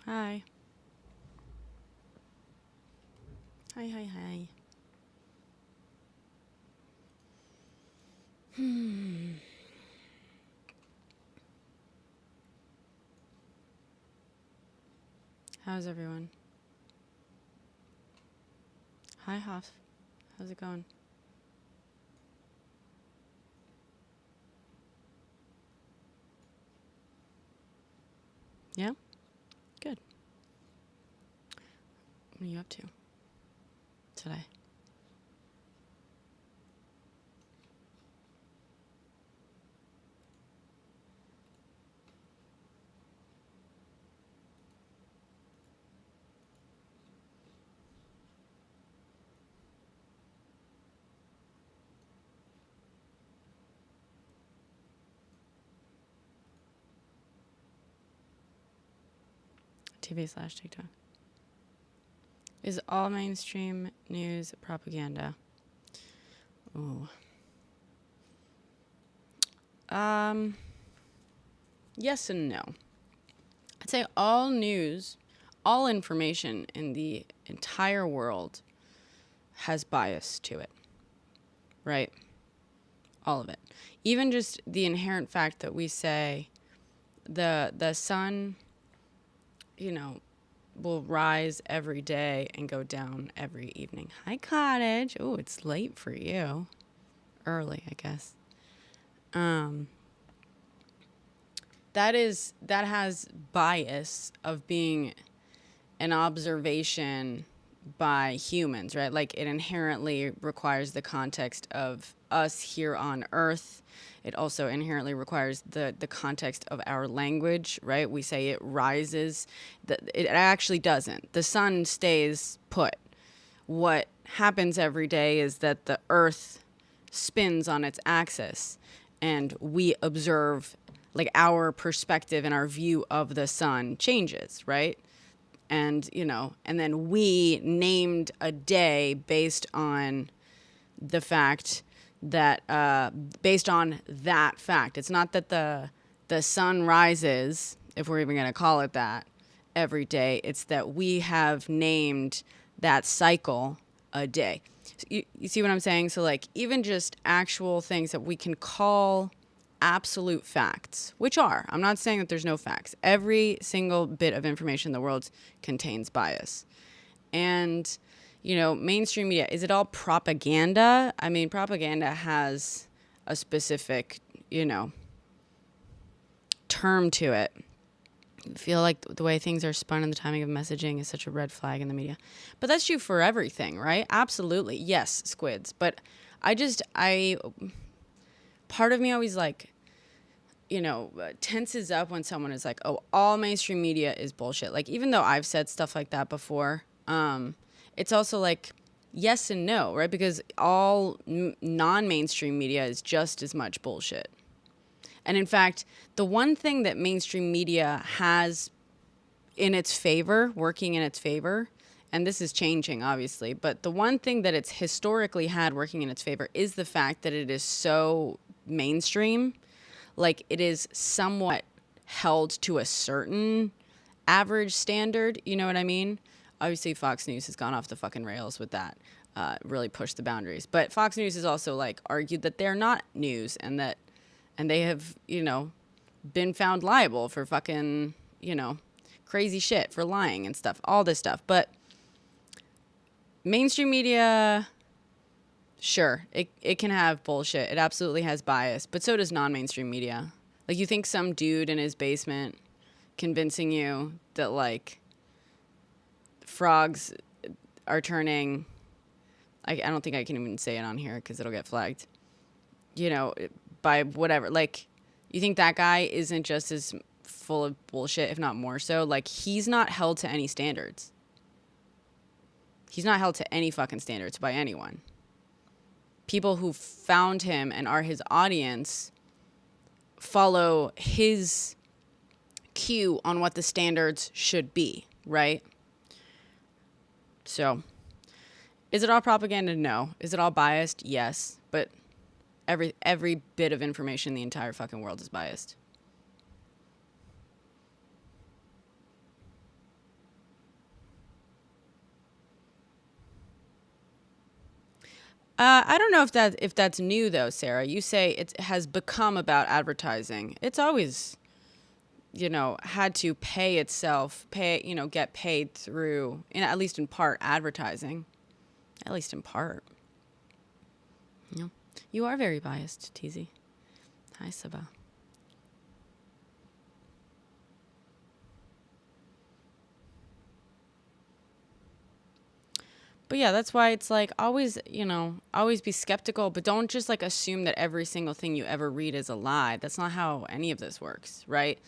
Hi. Hi. How's everyone? Hi, Hoff. How's it going? Yeah? Good. What are you up to today? TV/TikTok. Is all mainstream news propaganda? Ooh. Yes and no. I'd say all news, all information in the entire world has bias to it, right? All of it. Even just the inherent fact that we say the sun, will rise every day and go down every evening. Hi, Cottage. Oh, it's late for you. Early, I guess. That has bias of being an observation by humans, right? Like it inherently requires the context of us here on Earth. It also inherently requires the context of our language, right? We say it rises. It actually doesn't. The sun stays put. What happens every day is that the Earth spins on its axis and we observe, like our perspective and our view of the sun changes, right? And and then we named a day based on the fact that based on that fact. It's not that the sun rises, if we're even going to call it that, every day. It's that we have named that cycle a day. So you see what I'm saying? So like even just actual things that we can call absolute facts, which are, I'm not saying that there's no facts. Every single bit of information in the world contains bias. And, mainstream media, is it all propaganda? I mean, propaganda has a specific, term to it. I feel like the way things are spun and the timing of messaging is such a red flag in the media. But that's true for everything, right? Absolutely. Yes, squids. But part of me always tenses up when someone is like, oh, all mainstream media is bullshit. Like, even though I've said stuff like that before, it's also like, yes and no, right? Because all non-mainstream media is just as much bullshit. And in fact, the one thing that mainstream media has in its favor, working in its favor, and this is changing, obviously, but the one thing that it's historically had working in its favor is the fact that it is so mainstream. Like, it is somewhat held to a certain average standard. You know what I mean? Obviously, Fox News has gone off the fucking rails with that. Really pushed the boundaries. But Fox News has also, like, argued that they're not news and they have, been found liable for fucking, crazy shit, for lying and stuff, all this stuff. But mainstream media, sure, it can have bullshit. It absolutely has bias, but so does non-mainstream media. Like, you think some dude in his basement convincing you that, like, frogs are turning... I don't think I can even say it on here because it'll get flagged. By whatever. Like, you think that guy isn't just as full of bullshit, if not more so? Like, he's not held to any standards. He's not held to any fucking standards by anyone. People who found him and are his audience follow his cue on what the standards should be, right? So, is it all propaganda? No. Is it all biased? Yes. But every bit of information in the entire fucking world is biased. I don't know if that's new though, Sarah. You say it has become about advertising. It's always, had to pay itself, get paid through, at least in part, advertising. At least in part. You are very biased, TZ. Hi, Saba. But yeah, that's why it's like always be skeptical, but don't just like assume that every single thing you ever read is a lie. That's not how any of this works, right?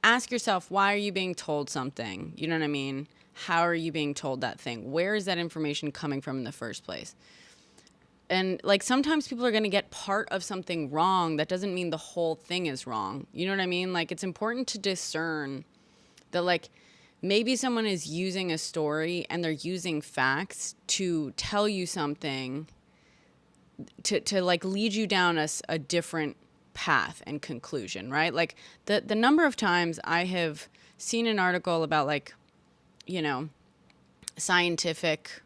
Ask yourself, why are you being told something? You know what I mean? How are you being told that thing? Where is that information coming from in the first place? And like sometimes people are going to get part of something wrong. That doesn't mean the whole thing is wrong. You know what I mean? Like it's important to discern that like maybe someone is using a story and they're using facts to tell you something to like lead you down a different path and conclusion, right? Like the number of times I have seen an article about like, scientific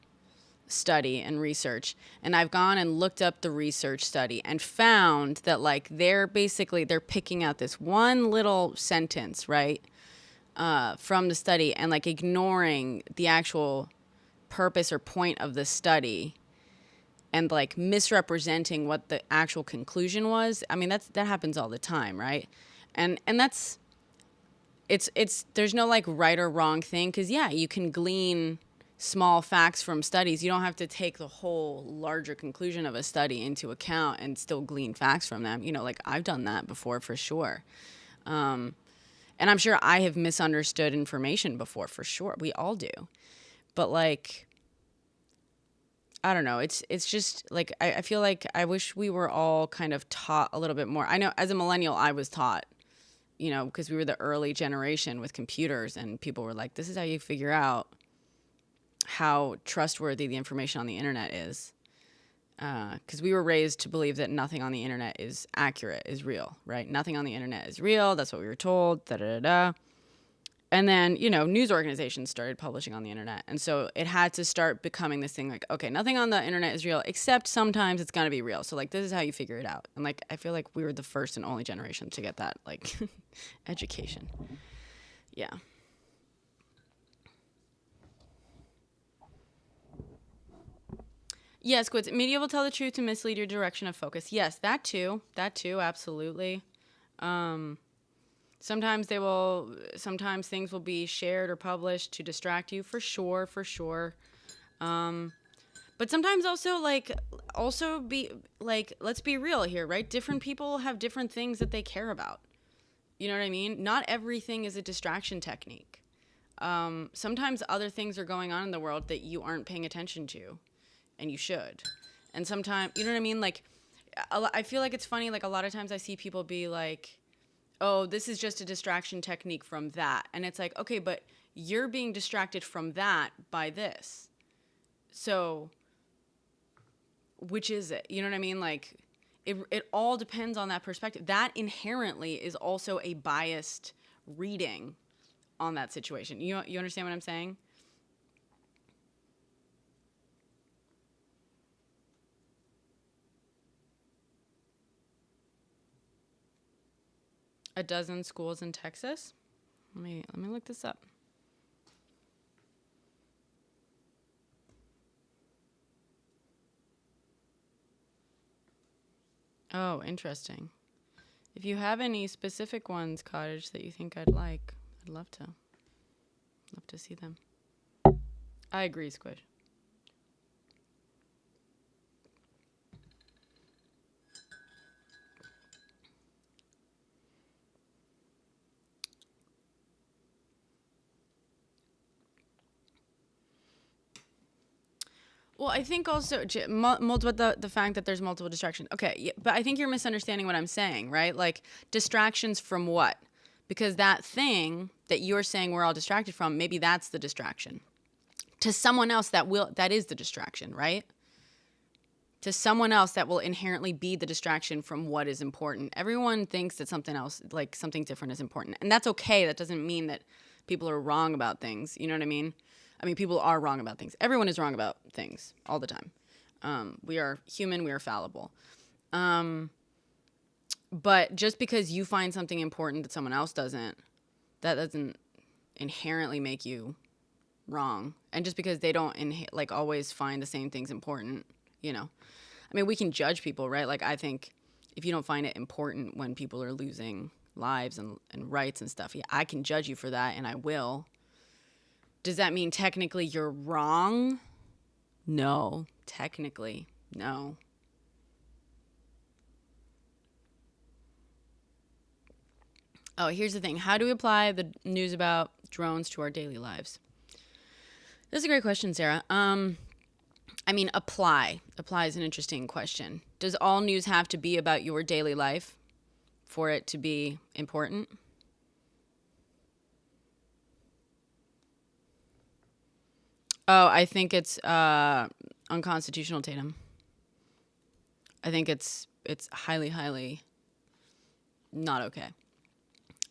study and research, and I've gone and looked up the research study and found that like they're picking out this one little sentence, right? From the study and like ignoring the actual purpose or point of the study and like misrepresenting what the actual conclusion was. I mean, that happens all the time, right? And that's there's no like right or wrong thing, because yeah, you can glean small facts from studies. You don't have to take the whole larger conclusion of a study into account and still glean facts from them. Like I've done that before for sure. And I'm sure I have misunderstood information before, for sure. We all do. But like, I don't know. It's just like, I feel like I wish we were all kind of taught a little bit more. I know as a millennial, I was taught, because we were the early generation with computers, and people were like, this is how you figure out how trustworthy the information on the internet is. Because we were raised to believe that nothing on the internet is accurate, is real, right? Nothing on the internet is real. That's what we were told. Da da da da. And then, news organizations started publishing on the internet, and so it had to start becoming this thing like, okay, nothing on the internet is real, except sometimes it's gonna be real. So like, this is how you figure it out. And like, I feel like we were the first and only generation to get that like education. Yeah. Yes, Squids. Media will tell the truth to mislead your direction of focus. Yes, that too, absolutely. Sometimes things will be shared or published to distract you, for sure. But sometimes also be like, let's be real here, right? Different people have different things that they care about. You know what I mean? Not everything is a distraction technique. Sometimes other things are going on in the world that you aren't paying attention to. And you should. And sometimes, you know what I mean? Like, I feel like it's funny. Like, a lot of times I see people be like, oh, this is just a distraction technique from that. And it's like, okay, but you're being distracted from that by this. So, which is it? You know what I mean? Like, it all depends on that perspective. That inherently is also a biased reading on that situation. You understand what I'm saying? A dozen schools in Texas. Let me look this up. Oh, interesting. If you have any specific ones, Cottage, that you think I'd like, I'd love to see them. I agree, Squid. Well, I think also the fact that there's multiple distractions. Okay, yeah, but I think you're misunderstanding what I'm saying, right? Like, distractions from what? Because that thing that you're saying we're all distracted from, maybe that's the distraction. To someone else that is the distraction, right? To someone else that will inherently be the distraction from what is important. Everyone thinks that something else, like something different, is important. And that's okay. That doesn't mean that people are wrong about things. You know what I mean? I mean, people are wrong about things. Everyone is wrong about things all the time. We are human. We are fallible. But just because you find something important that someone else doesn't, that doesn't inherently make you wrong. And just because they don't always find the same things important, I mean, we can judge people, right? Like, I think if you don't find it important when people are losing lives and rights and stuff, yeah, I can judge you for that, and I will. Does that mean technically you're wrong? No. Technically, no. Oh, here's the thing. How do we apply the news about drones to our daily lives? That's a great question, Sarah. I mean, apply. Apply is an interesting question. Does all news have to be about your daily life for it to be important? Oh, I think it's unconstitutional, Tatum. I think it's highly, highly not okay,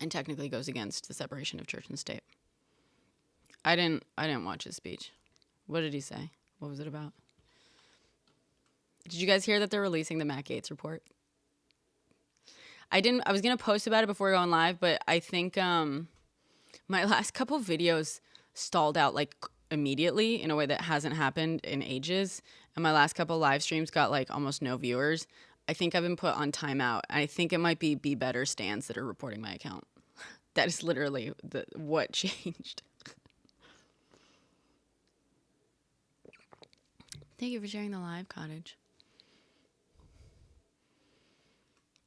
and technically goes against the separation of church and state. I didn't watch his speech. What did he say? What was it about? Did you guys hear that they're releasing the Matt Gaetz report? I didn't. I was gonna post about it before going live, but I think my last couple of videos stalled out like immediately in a way that hasn't happened in ages, and my last couple live streams got like almost no viewers. I think I've been put on timeout. I think it might be Better stands that are reporting my account. That is literally what changed. Thank you for sharing the live, Cottage.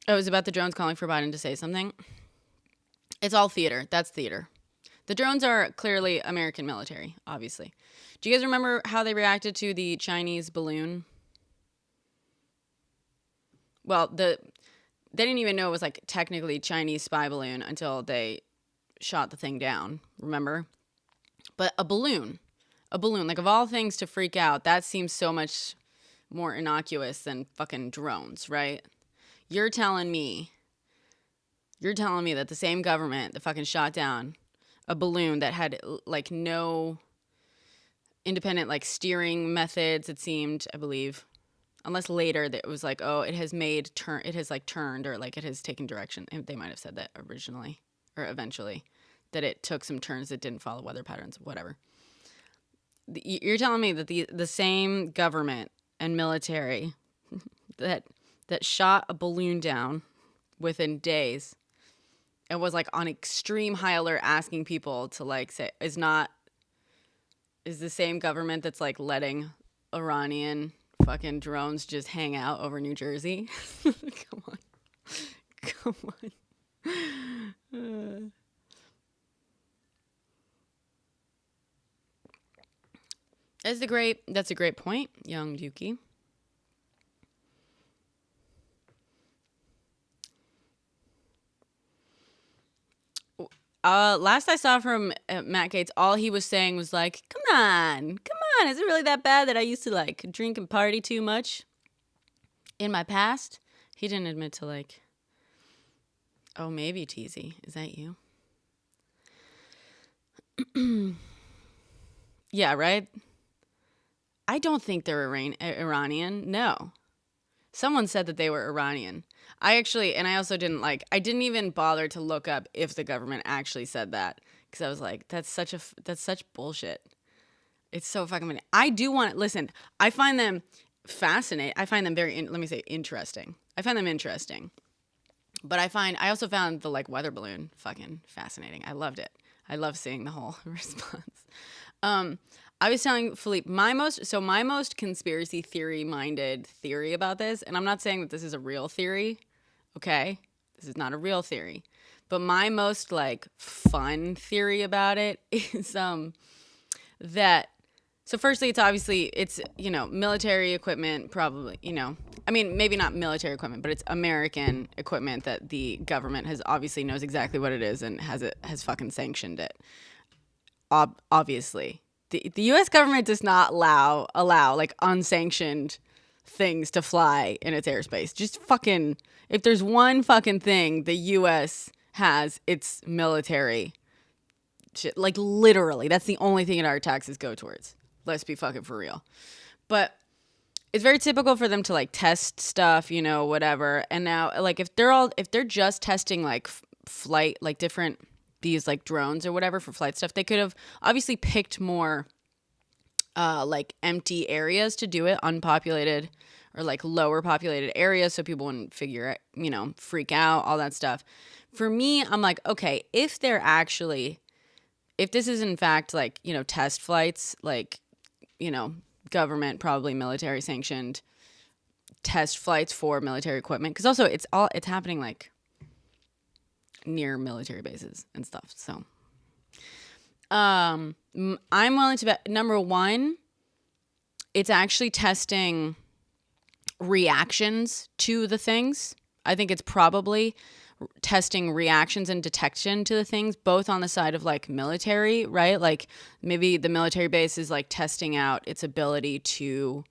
Oh, it was about the drones calling for Biden to say something. It's all theater. That's theater. The drones are clearly American military, obviously. Do you guys remember how they reacted to the Chinese balloon? Well, they didn't even know it was like technically Chinese spy balloon until they shot the thing down, remember? But a balloon, like of all things to freak out, that seems so much more innocuous than fucking drones, right? You're telling me that the same government that fucking shot down a balloon that had like no independent like steering methods, it seemed, I believe, unless later that it was like, oh, it has turned or like it has taken direction. They might have said that originally or eventually, that it took some turns that didn't follow weather patterns, whatever. You're telling me that the same government and military that shot a balloon down within days and was like on extreme high alert asking people to like say is the same government that's like letting Iranian fucking drones just hang out over New Jersey? Come on. That's a great point, young Yuki. Last I saw from Matt Gaetz, all he was saying was like, come on, is it really that bad that I used to like drink and party too much in my past? He didn't admit to like, oh, maybe Teasy. Is that you? Yeah, right? I don't think they're Iranian. No. Someone said that they were Iranian. I also didn't even bother to look up if the government actually said that, because I was like, that's such bullshit. It's so fucking funny. I do want, listen, I find them fascinating. I find them interesting. I find them interesting. But I also found the like weather balloon fucking fascinating. I loved it. I love seeing the whole response. I was telling Philippe, my most conspiracy theory-minded theory about this, and I'm not saying that this is a real theory, okay? This is not a real theory. But my most, like, fun theory about it is that, so firstly, it's, military equipment, probably, I mean, maybe not military equipment, but it's American equipment that the government obviously knows exactly what it is and has fucking sanctioned it. Obviously. The U.S. government does not allow like unsanctioned things to fly in its airspace. Just fucking, if there's one fucking thing the U.S. has, it's military shit. Like literally, that's the only thing that our taxes go towards. Let's be fucking for real. But it's very typical for them to like test stuff, you know, whatever. And now like if they're just testing like flight, like different these like drones or whatever for flight stuff, they could have obviously picked more like empty areas to do it, unpopulated or like lower populated areas, so people wouldn't figure it, you know, freak out, all that stuff. For me, I'm like, okay, if this is in fact like, you know, test flights, like, you know, government, probably military sanctioned test flights for military equipment, because also it's happening like near military bases and stuff. So I'm willing to bet, number one, it's actually testing reactions to the things. I think it's probably testing reactions and detection to the things, both on the side of like military, right? Like maybe the military base is like testing out its ability to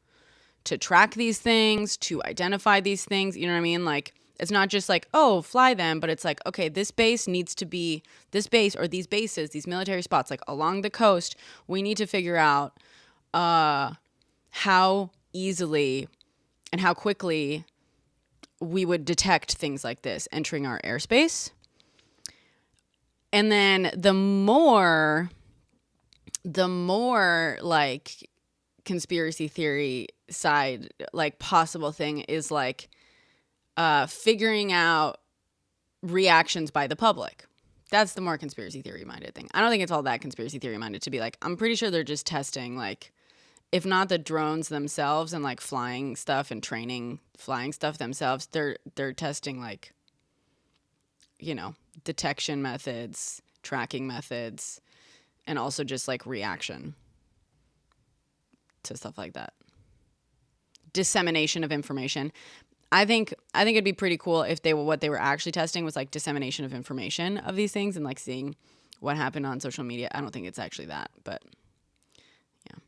track these things, to identify these things. You know what I mean? Like it's not just like, oh, fly them, but it's like, okay, this base needs to be this base or these bases, these military spots, like along the coast. We need to figure out how easily and how quickly we would detect things like this entering our airspace. And then the more like conspiracy theory side, like possible thing is like figuring out reactions by the public. That's the more conspiracy theory minded thing. I don't think it's all that conspiracy theory minded to be like, I'm pretty sure they're just testing like, if not the drones themselves and like flying stuff and training flying stuff themselves, they're testing like, you know, detection methods, tracking methods, and also just like reaction to stuff like that. Dissemination of information. I think it'd be pretty cool if what they were actually testing was like dissemination of information of these things and like seeing what happened on social media. I don't think it's actually that, but yeah.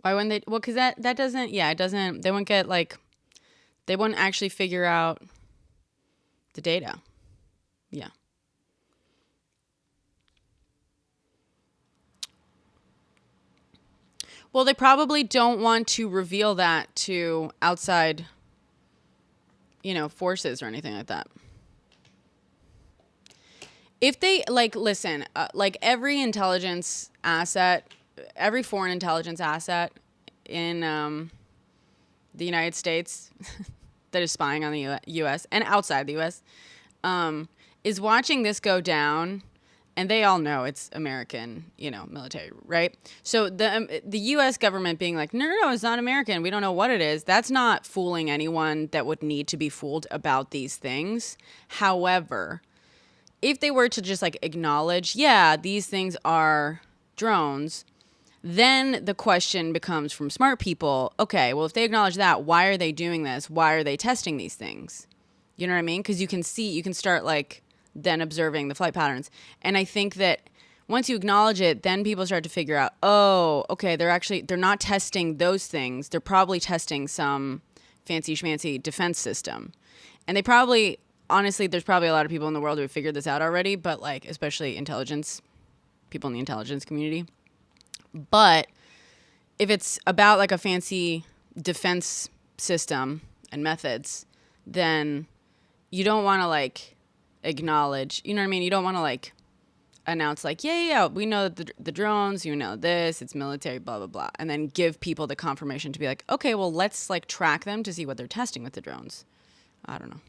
Why wouldn't they? Well, because that doesn't, yeah, it doesn't, they wouldn't get like, they wouldn't actually figure out the data. Yeah. Well, they probably don't want to reveal that to outside, you know, forces or anything like that. If they, like, listen, like every intelligence asset, every foreign intelligence asset in the United States that is spying on the U.S. and outside the U.S. Is watching this go down, and they all know it's American, you know, military, right? So the U.S. government being like, no, it's not American. We don't know what it is. That's not fooling anyone that would need to be fooled about these things. However, if they were to just like acknowledge, yeah, these things are drones, then the question becomes from smart people, okay, well, if they acknowledge that, why are they doing this? Why are they testing these things? You know what I mean? Because you can start like then observing the flight patterns. And I think that once you acknowledge it, then people start to figure out, oh, okay, they're not testing those things. They're probably testing some fancy schmancy defense system. And they probably, honestly, there's probably a lot of people in the world who have figured this out already, but like, especially people in the intelligence community. But if it's about like a fancy defense system and methods, then you don't want to like acknowledge, you know what I mean? You don't want to like announce like, yeah, we know the drones, you know this, it's military, blah, blah, blah. And then give people the confirmation to be like, okay, well, let's like track them to see what they're testing with the drones. I don't know.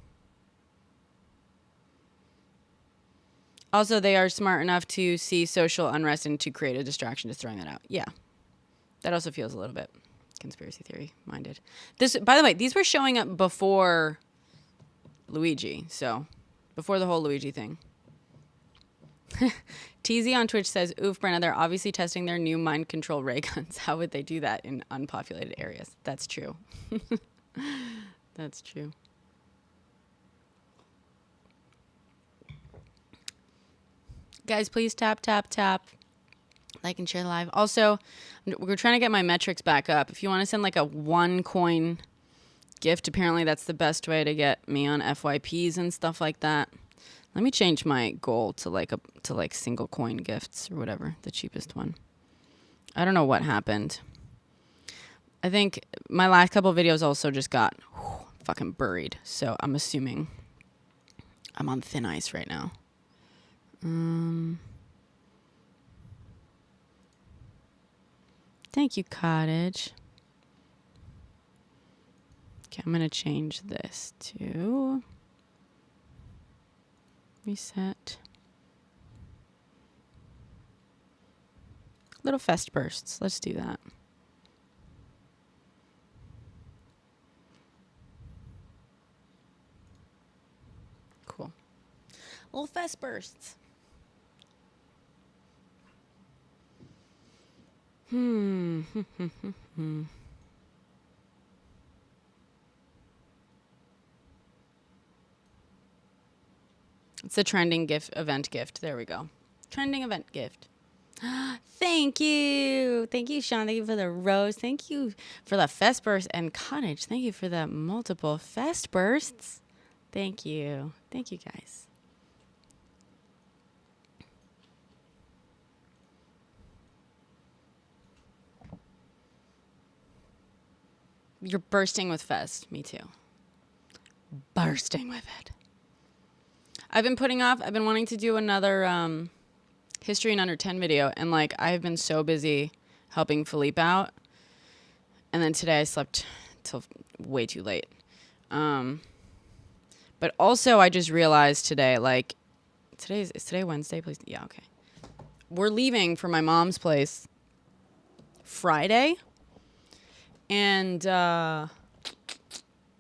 Also, they are smart enough to see social unrest and to create a distraction, just throwing that out. Yeah. That also feels a little bit conspiracy theory minded. This, by the way, these were showing up before Luigi, so before the whole Luigi thing. TZ on Twitch says, oof, Brenna, they're obviously testing their new mind control ray guns. How would they do that in unpopulated areas? That's true. That's true. Guys, please tap, tap, tap. Like and share live. Also, we're trying to get my metrics back up. If you want to send like a 1 coin gift, apparently that's the best way to get me on FYPs and stuff like that. Let me change my goal to like single coin gifts or whatever, the cheapest one. I don't know what happened. I think my last couple of videos also just got fucking buried. So I'm assuming I'm on thin ice right now. Thank you, Cottage. Okay, I'm going to change this to reset. Little fest bursts. Let's do that. Cool. Little fest bursts. It's a trending event gift. There we go. Trending event gift. Thank you. Thank you, Sean. Thank you for the rose. Thank you for the fest burst. And Cottage, thank you for the multiple fest bursts. Thank you. Thank you, guys. You're bursting with fest. Me too. Bursting with it. I've been wanting to do another history in under 10 video. And like, I've been so busy helping Philippe out. And then today I slept till way too late. But also I just realized today, like, is today Wednesday? Please. Yeah. Okay. We're leaving for my mom's place Friday. And I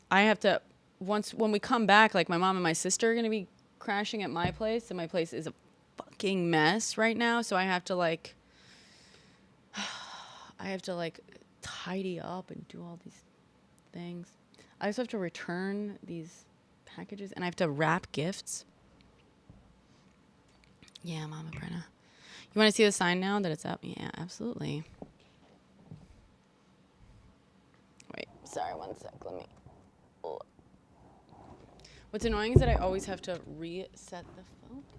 have to, when we come back, like my mom and my sister are going to be crashing at my place. And my place is a fucking mess right now. So I have to like tidy up and do all these things. I also have to return these packages and I have to wrap gifts. Yeah, Mama Brenna. You want to see the sign now that it's up? Yeah, absolutely. Wait, sorry, one sec. Let me. Oh. What's annoying is that I always have to reset the focus.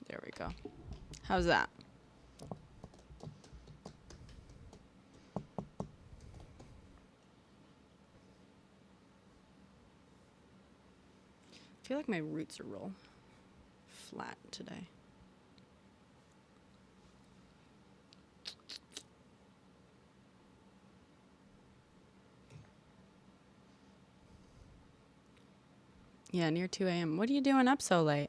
There we go. How's that? I feel like my roots are real flat today. Yeah, near 2 a.m. What are you doing up so late?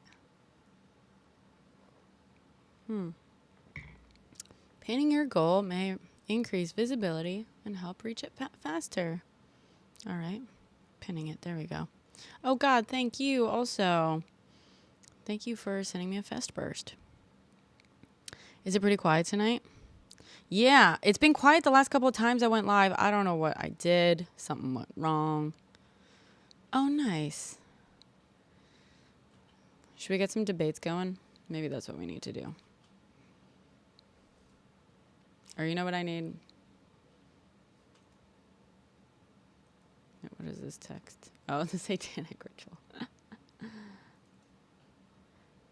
Painting your goal may increase visibility and help reach it faster. All right. Pinning it. There we go. Oh, God, thank you also. Thank you for sending me a fest burst. Is it pretty quiet tonight? Yeah, it's been quiet the last couple of times I went live. I don't know what I did. Something went wrong. Oh, nice. Should we get some debates going? Maybe that's what we need to do. Or you know what I need? What is this text? Oh, the satanic ritual.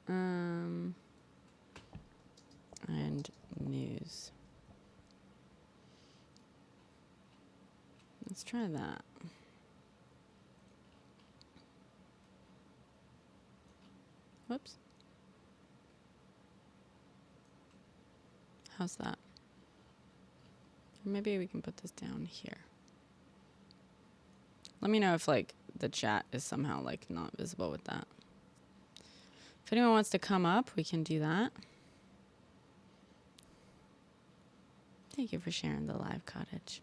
And news. Let's try that. Whoops. How's that? Or maybe we can put this down here. Let me know if like the chat is somehow like not visible with that. If anyone wants to come up, we can do that. Thank you for sharing the live, Cottage.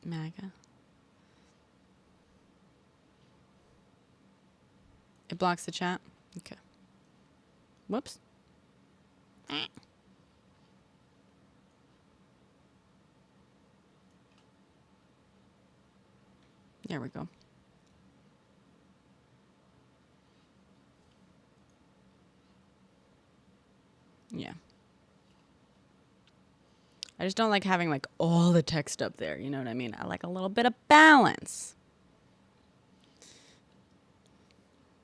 MAGA. It blocks the chat? Okay. Whoops. There we go. Yeah. I just don't like having like all the text up there. You know what I mean? I like a little bit of balance.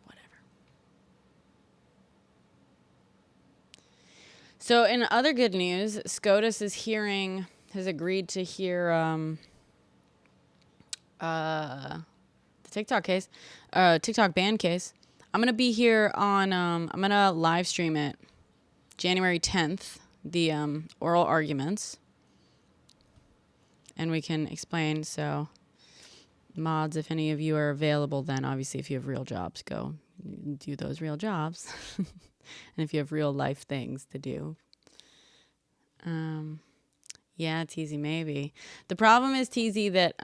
Whatever. So in other good news, SCOTUS has agreed to hear the TikTok ban case. I'm gonna be here on I'm gonna live stream it January 10th, the oral arguments, and we can explain. So mods, if any of you are available, then obviously if you have real jobs, go do those real jobs. And if you have real life things to do, yeah, TZ, maybe. The problem is, TZ, that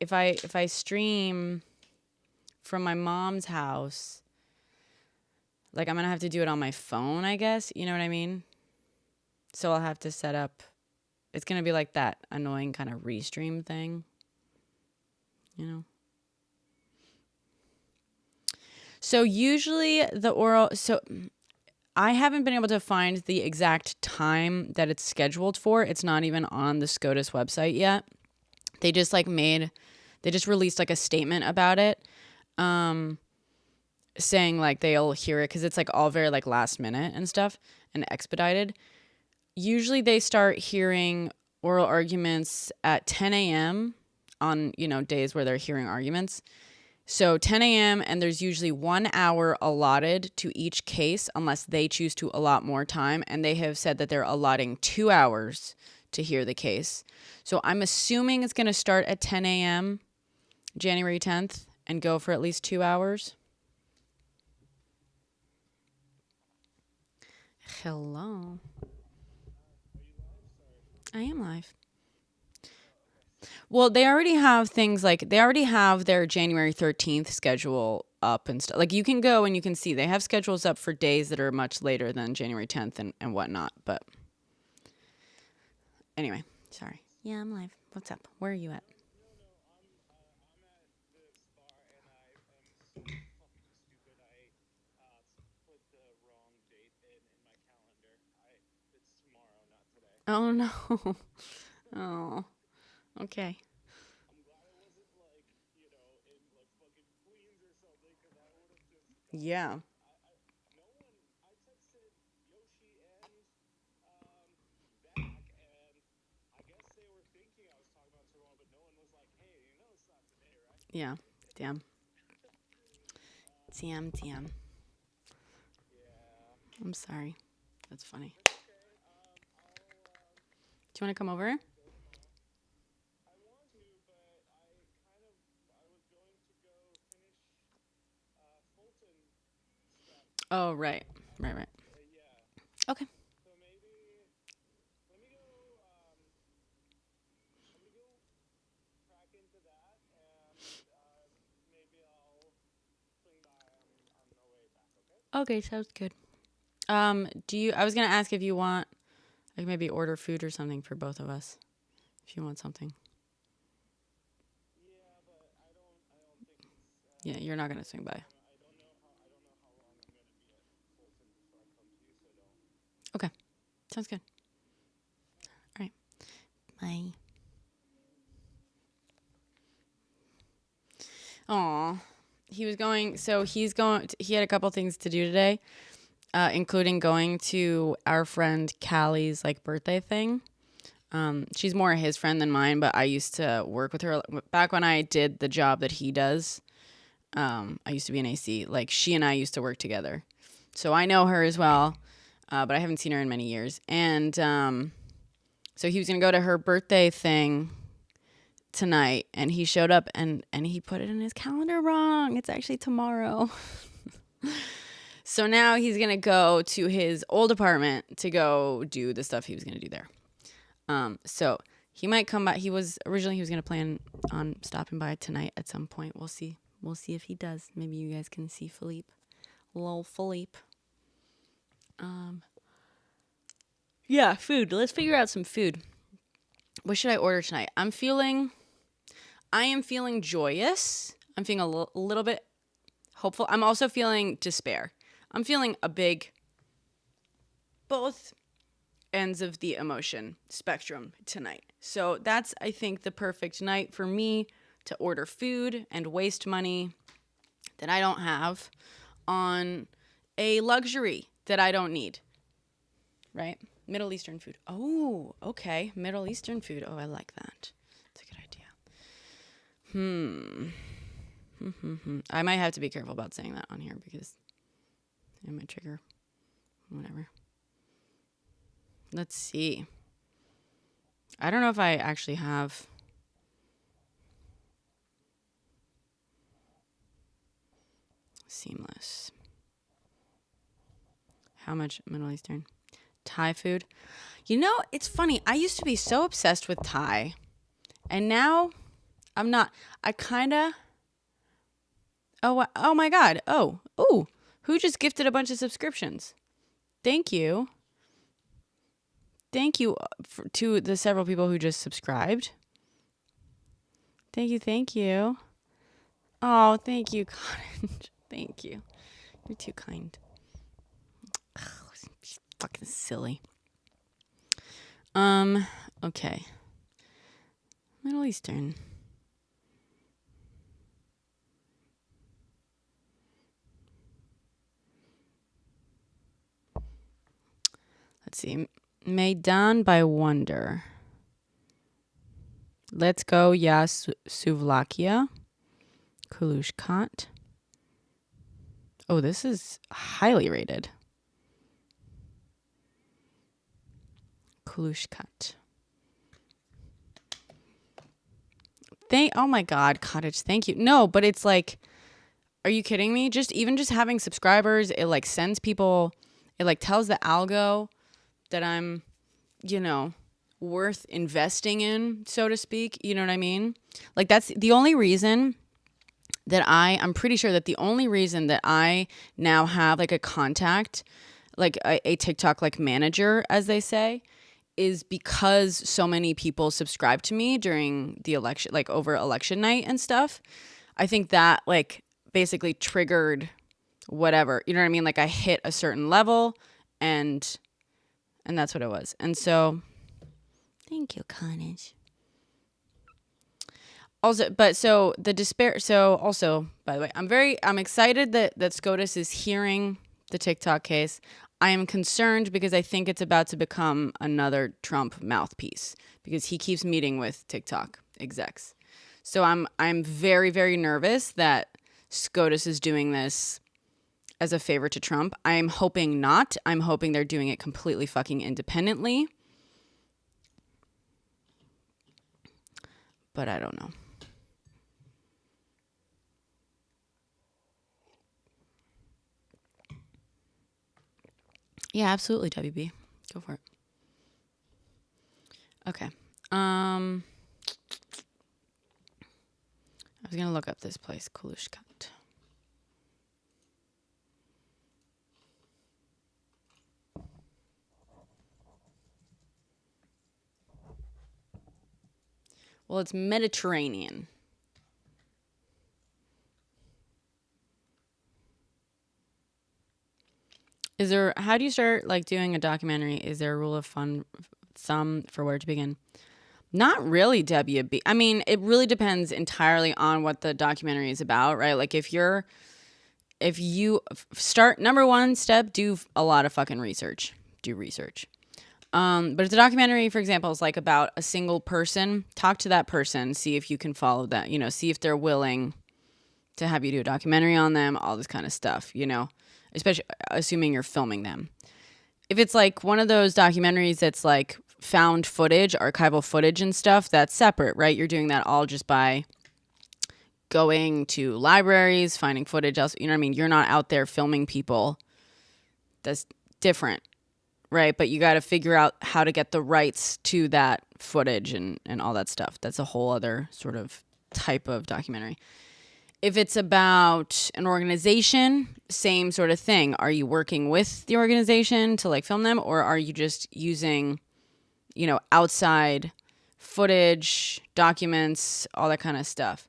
if I stream from my mom's house, like I'm gonna have to do it on my phone, I guess. You know what I mean? So I'll have to set up. It's gonna be like that annoying kind of restream thing. You know. So usually I haven't been able to find the exact time that it's scheduled for. It's not even on the SCOTUS website yet. They just released like a statement about it, saying like they'll hear it because it's like all very like last minute and stuff and expedited. Usually they start hearing oral arguments at 10 a.m. on, days where they're hearing arguments. So 10 a.m. and there's usually 1 hour allotted to each case unless they choose to allot more time. And they have said that they're allotting 2 hours to hear the case. So I'm assuming it's going to start at 10 a.m. January 10th and go for at least 2 hours. Hello. I am live. Well, they already have things like they already have their January 13th schedule up and stuff. Like you can go and you can see they have schedules up for days that are much later than January 10th and whatnot. But anyway, sorry. Yeah, I'm live. What's up? Where are you at? Oh no. Oh. Okay. Yeah. Yeah. Damn. TM. I'm sorry. That's funny. Do you want to come over? Oh, right. Okay. Okay, sounds good. I was gonna ask if you want, like, maybe order food or something for both of us, if you want something. Yeah, you're not gonna swing by. Okay, sounds good. All right, bye. Aw, he had a couple things to do today, including going to our friend Callie's like birthday thing. She's more his friend than mine, but I used to work with her back when I did the job that he does. I used to be an AC. Like she and I used to work together, so I know her as well. But I haven't seen her in many years. And so he was gonna go to her birthday thing tonight, and he showed up and he put it in his calendar wrong. It's actually tomorrow. So now he's gonna go to his old apartment to go do the stuff he was gonna do there. So he might come by. He was gonna plan on stopping by tonight at some point. We'll see We'll see if he does. Maybe you guys can see Philippe. Lol, Philippe. Yeah, food. Let's figure out some food. What should I order tonight? I am feeling joyous. I'm feeling a little bit hopeful. I'm also feeling despair. I'm feeling both ends of the emotion spectrum tonight. So that's, I think, the perfect night for me to order food and waste money that I don't have on a luxury that I don't need. Right? Middle Eastern food. Oh, okay. Middle Eastern food. Oh, I like that. That's a good idea. I might have to be careful about saying that on here because it might trigger whatever. Let's see. I don't know if I actually have seamless. How much Middle Eastern? Thai food. You know, it's funny. I used to be so obsessed with Thai. And now I'm not. I kind of. Oh my God. Oh. Who just gifted a bunch of subscriptions? Thank you. Thank you to the several people who just subscribed. Thank you. Oh, thank you, Cottage. Thank you. You're too kind. Fucking silly. Okay. Middle Eastern. Let's see. Maidan by Wonder. Let's go. Yes. Suvlakia. Kulushkat. Oh, this is highly rated. Kulushkat. Oh my God, Cottage, thank you. No, but it's like, are you kidding me? Just having subscribers, it like sends people, it like tells the algo that I'm, worth investing in, so to speak. You know what I mean? Like that's the only reason that I'm pretty sure that the only reason that I now have like a contact, like a TikTok like manager, as they say, is because so many people subscribed to me during the election, like over election night and stuff. I think that like basically triggered whatever, you know what I mean? Like I hit a certain level and that's what it was. And so thank you, Cottage. Also, but so the despair. So also, by the way, I'm excited that SCOTUS is hearing the TikTok case. I am concerned because I think it's about to become another Trump mouthpiece because he keeps meeting with TikTok execs. So I'm very, very nervous that SCOTUS is doing this as a favor to Trump. I'm hoping not. I'm hoping they're doing it completely fucking independently. But I don't know. Yeah, absolutely, WB. Go for it. Okay. I was going to look up this place, Kulushkat. Well, it's Mediterranean. How do you start like doing a documentary? Is there a rule of thumb for where to begin? Not really, WB. I mean, it really depends entirely on what the documentary is about, right? Like if you start, number one step, do a lot of fucking research. Do research. But if the documentary, for example, is like about a single person, talk to that person, see if you can follow that, see if they're willing to have you do a documentary on them, all this kind of stuff, especially assuming you're filming them. If it's like one of those documentaries that's like found footage, archival footage and stuff, that's separate, right? You're doing that all just by going to libraries, finding footage else, you know what I mean? You're not out there filming people. That's different, right? But you got to figure out how to get the rights to that footage and all that stuff. That's a whole other sort of type of documentary. If it's about an organization, same sort of thing. Are you working with the organization to like film them, or are you just using, outside footage, documents, all that kind of stuff?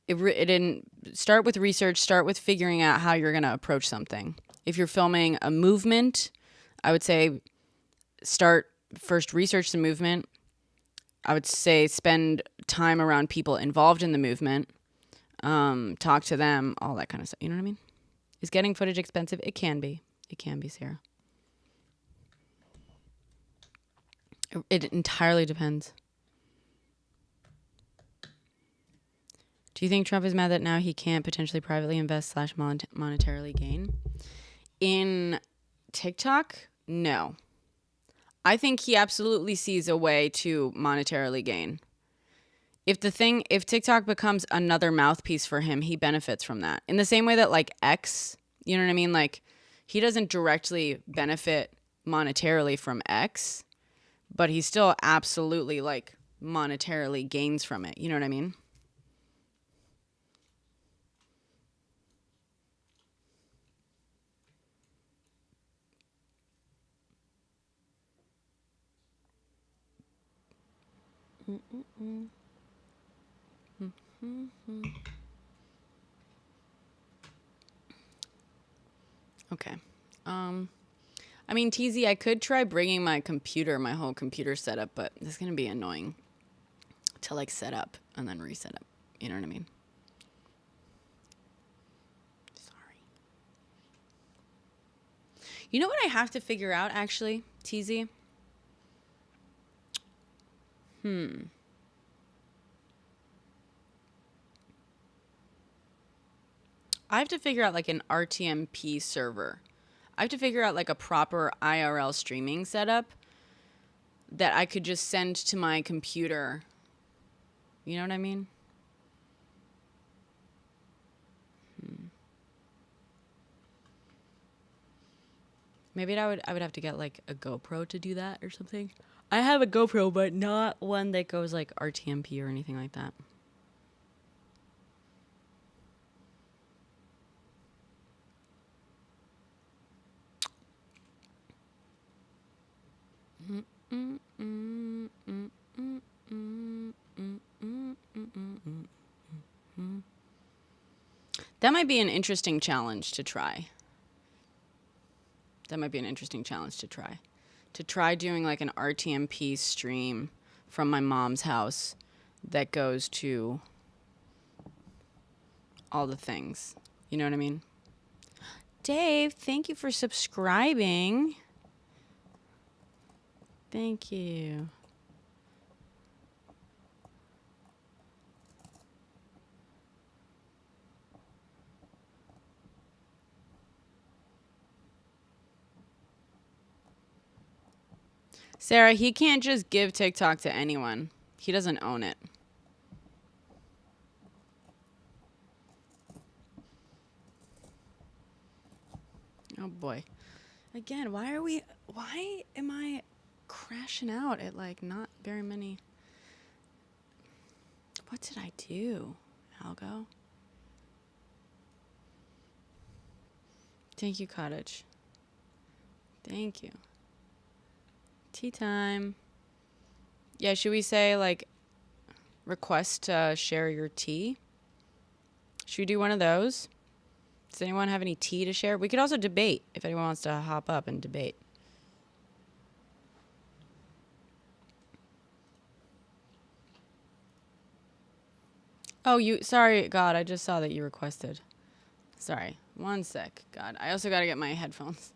It didn't start with research, start with figuring out how you're going to approach something. If you're filming a movement, I would say start first, research the movement. I would say spend time around people involved in the movement, talk to them, all that kind of stuff. You know what I mean? Is getting footage expensive? It can be. It can be, Sarah. It entirely depends. Do you think Trump is mad that now he can't potentially privately invest / monetarily gain? In TikTok, no. I think he absolutely sees a way to monetarily gain. If TikTok becomes another mouthpiece for him, he benefits from that. In the same way that like X, you know what I mean? Like he doesn't directly benefit monetarily from X, but he still absolutely like monetarily gains from it. You know what I mean? Okay. I mean, TZ, I could try bringing my whole computer setup, but it's going to be annoying to like set up and then reset up. You know what I mean? Sorry. You know what I have to figure out actually, TZ? I have to figure out like an RTMP server. I have to figure out like a proper IRL streaming setup that I could just send to my computer. You know what I mean? Maybe I would have to get like a GoPro to do that or something. I have a GoPro, but not one that goes like RTMP or anything like that. That might be an interesting challenge to try. To try doing like an RTMP stream from my mom's house that goes to all the things. You know what I mean? Dave, thank you for subscribing. Thank you. Sarah, he can't just give TikTok to anyone. He doesn't own it. Oh boy. Again, why am I crashing out at like not very many? What did I do, Algo? Thank you, Cottage. Thank you. Tea time. Yeah, should we say like request to share your tea? Should we do one of those? Does anyone have any tea to share? We could also debate if anyone wants to hop up and debate. Oh, sorry, God, I just saw that you requested. Sorry, one sec, God. I also got to get my headphones.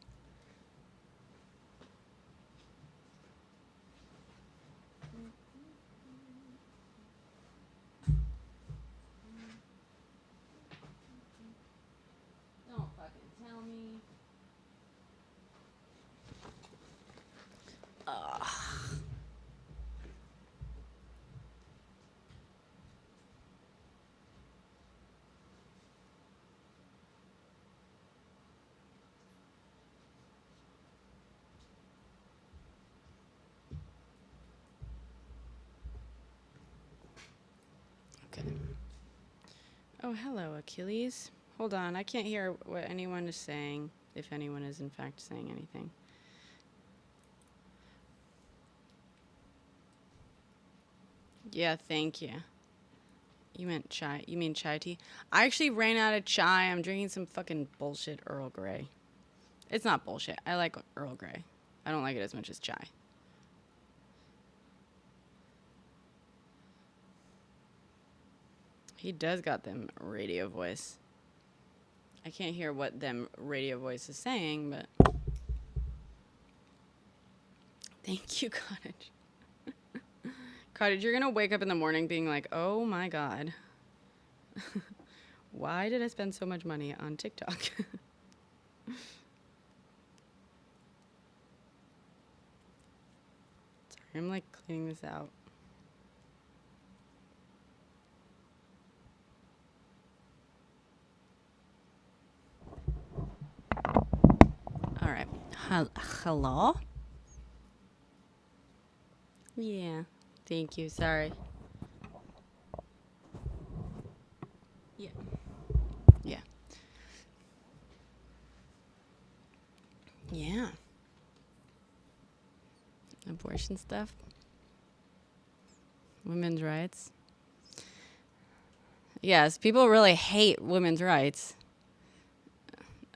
Don't fucking tell me. Ugh. Okay. Oh, hello, Achilles. Hold on, I can't hear what anyone is saying, if anyone is in fact saying anything. Yeah, thank you. You meant chai. You mean chai tea? I actually ran out of chai. I'm drinking some fucking bullshit Earl Grey. It's not bullshit. I like Earl Grey. I don't like it as much as chai. He does got them radio voice. I can't hear what them radio voice is saying, but thank you, Cottage. Cottage, you're gonna wake up in the morning being like, oh my god. Why did I spend so much money on TikTok? Sorry, I'm like cleaning this out. All right. Hello? Yeah. Thank you. Sorry. Yeah. Yeah. Yeah. Abortion stuff. Women's rights. Yes, people really hate women's rights.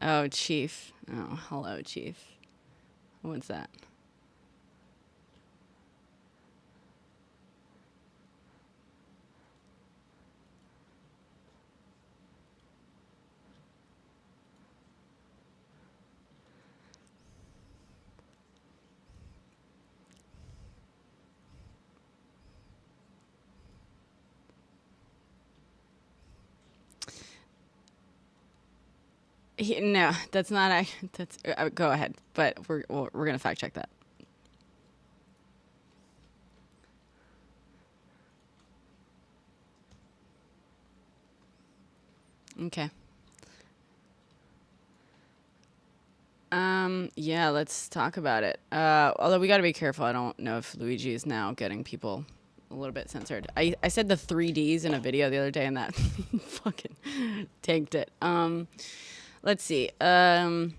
Oh, Chief. Oh, hello, Chief. What's that? No, that's not. That's go ahead, but we're gonna fact check that. Okay. Yeah, let's talk about it. Although we got to be careful. I don't know if Luigi is now getting people a little bit censored. I said the 3Ds in a video the other day, and that fucking tanked it. Let's see. So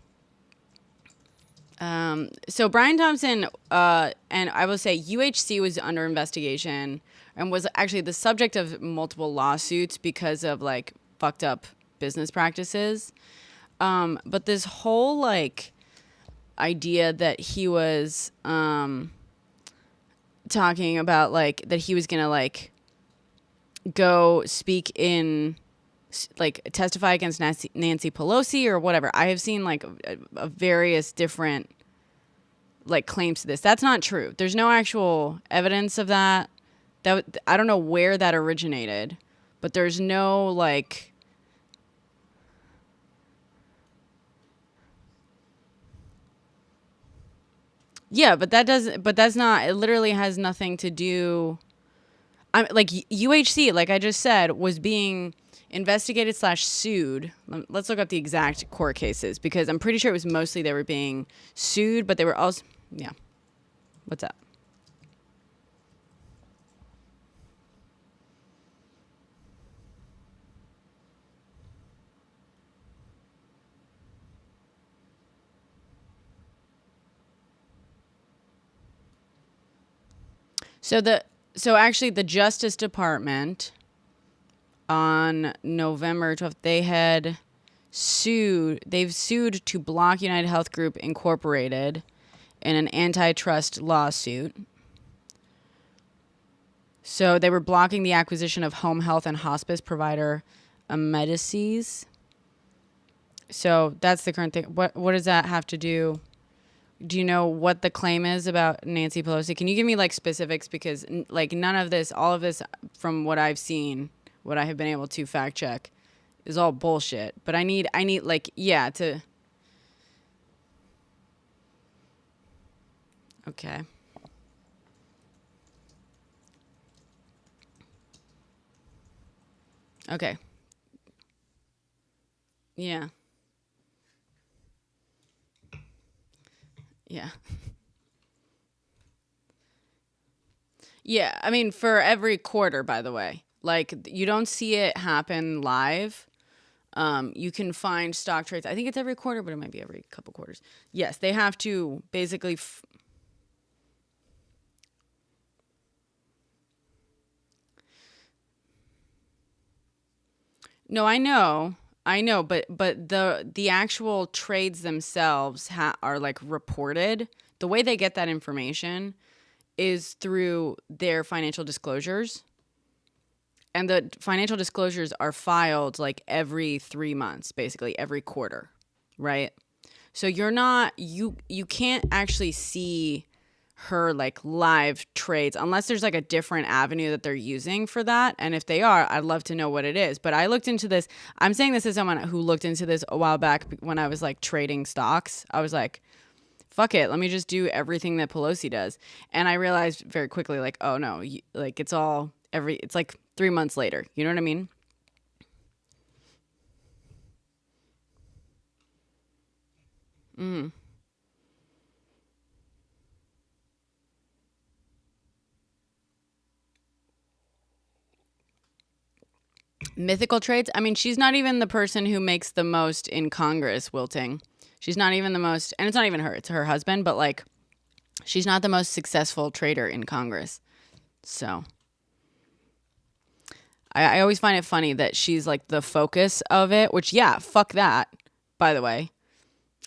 Brian Thompson, and I will say UHC was under investigation and was actually the subject of multiple lawsuits because of like fucked up business practices. But this whole like idea that he was talking about like that he was gonna like go speak in like testify against Nancy Pelosi or whatever. I have seen like a various different like claims to this. That's not true. There's no actual evidence of that. That I don't know where that originated, but there's no like. Yeah, but that doesn't. But that's not. It literally has nothing to do. I'm like UHC, like I just said, was being investigated / sued. Let's look up the exact court cases because I'm pretty sure it was mostly they were being sued, but they were also yeah. What's up? So actually the Justice Department on November 12th they've sued to block United Health Group Incorporated in an antitrust lawsuit. So they were blocking the acquisition of home health and hospice provider Amedisys. So that's the current thing. What does that have to do? Do you know what the claim is about Nancy Pelosi? Can you give me like specifics? Because like none of this, all of this from what I've seen, what I have been able to fact check is all bullshit. But I need like, yeah, to. Okay. Okay. Yeah. Yeah. Yeah. I mean, for every quarter, by the way. Like, you don't see it happen live. You can find stock trades. I think it's every quarter, but it might be every couple quarters. Yes, they have to basically. No, I know, but the actual trades themselves are like reported. The way they get that information is through their financial disclosures. And the financial disclosures are filed like every 3 months, basically every quarter, right? So you can't actually see her like live trades unless there's like a different avenue that they're using for that. And if they are, I'd love to know what it is. But I looked into this. I'm saying this as someone who looked into this a while back when I was like trading stocks. I was like, fuck it, let me just do everything that Pelosi does. And I realized very quickly, like, oh no, like it's like 3 months later. You know what I mean? Mythical traits. I mean, she's not even the person who makes the most in Congress, Wilting. She's not even the most, and it's not even her, it's her husband, but like, she's not the most successful trader in Congress. So I always find it funny that she's like the focus of it, which, yeah, fuck that, by the way.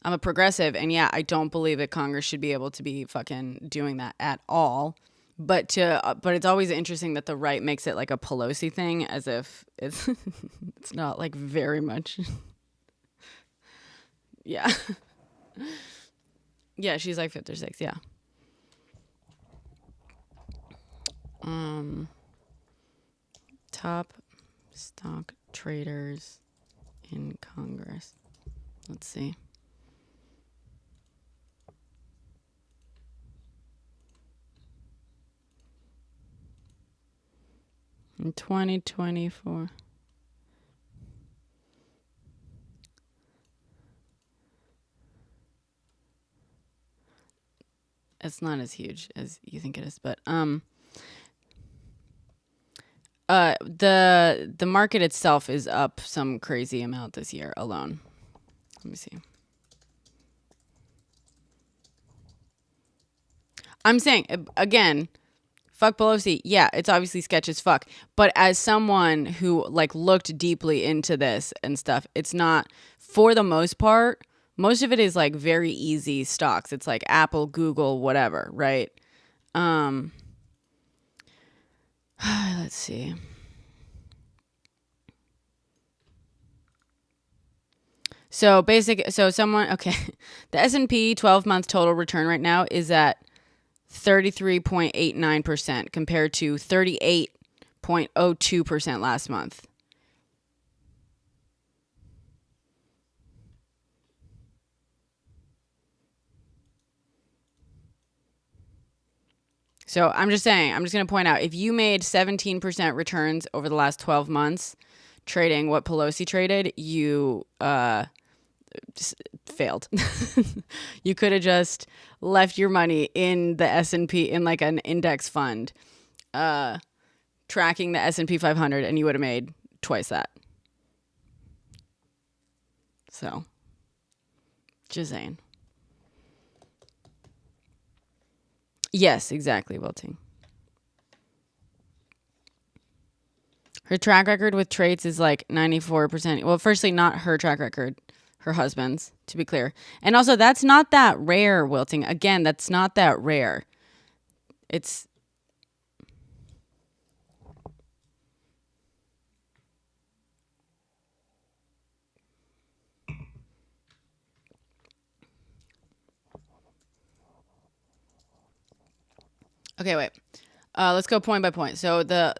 I'm a progressive, and yeah, I don't believe that Congress should be able to be fucking doing that at all. But it's always interesting that the right makes it like a Pelosi thing, as if it's it's not like very much. Yeah, yeah, she's like 5th or 6th. Yeah. Top stock traders in Congress. Let's see. In 2024. It's not as huge as you think it is, but the market itself is up some crazy amount this year alone. Let me see. I'm saying again, fuck Pelosi. Yeah, it's obviously sketch as fuck. But as someone who like looked deeply into this and stuff, it's not, for the most part, most of it is like very easy stocks. It's like Apple, Google, whatever, right? Let's see. So okay, the S&P 12-month total return right now is at 33.89% compared to 38.02% last month. So I'm just going to point out, if you made 17% returns over the last 12 months trading what Pelosi traded, you just failed. You could have just left your money in the S&P in like an index fund, tracking the S&P 500, and you would have made twice that. So, just saying. Yes, exactly, Wilting. Her track record with trades is like 94%. Well, firstly, not her track record, her husband's, to be clear. And also, that's not that rare, Wilting. Again, that's not that rare. It's... Okay, wait. Let's go point by point. So the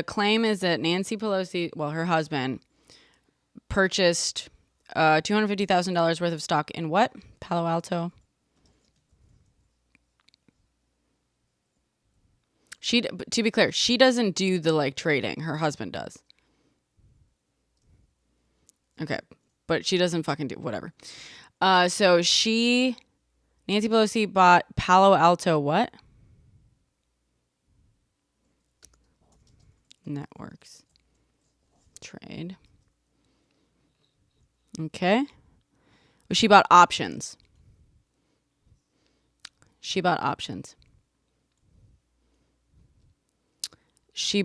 claim is that Nancy Pelosi, well, her husband, purchased $250,000 worth of stock in what? Palo Alto. To be clear, she doesn't do the like trading. Her husband does. Okay, but she doesn't fucking do whatever. So Nancy Pelosi bought Palo Alto what? Networks. Trade. Okay. She bought options. She bought options. She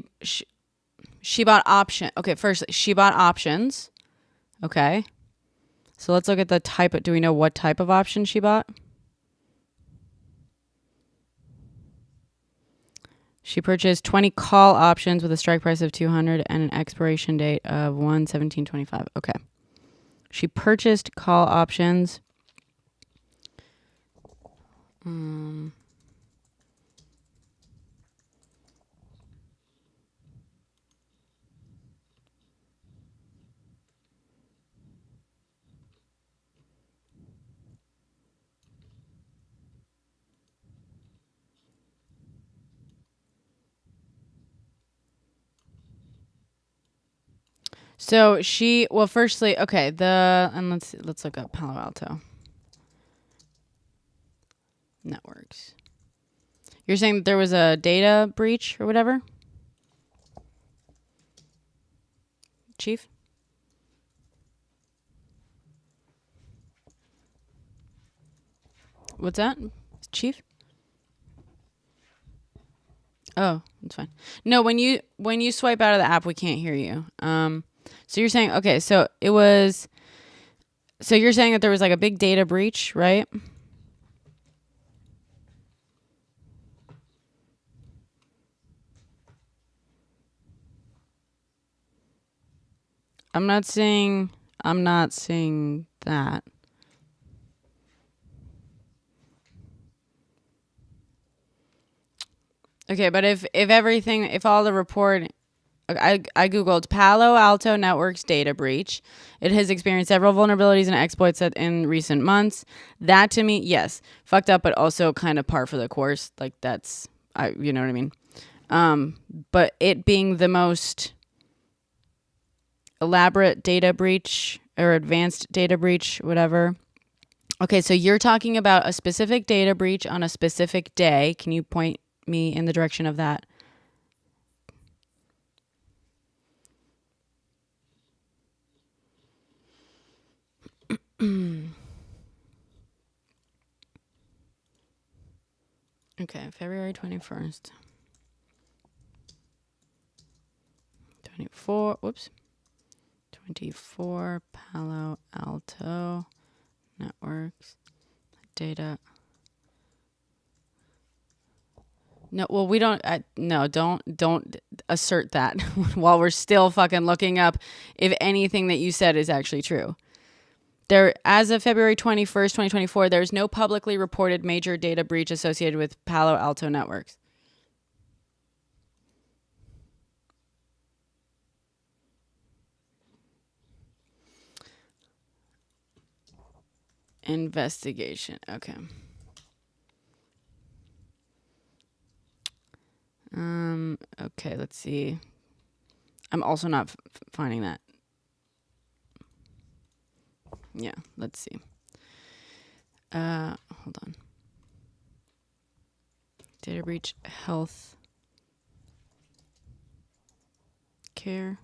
bought option. Okay, first she bought options. Okay. So let's look at the type of, do we know what type of option she bought? She purchased 20 call options with a strike price of 200 and an expiration date of 1/17/25. Okay. She purchased call options. So she, well, firstly, okay, and let's look up Palo Alto networks. You're saying that there was a data breach or whatever? Chief? What's that? Chief? Oh, that's fine. No, when you swipe out of the app, we can't hear you. So you're saying, okay, so you're saying that there was like a big data breach, right? I'm not seeing that. Okay, but if all the report, I Googled Palo Alto Networks data breach. It has experienced several vulnerabilities and exploits in recent months. That to me, yes, fucked up, but also kind of par for the course. Like that's, you know what I mean? But it being the most elaborate data breach or advanced data breach, whatever. Okay, so you're talking about a specific data breach on a specific day. Can you point me in the direction of that? Okay, February 21st. 24 Palo Alto Networks data. No, well, we don't. No, don't assert that while we're still fucking looking up if anything that you said is actually true. There, as of February 21st, 2024, there's no publicly reported major data breach associated with Palo Alto Networks. Investigation. Okay. Okay, let's see. I'm also not finding that. Yeah, let's see. Hold on. Data breach, health care.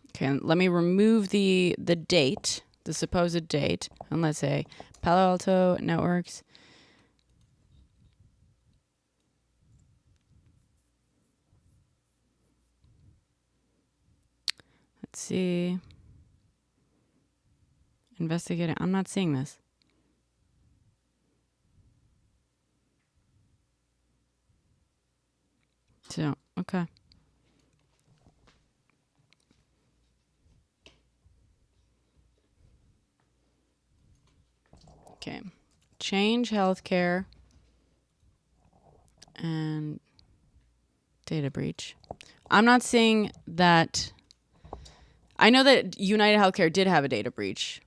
Okay, let me remove the date, the supposed date, and let's say Palo Alto Networks. Let's see. Investigating. I'm not seeing this. So, okay. Okay. Change healthcare and data breach. I'm not seeing that. I know that United Healthcare did have a data breach.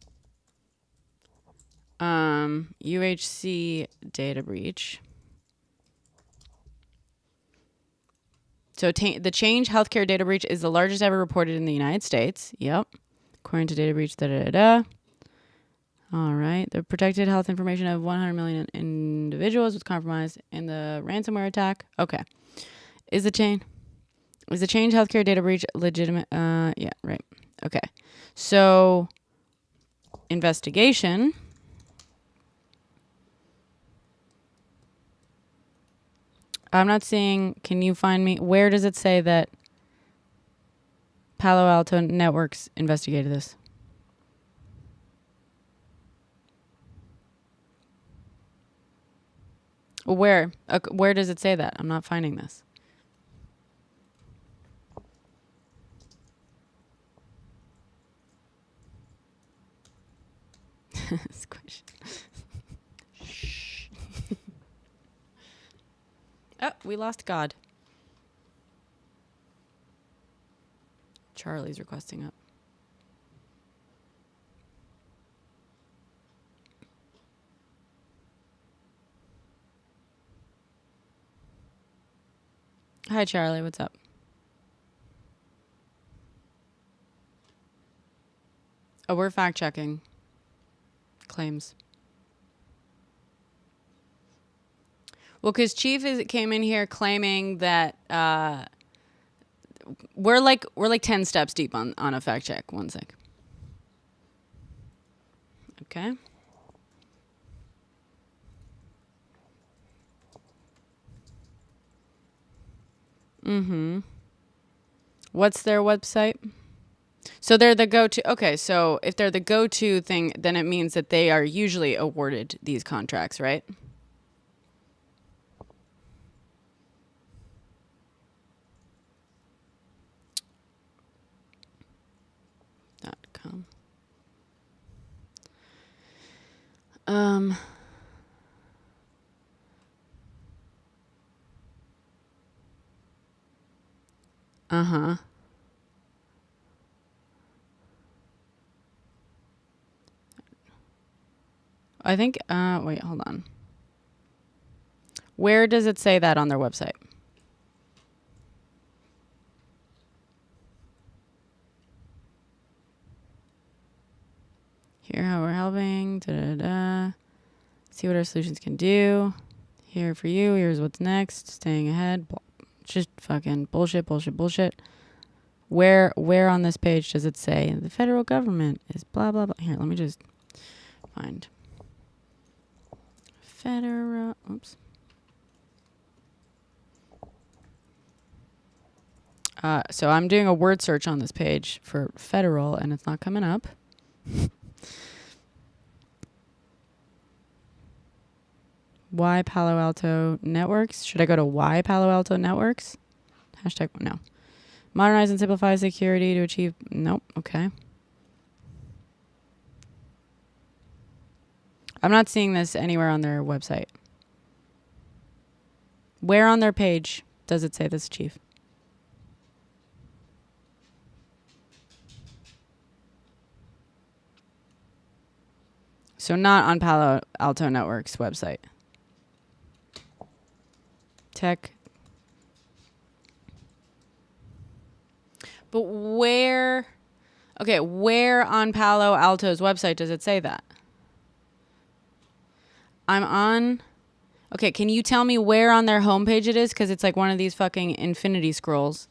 UHC data breach. So the Change Healthcare data breach is the largest ever reported in the United States. Yep. According to data breach, All right. The protected health information of 100 million individuals was compromised in the ransomware attack. Okay. Is the Change healthcare data breach legitimate? Yeah, right. Okay. So, investigation. I'm not seeing, can you find me, where does it say that Palo Alto Networks investigated this? Where? Where does it say that? I'm not finding this. Squish. Shh. Oh, we lost God. Charlie's requesting up. Hi, Charlie. What's up? Oh, we're fact checking claims. Well, because Chief came in here claiming that we're like 10 steps deep on a fact check. One sec. Okay. Mm-hmm. What's their website? So they're the go-to. Okay, so if they're the go-to thing, then it means that they are usually awarded these contracts, right? .com. Uh-huh. I think, wait, hold on. Where does it say that on their website? Here, how we're helping. Da-da-da. See what our solutions can do. Here for you. Here's what's next. Staying ahead. Just fucking bullshit. Where on this page does it say the federal government is blah, blah, blah? Here, let me just find. Federal. Oops. So I'm doing a word search on this page for federal, and it's not coming up. Why Palo Alto Networks? Should I go to Why Palo Alto Networks? Hashtag no. Modernize and simplify security to achieve. Nope. Okay. I'm not seeing this anywhere on their website. Where on their page does it say this, Chief? So not on Palo Alto Networks website. Tech. But where? Okay, where on Palo Alto's website does it say that? I'm on. Okay, can you tell me where on their homepage it is? Because it's like one of these fucking infinity scrolls.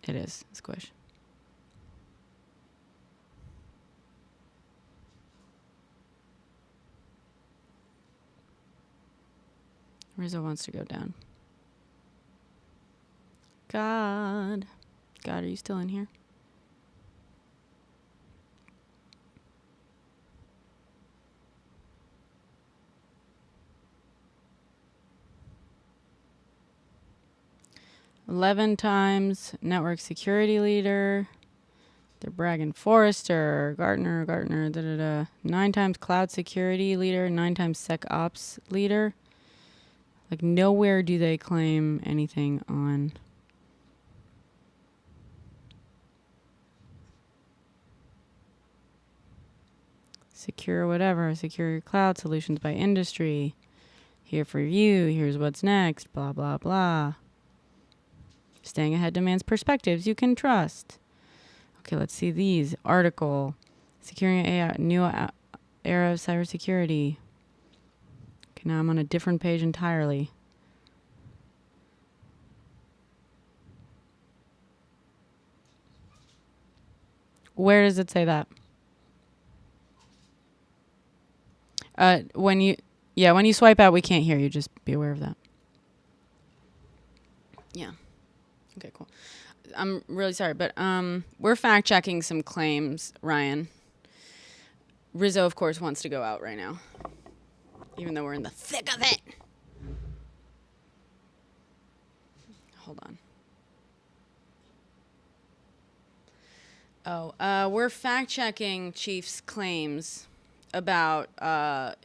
It is. Squish. Rizzo wants to go down. God, are you still in here? $11 times network security leader. They're bragging Forrester, Gartner, 9 times cloud security leader, 9 times SecOps leader. Like nowhere do they claim anything on secure whatever, secure cloud solutions by industry. Here for you, here's what's next, blah, blah, blah. Staying ahead demands perspectives you can trust. Okay, let's see these. Article. Securing AI, new era of cybersecurity. Okay, now I'm on a different page entirely. Where does it say that? When you swipe out, we can't hear you. Just be aware of that. Yeah. Okay, cool. I'm really sorry, but we're fact checking some claims, Ryan. Rizzo, of course, wants to go out right now, even though we're in the thick of it. Hold on. We're fact checking Chief's claims about about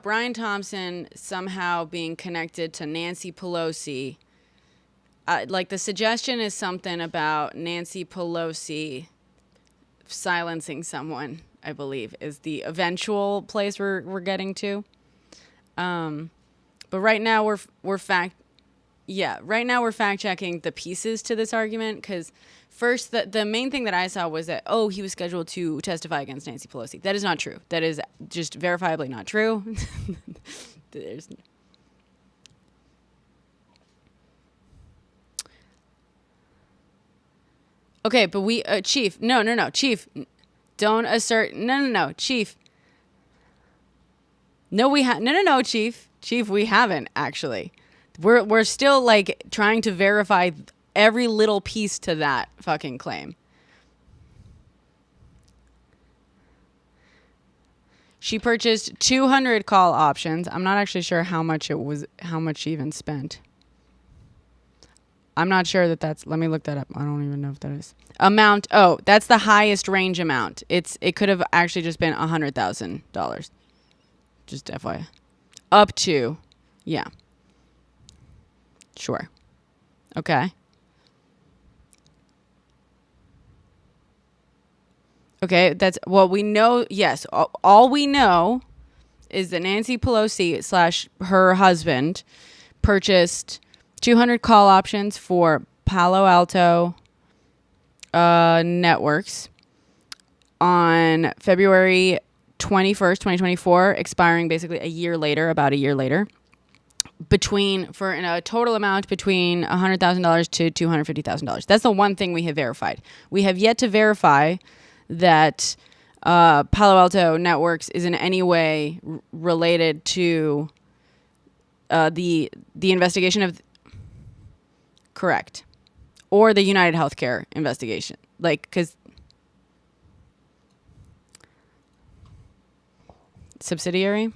Brian Thompson somehow being connected to Nancy Pelosi. Like the suggestion is something about Nancy Pelosi silencing someone, I believe, is the eventual place we're getting to. But right now we're fact checking the pieces to this argument, because first the main thing that I saw was that he was scheduled to testify against Nancy Pelosi. That is not true. That is just verifiably not true. There's Okay, but we, Chief, no, Chief, don't assert, no, Chief. No, Chief, we haven't actually. We're still like trying to verify every little piece to that fucking claim. She purchased 200 call options. I'm not actually sure how much she even spent. I'm not sure that's, let me look that up. I don't even know if that is. Amount, that's the highest range amount. It could have actually just been $100,000. Just FYI. Up to, yeah. Sure. Okay. Okay, that's, well, we know, yes. All we know is that Nancy Pelosi / her husband purchased 200 call options for Palo Alto networks on February 21st, 2024, expiring basically about a year later, for a total amount between $100,000 to $250,000. That's the one thing we have verified. We have yet to verify that Palo Alto Networks is in any way related to the investigation of... Correct. Or the United Healthcare investigation. Like, because... Subsidiary?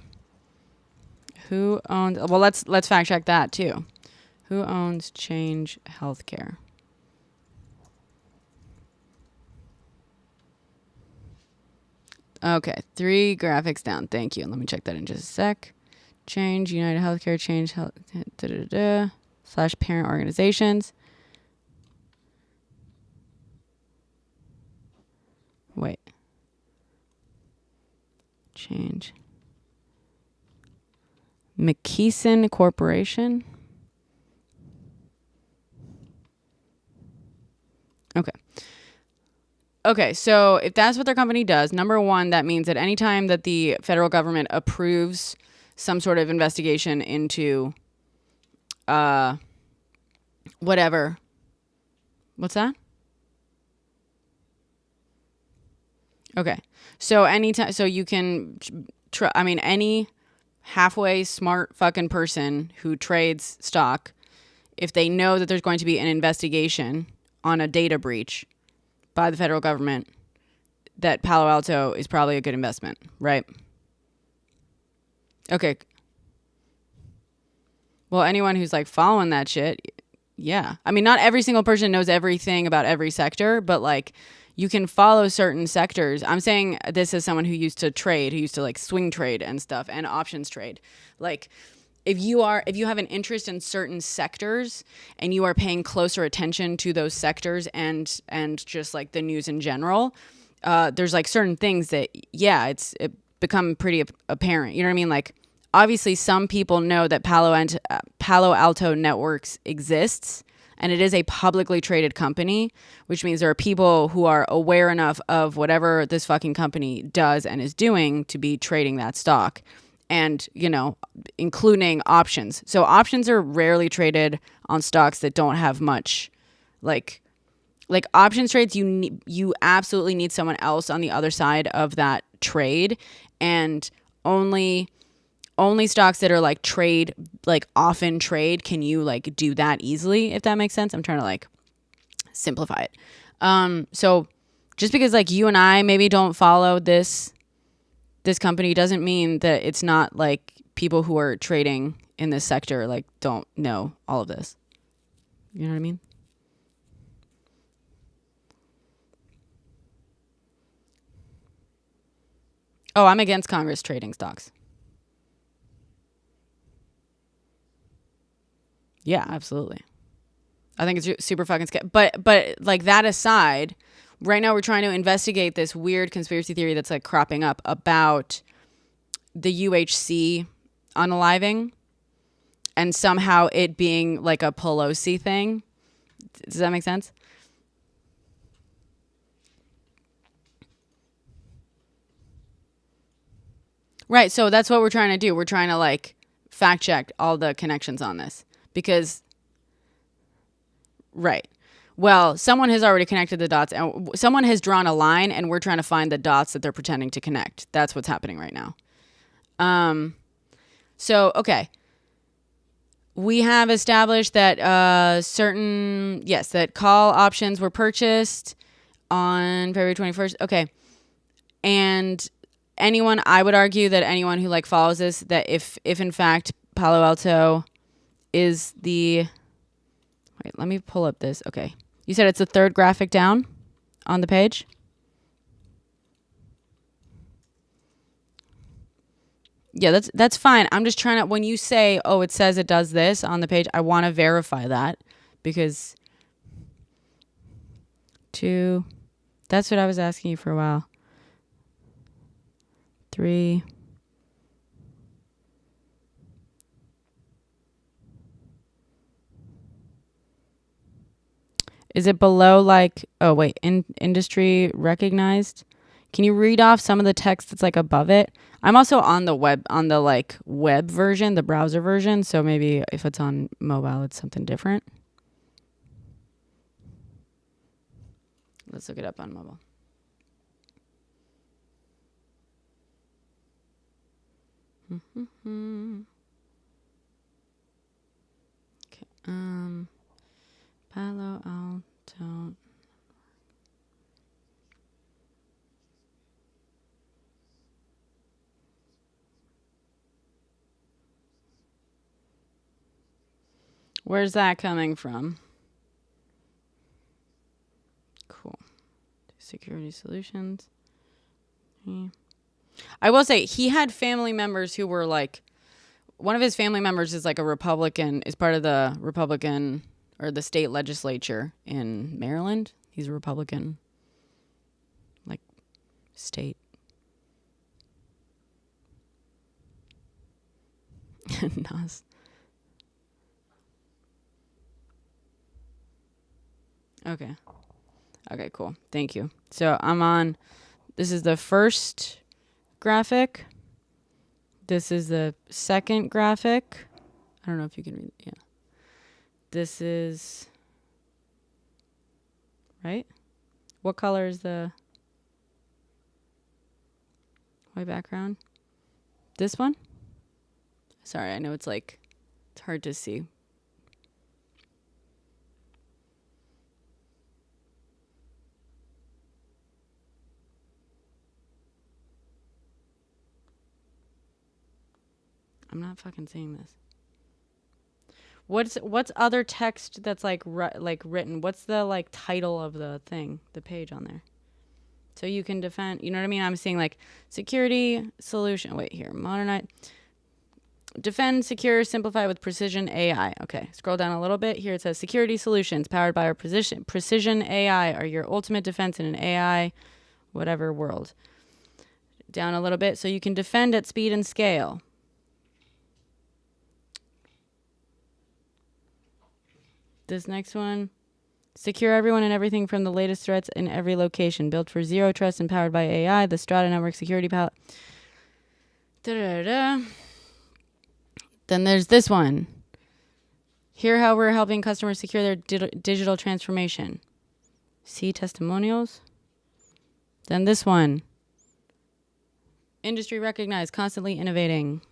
Who owns... Well, let's fact check that, too. Who owns Change Healthcare? Okay, 3 graphics down. Thank you. Let me check that in just a sec. Change, United Healthcare, Change Health... / parent organizations. Wait. Change. McKesson Corporation. Okay, so if that's what their company does, number one, that means that anytime that the federal government approves some sort of investigation into whatever. What's that? Okay. So you can any halfway smart fucking person who trades stock, if they know that there's going to be an investigation on a data breach by the federal government, that Palo Alto is probably a good investment, right? Okay. Well, anyone who's like following that shit, yeah. I mean, not every single person knows everything about every sector, but like you can follow certain sectors. I'm saying this as someone who used to trade, who used to like swing trade and stuff and options trade. Like if you have an interest in certain sectors and you are paying closer attention to those sectors and just like the news in general, there's like certain things that, yeah, it become pretty apparent. You know what I mean? Like obviously some people know that Palo Alto Networks exists, and it is a publicly traded company, which means there are people who are aware enough of whatever this fucking company does and is doing to be trading that stock. And, you know, including options. So options are rarely traded on stocks that don't have much, like options trades. You absolutely need someone else on the other side of that trade, and only stocks that are like often trade can you like do that easily, if that makes sense. I'm trying to like simplify it. So just because like you and I maybe don't follow this company doesn't mean that it's not like people who are trading in this sector like don't know all of this. You know what I mean? Oh, I'm against Congress trading stocks. Yeah, absolutely. I think it's super fucking scary. But like that aside, right now we're trying to investigate this weird conspiracy theory that's like cropping up about the UHC unaliving and somehow it being like a Pelosi thing. Does that make sense? Right. So that's what we're trying to do. We're trying to like fact check all the connections on this because, right. Well, someone has already connected the dots and someone has drawn a line and we're trying to find the dots that they're pretending to connect. That's what's happening right now. So, okay. We have established that that call options were purchased on February 21st. Okay. And I would argue that anyone who like follows this, that if in fact Palo Alto is wait, let me pull up this. Okay. You said it's the third graphic down on the page? Yeah, that's fine. I'm just trying to, when you say, oh, it says it does this on the page, I want to verify that because that's what I was asking you for a while. 3. Is it below like, oh wait, industry recognized? Can you read off some of the text that's like above it? I'm also on the web version, the browser version. So maybe if it's on mobile, it's something different. Let's look it up on mobile. Okay. Palo Alto. Where's that coming from? Cool. Security solutions. I will say he had family members who were like, one of his family members is like a Republican, is part of the Republican or the state legislature in Maryland. He's a Republican, like, state. Nas. Okay. Okay, cool. Thank you. So this is the first graphic. This is the second graphic. I don't know if you can read it. Yeah. This is, right? What color is the white background? This one? Sorry, I know it's hard to see. I'm not fucking seeing this. What's other text that's like written? What's the title of the thing, the page on there? So you can defend, you know what I mean? I'm seeing security solution. Wait here, modernize, defend, secure, simplify with precision AI. Okay, scroll down a little bit. Here it says security solutions powered by our precision AI are your ultimate defense in an AI whatever world. Down a little bit, so you can defend at speed and scale. This next one. Secure everyone and everything from the latest threats in every location. Built for zero trust and powered by AI. The Strata Network Security Palette. Then there's this one. Hear how we're helping customers secure their digital transformation. See testimonials. Then this one. Industry recognized, constantly innovating.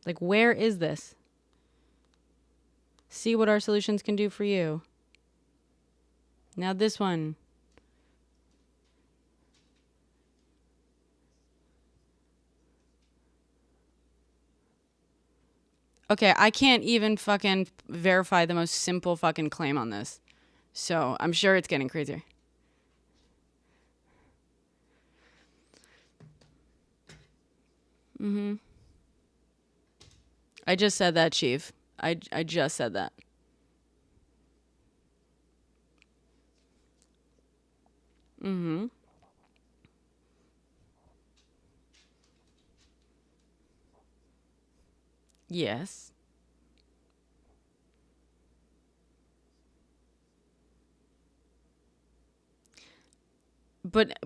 Like, where is this? See what our solutions can do for you. Now this one. Okay, I can't even fucking verify the most simple fucking claim on this. So I'm sure it's getting crazier. I just said that, Chief. I just said that. Yes. But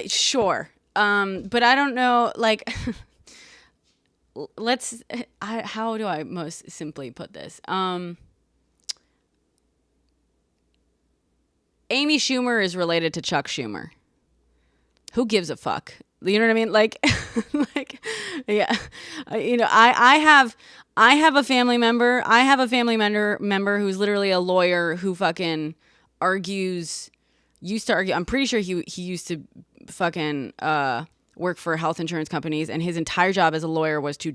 sure. But I don't know, like how do I most simply put this? Amy Schumer is related to Chuck Schumer. Who gives a fuck? You know what I mean? Like, like, yeah. I have a family member. I have a family member who's literally a lawyer who fucking used to argue. I'm pretty sure he used to fucking work for health insurance companies, and his entire job as a lawyer was to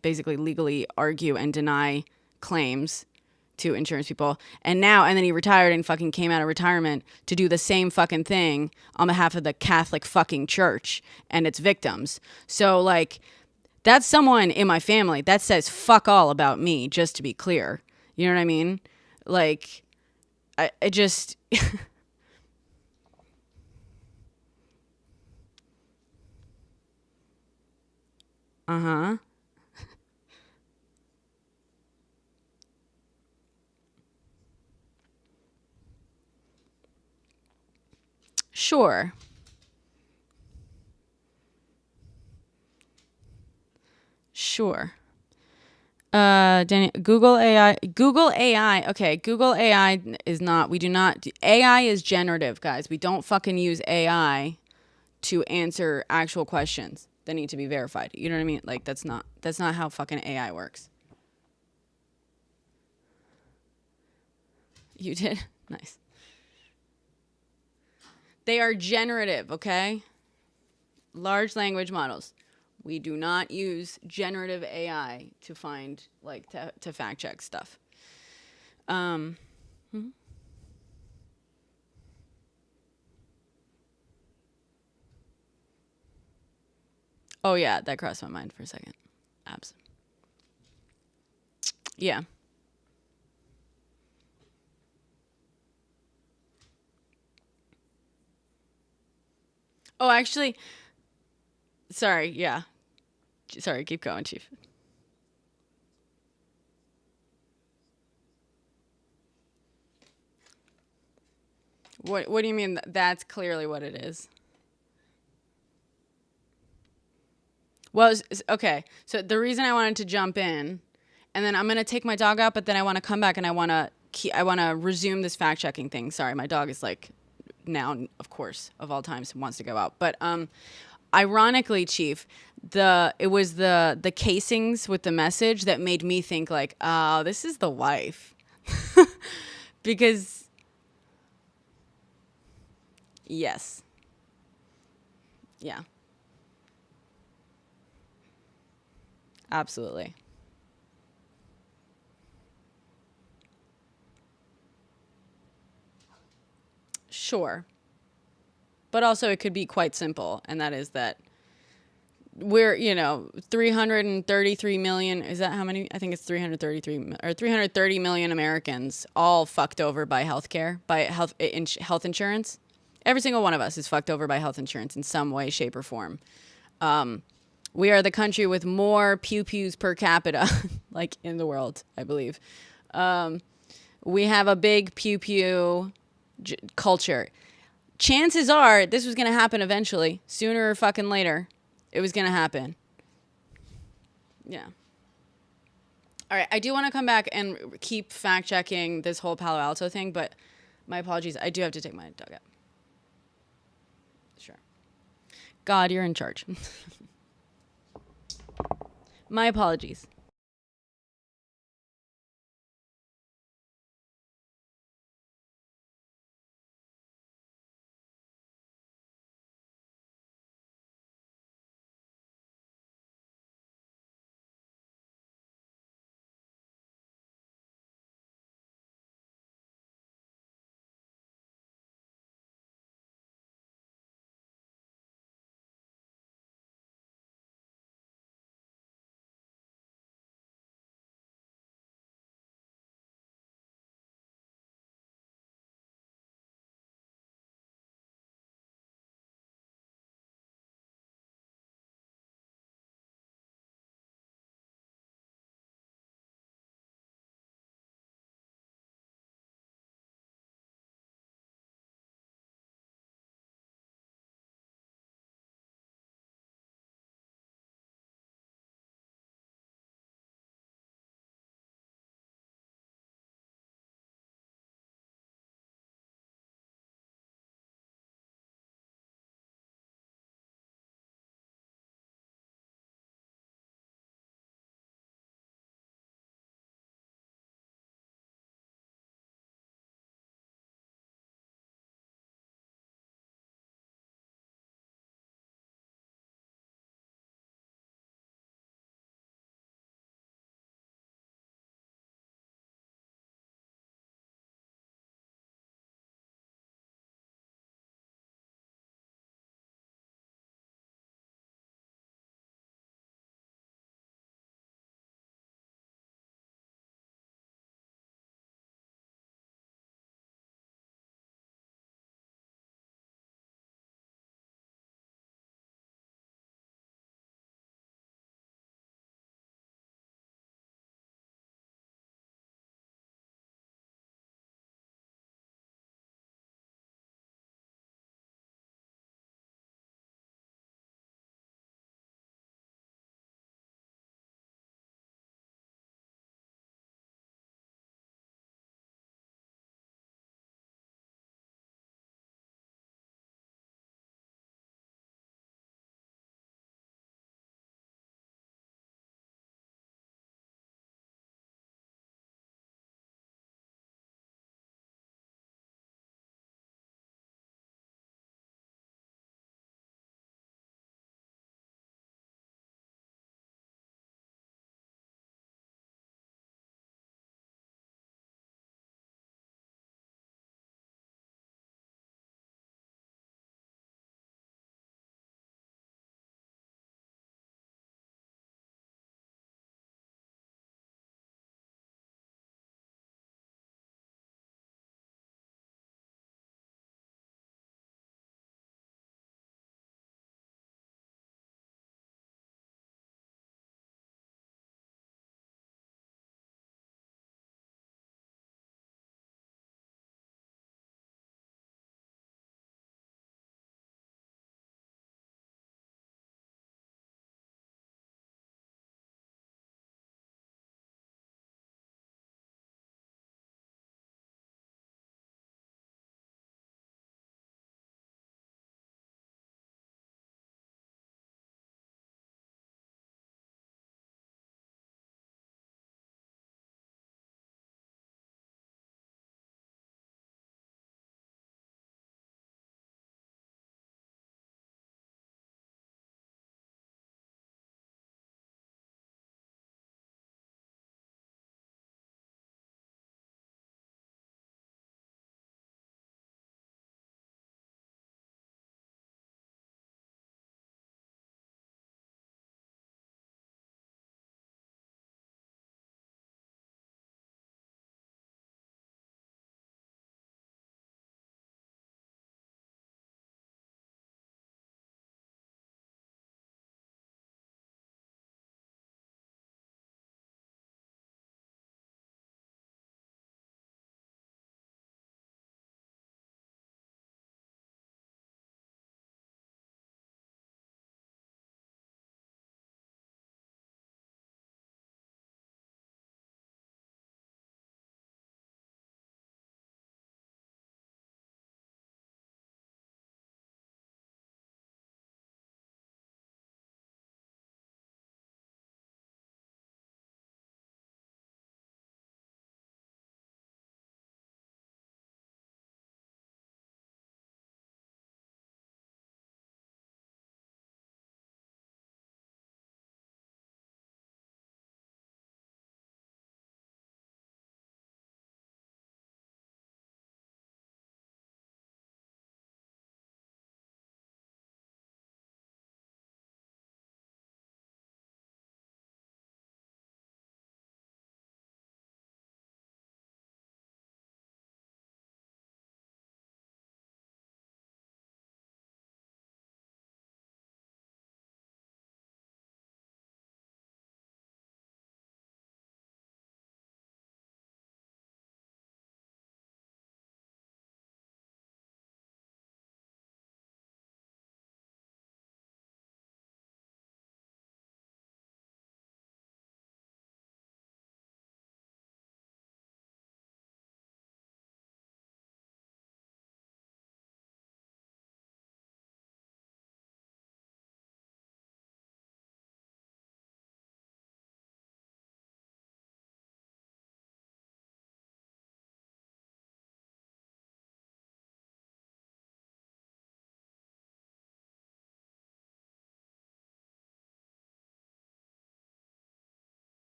basically legally argue and deny claims to insurance people. And then he retired and fucking came out of retirement to do the same fucking thing on behalf of the Catholic fucking church and its victims. So, like, that's someone in my family that says fuck all about me, just to be clear. You know what I mean? Like, I just... Uh-huh. Sure. Sure. Google AI. Okay, Google AI is not. We do not. AI is generative, guys. We don't fucking use AI to answer actual questions that need to be verified. You know what I mean? Like, that's not how fucking AI works. You did? Nice. They are generative, okay? Large language models. We do not use generative AI to find, like, to fact check stuff. Oh yeah, that crossed my mind for a second. Abs. Yeah. Oh, actually, sorry. Yeah. Sorry. Keep going, Chief. What do you mean? That's clearly what it is. Well, okay. So the reason I wanted to jump in, and then I'm gonna take my dog out, but then I want to come back and I want to resume this fact checking thing. Sorry, my dog is like, now, of course, of all times, wants to go out. But ironically, Chief, it was the casings with the message that made me think like, oh, this is the wife, because yes, yeah, absolutely. Sure. But also it could be quite simple, and that is that we're, 333 million, is that how many? I think it's 333 or 330 million Americans all fucked over by healthcare, by health insurance. Every single one of us is fucked over by health insurance in some way, shape, or form. We are the country with more pew pews per capita, like in the world, I believe. We have a big pew pew culture. Chances are this was going to happen eventually, sooner or fucking later. It was going to happen. Yeah. All right. I do want to come back and keep fact checking this whole Palo Alto thing, but my apologies. I do have to take my dog out. Sure. God, you're in charge. My apologies.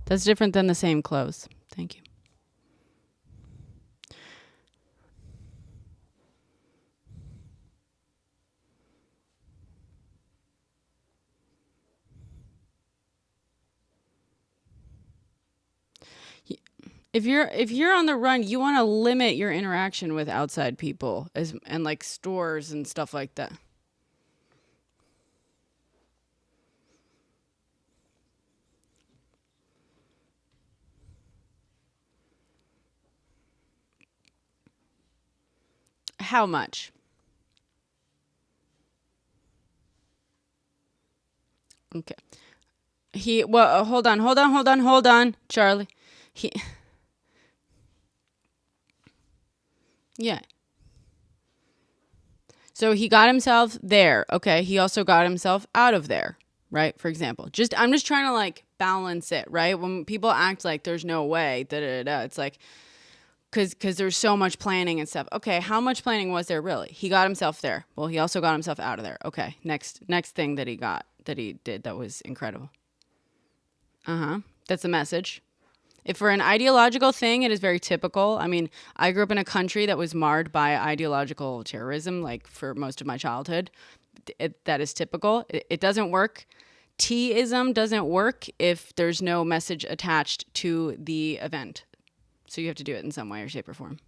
That's different than the same clothes. Thank you. If you're on the run, you want to limit your interaction with outside people and like stores and stuff like that. How much? Okay. Hold on, Charlie. He Yeah. So he got himself there. Okay. He also got himself out of there, right? For example, I'm just trying to like balance it, right? When people act like there's no way, it's like, because there's so much planning and stuff. Okay. How much planning was there really? He got himself there. Well, he also got himself out of there. Okay. Next thing that he did that was incredible. That's the message. If for an ideological thing, it is very typical. I mean, I grew up in a country that was marred by ideological terrorism, like for most of my childhood. That is typical. It doesn't work. T-ism doesn't work if there's no message attached to the event. So you have to do it in some way or shape or form.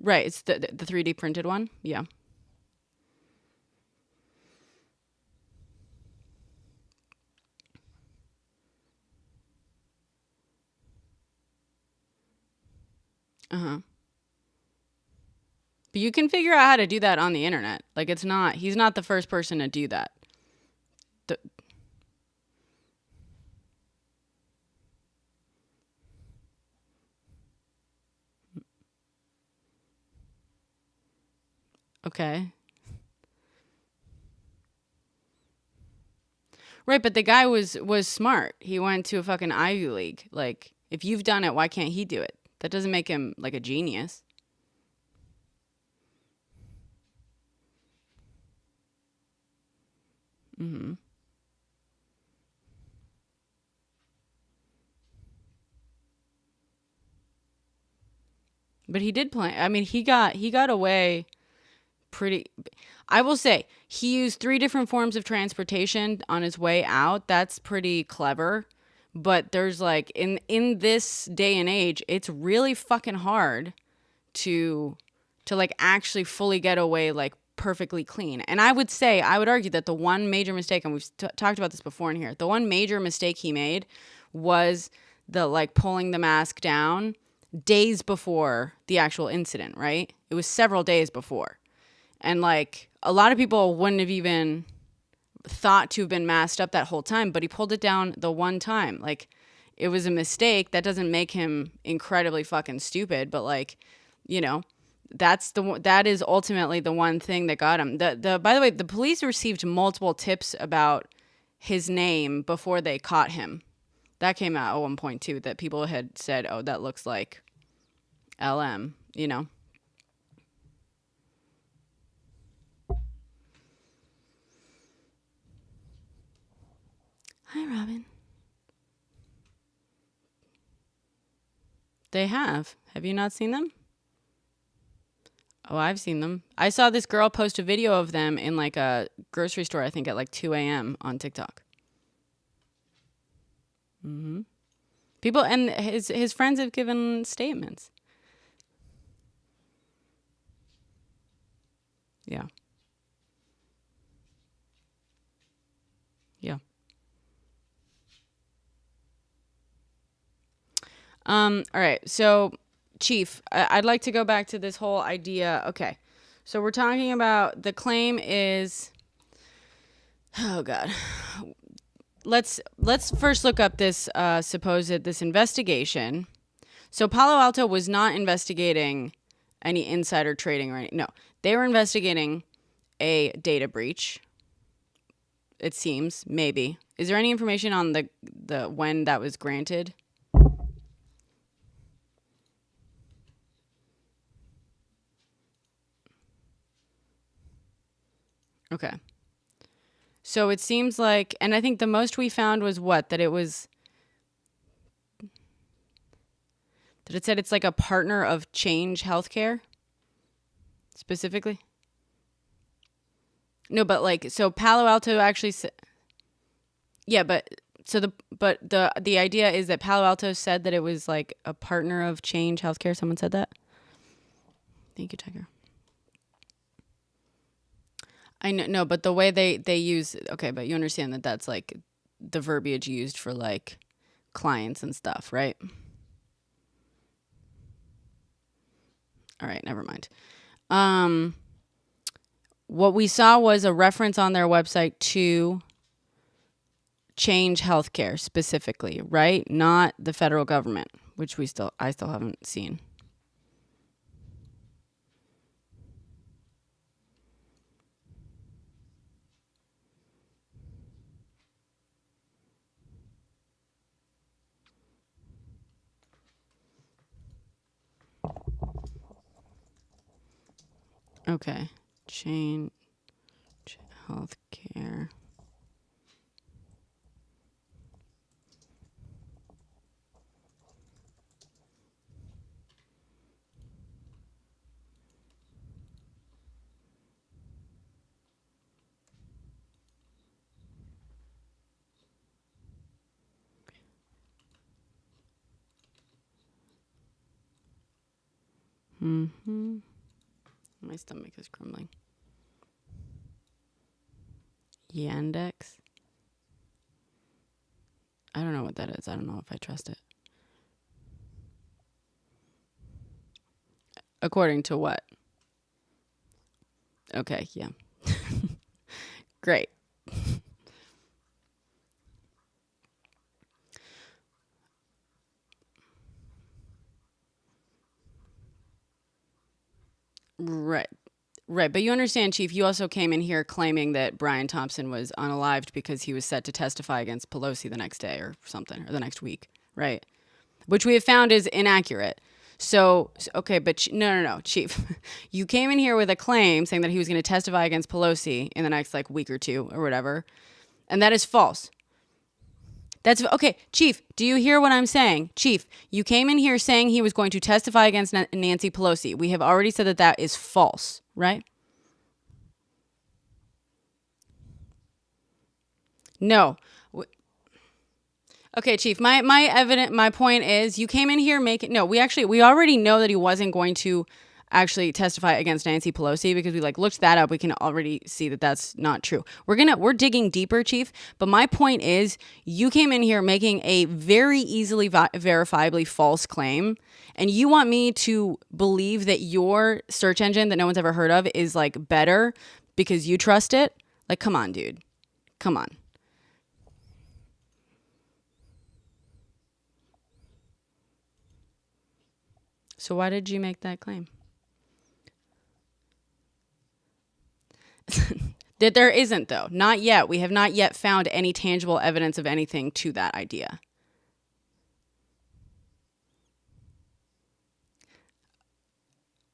Right. It's the 3D printed one. Yeah. But you can figure out how to do that on the internet. Like he's not the first person to do that. Okay. Right, but the guy was smart. He went to a fucking Ivy League. Like, if you've done it, why can't he do it? That doesn't make him like a genius. But he did plan. I mean, he got away pretty. I will say he used 3 different forms of transportation on his way out. That's pretty clever. But there's like in this day and age, it's really fucking hard to like actually fully get away like perfectly clean. And I would argue that the one major mistake, and we've talked about this before in here, the one major mistake he made was the like pulling the mask down days before the actual incident, right? It was several days before. And like a lot of people wouldn't have even thought to have been masked up that whole time, but he pulled it down the one time. Like it was a mistake. That doesn't make him incredibly fucking stupid, but like, you know, that is ultimately the one thing that got him. By the way, the police received multiple tips about his name before they caught him. That came out at one point too, that people had said, "Oh, that looks like LM," you know. Hi, Robin. They have. Have you not seen them? Oh, I've seen them. I saw this girl post a video of them in like a grocery store, I think at like 2 a.m. on TikTok. People and his friends have given statements. Yeah. Yeah. All right. So, Chief, I'd like to go back to this whole idea. Okay. So we're talking about the claim is, oh God. Let's first look up this this investigation. So Palo Alto was not investigating any insider trading or anything. No, they were investigating a data breach. It seems, maybe. Is there any information on the when that was granted? Okay. So it seems like, and I think the most we found was what? That it said it's like a partner of Change Healthcare, specifically? No, but like, so Palo Alto actually said, yeah, but so the idea is that Palo Alto said that it was like a partner of Change Healthcare. Someone said that? Thank you, Tiger. I know, no, but the way they use, okay, but you understand that that's like the verbiage used for like clients and stuff, right? All right, never mind. What we saw was a reference on their website to Change Healthcare specifically, right? Not the federal government, which I still haven't seen. Okay. Change Healthcare. My stomach is crumbling. Yandex. I don't know what that is. I don't know if I trust it. According to what? Okay, yeah. Great. Right. Right. But you understand, Chief, you also came in here claiming that Brian Thompson was unalived because he was set to testify against Pelosi the next day or something, or the next week. Right. Which we have found is inaccurate. So, okay, but no, Chief. You came in here with a claim saying that he was going to testify against Pelosi in the next like week or two or whatever. And that is false. That's okay, Chief. Do you hear what I'm saying? Chief, you came in here saying he was going to testify against Nancy Pelosi. We have already said that that is false, right? No. Okay, Chief. My point is you came in here making we already know that he wasn't going to actually testify against Nancy Pelosi because we like looked that up. We can already see that that's not true. We're digging deeper, Chief. But my point is you came in here making a very easily verifiably false claim. And you want me to believe that your search engine that no one's ever heard of is like better because you trust it? Like, come on, dude. Come on. So why did you make that claim? That there isn't, though. Not yet. We have not yet found any tangible evidence of anything to that idea.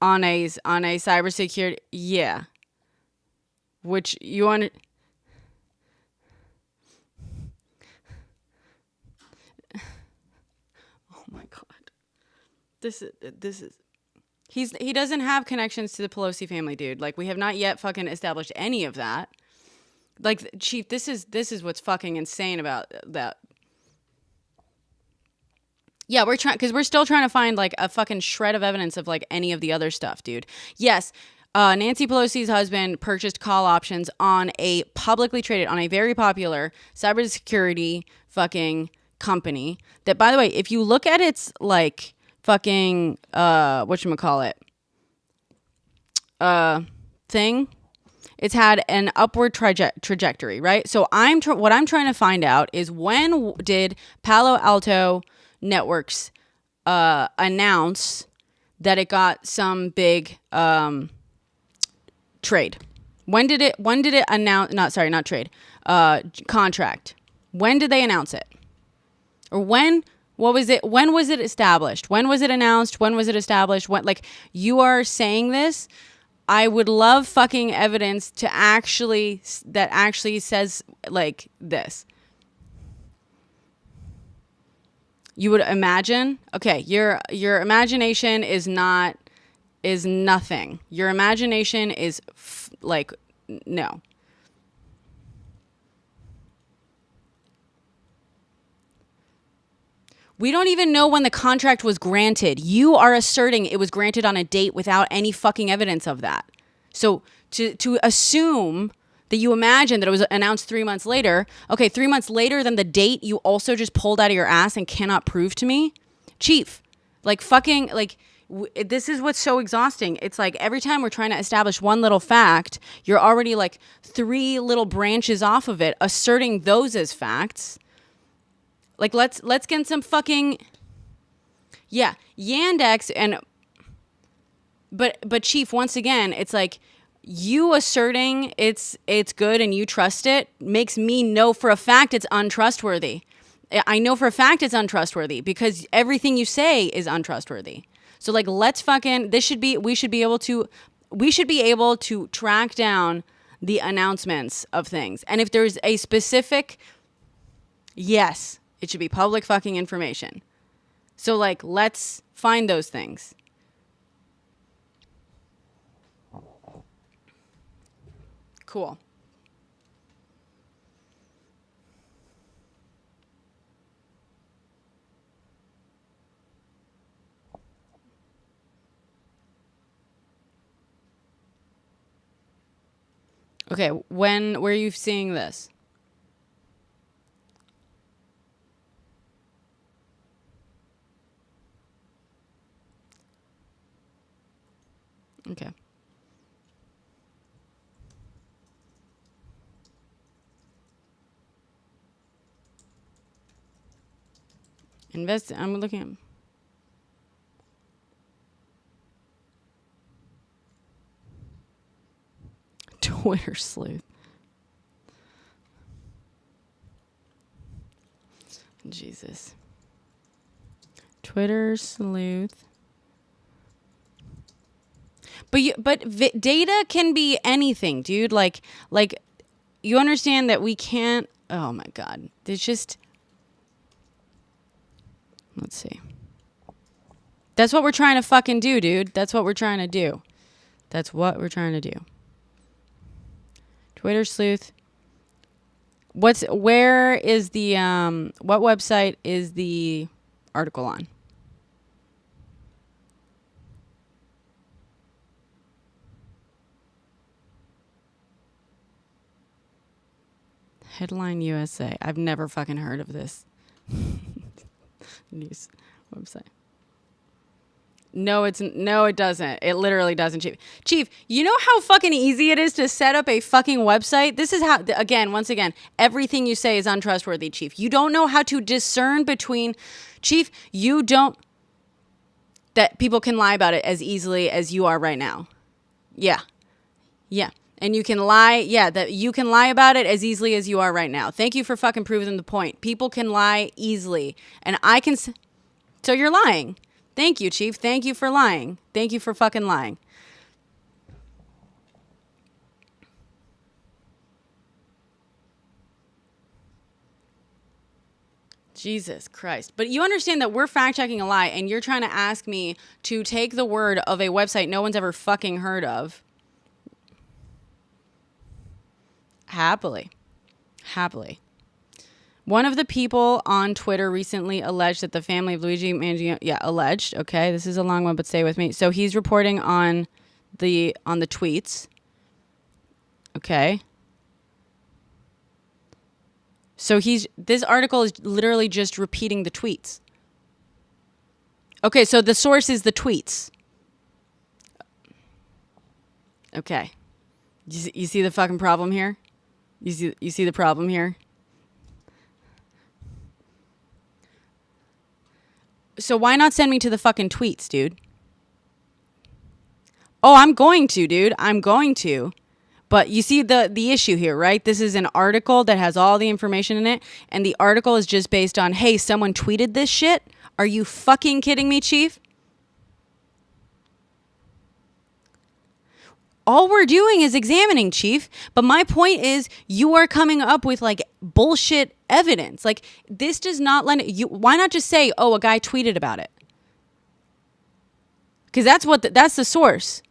On a cybersecurity, yeah. Which you want? Oh my God. This is. He doesn't have connections to the Pelosi family, dude. Like, we have not yet fucking established any of that. Like, Chief, this is what's fucking insane about that. Yeah, we're still trying to find like a fucking shred of evidence of like any of the other stuff, dude. Yes, Nancy Pelosi's husband purchased call options on a publicly traded, on a very popular cybersecurity fucking company. That, by the way, if you look at its like fucking whatchamacallit thing, it's had an upward trajectory, right? So what I'm trying to find out is when did Palo Alto Networks announce that it got some big trade? When did it announce? Not trade. Contract. When did they announce it? Or when? What was it? When was it established? When was it announced? When was it established? When? Like, you are saying this I would love fucking evidence that actually says like this. You would imagine? Okay, your imagination is nothing. Your imagination is like no. We don't even know when the contract was granted. You are asserting it was granted on a date without any fucking evidence of that. So to assume that you imagine that it was announced 3 months later, okay, 3 months later than the date you also just pulled out of your ass and cannot prove to me? Chief, like fucking, like, this is what's so exhausting. It's like every time we're trying to establish one little fact, you're already like 3 little branches off of it, asserting those as facts. Like, let's get some fucking, yeah, Yandex and, but Chief, once again, it's like you asserting it's good and you trust it makes me know for a fact it's untrustworthy. I know for a fact it's untrustworthy because everything you say is untrustworthy. So like, let's fucking, we should be able to track down the announcements of things. And if there's a specific, yes, it should be public fucking information. So like, let's find those things. Cool. Okay, where are you seeing this? Okay. I'm looking at Twitter sleuth. Jesus. Twitter sleuth. But data can be anything, dude. Like you understand that we can't. Oh my God. There's just. Let's see. That's what we're trying to fucking do, dude. That's what we're trying to do. That's what we're trying to do. Twitter sleuth. Where is the what website is the article on? Headline USA. I've never fucking heard of this news website. No, it doesn't. It literally doesn't, Chief. Chief, you know how fucking easy it is to set up a fucking website? This is how, once again, everything you say is untrustworthy, Chief. You don't know how to discern between, Chief, that people can lie about it as easily as you are right now. Yeah. Yeah. And you can lie, that you can lie about it as easily as you are right now. Thank you for fucking proving the point. People can lie easily. And I can, so you're lying. Thank you, Chief. Thank you for lying. Thank you for fucking lying. Jesus Christ. But you understand that we're fact checking a lie and you're trying to ask me to take the word of a website no one's ever fucking heard of. Happily. One of the people on Twitter recently alleged that the family of Luigi Mangino, alleged. Okay, this is a long one, but stay with me. So he's reporting on the tweets. Okay. So this article is literally just repeating the tweets. Okay, so the source is the tweets. Okay. You see the fucking problem here? You see the problem here? So why not send me to the fucking tweets, dude? Oh, I'm going to, dude. I'm going to. But you see the issue here, right? This is an article that has all the information in it, and the article is just based on, hey, someone tweeted this shit? Are you fucking kidding me, Chief? All we're doing is examining, Chief. But my point is, you are coming up with like bullshit evidence. Like, this does not lend you. Why not just say, oh, a guy tweeted about it? Because that's the source.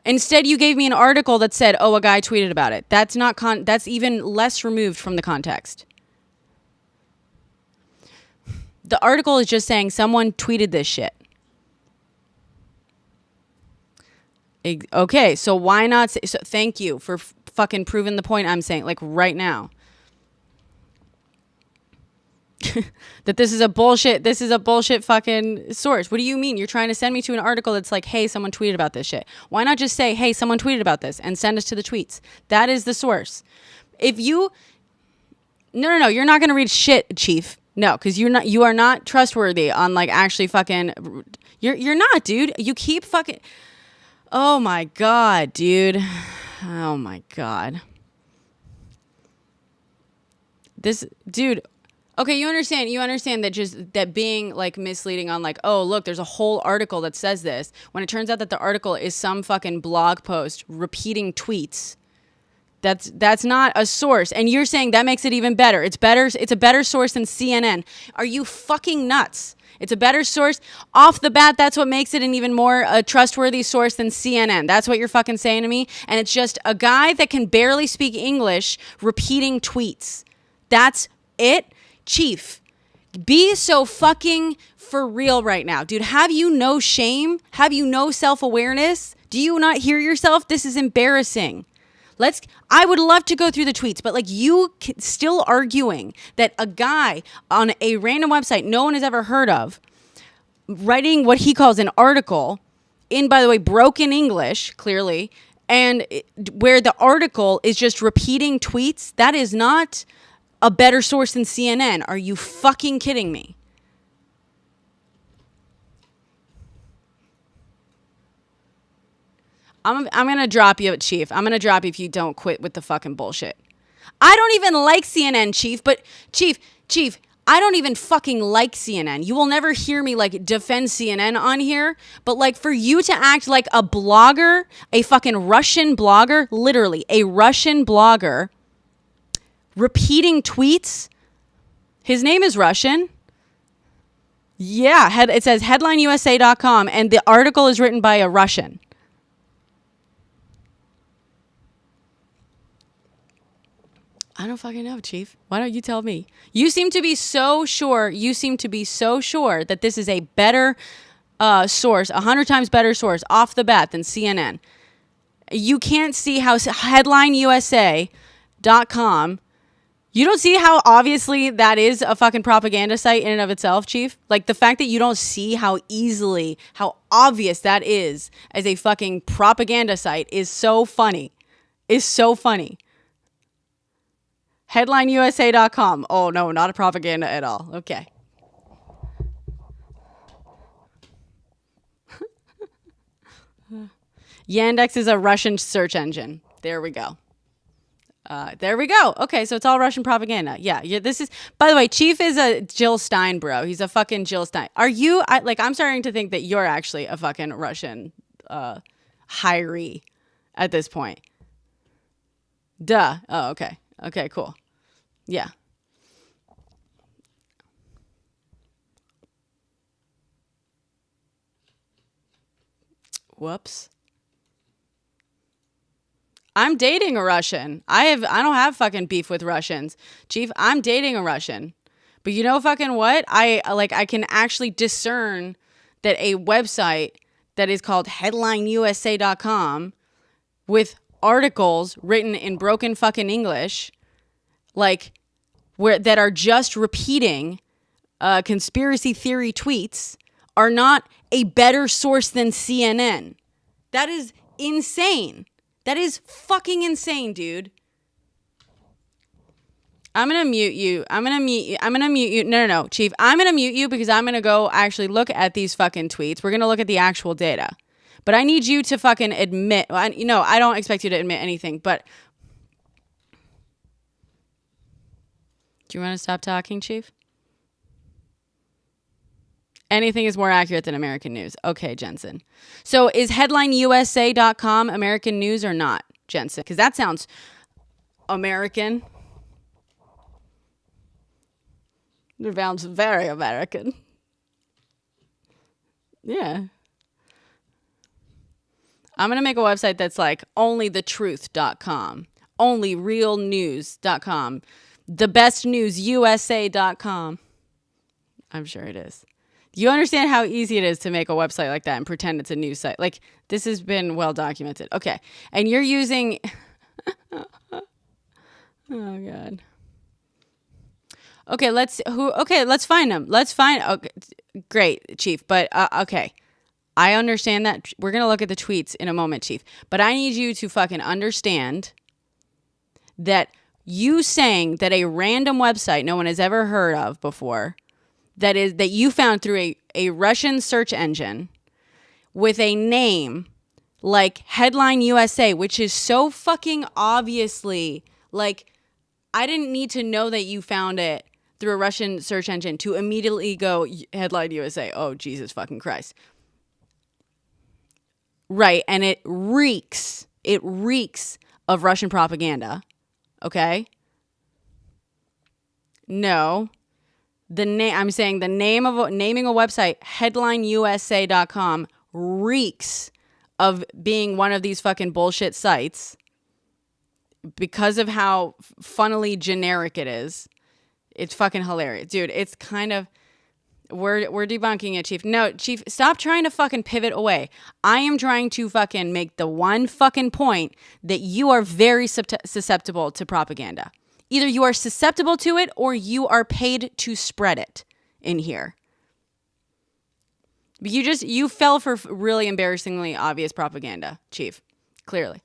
Instead, you gave me an article that said, oh, a guy tweeted about it. That's not that's even less removed from the context. The article is just saying someone tweeted this shit. Okay, so why not say, so thank you for fucking proving the point I'm saying, like, right now. That this is a bullshit fucking source. What do you mean? You're trying to send me to an article that's like, hey, someone tweeted about this shit. Why not just say, hey, someone tweeted about this and send us to the tweets? That is the source. If you, no, you're not going to read shit, Chief. No, because you are not trustworthy on like actually fucking, you're not, dude. You keep fucking, oh my God, dude. Oh my God. This, dude. Okay, you understand that just that being like misleading on like, oh, look, there's a whole article that says this, when it turns out that the article is some fucking blog post repeating tweets. That's not a source. And you're saying that makes it even better. It's a better source than CNN. Are you fucking nuts? It's a better source. Off the bat, that's what makes it an even more trustworthy source than CNN. That's what you're fucking saying to me? And it's just a guy that can barely speak English repeating tweets. That's it? Chief, be so fucking for real right now. Dude, have you no shame? Have you no self-awareness? Do you not hear yourself? This is embarrassing. I would love to go through the tweets, but like you still arguing that a guy on a random website no one has ever heard of, writing what he calls an article in, by the way, broken English, clearly, and where the article is just repeating tweets, that is not a better source than CNN. Are you fucking kidding me? I'm going to drop you, Chief. I'm going to drop you if you don't quit with the fucking bullshit. I don't even like CNN, Chief, but Chief, I don't even fucking like CNN. You will never hear me like defend CNN on here, but like for you to act like a blogger, a fucking Russian blogger, literally a Russian blogger, repeating tweets. His name is Russian. Yeah, it says headlineusa.com, and the article is written by a Russian. I don't fucking know, Chief. Why don't you tell me? You seem to be so sure that this is a better source, 100 times better source off the bat than CNN. You can't see how headlineusa.com, you don't see how obviously that is a fucking propaganda site in and of itself, Chief? Like the fact that you don't see how obvious that is as a fucking propaganda site is so funny. Headlineusa.com. Oh, no, not a propaganda at all. Okay. Yandex is a Russian search engine. There we go. Okay, so it's all Russian propaganda. Yeah. This is, by the way, Chief is a Jill Stein bro. He's a fucking Jill Stein. Are you, I'm starting to think that you're actually a fucking Russian hiree at this point. Duh. Oh, okay. Okay, cool. Yeah. Whoops. I'm dating a Russian. I don't have fucking beef with Russians. Chief, I'm dating a Russian. But you know fucking what? I can actually discern that a website that is called headlineusa.com with articles written in broken fucking English, that are just repeating conspiracy theory tweets, are not a better source than CNN. That is insane. That is fucking insane, dude. I'm going to mute you. No, Chief. I'm going to mute you because I'm going to go actually look at these fucking tweets. We're going to look at the actual data. But I need you to fucking admit, I don't expect you to admit anything, but do you want to stop talking, Chief? Anything is more accurate than American news. Okay, Jensen. So is headlineusa.com American news or not, Jensen? Because that sounds American. It sounds very American. Yeah. I'm going to make a website that's like onlythetruth.com, onlyrealnews.com, thebestnewsusa.com. I'm sure it is. You understand how easy it is to make a website like that and pretend it's a news site? Like, this has been well documented. Okay. And you're using... oh, God. Okay, let's find them. Okay, great, Chief. But, okay. I understand that. We're going to look at the tweets in a moment, Chief. But I need you to fucking understand that you saying that a random website no one has ever heard of before... that you found through a Russian search engine with a name like Headline USA, which is so fucking obviously, like, I didn't need to know that you found it through a Russian search engine to immediately go Headline USA. Oh, Jesus fucking Christ. Right, and it reeks of Russian propaganda, okay? No. I'm saying the naming a website, headlineusa.com, reeks of being one of these fucking bullshit sites because of how funnily generic it is. It's fucking hilarious. Dude, it's kind of... We're debunking it, Chief. No, Chief, stop trying to fucking pivot away. I am trying to fucking make the one fucking point that you are very susceptible to propaganda. Either you are susceptible to it or you are paid to spread it in here. You fell for really embarrassingly obvious propaganda, Chief. Clearly.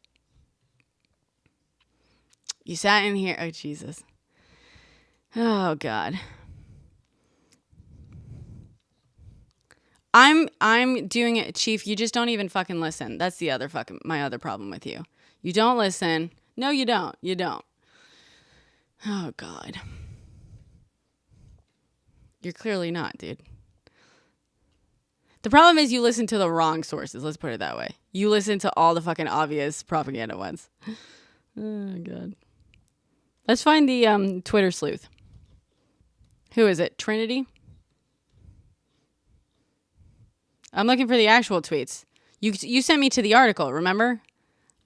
You sat in here. Oh, Jesus. Oh, God. I'm doing it, Chief. You just don't even fucking listen. That's my other problem with you. You don't listen. No, you don't. You don't. Oh, God. You're clearly not, dude. The problem is you listen to the wrong sources. Let's put it that way. You listen to all the fucking obvious propaganda ones. Oh, God. Let's find the Twitter sleuth. Who is it? Trinity? I'm looking for the actual tweets. You sent me to the article, remember?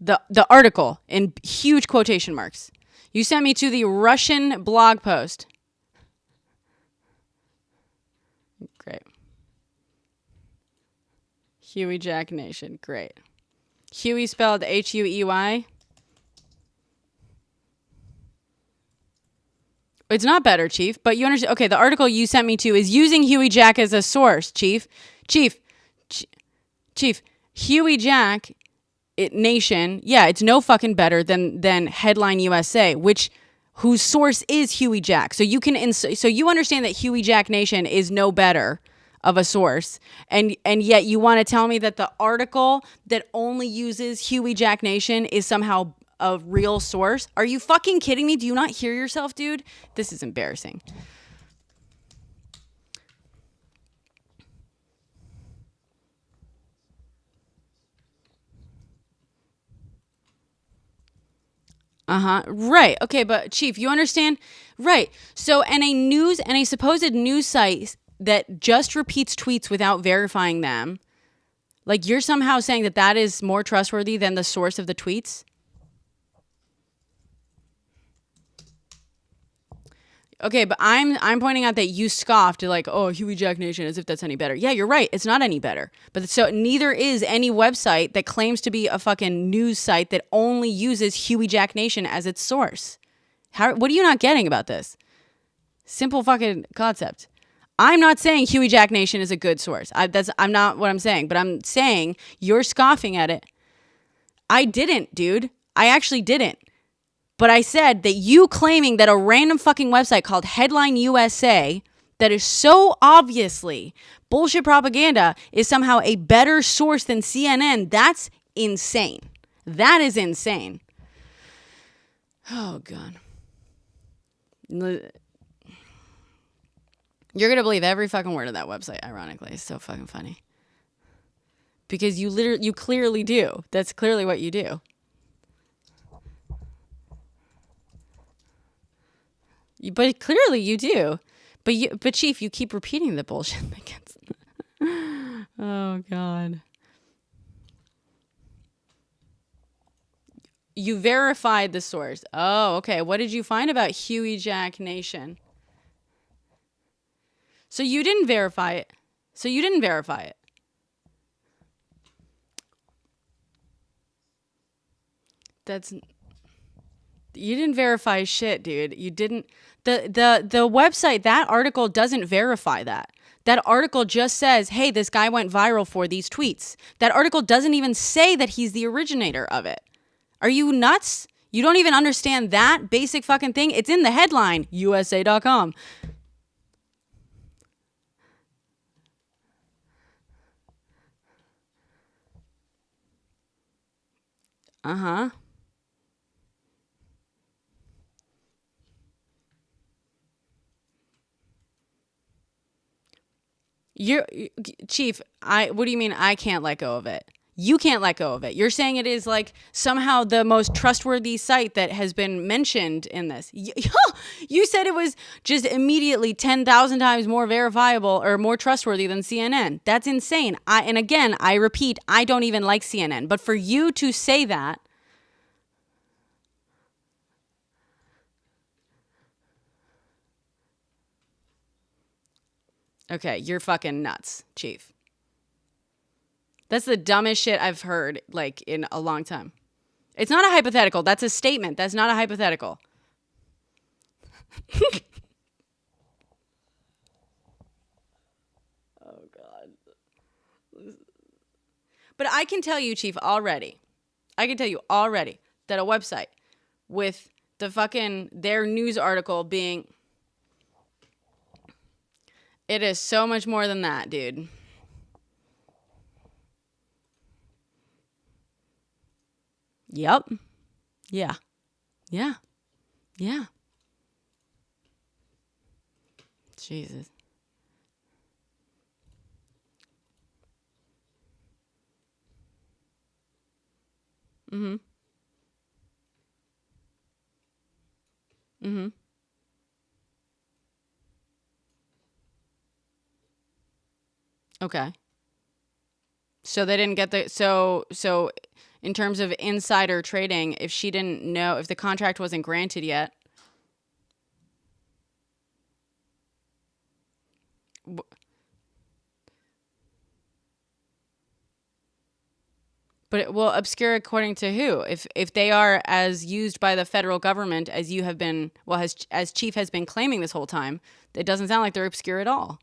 The article in huge quotation marks. You sent me to the Russian blog post. Great. Huey Jack Nation. Great. Huey spelled Huey. It's not better, Chief, but you understand. Okay, the article you sent me to is using Huey Jack as a source, Chief. Chief. Huey Jack Nation, yeah, it's no fucking better than Headline USA, whose source is Huey Jack. So you understand that Huey Jack Nation is no better of a source, and yet you want to tell me that the article that only uses Huey Jack Nation is somehow a real source? Are you fucking kidding me? Do you not hear yourself, dude? This is embarrassing. Right. Okay, but Chief, you understand? Right. So, and a supposed news site that just repeats tweets without verifying them, like you're somehow saying that is more trustworthy than the source of the tweets? Okay, but I'm pointing out that you scoffed like, oh, Huey Jack Nation, as if that's any better. Yeah, you're right. It's not any better. But so neither is any website that claims to be a fucking news site that only uses Huey Jack Nation as its source. What are you not getting about this? Simple fucking concept. I'm not saying Huey Jack Nation is a good source. I'm not what I'm saying. But I'm saying you're scoffing at it. I didn't, dude. I actually didn't. But I said that you claiming that a random fucking website called Headline USA that is so obviously bullshit propaganda is somehow a better source than CNN, that's insane. That is insane. Oh, God. You're gonna believe every fucking word of that website. Ironically, it's so fucking funny. Because you clearly do. That's clearly what you do. But clearly you do. But Chief, you keep repeating the bullshit that gets. Oh God. You verified the source. Oh, okay. What did you find about Huey Jack Nation? So you didn't verify it. You didn't verify shit, dude. You didn't. The website, that article doesn't verify that. That article just says, hey, this guy went viral for these tweets. That article doesn't even say that he's the originator of it. Are you nuts? You don't even understand that basic fucking thing? It's in the headline, USA.com. Uh-huh. Chief, what do you mean I can't let go of it? You can't let go of it. You're saying it is like somehow the most trustworthy site that has been mentioned in this. You said it was just immediately 10,000 times more verifiable or more trustworthy than CNN. That's insane. And again, I repeat, I don't even like CNN. But for you to say that, okay, you're fucking nuts, Chief. That's the dumbest shit I've heard, like, in a long time. It's not a hypothetical. That's a statement. That's not a hypothetical. Oh, God. But I can tell you, Chief, already. that a website with their news article being... It is so much more than that, dude. Yep. Yeah. Yeah. Yeah. Jesus. Mm-hmm. Mm-hmm. Okay. So they didn't get so in terms of insider trading, if she didn't know, if the contract wasn't granted yet. But it will obscure according to who? If they are as used by the federal government as you have been, well, as Chief has been claiming this whole time, it doesn't sound like they're obscure at all.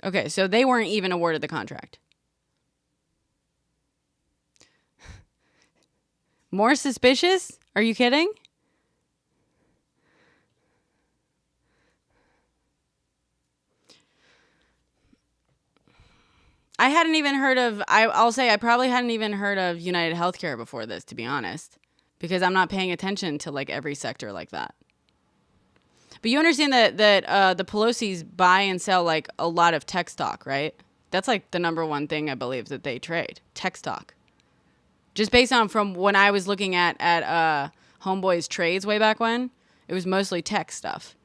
Okay, so they weren't even awarded the contract. More suspicious? Are you kidding? I hadn't even heard of, I'll say I probably hadn't even heard of United Healthcare before this, to be honest, because I'm not paying attention to like every sector like that. But you understand that the Pelosi's buy and sell like a lot of tech stock, right? That's like the number one thing I believe that they trade, tech stock. Just based on from when I was looking at Homeboy's trades way back when, it was mostly tech stuff.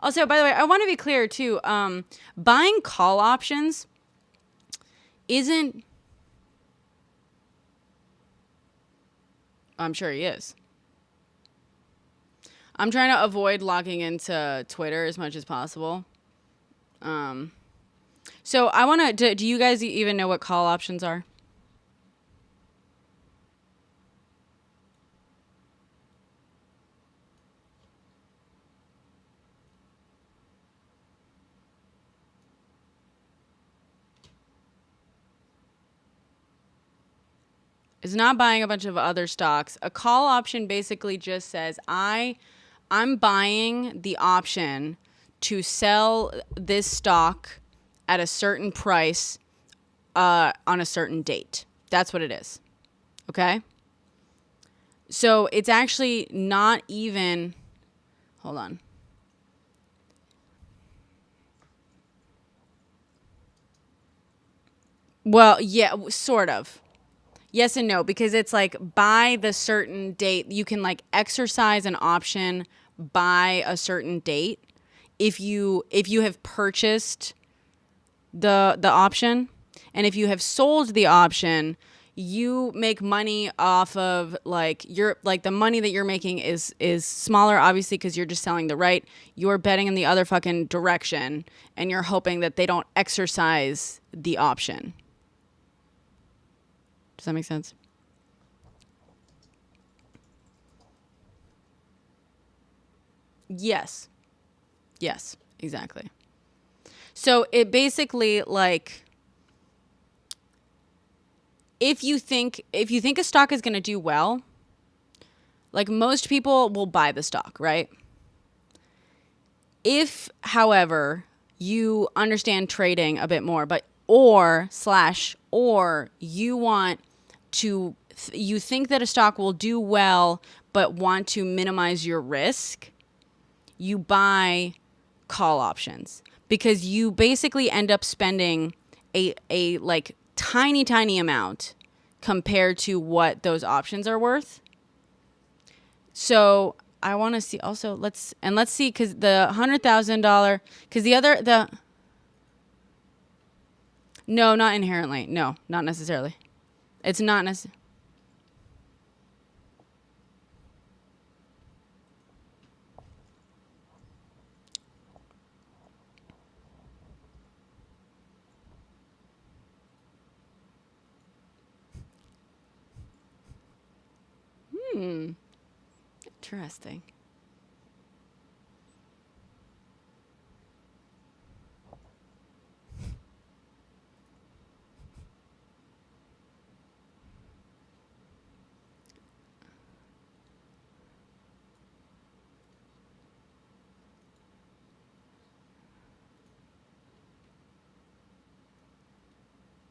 Also, by the way, I want to be clear too. Buying call options isn't. I'm sure he is. I'm trying to avoid logging into Twitter as much as possible. So I want to. Do you guys even know what call options are? It's not buying a bunch of other stocks. A call option basically just says I'm buying the option to sell this stock at a certain price on a certain date. That's what it is. Okay? So it's actually not even, hold on. Well, yeah, sort of. Yes and no, because it's like by the certain date, you can like exercise an option by a certain date. If you have purchased the option, and if you have sold the option, you make money off of like the money that you're making is smaller, obviously, because you're just selling the right. You're betting in the other fucking direction, and you're hoping that they don't exercise the option. Does that make sense? Yes. Yes, exactly. So it basically like if you think a stock is going to do well, like most people will buy the stock, right? If, however, you understand trading a bit more, or you want to you think that a stock will do well but want to minimize your risk, you buy call options because you basically end up spending a like tiny amount compared to what those options are worth. So I want to see also let's see, because the $100,000, because the no, not inherently, no, not necessarily. It's not necessarily. Interesting.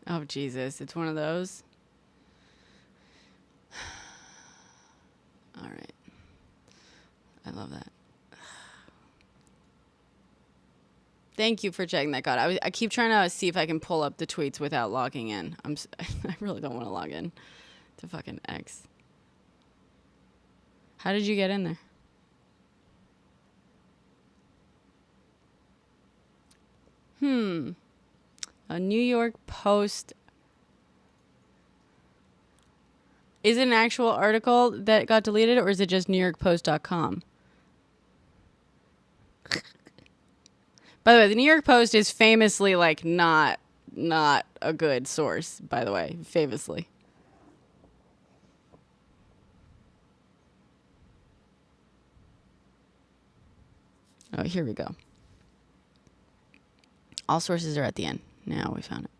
Oh, Jesus. It's one of those. All right. I love that. Thank you for checking that, God. I keep trying to see if I can pull up the tweets without logging in. I really don't want to log in to fucking X. How did you get in there? A New York Post. Is it an actual article that got deleted, or is it just NewYorkPost.com? By the way, the New York Post is famously like not a good source, by the way, famously. Oh, here we go. All sources are at the end. Now we found it.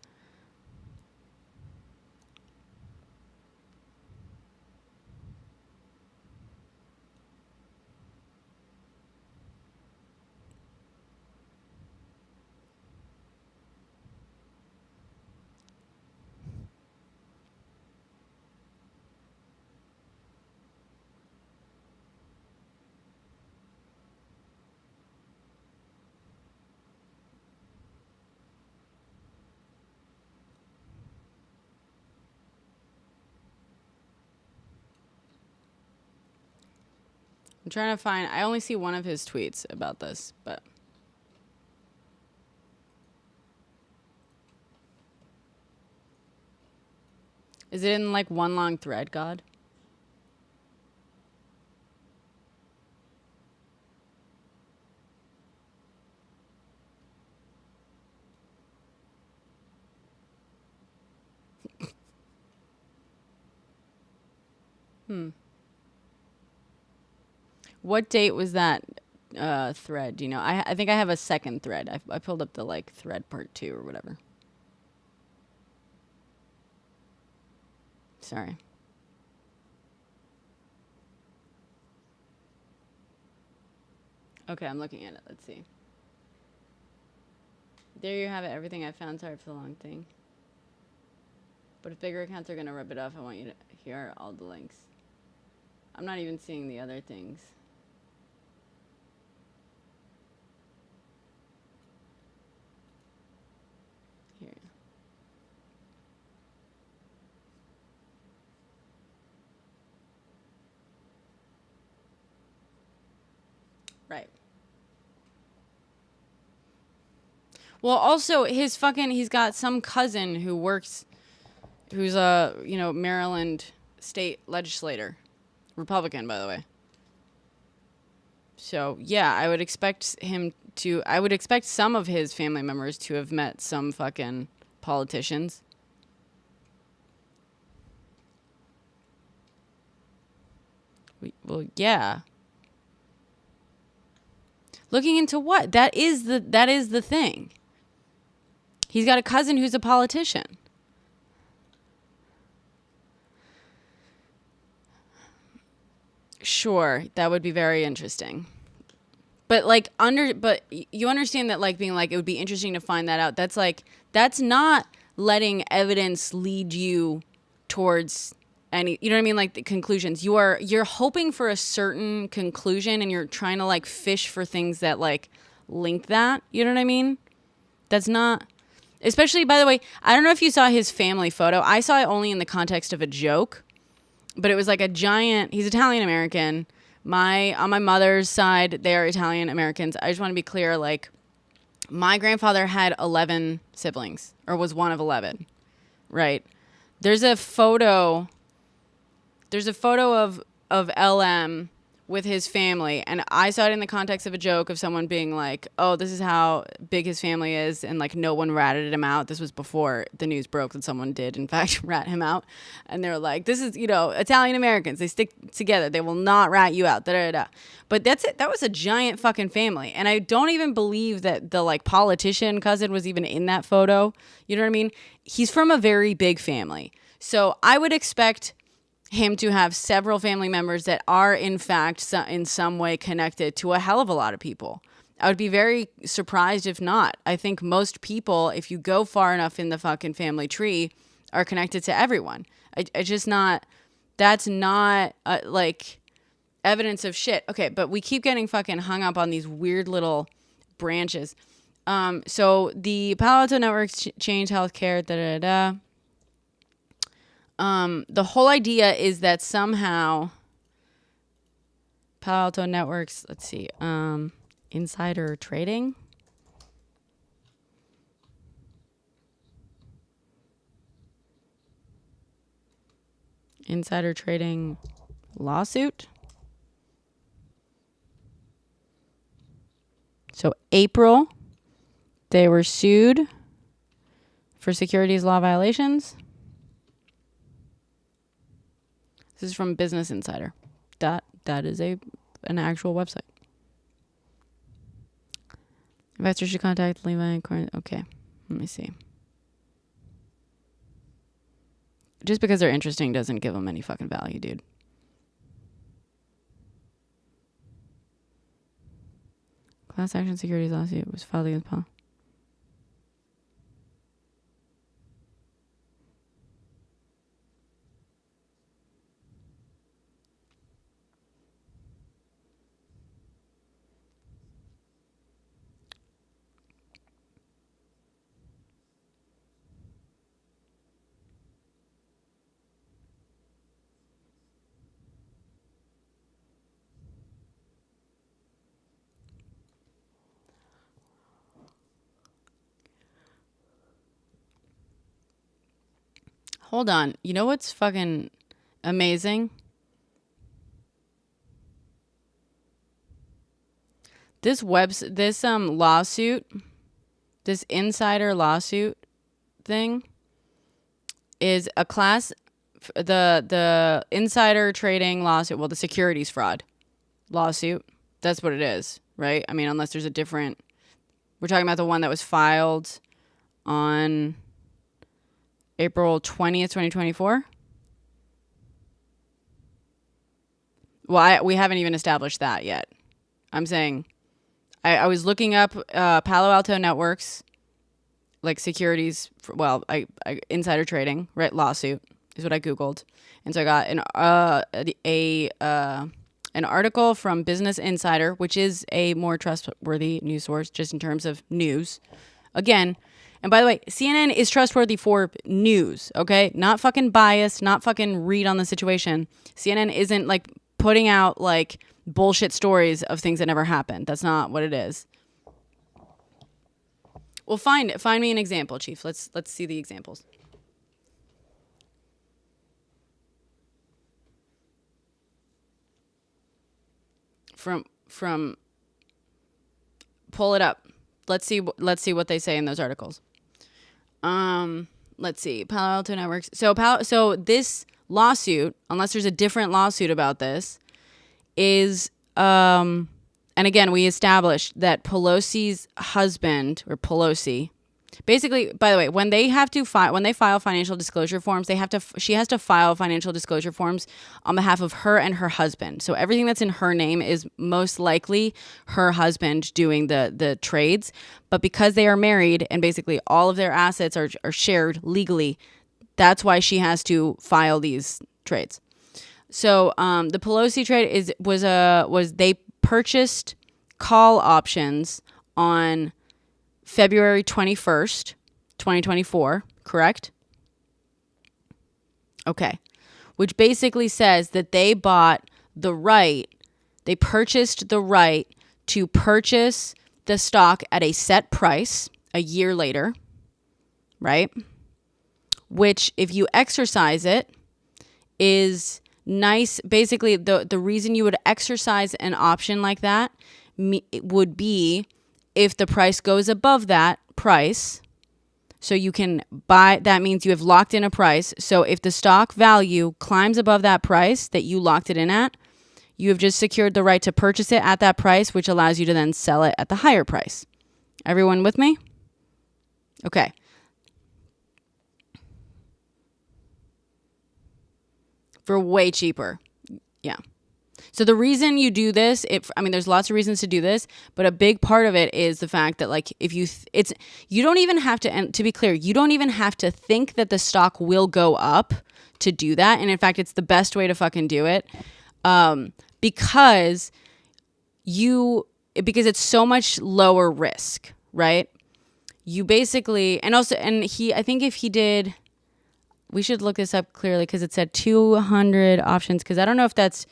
I'm trying to find. I only see one of his tweets about this, but is it in like one long thread, God? What date was that thread? Do you know? I think I have a second thread. I pulled up the like thread part 2 or whatever. Sorry. Okay, I'm looking at it. Let's see. There you have it. Everything I found. Sorry for the long thing. But if bigger accounts are going to rip it off, I want you to hear all the links. I'm not even seeing the other things. Here. Right. Well, also he's got some cousin who's a, Maryland state legislator, Republican, by the way. So, yeah, I would expect some of his family members to have met some fucking politicians. Well, yeah. Looking into what? That is the thing. He's got a cousin who's a politician. Sure, that would be very interesting. But you understand that being it would be interesting to find that out. That's not letting evidence lead you towards any, you know what I mean? The conclusions. You're hoping for a certain conclusion and you're trying to fish for things that link that. You know what I mean? That's not, especially, by the way, I don't know if you saw his family photo. I saw it only in the context of a joke, but it was a giant, he's Italian American. On my mother's side, they are Italian Americans. I just want to be clear, my grandfather had 11 siblings, or was one of 11, right? There's a photo of LM with his family, and I saw it in the context of a joke of someone being oh, this is how big his family is, and no one ratted him out. This was before the news broke that someone did in fact rat him out, and they're this is, Italian Americans, they stick together, they will not rat you out, da da da. But that's it. That was a giant fucking family, and I don't even believe that the politician cousin was even in that photo. You know what I mean? He's from a very big family, so I would expect him to have several family members that are in fact in some way connected to a hell of a lot of people. I would be very surprised if not. I think most people, if you go far enough in the fucking family tree, are connected to everyone. That's not evidence of shit. Okay, but we keep getting fucking hung up on these weird little branches. So the Palo Alto Network changed healthcare, da da da. The whole idea is that somehow Palo Alto Networks, let's see, insider trading. Insider trading lawsuit. So April, they were sued for securities law violations. This is from Business Insider. That is an actual website. Investors should contact Levi. Okay, let me see. Just because they're interesting doesn't give them any fucking value, dude. Class action securities lawsuit was filed against Paul. Hold on. You know what's fucking amazing? This lawsuit, this insider lawsuit thing is a class, the insider trading lawsuit, well, the securities fraud lawsuit. That's what it is, right? I mean, unless there's a different, we're talking about the one that was filed on April 20th, 2024. Well, we haven't even established that yet. I'm saying I was looking up Palo Alto Networks, like securities, insider trading, right? Lawsuit is what I Googled. And so I got an article from Business Insider, which is a more trustworthy news source just in terms of news. Again, and by the way, CNN is trustworthy for news, okay? Not fucking biased, not fucking read on the situation. CNN isn't like putting out like bullshit stories of things that never happened. That's not what it is. Well, find me an example, Chief. Let's see the examples. From pull it up. Let's see what they say in those articles. Let's see. Palo Alto Networks. So this lawsuit, unless there's a different lawsuit about this, is and again, we established that Pelosi's husband, or Pelosi, basically, by the way, when they file financial disclosure forms, she has to file financial disclosure forms on behalf of her and her husband. So everything that's in her name is most likely her husband doing the trades. But because they are married and basically all of their assets are shared legally, that's why she has to file these trades. So the Pelosi trade was they purchased call options on February 21st, 2024, correct? Okay. Which basically says that they purchased the right to purchase the stock at a set price a year later, right? Which, if you exercise it, is nice. Basically, the reason you would exercise an option like that would be if the price goes above that price. So you can buy, that means you have locked in a price. So if the stock value climbs above that price that you locked it in at, you have just secured the right to purchase it at that price, which allows you to then sell it at the higher price. Everyone with me? Okay. For way cheaper. Yeah. So the reason you do this, there's lots of reasons to do this, but a big part of it is the fact that, like, if you don't even have to, and to be clear, you don't even have to think that the stock will go up to do that. And in fact, it's the best way to fucking do it, because it's so much lower risk, right? You basically, I think if he did, we should look this up clearly because it said 200 options, because I don't know if that's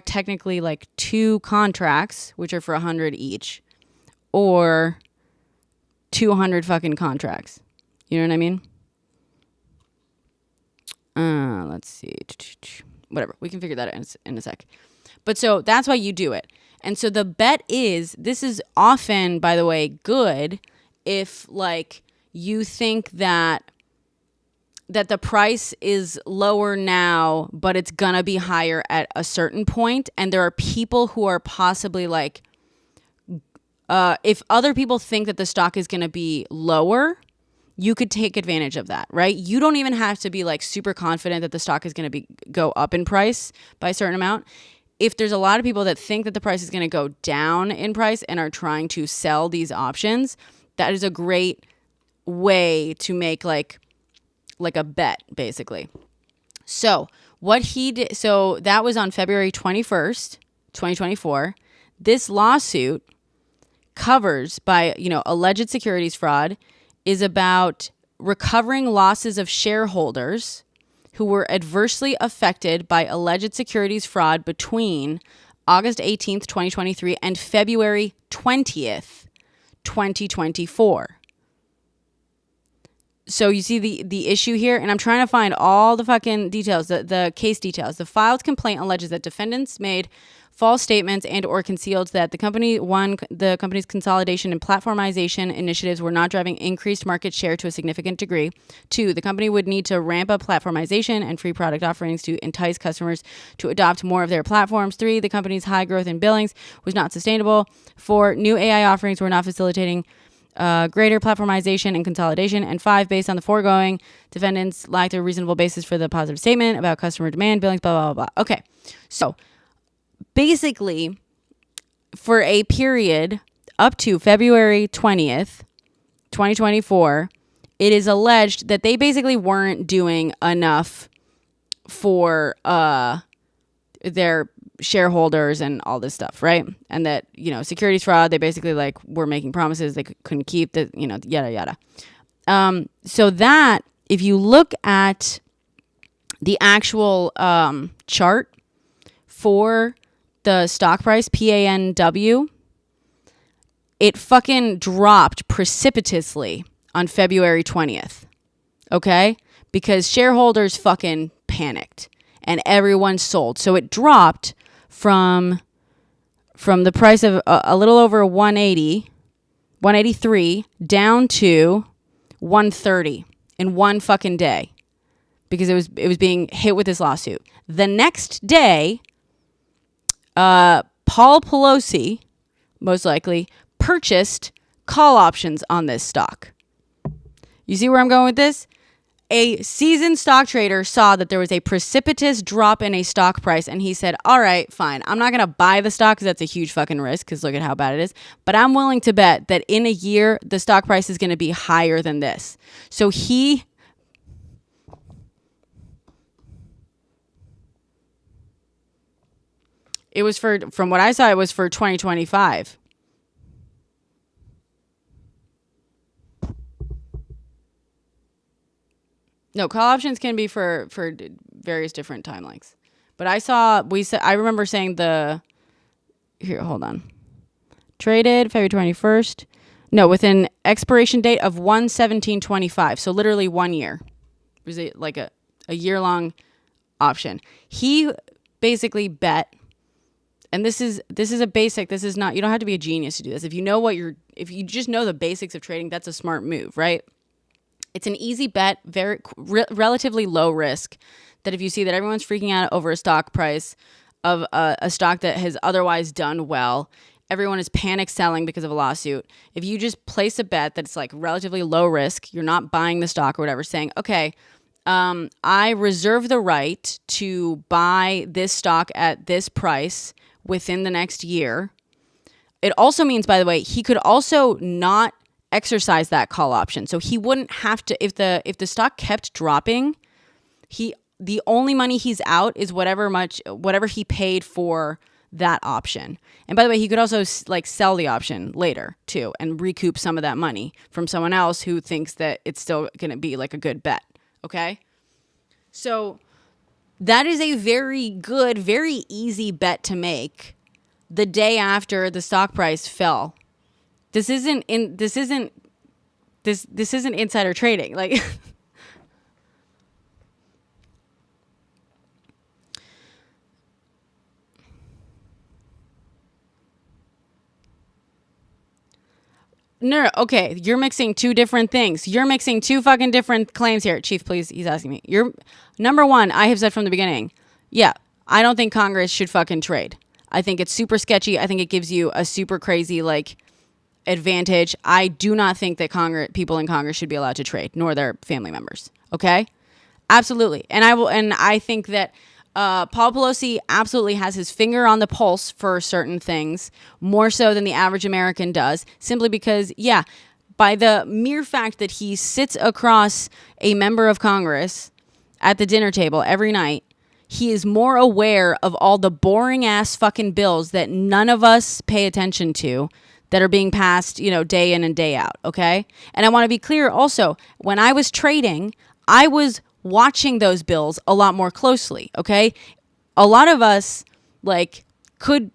technically like 2 contracts, which are for 100 each, or 200 fucking contracts. You know what I mean? Let's see. Whatever. We can figure that out in a sec. But so that's why you do it. And so the bet is, this is often, by the way, good if, like, you think that the price is lower now, but it's going to be higher at a certain point. And there are people who are possibly like, if other people think that the stock is going to be lower, you could take advantage of that, right? You don't even have to be like super confident that the stock is going to go up in price by a certain amount. If there's a lot of people that think that the price is going to go down in price and are trying to sell these options, that is a great way to make like a bet, basically. So what he did, so that was on February 21st, 2024. This lawsuit covers by, alleged securities fraud, is about recovering losses of shareholders who were adversely affected by alleged securities fraud between August 18th, 2023 and February 20th, 2024. So you see the issue here, and I'm trying to find all the fucking details, the case details. The filed complaint alleges that defendants made false statements and or concealed that the company's consolidation and platformization initiatives were not driving increased market share to a significant degree. 2, the company would need to ramp up platformization and free product offerings to entice customers to adopt more of their platforms. 3, the company's high growth in billings was not sustainable. 4, new AI offerings were not facilitating greater platformization and consolidation. And 5, based on the foregoing, defendants lacked a reasonable basis for the positive statement about customer demand, billings, blah, blah, blah, blah. Okay, so basically, for a period up to February 20th, 2024, it is alleged that they basically weren't doing enough for their shareholders and all this stuff, right? And that, securities fraud, they basically were making promises they couldn't keep, that, yada, yada. So that, if you look at the actual chart for the stock price, PANW, it fucking dropped precipitously on February 20th. Okay? Because shareholders fucking panicked and everyone sold. So it dropped from the price of a little over 183 down to 130 in one fucking day, because it was being hit with this lawsuit. The next day, Paul Pelosi, most likely, purchased call options on this stock. You see where I'm going with this? A seasoned stock trader saw that there was a precipitous drop in a stock price, and he said, all right, fine. I'm not going to buy the stock because that's a huge fucking risk, because look at how bad it is. But I'm willing to bet that in a year, the stock price is going to be higher than this. So it was from what I saw, it was for 2025. No, call options can be for various different time lengths. But I remember saying hold on. Traded February 21st. No, with an expiration date of 1/17/25. So literally 1 year. It was a year-long option. He basically bet, and this is a basic, this is not, you don't have to be a genius to do this. If you just know the basics of trading, that's a smart move, right? It's an easy bet, very relatively low risk, that if you see that everyone's freaking out over a stock price of a stock that has otherwise done well, everyone is panic selling because of a lawsuit. If you just place a bet that's relatively low risk, you're not buying the stock or whatever, saying, okay, I reserve the right to buy this stock at this price within the next year. It also means, by the way, he could also not exercise that call option. So he wouldn't have to, if the stock kept dropping, the only money he's out is whatever he paid for that option. And by the way, he could also sell the option later too and recoup some of that money from someone else who thinks that it's still going to be a good bet. Okay? So that is a very good, very easy bet to make the day after the stock price fell. This isn't insider trading. No, okay, you're mixing two different things. You're mixing two fucking different claims here. Chief, please, he's asking me. Number one, I have said from the beginning, yeah, I don't think Congress should fucking trade. I think it's super sketchy. I think it gives you a super crazy, advantage. I do not think that people in Congress should be allowed to trade, nor their family members. Okay? Absolutely. And I think that Paul Pelosi absolutely has his finger on the pulse for certain things, more so than the average American does, simply because, yeah, by the mere fact that he sits across a member of Congress at the dinner table every night, he is more aware of all the boring ass fucking bills that none of us pay attention to, that are being passed, day in and day out, okay? And I want to be clear also, when I was trading, I was watching those bills a lot more closely, okay? A lot of us, could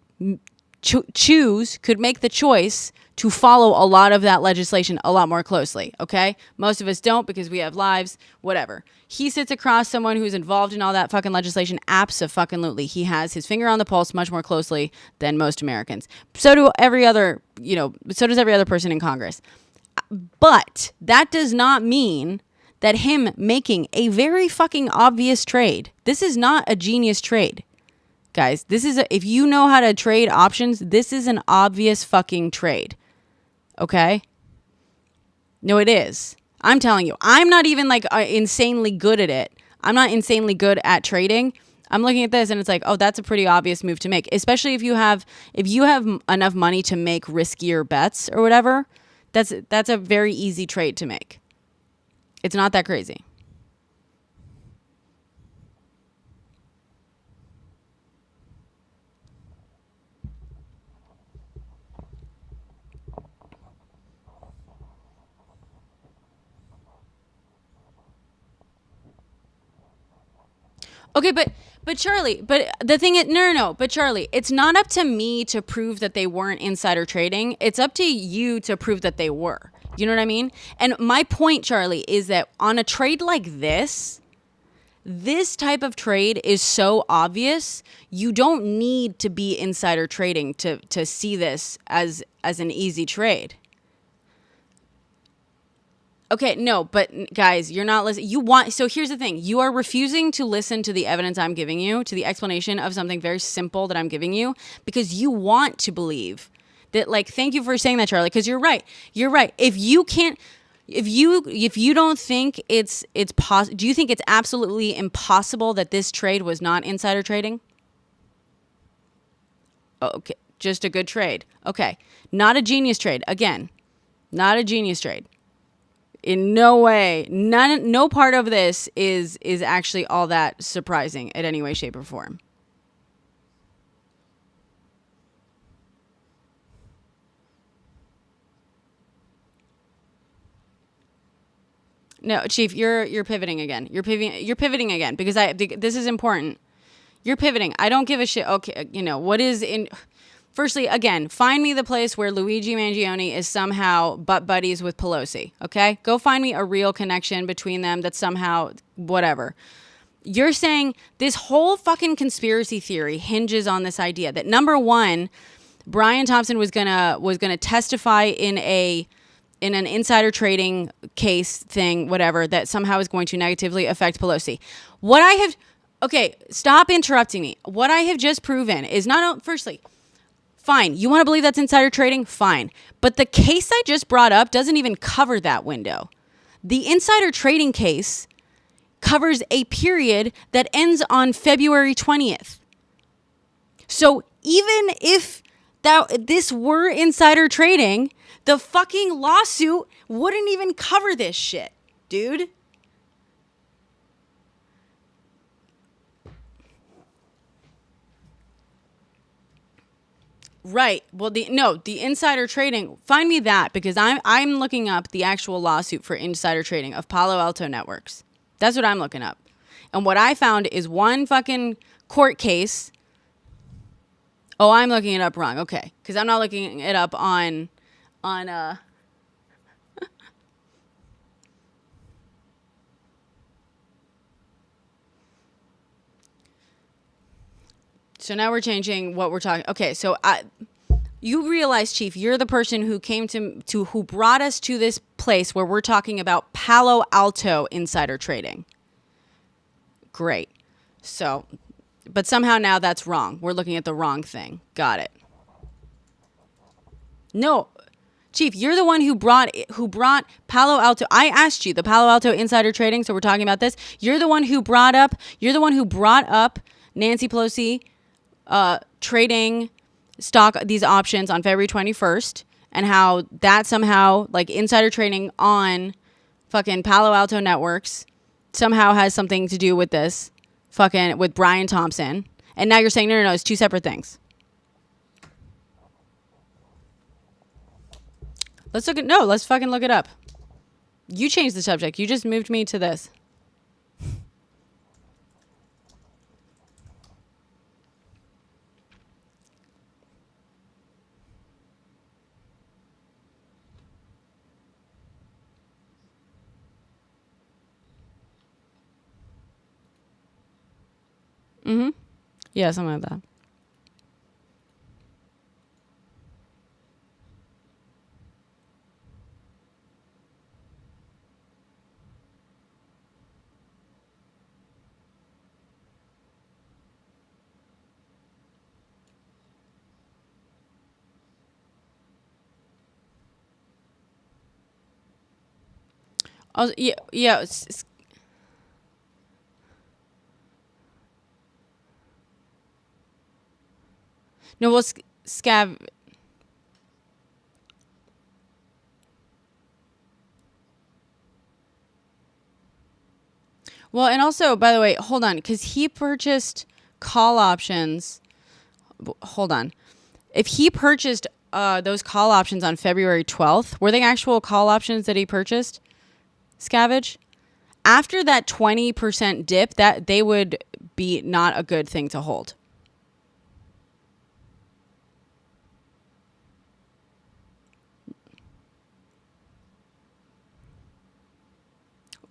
make the choice to follow a lot of that legislation a lot more closely, okay? Most of us don't because we have lives, whatever. He sits across someone who's involved in all that fucking legislation. Abso-fucking-lutely. He has his finger on the pulse much more closely than most Americans. So does every other person in Congress. But that does not mean that him making a very fucking obvious trade. This is not a genius trade. Guys, if you know how to trade options, this is an obvious fucking trade. Okay? No, it is. I'm telling you, I'm not even insanely good at it. I'm not insanely good at trading. I'm looking at this and it's like, oh, that's a pretty obvious move to make, especially if you have enough money to make riskier bets or whatever. That's a very easy trade to make. It's not that crazy. Okay, but Charlie, but the thing is, no. But Charlie, it's not up to me to prove that they weren't insider trading. It's up to you to prove that they were. You know what I mean? And my point, Charlie, is that on a trade like this type of trade is so obvious. You don't need to be insider trading to see this as an easy trade. Okay, no, but guys, you're not listening. So here's the thing. You are refusing to listen to the evidence I'm giving you, to the explanation of something very simple that I'm giving you, because you want to believe that, like, thank you for saying that, Charlie, because you're right. You're right. If you don't think do you think it's absolutely impossible that this trade was not insider trading? Okay, just a good trade. Okay, not a genius trade. Again, not a genius trade. In no way, no part of this is actually all that surprising in any way, shape, or form. No, Chief, you're pivoting again. You're pivoting again because this is important. You're pivoting. I don't give a shit. Okay, what is in. Firstly, again, find me the place where Luigi Mangione is somehow butt buddies with Pelosi, okay? Go find me a real connection between them that's somehow whatever. You're saying this whole fucking conspiracy theory hinges on this idea that, number one, Brian Thompson was gonna testify in an insider trading case thing, whatever, that somehow is going to negatively affect Pelosi. Okay, stop interrupting me. What I have just proven is firstly, fine. You want to believe that's insider trading? Fine. But the case I just brought up doesn't even cover that window. The insider trading case covers a period that ends on February 20th. So even if this were insider trading, the fucking lawsuit wouldn't even cover this shit, dude. Right. Well, the insider trading, find me that, because I'm looking up the actual lawsuit for insider trading of Palo Alto Networks. That's what I'm looking up. And what I found is one fucking court case. Oh, I'm looking it up wrong. Okay. Because I'm not looking it up on So now we're changing what we're talking. Okay, so you realize, Chief, you're the person who came who brought us to this place where we're talking about Palo Alto insider trading. Great. So, but somehow now that's wrong. We're looking at the wrong thing. Got it. No, Chief, you're the one who brought Palo Alto. I asked you the Palo Alto insider trading, so we're talking about this. You're the one who brought up Nancy Pelosi trading these options on February 21st, and how that somehow, like, insider trading on fucking Palo Alto Networks somehow has something to do with this fucking with Brian Thompson. And now you're saying no, it's two separate things. Let's fucking look it up. You changed the subject. You just moved me to this. Mm-hmm. Yeah, something like that. Also, yeah. No, well, scav. Well, and also, by the way, hold on, because he purchased call options. Hold on. If he purchased those call options on February 12th, were they actual call options that he purchased? Scavenge? After that 20% dip, that they would be not a good thing to hold.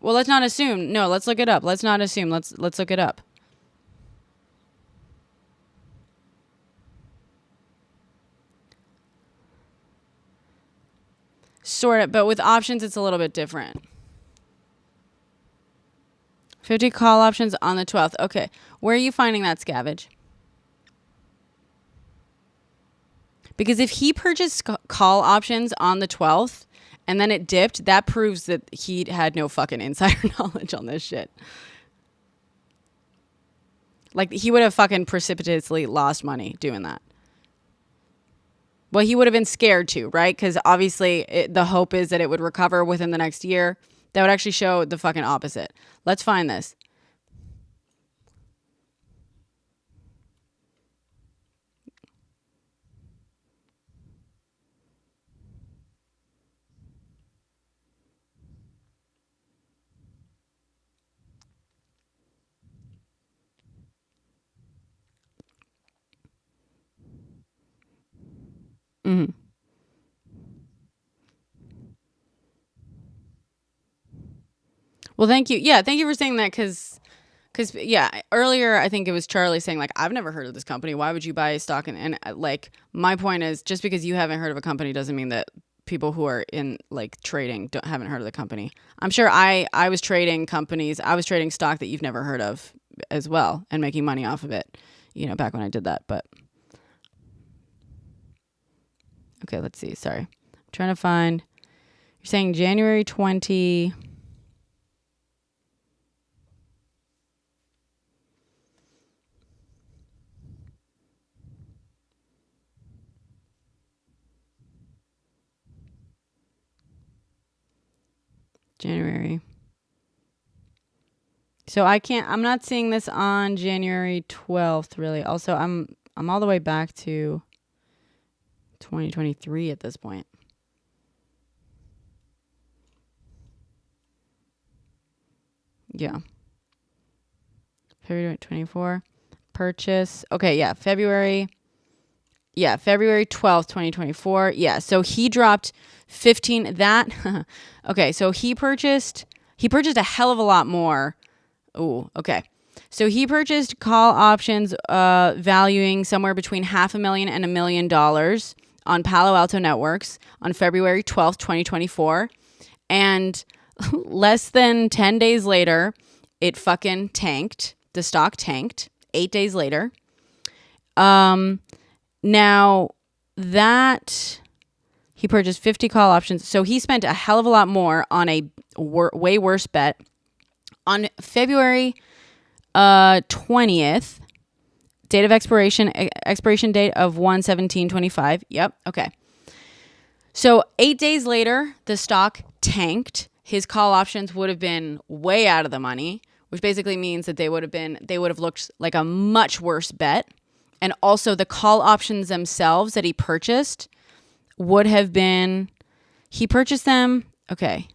Well, let's not assume. No, let's look it up. Let's not assume. Let's look it up. Sort of, but with options, it's a little bit different. 50 call options on the 12th. Okay. Where are you finding that, Scavenge? Because if he purchased call options on the 12th and then it dipped, that proves that he had no fucking insider knowledge on this shit. Like, he would have fucking precipitously lost money doing that. Well, he would have been scared too, right? Because obviously the hope is that it would recover within the next year. That would actually show the fucking opposite. Let's find this. Mm-hmm. Well, thank you. Yeah, thank you for saying that because yeah, earlier I think it was Charlie saying like, I've never heard of this company. Why would you buy stock? And like, my point is, just because you haven't heard of a company doesn't mean that people who are in like trading haven't heard of the company. I'm sure I was trading companies. I was trading stock that you've never heard of as well and making money off of it, you know, back when I did that. But okay, let's see. Sorry. I'm trying to find, you're saying January 20. January. So I'm not seeing this on January 12th really. Also, I'm all the way back to 2023 at this point. Yeah. February 24. Purchase. Okay, yeah, February 12th, 2024. Yeah, so he dropped 15 that okay, so he purchased a hell of a lot more. Ooh, okay. So he purchased call options valuing somewhere between $500,000 and $1 million on Palo Alto Networks on February 12th, 2024. And less than 10 days later, it fucking tanked. The stock tanked 8 days later. Now that he purchased 50 call options, so he spent a hell of a lot more on a way worse bet. On February 20th, date of expiration date of 1/17/25. Yep. Okay. So 8 days later, the stock tanked. His call options would have been way out of the money, which basically means that they would have looked like a much worse bet. And also the call options themselves that he purchased would have been, he purchased them. Okay.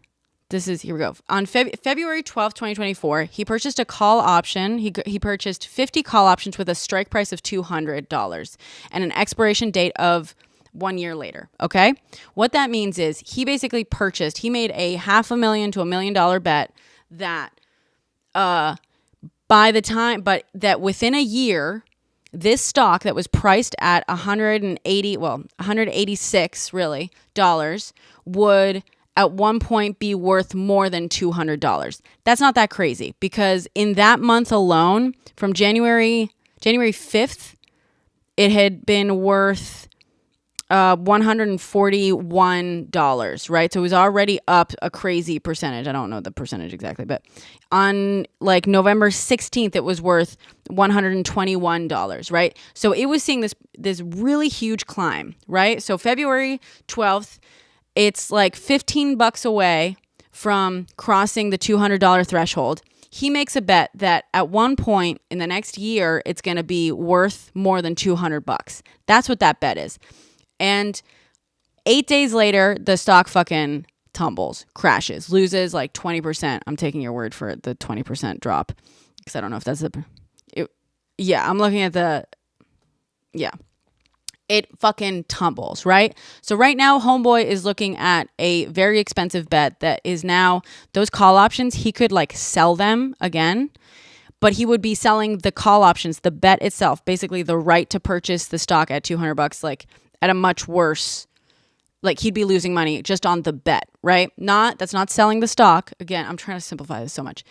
Here we go. On February 12th, 2024, he purchased a call option. He purchased 50 call options with a strike price of $200 and an expiration date of 1 year later. Okay. What that means is he basically he made a $500,000 to $1 million bet that, that within a year, this stock that was priced at 186 really dollars would at one point be worth more than $200. That's not that crazy because in that month alone, from January 5th, it had been worth $141, right? So it was already up a crazy percentage. I don't know the percentage exactly, but on like November 16th, it was worth $121, right? So it was seeing this really huge climb, right? So February 12th, it's like $15 away from crossing the $200 threshold. He makes a bet that at one point in the next year, it's going to be worth more than $200. That's what that bet is. And 8 days later, the stock fucking tumbles, crashes, loses like 20%. I'm taking your word for it, the 20% drop. Because I don't know if that's yeah, I'm looking at yeah. It fucking tumbles, right? So right now, homeboy is looking at a very expensive bet that is now, those call options, he could like sell them again, but he would be selling the call options, the bet itself, basically the right to purchase the stock at $200, like at a much worse, like he'd be losing money just on the bet, right? That's not selling the stock. Again, I'm trying to simplify this so much.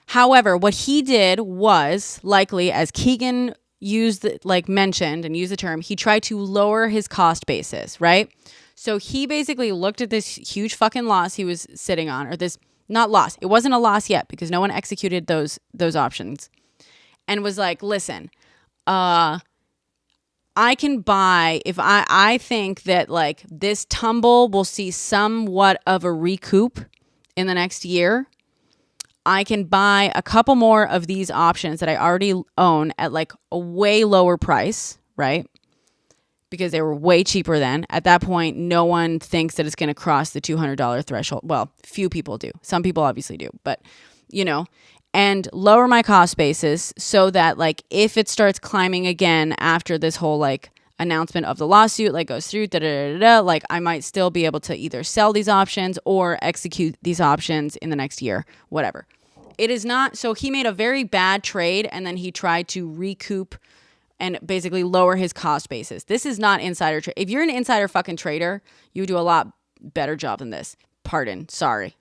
However, what he did was likely, as Keegan mentioned and used the term, he tried to lower his cost basis, right? So he basically looked at this huge fucking loss he was sitting on, or this, not loss. It wasn't a loss yet because no one executed those options, and was like, listen, I can buy, if I think that like this tumble will see somewhat of a recoup in the next year, I can buy a couple more of these options that I already own at like a way lower price, right? Because they were way cheaper then. At that point, no one thinks that it's going to cross the $200 threshold. Well, few people do. Some people obviously do, but and lower my cost basis so that like if it starts climbing again after this whole like announcement of the lawsuit like goes through, like I might still be able to either sell these options or execute these options in the next year, whatever. It is not, so he made a very bad trade and then he tried to recoup and basically lower his cost basis. This is not insider trade. If you're an insider fucking trader, you would do a lot better job than this. Pardon, sorry.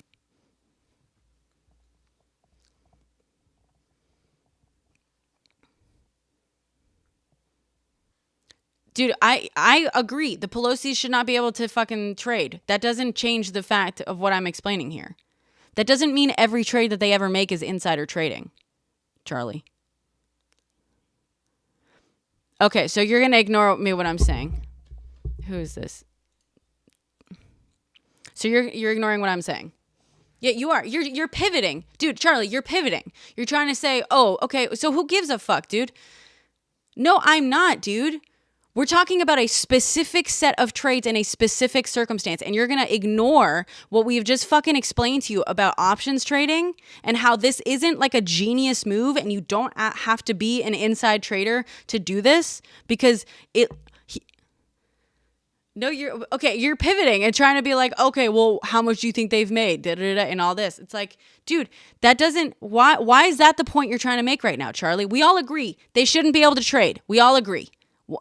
Dude, I agree. The Pelosi's should not be able to fucking trade. That doesn't change the fact of what I'm explaining here. That doesn't mean every trade that they ever make is insider trading, Charlie. Okay, so you're going to ignore me what I'm saying. Who is this? So you're ignoring what I'm saying. Yeah, you are. You're pivoting. Dude, Charlie, you're pivoting. You're trying to say, "Oh, okay, so who gives a fuck, dude?" No, I'm not, dude. We're talking about a specific set of trades in a specific circumstance, and you're going to ignore what we've just fucking explained to you about options trading and how this isn't like a genius move and you don't have to be an inside trader to do this because you're pivoting and trying to be like, okay, well, how much do you think they've made? And all this. It's like, dude, that doesn't, why is that the point you're trying to make right now, Charlie? We all agree they shouldn't be able to trade. We all agree.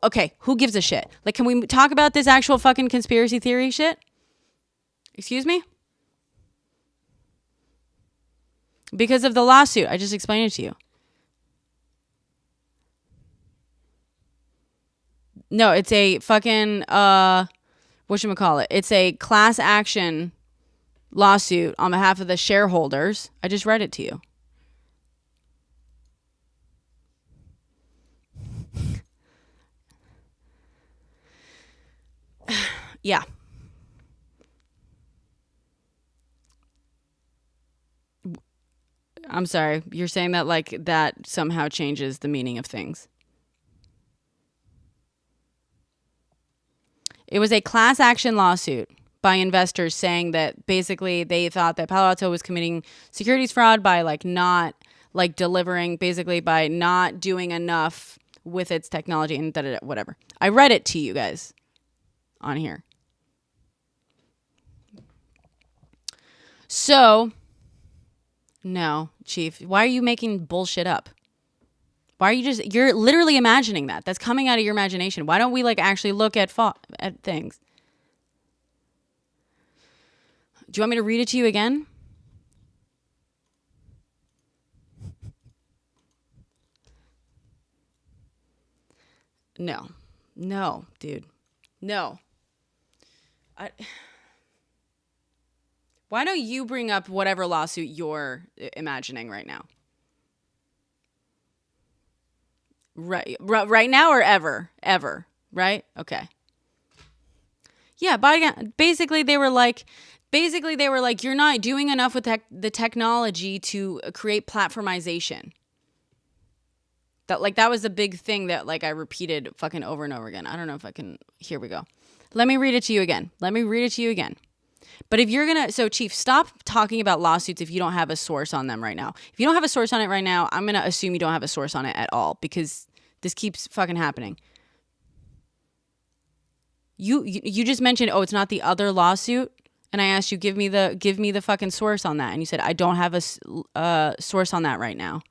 Okay, who gives a shit? Like, can we talk about this actual fucking conspiracy theory shit? Excuse me? Because of the lawsuit. I just explained it to you. No, it's a fucking, whatchamacallit? It's a class action lawsuit on behalf of the shareholders. I just read it to you. Yeah. I'm sorry. You're saying that like that somehow changes the meaning of things. It was a class action lawsuit by investors saying that basically they thought that Palo Alto was committing securities fraud by like not like delivering, basically by not doing enough with its technology and whatever. I read it to you guys on here. So, no, Chief, why are you making bullshit up? Why are you're literally imagining that. That's coming out of your imagination. Why don't we like actually look at things? Do you want me to read it to you again? No, dude. No. Why don't you bring up whatever lawsuit you're imagining right now? Right now or ever? Ever, right? Okay. Yeah, but again, basically they were like, you're not doing enough with the technology to create platformization. That was the big thing that like I repeated fucking over and over again. I don't know if I can. Here we go. Let me read it to you again. But if you're going to, so Chief, stop talking about lawsuits if you don't have a source on them right now. If you don't have a source on it right now, I'm going to assume you don't have a source on it at all because this keeps fucking happening. You just mentioned, oh, it's not the other lawsuit. And I asked you, give me the fucking source on that. And you said, I don't have a source on that right now.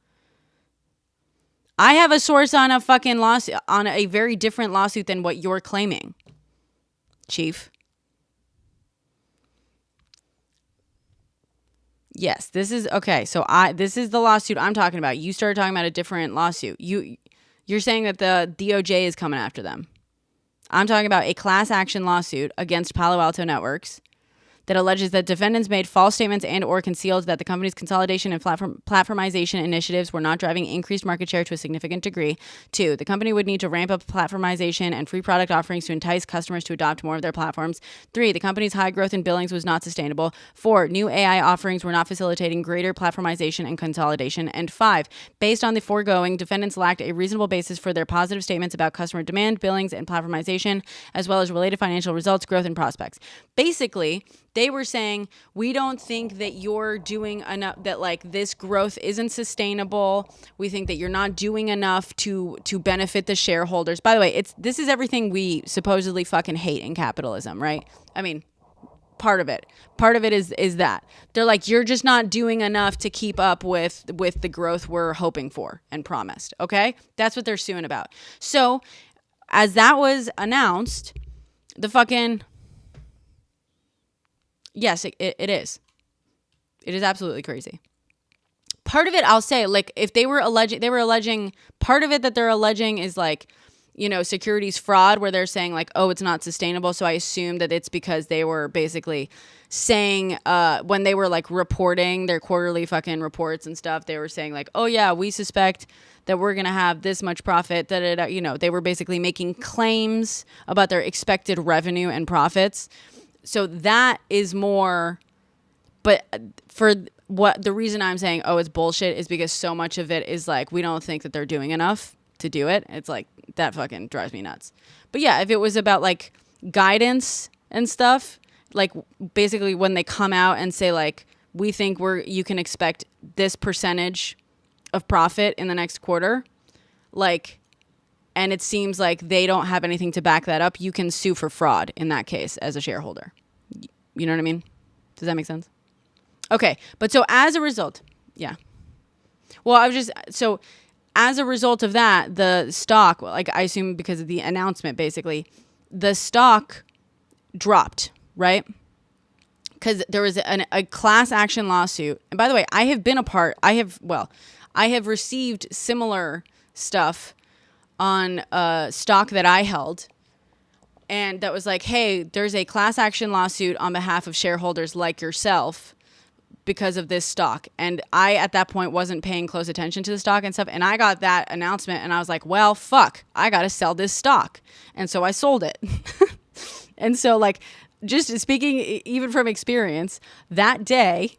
I have a source on a fucking lawsuit, on a very different lawsuit than what you're claiming, Chief. Yes, this is okay. So this is the lawsuit I'm talking about. You started talking about a different lawsuit. You're saying that the DOJ is coming after them. I'm talking about a class action lawsuit against Palo Alto Networks that alleges that defendants made false statements and or concealed that the company's consolidation and platformization initiatives were not driving increased market share to a significant degree. 2, the company would need to ramp up platformization and free product offerings to entice customers to adopt more of their platforms. 3, the company's high growth in billings was not sustainable. 4, new AI offerings were not facilitating greater platformization and consolidation. And 5, based on the foregoing, defendants lacked a reasonable basis for their positive statements about customer demand, billings, and platformization, as well as related financial results, growth, and prospects. Basically, they were saying, we don't think that you're doing enough, that like this growth isn't sustainable. We think that you're not doing enough to benefit the shareholders. By the way, this is everything we supposedly fucking hate in capitalism, right? I mean, part of it is that they're like, you're just not doing enough to keep up with the growth we're hoping for and promised. Okay. That's what they're suing about. So as that was announced, the fucking, yes, it is. It is absolutely crazy. Part of it, I'll say, like, if they were alleging, part of it that they're alleging is like, you know, securities fraud, where they're saying like, oh, it's not sustainable. So I assume that it's because they were basically saying, when they were like reporting their quarterly fucking reports and stuff, they were saying like, oh yeah, we suspect that we're going to have this much profit, you know, they were basically making claims about their expected revenue and profits. So that is more, but for what the reason I'm saying, oh, it's bullshit, is because so much of it is like, we don't think that they're doing enough to do it. It's like, that fucking drives me nuts. But yeah, if it was about like guidance and stuff, like basically when they come out and say like, we think you can expect this percentage of profit in the next quarter, like, and it seems like they don't have anything to back that up, you can sue for fraud in that case as a shareholder. You know what I mean? Does that make sense? Okay. But so as a result, yeah. Well, so as a result of that, the stock, like I assume because of the announcement, basically, the stock dropped, right? Because there was a class action lawsuit. And by the way, I have received similar stuff on stock that I held, and that was like, hey, there's a class action lawsuit on behalf of shareholders like yourself because of this stock. And I, at that point, wasn't paying close attention to the stock and stuff, and I got that announcement, and I was like, well, fuck, I gotta sell this stock. And so I sold it. And so, like, just speaking even from experience, that day,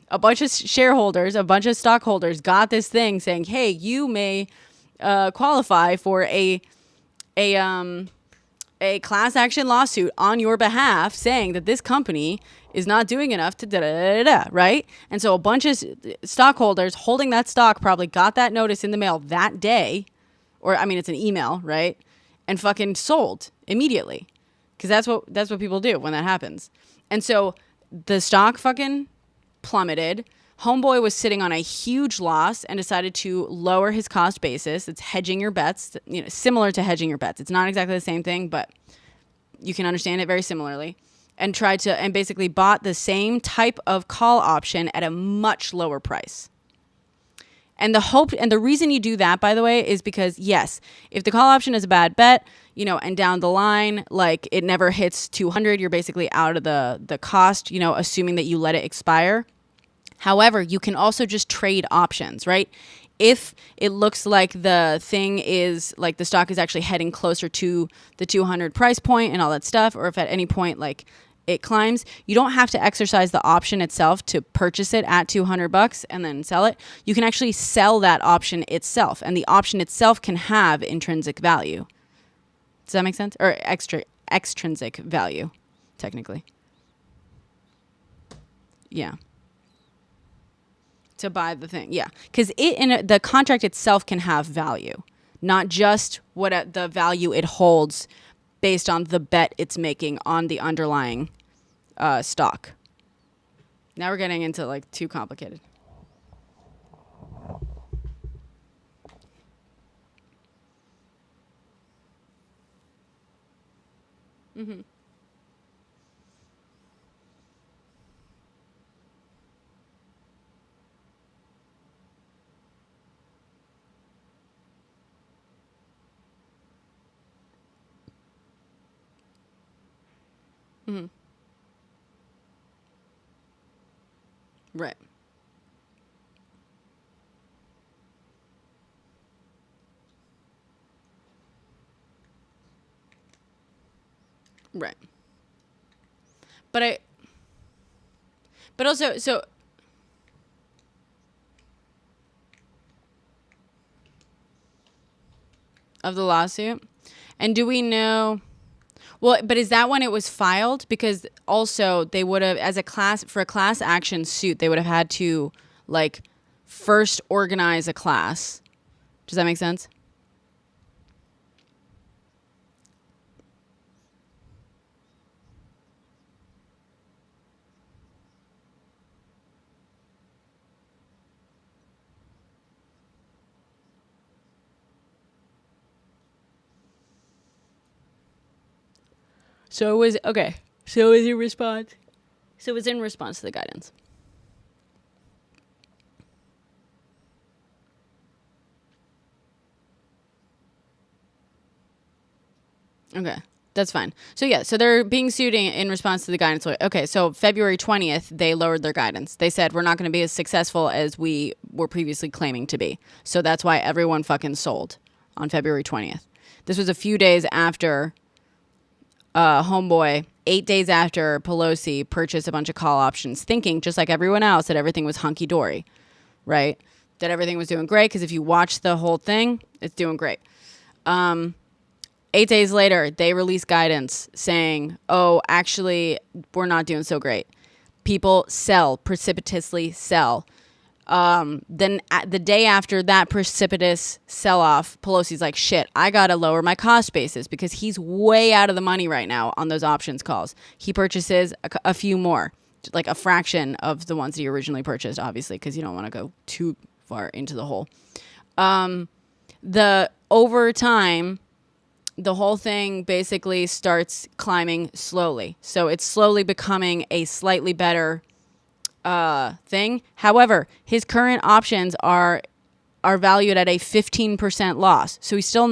a bunch of shareholders, a bunch of stockholders got this thing saying, hey, you may qualify for a class action lawsuit on your behalf, saying that this company is not doing enough to da-da-da-da-da, right? And so a bunch of stockholders holding that stock probably got that notice in the mail that day, or I mean, it's an email, right? And fucking sold immediately, because that's what people do when that happens. And so the stock fucking plummeted. Homeboy was sitting on a huge loss and decided to lower his cost basis. It's hedging your bets, you know, similar to hedging your bets. It's not exactly the same thing, but you can understand it very similarly. And basically bought the same type of call option at a much lower price. And the reason you do that, by the way, is because yes, if the call option is a bad bet, and down the line, like it never hits 200, you're basically out of the cost, assuming that you let it expire. However, you can also just trade options, right? If it looks like the thing is like the stock is actually heading closer to the 200 price point and all that stuff, or if at any point like it climbs, you don't have to exercise the option itself to purchase it at $200 and then sell it. You can actually sell that option itself, and the option itself can have intrinsic value. Does that make sense? Or extrinsic value, technically. Yeah. To buy the thing, yeah, because the contract itself can have value, not just what the value it holds based on the bet it's making on the underlying stock. Now we're getting into like too complicated. Mm-hmm. Mm-hmm. Right. Right. But also, so of the lawsuit, and do we know? Well, but is that when it was filed? Because also they would have, for a class action suit, they would have had to like first organize a class. Does that make sense? So it was okay. So it was in response. So it was in response to the guidance. Okay, that's fine. So yeah, so they're being sued in response to the guidance. Okay, so February 20th, they lowered their guidance. They said we're not going to be as successful as we were previously claiming to be. So that's why everyone fucking sold on February 20th. This was a few days after Homeboy, 8 days after Pelosi purchased a bunch of call options, thinking just like everyone else that everything was hunky dory, right? That everything was doing great because if you watch the whole thing, it's doing great. 8 days later, they released guidance saying, oh, actually, we're not doing so great. People precipitously sell. Then the day after that precipitous sell-off, Pelosi's like, shit, I got to lower my cost basis because he's way out of the money right now on those options calls. He purchases a few more, like a fraction of the ones that he originally purchased, obviously, because you don't want to go too far into the hole. Over time, the whole thing basically starts climbing slowly. So it's slowly becoming a slightly better thing. However, his current options are valued at a 15% loss. So he still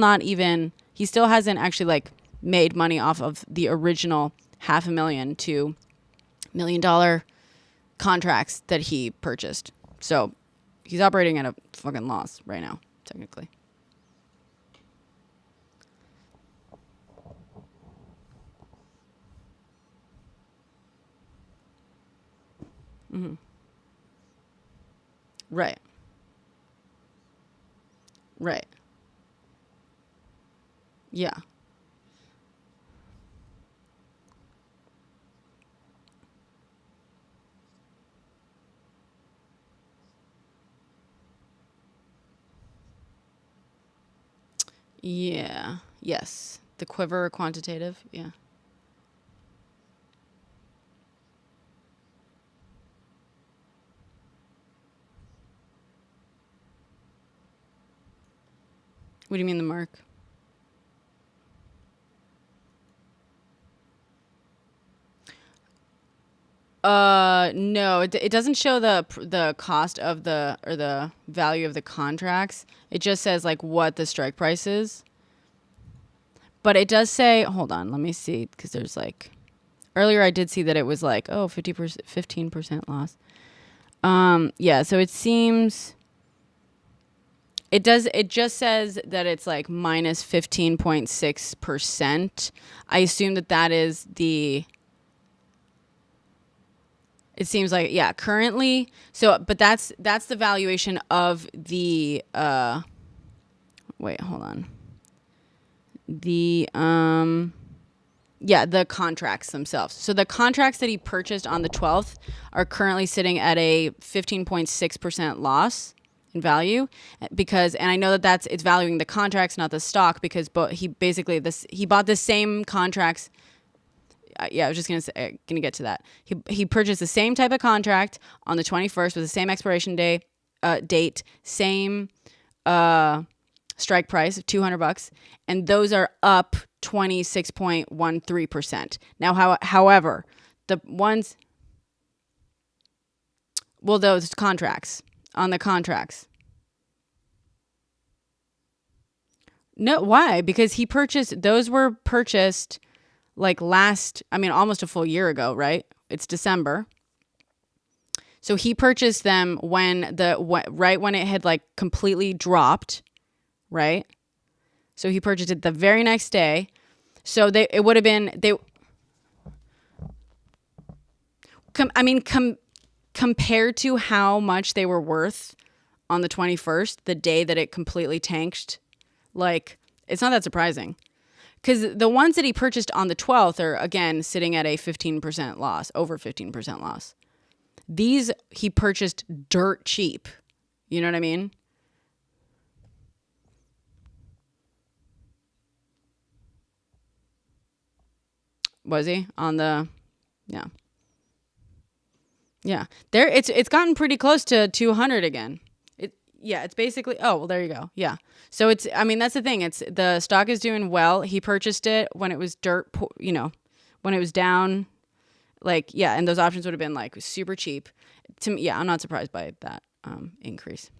hasn't actually like made money off of the original $500,000 to $1 million contracts that he purchased. So he's operating at a fucking loss right now, technically. Mm-hmm. Right. Right. Yeah. Yeah. Yes. The quiver quantitative. Yeah. What do you mean the mark? No, it doesn't show the cost of the value of the contracts. It just says like what the strike price is. But it does say, hold on, let me see, because there's like, earlier I did see that it was like, 50%, 15% loss. Yeah, so it seems, it just says that it's like minus 15.6%. I assume that is it seems like, yeah, currently. So, but that's the valuation of the, wait, hold on. The, the contracts themselves. So the contracts that he purchased on the 12th are currently sitting at a 15.6% loss in value, because, and I know that it's valuing the contracts, not the stock, because he basically he bought the same contracts. I was just gonna get to that. He purchased the same type of contract on the 21st with the same expiration date, same strike price of $200, and those are up 26.13%. Now, however, the ones, well, those contracts on the contracts. No, why? Because those were purchased like almost a full year ago, right? It's December. So he purchased them right when it had like completely dropped, right? So he purchased it the very next day. So it would have been compared to how much they were worth on the 21st, the day that it completely tanked, like, it's not that surprising. Because the ones that he purchased on the 12th are, again, sitting at a 15% loss, over 15% loss. These he purchased dirt cheap. You know what I mean? Was he on the, yeah. Yeah. It's gotten pretty close to 200 again. It's basically, there you go. Yeah. So that's the thing. The stock is doing well. He purchased it when it was when it was down, like, yeah. And those options would have been like super cheap to me. Yeah. I'm not surprised by that, increase.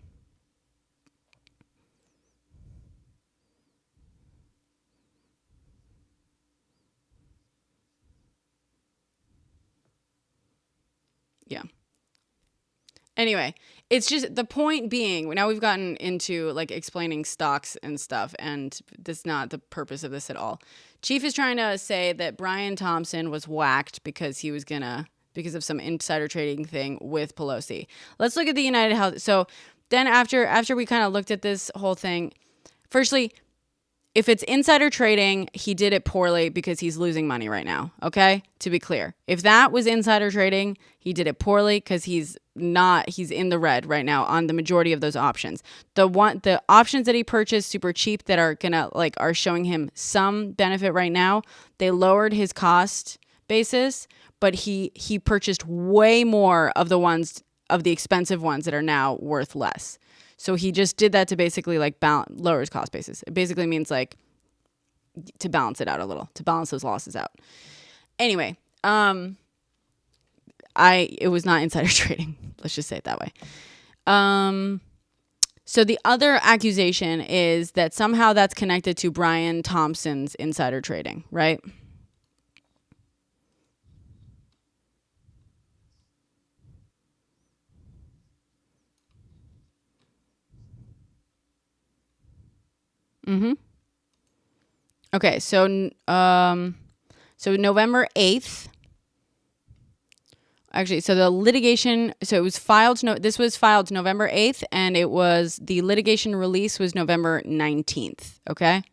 Yeah. Anyway, it's just the point being, now we've gotten into like explaining stocks and stuff, and that's not the purpose of this at all. Chief is trying to say that Brian Thompson was whacked because because of some insider trading thing with Pelosi. Let's look at the United Health. So then after we kind of looked at this whole thing, firstly, if it's insider trading, he did it poorly because he's losing money right now. Okay? To be clear. If that was insider trading, he did it poorly because he's in the red right now on the majority of those options. The options that he purchased super cheap that are showing him some benefit right now, they lowered his cost basis, but he purchased way more of the expensive ones that are now worth less. So he just did that to basically like lower his cost basis. It basically means like to balance it out a little, to balance those losses out. Anyway, it was not insider trading. Let's just say it that way. So the other accusation is that somehow that's connected to Brian Thompson's insider trading, right? Mm-hmm. Okay, so November 8th. Actually, so the litigation, so it was filed, this was filed November 8th, and the litigation release was November 19th, okay?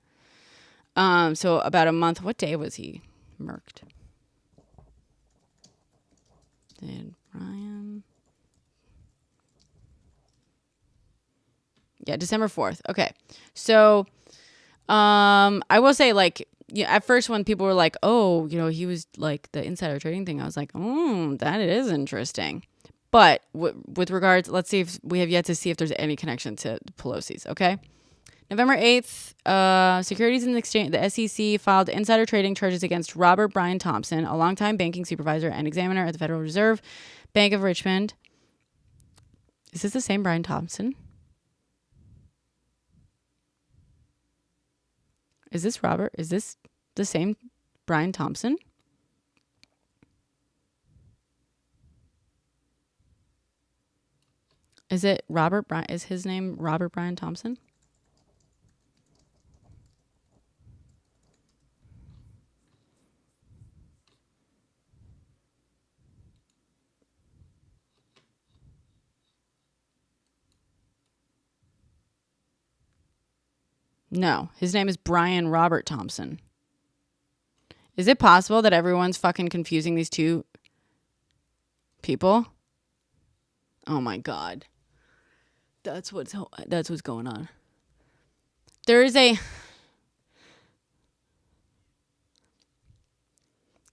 So about a month. What day was he murked? Did Brian? Yeah, December 4th. Okay. So, I will say, like, at first when people were like, oh, he was like the insider trading thing, I was like, that is interesting. But with regards, let's see if we have yet to see if there's any connection to Pelosi's. Okay. November 8th, Securities and Exchange, the SEC filed insider trading charges against Robert Brian Thompson, a longtime banking supervisor and examiner at the Federal Reserve Bank of Richmond. Is this the same Brian Thompson? Is this Robert? Is this the same Brian Thompson? Is it Robert Brian? Is his name Robert Brian Thompson? No, his name is Brian Robert Thompson. Is it possible that everyone's fucking confusing these two people? Oh my God. That's what's going on. There is a...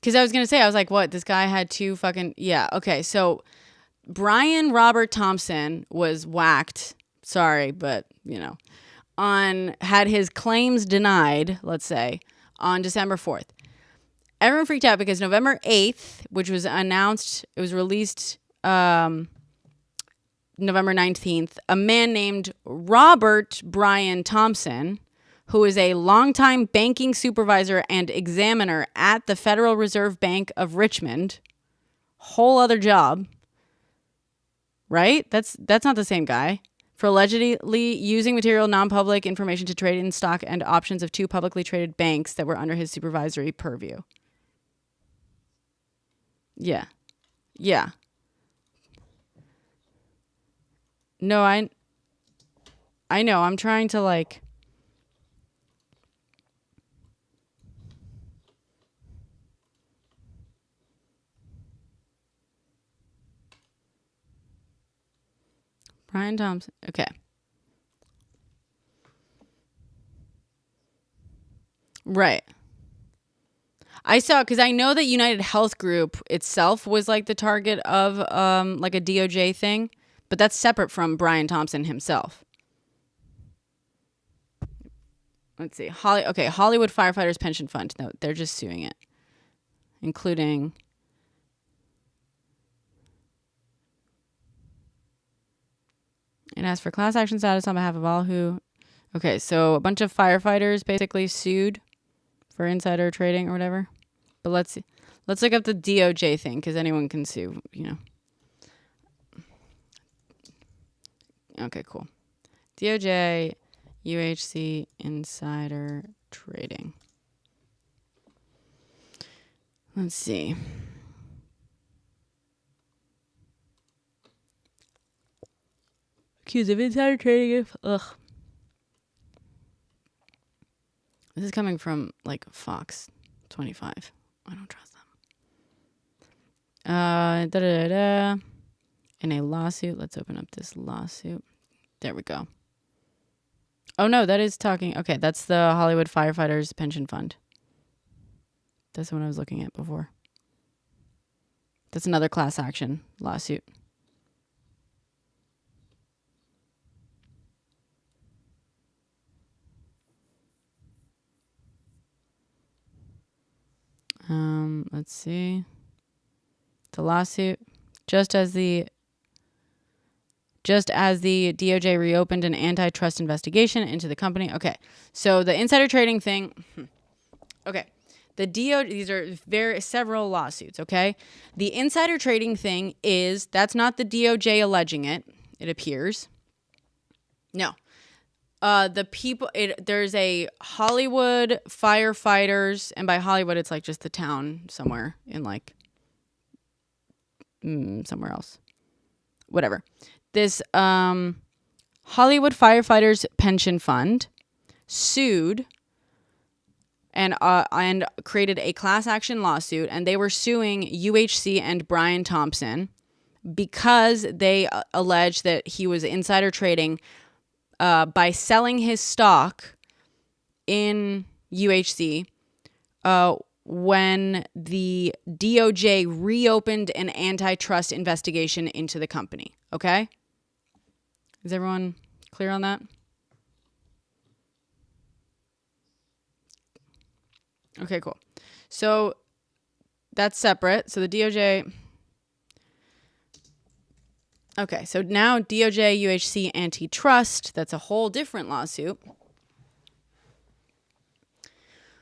Because I was going to say, I was like, what? This guy had two fucking... Yeah, okay. So Brian Robert Thompson was whacked. Sorry, but, had his claims denied, let's say, on December 4th. Everyone freaked out because November 8th, which was announced, it was released November 19th, a man named Robert Brian Thompson, who is a longtime banking supervisor and examiner at the Federal Reserve Bank of Richmond, whole other job, right? That's not the same guy. For allegedly using material non-public information to trade in stock and options of two publicly traded banks that were under his supervisory purview. Yeah. No, I know. I'm trying to like... Brian Thompson. Okay. Right. I saw, because I know that United Health Group itself was like the target of like a DOJ thing, but that's separate from Brian Thompson himself. Let's see. Hollywood Firefighters Pension Fund. No, they're just suing it, including... It asks for class action status on behalf of all who... Okay, so a bunch of firefighters basically sued for insider trading or whatever. But let's see. Let's look up the DOJ thing, because anyone can sue, Okay, cool. DOJ, UHC, insider trading. Let's see. Accused of insider trading. Ugh. This is coming from like Fox 25. I don't trust them. In a lawsuit. Let's open up this lawsuit. There we go. Oh no, that is talking. Okay, that's the Hollywood Firefighters Pension Fund. That's the one I was looking at before. That's another class action lawsuit. Let's see. The lawsuit, just as the DOJ reopened an antitrust investigation into the company. Okay, so the insider trading thing. Okay, these are several lawsuits. Okay, the insider trading thing that's not the DOJ alleging it. It appears. No. There's a Hollywood firefighters, and by Hollywood, it's like just the town somewhere in like, somewhere else. Whatever. This, Hollywood Firefighters Pension Fund sued and created a class action lawsuit, and they were suing UHC and Brian Thompson because they alleged that he was insider trading by selling his stock in UHC when the DOJ reopened an antitrust investigation into the company. Okay? Is everyone clear on that? Okay, cool. So that's separate. So the DOJ. Okay, so now DOJ, UHC, antitrust. That's a whole different lawsuit.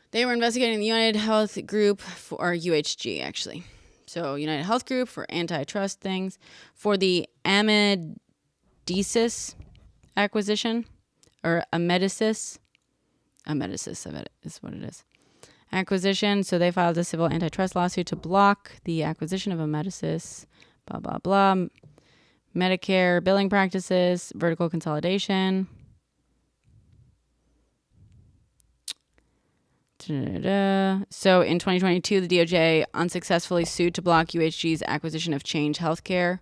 They were investigating the United Health Group or UHG, actually. So United Health Group for antitrust things for the Amedisis acquisition or Amedisis. Amedisis, I bet is what it is. Acquisition. So they filed a civil antitrust lawsuit to block the acquisition of Amedisis, blah, blah, blah. Medicare billing practices, vertical consolidation. So in 2022, the DOJ unsuccessfully sued to block UHG's acquisition of Change Healthcare.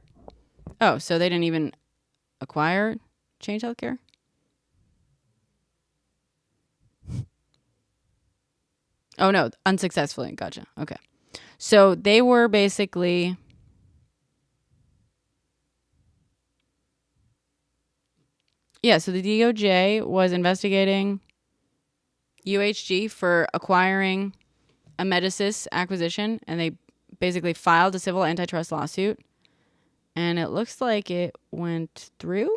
Oh, so they didn't even acquire Change Healthcare? Oh, no, unsuccessfully. Gotcha. Okay. So they were basically... Yeah, so the DOJ was investigating UHG for acquiring Amedisis acquisition, and they basically filed a civil antitrust lawsuit, and it looks like it went through.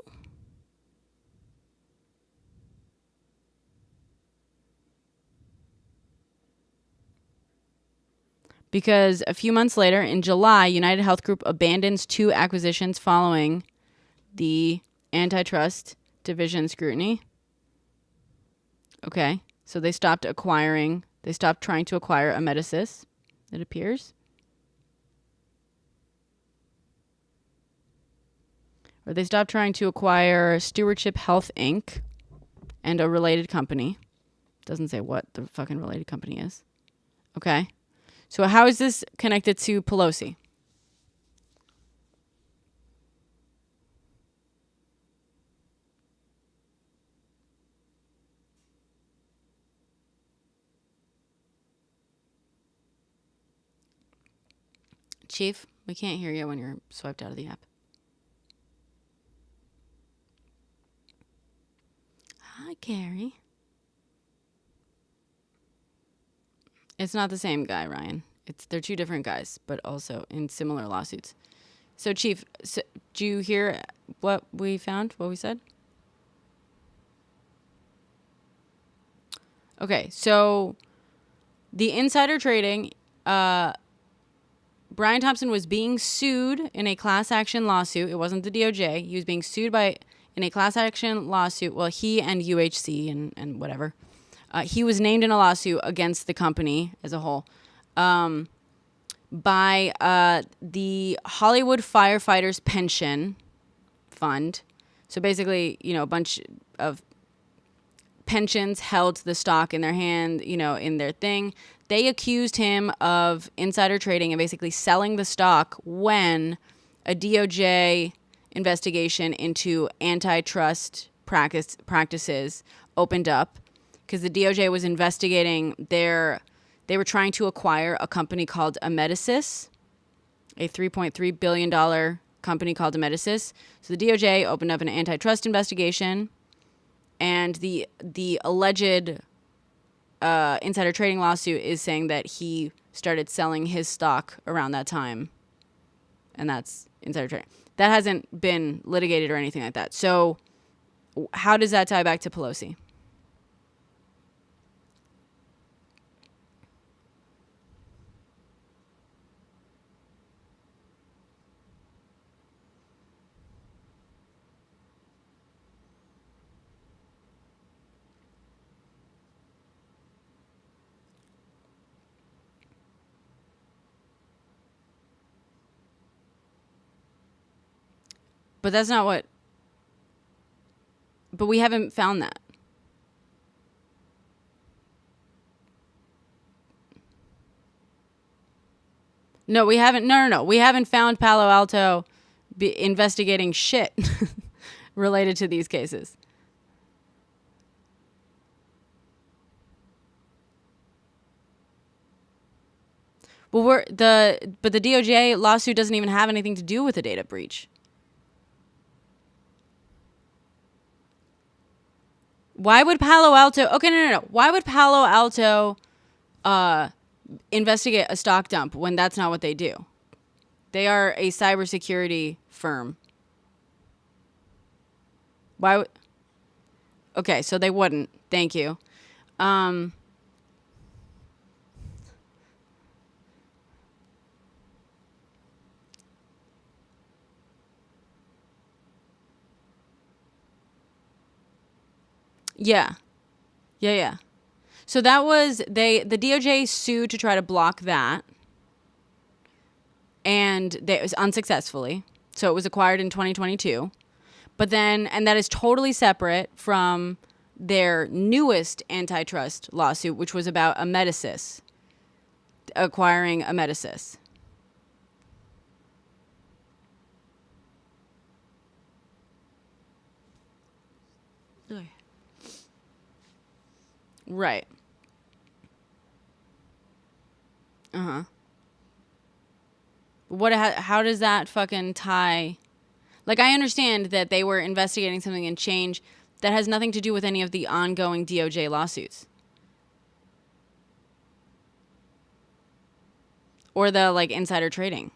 Because a few months later, in July, United Health Group abandons 2 acquisitions following the antitrust division scrutiny. Okay, so they stopped trying to acquire Amedisis, it appears. Or they stopped trying to acquire Stewardship Health Inc. and a related company. Doesn't say what the fucking related company is. Okay. So how is this connected to Pelosi? Chief, we can't hear you when you're swiped out of the app. Hi, Carrie. It's not the same guy, Ryan. They're 2 different guys, but also in similar lawsuits. So, Chief, do you hear what we found, what we said? Okay, so the insider trading, Brian Thompson was being sued in a class action lawsuit. It wasn't the DOJ. He was being sued in a class action lawsuit. Well, he and UHC and whatever. He was named in a lawsuit against the company as a whole by the Hollywood Firefighters Pension Fund. So basically, a bunch of pensions held the stock in their hand, in their thing. They accused him of insider trading and basically selling the stock when a DOJ investigation into antitrust practices opened up, because the DOJ was investigating they were trying to acquire a company called Amedisis, a $3.3 billion company called Amedisis. So the DOJ opened up an antitrust investigation, and the alleged insider trading lawsuit is saying that he started selling his stock around that time, and that's insider trading. That hasn't been litigated or anything like that. So how does that tie back to Pelosi? But that's not what... But we haven't found that. No, we haven't. No. We haven't found Palo Alto investigating shit related to these cases. Well, but the DOJ lawsuit doesn't even have anything to do with a data breach. Why would Palo Alto... Okay, no. Why would Palo Alto investigate a stock dump when that's not what they do. They are a cybersecurity firm. Why? Okay, so they wouldn't. Thank you. Yeah. Yeah. So that was the DOJ sued to try to block that, and it was unsuccessfully. So it was acquired in 2022. But then, and that is totally separate from their newest antitrust lawsuit, which was about Amedisys, acquiring Amedisys. Right. Uh-huh. How does that fucking tie? Like, I understand that they were investigating something in Change that has nothing to do with any of the ongoing DOJ lawsuits. Or the, like, insider trading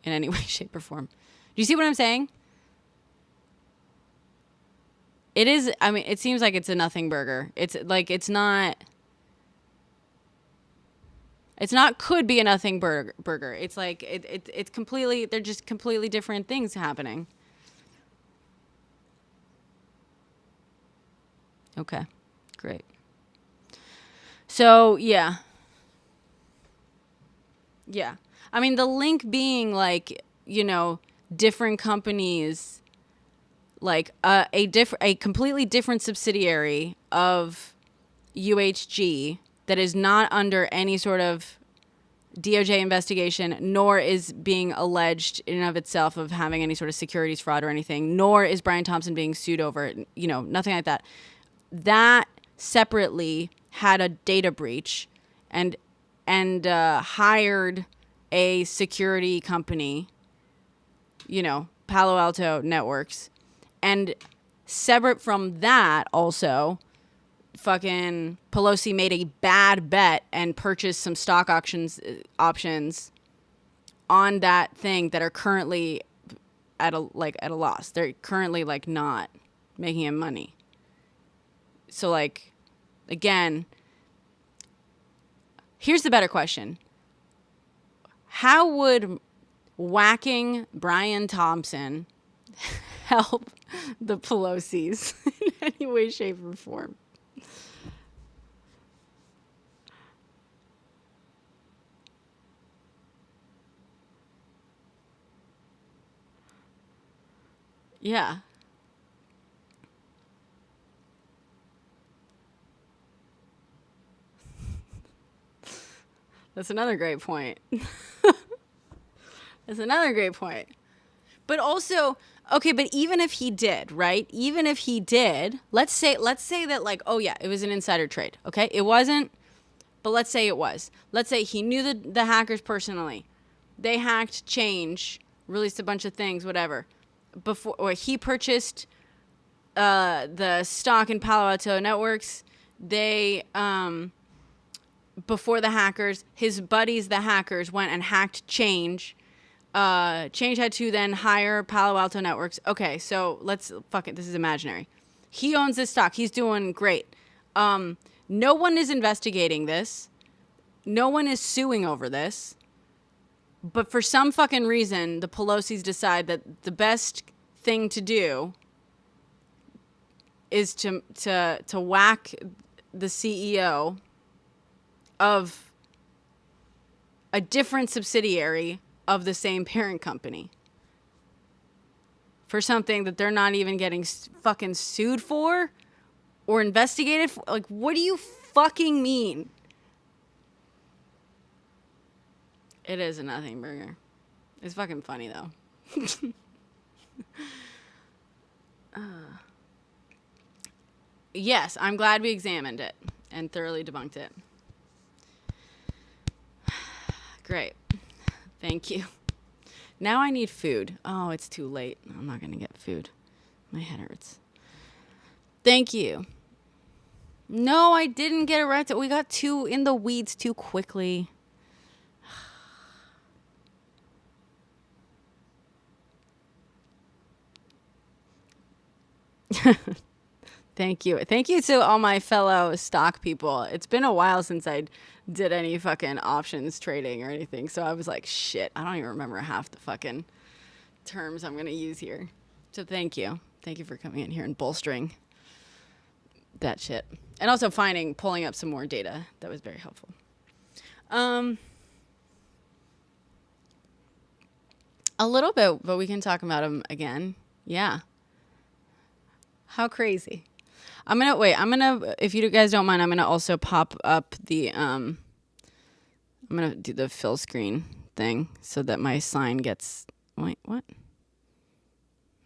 in any way, shape, or form. Do you see what I'm saying? It is, I mean, it seems like it's a nothing burger. It's like, it's not could be a nothing burger. It's like, it's completely, they're just completely different things happening. Okay, great. So, yeah. Yeah. I mean, the link being like, different companies, like a completely different subsidiary of UHG that is not under any sort of DOJ investigation, nor is being alleged in and of itself of having any sort of securities fraud or anything, nor is Brian Thompson being sued over it, nothing like that. That separately had a data breach and hired a security company, Palo Alto Networks. And separate from that also, fucking Pelosi made a bad bet and purchased some stock options on that thing that are currently at a loss. They're currently like not making him money. So like, again, here's the better question. How would whacking Brian Thompson help the Pelosi's in any way, shape, or form? Yeah. That's another great point. That's another great point. But also, okay, but even if he did, right? Even if he did, let's say that like, oh yeah, it was an insider trade. Okay? It wasn't, but let's say it was. Let's say he knew the hackers personally. They hacked Change, released a bunch of things, whatever. Or he purchased the stock in Palo Alto Networks. They before the hackers, his buddies, the hackers, went and hacked Change. Change had to then hire Palo Alto Networks. Okay, so let's fuck it. This is imaginary. He owns this stock. He's doing great. No one is investigating this. No one is suing over this. But for some fucking reason, the Pelosi's decide that the best thing to do is to whack the CEO of a different subsidiary of the same parent company for something that they're not even getting fucking sued for or investigated for. Like, what do you fucking mean? It is a nothing burger. It's fucking funny, though. Yes, I'm glad we examined it and thoroughly debunked it. Great. Thank you. Now I need food. Oh, it's too late. I'm not going to get food. My head hurts. Thank you. No, I didn't get arrested. We got too in the weeds too quickly. Thank you. Thank you to all my fellow stock people. It's been a while since I did any fucking options trading or anything. So I was like, shit, I don't even remember half the fucking terms I'm going to use here. So thank you. Thank you for coming in here and bolstering that shit. And also pulling up some more data. That was very helpful. A little bit, but we can talk about them again. Yeah. How crazy. If you guys don't mind, I'm gonna also pop up I'm gonna do the fill screen thing so that my sign gets, wait, what?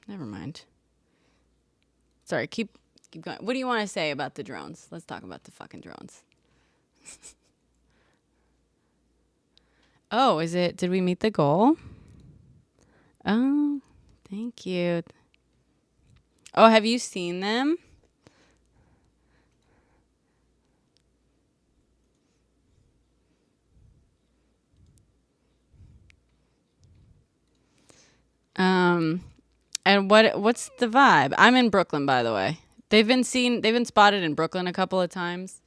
Never mind. Sorry, keep going. What do you want to say about the drones? Let's talk about the fucking drones. Oh, did we meet the goal? Oh, thank you. Oh, have you seen them? And what's the vibe? I'm in Brooklyn, by the way. They've been spotted in Brooklyn a couple of times.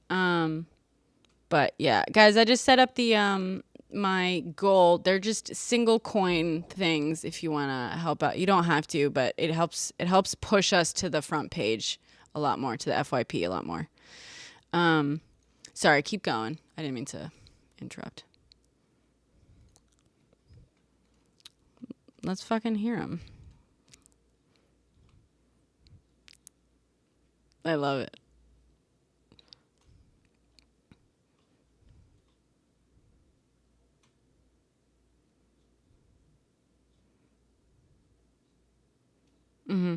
But yeah, guys, I just set up the my goal. They're just single coin things if you want to help out. You don't have to, but it helps push us to the front page a lot more, to the FYP a lot more. Sorry, keep going. I didn't mean to interrupt. Let's fucking hear them. I love it. Mm-hmm.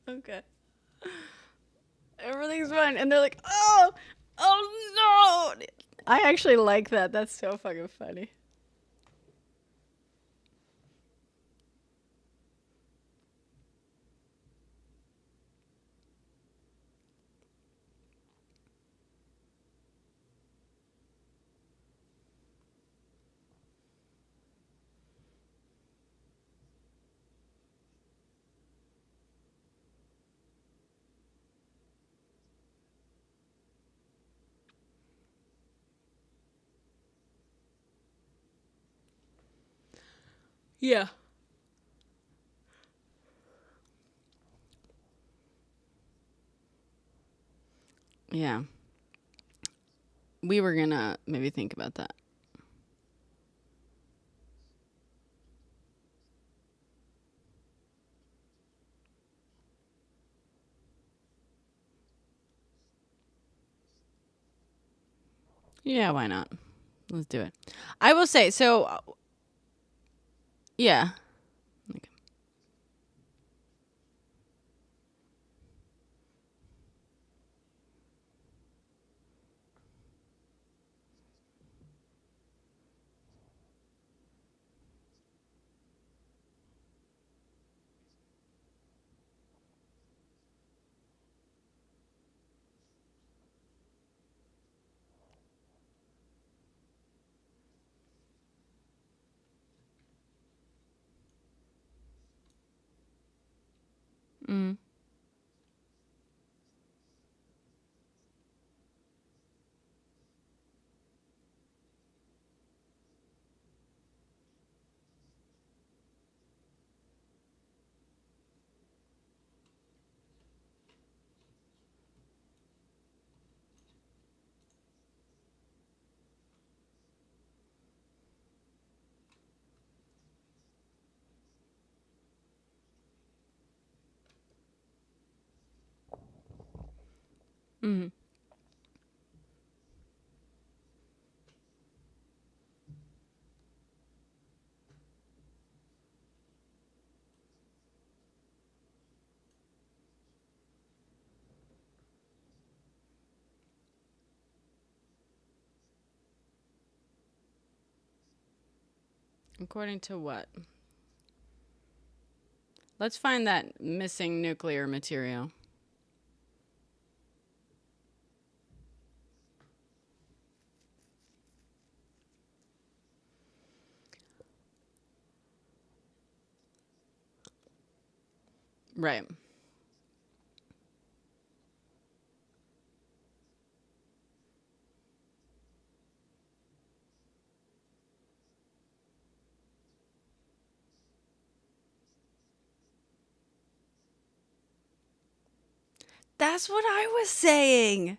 Okay. Everything's fine. And they're like, oh no. I actually like that. That's so fucking funny. Yeah. Yeah. We were gonna maybe think about that. Yeah, why not? Let's do it. I will say, so yeah. Okay. Mm. Mm-hmm. According to what? Let's find that missing nuclear material. Right. That's what I was saying.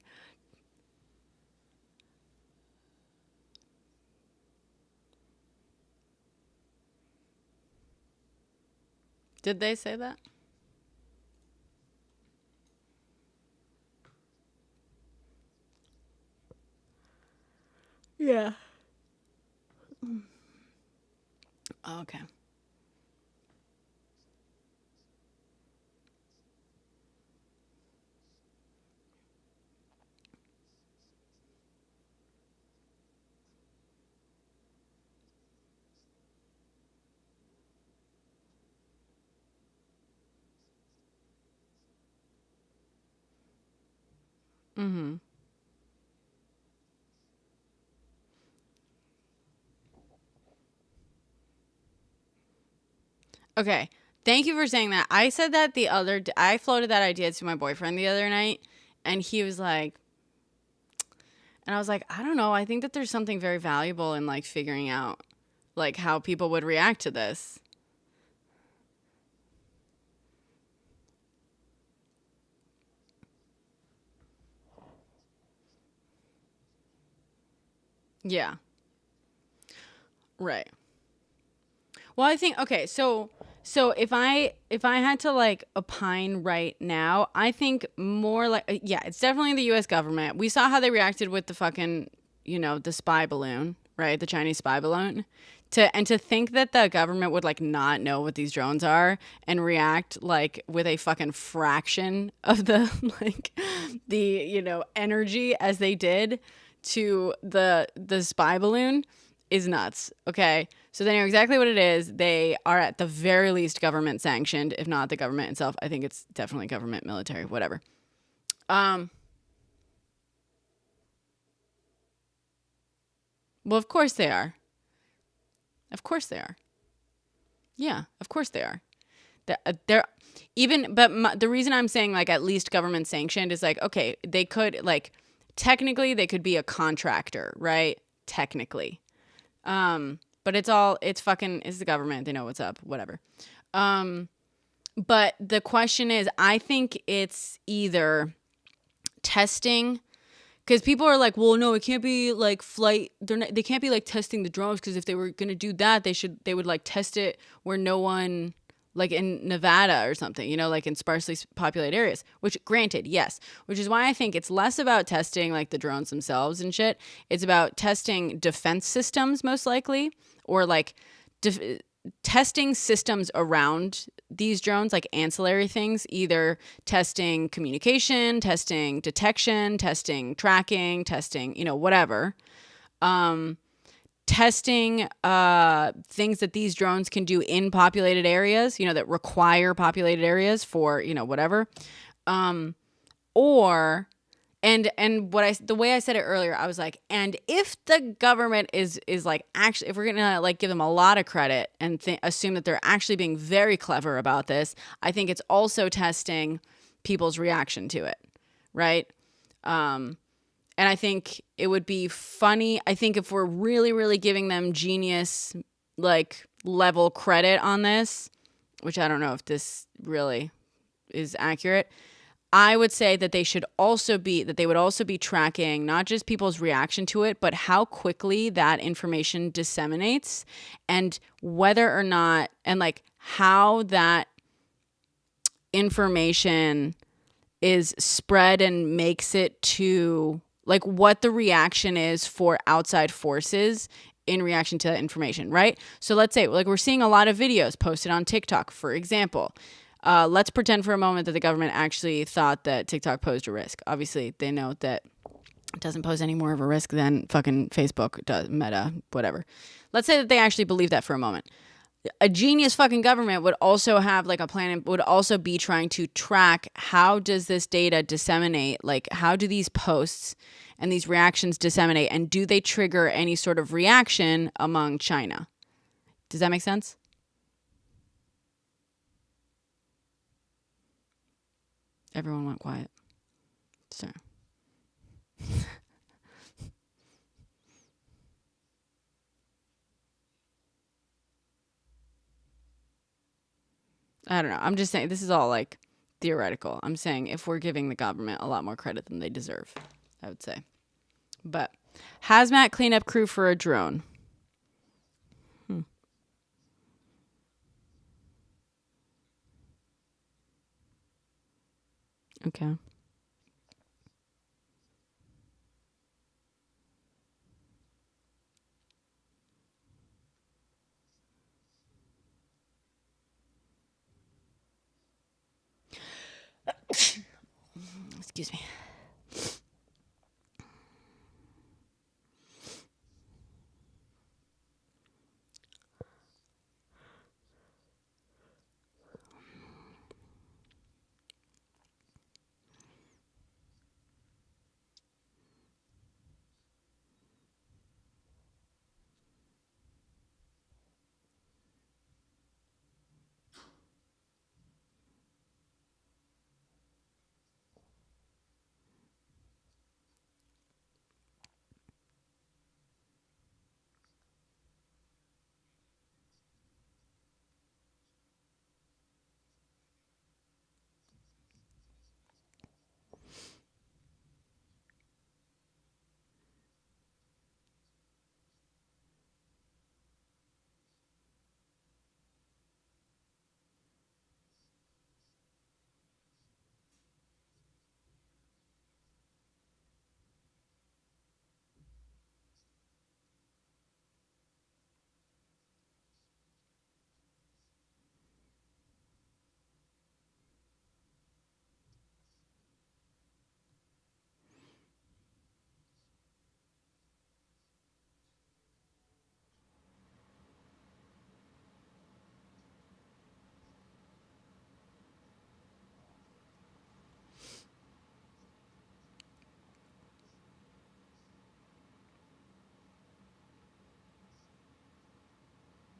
Did they say that? Yeah. Okay. Mm-hmm. Okay. Thank you for saying that. I said that I floated that idea to my boyfriend the other night, and he was like, and I was like, I don't know. I think that there's something very valuable in like figuring out like how people would react to this. Yeah. Right. Well, I think okay, so if I had to like opine right now, I think more like yeah, it's definitely the US government. We saw how they reacted with the fucking, the spy balloon, right? The Chinese spy balloon. To think that the government would like not know what these drones are and react like with a fucking fraction of the like the, energy as they did to the spy balloon is nuts. Okay. So they know exactly what it is. They are at the very least government sanctioned, if not the government itself. I think it's definitely government, military, whatever. Um, well, of course they are. Of course they are. Yeah, of course they are. They're even, but the reason I'm saying like at least government sanctioned is like, okay, they could like technically they could be a contractor, right? Technically. But it's the government. They know what's up, whatever. But the question is, I think it's either testing, because people are like, well, no, it can't be like flight. They can't be like testing the drones, because if they were gonna do that, they would like test it where no one, like in Nevada or something, like in sparsely populated areas. Which, granted, yes. Which is why I think it's less about testing like the drones themselves and shit. It's about testing defense systems, most likely, or like testing systems around these drones, like ancillary things, either testing communication, testing detection, testing tracking, testing, whatever. Testing things that these drones can do in populated areas, that require populated areas for, whatever. Or and the way I said it earlier, I was like, and if the government is like actually, if we're gonna like give them a lot of credit and assume that they're actually being very clever about this, I think it's also testing people's reaction to it, right? And I think it would be funny. I think if we're really, really giving them genius like level credit on this, which I don't know if this really is accurate, I would say that they would also be tracking not just people's reaction to it, but how quickly that information disseminates, and whether or not, and like how that information is spread and makes it to like what the reaction is for outside forces in reaction to that information, right? So let's say like we're seeing a lot of videos posted on TikTok, for example. Let's pretend for a moment that the government actually thought that TikTok posed a risk. Obviously, they know that It doesn't pose any more of a risk than fucking Facebook does, Meta, whatever. Let's say that they actually believe that for a moment. A genius fucking government would also have like a plan and would also be trying to track how does this data disseminate, like how do these posts and these reactions disseminate, and do they trigger any sort of reaction among China? Does that make sense? Everyone went quiet. Sorry. I don't know. I'm just saying this is all like theoretical. I'm saying if we're giving the government a lot more credit than they deserve, I would say. But hazmat cleanup crew for a drone. Okay. Excuse me.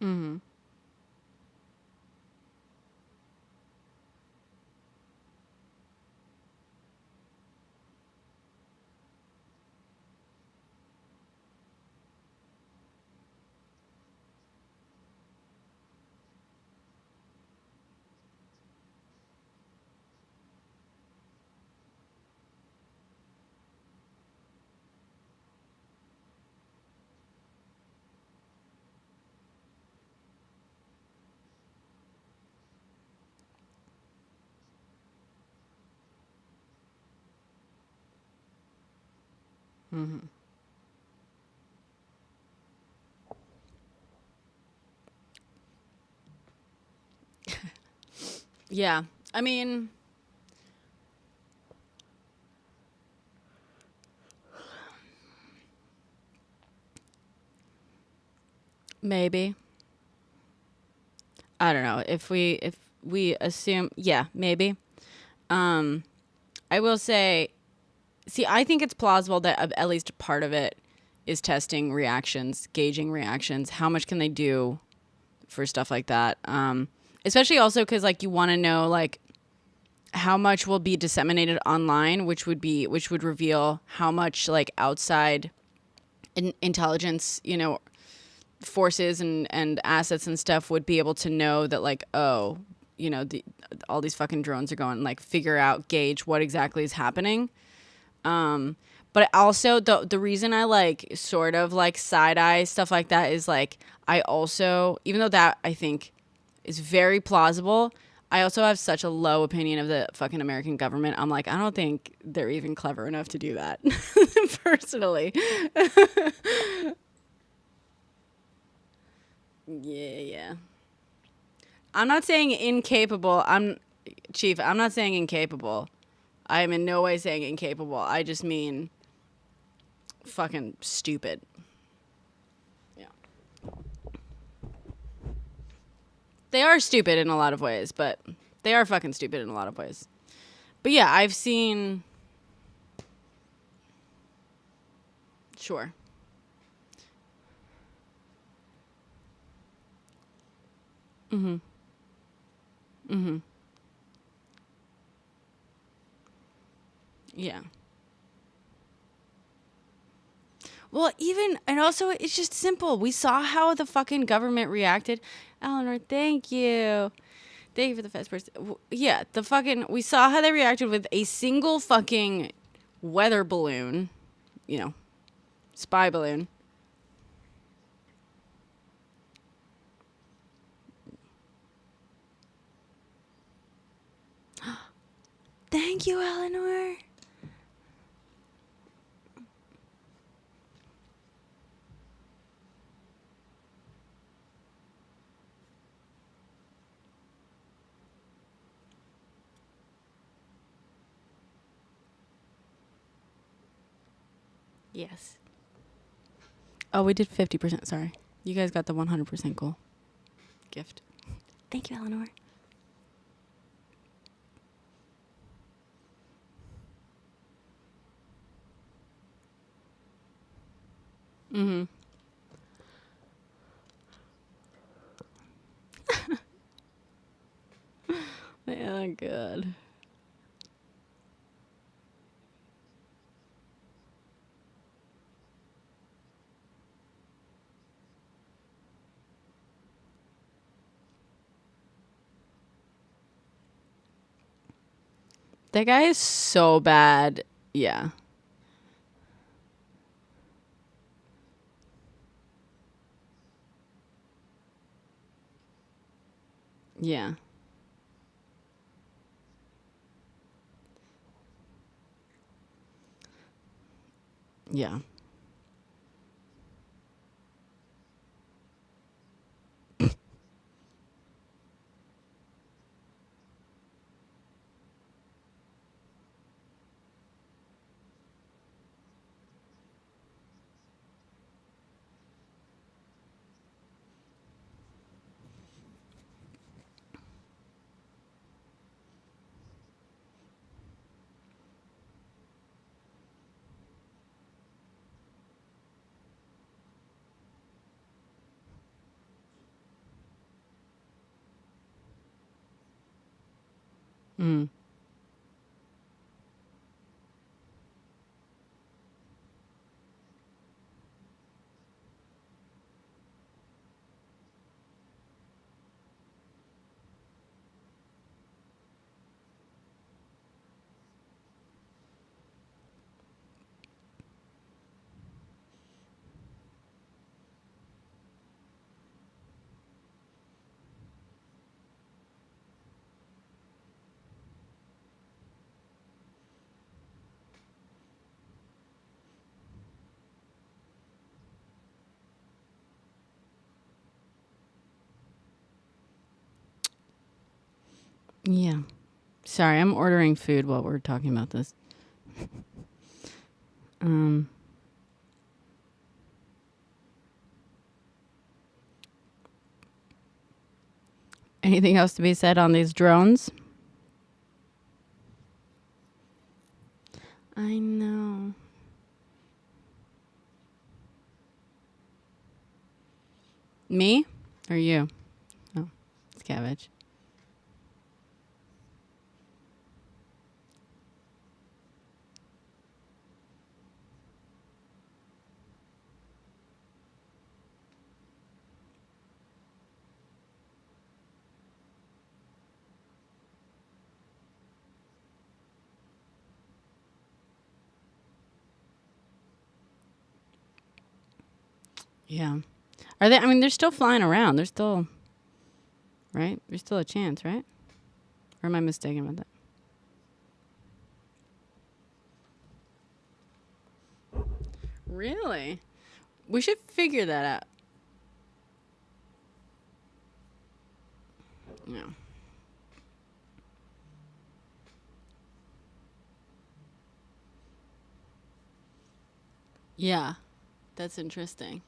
Mm-hmm. Mm-hmm. Yeah. I mean, maybe. I don't know. If we assume, yeah, maybe. Um, I will say, see, I think it's plausible that at least part of it is testing reactions, gauging reactions. How much can they do for stuff like that? Especially also because like you want to know like how much will be disseminated online, which would reveal how much like outside intelligence, forces and assets and stuff would be able to know that like, oh, all these fucking drones are going, like figure out, gauge what exactly is happening. But also the reason I like sort of like side eye stuff like that is like I also, even though that I think is very plausible, I also have such a low opinion of the fucking American government. I'm like, I don't think they're even clever enough to do that. Personally. Yeah. I'm not saying incapable. I'm not saying incapable. I am in no way saying incapable. I just mean fucking stupid. Yeah. They are stupid in a lot of ways, but they are fucking stupid in a lot of ways. But yeah, I've seen... Sure. Mm-hmm. Mm-hmm. Yeah. Well, and also, it's just simple. We saw how the fucking government reacted. Eleanor, thank you. Thank you for the first person. Yeah, we saw how they reacted with a single fucking weather balloon, spy balloon. Thank you, Eleanor. Yes. Oh, we did 50%. Sorry. You guys got the 100% goal. Gift. Thank you, Eleanor. Mm-hmm. Yeah, good. That guy is so bad. Yeah. Yeah. Yeah. Mm. Yeah. Sorry, I'm ordering food while we're talking about this. Anything else to be said on these drones? I know. Me or you? Oh, it's cabbage. Yeah. Are they? I mean, they're still flying around. They're still, right? There's still a chance, right? Or am I mistaken about that? Really? We should figure that out. Yeah. Yeah, that's interesting.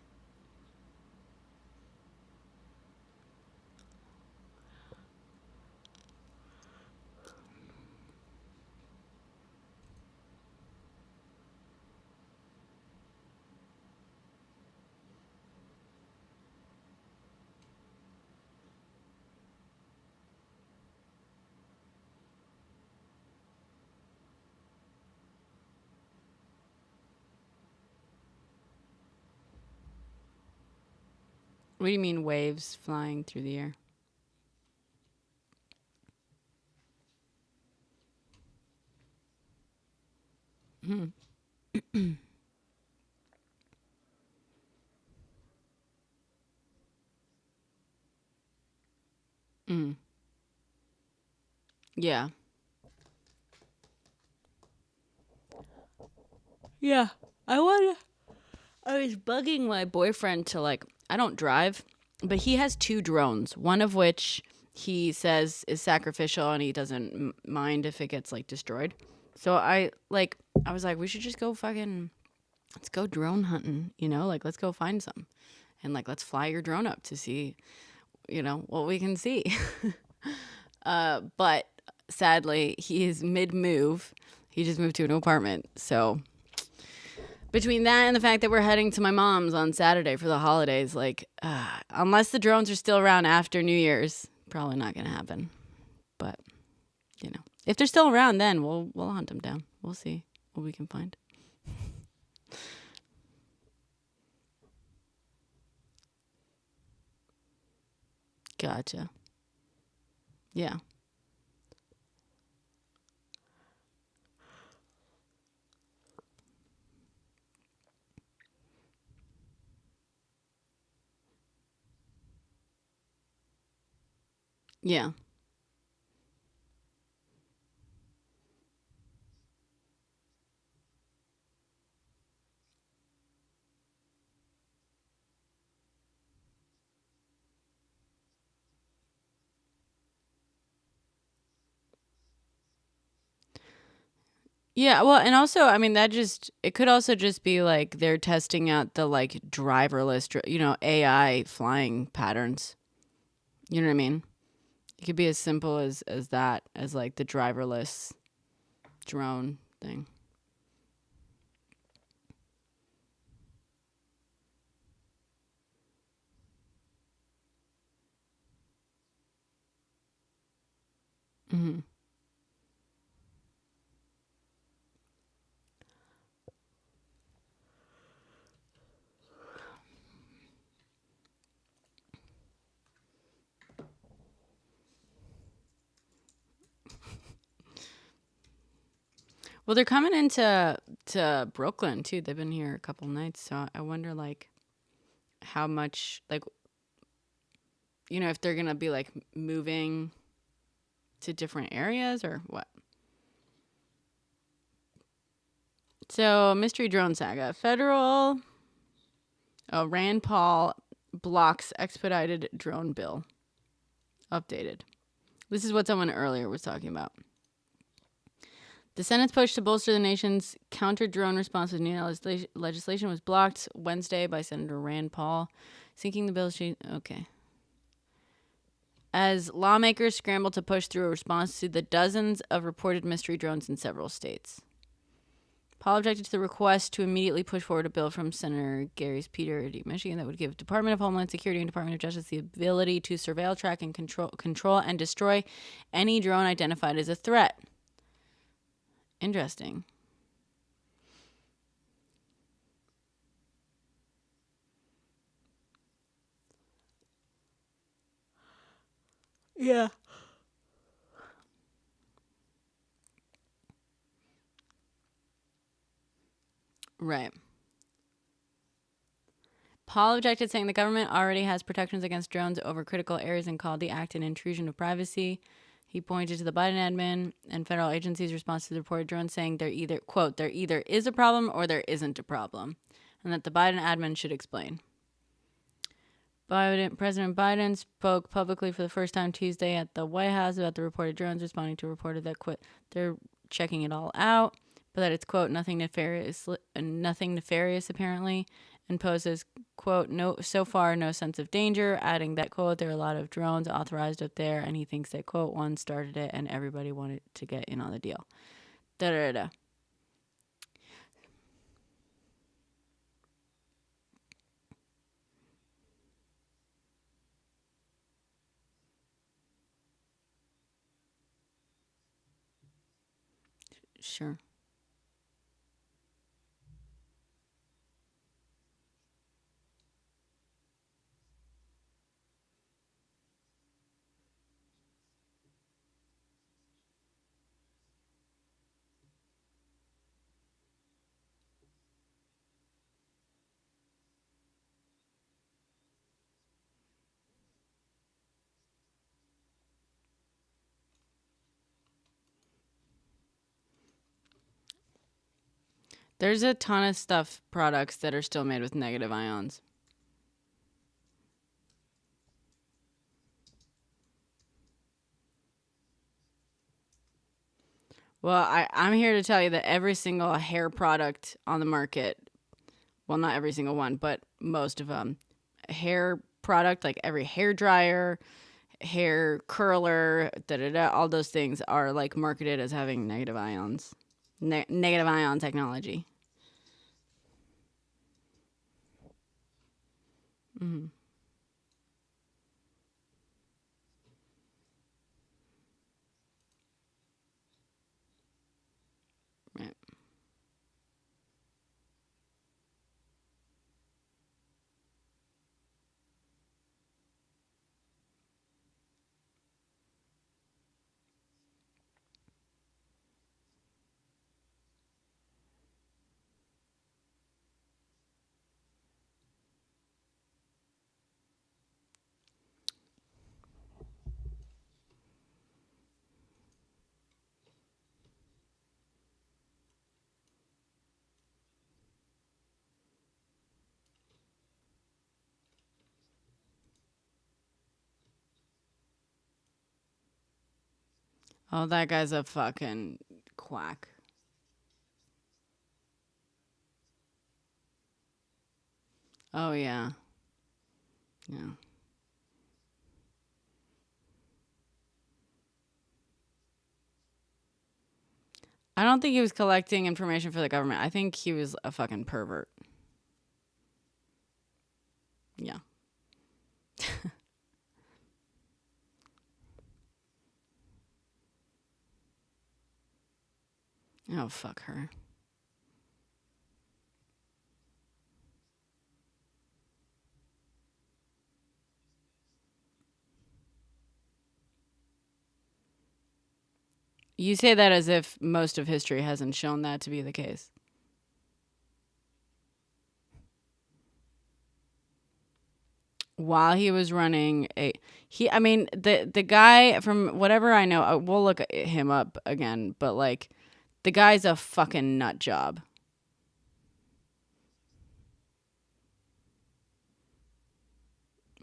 What do you mean waves flying through the air? Hmm. Mm. Yeah. Yeah. I want to. I was bugging my boyfriend to like, I don't drive, but he has 2 drones, one of which he says is sacrificial and he doesn't mind if it gets like destroyed. So I was like, we should just go fucking, let's go drone hunting, like let's go find some and like, let's fly your drone up to see, what we can see. But sadly, he is mid move. He just moved to an apartment. So between that and the fact that we're heading to my mom's on Saturday for the holidays, like, unless the drones are still around after New Year's, probably not going to happen. But, if they're still around, then we'll hunt them down. We'll see what we can find. Gotcha. Yeah. Yeah. Yeah, well, and also, I mean, it could also just be like they're testing out the like driverless, AI flying patterns. You know what I mean? It could be as simple as that, as like the driverless drone thing. Hmm. Well, they're coming into to Brooklyn too. They've been here a couple nights, so I wonder like how much like if they're gonna be like moving to different areas or what. So, mystery drone saga. Federal Rand Paul blocks expedited drone bill. Updated. This is what someone earlier was talking about. The Senate's push to bolster the nation's counter-drone response with new legislation was blocked Wednesday by Senator Rand Paul, sinking the bill's okay. As lawmakers scramble to push through a response to the dozens of reported mystery drones in several states. Paul objected to the request to immediately push forward a bill from Senator Gary's Peter D. Michigan that would give Department of Homeland Security and Department of Justice the ability to surveil, track, and control and destroy any drone identified as a threat. Interesting. Yeah. Right. Paul objected, saying the government already has protections against drones over critical areas and called the act an intrusion of privacy. He pointed to the Biden admin and federal agencies' response to the reported drones, saying there either, quote, there either is a problem or there isn't a problem, and that the Biden admin should explain. President Biden spoke publicly for the first time Tuesday at the White House about the reported drones, responding to a reporter that they're checking it all out. but that it's, quote, nothing nefarious apparently, and poses, quote, no, so far no sense of danger, adding that, quote, there are a lot of drones authorized up there, and he thinks that, quote, one started it and everybody wanted to get in on the deal. Da da da. Sure. There's a ton of products that are still made with negative ions. Well, I'm here to tell you that every single hair product on the market, well, not every single one, but most of them, hair product, like every hair dryer, hair curler, all those things are like marketed as having negative ions, negative ion technology. Mm-hmm. Right. Oh, that guy's a fucking quack. Oh, yeah. Yeah. I don't think he was collecting information for the government. I think he was a fucking pervert. Yeah. Oh, fuck her. You say that as if most of history hasn't shown that to be the case. While he was running I mean, the guy, from whatever I know, we'll look him up again, but like, the guy's a fucking nut job.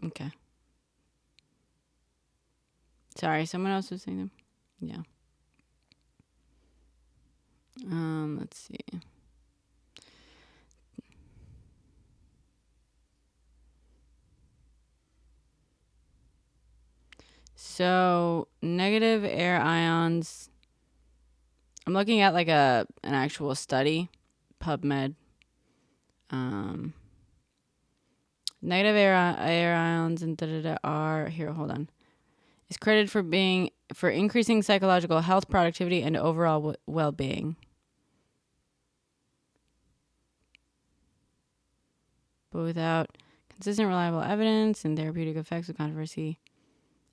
Okay. Sorry, someone else was saying them. Yeah. Let's see. So, negative air ions. I'm looking at like an actual study, PubMed. Negative air ions and are here. Hold on. Is credited for increasing psychological health, productivity, and overall well-being. But without consistent, reliable evidence and therapeutic effects of controversy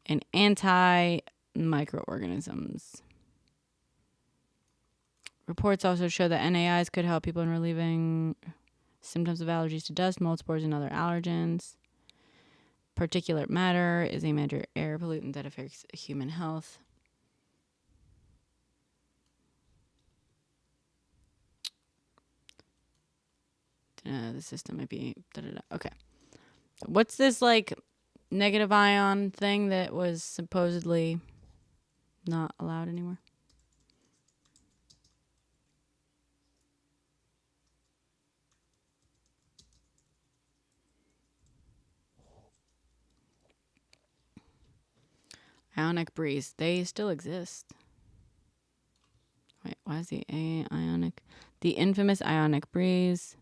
and anti-microorganisms. Reports also show that NAIs could help people in relieving symptoms of allergies to dust, mold spores, and other allergens. Particulate matter is a major air pollutant that affects human health. The system might be... Okay. What's this, like, negative ion thing that was supposedly not allowed anymore? Ionic breeze. They still exist. Wait, why is the ionic? The infamous ionic breeze.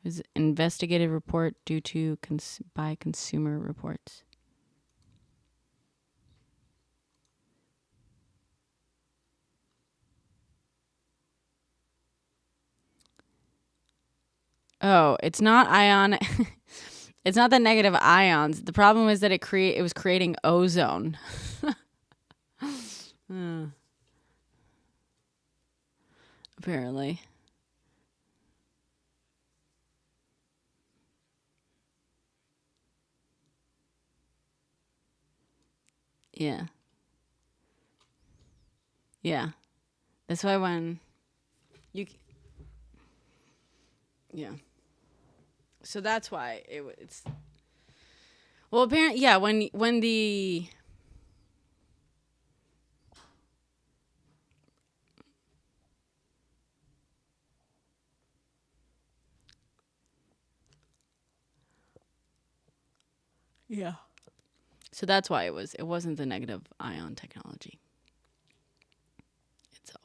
Is investigative report due to by Consumer Reports. Oh, it's not ion. It's not the negative ions. The problem is that it was creating ozone. Apparently. Yeah. Yeah. That's why when you... Yeah. So that's why it's... Well, apparently, yeah, when the... Yeah. So that's why it wasn't the negative ion technology itself.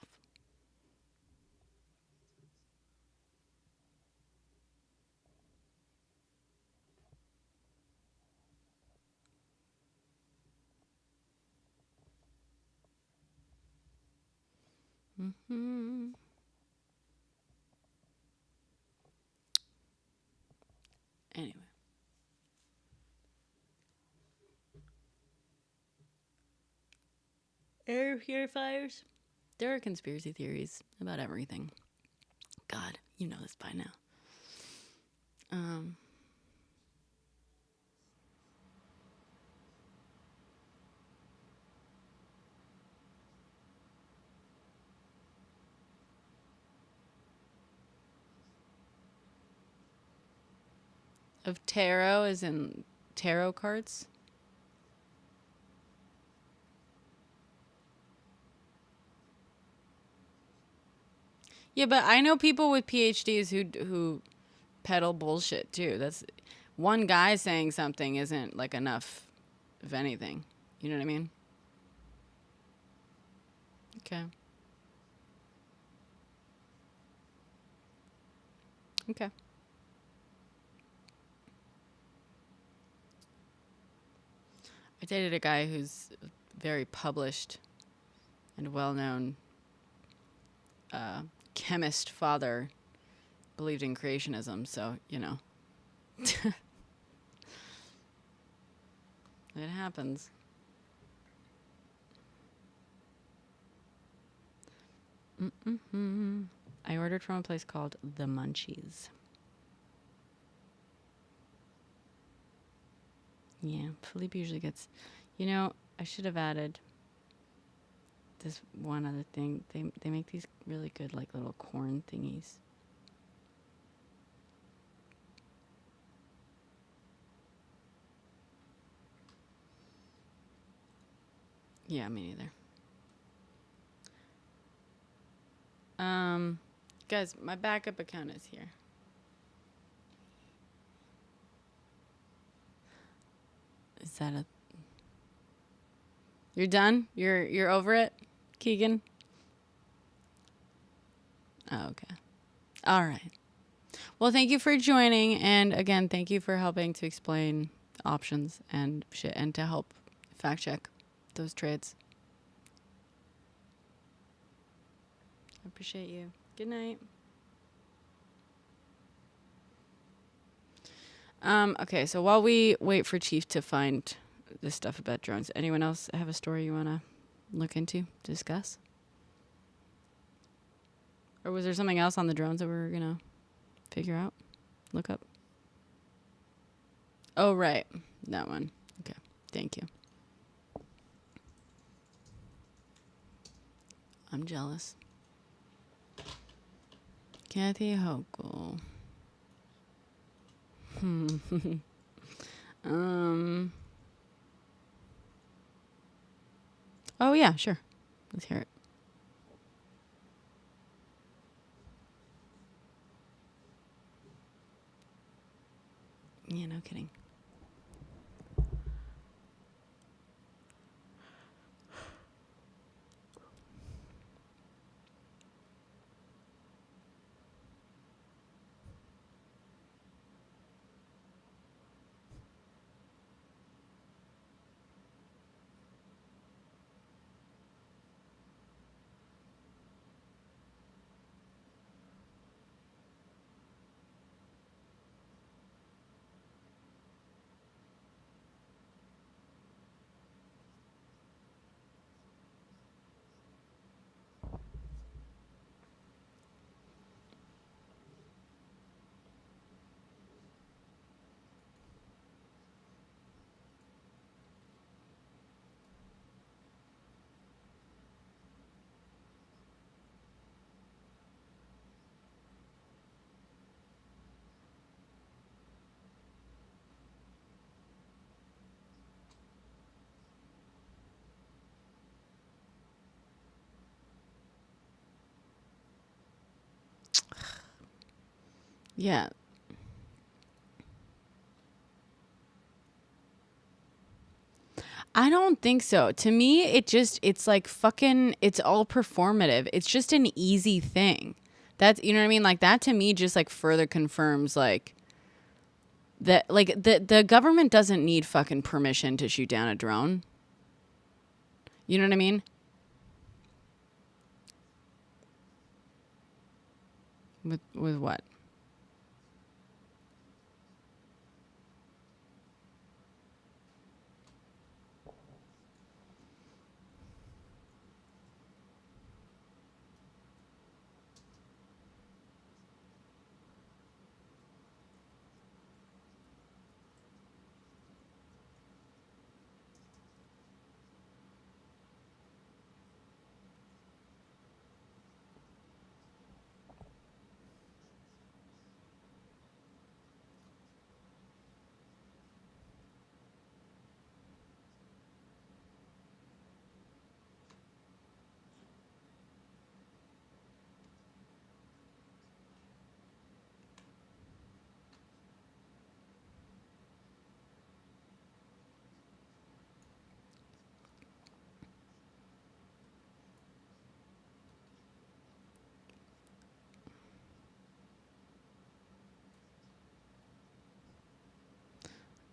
Mm-hmm. Anyway. Air purifiers. There are conspiracy theories about everything. God, you know this by now. Of tarot, as in tarot cards. Yeah, but I know people with PhDs who peddle bullshit too. That's one guy saying something isn't like enough of anything. You know what I mean? Okay. Okay. I dated a guy who's very published and well-known chemist father, believed in creationism, so, you know. It happens. I ordered from a place called The Munchies. Yeah, Philippe usually gets... You know, I should have added this one other thing. They make these really good, like, little corn thingies. Yeah, me neither. Guys, my backup account is here. Is that a... You're done? You're over it, Keegan? Oh, okay. All right. Well, thank you for joining, and again, thank you for helping to explain options and shit, and to help fact check those trades. I appreciate you. Good night. Okay, so while we wait for Chief to find this stuff about drones, anyone else have a story you want to look into, discuss? Or was there something else on the drones that we were going to figure out, look up? Oh, right. That one. Okay. Thank you. I'm jealous. Kathy Hochul. Oh, yeah, sure. Let's hear it. Yeah, no kidding. Yeah. I don't think so. To me, it's like fucking, it's all performative. It's just an easy thing. That's, you know what I mean? Like that to me just like further confirms like that, like the government doesn't need fucking permission to shoot down a drone. You know what I mean? With what?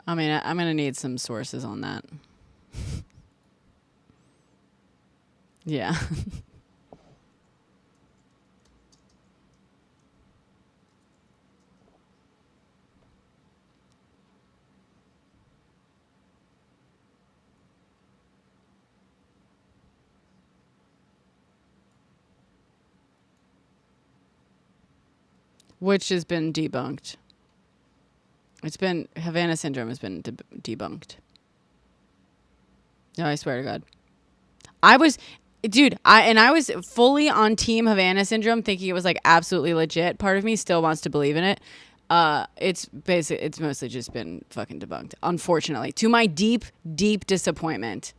I mean, I'm going to need some sources on that. Yeah. Which has been debunked. It's been, Havana syndrome has been debunked. No, I swear to God. I was, dude, I was fully on team Havana syndrome thinking it was like absolutely legit. Part of me still wants to believe in it. It's mostly just been fucking debunked, unfortunately, to my deep, deep disappointment.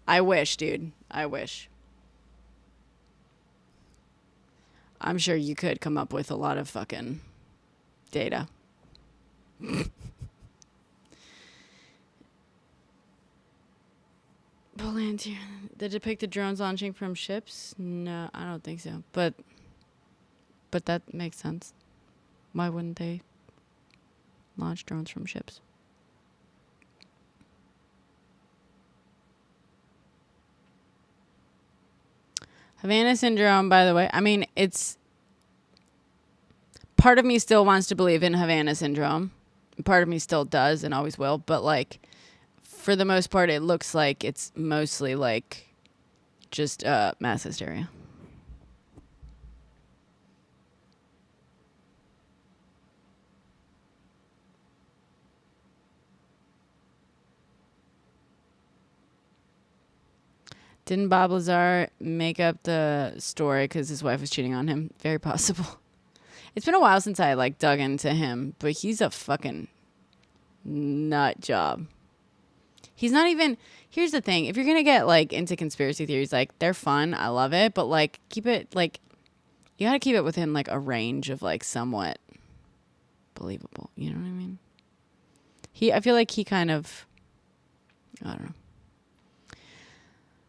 I wish, dude. I wish. I'm sure you could come up with a lot of fucking data. Palantir. The depicted drones launching from ships? No, I don't think so. But that makes sense. Why wouldn't they launch drones from ships? Havana syndrome, by the way, I mean, it's, part of me still wants to believe in Havana syndrome. Part of me still does and always will. But like, for the most part, it looks like it's mostly like just mass hysteria. Didn't Bob Lazar make up the story because his wife was cheating on him? Very possible. It's been a while since I like dug into him, but he's a fucking nut job. He's not even, here's the thing. If you're going to get like into conspiracy theories, like they're fun. I love it. But like keep it like, you got to keep it within like a range of like somewhat believable. You know what I mean? I feel like he kind of, I don't know.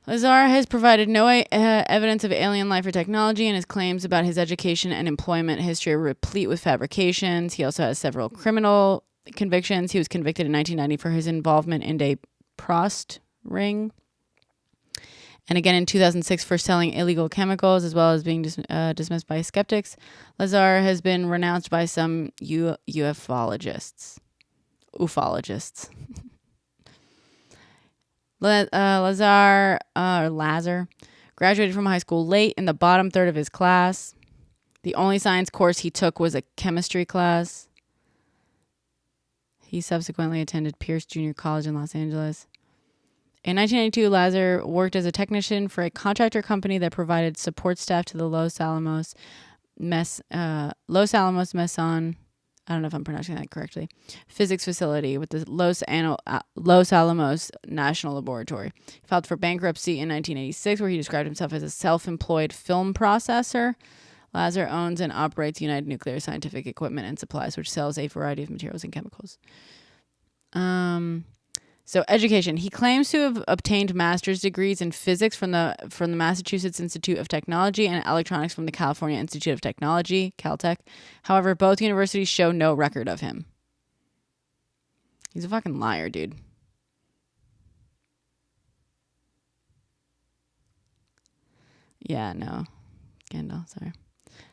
Lazar has provided no evidence of alien life or technology, and his claims about his education and employment history are replete with fabrications. He also has several criminal convictions. He was convicted in 1990 for his involvement in a Prost ring, and again in 2006 for selling illegal chemicals, as well as being dismissed by skeptics. Lazar has been renounced by some ufologists. Lazar graduated from high school late, in the bottom third of his class. The only science course he took was a chemistry class. He subsequently attended Pierce Junior College in Los Angeles. In 1992, Lazar worked as a technician for a contractor company that provided support staff to the Los Alamos Meson. I don't know if I'm pronouncing that correctly. Physics facility with the Los Alamos National Laboratory. He filed for bankruptcy in 1986, where he described himself as a self-employed film processor. Lazar owns and operates United Nuclear Scientific Equipment and Supplies, which sells a variety of materials and chemicals. So education. He claims to have obtained master's degrees in physics from the Massachusetts Institute of Technology and electronics from the California Institute of Technology, Caltech. However, both universities show no record of him. He's a fucking liar, dude. Yeah, no. Scandal, sorry.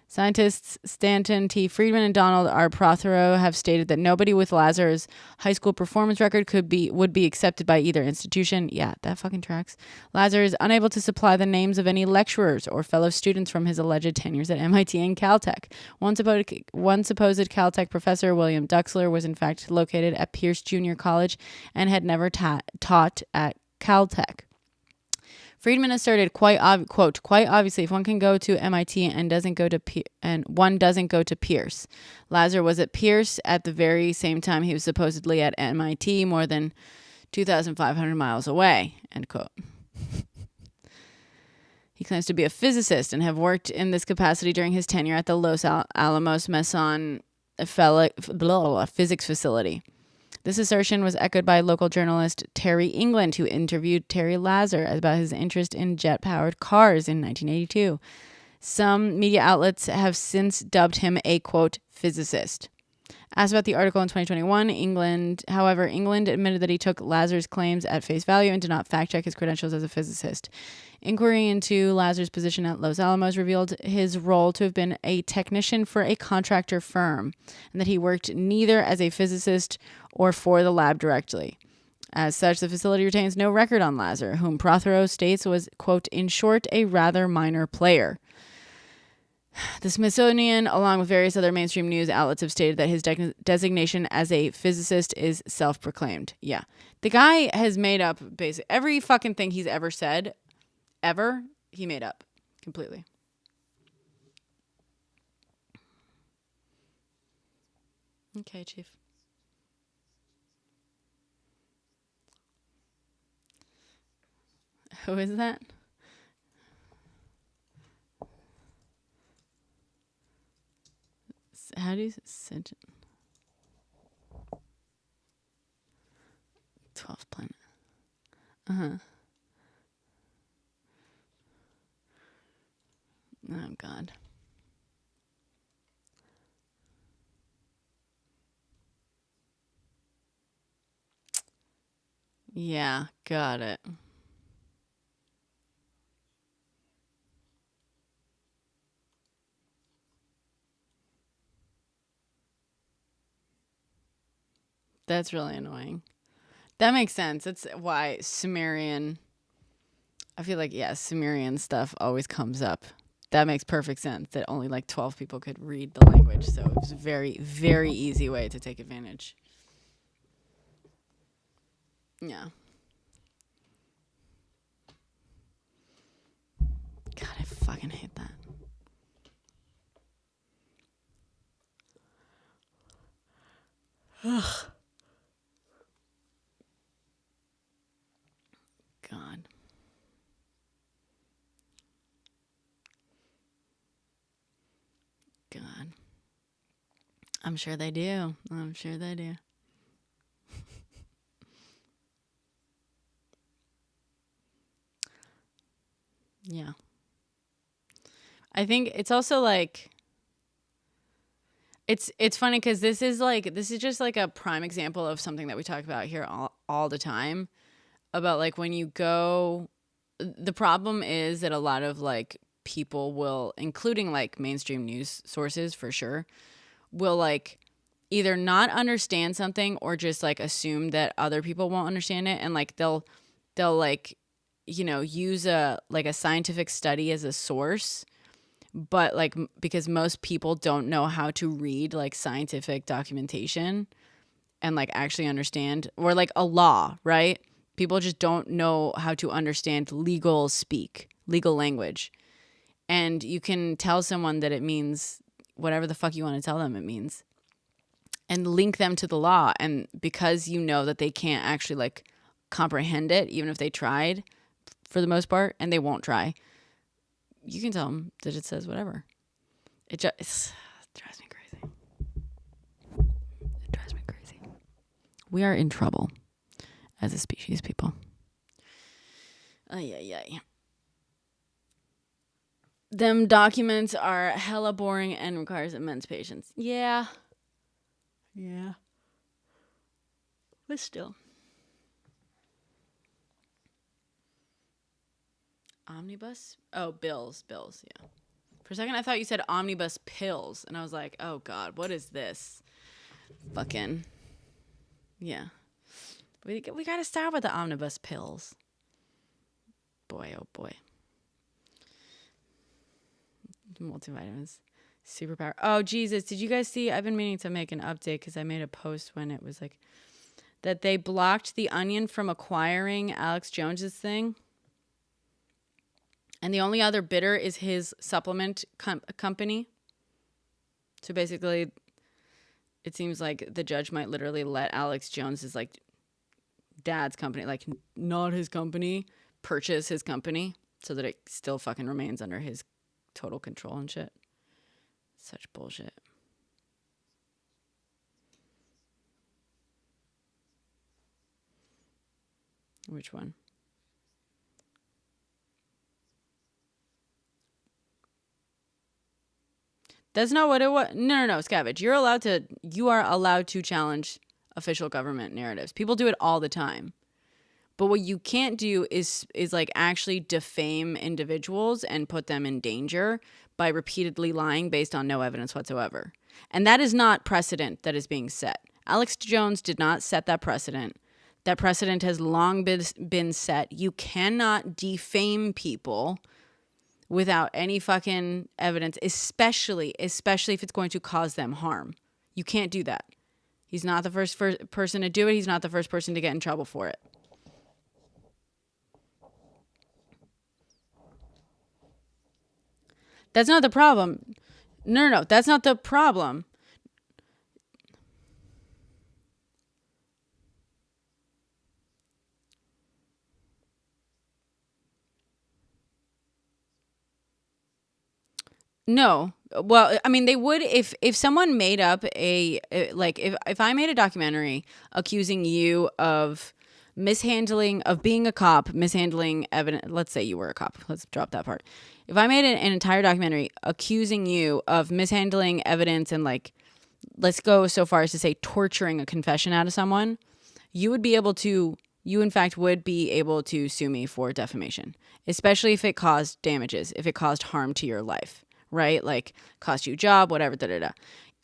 Scientists Stanton T. Friedman and Donald R. Prothero have stated that nobody with Lazar's high school performance record would be accepted by either institution. Yeah, that fucking tracks. Lazar is unable to supply the names of any lecturers or fellow students from his alleged tenures at MIT and Caltech. One supposed Caltech professor, William Duxler, was in fact located at Pierce Junior College and had never taught at Caltech. Friedman asserted, quite obviously, if one can go to MIT and one doesn't go to Pierce. Lazar was at Pierce at the very same time he was supposedly at MIT, more than 2,500 miles away, end quote. He claims to be a physicist and have worked in this capacity during his tenure at the Los Alamos Meson physics facility. This assertion was echoed by local journalist Terry England, who interviewed Terry Lazar about his interest in jet-powered cars in 1982. Some media outlets have since dubbed him a, quote, physicist. Asked about the article in 2021, England admitted that he took Lazar's claims at face value and did not fact-check his credentials as a physicist. Inquiry into Lazar's position at Los Alamos revealed his role to have been a technician for a contractor firm, and that he worked neither as a physicist or for the lab directly. As such, the facility retains no record on Lazar, whom Prothero states was, quote, in short, a rather minor player. The Smithsonian, along with various other mainstream news outlets, have stated that his designation as a physicist is self-proclaimed. Yeah. The guy has made up basically every fucking thing he's ever said, he made up completely. Okay, Chief. Who is that? How do you say 12th planet? Uh-huh. Oh, God. Yeah, got it. That's really annoying. That makes sense. That's why Sumerian, I feel like, yeah, Sumerian stuff always comes up. That makes perfect sense that only like 12 people could read the language. So it was a very, very easy way to take advantage. Yeah. God, I fucking hate that. Ugh. God. God. I'm sure they do. I'm sure they do. Yeah. I think it's also like, it's funny because this is just like a prime example of something that we talk about here all the time about like when you go, the problem is that a lot of like people will, including like mainstream news sources for sure, will like either not understand something or just like assume that other people won't understand it, and like they'll like, you know, use a scientific study as a source, but like because most people don't know how to read like scientific documentation and like actually understand, or like a law, right? People just don't know how to understand legal language. And you can tell someone that it means whatever the fuck you want to tell them it means, and link them to the law. And because you know that they can't actually like comprehend it, even if they tried for the most part, and they won't try, you can tell them that it says whatever. It drives me crazy. It drives me crazy. We are in trouble as a species, people. Ay. Them documents are hella boring and requires immense patience. Yeah. But still. Omnibus? Oh, bills, yeah. For a second, I thought you said omnibus pills, and I was like, oh, God, what is this? Fucking, yeah. We got to start with the omnibus pills. Boy, oh, boy. Multivitamins. Superpower. Oh, Jesus. Did you guys see? I've been meaning to make an update because I made a post when it was like that they blocked The Onion from acquiring Alex Jones's thing. And the only other bidder is his supplement company. So basically, it seems like the judge might literally let Alex Jones's like dad's company, like not his company, purchase his company so that it still fucking remains under his total control and shit. Such bullshit. Which one? That's not what it was. No, Scavenge. You are allowed to challenge official government narratives. People do it all the time. But what you can't do is like actually defame individuals and put them in danger by repeatedly lying based on no evidence whatsoever. And that is not precedent that is being set. Alex Jones did not set that precedent. That precedent has long been set. You cannot defame people without any fucking evidence, especially if it's going to cause them harm. You can't do that. He's not the first person to do it. He's not the first person to get in trouble for it. That's not the problem. No, that's not the problem. No. Well, I mean, they would if someone made up if I made a documentary accusing you of mishandling, of being a cop, mishandling evidence. Let's say you were a cop. Let's drop that part. If I made an entire documentary accusing you of mishandling evidence and like, let's go so far as to say torturing a confession out of someone, you in fact would be able to sue me for defamation, especially if it caused damages, if it caused harm to your life. Right? Like cost you a job, whatever,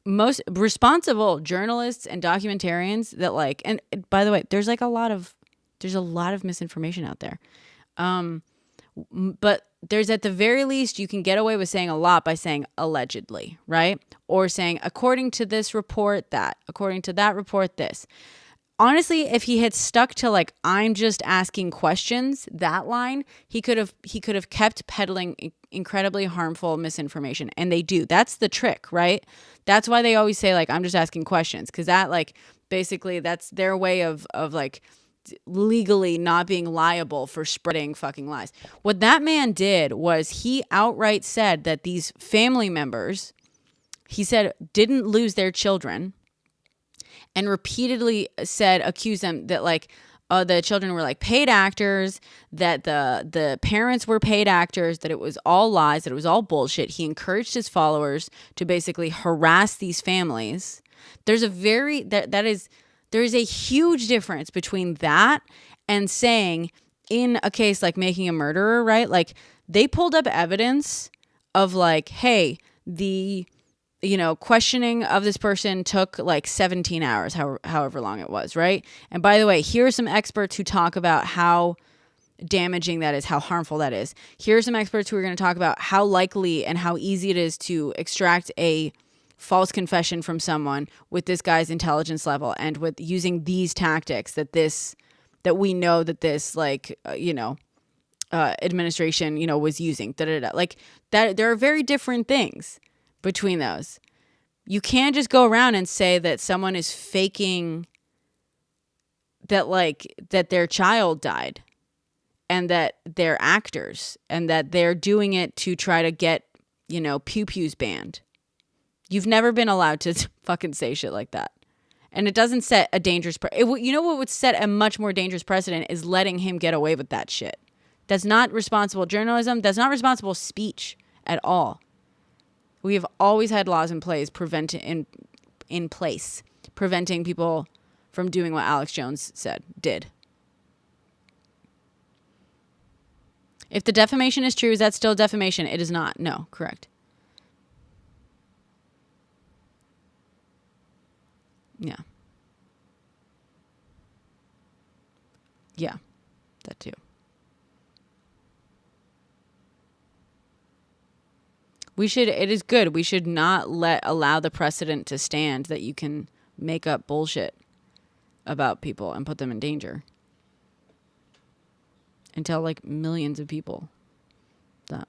Most responsible journalists and documentarians that like, and by the way, there's a lot of misinformation out there. But there's at the very least, you can get away with saying a lot by saying allegedly, right? Or saying, according to this report, that, according to that report, this. Honestly, if he had stuck to like, I'm just asking questions, that line, he could have kept peddling incredibly harmful misinformation. And they do. That's the trick, right? That's why they always say like, I'm just asking questions. Cause that like, basically that's their way of like legally not being liable for spreading fucking lies. What that man did was he outright said that these family members, he said, didn't lose their children. And repeatedly accused them that like, the children were like paid actors, that the parents were paid actors, that it was all lies, that it was all bullshit. He encouraged his followers to basically harass these families. There's a there is a huge difference between that and saying, in a case like Making a Murderer, right? Like, they pulled up evidence of like, hey, the questioning of this person took like 17 hours, however long it was, right? And by the way, here are some experts who talk about how damaging that is, how harmful that is. Here are some experts who are going to talk about how likely and how easy it is to extract a false confession from someone with this guy's intelligence level and with using these tactics that we know that this administration, was using. Like that, there are very different things between those. You can't just go around and say that someone is faking that their child died and that they're actors and that they're doing it to try to get, pew-pews banned. You've never been allowed to fucking say shit like that. And it doesn't set a dangerous what would set a much more dangerous precedent is letting him get away with that shit. That's not responsible journalism. That's not responsible speech at all. We have always had laws in place preventing people from doing what Alex Jones did. If the defamation is true, is that still defamation? It is not. No, correct. Yeah. Yeah, that too. It is good. We should not allow the precedent to stand that you can make up bullshit about people and put them in danger. And tell like millions of people that,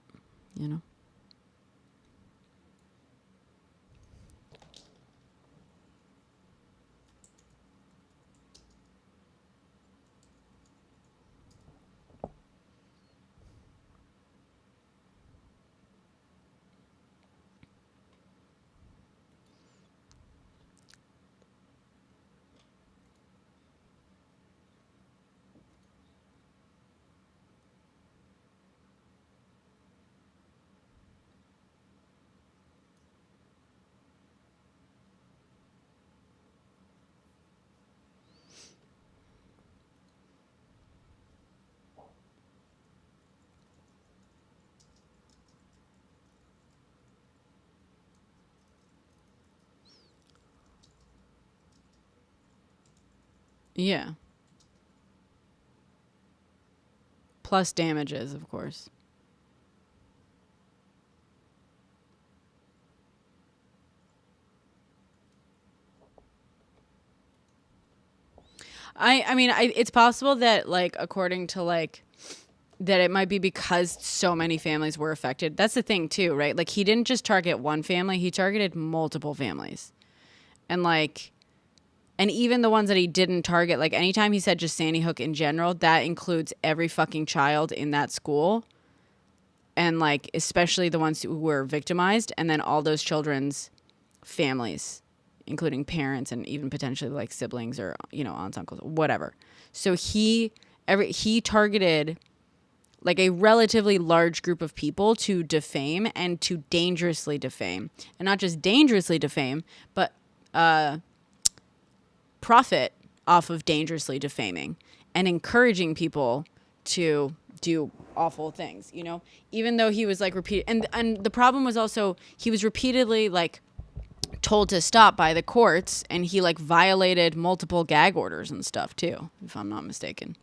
yeah. Plus damages, of course. I mean, it's possible that, like, according to, like, that it might be because so many families were affected. That's the thing, too, right? Like, he didn't just target one family. He targeted multiple families. And, like, and even the ones that he didn't target, like, anytime he said just Sandy Hook in general, that includes every fucking child in that school. And, like, especially the ones who were victimized. And then all those children's families, including parents and even potentially like siblings or, aunts, uncles, whatever. So he targeted like a relatively large group of people to defame and to dangerously defame. And not just dangerously defame, but profit off of dangerously defaming and encouraging people to do awful things, even though he was like and the problem was also he was repeatedly like told to stop by the courts, and he like violated multiple gag orders and stuff too, if I'm not mistaken.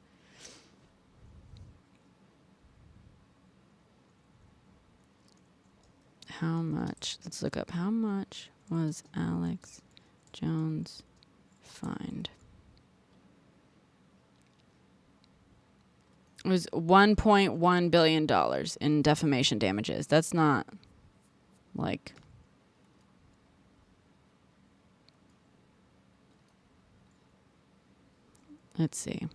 How much? Let's look up how much was Alex Jones fined. It was $1.1 billion in defamation damages. That's not like... Let's see.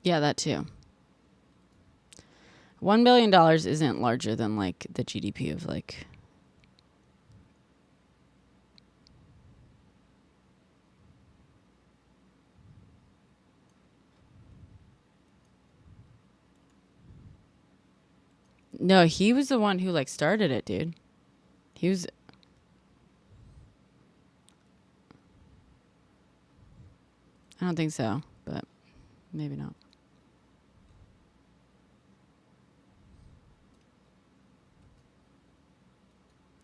Yeah, that too. $1 billion isn't larger than like the GDP of like No, he was the one who like started it, dude. He was. I don't think so, but maybe not.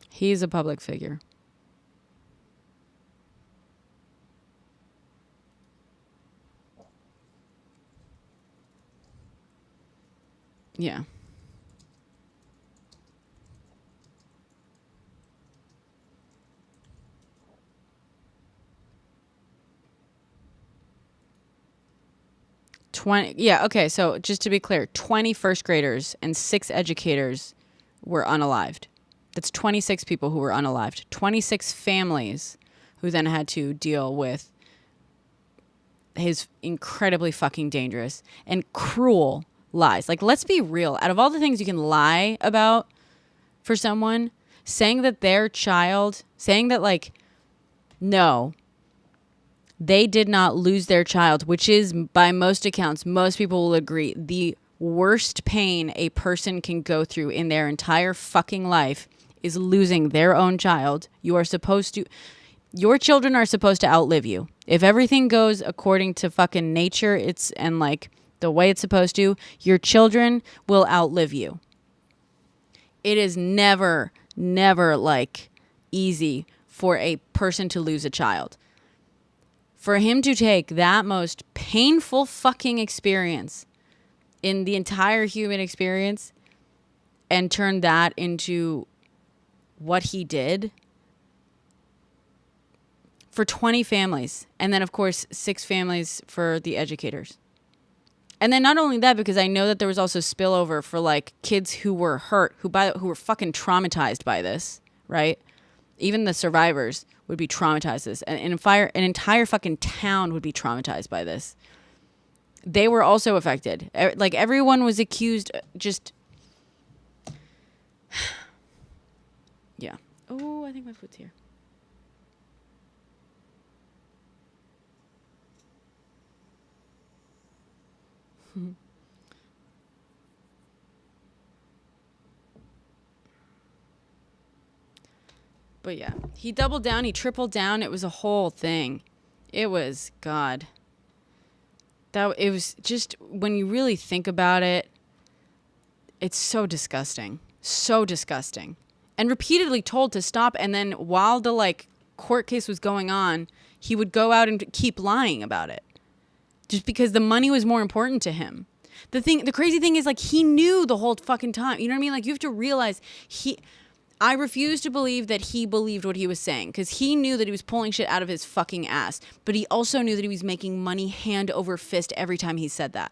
He's a public figure. Yeah. Okay, so just to be clear, 20 first graders and 6 educators were unalived. That's 26 people who were unalived. 26 families who then had to deal with his incredibly fucking dangerous and cruel lies. Like, let's be real. Out of all the things you can lie about for someone, saying that their child, saying that, like, no, they did not lose their child, which is, by most accounts, most people will agree, the worst pain a person can go through in their entire fucking life is losing their own child. Your children are supposed to outlive you. If everything goes according to fucking nature, and like the way it's supposed to, your children will outlive you. It is never like easy for a person to lose a child. For him to take that most painful fucking experience in the entire human experience and turn that into what he did for 20 families. And then, of course, 6 families for the educators. And then not only that, because I know that there was also spillover for like kids who were hurt, who were fucking traumatized by this, right? Even the survivors would be traumatized by this. And an entire fucking town would be traumatized by this. They were also affected. Like, everyone was accused, just... Yeah. Oh, I think my food's here. But yeah, he doubled down, he tripled down. It was a whole thing. It was, God. It was just, when you really think about it, it's so disgusting. So disgusting. And repeatedly told to stop. And then while the like court case was going on, he would go out and keep lying about it. Just because the money was more important to him. The crazy thing is, like, he knew the whole fucking time. You know what I mean? Like, you have to realize I refuse to believe that he believed what he was saying, because he knew that he was pulling shit out of his fucking ass. But he also knew that he was making money hand over fist every time he said that.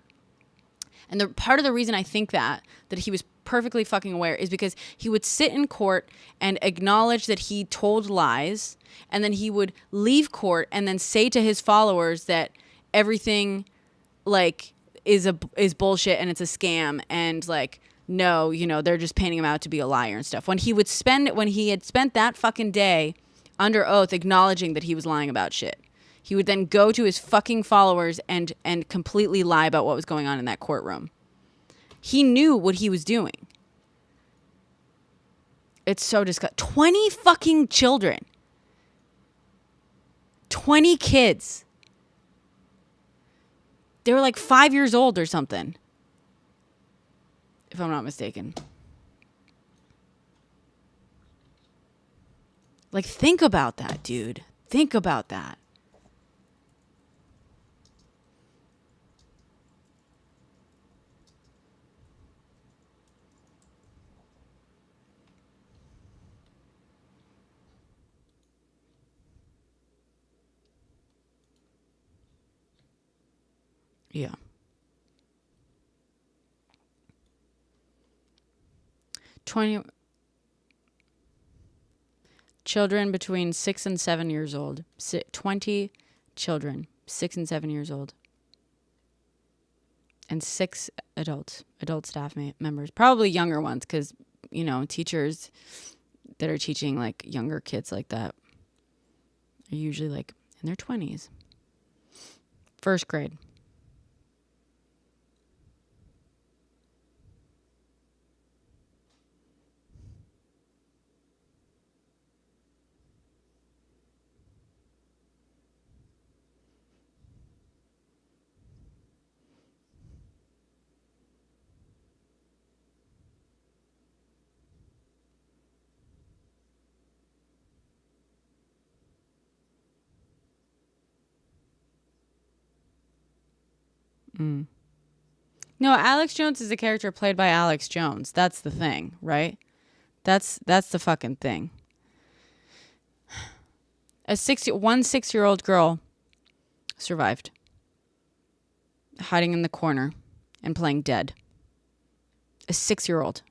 And part of the reason I think that he was perfectly fucking aware is because he would sit in court and acknowledge that he told lies, and then he would leave court and then say to his followers that everything like is bullshit and it's a scam, and like, no, you know, they're just painting him out to be a liar and stuff. When he had spent that fucking day under oath acknowledging that he was lying about shit, he would then go to his fucking followers and completely lie about what was going on in that courtroom. He knew what he was doing. It's so disgusting. 20 fucking children. 20 kids. They were like 5 years old or something, if I'm not mistaken. Like, think about that, dude. Think about that. Yeah. Children between 6 and 7 years old. 20 children, 6 and 7 years old. And 6 adult staff members. Probably younger ones, because, you know, teachers that are teaching, like, younger kids like that are usually, like, in their 20s. First grade. No, Alex Jones is a character played by Alex Jones. That's the thing, right? That's the fucking thing. One 6-year-old girl survived, hiding in the corner and playing dead. A 6-year-old.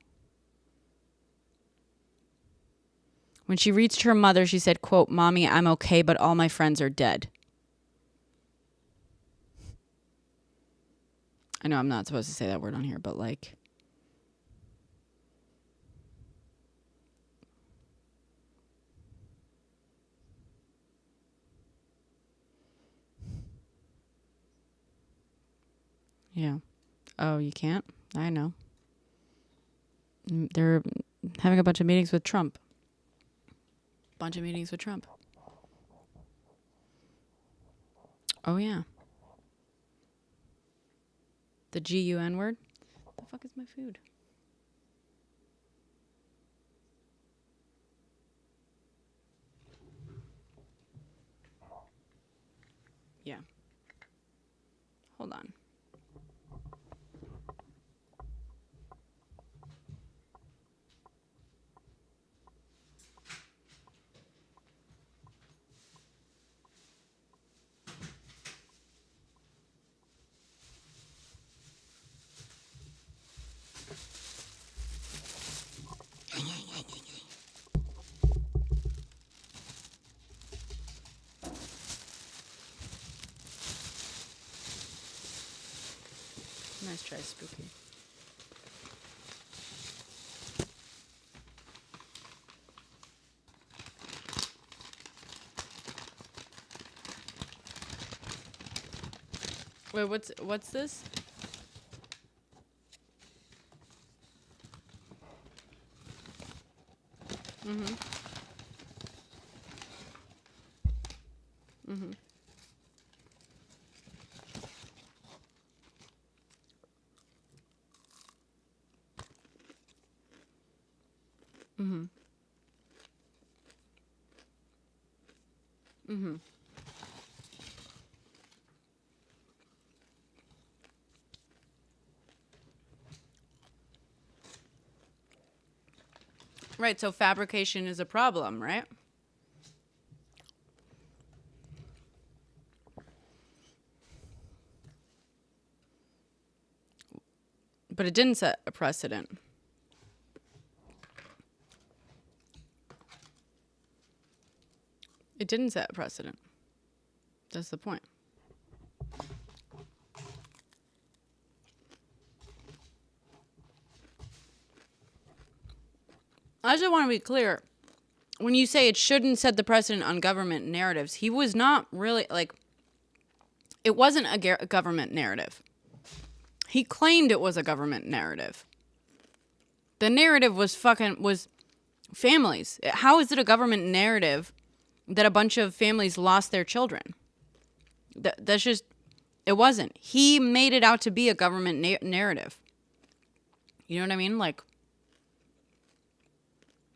When she reached her mother, she said, quote, "Mommy, I'm okay, but all my friends are dead." I know I'm not supposed to say that word on here, but like... Yeah. Oh, you can't? I know. They're having a bunch of meetings with Trump. Oh, yeah. The G-U-N word? The fuck is my food? Yeah. Hold on. Nice try, Spooky. Wait, what's this? Mm-hmm. Mm-hmm. Mm-hmm. Mm-hmm. Right, so fabrication is a problem, right? But it didn't set a precedent. It didn't set a precedent. That's the point. I just want to be clear. When you say it shouldn't set the precedent on government narratives, he was not really, like, it wasn't a government narrative. He claimed it was a government narrative. The narrative was families. How is it a government narrative that a bunch of families lost their children? That's just, it wasn't. He made it out to be a government narrative. You know what I mean? Like,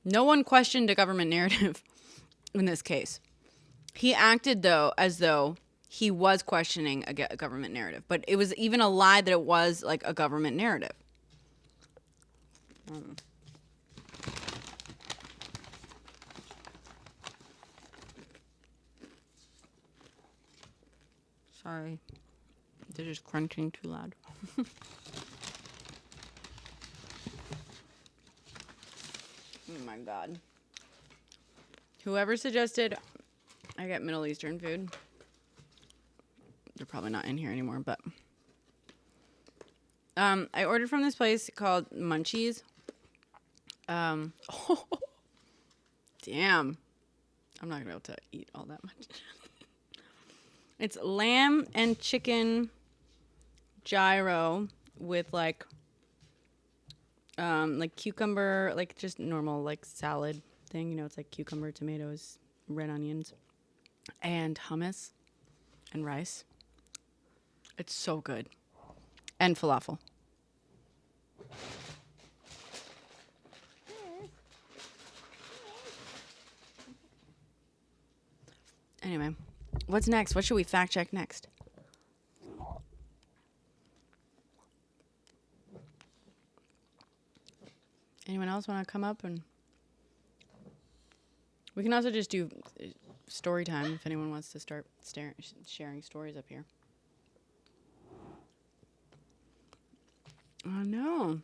no one questioned a government narrative in this case. He acted, though, as though he was questioning a government narrative. But it was even a lie that it was, like, a government narrative. Sorry. They're just crunching too loud. Oh my god. Whoever suggested I get Middle Eastern food, they're probably not in here anymore, but I ordered from this place called Munchies. Damn. I'm not gonna be able to eat all that much. It's lamb and chicken gyro with like cucumber, like just normal like salad thing, you know, it's like cucumber, tomatoes, red onions, and hummus and rice. It's so good. And falafel. Anyway, what's next? What should we fact check next? else want to come up? And we can also just do story time if anyone wants to start sharing stories up here. Oh, no.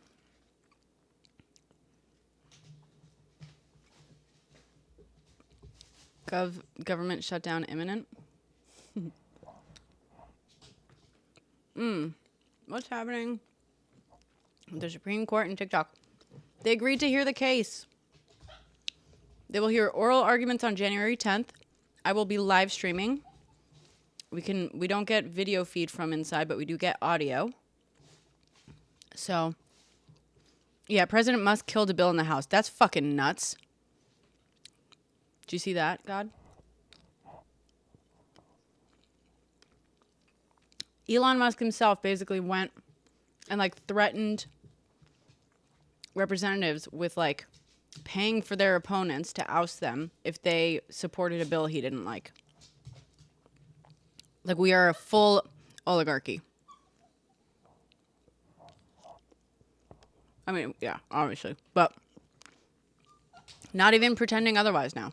Government shutdown imminent. What's happening? The Supreme Court and TikTok. They agreed to hear the case. They will hear oral arguments on January 10th. I will be live streaming. We don't get video feed from inside, but we do get audio. So, yeah, President Musk killed a bill in the House. That's fucking nuts. Did you see that, God? Elon Musk himself basically went and like threatened representatives with like paying for their opponents to oust them if they supported a bill he didn't like. Like, we are a full oligarchy. I mean, yeah, obviously. But not even pretending otherwise now.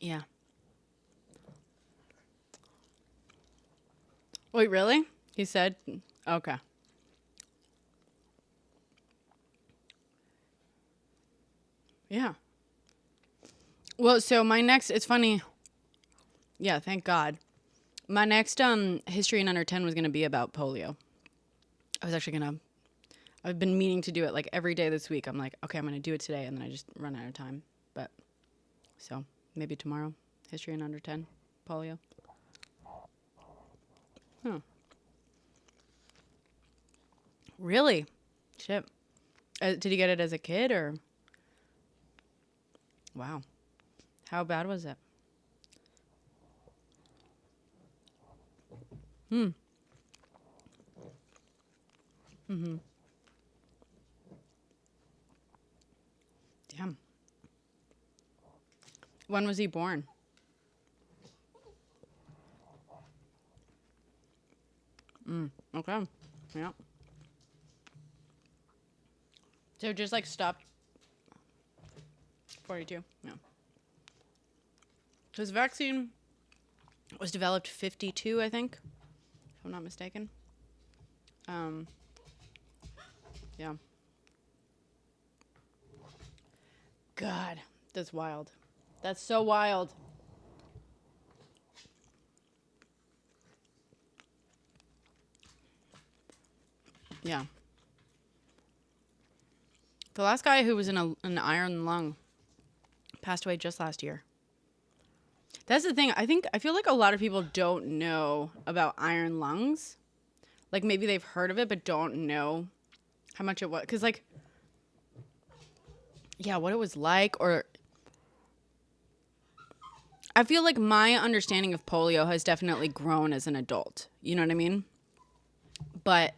Yeah. Wait, really? He said, okay. Yeah. Well, so my next, it's funny. Yeah, thank God. My next history in under 10 was going to be about polio. I was actually going to, I've been meaning to do it like every day this week. I'm like, okay, I'm going to do it today, and then I just run out of time. But, so maybe tomorrow, history in under 10, polio. Huh. Really? Shit. Did you get it as a kid or? Wow. How bad was it? Mm-hmm. Damn. When was he born? Okay. Yeah. So just like stopped 42. Yeah. His vaccine was developed 52, I think, if I'm not mistaken. Yeah. God, that's wild. That's so wild. Yeah. The last guy who was in an iron lung passed away just last year. That's the thing. I feel like a lot of people don't know about iron lungs. Like, maybe they've heard of it, but don't know how much it was. Because, like, yeah, what it was like. Or I feel like my understanding of polio has definitely grown as an adult. You know what I mean? But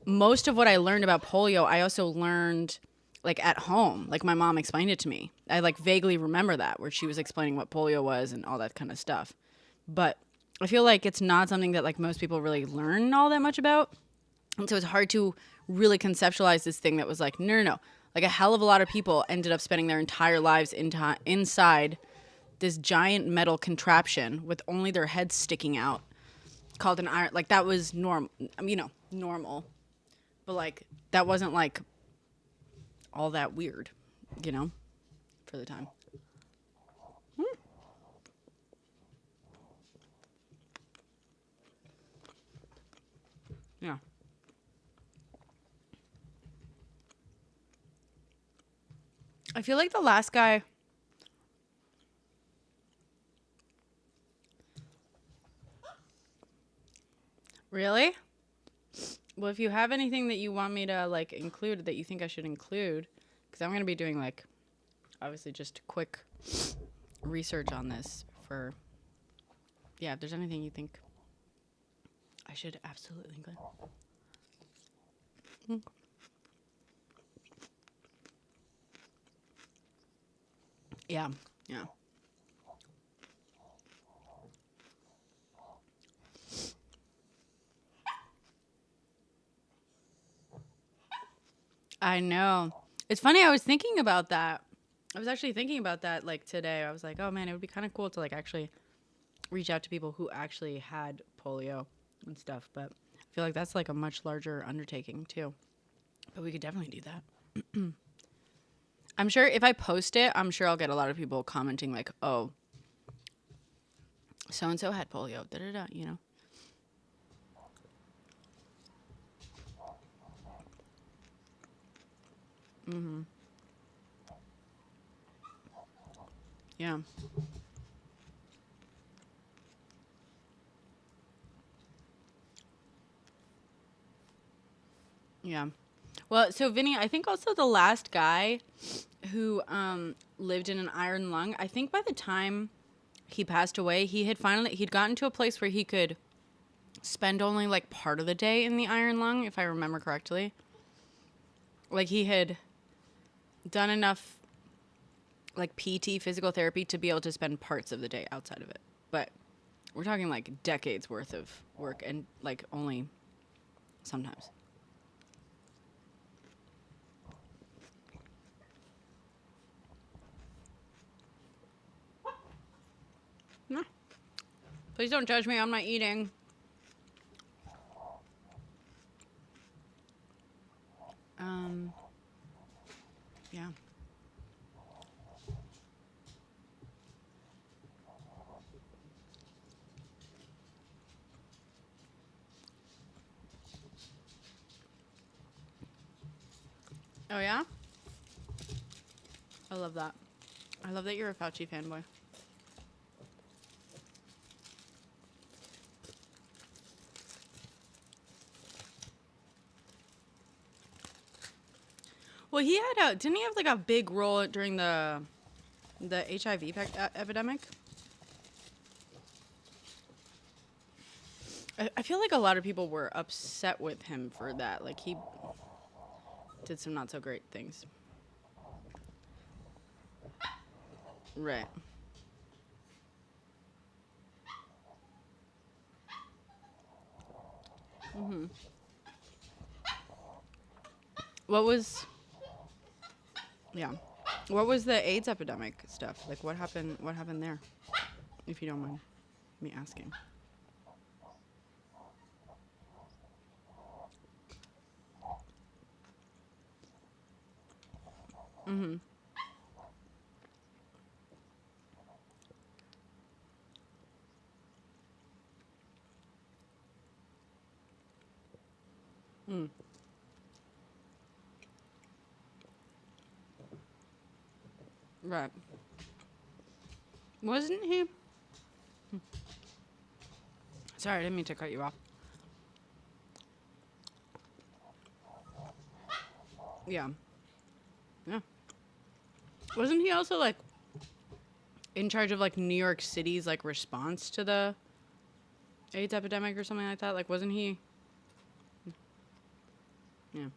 most of what I learned about polio, I also learned like at home. Like, my mom explained it to me. I like vaguely remember that, where she was explaining what polio was and all that kind of stuff. But I feel like it's not something that like most people really learn all that much about. And so it's hard to really conceptualize this thing that was like, no. Like, a hell of a lot of people ended up spending their entire lives inside this giant metal contraption with only their heads sticking out, called an iron. Like, that was normal. But like, that wasn't like all that weird, for the time. Yeah. I feel like the last guy. Really? Well, if you have anything that you want me to like include that you think I should include, because I'm going to be doing like, obviously, just quick research on this for, yeah, if there's anything you think I should absolutely include. Yeah. Yeah. I know. It's funny. I was thinking about that. I was actually thinking about that like today. I was like, oh man, it would be kind of cool to like actually reach out to people who actually had polio and stuff. But I feel like that's like a much larger undertaking too. But we could definitely do that. I'm sure if I post it, I'm sure I'll get a lot of people commenting like, oh, so and so had polio, da da da, you know? Mm-hmm. Yeah. Yeah. Well, so Vinny, I think also the last guy who lived in an iron lung, I think by the time he passed away, he'd gotten to a place where he could spend only like part of the day in the iron lung, if I remember correctly. Like he had done enough like PT physical therapy to be able to spend parts of the day outside of it. But we're talking like decades worth of work and like only sometimes. No. Please don't judge me. I'm not eating. Um, yeah. Oh, yeah? I love that. I love that you're a Fauci fanboy. Well, didn't he have like a big role during the HIV epidemic? I feel like a lot of people were upset with him for that. Like he did some not so great things. Right. Hmm. What was, yeah. What was the AIDS epidemic stuff? Like what happened there? If you don't mind me asking. Mm-hmm. Mm. Right. Wasn't he? Sorry, I didn't mean to cut you off. Yeah. Yeah. Wasn't he also like in charge of like New York City's like response to the AIDS epidemic or something like that? Like wasn't he? Yeah.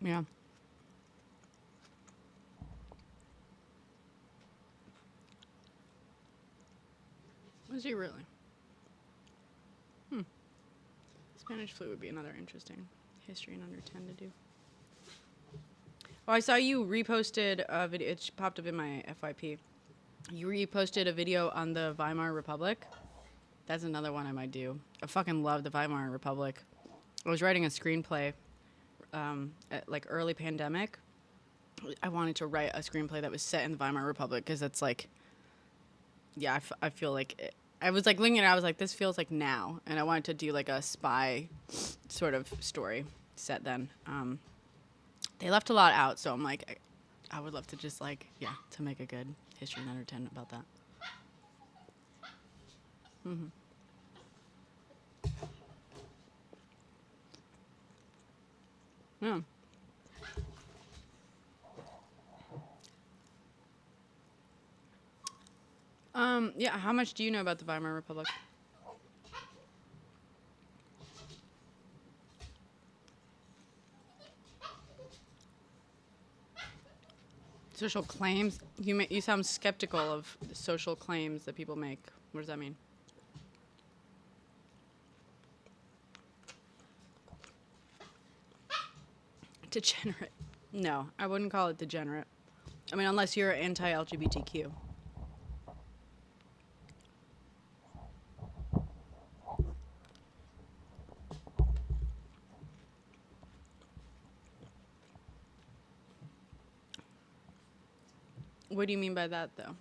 Yeah. Was he really? Hmm. Spanish flu would be another interesting history in under 10 to do. Oh, I saw you reposted a video. It popped up in my FYP. You reposted a video on the Weimar Republic. That's another one I might do. I fucking love the Weimar Republic. I was writing a screenplay at like early pandemic. I wanted to write a screenplay that was set in the Weimar Republic because it's like, yeah, I feel like I was like looking at it, I was like, this feels like now. And I wanted to do like a spy sort of story set then. They left a lot out, so I'm like, I would love to just like, yeah, to make a good history in under 10 about that. Mm-hmm. Yeah. Yeah, how much do you know about the Weimar Republic? Social claims. You sound skeptical of the social claims that people make. What does that mean? Degenerate. No, I wouldn't call it degenerate. I mean, unless you're anti-LGBTQ. What do you mean by that, though?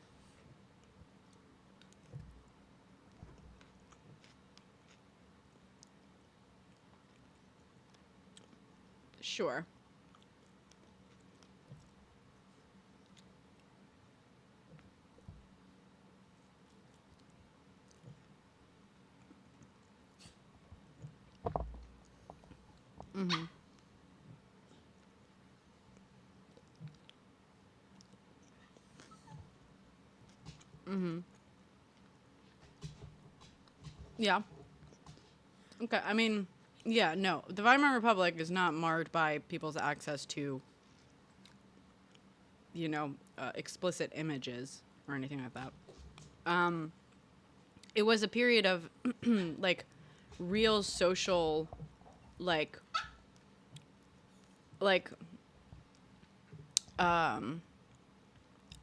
Sure. Mm-hmm. Mm-hmm. Yeah. Okay. I mean, yeah, no. The Weimar Republic is not marred by people's access to, explicit images or anything like that. Um, it was a period of, like, real social, like, like, um,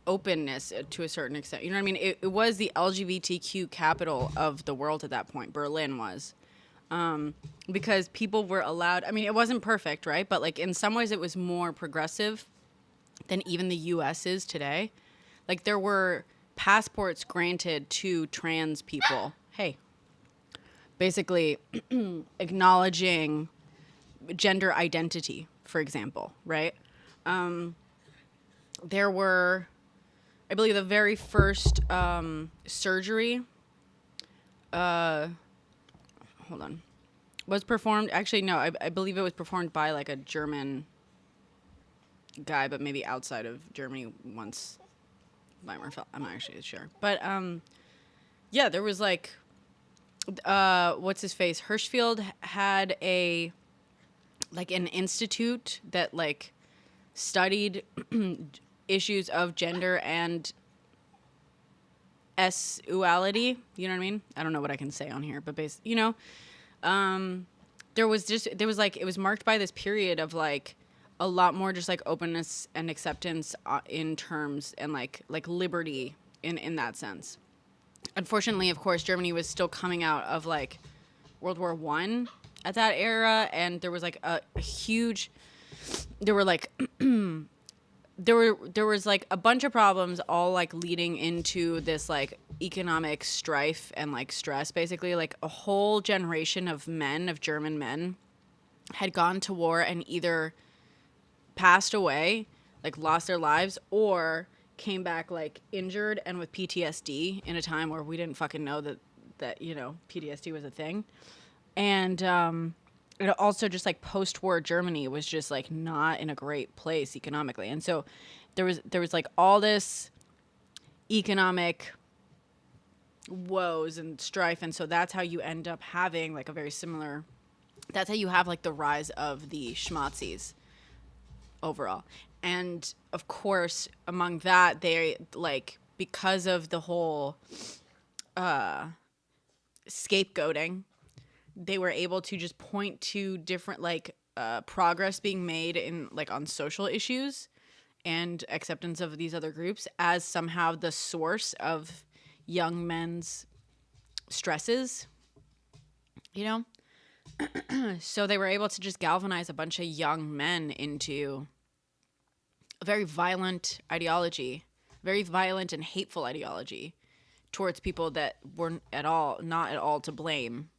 openness to a certain extent. You know what I mean? It was the LGBTQ capital of the world at that point. Berlin was. Because people were allowed, I mean, it wasn't perfect, right? But like in some ways it was more progressive than even the US is today. Like there were passports granted to trans people. Hey, basically acknowledging gender identity, for example, right? There were, I believe, the very first surgery, hold on, was performed. Actually, no, I believe it was performed by like a German guy, but maybe outside of Germany once Weimar fell. I'm not actually sure. But yeah, there was like, what's his face? Hirschfeld had an institute that like studied issues of gender and sexuality. You know what I mean? I don't know what I can say on here, but there was like, it was marked by this period of like a lot more just like openness and acceptance in terms and like liberty in that sense. Unfortunately, of course, Germany was still coming out of like World War I at that era, and there was like a huge, there were like there was like a bunch of problems all like leading into this like economic strife and like stress. Basically, like a whole generation of German men had gone to war and either passed away, like lost their lives, or came back like injured and with PTSD in a time where we didn't fucking know that PTSD was a thing. And it also just like post-war Germany was just like not in a great place economically. And so there was like all this economic woes and strife, and so that's how you end up having like a very similar, that's how you have like the rise of the schmazzies overall. And of course, among that, they like, because of the whole scapegoating, they were able to just point to different like progress being made in like on social issues and acceptance of these other groups as somehow the source of young men's stresses, you know? So they were able to just galvanize a bunch of young men into a very violent ideology, very violent and hateful ideology towards people that were not at all to blame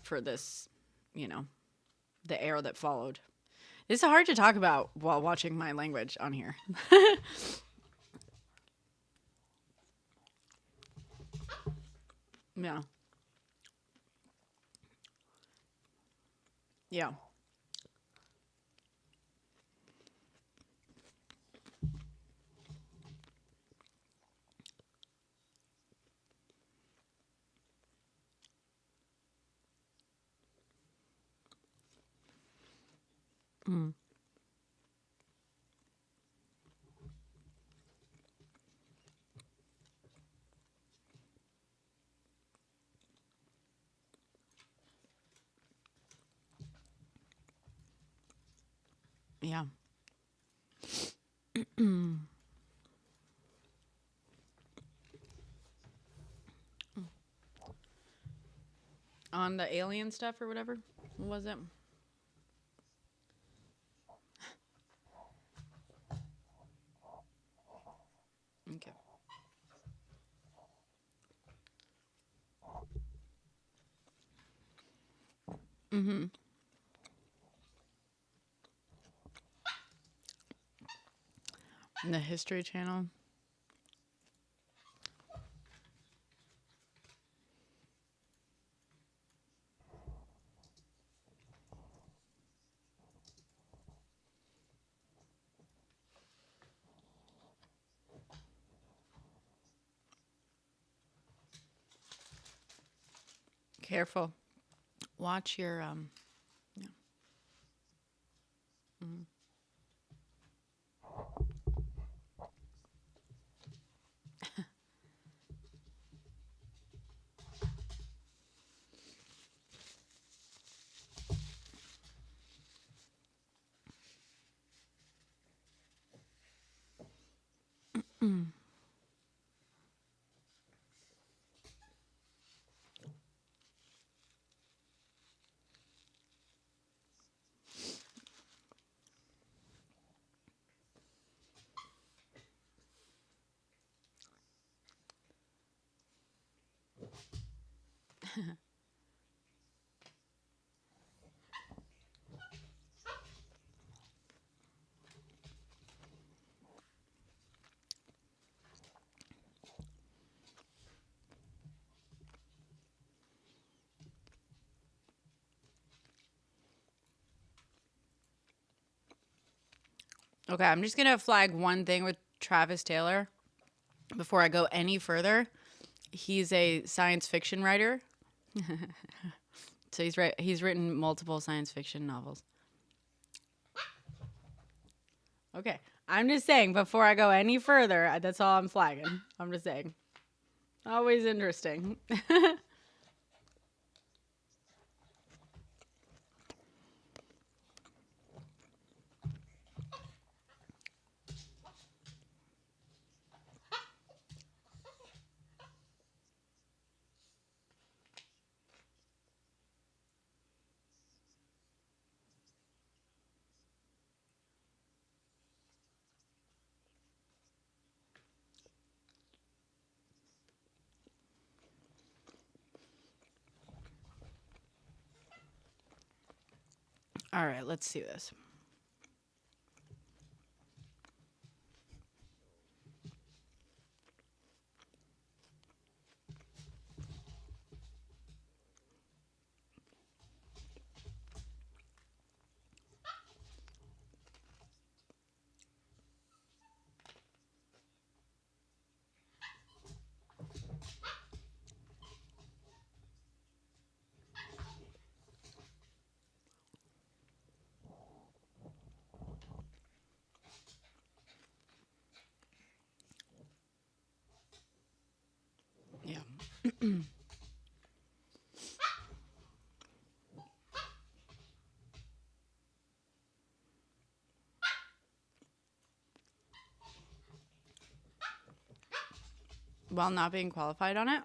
for this, the era that followed. It's hard to talk about while watching my language on here. Yeah. Yeah. Mm. Yeah. On the alien stuff or whatever? What was it? Okay. Mm-hmm. The History Channel. Careful. Watch your yeah. Mm. Okay, I'm just gonna flag one thing with Travis Taylor before I go any further. He's a science fiction writer. So he's written multiple science fiction novels. Okay. I'm just saying before I go any further, that's all I'm flagging. I'm just saying. Always interesting. All right, let's see this. Yeah. While not being qualified on it?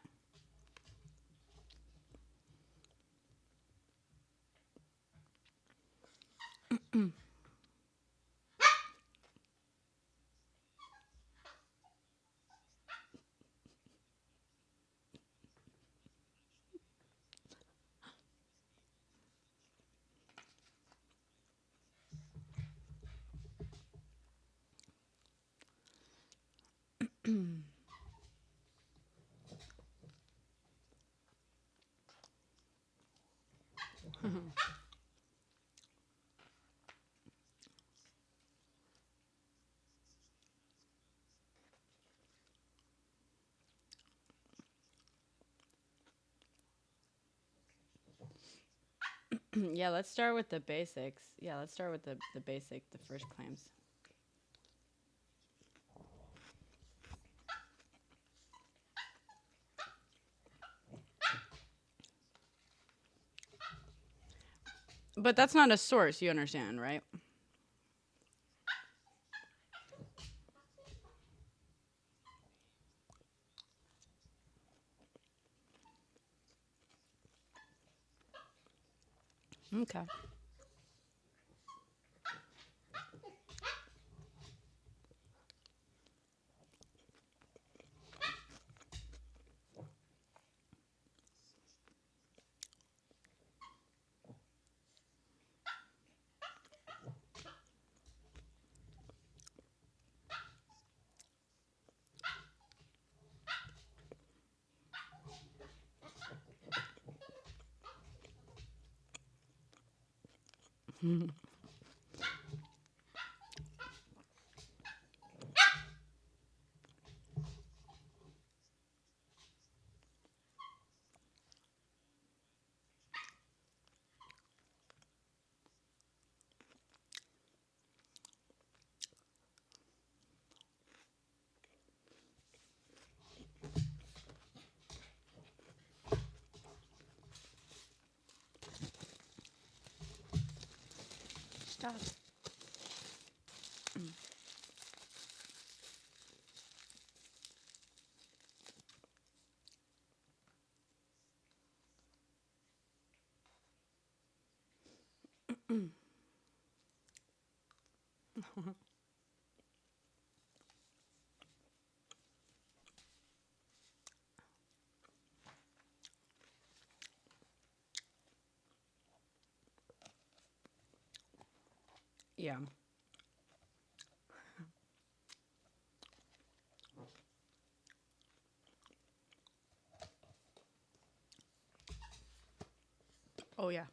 Yeah, let's start with the basics. Yeah, let's start with the basic, the first claims. But that's not a source, you understand, right? Okay. Stop. Yeah. Oh, yeah.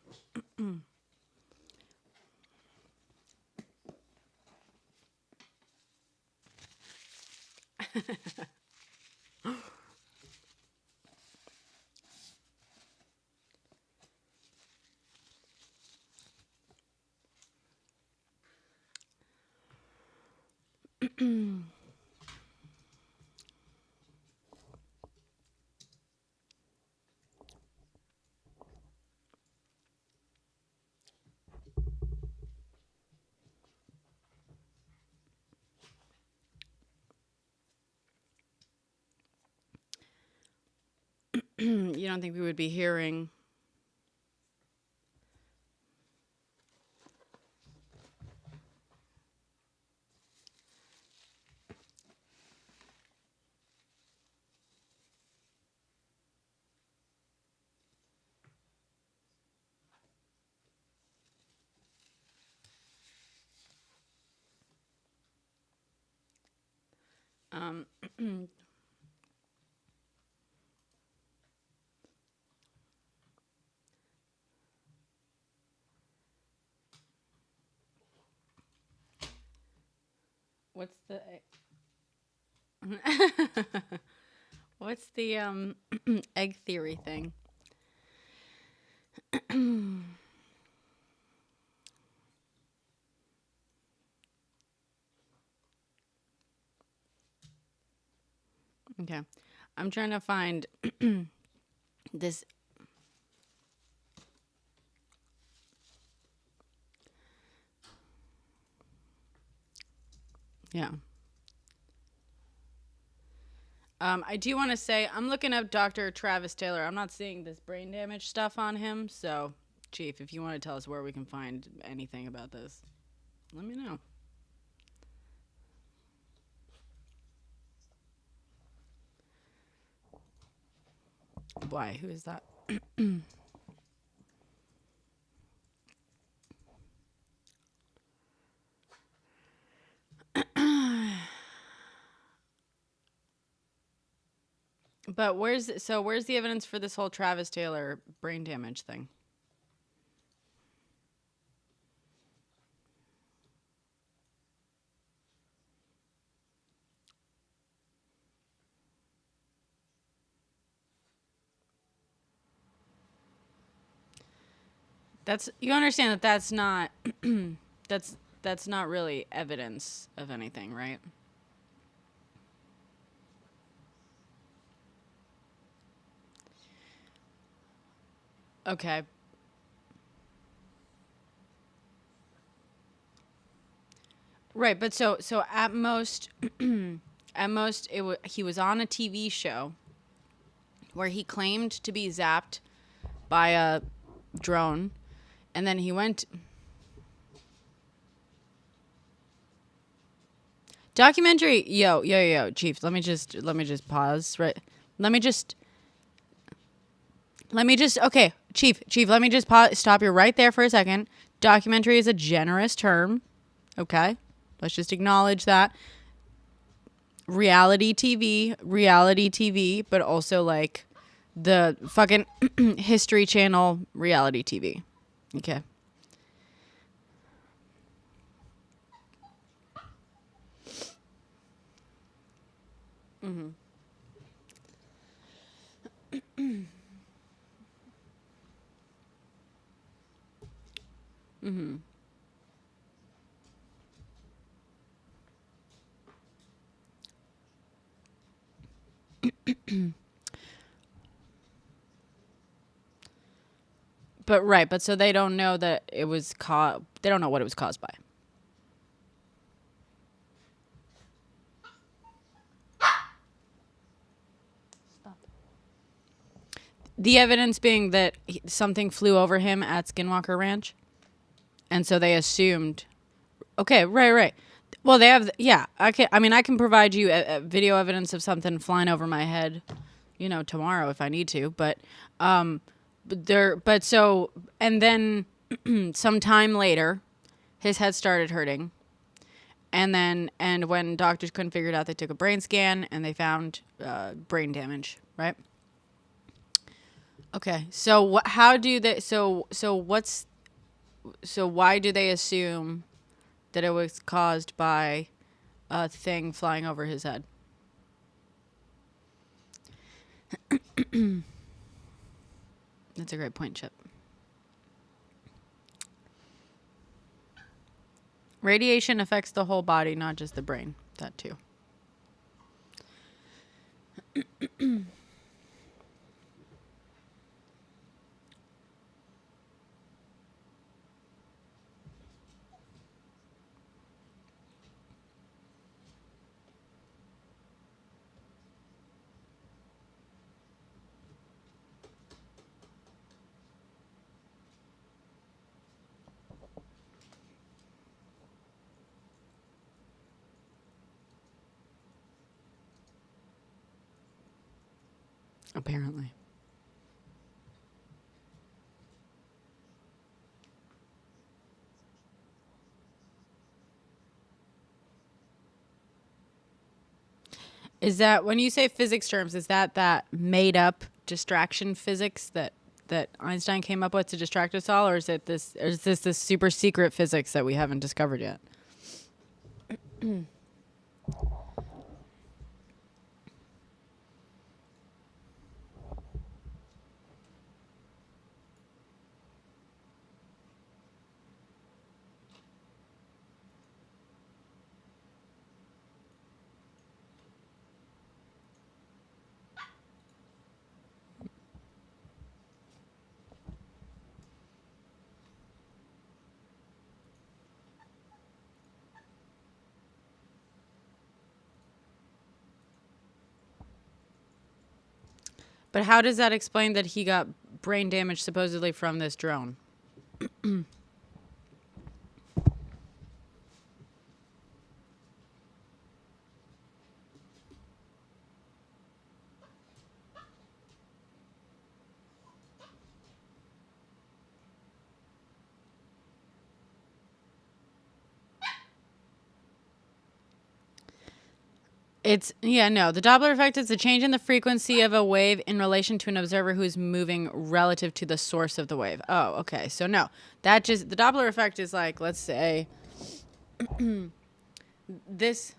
You don't think we would be hearing? Um, what's the what's the egg theory thing? Okay. I'm trying to find this. Yeah. I do want to say I'm looking up Dr. Travis Taylor. I'm not seeing this brain damage stuff on him. So, Chief, if you want to tell us where we can find anything about this, let me know. Why? Who is that? But where's the evidence for this whole Travis Taylor brain damage thing? That's you understand that that's not that's not really evidence of anything, right? Okay. Right, but so at most at most he was on a TV show where he claimed to be zapped by a drone And then he went. Documentary, yo, Chief. Let me just pause. Right. Let me just. Okay, Chief. Let me just pause. Stop you right there for a second. Documentary is a generous term. Okay, let's just acknowledge that. Reality TV, but also like the fucking History Channel reality TV. Okay. Mm-hmm. Mm-hmm. But so they don't know that it was they don't know what it was caused by. The evidence being that something flew over him at Skinwalker Ranch. And so they assumed, okay, right. Well, they have, yeah, I can provide you a video evidence of something flying over my head, tomorrow if I need to. But and then some time later, his head started hurting. And when doctors couldn't figure it out, they took a brain scan and they found brain damage, right? Okay, so how do they? So why do they assume that it was caused by a thing flying over his head? That's a great point, Chip. Radiation affects the whole body, not just the brain. That too. Apparently. Is that, when you say physics terms, is that made up distraction physics that Einstein came up with to distract us all, or is this super secret physics that we haven't discovered yet? But how does that explain that he got brain damage supposedly from this drone? The Doppler effect is the change in the frequency of a wave in relation to an observer who is moving relative to the source of the wave. Oh, okay. So no, the Doppler effect is like, let's say, this.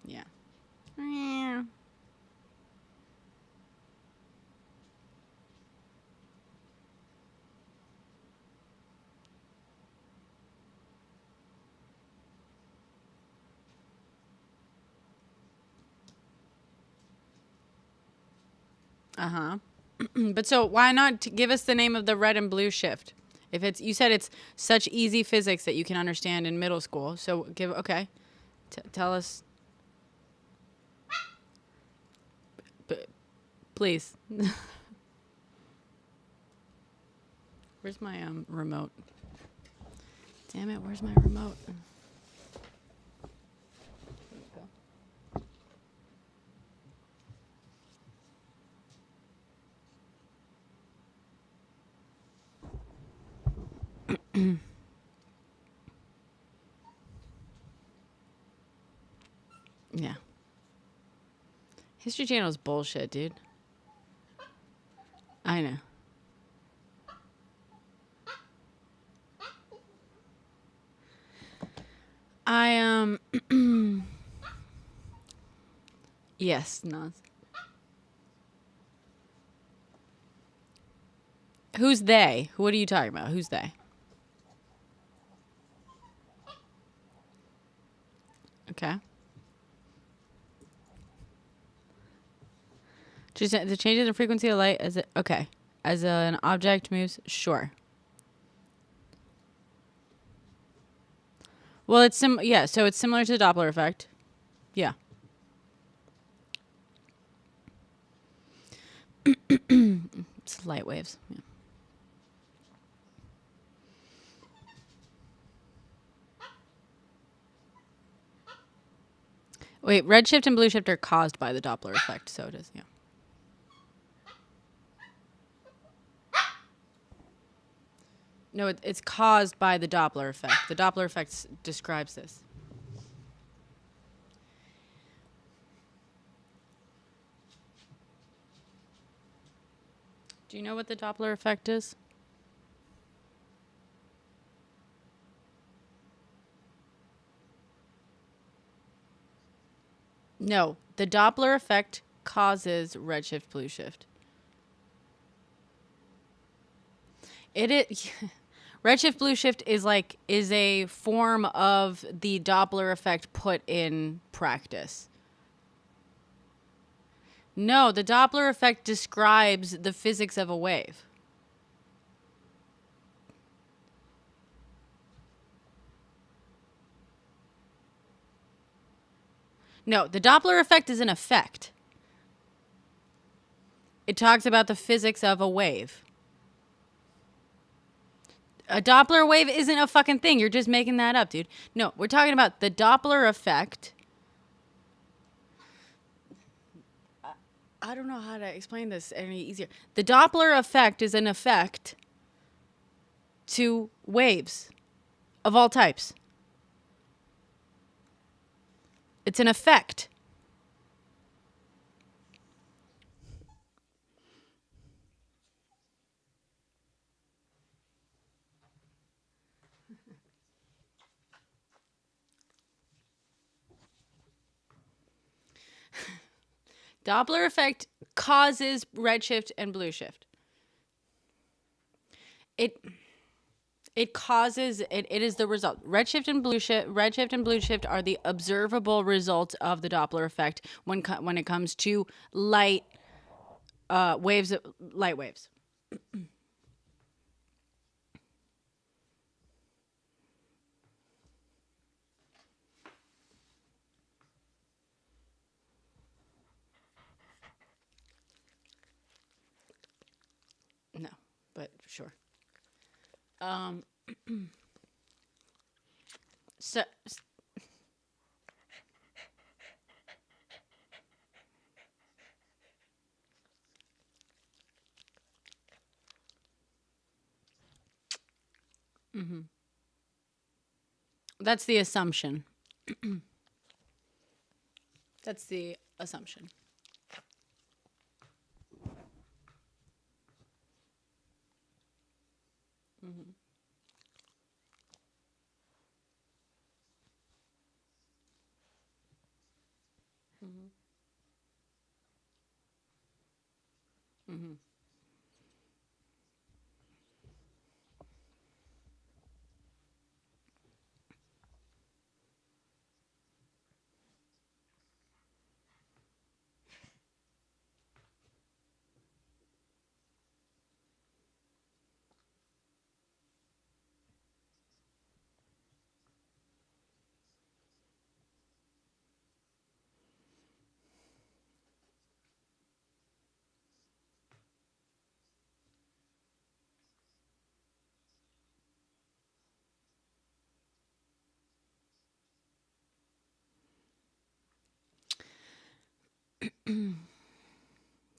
Yeah. Uh-huh. But so why not give us the name of the red and blue shift? If you said it's such easy physics that you can understand in middle school. So tell us. Please. Where's my remote? Damn it, where's my remote? Yeah. History Channel is bullshit, dude. I know. Yes, no. Who's they? What are you talking about? Who's they? Okay. Just the change in the frequency of light as an object moves. Sure. Well, it's so it's similar to the Doppler effect. Yeah. It's light waves. Yeah. Wait, redshift and blueshift are caused by the Doppler effect, so it is, yeah. No, it's caused by the Doppler effect. The Doppler effect describes this. Do you know what the Doppler effect is? No, the Doppler effect causes redshift, blueshift. It is redshift, blueshift is a form of the Doppler effect put in practice. No, the Doppler effect describes the physics of a wave. No, the Doppler effect is an effect. It talks about the physics of a wave. A Doppler wave isn't a fucking thing. You're just making that up, dude. No, we're talking about the Doppler effect. I don't know how to explain this any easier. The Doppler effect is an effect to waves of all types. It's an effect. Doppler effect causes redshift and blueshift. It causes it is the result. Redshift and blueshift are the observable results of the Doppler effect when it comes to light waves. No, but sure. So that's the assumption. That's the assumption. Mm-hmm. Mm-hmm. Mm-hmm.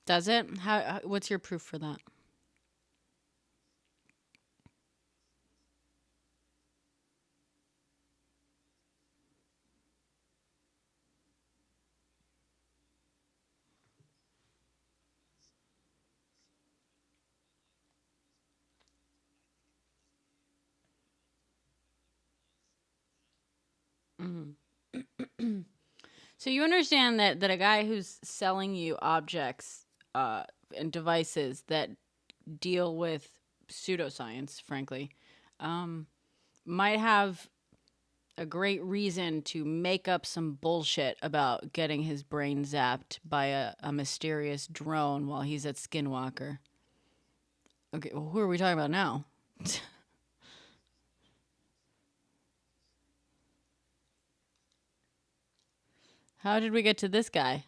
Does it? What's your proof for that? So you understand that a guy who's selling you objects and devices that deal with pseudoscience, frankly, um, might have a great reason to make up some bullshit about getting his brain zapped by a mysterious drone while he's at Skinwalker. Okay, well, who are we talking about now? How did we get to this guy?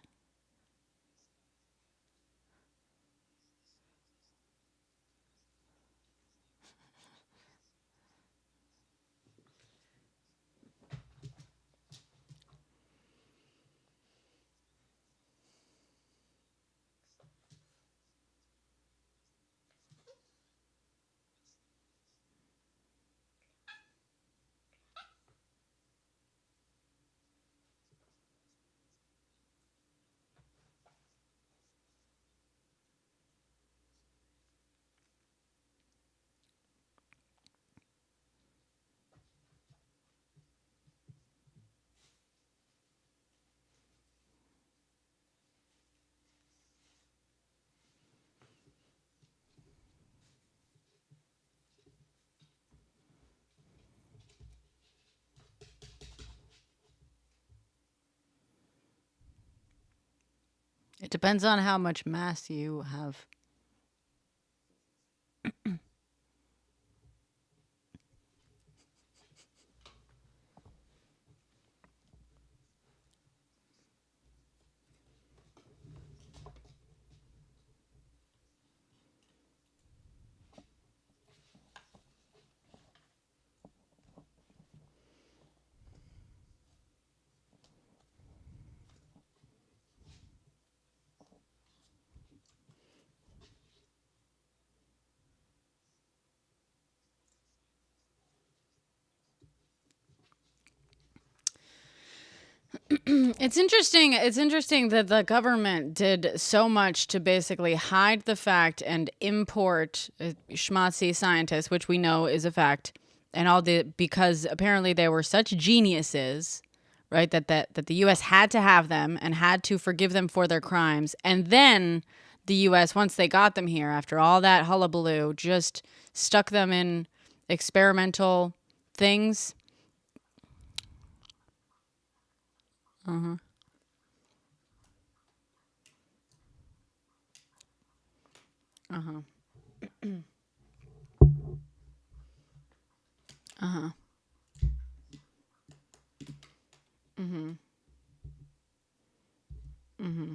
It depends on how much mass you have. It's interesting. It's interesting that the government did so much to basically hide the fact and import schmaltzy scientists, which we know is a fact, and all the because apparently they were such geniuses, right? That the U.S. had to have them and had to forgive them for their crimes, and then the U.S. once they got them here after all that hullabaloo, just stuck them in experimental things. Uh-huh. Uh-huh. Uh-huh. Mm-hmm. Mm-hmm.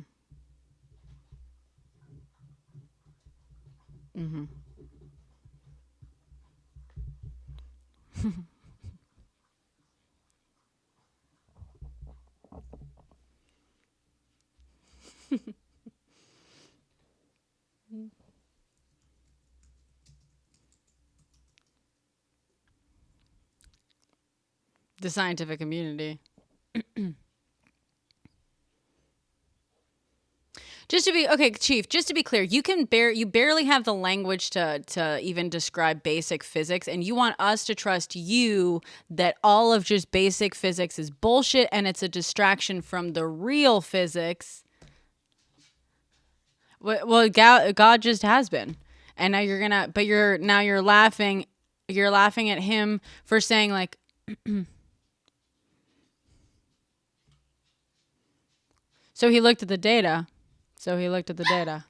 Mm-hmm. The scientific community. Just to be okay, Chief. Just to be clear, you barely have the language to even describe basic physics, and you want us to trust you that all of just basic physics is bullshit and it's a distraction from the real physics. Well, God just has been, and now you're laughing. You're laughing at him for saying like. So he looked at the data. So he looked at the data.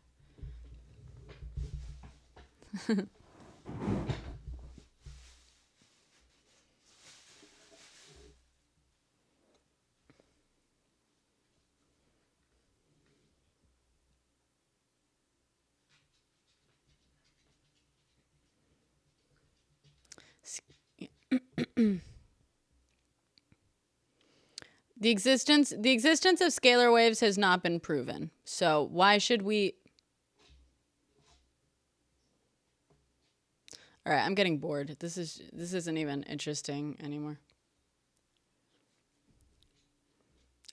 The existence of scalar waves has not been proven. So why should we? All right, I'm getting bored. This isn't even interesting anymore.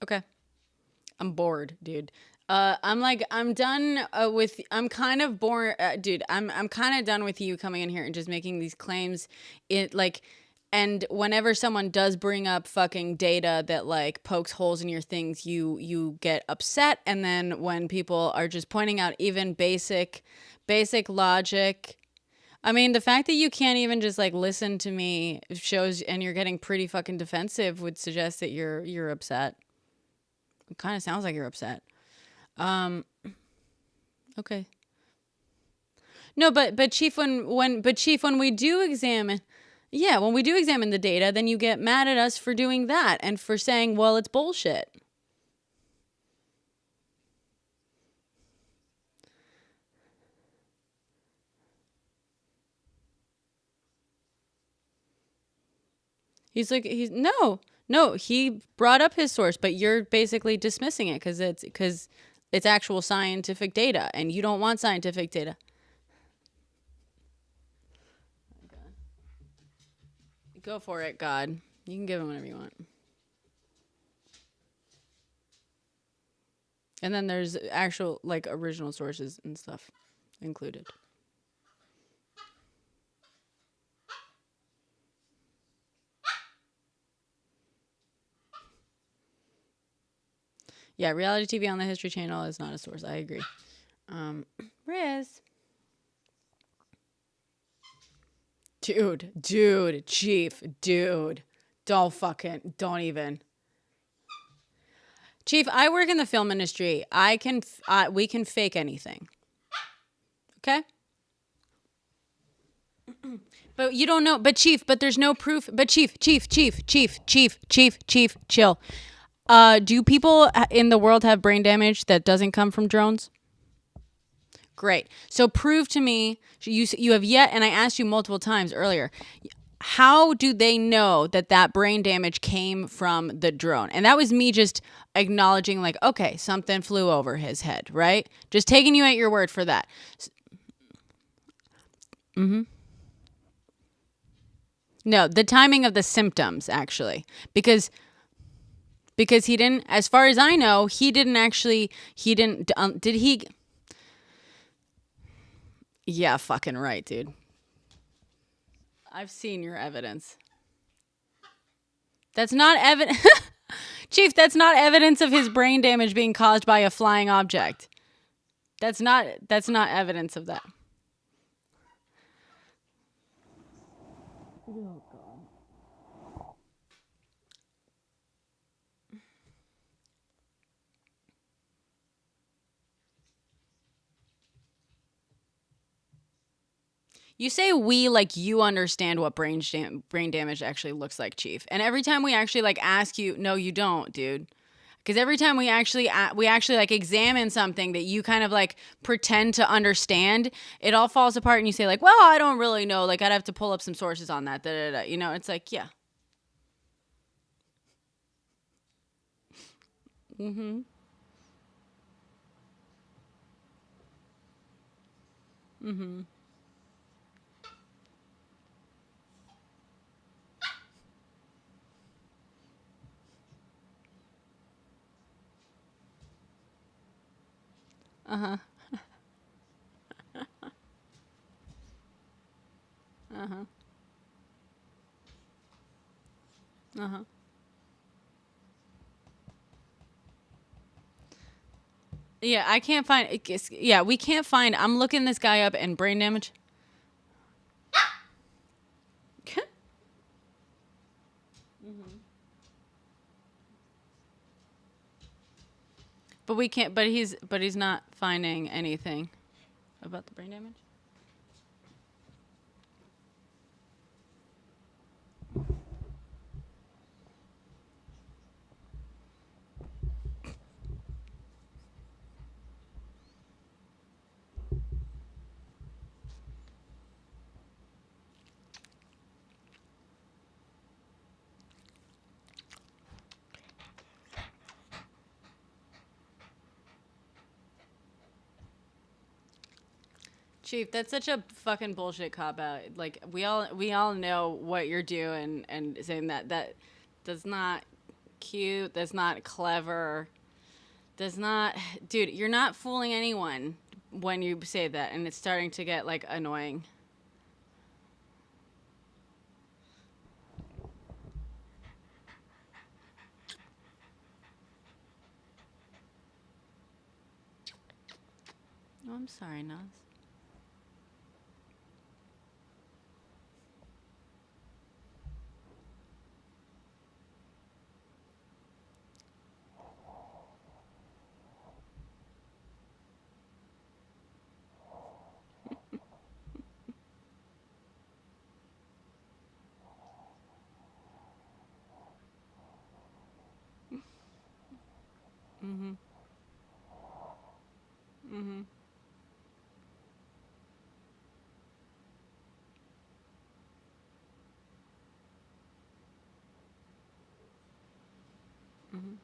Okay. I'm bored, dude. I'm done with. I'm kind of bored, dude. I'm kind of done with you coming in here and just making these claims. And whenever someone does bring up fucking data that like pokes holes in your things, you get upset. And then when people are just pointing out even basic logic. I mean, the fact that you can't even just like listen to me shows, and you're getting pretty fucking defensive would suggest that you're upset. It kind of sounds like you're upset. Okay. No, but Chief, when we do examine, when we do examine the data, then you get mad at us for doing that and for saying, well, it's bullshit. No, he brought up his source, but you're basically dismissing it because it's actual scientific data, and you don't want scientific data. Go for it, God. You can give him whatever you want. And then there's actual like original sources and stuff included. Yeah, reality TV on the History Channel is not a source. I agree. Riz. Dude, Chief, dude. Don't even. Chief, I work in the film industry. We can fake anything. Okay? But you don't know. But Chief, there's no proof. But Chief, chill. Do people in the world have brain damage that doesn't come from drones? Great. So prove to me, you have yet, and I asked you multiple times earlier, how do they know that brain damage came from the drone? And that was me just acknowledging like, okay, something flew over his head, right? Just taking you at your word for that. Mm-hmm. No, the timing of the symptoms, actually. Because he didn't, as far as I know, did he? Yeah, fucking right, dude. I've seen your evidence. That's not evidence. Chief, that's not evidence of his brain damage being caused by a flying object. That's not evidence of that. Oh, God. You say we like you understand what brain damage actually looks like, Chief. And every time we actually like ask you, no, you don't, dude. Because every time we actually like examine something that you kind of like pretend to understand, it all falls apart, and you say like, well, I don't really know. Like I'd have to pull up some sources on that. You know, it's like, yeah. Mm-hmm. Mm-hmm. Uh-huh. Uh-huh. Uh-huh. Yeah, I can't find. Yeah, we can't find. I'm looking this guy up and brain damage. Mm-hmm. But we can't. But he's not finding anything about the brain damage. Chief, that's such a fucking bullshit cop out. Like we all know what you're doing and saying that does not cute, that's not clever, does not dude, you're not fooling anyone when you say that, and it's starting to get like annoying. Oh, I'm sorry, Naz. Mhm. Mhm. Mhm.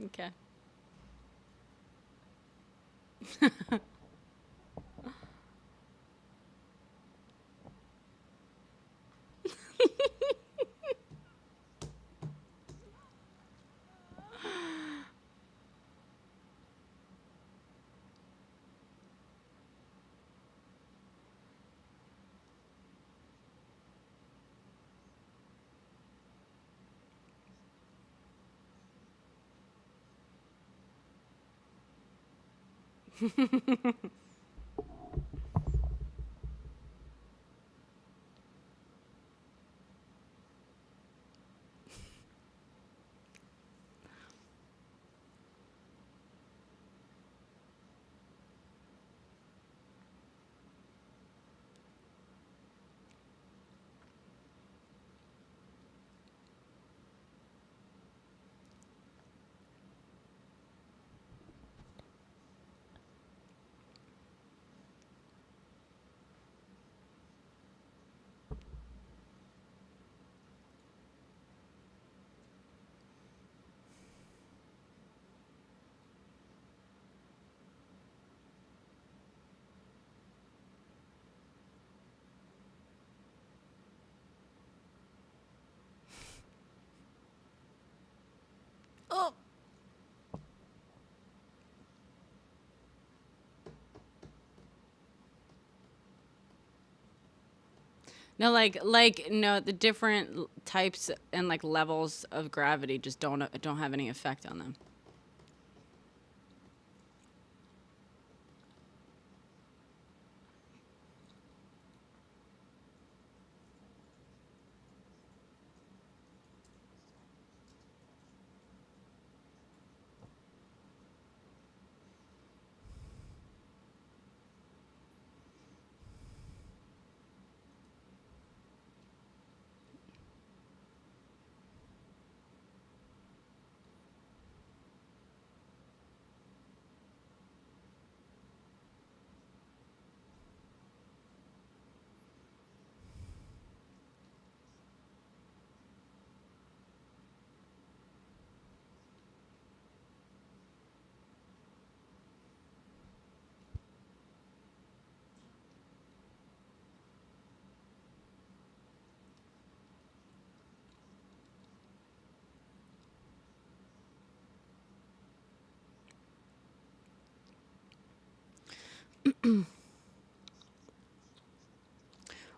Okay. Oh. No, no, the different types and like levels of gravity just don't have any effect on them.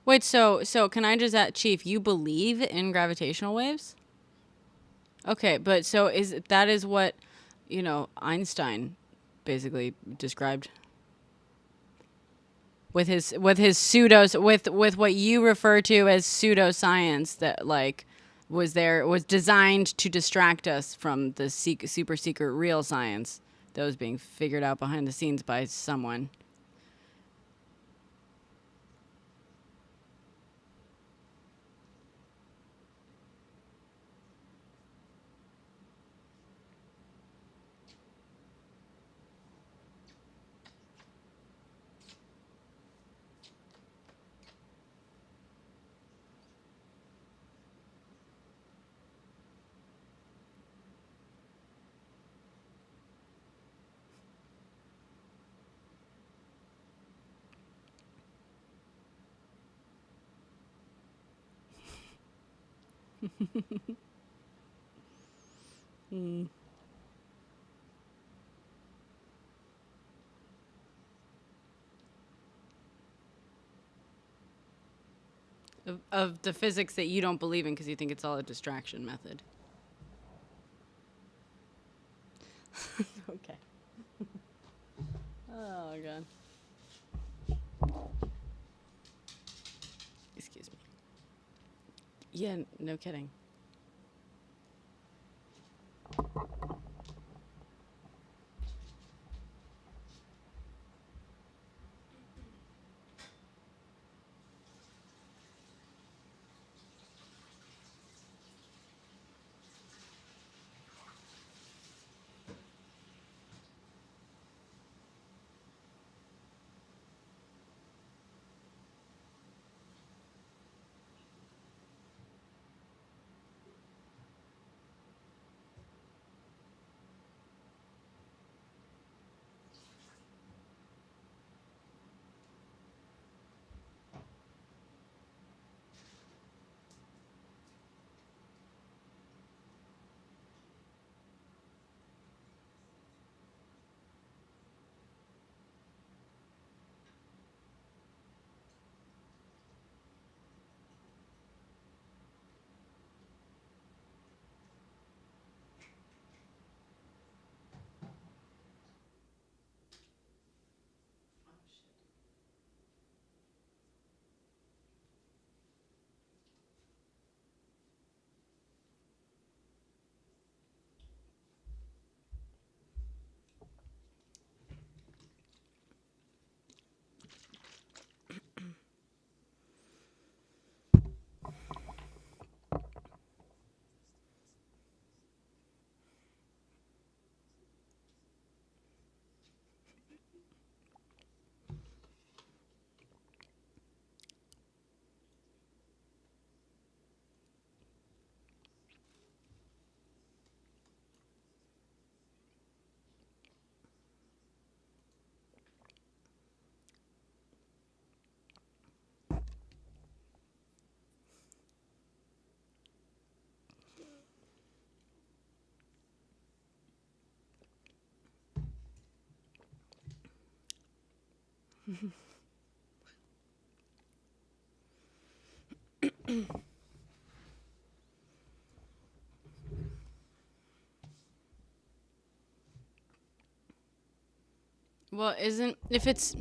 Wait, so can I just ask, Chief, you believe in gravitational waves? Okay, but so is that is what, Einstein basically described. with his pseudos with what you refer to as pseudoscience that like was designed to distract us from the super secret real science that was being figured out behind the scenes by someone. Mm. Of the physics that you don't believe in because you think it's all a distraction method. Okay. Oh god. Excuse me. Yeah, no kidding. Well, isn't if it's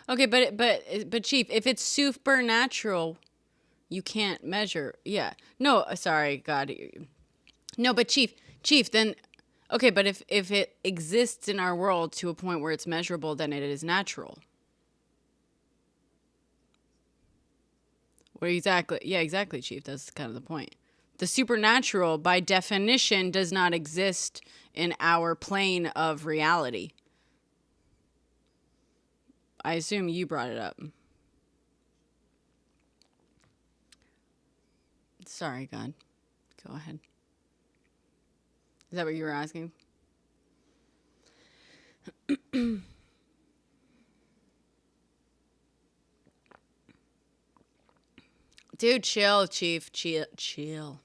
okay, but Chief, if it's supernatural, you can't measure. Yeah. No, sorry, God. No, but Chief, then okay, but if it exists in our world to a point where it's measurable, then it is natural. Well, exactly. Yeah, exactly, Chief. That's kind of the point. The supernatural, by definition, does not exist in our plane of reality. I assume you brought it up. Sorry, God. Go ahead. Is that what you were asking? Dude, chill, Chief. Chill. Chill.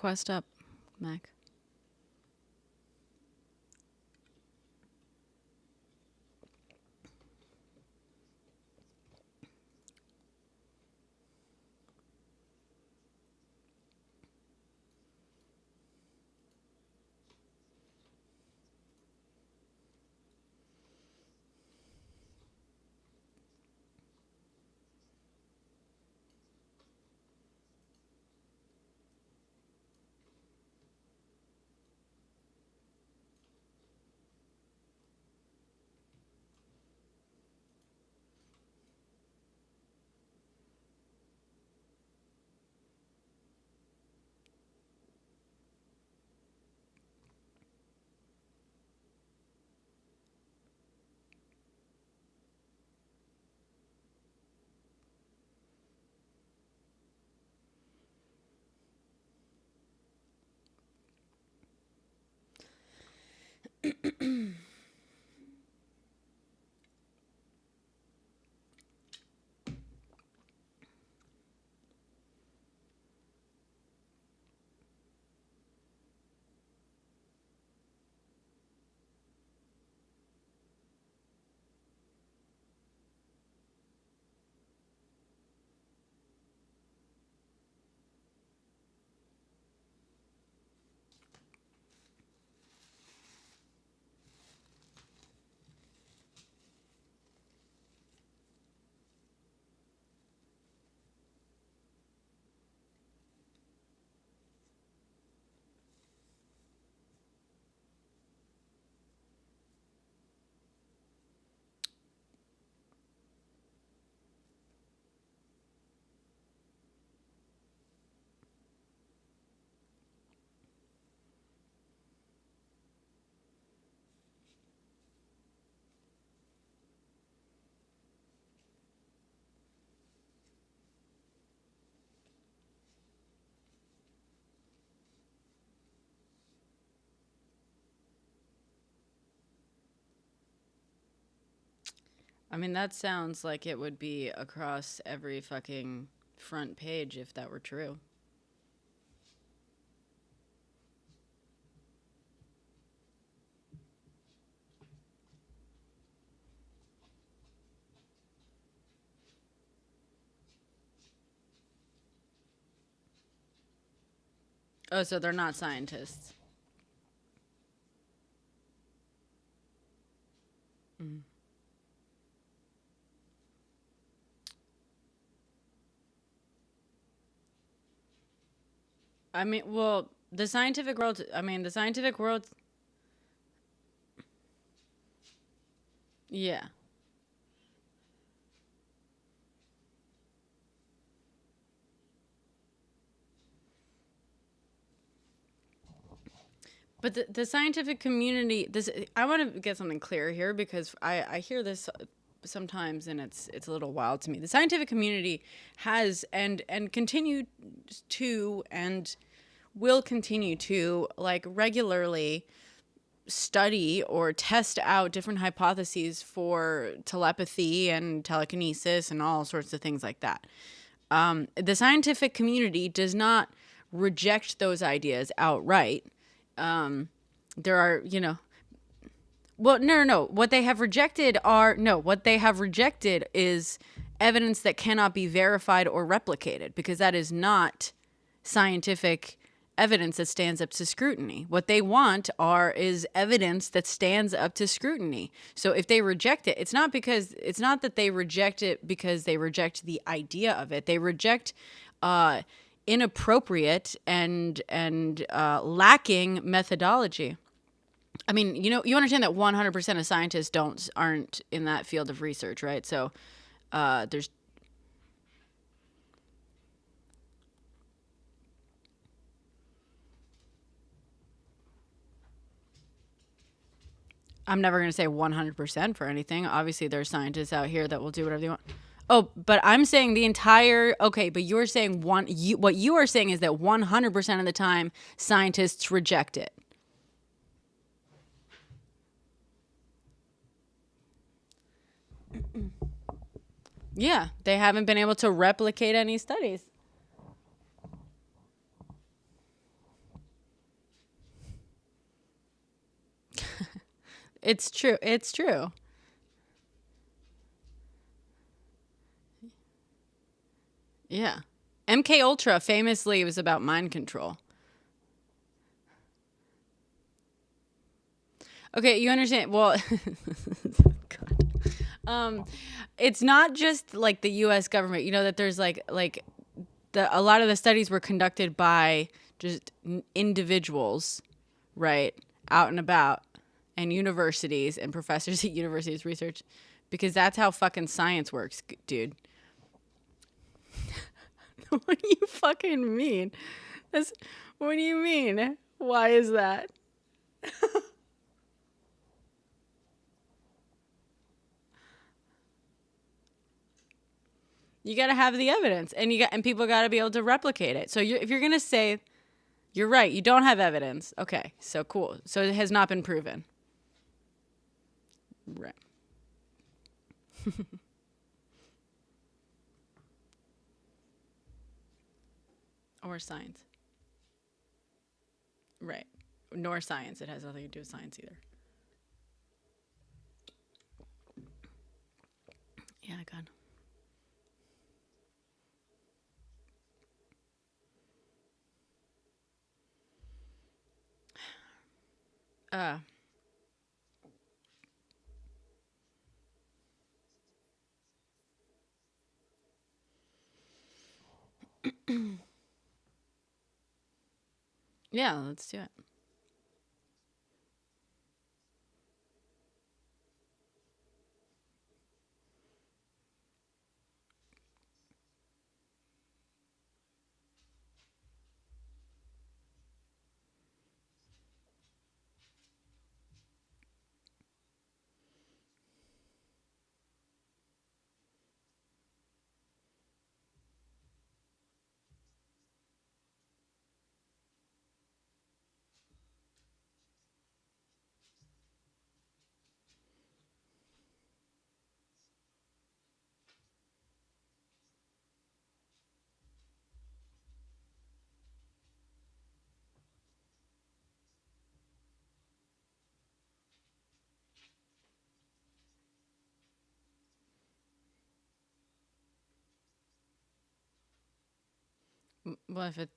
request up, Mac. I mean, that sounds like it would be across every fucking front page if that were true. Oh, so they're not scientists. Mm. I mean, well, the scientific world, yeah. But the scientific community, this I want to get something clear here because I hear this sometimes and it's a little wild to me. The scientific community has and continue to and will continue to like regularly study or test out different hypotheses for telepathy and telekinesis and all sorts of things like that. The scientific community does not reject those ideas outright. There are, well, no. What they have rejected is evidence that cannot be verified or replicated because that is not scientific evidence that stands up to scrutiny. What they want is evidence that stands up to scrutiny. So if they reject it, it's not that they reject it because they reject the idea of it. They reject inappropriate and lacking methodology. I mean, you understand that 100% of scientists aren't in that field of research, right? So there's I'm never going to say 100% for anything. Obviously, there's scientists out here that will do whatever they want. Oh, but I'm saying but you're saying what you are saying is that 100% of the time scientists reject it. Yeah, they haven't been able to replicate any studies. It's true. It's true. Yeah. MK Ultra famously was about mind control. Okay, you understand? Well, God. It's not just like the U.S. government. You know that there's like a lot of the studies were conducted by just individuals, right, out and about, and universities and professors at universities research, because that's how fucking science works, dude. What do you fucking mean? What do you mean? Why is that? You got to have the evidence, and people got to be able to replicate it. So if you're gonna say you're right, you don't have evidence. Okay, so cool. So it has not been proven. Right. Or science. Right. Nor science. It has nothing to do with science either. Yeah, God. Uh, yeah, let's do it. Well, if it.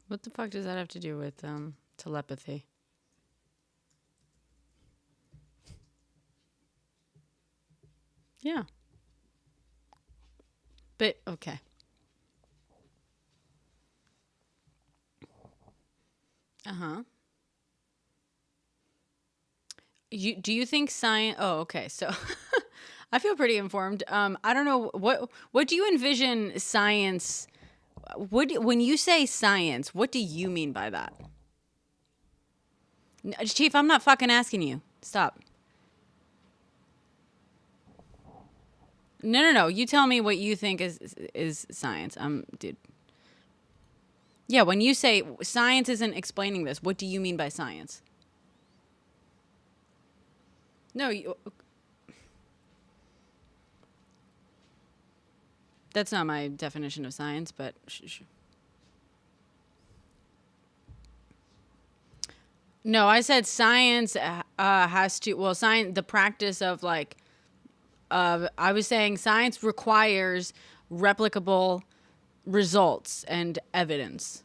What the fuck does that have to do with telepathy? Yeah. But okay. Uh-huh. Do you think science? Oh, okay. So I feel pretty informed. I don't know what do you envision science. When you say science, what do you mean by that? Chief, I'm not fucking asking you. Stop. No. You tell me what you think is science. Dude. Yeah, when you say science isn't explaining this, what do you mean by science? No, that's not my definition of science, but no, I said science has to. Well, science, the practice of like, I was saying science requires replicable results and evidence.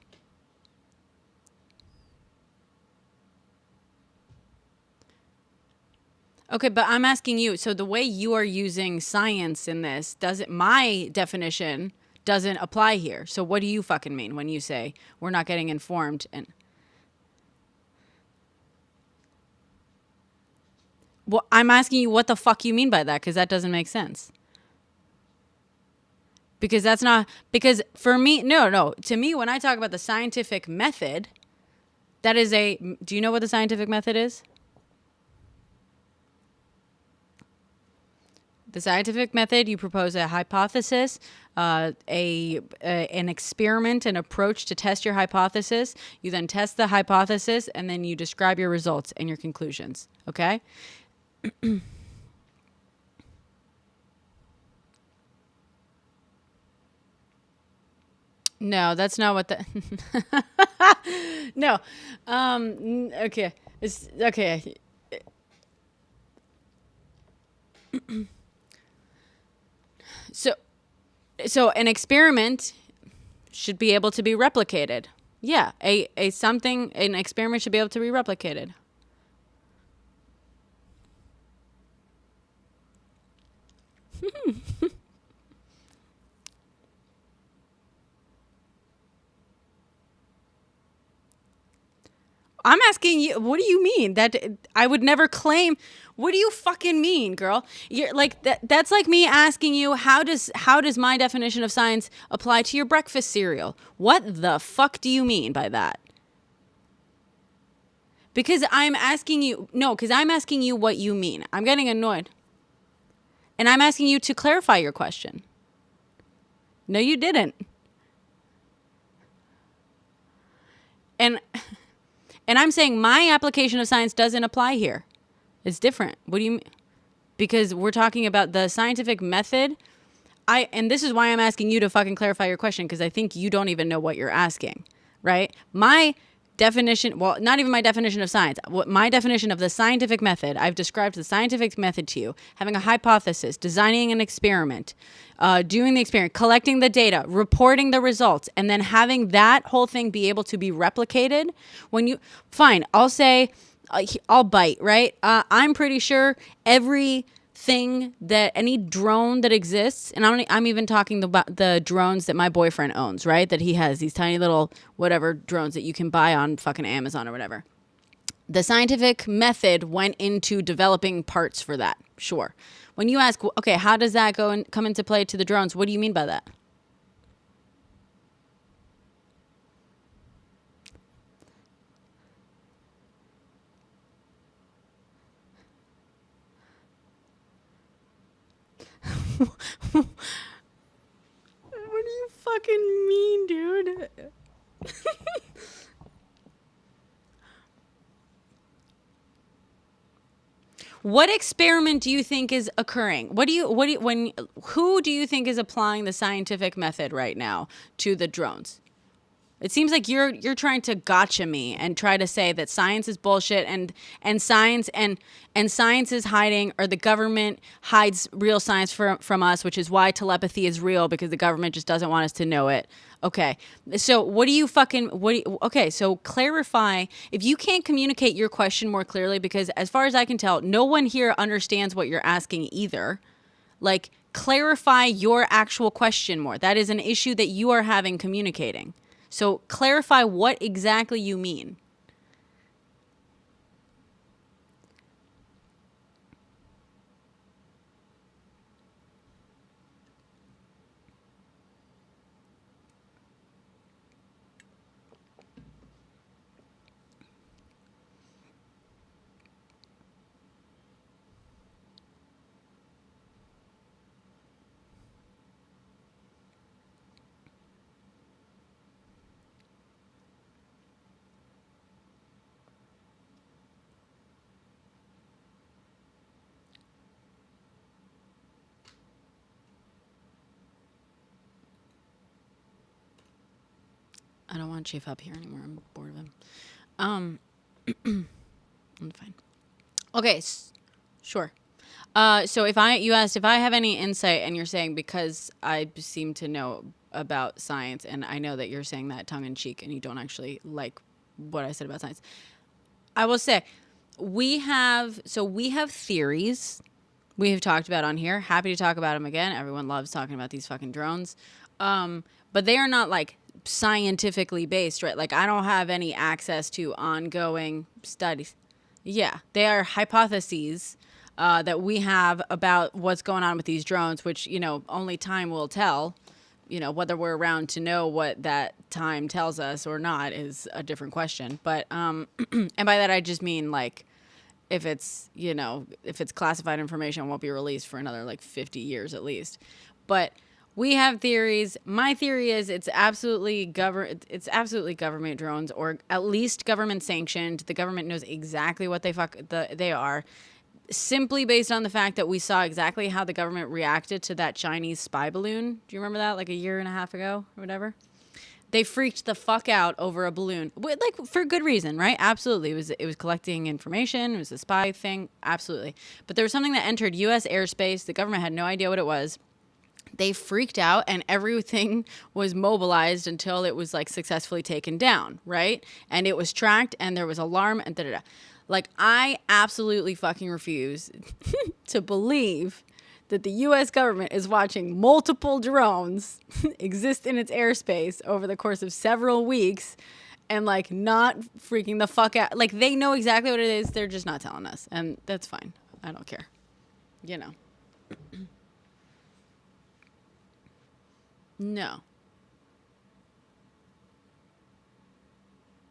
Okay, but I'm asking you, so the way you are using science in this, my definition doesn't apply here. So what do you fucking mean when you say we're not getting informed? And well, I'm asking you what the fuck you mean by that, because that doesn't make sense. Because that's not, because for me, no. To me, when I talk about the scientific method, that is do you know what the scientific method is? The scientific method, you propose a hypothesis, an experiment, an approach to test your hypothesis. You then test the hypothesis, and then you describe your results and your conclusions. Okay? No, that's not what the. No. Okay. It's okay. So, so an experiment should be able to be replicated. Yeah, an experiment should be able to be replicated. I'm asking you, what do you mean? That I would never claim. What do you fucking mean, girl? You're like that's like me asking you, how does my definition of science apply to your breakfast cereal? What the fuck do you mean by that? Because I'm asking you, no, because I'm asking you what you mean. I'm getting annoyed. And I'm asking you to clarify your question. No, you didn't. And I'm saying my application of science doesn't apply here. It's different. What do you mean? Because we're talking about the scientific method. And this is why I'm asking you to fucking clarify your question, because I think you don't even know what you're asking, right? My definition, well, not even my definition of science, my definition of the scientific method, I've described the scientific method to you, having a hypothesis, designing an experiment, doing the experiment, collecting the data, reporting the results, and then having that whole thing be able to be replicated. Fine, I'll say, I'll bite, right? I'm pretty sure any drone that exists, and I'm even talking about the drones that my boyfriend owns, right? That he has these tiny little whatever drones that you can buy on fucking Amazon or whatever. The scientific method went into developing parts for that. Sure. When you ask, okay, how does that go and come into play to the drones? What do you mean by that? What do you fucking mean, dude? What experiment do you think is occurring? Who do you think is applying the scientific method right now to the drones? It seems like you're trying to gotcha me and try to say that science is bullshit and science is hiding, or the government hides real science from us, which is why telepathy is real, because the government just doesn't want us to know it. Okay. So okay, so clarify. If you can't communicate your question more clearly, because as far as I can tell, no one here understands what you're asking either. Like, clarify your actual question more. That is an issue that you are having communicating. So clarify what exactly you mean. I don't want Chief up here anymore. I'm bored of him. I'm fine. Okay, sure. So you asked if I have any insight, and you're saying because I seem to know about science, and I know that you're saying that tongue in cheek, and you don't actually like what I said about science. I will say we have theories we have talked about on here. Happy to talk about them again. Everyone loves talking about these fucking drones. But they are not like scientifically based, right? Like, I don't have any access to ongoing studies. Yeah, they are hypotheses that we have about what's going on with these drones, which, only time will tell. Whether we're around to know what that time tells us or not is a different question. But, and by that I just mean, like, if it's, you know, if it's classified information, it won't be released for another like 50 years at least. But we have theories. My theory is it's absolutely government drones, or at least government sanctioned. The government knows exactly what they are, simply based on the fact that we saw exactly how the government reacted to that Chinese spy balloon. Do you remember that, like a year and a half ago or whatever? They freaked the fuck out over a balloon, like for good reason, right? Absolutely, it was collecting information. It was a spy thing, absolutely. But there was something that entered U.S. airspace. The government had no idea what it was. They freaked out, and everything was mobilized until it was like successfully taken down, right? And it was tracked, and there was alarm, and da-da-da. Like, I absolutely fucking refuse to believe that the U.S. government is watching multiple drones exist in its airspace over the course of several weeks and, like, not freaking the fuck out. Like, they know exactly what it is. They're just not telling us. And that's fine. I don't care. You know. No.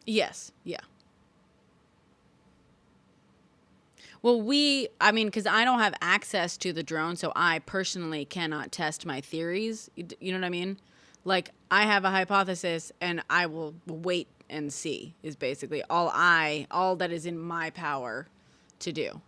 Yes. Yeah. Well, because I don't have access to the drone, so I personally cannot test my theories. You know what I mean? Like, I have a hypothesis, and I will wait and see, is basically all that is in my power to do.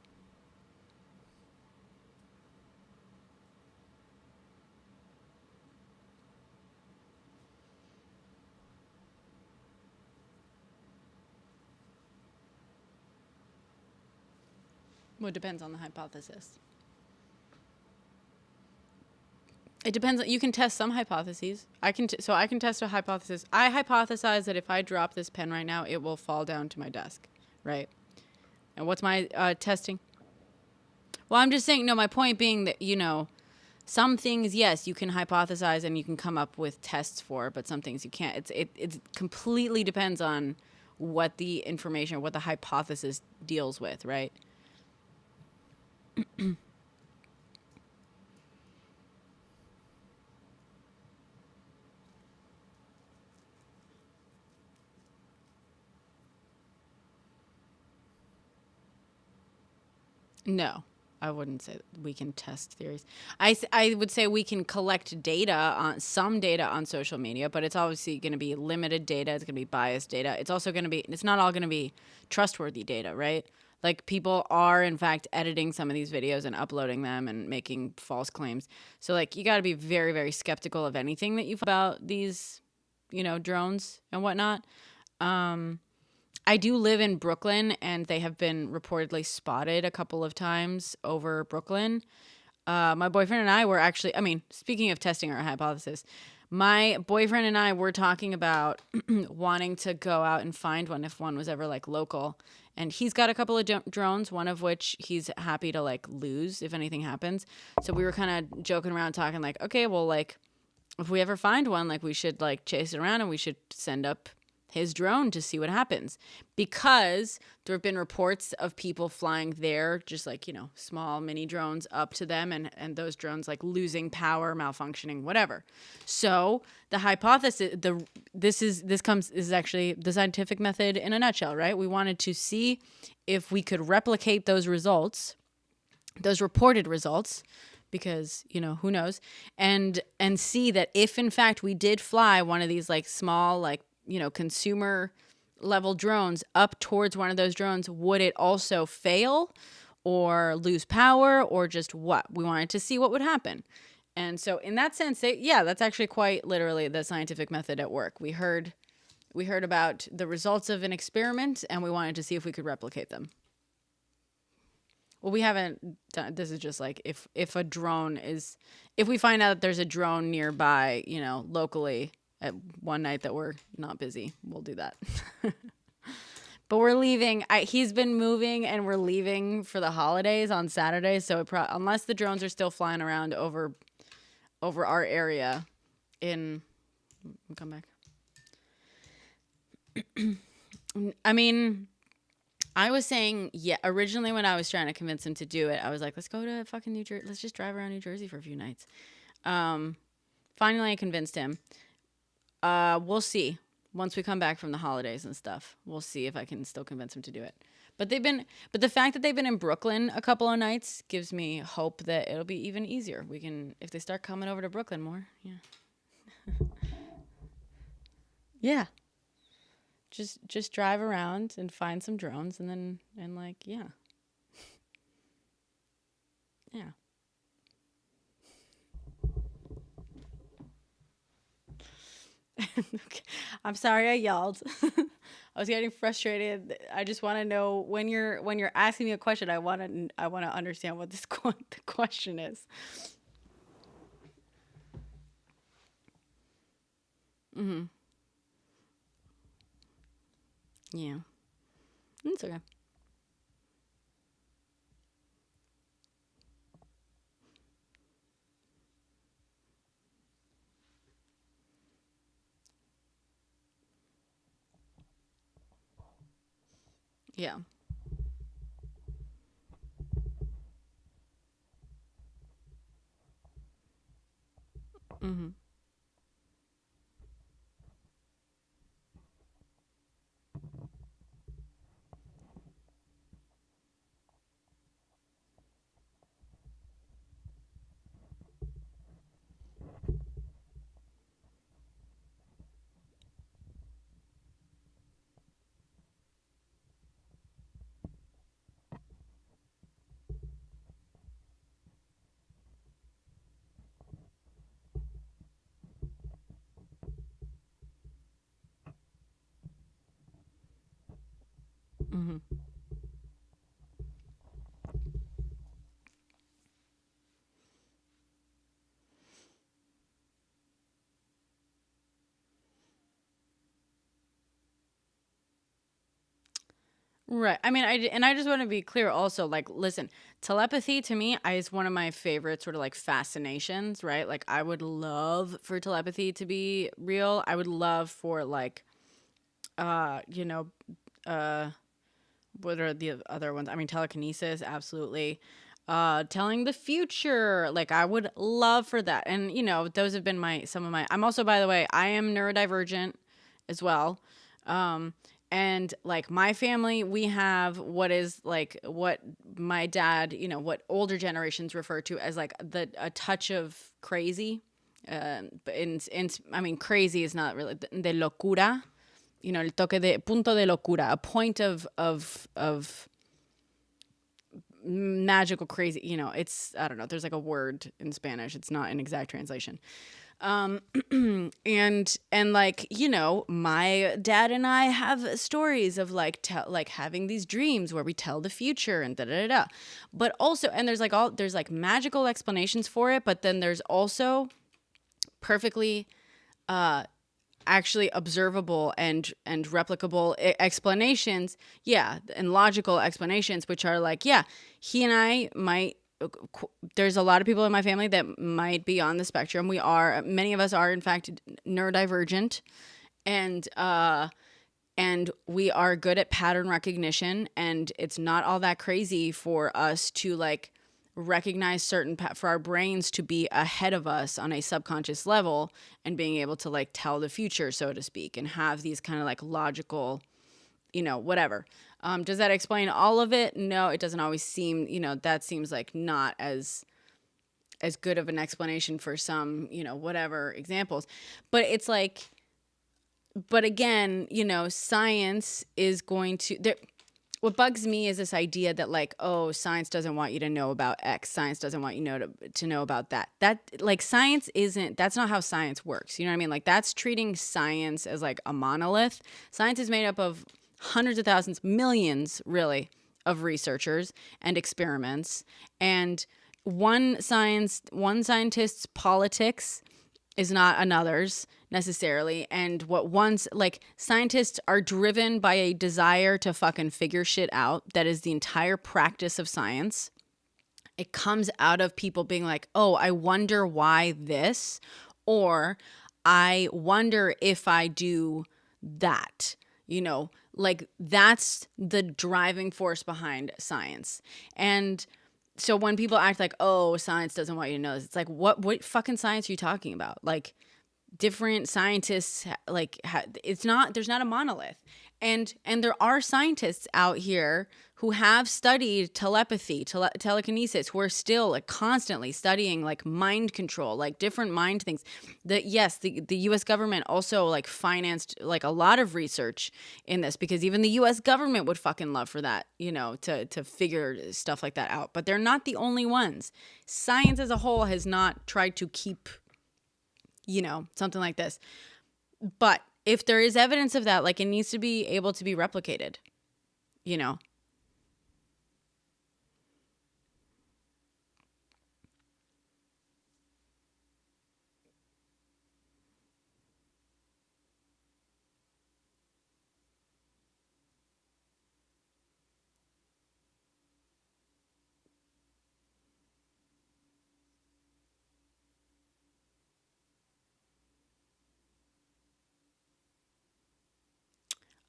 Well, it depends on the hypothesis. It depends. You can test some hypotheses. I can test a hypothesis. I hypothesize that if I drop this pen right now, it will fall down to my desk, right? And what's my testing? Well, I'm just saying. No, my point being that, you know, some things, yes, you can hypothesize and you can come up with tests for, but some things you can't. It completely depends on what the information, what the hypothesis deals with, right? No, I wouldn't say that we can test theories. I would say we can collect some data on social media, but it's obviously going to be limited data. It's going to be biased data. It's also going to be, it's not all going to be trustworthy data, right? Like, people are, in fact, editing some of these videos and uploading them and making false claims. So, like, you got to be very, very skeptical of anything that you find about these, you know, drones and whatnot. I do live in Brooklyn, and they have been reportedly spotted a couple of times over Brooklyn. My boyfriend and I were actually, speaking of testing our hypothesis, my boyfriend and I were talking about wanting to go out and find one if one was ever, like, local. And he's got a couple of drones, one of which he's happy to, like, lose if anything happens. So we were kind of joking around, talking like, okay, well, like, if we ever find one, like, we should, like, chase it around, and we should send up his drone to see what happens, because there have been reports of people flying their just, like, you know, small mini drones up to them, and those drones, like, losing power, malfunctioning, whatever. So the hypothesis, this is actually the scientific method in a nutshell, right? We wanted to see if we could replicate those results, those reported results, because, you know, who knows, and see that if in fact we did fly one of these, like, small, like, you know, consumer level drones up towards one of those drones, would it also fail or lose power, or just what? We wanted to see what would happen. And so in that sense, that's actually quite literally the scientific method at work. We heard about the results of an experiment, and we wanted to see if we could replicate them. Well, we haven't done, this is just like, if we find out that there's a drone nearby, you know, locally, at one night that we're not busy, we'll do that. But we're leaving. He's been moving, and we're leaving for the holidays on Saturday. So unless the drones are still flying around over our area, come back. I mean, I was saying, yeah, originally when I was trying to convince him to do it, I was like, let's go to fucking New Jersey. Let's just drive around New Jersey for a few nights. Finally, I convinced him. We'll see. Once we come back from the holidays and stuff, we'll see if I can still convince him to do it. But the fact that they've been in Brooklyn a couple of nights gives me hope that it'll be even easier. We can, if they start coming over to Brooklyn more. Yeah. Yeah. Just drive around and find some drones and then, and like, yeah. Yeah. Okay. I'm sorry I yelled. I was getting frustrated. I just want to know when you're asking me a question, I want to understand what the question is. Mhm. Yeah. It's okay. Yeah. Mhm. Mhm. Right. I mean, I just want to be clear also, like, listen, telepathy to me is one of my favorite sort of like fascinations, right? Like, I would love for telepathy to be real. I would love for like, you know, uh, what are the other ones? I mean, telekinesis, absolutely. Telling the future, like I would love for that. And those have been some of my. I'm also, by the way, I am neurodivergent as well. Um, and like my family, we have what is like what my dad, what older generations refer to as like a touch of crazy. But I mean, crazy is not really de locura. El toque de punto de locura, a point of magical crazy. It's, I don't know. There's like a word in Spanish. It's not an exact translation. And like, my dad and I have stories of like like having these dreams where we tell the future and da da da da. But also, and there's like magical explanations for it, but then there's also perfectly actually observable and replicable explanations, yeah, and logical explanations, which are like, yeah, he and I might, there's a lot of people in my family that might be on the spectrum. Many of us are in fact neurodivergent, and we are good at pattern recognition, and it's not all that crazy for us to like recognize for our brains to be ahead of us on a subconscious level and being able to like tell the future, so to speak, and have these kind of like logical, whatever. Does that explain all of it? No, it doesn't always seem, that seems like not as good of an explanation for some, whatever examples. But it's like, but again, science is going to, what bugs me is this idea that like, oh, science doesn't want you to know about X. Science doesn't want you to know about that. That like science isn't, that's not how science works. You know what I mean? Like that's treating science as like a monolith. Science is made up of hundreds of thousands, millions really, of researchers and experiments. And one scientist's politics is not another's necessarily. And like scientists are driven by a desire to fucking figure shit out. That is the entire practice of science. It comes out of people being like, oh, I wonder why this, or I wonder if I do that, like that's the driving force behind science. And so when people act like, oh, science doesn't want you to know this, it's like, what fucking science are you talking about? Like, different scientists there's not a monolith, and there are scientists out here who have studied telepathy, telekinesis, who are still like constantly studying like mind control, like different mind things. The US government also like financed like a lot of research in this, because even the US government would fucking love for that, to figure stuff like that out. But they're not the only ones. Science as a whole has not tried to keep something like this. But if there is evidence of that, like, it needs to be able to be replicated,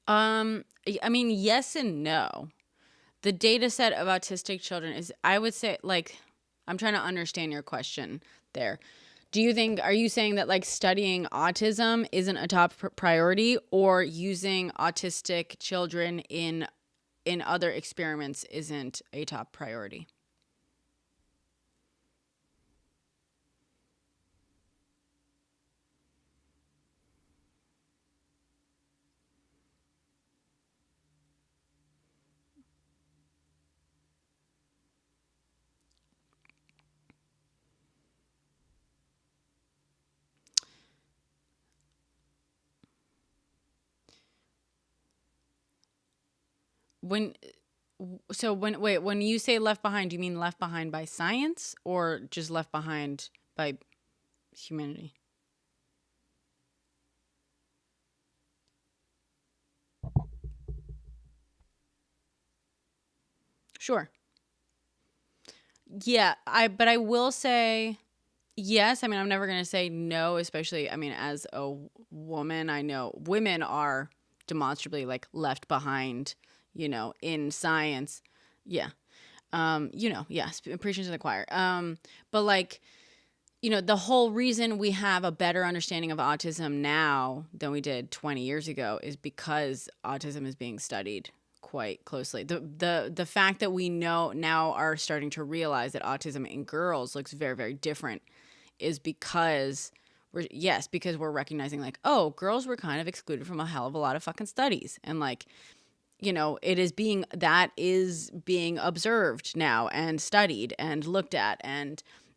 I mean, yes and no. The data set of autistic children is, I would say, like, I'm trying to understand your question there. Are you saying that like studying autism isn't a top priority, or using autistic children in other experiments isn't a top priority? When when you say left behind, do you mean left behind by science, or just left behind by humanity? Sure. Yeah, but I will say yes. I mean, I'm never going to say no, especially, I mean, as a woman, I know women are demonstrably like left behind, in science. Yeah. Yes, preaching to the choir. But like, the whole reason we have a better understanding of autism now than we did 20 years ago is because autism is being studied quite closely. The fact that we now are starting to realize that autism in girls looks very, very different is because we're recognizing like, oh, girls were kind of excluded from a hell of a lot of fucking studies. And like, that is being observed now and studied and looked at.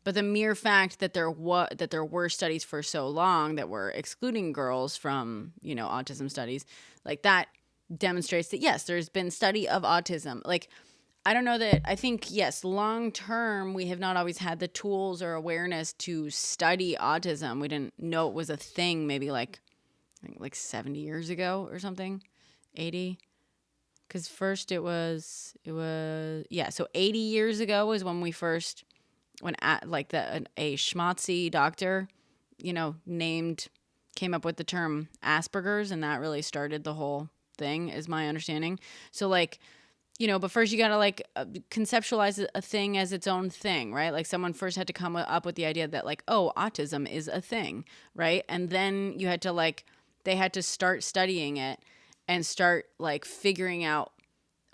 But the mere fact that there were studies for so long that were excluding girls from, autism studies, like that demonstrates that yes, there's been study of autism. Like, I don't know that, I think, yes, long term, we have not always had the tools or awareness to study autism. We didn't know it was a thing maybe like 70 years ago or something, 80. Because first it was, so 80 years ago was when we first, a schmatzy doctor, came up with the term Asperger's, and that really started the whole thing, is my understanding. So like, but first you gotta like conceptualize a thing as its own thing, right? Like someone first had to come up with the idea that like, oh, autism is a thing, right? And then they had to start studying it and start like figuring out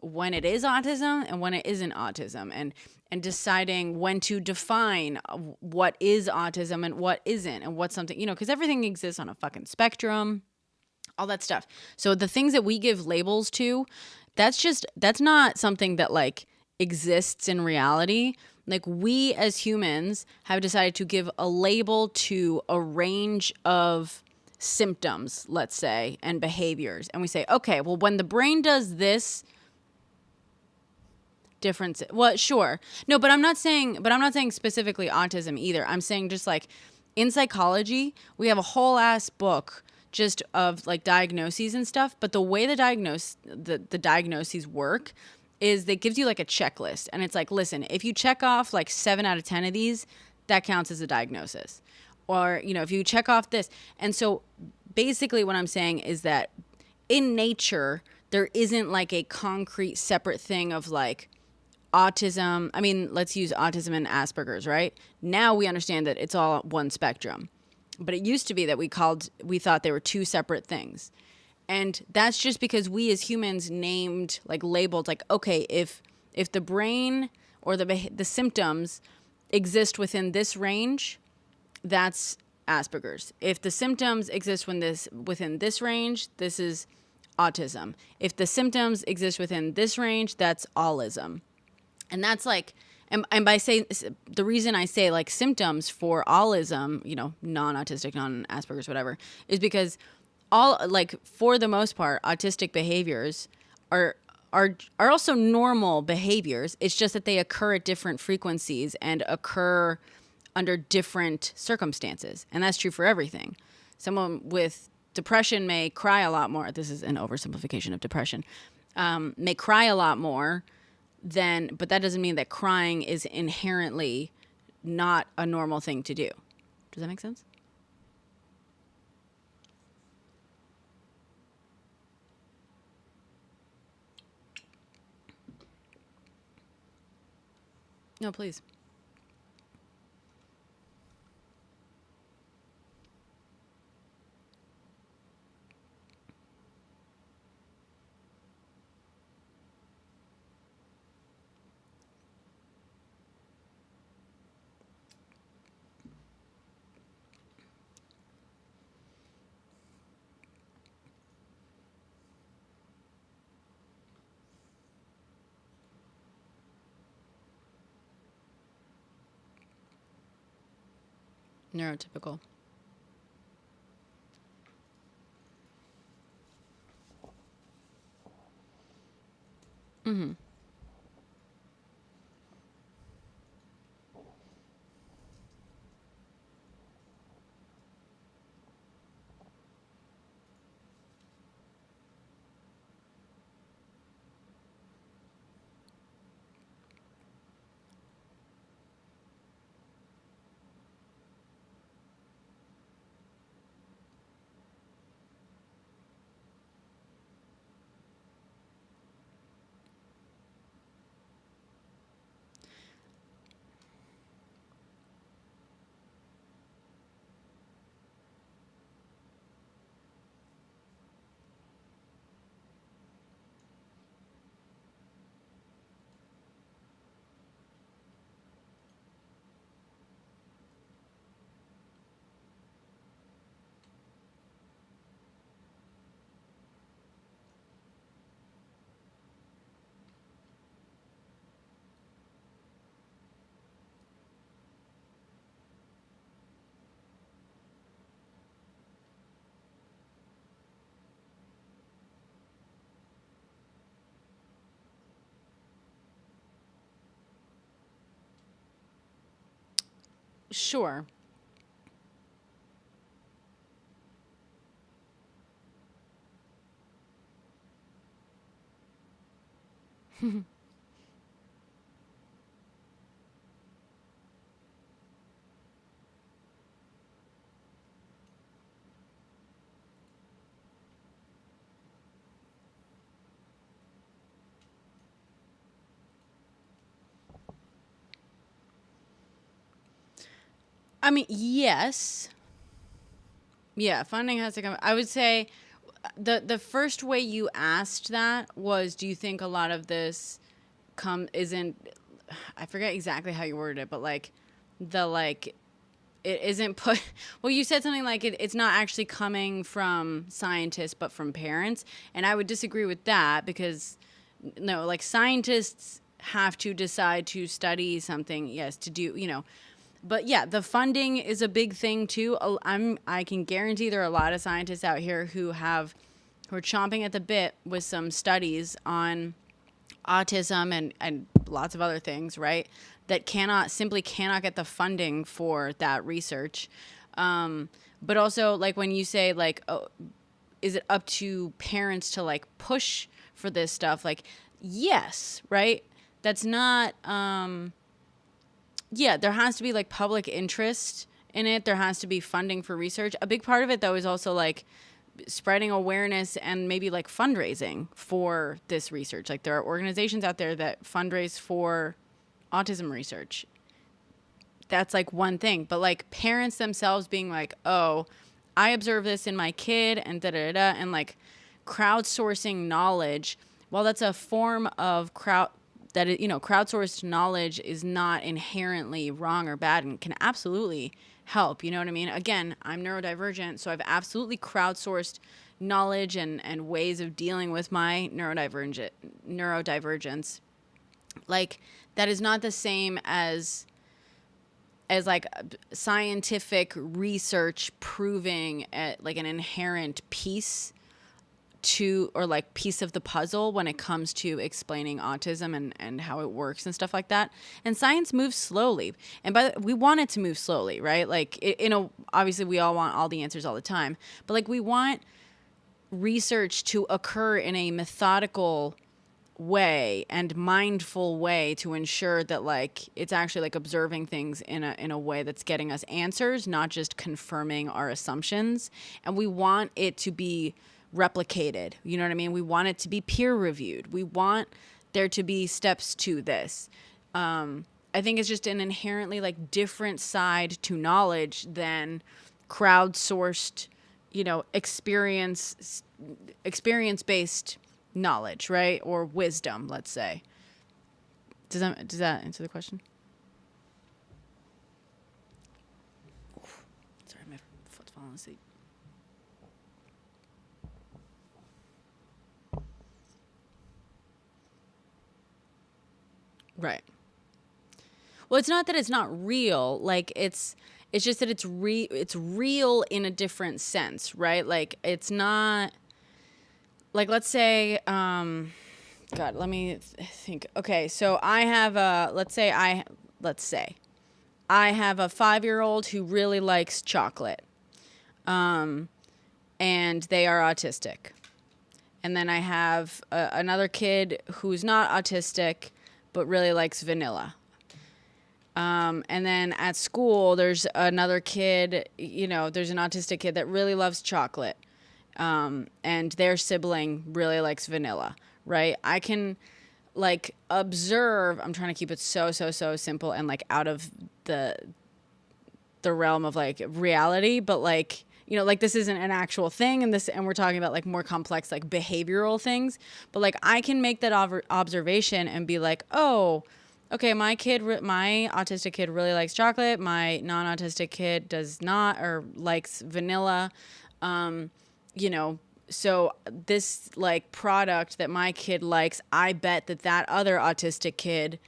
when it is autism and when it isn't autism, and deciding when to define what is autism and what isn't, and what's something, because everything exists on a fucking spectrum, all that stuff. So the things that we give labels to, that's not something that like exists in reality. Like, we as humans have decided to give a label to a range of symptoms, let's say, and behaviors. And we say, okay, well, when the brain does this, difference. Well, sure. No, but I'm not saying specifically autism either. I'm saying just like in psychology, we have a whole ass book just of like diagnoses and stuff. But the way the diagnoses work is they gives you like a checklist, and it's like, listen, if you check off like 7 out of 10 of these, that counts as a diagnosis. Or, if you check off this. And so basically what I'm saying is that in nature, there isn't like a concrete separate thing of like autism. I mean, let's use autism and Asperger's, right? Now we understand that it's all one spectrum. But it used to be that we thought they were two separate things. And that's just because we as humans named, like labeled, like, okay, if the brain or the symptoms exist within this range, that's Asperger's. If the symptoms exist within this range, this is autism. If the symptoms exist within this range, that's allism. And that's like, and by saying, the reason I say like symptoms for allism, non-autistic, non-Asperger's, whatever, is because all, like, for the most part, autistic behaviors are also normal behaviors. It's just that they occur at different frequencies and occur under different circumstances. And that's true for everything. Someone with depression may cry a lot more. This is an oversimplification of depression. May cry a lot more but that doesn't mean that crying is inherently not a normal thing to do. Does that make sense? No, please. Neurotypical. Mm-hmm. Sure. I mean, yes. Yeah, funding has to come. I would say the first way you asked that was, do you think a lot of this isn't, I forget exactly how you worded it, but like it isn't put, well, you said something like it's not actually coming from scientists but from parents, and I would disagree with that, because no, like, scientists have to decide to study something, yes, to do, but yeah, the funding is a big thing too. I can guarantee there are a lot of scientists out here who are chomping at the bit with some studies on autism and lots of other things, right? That simply cannot get the funding for that research. But also, like, when you say, like, oh, is it up to parents to, like, push for this stuff? Like, yes, right? That's not, yeah, there has to be, like, public interest in it. There has to be funding for research. A big part of it, though, is also, like, spreading awareness and maybe, like, fundraising for this research. Like, there are organizations out there that fundraise for autism research. that's like one thing. But like parents themselves being like, oh, I observe this in my kid and da da da, and like crowdsourcing knowledge. While that's a form of crowdsourced knowledge is not inherently wrong or bad and can absolutely help. You know what I mean? Again, I'm neurodivergent, so I've absolutely crowdsourced knowledge and ways of dealing with my neurodivergence. Like, that is not the same as like scientific research proving like an inherent piece to, or like piece of the puzzle when it comes to explaining autism and how it works and stuff like that. And science moves slowly, and we want it to move slowly, right? Like obviously we all want all the answers all the time, but like we want research to occur in a methodical way and mindful way to ensure that like it's actually like observing things in a way that's getting us answers, not just confirming our assumptions. And we want it to be replicated. You know what I mean? We want it to be peer reviewed. We want there to be steps to this. I think it's just an inherently like different side to knowledge than crowdsourced, experience-based knowledge, right? Or wisdom, let's say. Does that answer the question? Sorry, my foot's falling asleep. Right. Well, it's not that it's not real. Like it's just that it's real in a different sense, right? Like it's not like, let's say, God, let me think. Okay, so I have let's say I have a 5-year-old who really likes chocolate, and they are autistic. And then I have another kid who's not autistic, but really likes vanilla. And then at school, there's another kid, there's an autistic kid that really loves chocolate. And their sibling really likes vanilla, right? I can like observe, I'm trying to keep it so simple and like out of the realm of like reality, but like, like this isn't an actual thing, and we're talking about like more complex, like behavioral things, but like I can make that observation and be like, oh, okay, my autistic kid really likes chocolate. My non-autistic kid does not, or likes vanilla. So this like product that my kid likes, I bet that other autistic kid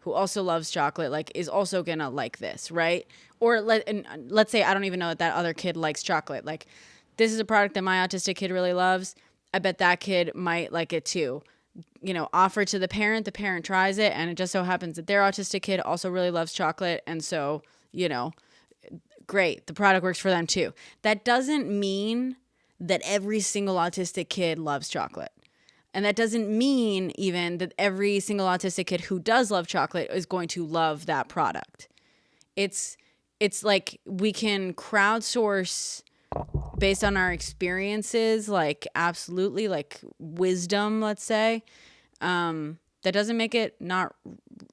who also loves chocolate, like is also gonna like this, right? Or let's say I don't even know that other kid likes chocolate. Like, this is a product that my autistic kid really loves. I bet that kid might like it too. Offer it to the parent tries it, and it just so happens that their autistic kid also really loves chocolate, and so, great, the product works for them too. That doesn't mean that every single autistic kid loves chocolate. And that doesn't mean even that every single autistic kid who does love chocolate is going to love that product. It's like we can crowdsource based on our experiences, like absolutely, like wisdom, let's say. That doesn't make it not,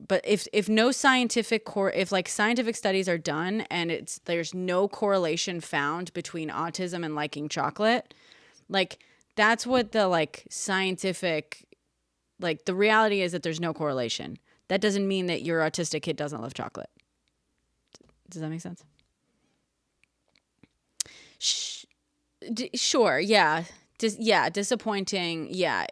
but if no scientific if like scientific studies are done and there's no correlation found between autism and liking chocolate, like that's what the like scientific, like the reality is that there's no correlation. That doesn't mean that your autistic kid doesn't love chocolate. Does that make sense? Sure. Yeah. Disappointing. Yeah.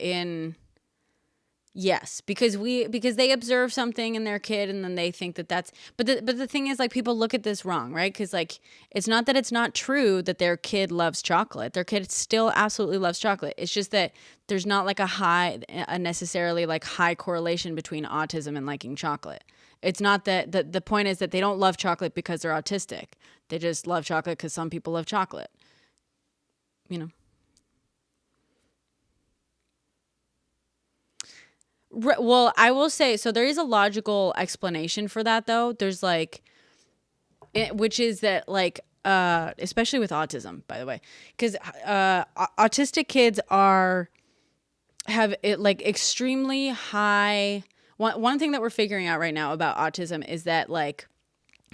Yes, because they observe something in their kid and then they think that's, but the thing is, like, people look at this wrong, right? Because like, it's not that it's not true that their kid loves chocolate. Their kid still absolutely loves chocolate. It's just that there's not like a necessarily like high correlation between autism and liking chocolate. It's not that the point is that they don't love chocolate because they're autistic. They just love chocolate because some people love chocolate, Well, I will say, so there is a logical explanation for that, though. There's like, which is that like, especially with autism, by the way, because autistic kids have it like extremely high. One thing that we're figuring out right now about autism is that like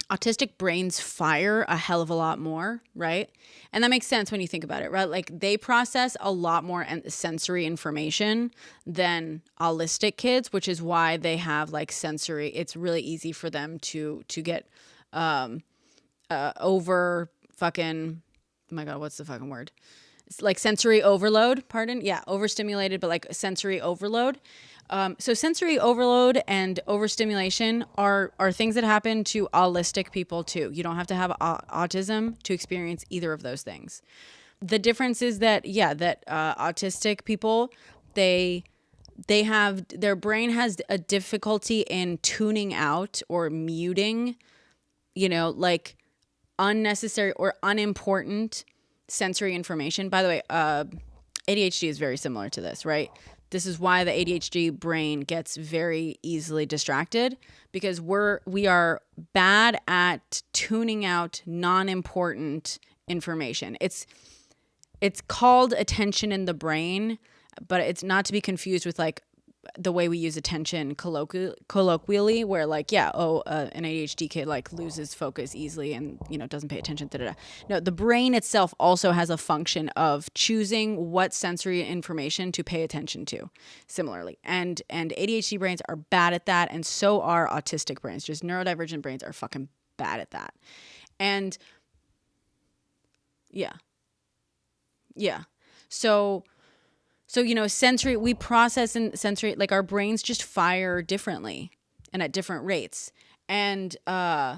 autistic brains fire a hell of a lot more, right? And that makes sense when you think about it, right? Like they process a lot more sensory information than allistic kids, which is why they have like sensory. It's really easy for them to get over fucking, oh my God, what's the fucking word? It's like sensory overload, pardon? Yeah, overstimulated, but like sensory overload. So sensory overload and overstimulation are things that happen to allistic people too. You don't have to have autism to experience either of those things. The difference is that, autistic people, they have, their brain has a difficulty in tuning out or muting, like unnecessary or unimportant sensory information. By the way, ADHD is very similar to this, right? This is why the ADHD brain gets very easily distracted, because we are bad at tuning out non-important information. It's called attention in the brain, but it's not to be confused with like the way we use attention colloquially, where like, an ADHD kid like loses focus easily and, doesn't pay attention. No, the brain itself also has a function of choosing what sensory information to pay attention to similarly. And ADHD brains are bad at that. And so are autistic brains. Just neurodivergent brains are fucking bad at that. And yeah. So, sensory, we process in sensory, like our brains just fire differently and at different rates. And, but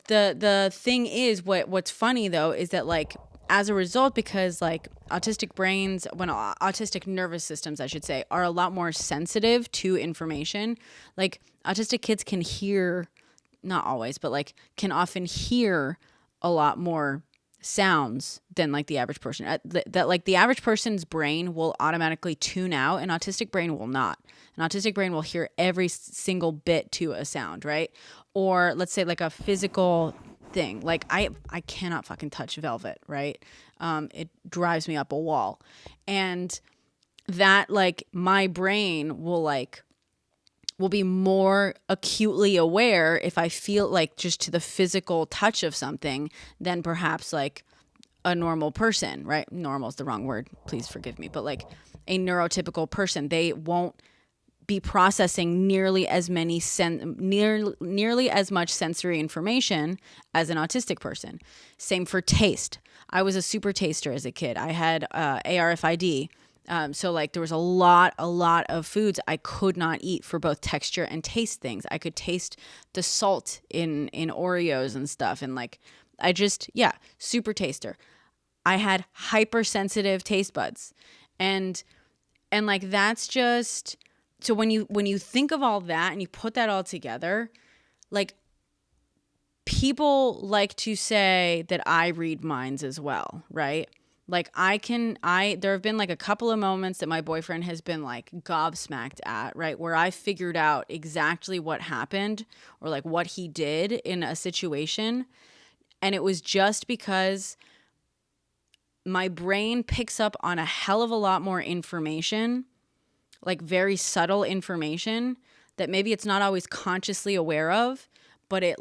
the thing is, what's funny though, is that like, as a result, because like autistic brains, autistic nervous systems, I should say, are a lot more sensitive to information. Like autistic kids can hear, not always, but like can often hear a lot more sounds than like the average person. That like the average person's brain will automatically tune out, an autistic brain will not. An autistic brain will hear every single bit to a sound, right? Or let's say like a physical thing. Like I cannot fucking touch velvet, right? It drives me up a wall. And that like my brain will be more acutely aware if I feel like just to the physical touch of something than perhaps like a normal person, right? Normal is the wrong word. Please forgive me. But like a neurotypical person, they won't be processing nearly as much sensory information as an autistic person. Same for taste. I was a super taster as a kid. I had ARFID. So like there was a lot of foods I could not eat for both texture and taste things. I could taste the salt in Oreos and stuff. And like, super taster. I had hypersensitive taste buds. And like, that's just, so when you think of all that and you put that all together, like people like to say that I read minds as well, right? Like there have been like a couple of moments that my boyfriend has been like gobsmacked at, right? Where I figured out exactly what happened or like what he did in a situation. And it was just because my brain picks up on a hell of a lot more information, like very subtle information that maybe it's not always consciously aware of, but it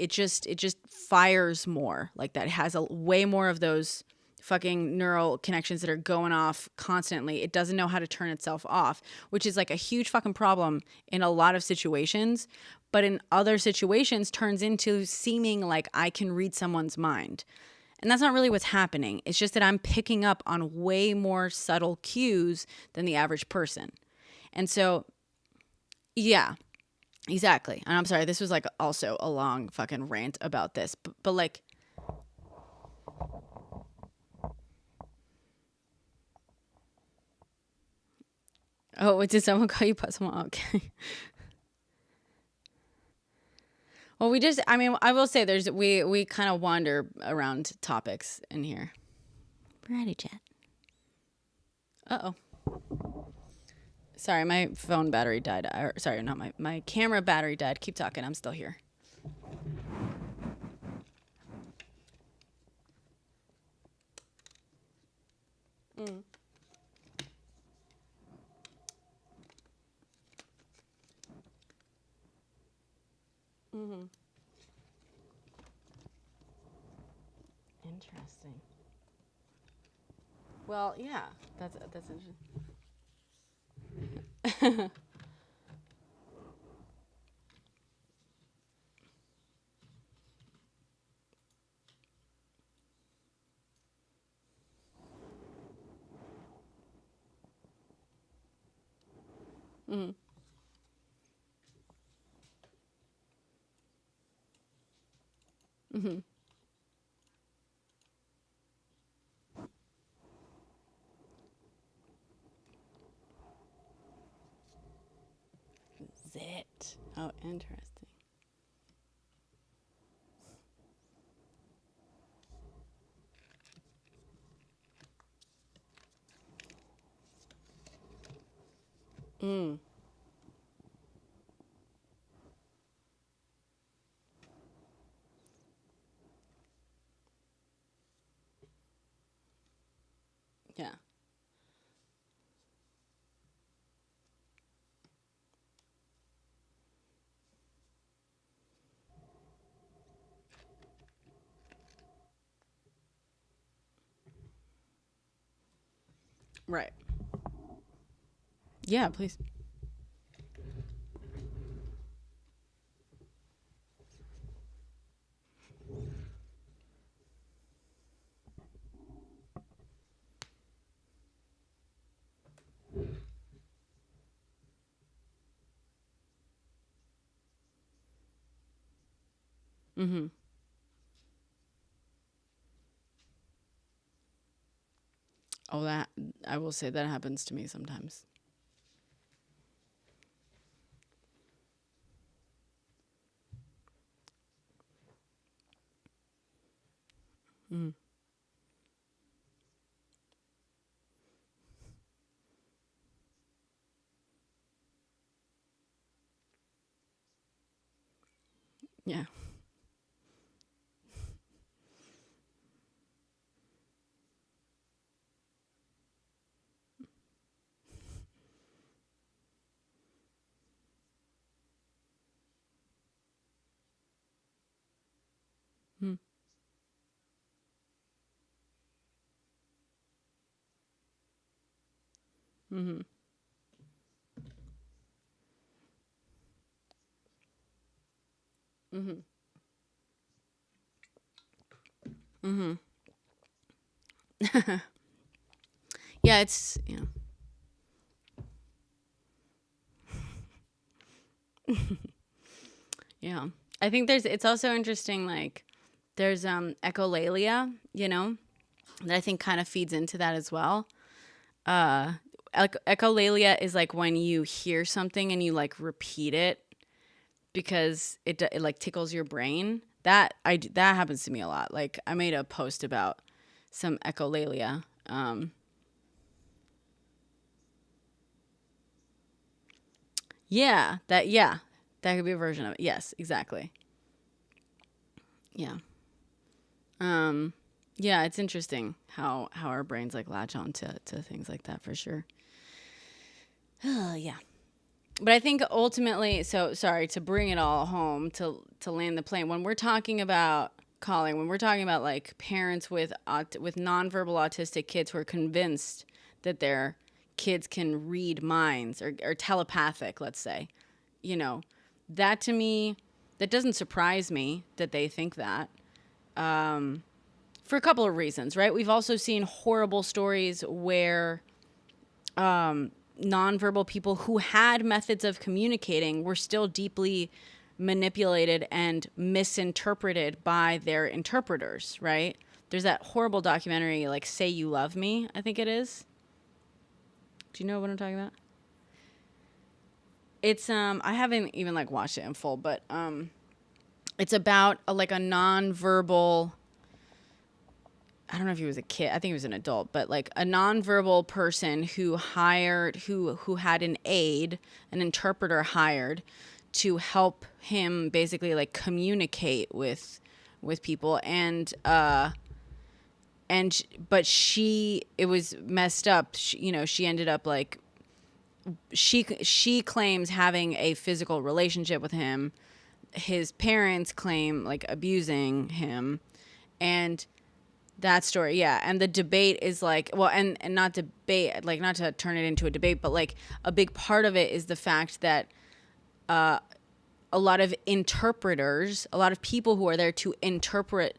just fires more like that. It has a way more of those fucking neural connections that are going off constantly. It doesn't know how to turn itself off, which is like a huge fucking problem in a lot of situations, but in other situations turns into seeming like I can read someone's mind. And that's not really what's happening. It's just that I'm picking up on way more subtle cues than the average person. And so, yeah, exactly. And I'm sorry, this was like also a long fucking rant about this, but like, oh, did someone call you someone? Okay. Well, I will say we kind of wander around topics in here. Variety chat. Uh-oh. Sorry, my phone battery died. Sorry, not my camera battery died. Keep talking. I'm still here. Mm. Mm-hmm. interesting. Well, yeah, that's interesting. Mm-hmm. Mm-hmm. Zit. Oh, interesting. Mm. Yeah. Right. Yeah, please. Mm-hmm. Oh, that I will say that happens to me sometimes. Mm. Yeah. Mm. Mm-hmm. Mm-hmm. Mm-hmm. Yeah, it's yeah. I think it's also interesting, like there's echolalia, that I think kind of feeds into that as well. Uh Echolalia is like when you hear something and you like repeat it because it like tickles your brain. That happens to me a lot. Like I made a post about some echolalia. Yeah, that could be a version of it. Yes, exactly. Yeah. Um yeah, it's interesting how our brains like latch on to things like that for sure. Yeah. But I think ultimately, so sorry to bring it all home to land the plane. When we're talking about calling, when we're talking about like parents with nonverbal autistic kids who are convinced that their kids can read minds or telepathic, let's say, you know, that to me, that doesn't surprise me that they think that. For a couple of reasons, right? We've also seen horrible stories where nonverbal people who had methods of communicating were still deeply manipulated and misinterpreted by their interpreters, right? There's that horrible documentary, like Say You Love Me, I think it is. Do you know what I'm talking about? It's I haven't even like watched it in full, but it's about like a nonverbal, I don't know if he was a kid. I think he was an adult, but like a nonverbal person who had an aide, an interpreter hired to help him basically like communicate with people and but she it was messed up. She ended up like she claims having a physical relationship with him. His parents claim like abusing him, and That story, yeah. And the debate is like, well, and not debate, like not to turn it into a debate, but like a big part of it is the fact that a lot of interpreters, a lot of people who are there to interpret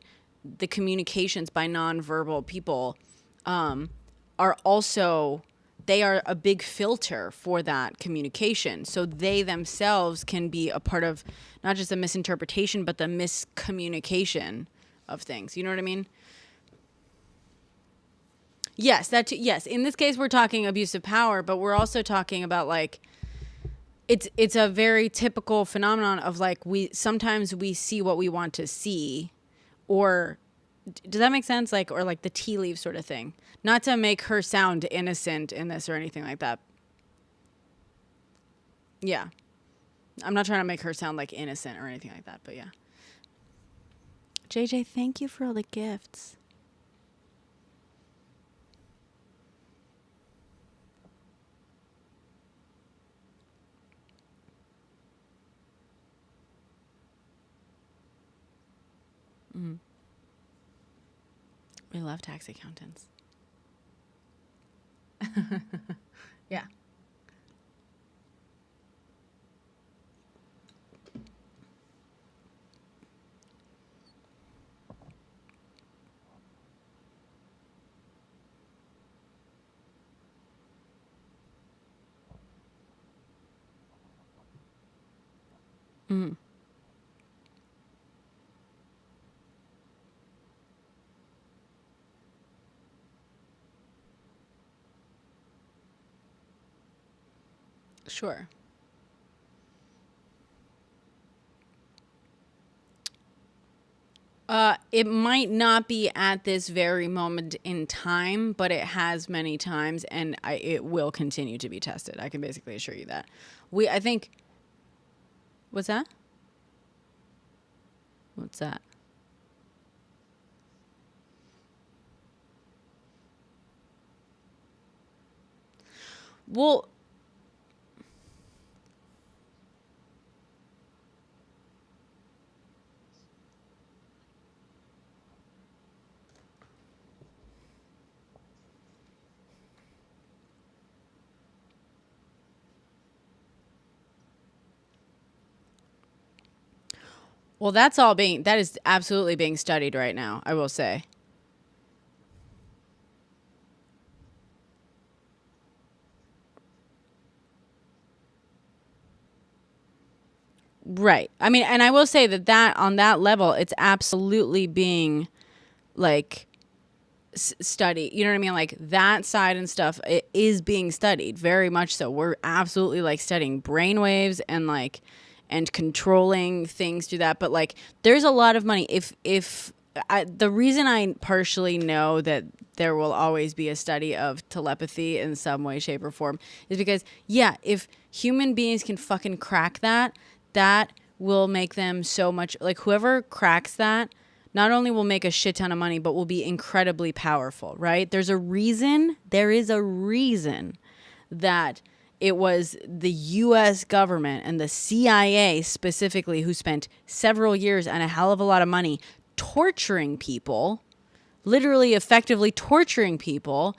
the communications by nonverbal people, are also, they are a big filter for that communication. So they themselves can be a part of not just the misinterpretation, but the miscommunication of things. You know what I mean? Yes, that too, yes. In this case, we're talking abuse of power, but we're also talking about like it's a very typical phenomenon of like we sometimes we see what we want to see, or does that make sense? Like, or like the tea leaf sort of thing. Not to make her sound innocent in this or anything like that. Yeah, I'm not trying to make her sound like innocent or anything like that, but yeah. JJ, thank you for all the gifts. We love tax accountants. Yeah. Mm. Sure. It might not be at this very moment in time, but it has many times, and it will continue to be tested. I can basically assure you that. I think, what's that? What's that? Well, that is absolutely being studied right now, I will say. Right. I mean, and I will say that on that level, it's absolutely being like studied. You know what I mean? Like that side and stuff, it is being studied very much so. We're absolutely like studying brainwaves and like and controlling things through that. But like, there's a lot of money. The reason I partially know that there will always be a study of telepathy in some way, shape, or form is because, yeah, if human beings can fucking crack that, that will make them so much, like whoever cracks that not only will make a shit ton of money, but will be incredibly powerful, right? There is a reason that it was the US government and the CIA specifically who spent several years and a hell of a lot of money torturing people, literally effectively torturing people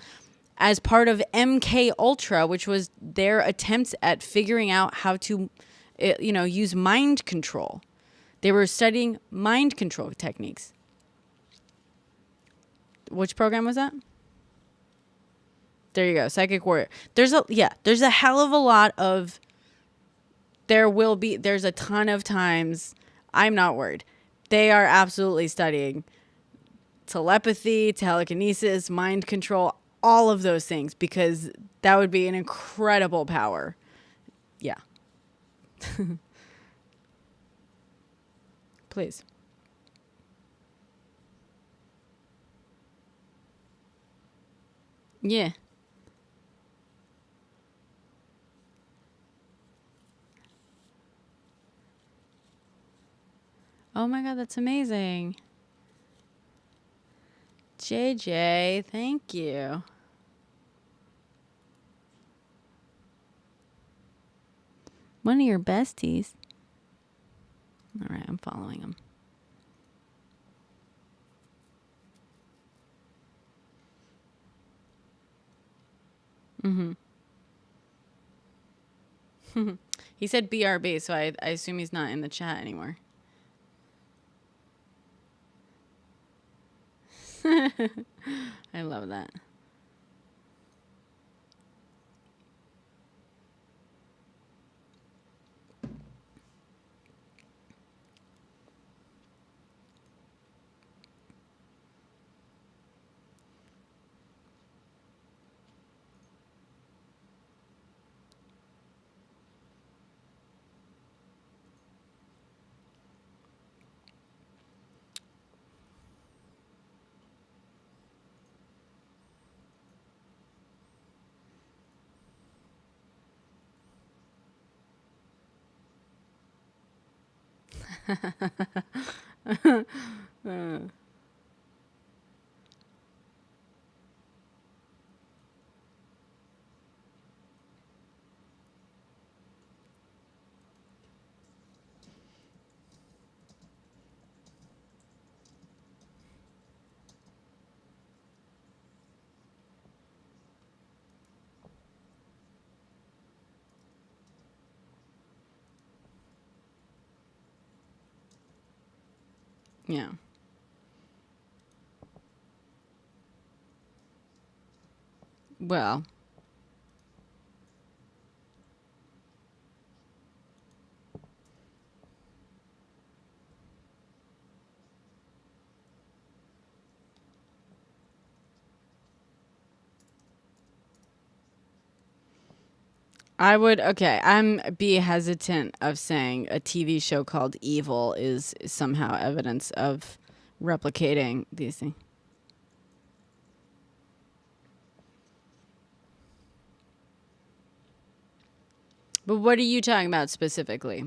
as part of MK Ultra, which was their attempts at figuring out how to, use mind control. They were studying mind control techniques. Which program was that? There you go, Psychic Warrior. There's a hell of a lot of, there's a ton of times, I'm not worried. They are absolutely studying telepathy, telekinesis, mind control, all of those things, because that would be an incredible power. Yeah. Please. Yeah. Oh my God, that's amazing. JJ, thank you. One of your besties. All right, I'm following him. He said BRB, so I assume he's not in the chat anymore. I love that. Yeah. Well, I'm be hesitant of saying a TV show called Evil is somehow evidence of replicating these things. But what are you talking about specifically?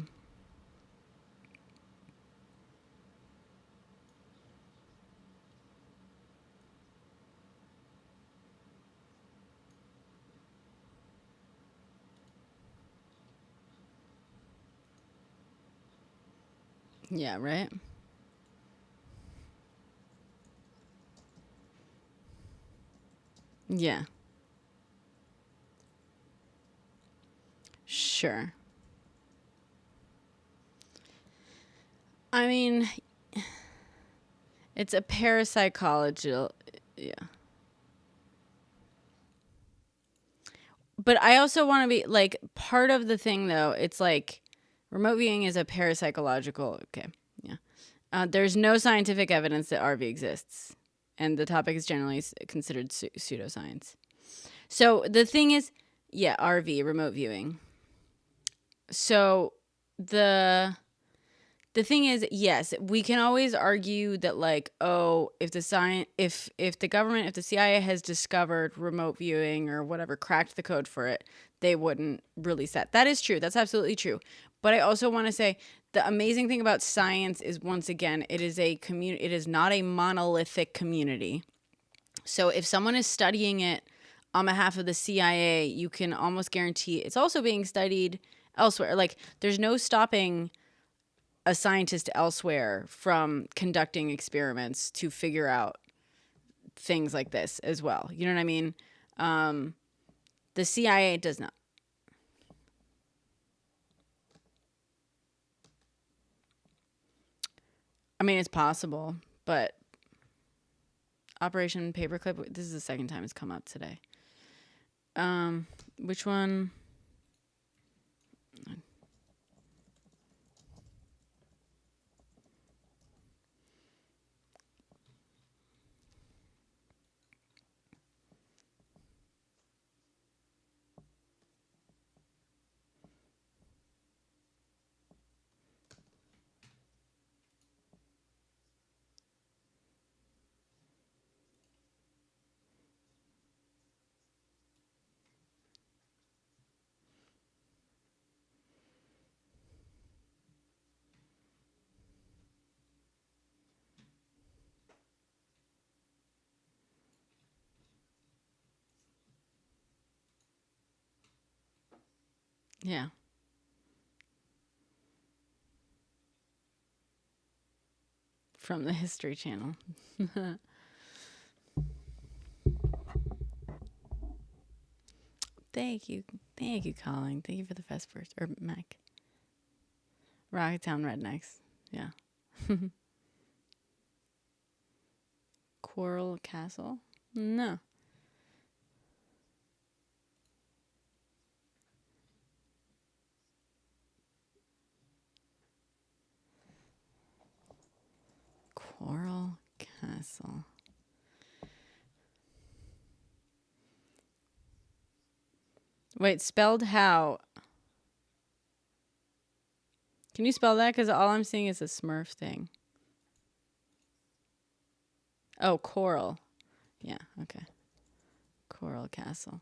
Yeah, right? Yeah. Sure. I mean, it's a parapsychological, yeah. But I also want to be like part of the thing though. It's like remote viewing is a parapsychological. Okay, yeah. There's no scientific evidence that RV exists, and the topic is generally considered pseudoscience. So the thing is, yeah, RV remote viewing. So the thing is, yes, we can always argue that like, oh, if the government, if the CIA has discovered remote viewing or whatever, cracked the code for it, they wouldn't release that. That is true. That's absolutely true. But I also want to say the amazing thing about science is, once again, it is a community. It is not a monolithic community. So if someone is studying it on behalf of the CIA, you can almost guarantee it's also being studied elsewhere. Like there's no stopping a scientist elsewhere from conducting experiments to figure out things like this as well. You know what I mean? The CIA does not. I mean, it's possible, but Operation Paperclip, this is the second time it's come up today. Which one? Yeah. From the History Channel. Thank you, Colin. Thank you for the Vespers or Mac. Rocketown Rednecks. Yeah. Coral Castle? No. Coral Castle. Wait, spelled how? Can you spell that? Because all I'm seeing is a Smurf thing. Oh, coral. Yeah, okay. Coral Castle.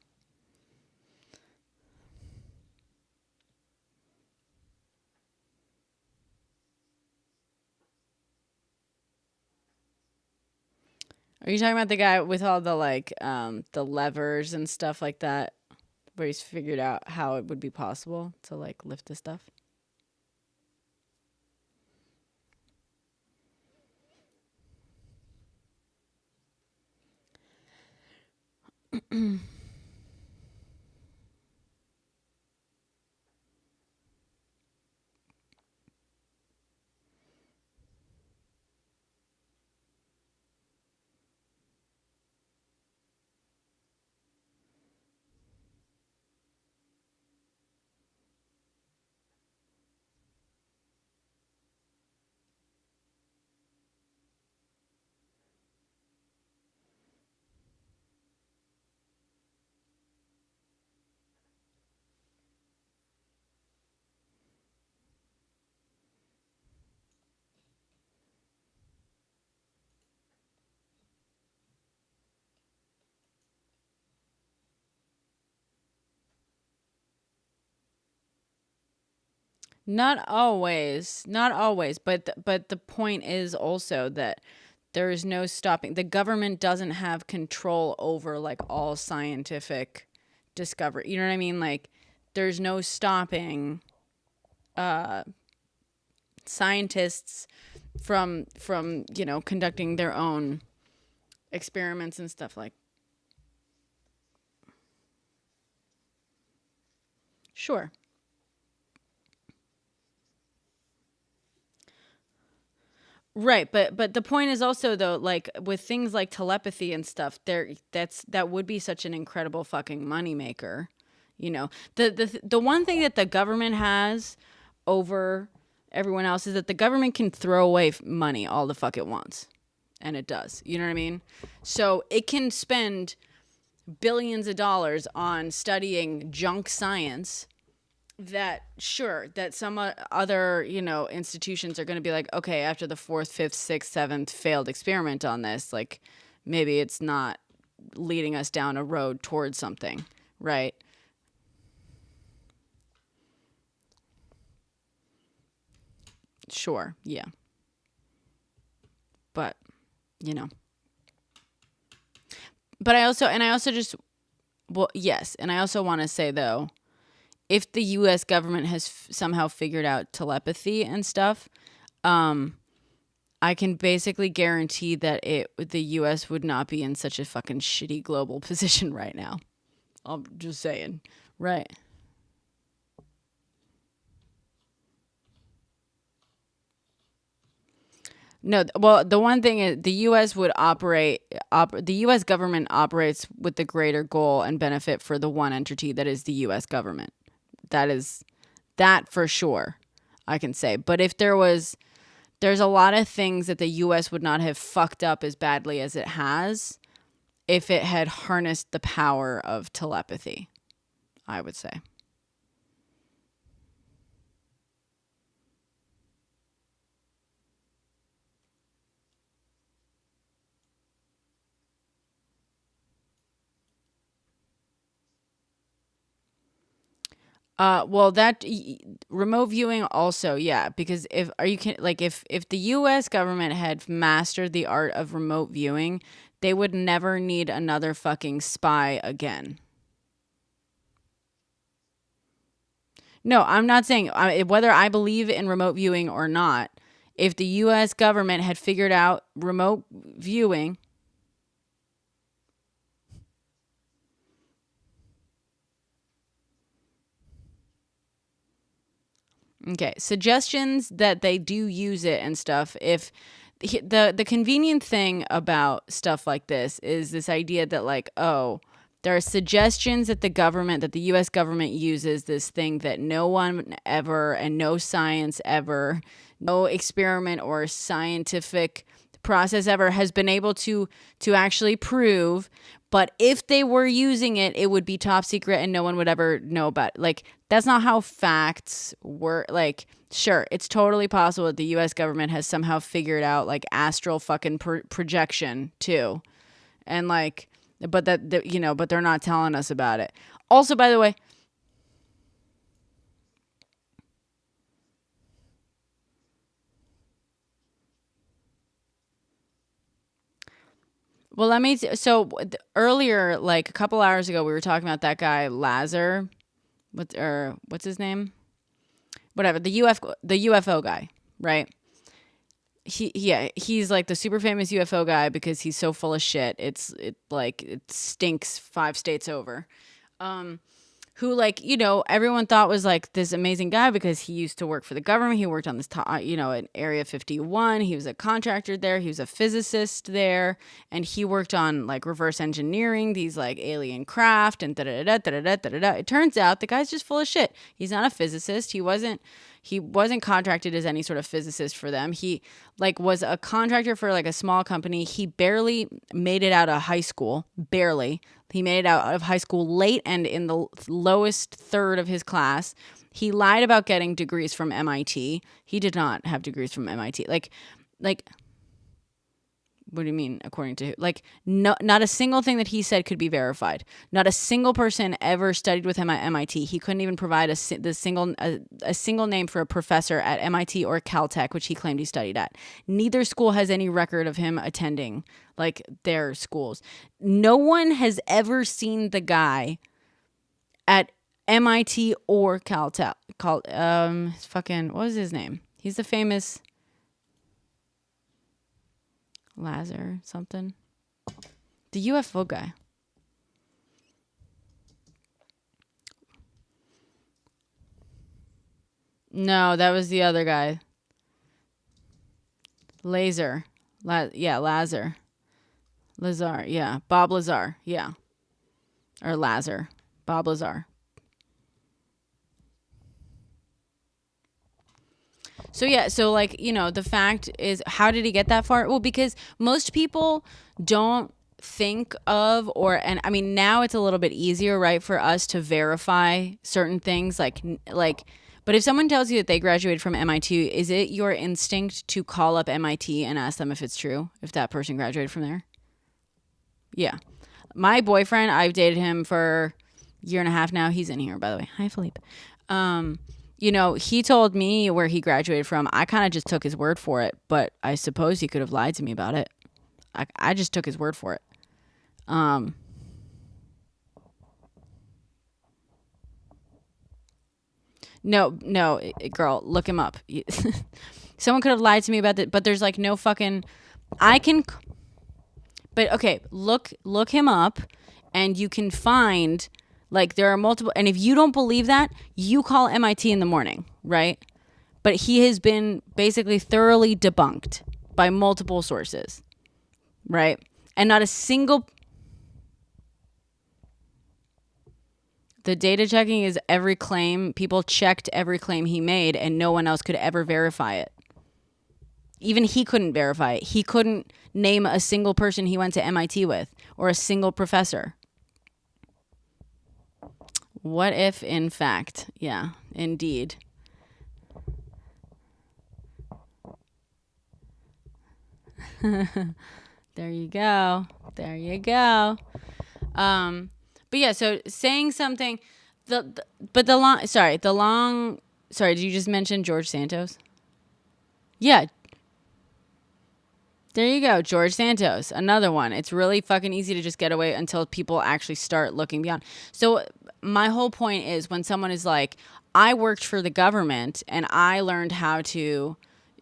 Are you talking about the guy with all the the levers and stuff like that, where he's figured out how it would be possible to like lift the stuff? Not always, but the point is also that there is no stopping. The government doesn't have control over like all scientific discovery. You know what I mean? Like there's no stopping scientists from conducting their own experiments and stuff like. Sure. Right, but the point is also though, like with things like telepathy and stuff, that would be such an incredible fucking moneymaker. The one thing that the government has over everyone else is that the government can throw away money all the fuck it wants, and it does. You know what I mean? So it can spend billions of dollars on studying junk science that some other institutions are going to be like, okay, after the 4th, 5th, 6th, 7th failed experiment on this, like maybe it's not leading us down a road towards something, right? Sure, yeah, but but I also just, well, yes, and I also want to say though, if the U.S. government has somehow figured out telepathy and stuff, I can basically guarantee that the U.S. would not be in such a fucking shitty global position right now. I'm just saying, right? No, well, the one thing is the U.S. would the U.S. government operates with the greater goal and benefit for the one entity that is the U.S. government. That for sure, I can say. But if there's a lot of things that the U.S. would not have fucked up as badly as it has if it had harnessed the power of telepathy, I would say. Well, that remote viewing also, yeah, because if the U.S. government had mastered the art of remote viewing, they would never need another fucking spy again. No, I'm not saying whether I believe in remote viewing or not. If the U.S. government had figured out remote viewing. Okay, suggestions that they do use it and stuff. If the convenient thing about stuff like this is this idea that like, oh, there are suggestions that the US government uses this thing that no one ever and no science ever, no experiment or scientific process ever has been able to actually prove. But if they were using it, it would be top secret and no one would ever know about it. Like, that's not how facts work. Like, sure, it's totally possible that the US government has somehow figured out like astral fucking projection too. And like, but but they're not telling us about it. Also, by the way, well, earlier, like a couple hours ago, we were talking about that guy Lazar, what's his name? Whatever, the UFO guy, right? He's like the super famous UFO guy because he's so full of shit. It stinks 5 states over. Who, like, everyone thought was like this amazing guy because he used to work for the government. He worked on this, in Area 51. He was a contractor there. He was a physicist there. And he worked on like reverse engineering these like alien craft and da-da-da-da-da-da-da-da. It turns out the guy's just full of shit. He's not a physicist. He wasn't contracted as any sort of physicist for them. He like was a contractor for like a small company. He barely made it out of high school. Barely. He made it out of high school late and in the lowest third of his class. He lied about getting degrees from MIT. He did not have degrees from MIT. Like, what do you mean, according to who? Like, no, not a single thing that he said could be verified. Not a single person ever studied with him at MIT. He couldn't even provide a single name for a professor at MIT or Caltech, which he claimed he studied at. Neither school has any record of him attending, like, their schools. No one has ever seen the guy at MIT or Caltech. What was his name? He's the famous Lazar something. The UFO guy. No, that was the other guy. Lazar. Lazar. Lazar, yeah. Bob Lazar, yeah. Or Lazar. Bob Lazar. So the fact is, how did he get that far? Well, because most people don't think of, and I mean, now it's a little bit easier, right, for us to verify certain things, like, but if someone tells you that they graduated from MIT, is it your instinct to call up MIT and ask them if it's true, if that person graduated from there? Yeah. My boyfriend, I've dated him for a year and a half now. He's in here, by the way. Hi, Philippe. He told me where he graduated from. I kind of just took his word for it, but I suppose he could have lied to me about it. I just took his word for it. No, girl, look him up. Someone could have lied to me about that, but there's like no fucking, but okay, look him up and you can find, like, there are multiple, and if you don't believe that, you call MIT in the morning, right? But he has been basically thoroughly debunked by multiple sources, right? And not a single... The data checking is every claim. People checked every claim he made, and no one else could ever verify it. Even he couldn't verify it. He couldn't name a single person he went to MIT with, or a single professor. What if, in fact, yeah, indeed. There you go. But yeah, so saying something, did you just mention George Santos? Yeah. There you go, George Santos, another one. It's really fucking easy to just get away until people actually start looking beyond. So my whole point is, when someone is like, I worked for the government and I learned how to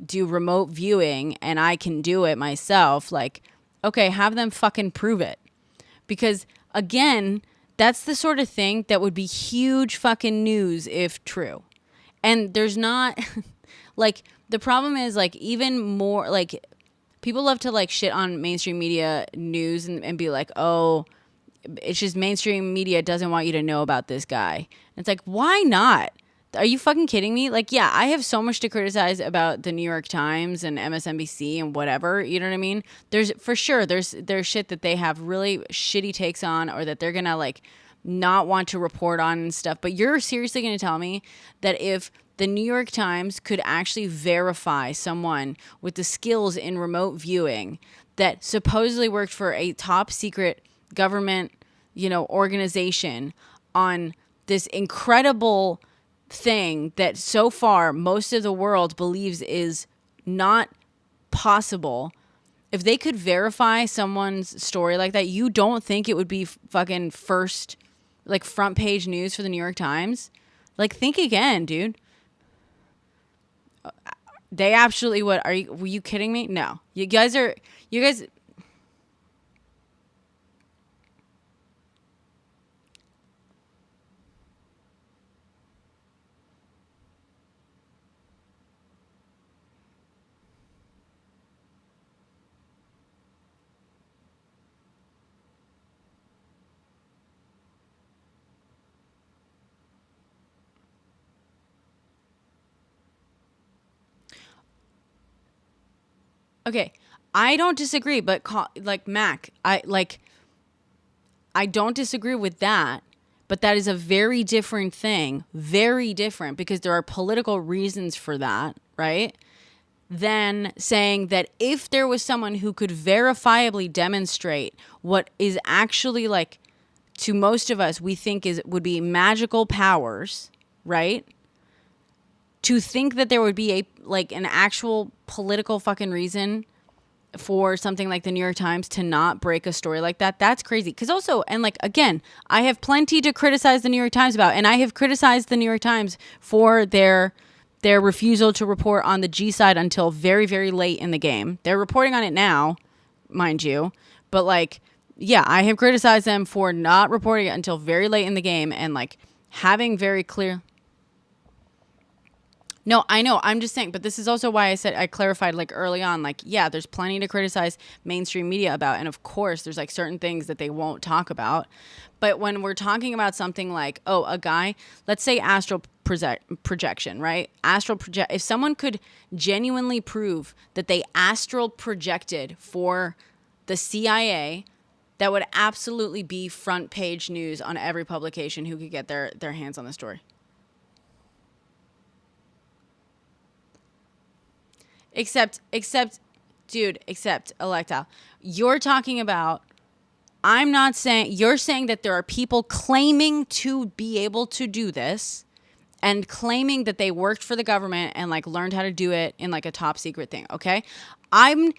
do remote viewing and I can do it myself, like, okay, have them fucking prove it. Because again, that's the sort of thing that would be huge fucking news if true. And there's not like, the problem is like, even more like, people love to like shit on mainstream media news and be like, oh, it's just mainstream media doesn't want you to know about this guy. And it's like, why not? Are you fucking kidding me? Like, yeah, I have so much to criticize about the New York Times and MSNBC and whatever. You know what I mean? There's for sure there's shit that they have really shitty takes on, or that they're gonna like not want to report on and stuff. But you're seriously gonna tell me that if the New York Times could actually verify someone with the skills in remote viewing that supposedly worked for a top secret government, organization on this incredible thing that so far most of the world believes is not possible, if they could verify someone's story like that, you don't think it would be fucking first, like, front page news for the New York Times? Like, think again, dude. They absolutely would. Were you kidding me? No. You guys. Okay, I don't disagree, but like Mac, I don't disagree with that, but that is a very different thing, very different, because there are political reasons for that, right? Than saying that if there was someone who could verifiably demonstrate what is actually, like, to most of us we think would be magical powers, right? To think that there would be an actual political fucking reason for something like the New York Times to not break a story like that, that's crazy. Because also, and like, again, I have plenty to criticize the New York Times about, and I have criticized the New York Times for their refusal to report on the G side until very, very late in the game. They're reporting on it now, mind you, but like, yeah, I have criticized them for not reporting it until very late in the game, and like having very clear. No, I know. I'm just saying, but this is also why I clarified like early on, like, yeah, there's plenty to criticize mainstream media about. And of course, there's like certain things that they won't talk about. But when we're talking about something like, oh, a guy, let's say astral projection, right? If someone could genuinely prove that they astral projected for the CIA, that would absolutely be front page news on every publication who could get their hands on the story. Except, dude, Electa, you're talking about, you're saying that there are people claiming to be able to do this and claiming that they worked for the government and like learned how to do it in like a top secret thing. Okay. I'm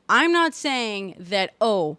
not saying that, oh,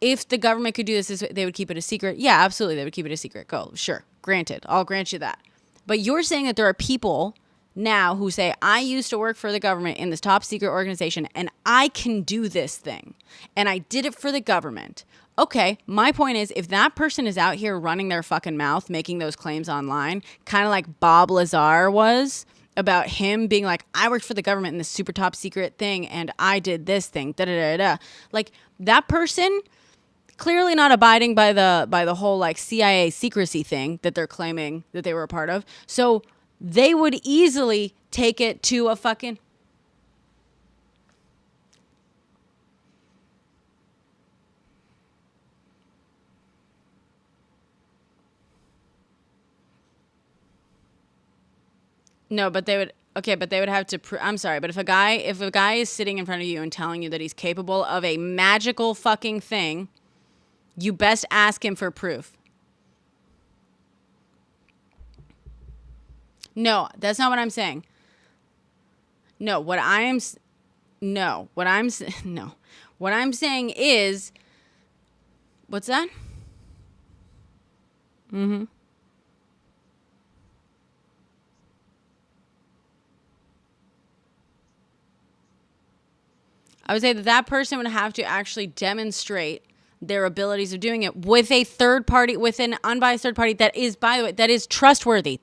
if the government could do this, they would keep it a secret. Yeah, absolutely. They would keep it a secret. Go. Sure. Granted. I'll grant you that. But you're saying that there are people now who say, I used to work for the government in this top secret organization and I can do this thing and I did it for the government. Okay, my point is, if that person is out here running their fucking mouth, making those claims online, kind of like Bob Lazar was about him being like, I worked for the government in this super top secret thing and I did this thing, da-da-da-da. Like, that person clearly not abiding by the whole like CIA secrecy thing that they're claiming that they were a part of. So they would easily take it to a fucking... No, but they would... Okay, but they would have to... I'm sorry, but if a guy is sitting in front of you and telling you that he's capable of a magical fucking thing, you best ask him for proof. No, that's not what I'm saying. No, what I'm saying is, what's that? Mm-hmm. I would say that person would have to actually demonstrate their abilities of doing it with a third party, with an unbiased third party that is, by the way, that is trustworthy.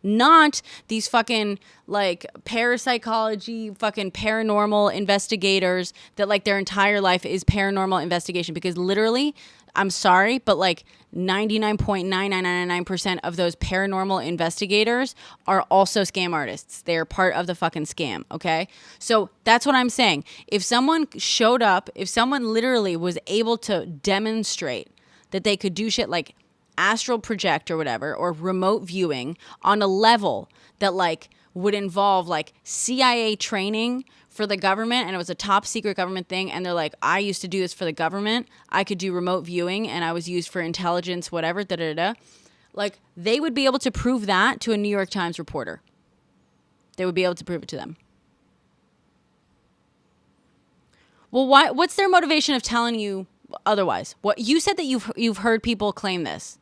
Not these fucking like parapsychology, fucking paranormal investigators that like their entire life is paranormal investigation. Because literally, I'm sorry, but like 99.9999% of those paranormal investigators are also scam artists. They are part of the fucking scam, okay? So that's what I'm saying. If someone showed up, if someone literally was able to demonstrate that they could do shit like astral project or whatever, or remote viewing on a level that like would involve like CIA training for the government, and it was a top secret government thing, and they're like, I used to do this for the government, I could do remote viewing, and I was used for intelligence, whatever, like they would be able to prove that to a New York Times reporter. They would be able to prove it to them. Well, why? What's their motivation of telling you otherwise? What you said that you've heard people claim this,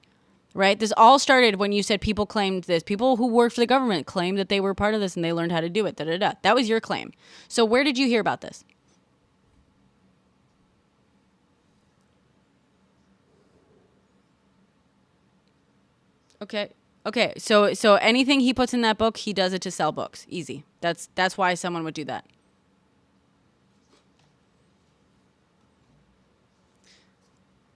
right? This all started when you said people claimed this. People who worked for the government claimed that they were part of this and they learned how to do it. That was your claim. So where did you hear about this? Okay. So anything he puts in that book, he does it to sell books. Easy. That's why someone would do that.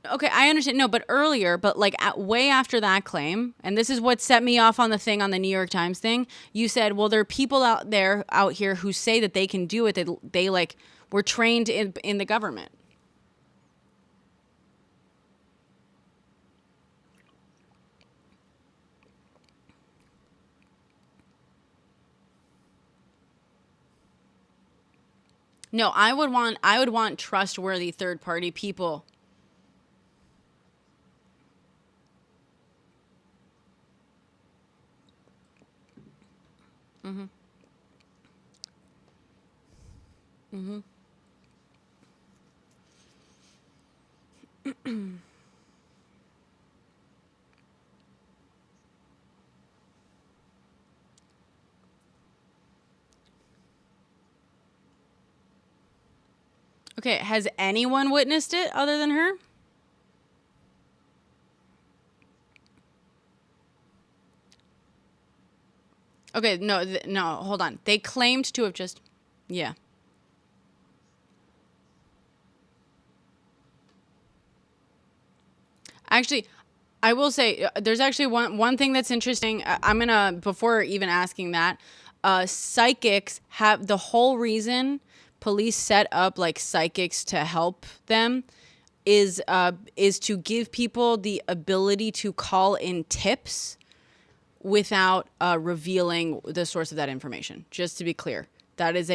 Okay, I understand. No, but earlier, but like way after that claim, and this is what set me off on the thing on the New York Times thing. You said, well, there are people out here who say that they can do it. They like were trained in the government. No, I would want trustworthy third party people. Mm-hmm. Mm-hmm. Okay, has anyone witnessed it other than her? Okay, no, hold on. They claimed to have just, yeah. Actually, I will say there's actually one thing that's interesting. I'm gonna, before even asking that, psychics have the whole reason police set up like psychics to help them is to give people the ability to call in tips without revealing the source of that information. Just to be clear, that is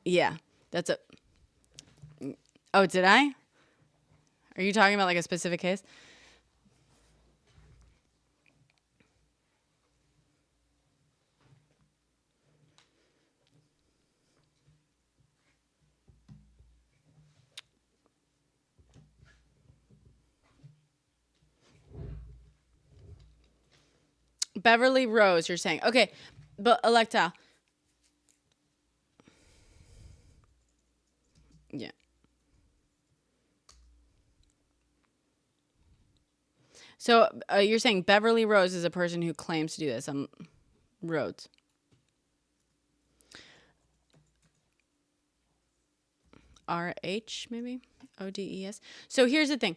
yeah, that's a. Oh, did I? Are you talking about like a specific case? Beverly Rose, you're saying. Okay, but Electa. Yeah. So you're saying Beverly Rose is a person who claims to do this on Rhodes. RH maybe ODS. So here's the thing.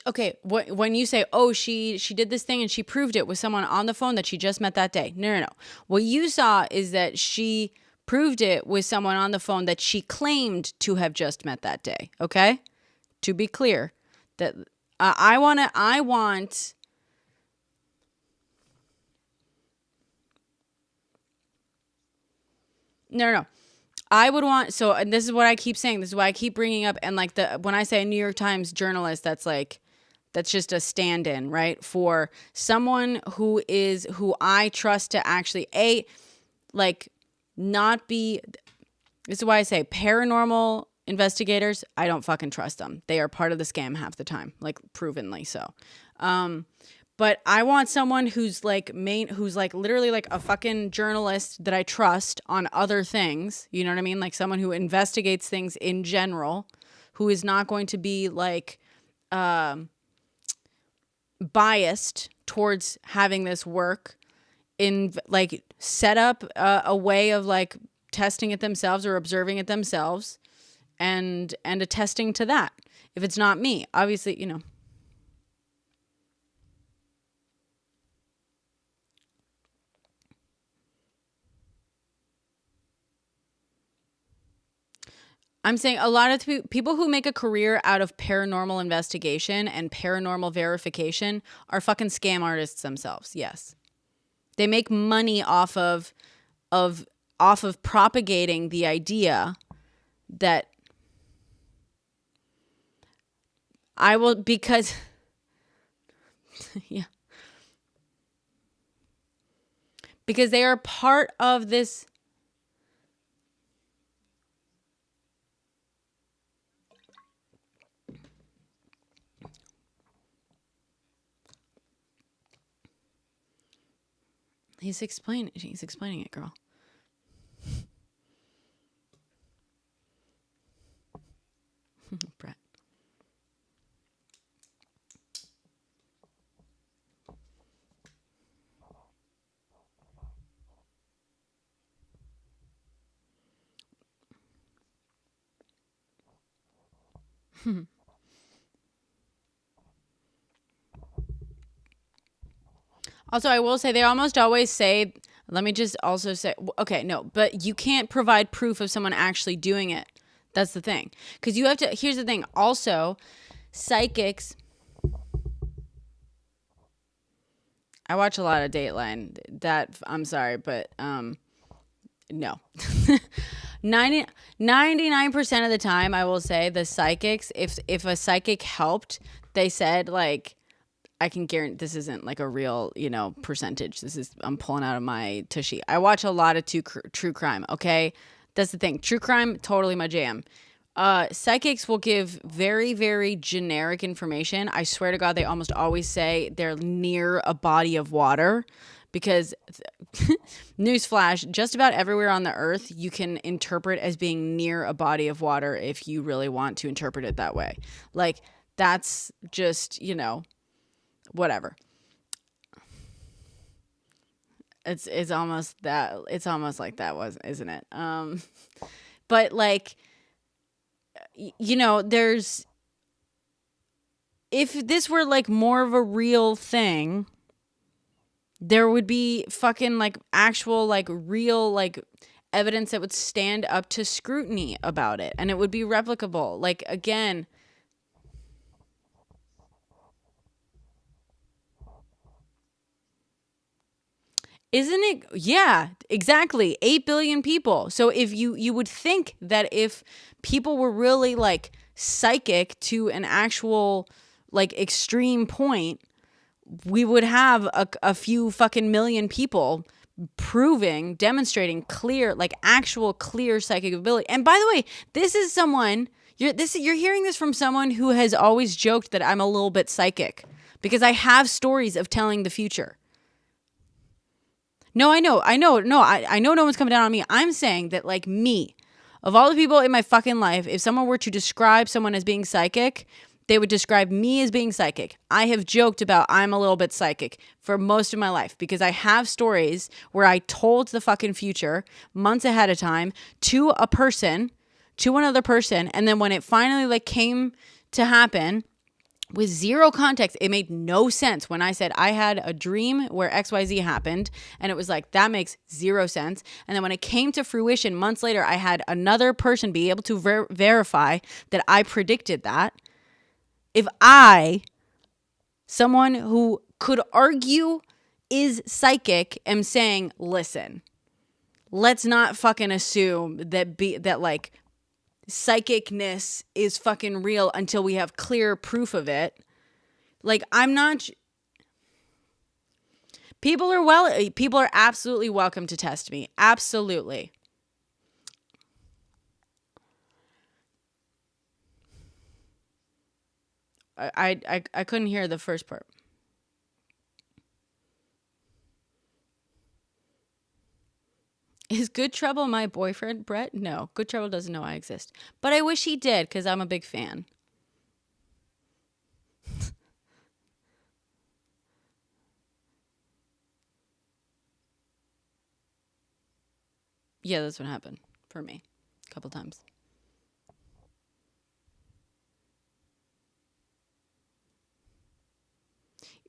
Okay, when you say, oh, she did this thing and she proved it with someone on the phone that she just met that day. No. What you saw is that she proved it with someone on the phone that she claimed to have just met that day. Okay, to be clear, that I want. No. I would want, so, and this is what I keep saying, this is why I keep bringing up, and like when I say a New York Times journalist, that's just a stand-in, right? For someone who I trust to actually, like not be, this is why I say paranormal investigators, I don't fucking trust them. They are part of the scam half the time, like provenly so. But I want someone who's like who's like literally like a fucking journalist that I trust on other things. You know what I mean? Like someone who investigates things in general, who is not going to be like biased towards having this work, in like set up a way of like testing it themselves or observing it themselves, and attesting to that. If it's not me, obviously, you know. I'm saying a lot of people who make a career out of paranormal investigation and paranormal verification are fucking scam artists themselves. Yes. They make money off of propagating the idea that I will, because yeah. Because they are part of this. He's explaining it, girl. Brett. Also, I will say they almost always say, let me just also say, okay, no, but you can't provide proof of someone actually doing it. That's the thing. Because you have to, here's the thing. Also, psychics, I watch a lot of Dateline. That, I'm sorry, but no. 99% of the time, I will say the psychics, if a psychic helped, they said like, I can guarantee this isn't like a real, you know, percentage. This is, I'm pulling out of my tushy. I watch a lot of true crime. Okay. That's the thing. True crime, totally my jam. Psychics will give very, very generic information. I swear to God, they almost always say they're near a body of water, because newsflash, just about everywhere on the earth you can interpret as being near a body of water if you really want to interpret it that way. Like, that's just, you know, whatever. It's almost that, it's almost like that was, isn't it? But like, you know, there's, if this were like more of a real thing, there would be fucking like actual like real like evidence that would stand up to scrutiny about it, and it would be replicable. Like, again, isn't it? Yeah, exactly. 8 billion people. So if you would think that if people were really like psychic to an actual like extreme point, we would have a few fucking million people demonstrating clear, like actual clear psychic ability. And by the way, this is someone, you're hearing this from someone who has always joked that I'm a little bit psychic because I have stories of telling the future. No, I know. No, I know no one's coming down on me. I'm saying that, like, me, of all the people in my fucking life, if someone were to describe someone as being psychic, they would describe me as being psychic. I have joked about I'm a little bit psychic for most of my life because I have stories where I told the fucking future months ahead of time to a person, to another person, and then when it finally like came to happen, with zero context, it made no sense when I said I had a dream where XYZ happened, and it was like, that makes zero sense. And then when it came to fruition months later, I had another person be able to verify that I predicted that. If someone who could argue is psychic, am saying, listen, let's not fucking assume that like psychicness is fucking real until we have clear proof of it. Like, I'm not. People are absolutely welcome to test me. Absolutely. I couldn't hear the first part. Is Good Trouble my boyfriend, Brett? No, Good Trouble doesn't know I exist. But I wish he did because I'm a big fan. Yeah, that's what happened for me a couple times.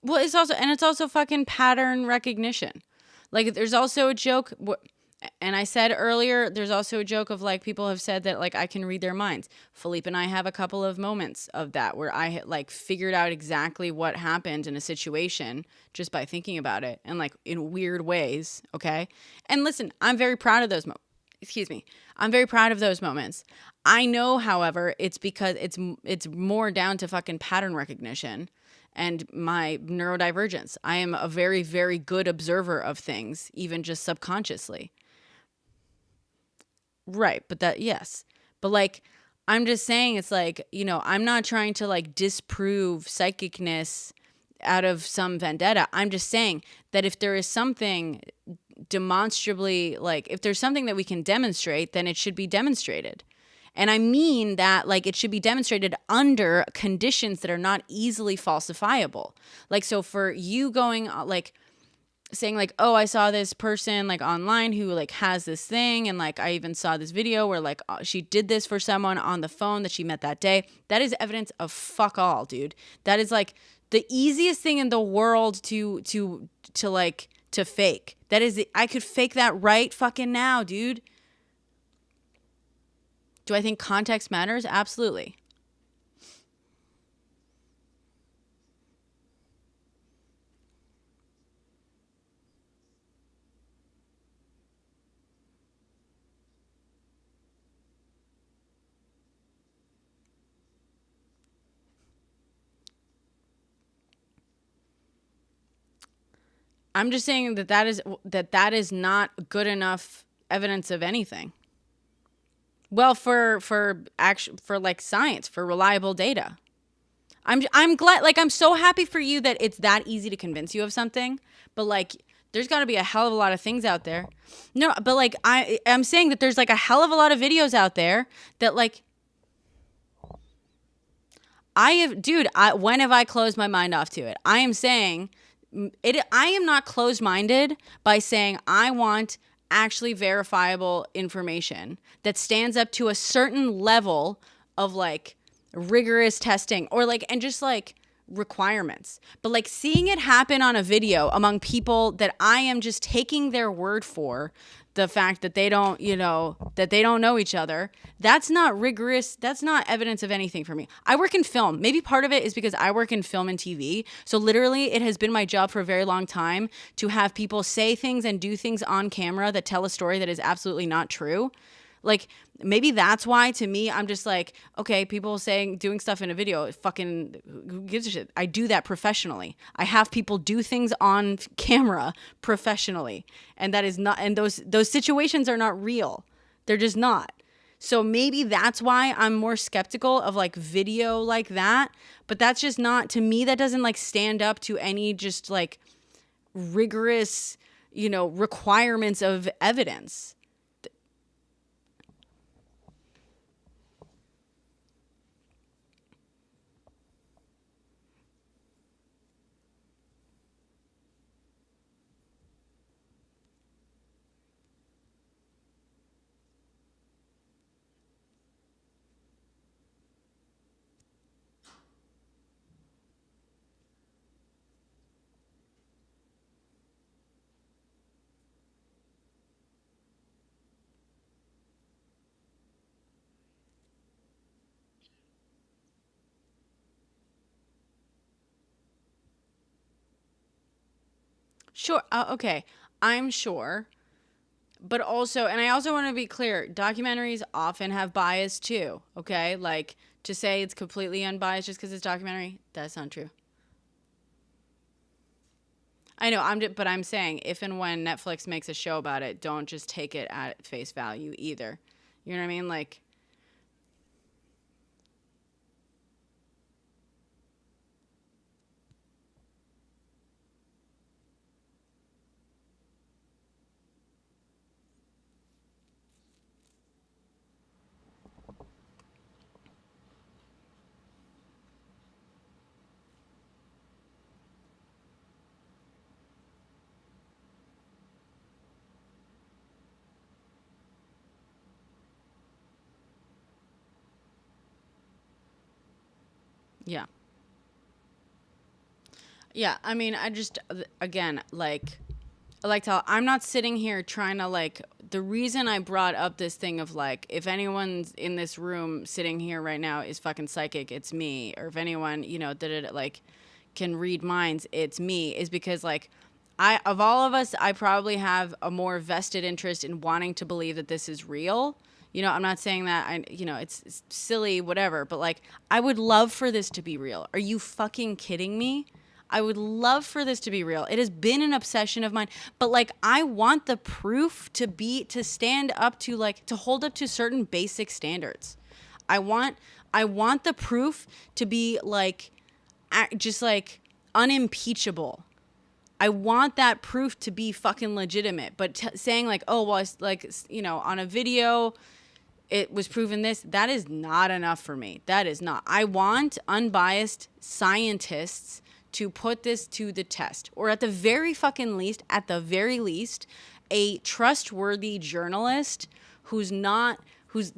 Well, it's also fucking pattern recognition. Like, there's also a joke, and I said earlier, there's also a joke of like people have said that like I can read their minds. Philippe and I have a couple of moments of that where I like figured out exactly what happened in a situation just by thinking about it and like in weird ways. Okay. And listen, I'm very proud of those moments. Excuse me. I'm very proud of those moments. I know, however, it's because it's more down to fucking pattern recognition and my neurodivergence. I am a very, very good observer of things, even just subconsciously. Right. But that, yes. But like, I'm just saying, it's like, I'm not trying to like disprove psychicness out of some vendetta. I'm just saying that if there is something demonstrably, like, if there's something that we can demonstrate, then it should be demonstrated. And I mean that like it should be demonstrated under conditions that are not easily falsifiable. Like, so for you going like saying like, oh, I saw this person like online who like has this thing. And like, I even saw this video where like she did this for someone on the phone that she met that day. That is evidence of fuck all, dude. That is like the easiest thing in the world to fake. That is, I could fake that right fucking now, dude. Do I think context matters? Absolutely. I'm just saying that is not good enough evidence of anything. Well, for like science, for reliable data. I'm glad, like, I'm so happy for you that it's that easy to convince you of something, but like there's got to be a hell of a lot of things out there. No, but like I'm saying that there's like a hell of a lot of videos out there that like when have I closed my mind off to it? I am saying I am not closed-minded by saying I want actually verifiable information that stands up to a certain level of like rigorous testing or like, and just like requirements. But like seeing it happen on a video among people that I am just taking their word for the fact that they don't, that they don't know each other, that's not rigorous. That's not evidence of anything for me. I work in film. Maybe part of it is because I work in film and TV. So literally it has been my job for a very long time to have people say things and do things on camera that tell a story that is absolutely not true. Like, maybe that's why, to me, I'm just like, okay, people doing stuff in a video, fucking, who gives a shit? I do that professionally. I have people do things on camera professionally. And that is not, and those situations are not real. They're just not. So maybe that's why I'm more skeptical of like video like that. But that's just not, to me, that doesn't like stand up to any just like rigorous, requirements of evidence. Sure. Okay. I'm sure. But also, and I also want to be clear, documentaries often have bias too. Okay. Like, to say it's completely unbiased just because it's documentary, that's not true. I know. But I'm saying if and when Netflix makes a show about it, don't just take it at face value either. You know what I mean? Like, Yeah. Yeah, I mean, I just, again, like to, I'm not sitting here trying to like, the reason I brought up this thing of like, if anyone's in this room sitting here right now is fucking psychic, it's me. Or if anyone, you know, that it like can read minds, it's me, is because like, of all of us, I probably have a more vested interest in wanting to believe that this is real. You know, I'm not saying that it's silly, whatever, but like, I would love for this to be real. Are you fucking kidding me? I would love for this to be real. It has been an obsession of mine, but like, I want the proof to stand up to like, to hold up to certain basic standards. I want the proof to be like, just like unimpeachable. I want that proof to be fucking legitimate, but saying like, oh, well, it's like, you know, on a video, it was proven this, that is not enough for me. That is not. I want unbiased scientists to put this to the test, or at the very least, a trustworthy journalist who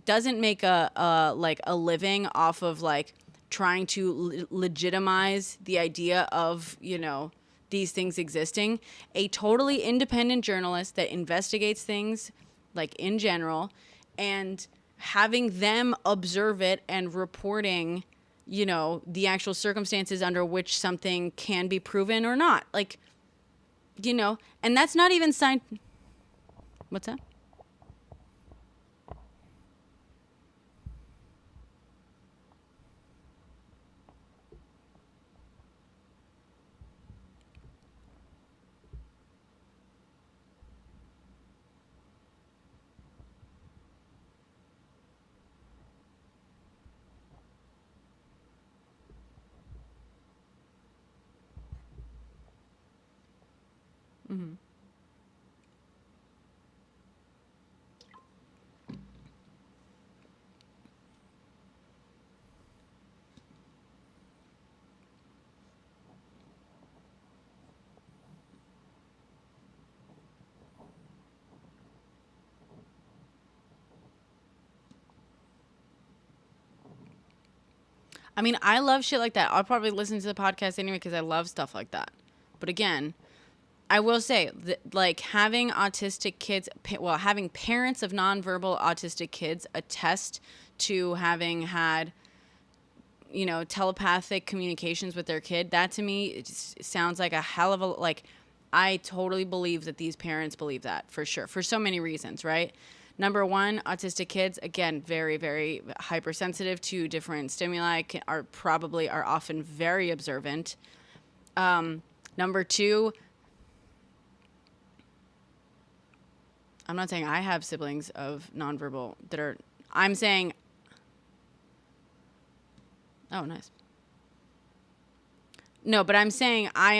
doesn't make a living off of like trying to legitimize the idea of, you know, these things existing. A totally independent journalist that investigates things like in general, and having them observe it and reporting, you know, the actual circumstances under which something can be proven or not. Like, you know, and that's not even What's that? Mm-hmm. I mean, I love shit like that. I'll probably listen to the podcast anyway because I love stuff like that. But again, I will say that, like, having autistic kids, having parents of nonverbal autistic kids attest to having had, you know, telepathic communications with their kid, that to me, it just sounds like a hell of a, like, I totally believe that these parents believe that for sure, for so many reasons, right? Number one, autistic kids, again, very, very hypersensitive to different stimuli, are often very observant. Number two, I'm not saying I have siblings of nonverbal that are, I'm saying, oh, nice. No, but I'm saying I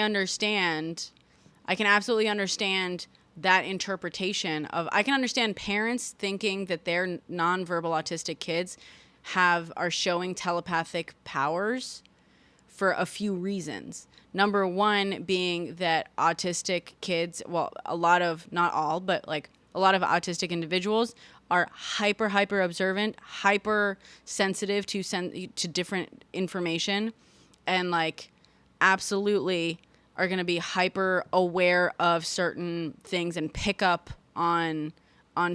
can absolutely understand that interpretation of, I can understand parents thinking that their nonverbal autistic kids are showing telepathic powers for a few reasons. Number one being that autistic kids, well, not all, but like a lot of autistic individuals are hyper observant, hyper sensitive to different information, and like absolutely are going to be hyper aware of certain things and pick up on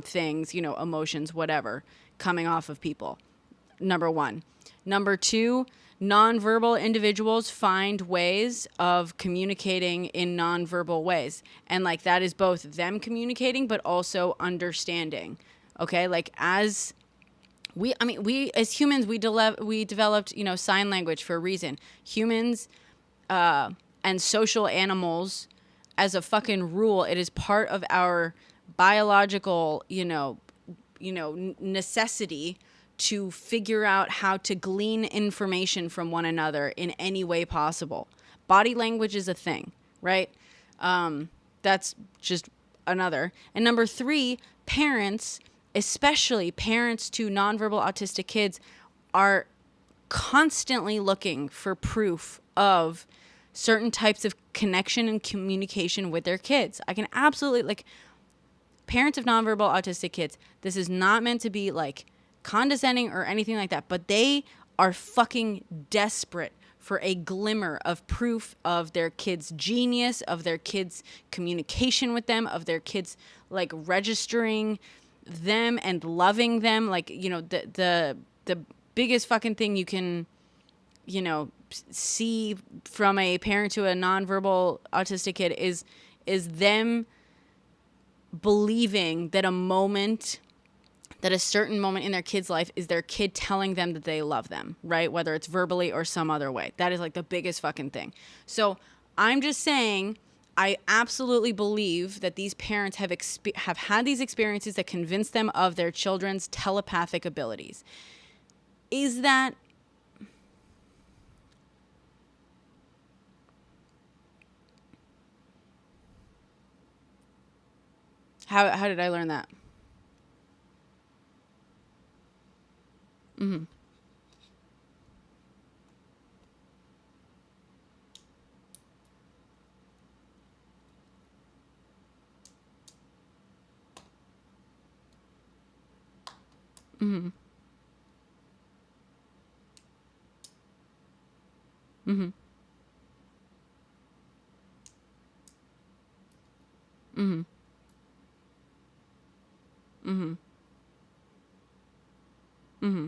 things, you know, emotions, whatever, coming off of people. Number one. Number two, nonverbal individuals find ways of communicating in nonverbal ways. And like that is both them communicating, but also understanding. Okay. Like as we as humans, we developed, you know, sign language for a reason. Humans, and social animals, as a fucking rule, it is part of our biological, necessity to figure out how to glean information from one another in any way possible. Body language is a thing, right? That's just another. And number three, parents, especially parents to nonverbal autistic kids, are constantly looking for proof of certain types of connection and communication with their kids. I can absolutely, like, parents of nonverbal autistic kids, this is not meant to be like condescending or anything like that, but they are fucking desperate for a glimmer of proof of their kid's genius, of their kid's communication with them, of their kids like registering them and loving them. Like, you know, the biggest fucking thing you can, you know, see from a parent to a nonverbal autistic kid is them believing that a certain moment in their kid's life is their kid telling them that they love them, right? Whether it's verbally or some other way. That is like the biggest fucking thing. So I'm just saying, I absolutely believe that these parents have had these experiences that convince them of their children's telepathic abilities. Is that... How did I learn that? Mm-hmm. Mm-hmm. Mm-hmm. Mm-hmm. Mm-hmm. Mm-hmm.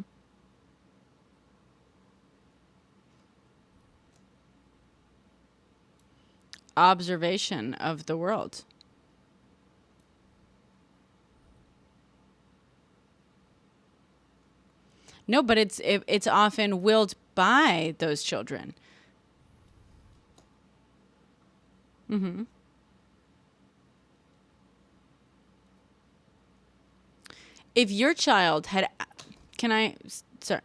Observation of the world. No, but it's often willed by those children. Mm-hmm. If your child had... Can I... Sorry.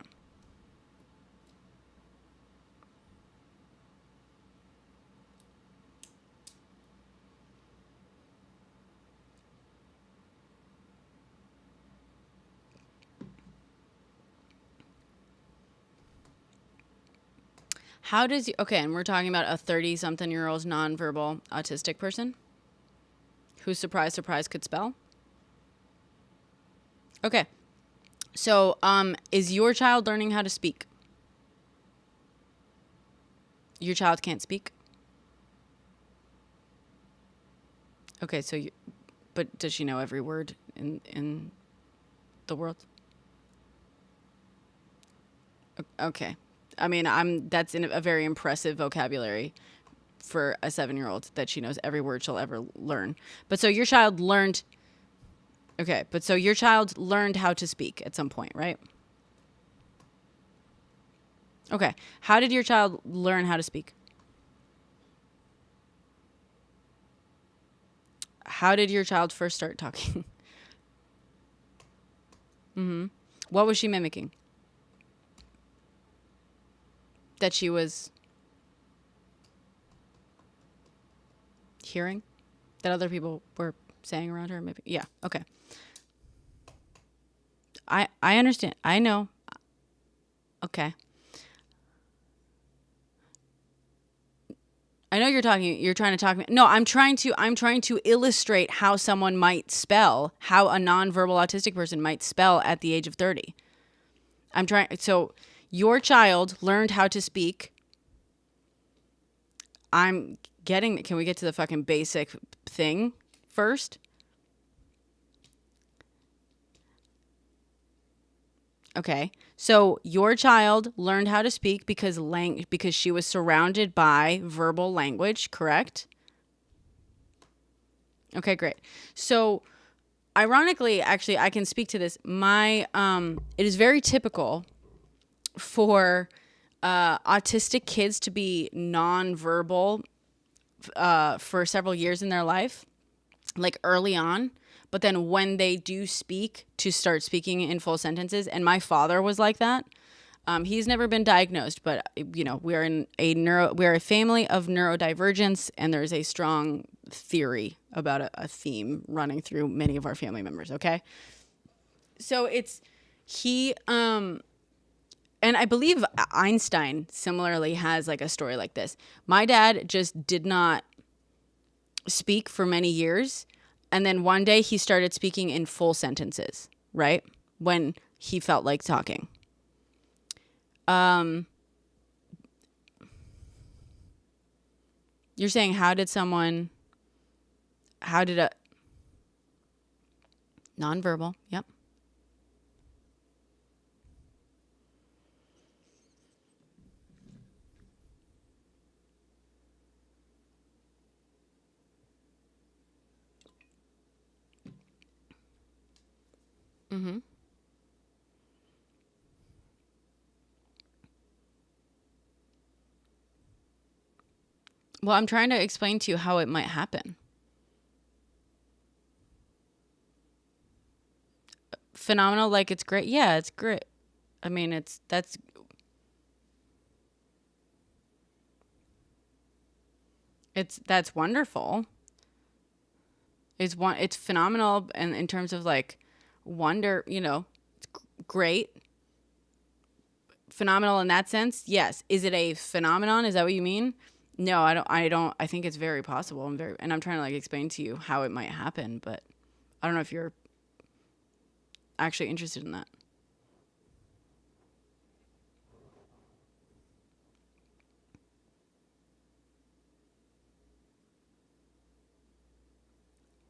How does... Okay, and we're talking about a 30-something-year-old nonverbal autistic person who, surprise, surprise, could spell? Okay. So, is your child learning how to speak? Your child can't speak? Okay, so but does she know every word in the world? Okay. I mean, that's a very impressive vocabulary for a 7-year-old, that she knows every word she'll ever learn. But so your child learned... Okay, but so your child learned how to speak at some point, right? Okay. How did your child learn how to speak? How did your child first start talking? Mm-hmm. What was she mimicking? That she was hearing? That other people were saying around her? Maybe. Yeah. Okay. I understand. I know. Okay. I know you're trying to talk me. No, I'm trying to illustrate how someone might spell, how a nonverbal autistic person might spell at the age of 30. So your child learned how to speak. Can we get to the fucking basic thing first? Okay. So your child learned how to speak because she was surrounded by verbal language, correct? Okay, great. So ironically, actually, I can speak to this. It is very typical for autistic kids to be nonverbal for several years in their life, like early on. But then when they do speak, to start speaking in full sentences. And my father was like that. He's never been diagnosed, but you know, we're a family of neurodivergence, and there's a strong theory about a theme running through many of our family members. Okay. So and I believe Einstein similarly has like a story like this. My dad just did not speak for many years. And then one day he started speaking in full sentences, right? When he felt like talking. You're saying how did a nonverbal, yep. Mm-hmm. Well, I'm trying to explain to you how it might happen. Phenomenal, like it's great. Yeah, it's great. I mean, that's wonderful. It's phenomenal, and in terms of like wonder, it's great. Phenomenal in that sense. Yes. Is it a phenomenon? Is that what you mean? No, I don't I think it's very possible. I'm trying to like explain to you how it might happen, but I don't know if you're actually interested in that.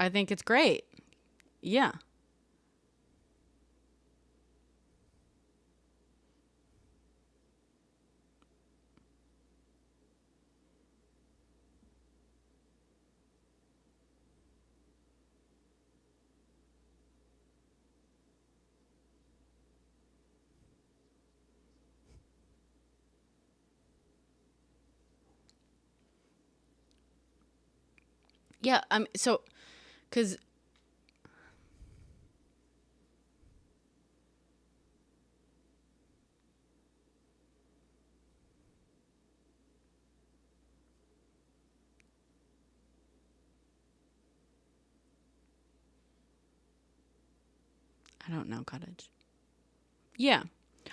I think it's great. Yeah. Yeah, so cuz I don't know cottage. Yeah.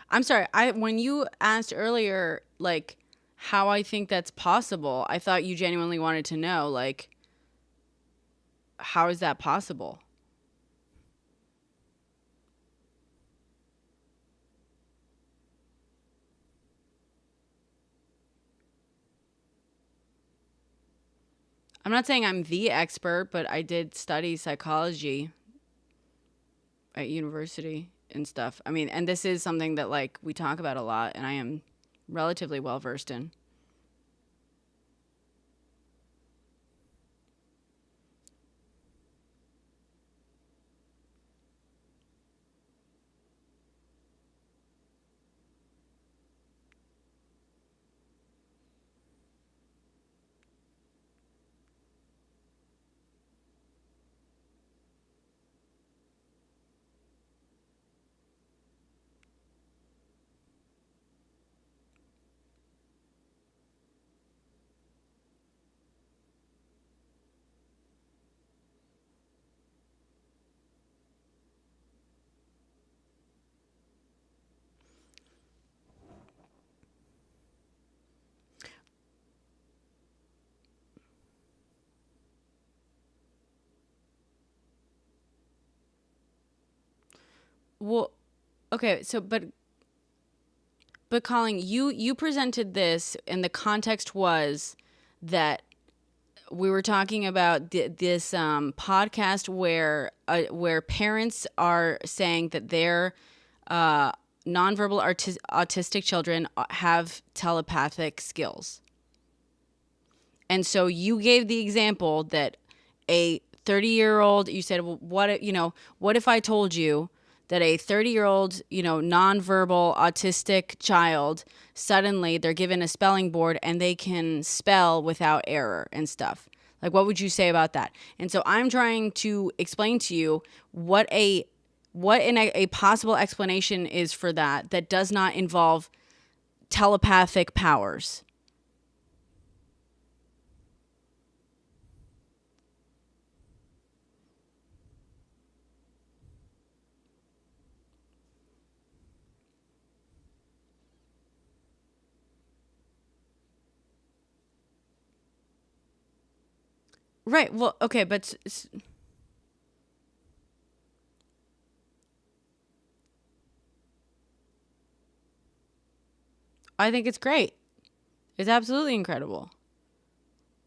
I'm sorry. I When you asked earlier like how I think that's possible, I thought you genuinely wanted to know like how is that possible? I'm not saying I'm the expert, but I did study psychology at university and stuff. I mean, and this is something that like we talk about a lot and I am relatively well versed in. Well, okay, so but Colin, you presented this and the context was that we were talking about this podcast where parents are saying that their uh, nonverbal autistic children have telepathic skills. And so you gave the example that a 30-year-old, you said, well, what if I told you that a 30-year-old, nonverbal autistic child, suddenly they're given a spelling board and they can spell without error and stuff. Like, what would you say about that? And so I'm trying to explain to you what a possible explanation is for that does not involve telepathic powers. Right. Well, okay, but I think it's great. It's absolutely incredible.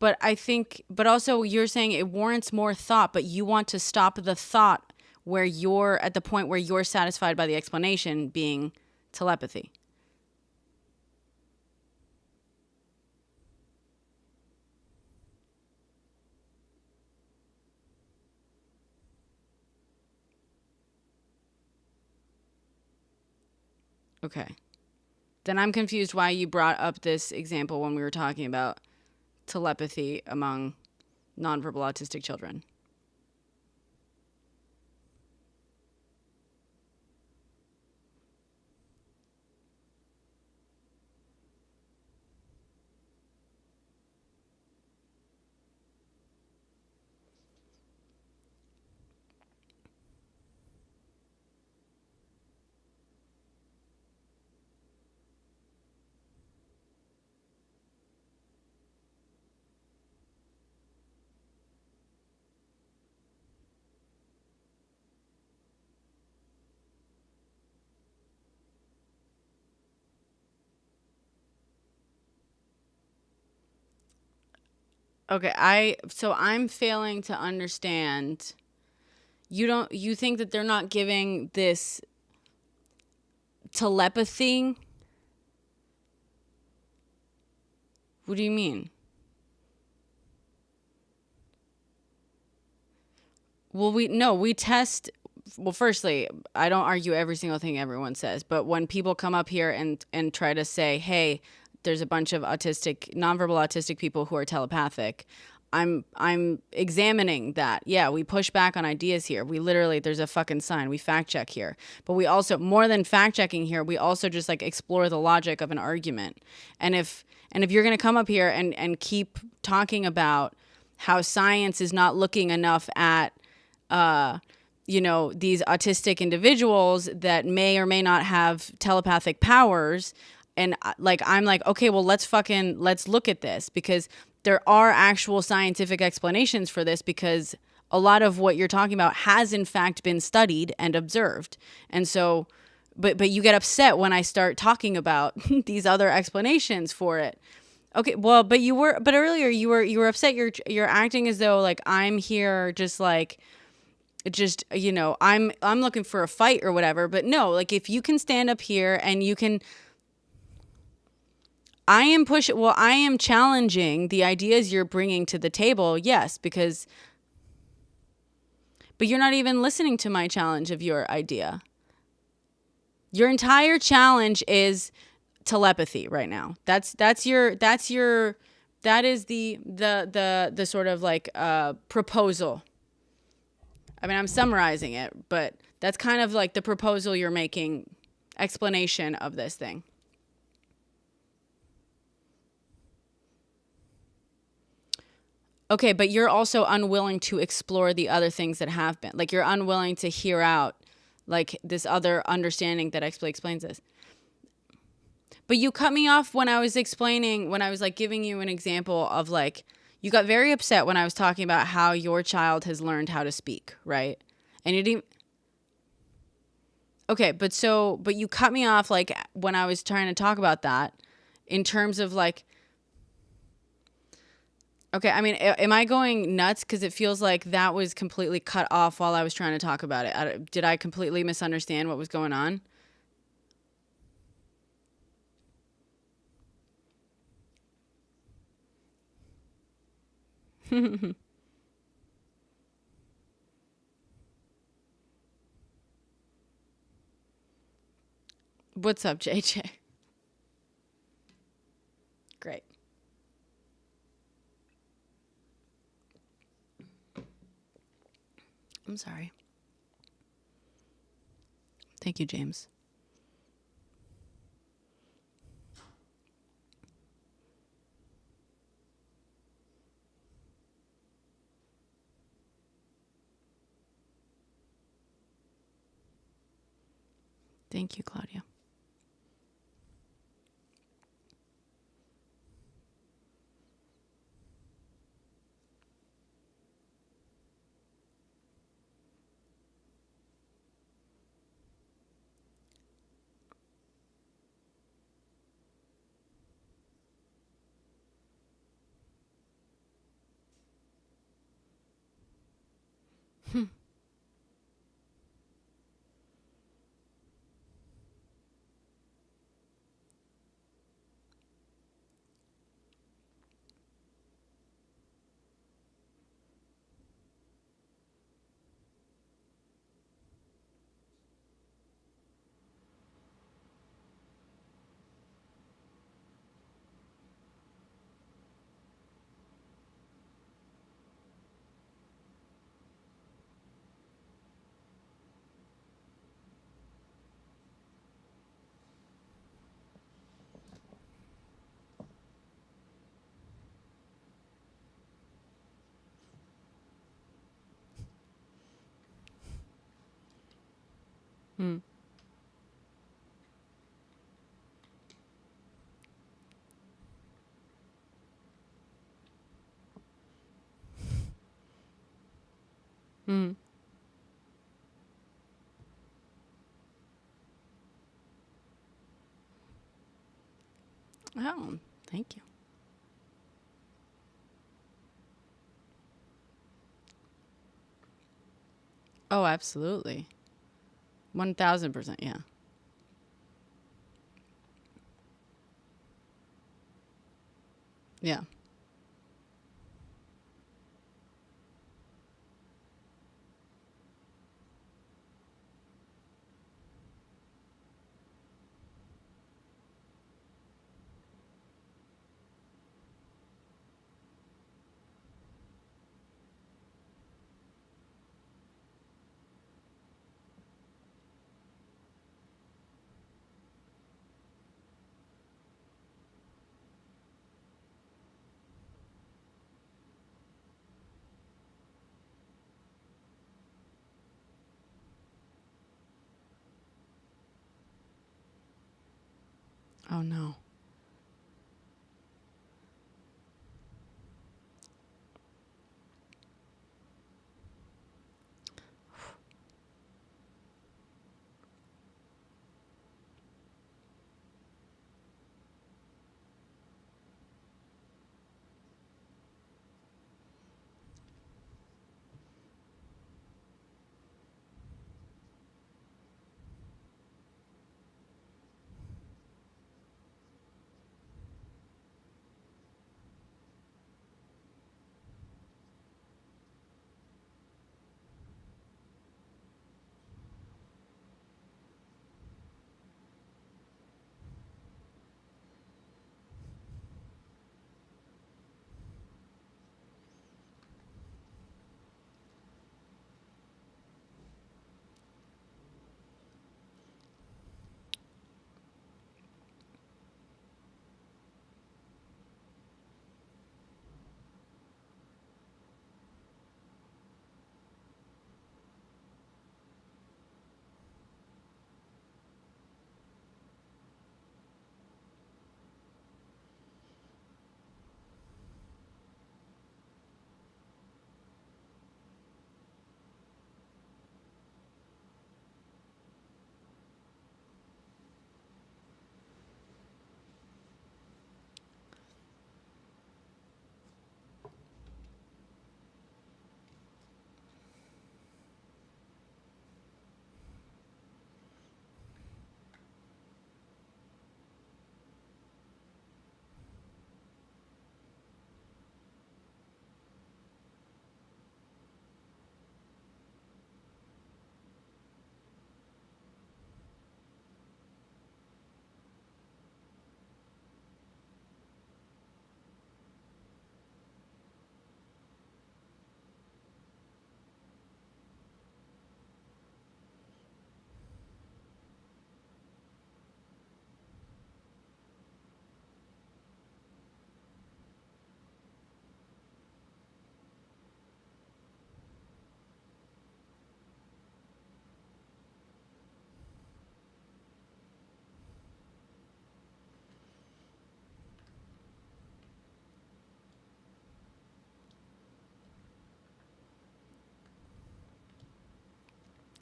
But I think, but also you're saying it warrants more thought, but you want to stop the thought where you're at the point where you're satisfied by the explanation being telepathy. Okay. Then I'm confused why you brought up this example when we were talking about telepathy among nonverbal autistic children. Okay, I'm failing to understand. You think that they're not giving this telepathy? What do you mean? Well, we test. Well, firstly, I don't argue every single thing everyone says, but when people come up here and try to say, "Hey, there's a bunch of nonverbal autistic people who are telepathic," I'm examining that. Yeah, we push back on ideas here. We literally, there's a fucking sign. We fact check here, but we also, more than fact checking here, we also just like explore the logic of an argument. And if you're gonna come up here and keep talking about how science is not looking enough at these autistic individuals that may or may not have telepathic powers. And I'm like, okay, well, let's look at this, because there are actual scientific explanations for this, because a lot of what you're talking about has in fact been studied and observed. And so, but you get upset when I start talking about these other explanations for it. Okay, well, but earlier you were upset. You're acting as though like I'm here I'm looking for a fight or whatever. But no, like if you can stand up here and you can, I am challenging the ideas you're bringing to the table. Yes, but you're not even listening to my challenge of your idea. Your entire challenge is telepathy right now. That is the sort of like proposal. I mean, I'm summarizing it, but that's kind of like the proposal you're making, explanation of this thing. Okay, but you're also unwilling to explore the other things that have been. Like, you're unwilling to hear out, like, this other understanding that explains this. But you cut me off when I was like giving you an example of like, you got very upset when I was talking about how your child has learned how to speak, right? And you didn't. Okay, but you cut me off like when I was trying to talk about that in terms of like, okay, I mean, am I going nuts? Because it feels like that was completely cut off while I was trying to talk about it. Did I completely misunderstand what was going on? What's up, JJ? Great. I'm sorry. Thank you, James. Thank you, Claudia. Mm. Mm. Oh, thank you. Oh, absolutely. 1000%. Yeah. Yeah. Oh, no.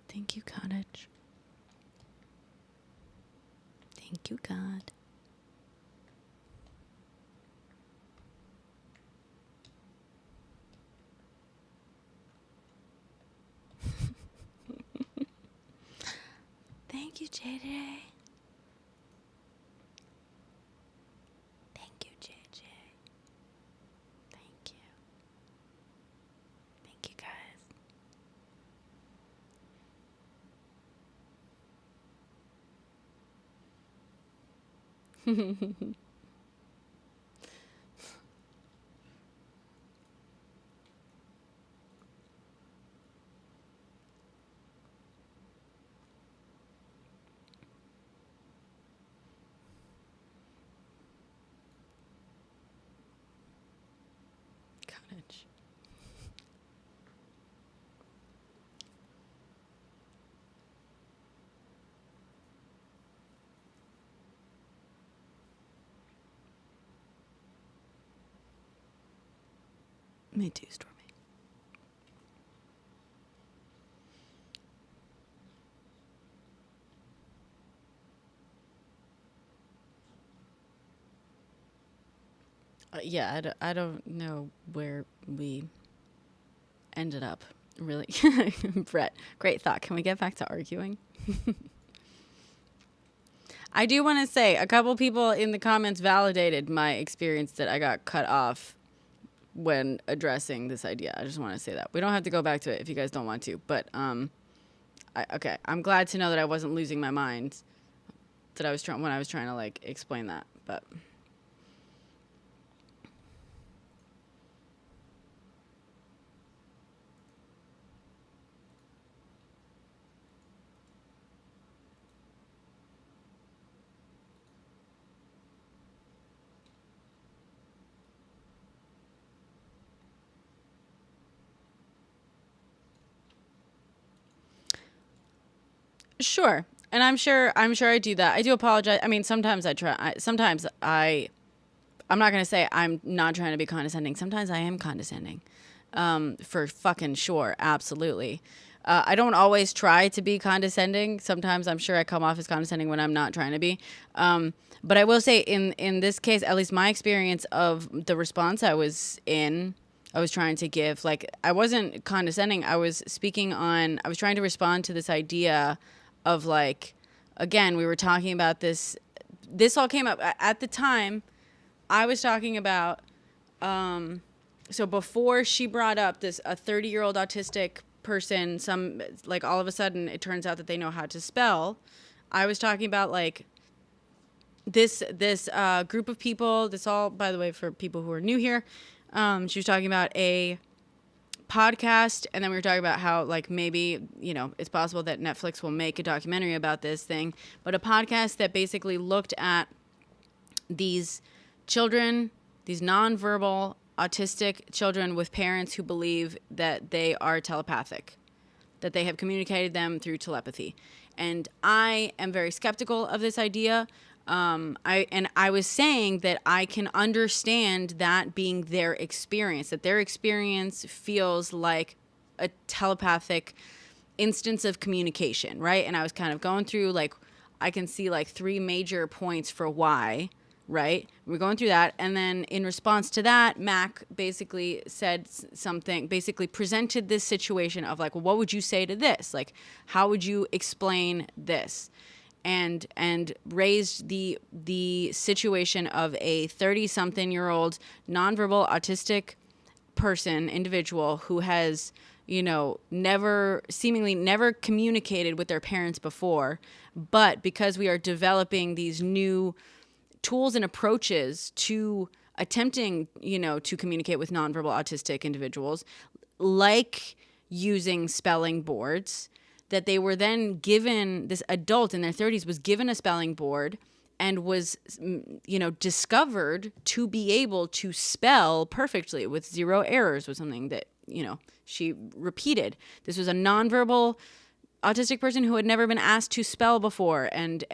Thank you, Cottage. Thank you, God. Thank you, JJ. Thank you, JJ. Thank you. Thank you, guys. Cottage. Me too, Stormy. Yeah, I don't know where we ended up, really. Brett, great thought. Can we get back to arguing? I do want to say a couple people in the comments validated my experience that I got cut off when addressing this idea. I just want to say that. We don't have to go back to it if you guys don't want to, but okay, I'm glad to know that I wasn't losing my mind that I was trying when I was trying to like explain that, but sure. And I'm sure I do that. I do apologize. I mean, sometimes I try. I'm not going to say I'm not trying to be condescending. Sometimes I am condescending. For fucking sure. Absolutely. I don't always try to be condescending. Sometimes I'm sure I come off as condescending when I'm not trying to be. But I will say in this case, at least my experience of the response I was trying to give, like, I wasn't condescending. I was trying to respond to this idea of, like, again, we were talking about this all came up at the time. I was talking about, so before she brought up a 30-year-old autistic person, like, all of a sudden it turns out that they know how to spell. I was talking about, like, this group of people, this all, by the way, for people who are new here, she was talking about a podcast, and then we were talking about how, like, maybe, you know, it's possible that Netflix will make a documentary about this thing, but a podcast that basically looked at these children, these nonverbal autistic children with parents who believe that they are telepathic, that they have communicated them through telepathy. And I am very skeptical of this idea. I was saying that I can understand that being their experience, that their experience feels like a telepathic instance of communication, right? And I was kind of going through, like, I can see like 3 major points for why, right? We're going through that. And then in response to that, Mac basically said something, basically presented this situation of, like, well, what would you say to this? Like, how would you explain this? And raised the situation of a 30-something-year-old nonverbal autistic individual who has, you know, seemingly never communicated with their parents before, but because we are developing these new tools and approaches to attempting, you know, to communicate with nonverbal autistic individuals, like using spelling boards, that they were then given, this adult in their 30s was given a spelling board and was, you know, discovered to be able to spell perfectly with 0 errors, was something that, you know, she repeated. This was a nonverbal autistic person who had never been asked to spell before. And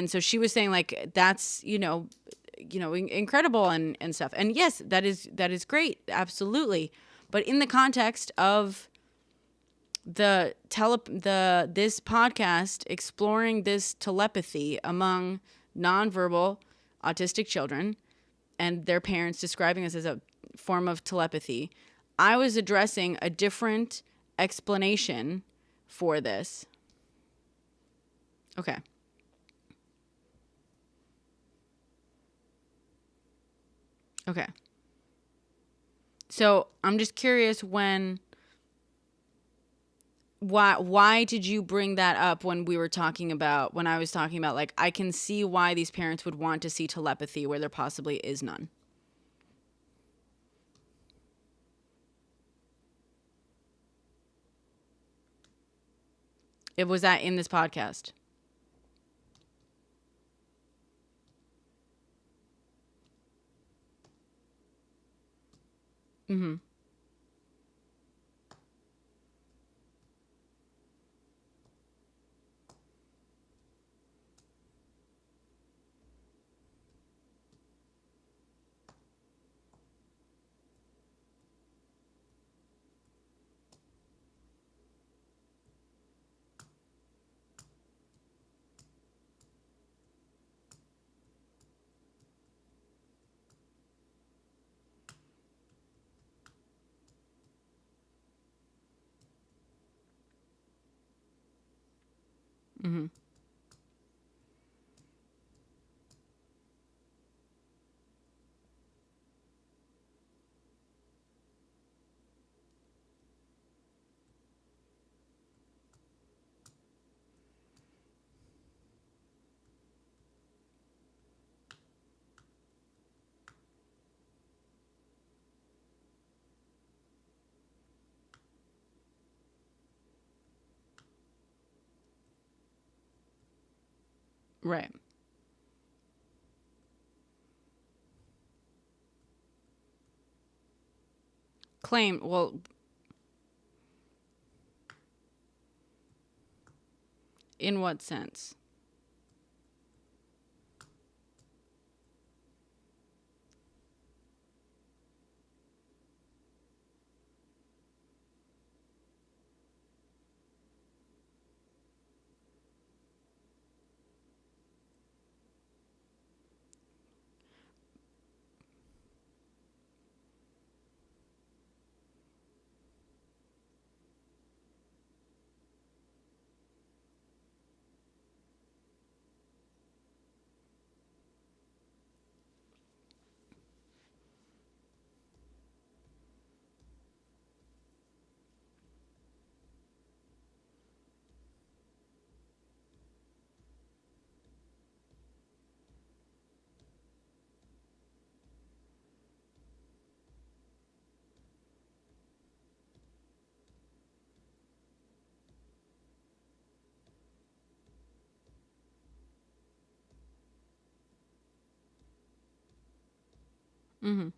so she was saying, like, that's, you know, incredible and stuff. And yes, that is great. Absolutely. But in the context of this podcast exploring this telepathy among nonverbal autistic children and their parents describing this as a form of telepathy, I was addressing a different explanation for this. Okay. Okay. So I'm just curious why did you bring that up when I was talking about, like, I can see why these parents would want to see telepathy where there possibly is none. It was that in this podcast. Mm-hmm. Mm-hmm. Right. Claim. Well, in what sense? Mm-hmm.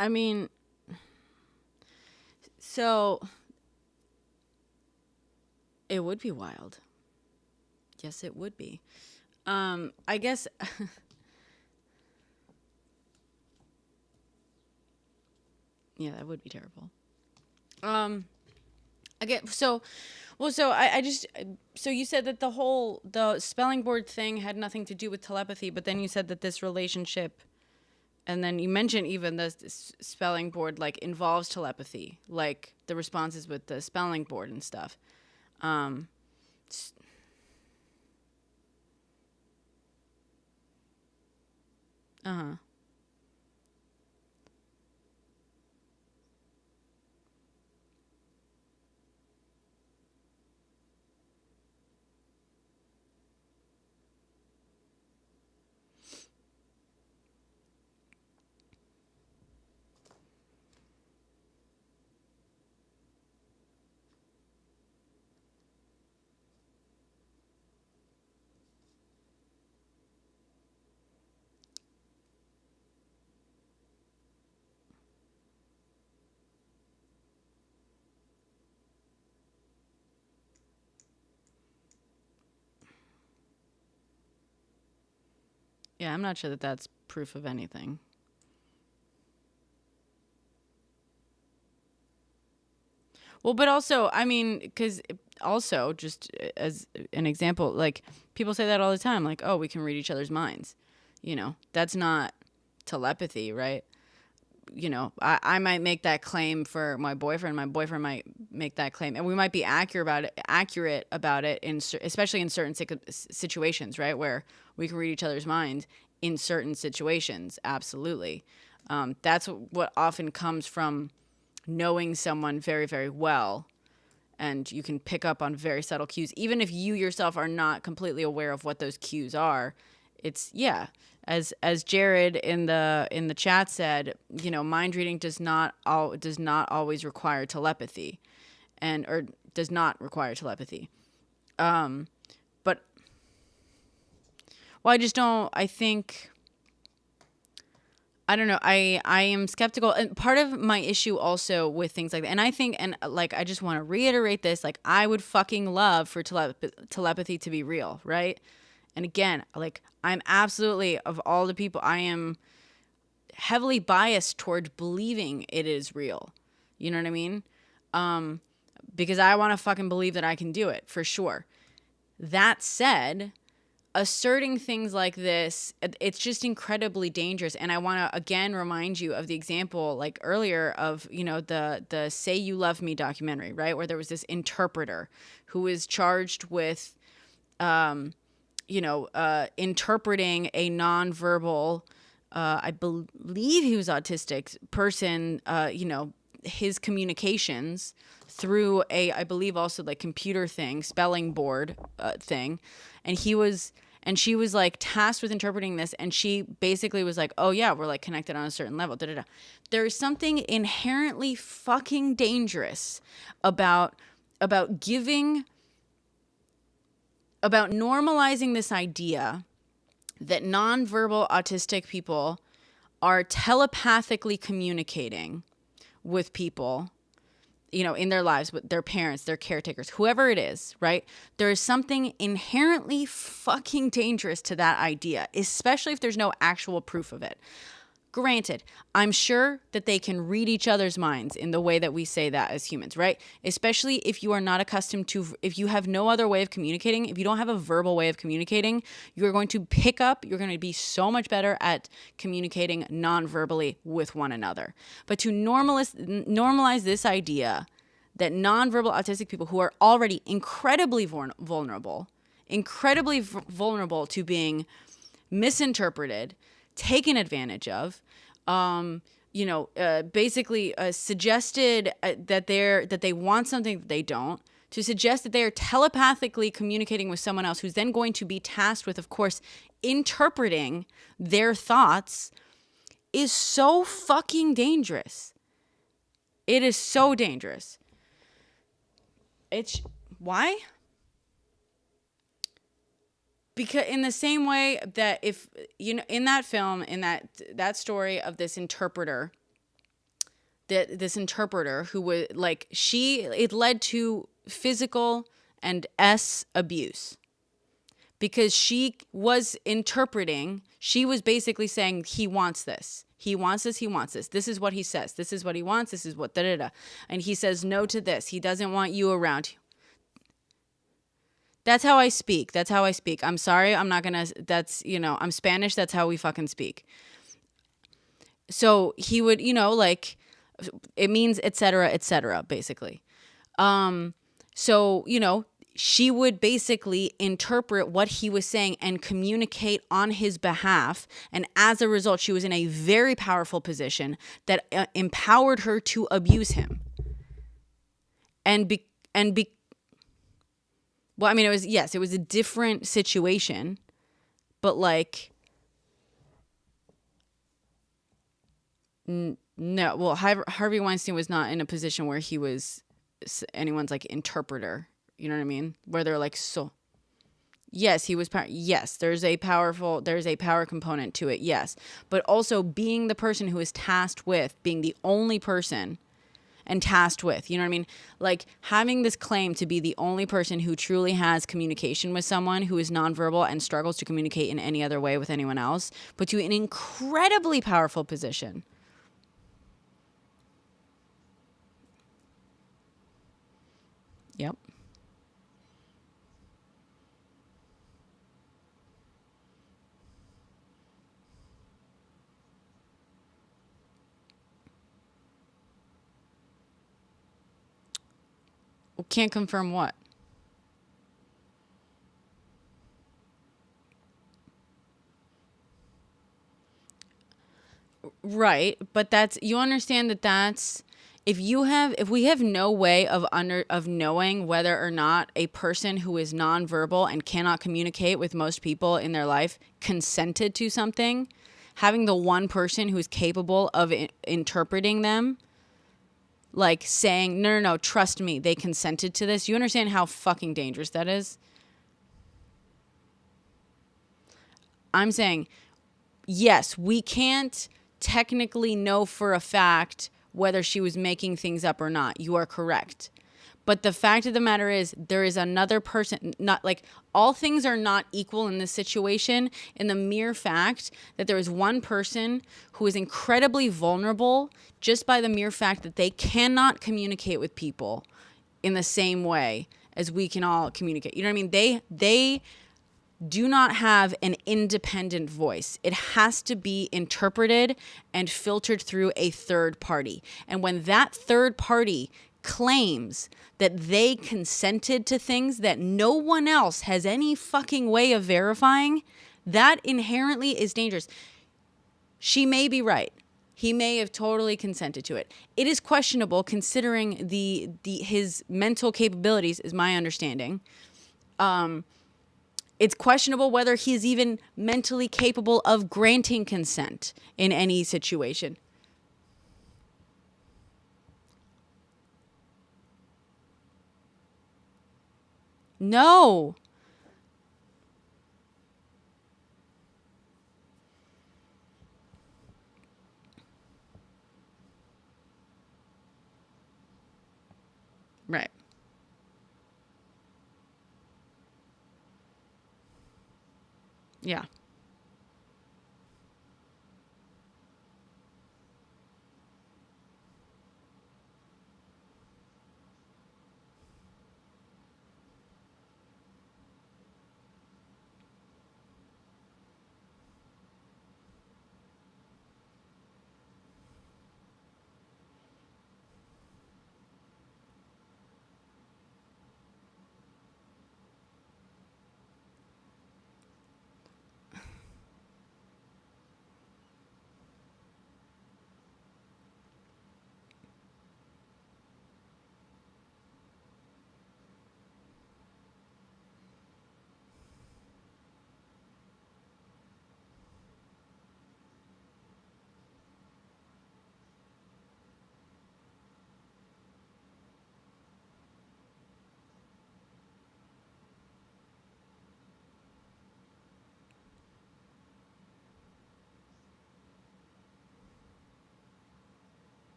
I mean, so it would be wild. Yes, it would be. I guess. Yeah, that would be terrible. Um, I get so. Well, so I just so you said that the spelling board thing had nothing to do with telepathy, but then you said that this relationship, and then you mentioned even the spelling board like involves telepathy, like the responses with the spelling board and stuff. Um, uh huh. Yeah, I'm not sure that that's proof of anything. Well, but also, I mean, because also, just as an example, like people say that all the time, like, oh, we can read each other's minds. You know, that's not telepathy, right? You know, I might make that claim for my boyfriend. My boyfriend might make that claim, and we might be accurate about it, especially in certain situations, right, where we can read each other's minds in certain situations. Absolutely, that's what often comes from knowing someone very, very well, and you can pick up on very subtle cues, even if you yourself are not completely aware of what those cues are. It's as Jared in the chat said, you know, mind reading does not always require telepathy, or does not require telepathy. But well, I just don't. I don't know. I am skeptical, and part of my issue also with things like that, and I think, and like, I just want to reiterate this, like, I would fucking love for telepathy to be real, right? And again, like, I'm absolutely, of all the people, I am heavily biased toward believing it is real. You know what I mean? Because I want to fucking believe that I can do it, for sure. That said, asserting things like this, it's just incredibly dangerous. And I want to again remind you of the example, like earlier, of, you know, the Say You Love Me documentary, right, where there was this interpreter who was charged with interpreting a nonverbal, I believe he was autistic person, his communications through I believe also like computer thing, spelling board thing. And she was like tasked with interpreting this. And she basically was like, oh yeah, we're like connected on a certain level. Da, da, da. There is something inherently fucking dangerous about normalizing this idea that nonverbal autistic people are telepathically communicating with people, you know, in their lives, with their parents, their caretakers, whoever it is, right? There is something inherently fucking dangerous to that idea, especially if there's no actual proof of it. Granted, I'm sure that they can read each other's minds in the way that we say that as humans, right? Especially if you are not accustomed to, if you have no other way of communicating, if you don't have a verbal way of communicating, you're going to you're going to be so much better at communicating non-verbally with one another. But to normalize this idea that non-verbal autistic people who are already incredibly vulnerable to being misinterpreted, taken advantage of, basically suggested that they want something that they don't, to suggest that they are telepathically communicating with someone else who's then going to be tasked with, of course, interpreting their thoughts, is so fucking dangerous. It is so dangerous. Why? Because in the same way that, if, you know, in that film, in that story of this interpreter who was like, it led to physical and abuse, because she was interpreting, she was basically saying, he wants this. He wants this. He wants this. This is what he says. This is what he wants. This is what da-da-da. And he says no to this. He doesn't want you around. That's how I speak. I'm sorry. I'm not going to, I'm Spanish. That's how we fucking speak. So he would, like, it means et cetera, basically. So, she would basically interpret what he was saying and communicate on his behalf. And as a result, she was in a very powerful position that empowered her to abuse him. Well, I mean, it was a different situation, but like, no, well, Harvey Weinstein was not in a position where he was anyone's like interpreter. You know what I mean? Where they're like, so, yes, he was, yes, there's a power component to it. Yes. But also being the person who is tasked with being the only person and tasked with, you know what I mean? Like, having this claim to be the only person who truly has communication with someone who is nonverbal and struggles to communicate in any other way with anyone else puts you in an incredibly powerful position. Yep. Can't confirm what? Right, but that's, you understand that that's, if we have no way of knowing whether or not a person who is nonverbal and cannot communicate with most people in their life consented to something, having the one person who's capable of interpreting them, like saying, no, trust me, they consented to this. You understand how fucking dangerous that is? I'm saying, yes, we can't technically know for a fact whether she was making things up or not. You are correct. But the fact of the matter is, there is another person, not like, all things are not equal in this situation. In the mere fact that there is one person who is incredibly vulnerable just by the mere fact that they cannot communicate with people in the same way as we can all communicate. You know what I mean? They do not have an independent voice. It has to be interpreted and filtered through a third party. And when that third party claims that they consented to things that no one else has any fucking way of verifying, that inherently is dangerous. She may be right. He may have totally consented to it. It is questionable considering his mental capabilities, is my understanding. It's questionable whether he's even mentally capable of granting consent in any situation. No. Right. Yeah.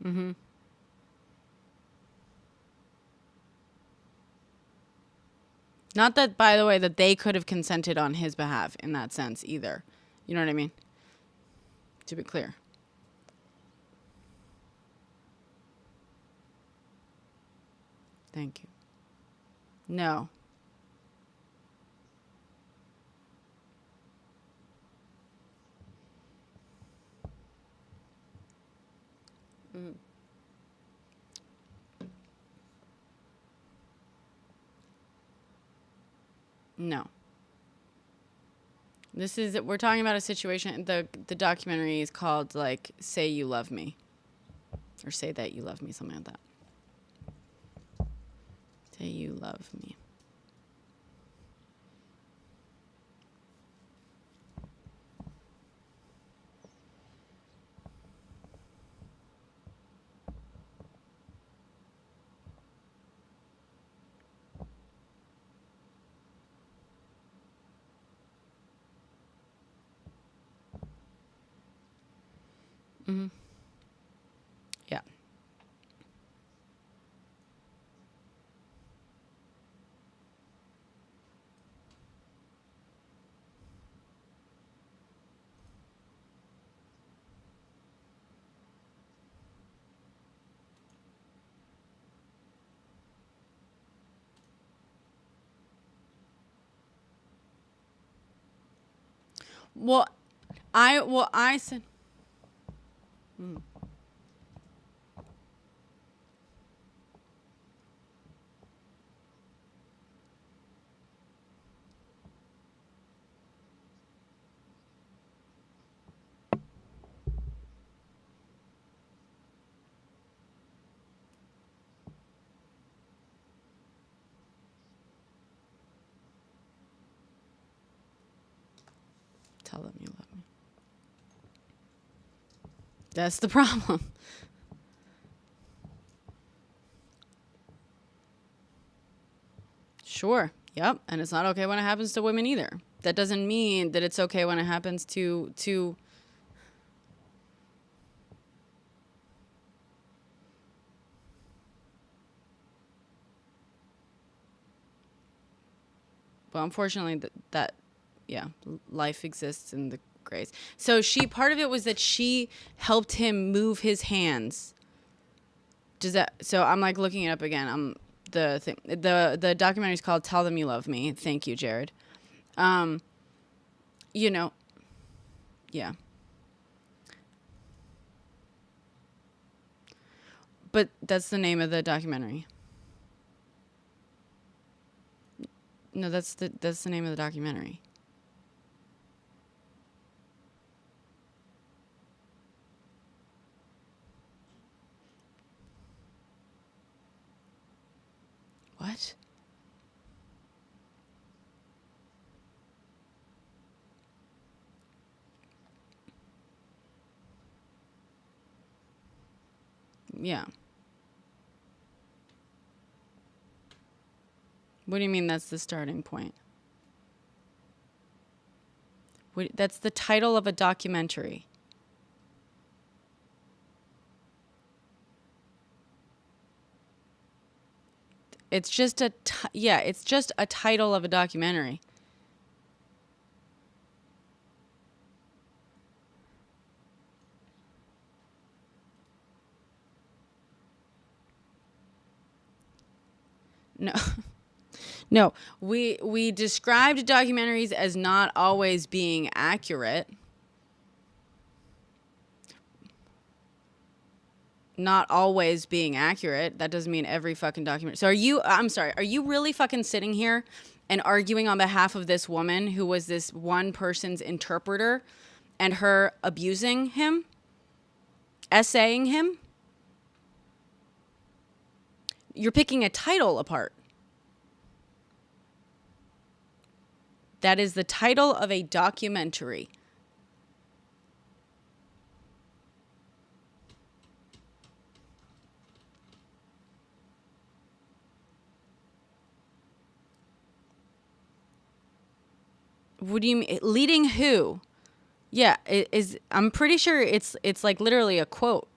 Mm-hmm. Not that, by the way, that they could have consented on his behalf in that sense either. You know what I mean? To be clear. Thank you. No. Mm. No. We're talking about a situation, the documentary is called, like, Say You Love Me. Or Say That You Love Me, something like that. Say You Love Me. Mm-hmm. Yeah. Well, I said. Tell them you love me. That's the problem. Sure. Yep. And it's not okay when it happens to women either. That doesn't mean that it's okay when it happens to. Well, unfortunately, that yeah, life exists in the grace. So part of it was that she helped him move his hands. Does that? So I'm like looking it up again. The documentary is called "Tell Them You Love Me." Thank you, Jared. Um, you know, yeah. But that's the name of the documentary. No, that's the name of the documentary. What? Yeah. What do you mean that's the starting point? That's the title of a documentary. It's just it's just a title of a documentary. No. No, we described documentaries as not always being accurate. Not always being accurate. That doesn't mean every fucking document. So I'm sorry, are you really fucking sitting here and arguing on behalf of this woman who was this one person's interpreter and her abusing him? Essaying him? You're picking a title apart. That is the title of a documentary. What do you mean? Leading who? Yeah, I'm pretty sure it's like literally a quote.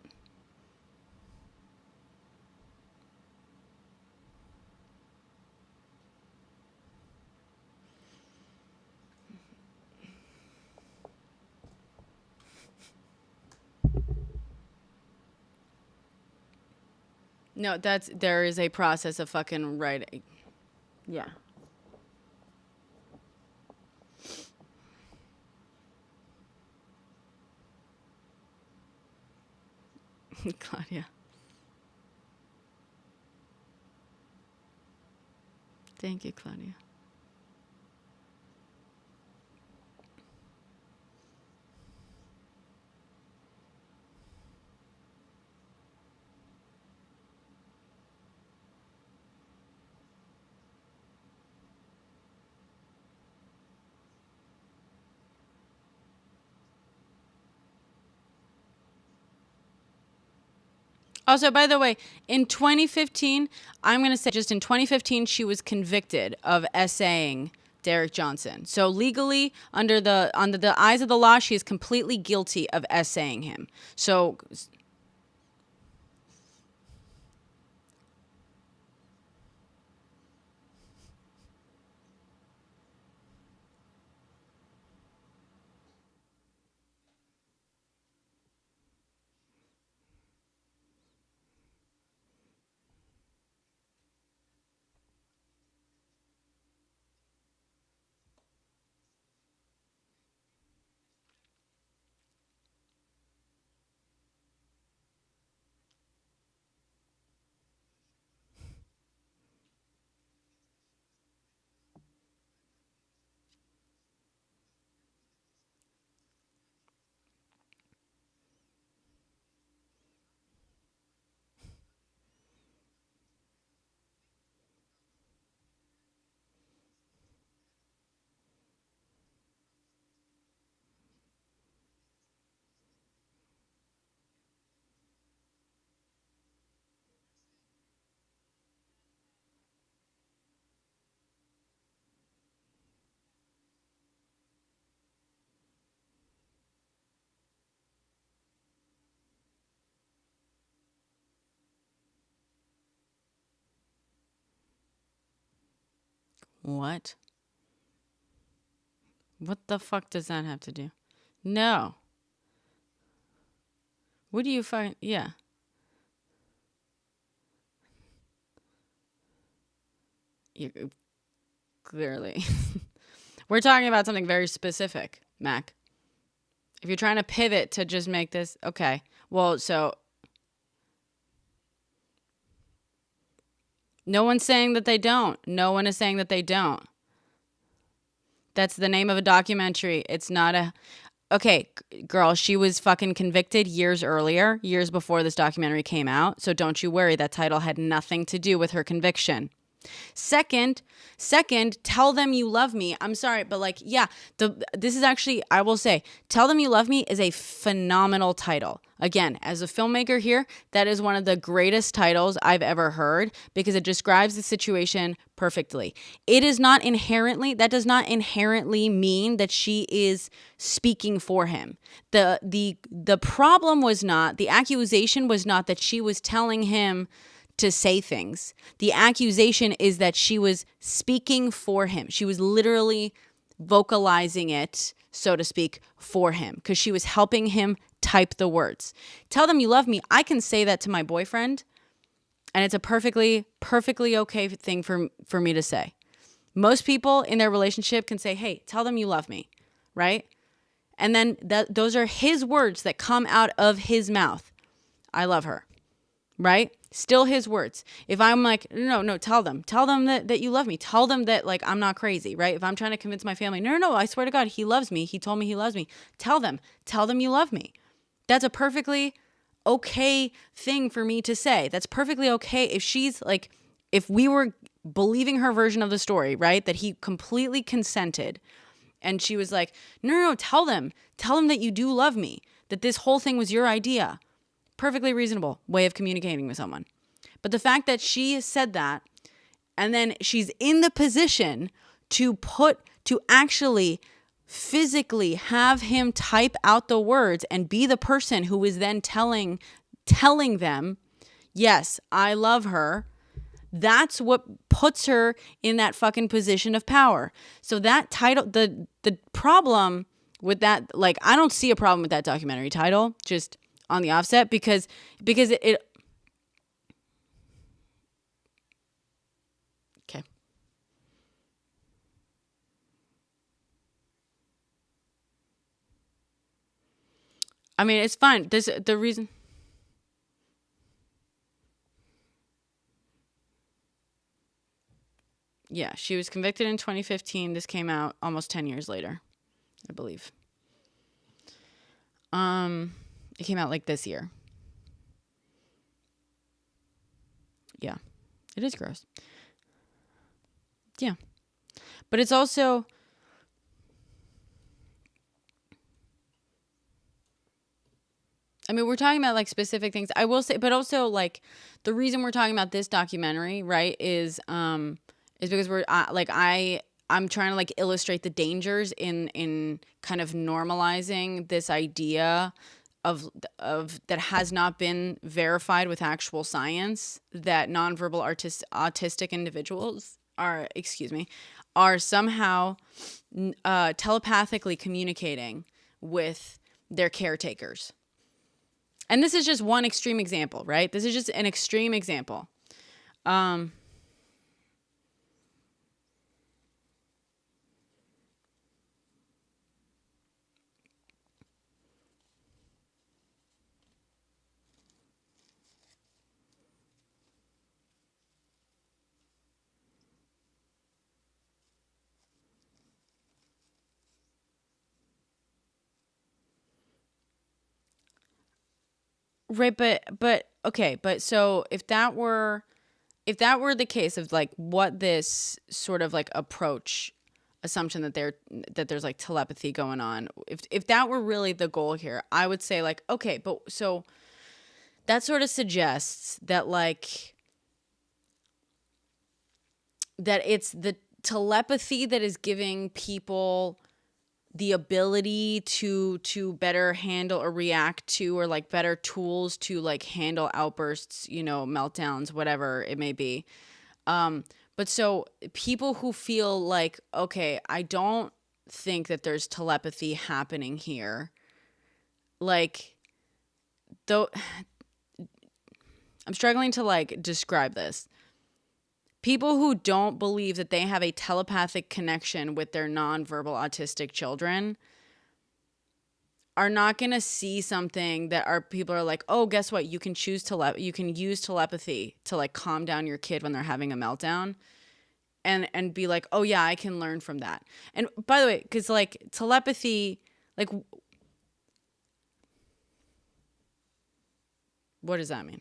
No, there is a process of fucking writing. Yeah. Claudia. Thank you, Claudia. Also, by the way, in 2015, I'm going to say just in 2015, she was convicted of essaying Derek Johnson. So legally, under the eyes of the law, she is completely guilty of essaying him. So What? What the fuck does that have to do? No. What do you find? Yeah. You clearly. We're talking about something very specific, Mac. If you're trying to pivot to just make this, okay. Well, so no one's saying that they don't. No one is saying that they don't. That's the name of a documentary. It's not a... Okay, girl, she was fucking convicted years earlier, years before this documentary came out. So don't you worry. That title had nothing to do with her conviction. Second, tell them you love me. I'm sorry, but like, yeah, this is actually, I will say, Tell Them You Love Me is a phenomenal title. Again, as a filmmaker here, that is one of the greatest titles I've ever heard because it describes the situation perfectly. That does not inherently mean that she is speaking for him. The problem was not, the accusation was not that she was telling him to say things. The accusation is that she was speaking for him. She was literally vocalizing it, so to speak, for him because she was helping him type the words. Tell them you love me. I can say that to my boyfriend and it's a perfectly okay thing for me to say. Most people in their relationship can say, hey, tell them you love me, right? And then those are his words that come out of his mouth. I love her, right? Still his words. If I'm like, no, tell them that you love me. Tell them that like, I'm not crazy, right? If I'm trying to convince my family, no, I swear to God, he loves me. He told me he loves me. Tell them you love me. That's a perfectly okay thing for me to say. That's perfectly okay. If she's like, if we were believing her version of the story, right? That he completely consented and she was like, no, tell them that you do love me, that this whole thing was your idea. Perfectly reasonable way of communicating with someone. But the fact that she said that and then she's in the position to actually physically have him type out the words and be the person who is then telling them, yes, I love her. That's what puts her in that fucking position of power. So that title, the problem with that, like, I don't see a problem with that documentary title, just on the offset, because it okay. I mean, it's fine. The reason. Yeah, she was convicted in 2015. This came out almost 10 years later, I believe. It came out like this year. Yeah, it is gross. Yeah, but it's also, I mean, we're talking about like specific things. I will say, but also like the reason we're talking about this documentary, right, is because we're I'm trying to like illustrate the dangers in kind of normalizing this idea of that has not been verified with actual science, that nonverbal autistic individuals are somehow telepathically communicating with their caretakers. And this is just one extreme example, right? This is just an extreme example. Right, but okay, but so if that were the case of like what this sort of like approach assumption that there's like telepathy going on, if that were really the goal here, I would say like, okay, but so that sort of suggests that like that it's the telepathy that is giving people the ability to better handle or react to, or like better tools to like handle outbursts, meltdowns, whatever it may be. But so people who feel like, okay, I don't think that there's telepathy happening here, like, though I'm struggling to like describe this. People who don't believe that they have a telepathic connection with their nonverbal autistic children are not going to see something that our people are like, oh, guess what? You can you can use telepathy to like calm down your kid when they're having a meltdown, and be like, oh yeah, I can learn from that. And by the way, because like telepathy, like, what does that mean?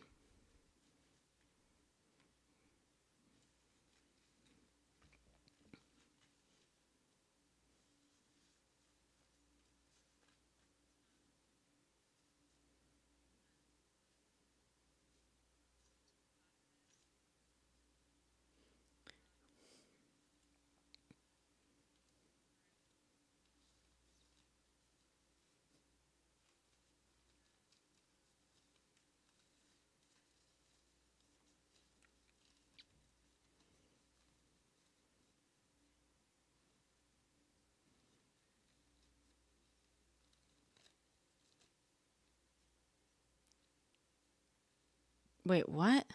Wait, what?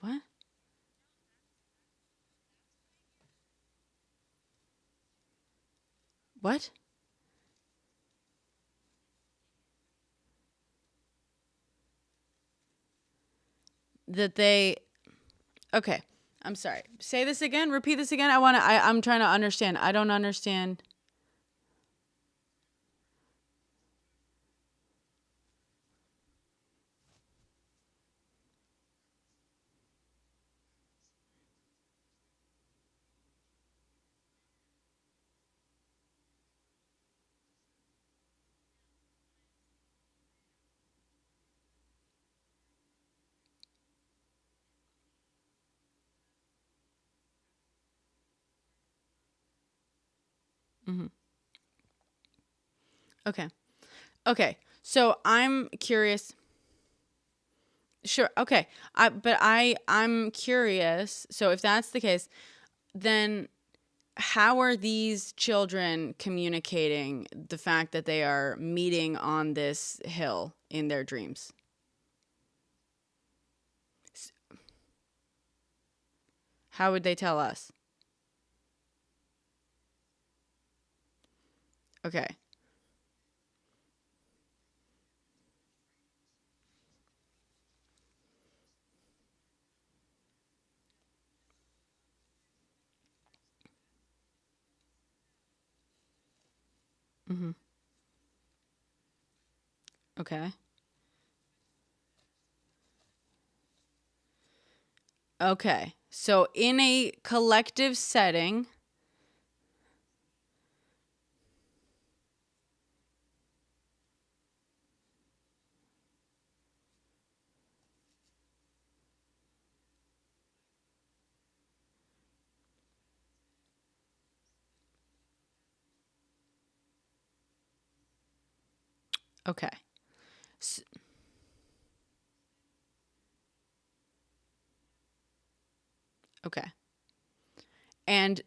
What? What? That they, okay. I'm sorry. Say this again. Repeat this again. I'm trying to understand. I don't understand. Hmm. Okay. Okay. So I'm curious. Sure. Okay. I'm curious. So if that's the case, then how are these children communicating the fact that they are meeting on this hill in their dreams? How would they tell us? Okay. Hmm. Okay. Okay. So in a collective setting, okay. S- okay. And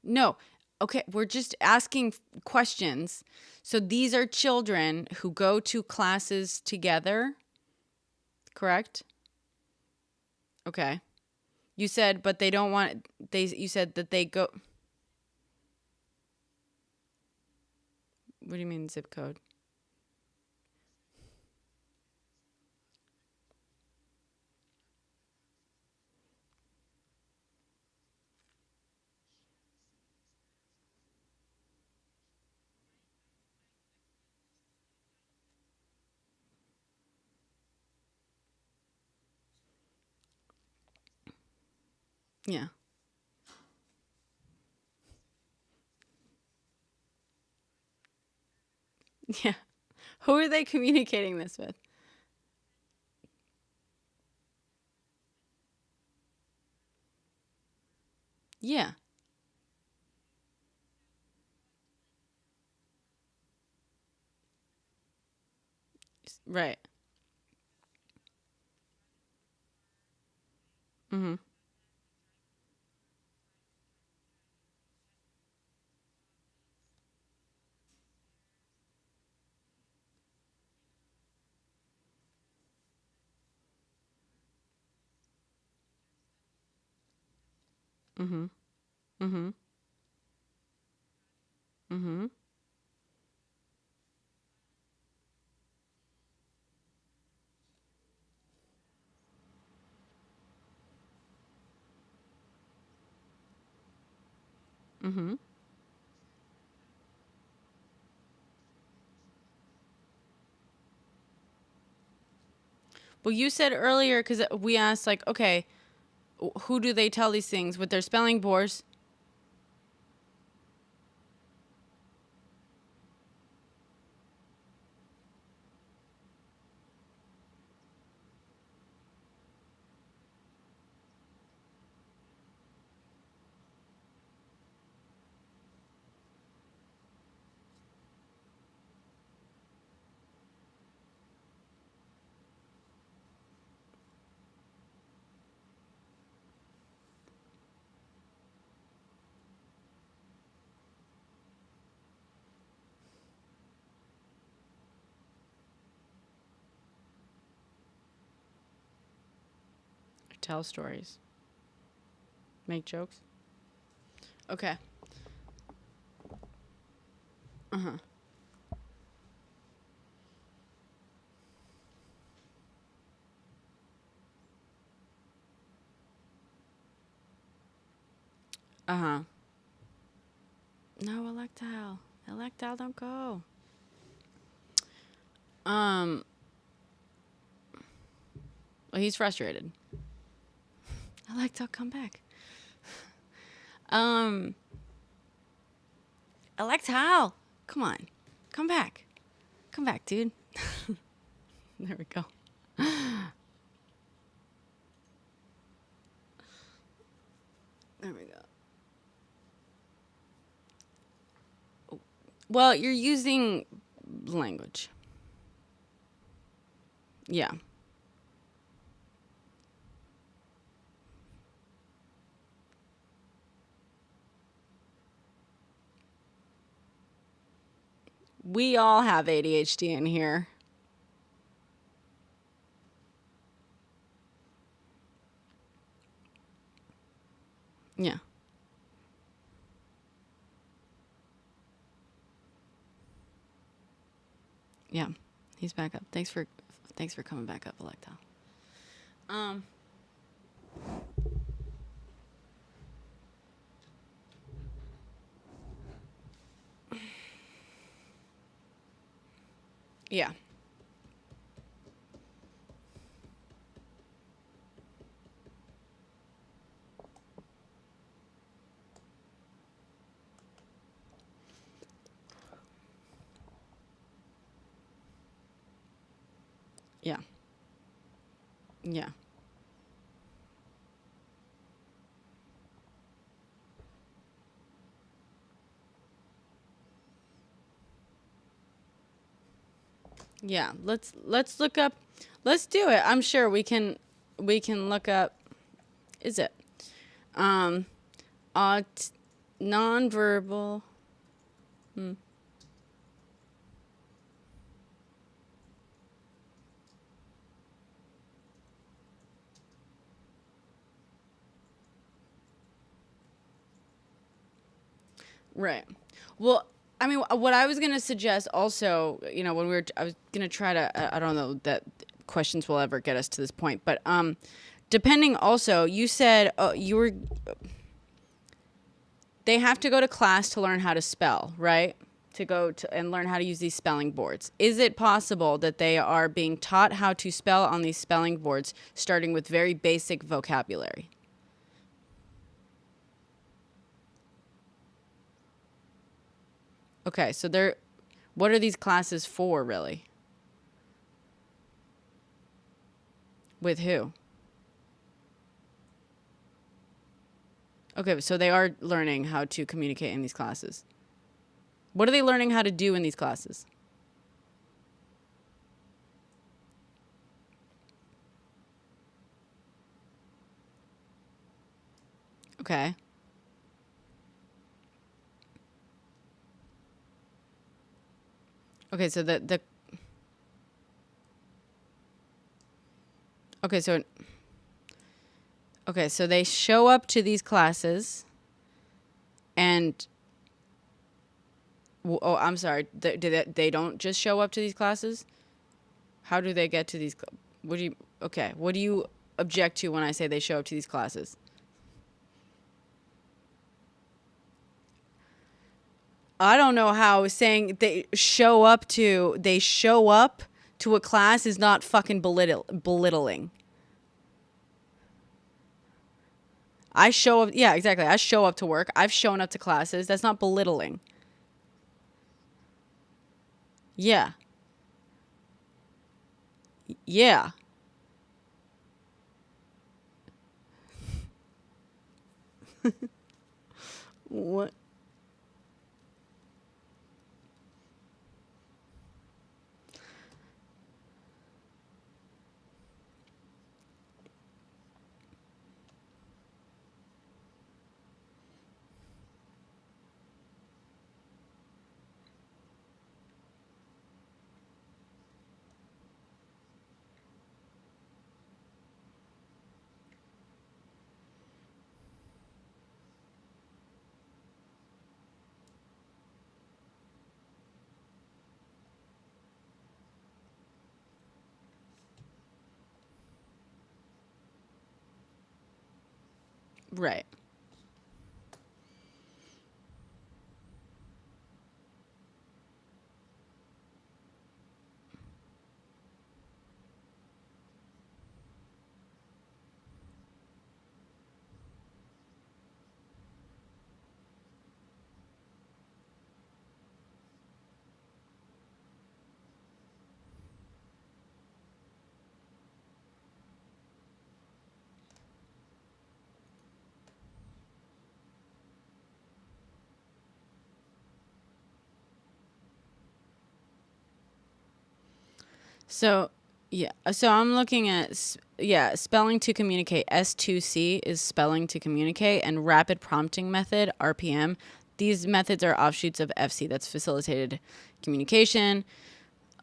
no. Okay, we're just asking questions. So these are children who go to classes together, correct? Okay. You said but they don't want they you said that they go. What do you mean zip code? Yeah. Yeah. Who are they communicating this with? Yeah. Right. Mhm. Mhm. Mhm. Mhm. Mhm. Well, you said earlier because we asked like, okay, who do they tell these things with their spelling boards? Tell stories, make jokes. Okay. Uh huh. Uh huh. No, electile. Electile, don't go. Um. Well, he's frustrated. Electile, come back. Um. Electile, come on, come back, come back, dude. There we go. There we go. Well, you're using language. Yeah. We all have ADHD in here. Yeah. Yeah. He's back up. Thanks for coming back up, Electile. Um yeah. Yeah. Yeah. Yeah. Let's look up. Let's do it. I'm sure we can look up. Is it um aut nonverbal? Hmm. Right. Well, I mean, what I was gonna suggest also, when I was gonna try to, I don't know that questions will ever get us to this point, but depending also, you said they have to go to class to learn how to spell, right? To go to and learn how to use these spelling boards. Is it possible that they are being taught how to spell on these spelling boards, starting with very basic vocabulary? Okay, so what are these classes for, really? With who? Okay, so they are learning how to communicate in these classes. What are they learning how to do in these classes? Okay. Okay, so the okay, so okay, so they show up to these classes and oh, I'm sorry. They don't just show up to these classes? How do they get to these what do you okay, what do you object to when I say they show up to these classes? I don't know how saying they show up to a class is not fucking belittling. I show up, yeah, exactly. I show up to work. I've shown up to classes. That's not belittling. Yeah. Yeah. What? Right. So, yeah. So I'm looking at spelling to communicate. S2C is spelling to communicate, and rapid prompting method (RPM). These methods are offshoots of FC. That's facilitated communication.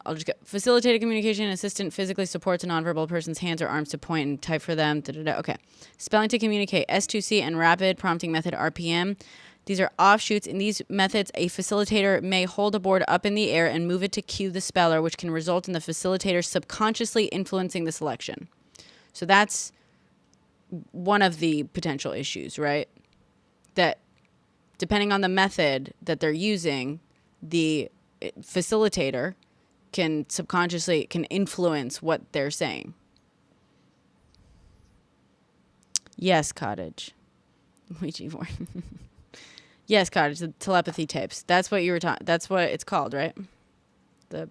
I'll just go facilitated communication. Assistant physically supports a nonverbal person's hands or arms to point and type for them. Da, da, da. Okay. Spelling to communicate. S2C and rapid prompting method (RPM). These are offshoots. In these methods, a facilitator may hold a board up in the air and move it to cue the speller, which can result in the facilitator subconsciously influencing the selection. So that's one of the potential issues, right? That depending on the method that they're using, the facilitator can subconsciously can influence what they're saying. Yes, Cottage. Ouija board. Yes, Cottage. The telepathy tapes. That's what you were talking. That's what it's called, right? The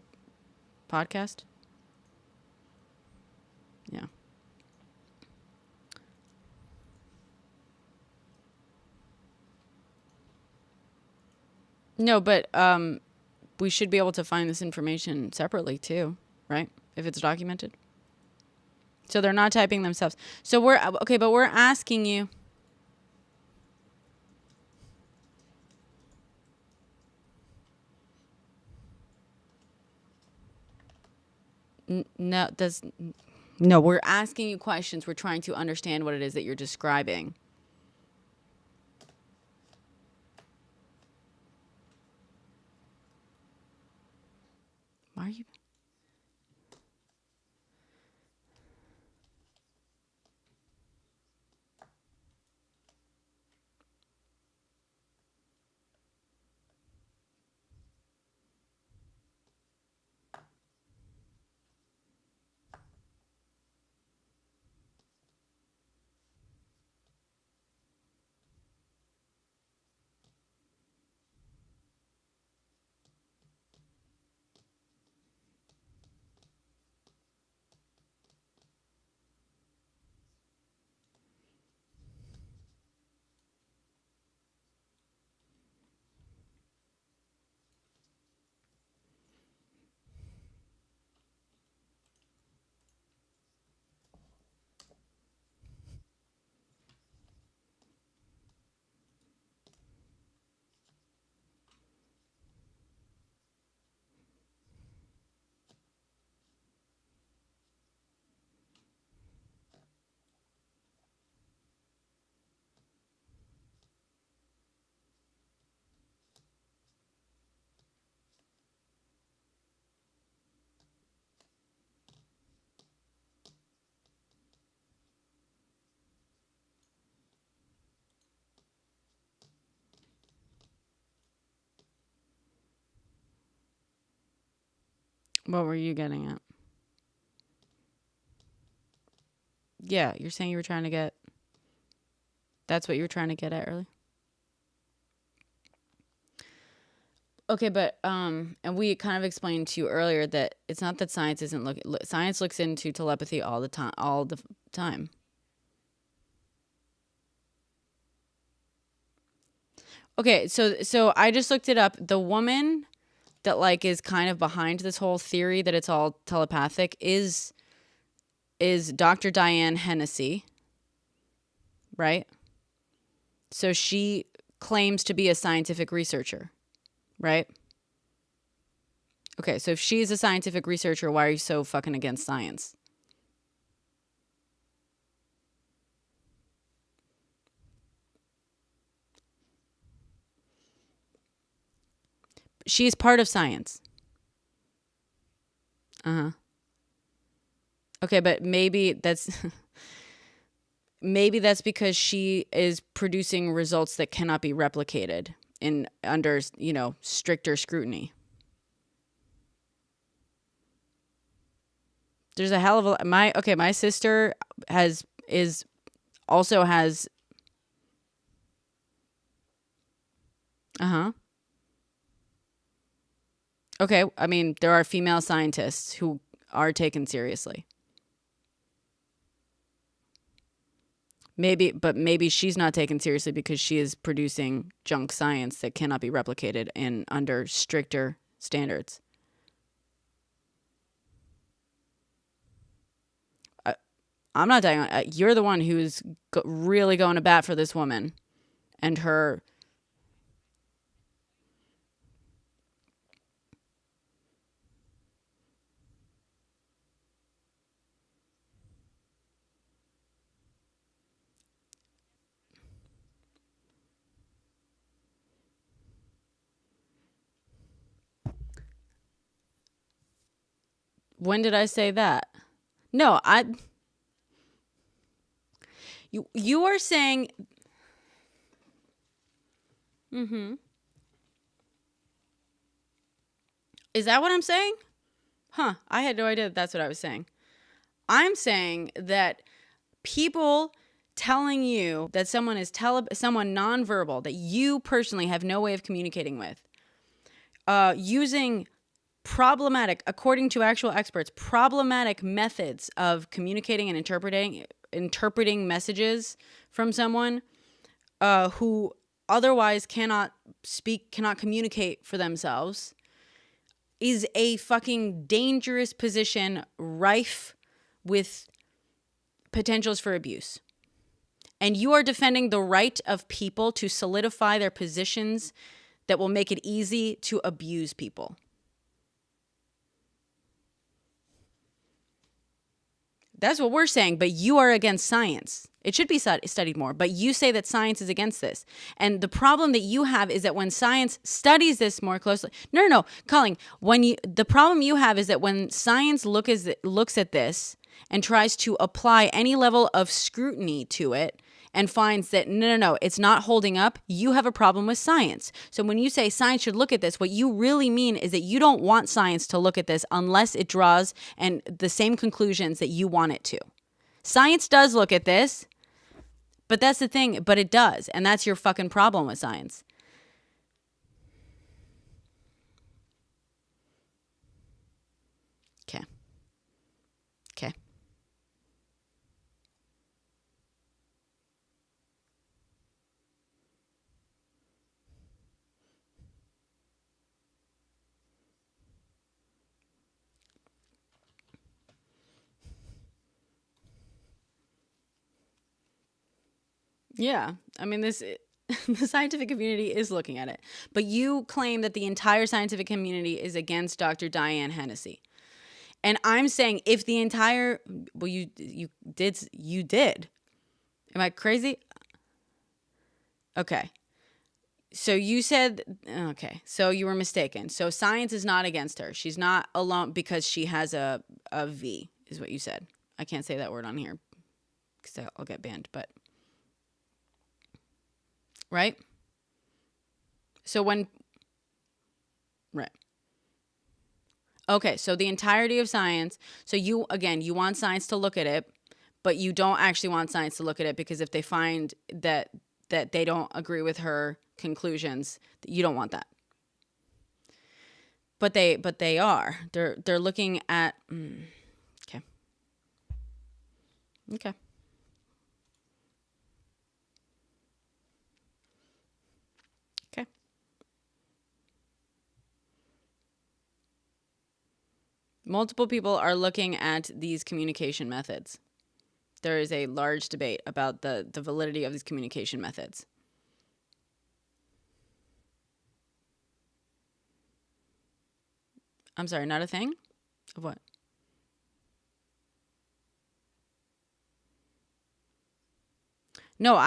podcast. Yeah. No, but we should be able to find this information separately too, right? If it's documented. So they're not typing themselves. So we're okay, but we're asking you. No, that's no. We're asking you questions. We're trying to understand what it is that you're describing. Why are you? What were you getting at? Yeah, you're saying you were trying to get. That's what you were trying to get at earlier. Okay, but and we kind of explained to you earlier that it's not that science isn't looking. Science looks into telepathy all the time. Okay, so I just looked it up. The woman that like is kind of behind this whole theory that it's all telepathic is Dr. Diane Hennessy, right? So she claims to be a scientific researcher, right? Okay, so if she's a scientific researcher, why are you so fucking against science? She is part of science. Uh-huh. Okay, but maybe that's maybe that's because she is producing results that cannot be replicated in under, stricter scrutiny. There's a hell of a my sister has uh-huh. Okay, I mean, there are female scientists who are taken seriously. Maybe she's not taken seriously because she is producing junk science that cannot be replicated in under stricter standards. I'm not dying. You're the one who's really going to bat for this woman and her. When did I say that? No, You are saying. Mm-hmm. Is that what I'm saying? Huh. I had no idea that's what I was saying. I'm saying that people telling you that someone is someone nonverbal that you personally have no way of communicating with, using problematic, according to actual experts, problematic methods of communicating and interpreting messages from someone who otherwise cannot communicate for themselves is a fucking dangerous position rife with potentials for abuse. And you are defending the right of people to solidify their positions that will make it easy to abuse people. That's what we're saying, but you are against science. It should be studied more, but you say that science is against this. And the problem that you have is that when science studies this more closely, no, Colleen, the problem you have is that when science looks at this and tries to apply any level of scrutiny to it and finds that no, it's not holding up, you have a problem with science. So when you say science should look at this, what you really mean is that you don't want science to look at this unless it draws and the same conclusions that you want it to. Science does look at this, but that's the thing, but it does, and that's your fucking problem with science. Okay. Yeah. I mean, the scientific community is looking at it. But you claim that the entire scientific community is against Dr. Diane Hennessy. And I'm saying if the entire, well, you did. Am I crazy? Okay. So you said, okay, so you were mistaken. So science is not against her. She's not alone because she has a V, is what you said. I can't say that word on here because I'll get banned, but. Right? So right. Okay, so the entirety of science. So you want science to look at it, but you don't actually want science to look at it because if they find that they don't agree with her conclusions, you don't want that. But they are. They're looking at okay. Okay. Okay. Multiple people are looking at these communication methods. There is a large debate about the validity of these communication methods. I'm sorry, not a thing? Of what? No,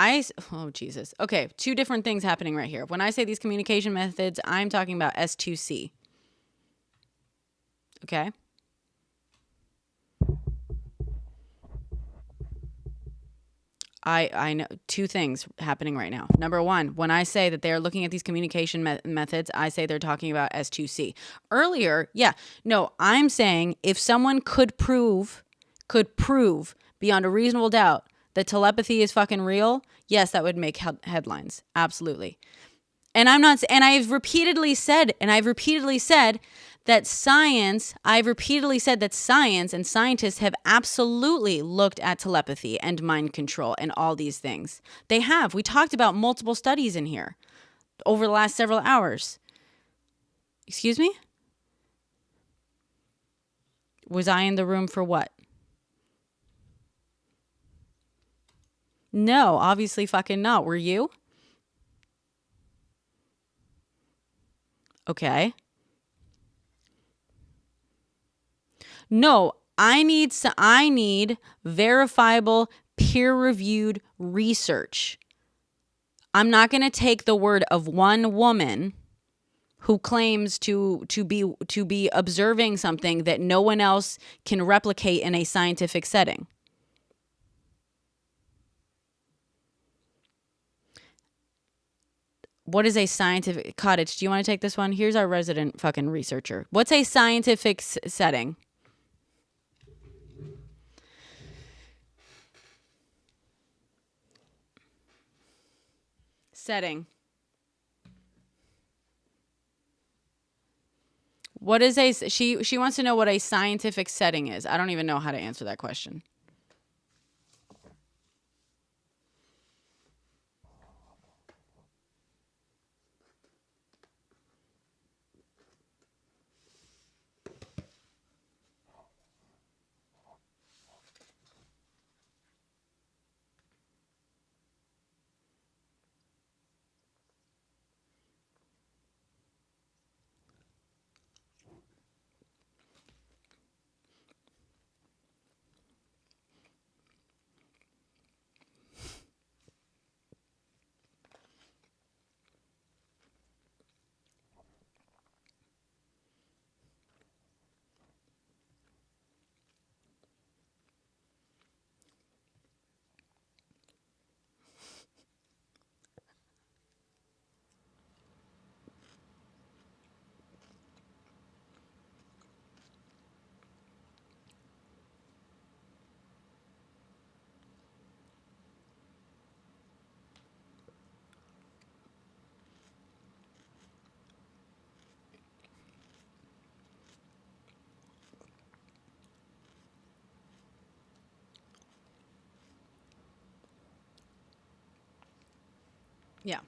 oh, Jesus. Okay, two different things happening right here. When I say these communication methods, I'm talking about S2C. Okay? I know two things happening right now. Number one, when I say that they're looking at these communication methods, I say they're talking about S2C. Earlier, I'm saying if someone could prove beyond a reasonable doubt that telepathy is fucking real, yes, that would make headlines. Absolutely. And I've repeatedly said that science and scientists have absolutely looked at telepathy and mind control and all these things. They have. We talked about multiple studies in here over the last several hours. Excuse me? Was I in the room for what? No, obviously fucking not. Were you? Okay. No, I need verifiable, peer-reviewed research. I'm not going to take the word of one woman who claims to be observing something that no one else can replicate in a scientific setting. What is a scientific cottage? Do you want to take this one? Here's our resident fucking researcher. What's a scientific setting? Setting. What is she wants to know what a scientific setting is. I don't even know how to answer that question. Yeah.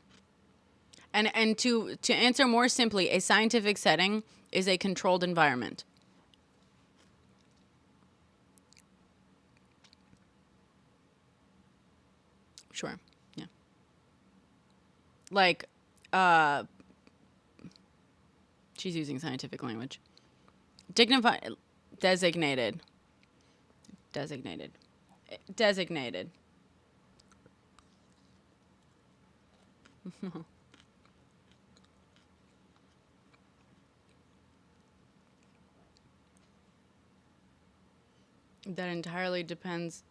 And to answer more simply, a scientific setting is a controlled environment. Sure. Yeah. Like, she's using scientific language. Dignified, designated. That entirely depends.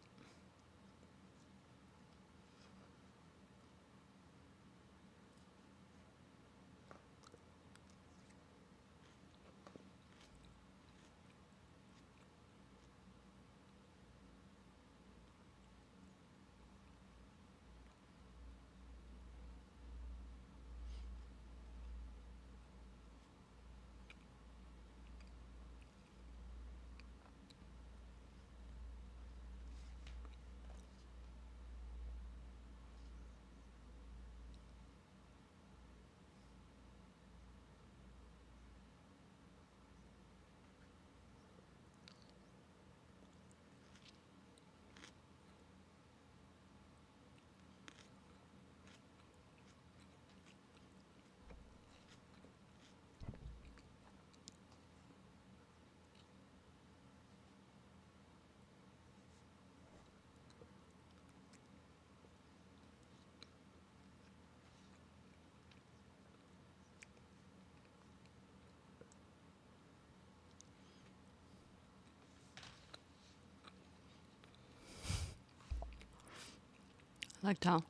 Like tell.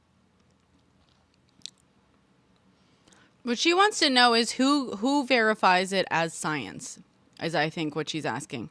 What she wants to know is who verifies it as science, is I think what she's asking.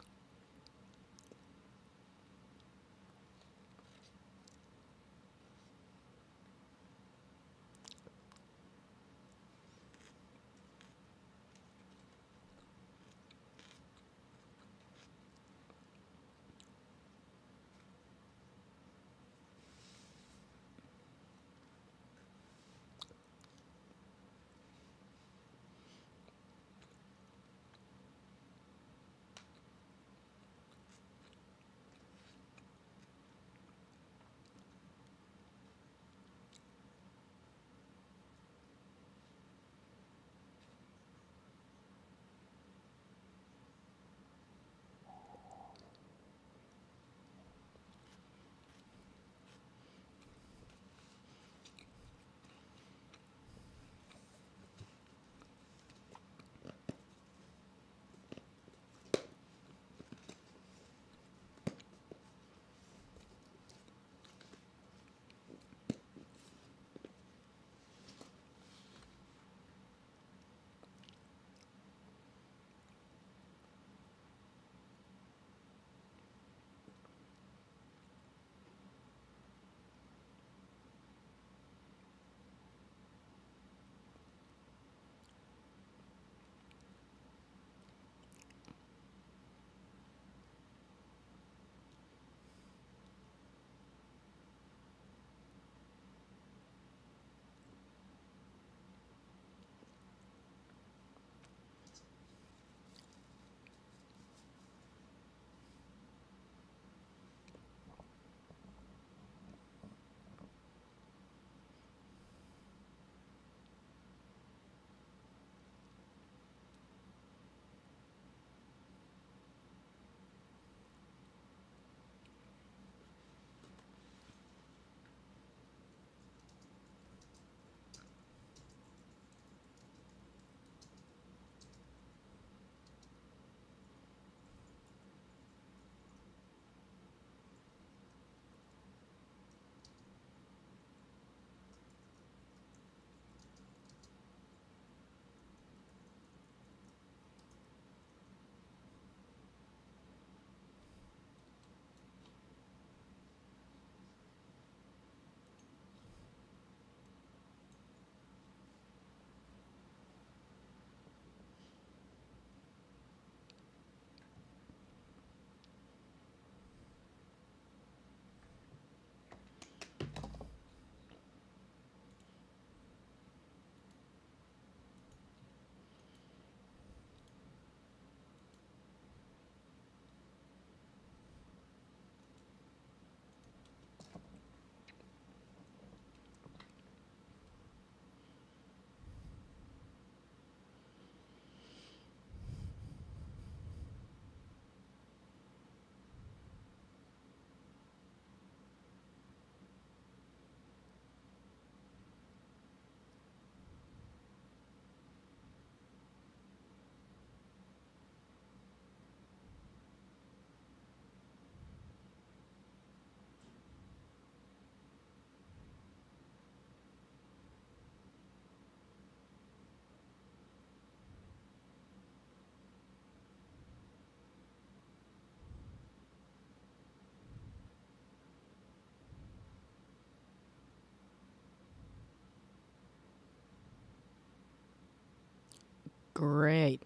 Great.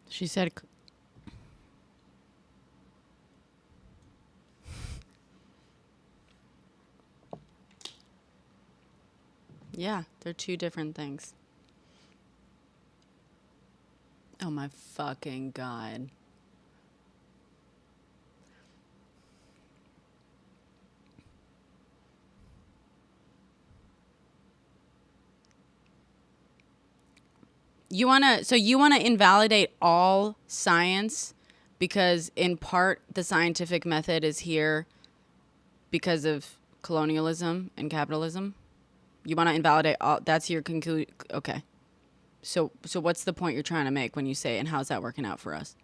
She said, yeah, they're two different things. Oh my fucking God. You want to invalidate all science because in part the scientific method is here because of colonialism and capitalism? You want to invalidate all. That's your conclusion. Okay. So what's the point you're trying to make when you say, and how's that working out for us?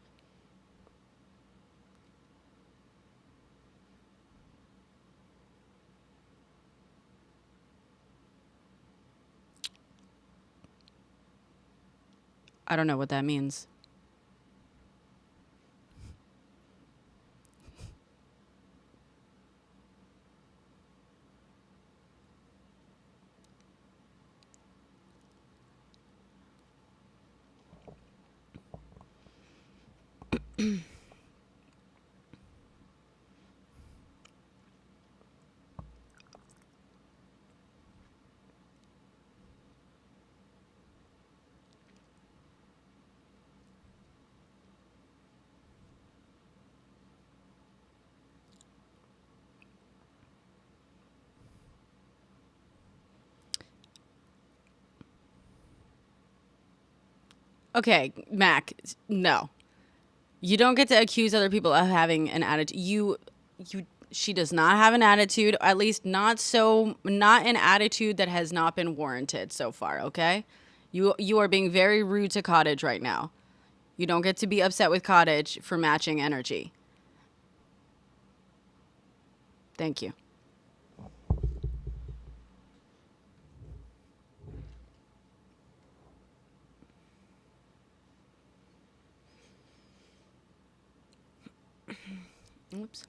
I don't know what that means. Okay, Mac, no. You don't get to accuse other people of having an attitude. She does not have an attitude, at least not an attitude that has not been warranted so far, okay? You are being very rude to Cottage right now. You don't get to be upset with Cottage for matching energy. Thank you. Oops.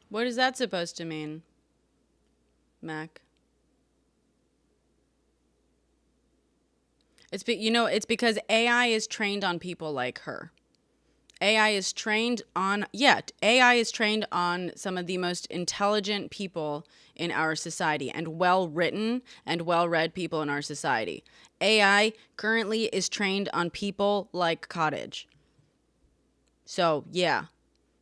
What is that supposed to mean, Mac? It's because AI is trained on people like her. AI is trained on some of the most intelligent people in our society and well-written and well-read people in our society. AI currently is trained on people like Cottage. So, yeah.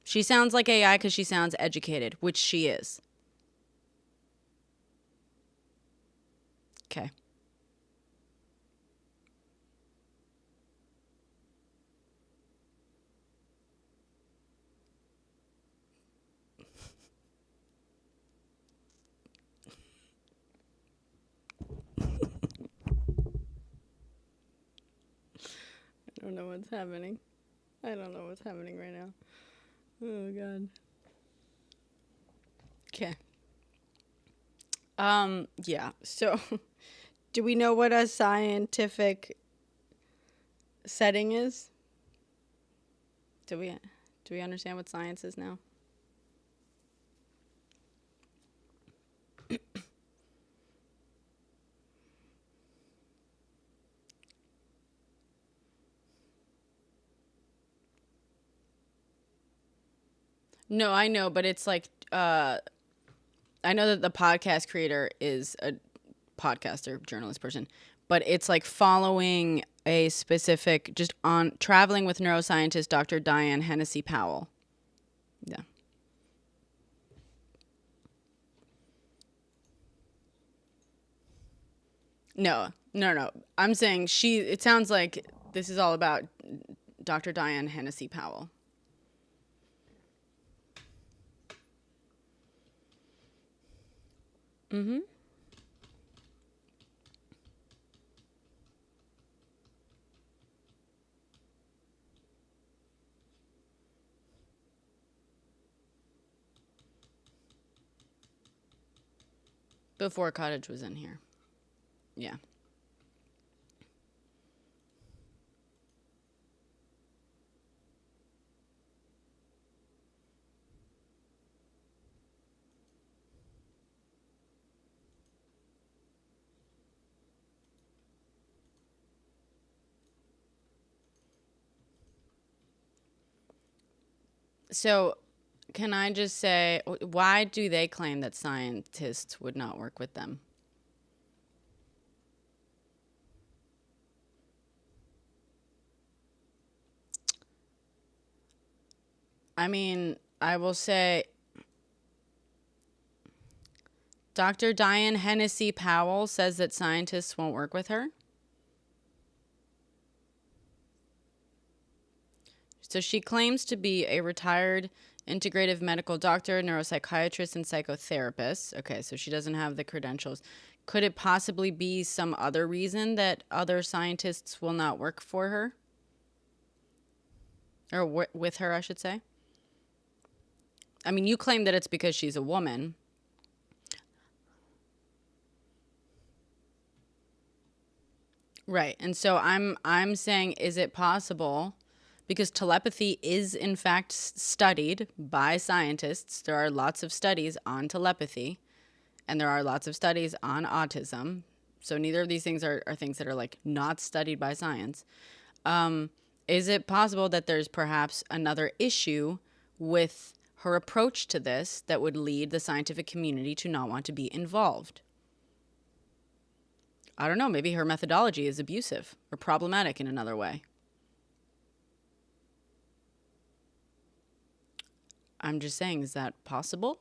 She sounds like AI because she sounds educated, which she is. Okay. I don't know what's happening. I don't know what's happening right now. Oh, God. Okay. Yeah. So, do we know what a scientific setting is? Do we understand what science is now? No, I know, but it's like I know that the podcast creator is a podcaster, journalist person, but it's like following a specific, just on traveling with neuroscientist Dr. Diane Hennessy Powell. Yeah. No. I'm saying it sounds like this is all about Dr. Diane Hennessy Powell. Mm-hmm. Before Cottage was in here. Yeah. So, can I just say, why do they claim that scientists would not work with them? I mean, I will say Dr. Diane Hennessy Powell says that scientists won't work with her. So she claims to be a retired integrative medical doctor, neuropsychiatrist, and psychotherapist. Okay, so she doesn't have the credentials. Could it possibly be some other reason that other scientists will not work for her? Or with her, I should say. I mean, you claim that it's because she's a woman. Right. And so I'm saying, is it possible, because telepathy is in fact studied by scientists. There are lots of studies on telepathy, and there are lots of studies on autism. So neither of these things are things that are like not studied by science. Is it possible that there's perhaps another issue with her approach to this that would lead the scientific community to not want to be involved? I don't know. Maybe her methodology is abusive or problematic in another way. I'm just saying, is that possible?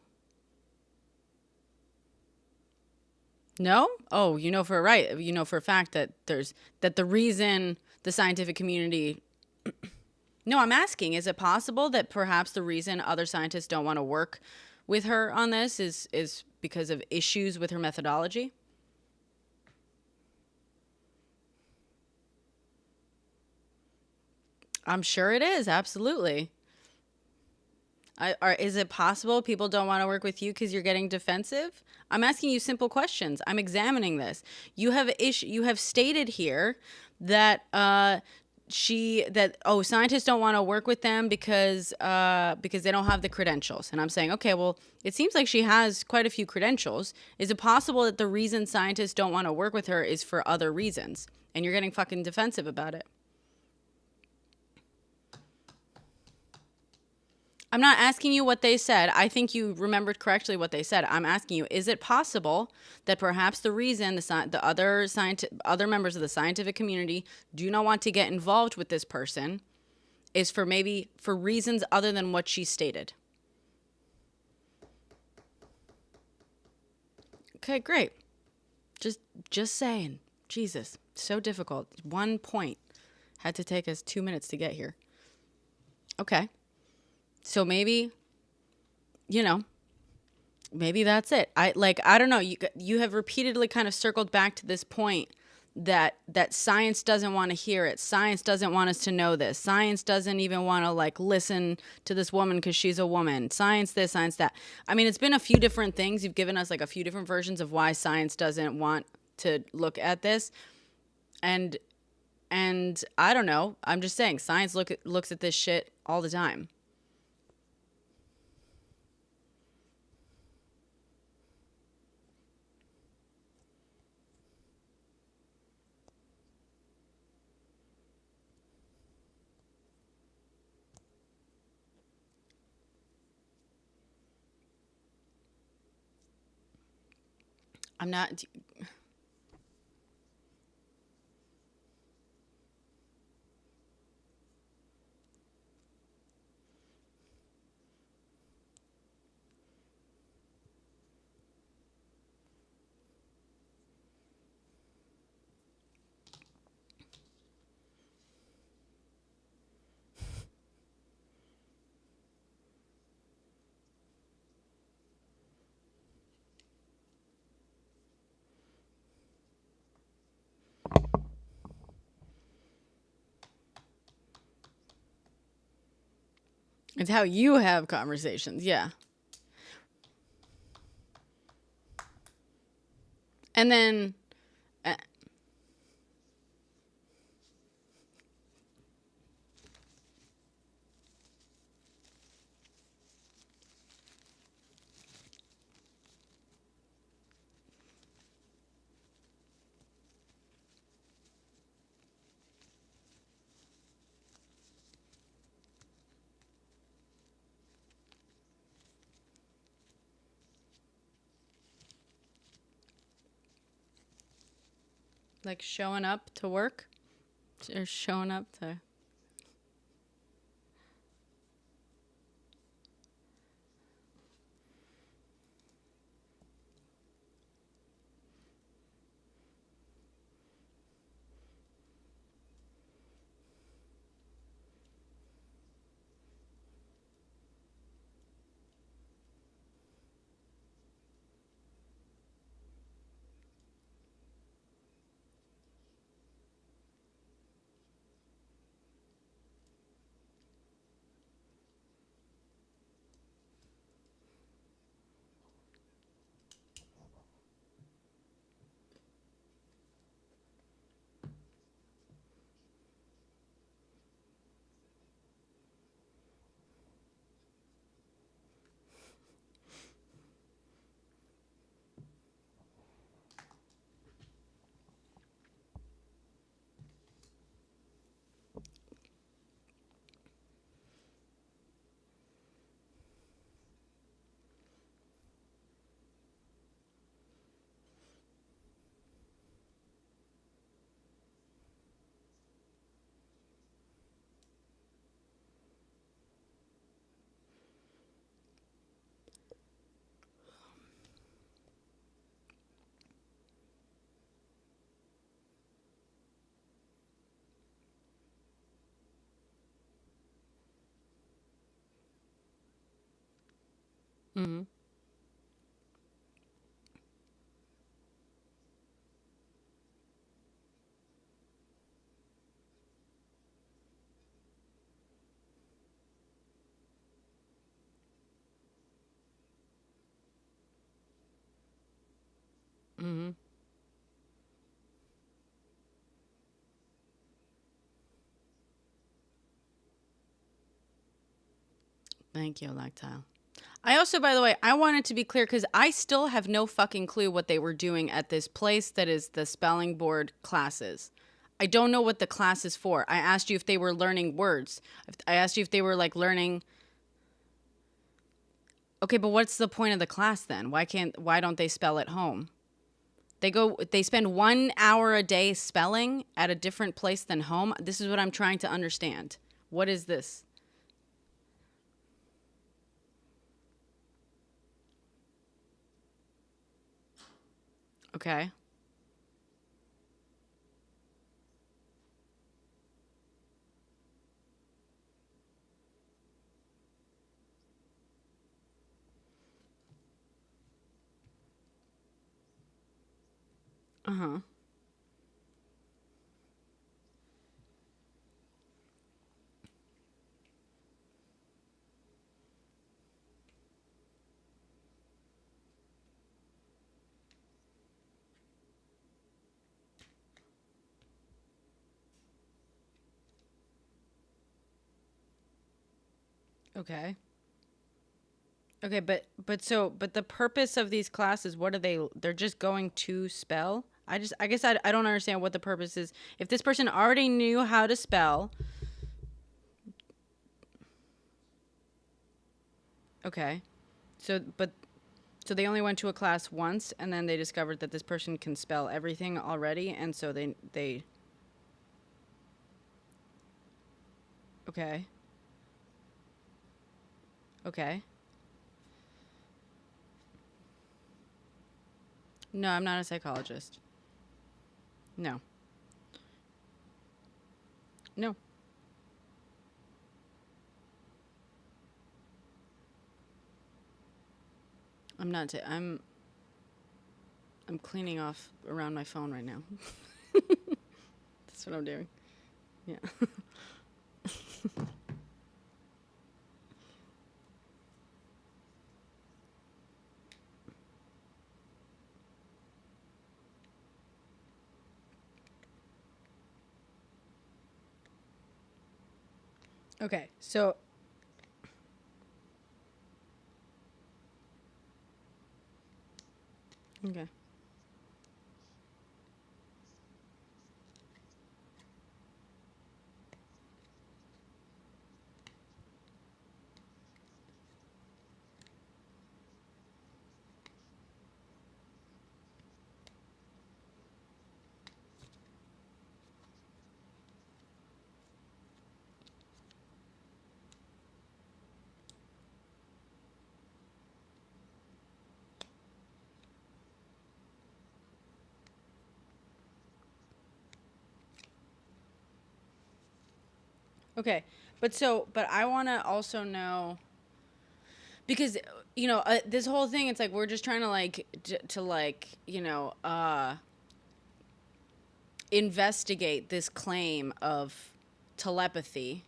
No? Oh, you know for a fact that the reason the scientific community. No, I'm asking, is it possible that perhaps the reason other scientists don't want to work with her on this is because of issues with her methodology? I'm sure it is, absolutely. Is it possible people don't want to work with you because you're getting defensive? I'm asking you simple questions. I'm examining this. You have stated here that scientists don't want to work with them because they don't have the credentials. And I'm saying, okay, well, it seems like she has quite a few credentials. Is it possible that the reason scientists don't want to work with her is for other reasons? And you're getting fucking defensive about it. I'm not asking you what they said. I think you remembered correctly what they said. I'm asking you, is it possible that perhaps the reason the other members of the scientific community do not want to get involved with this person is for reasons other than what she stated? Okay, great. Just saying. Jesus, so difficult. 1 point. Had to take us 2 minutes to get here. Okay. So maybe, maybe that's it. I don't know. You have repeatedly kind of circled back to this point that science doesn't want to hear it. Science doesn't want us to know this. Science doesn't even want to listen to this woman because she's a woman. Science this, science that. I mean, it's been a few different things. You've given us a few different versions of why science doesn't want to look at this. And I don't know. I'm just saying science looks at this shit all the time. I'm not. It's how you have conversations. Yeah. And then. Showing up to work or showing up to. Mm-hmm. Mm-hmm. Thank you, Lactile. I also, by the way, I wanted to be clear because I still have no fucking clue what they were doing at this place that is the spelling board classes. I don't know what the class is for. I asked you if they were learning words. I asked you if they were like learning. Okay, but what's the point of the class then? Why don't they spell at home? They spend 1 hour a day spelling at a different place than home. This is what I'm trying to understand. What is this? Okay. Uh-huh. Okay. Okay, but the purpose of these classes, what are they? They're just going to spell. I guess I don't understand what the purpose is. If this person already knew how to spell, okay. So they only went to a class once, and then they discovered that this person can spell everything already, and so they okay. Okay. No, I'm not a psychologist. No. No. I'm not I'm cleaning off around my phone right now. That's what I'm doing. Yeah. Okay. So okay. Okay. But I want to also know because this whole thing it's like we're just trying to to like, investigate this claim of telepathy.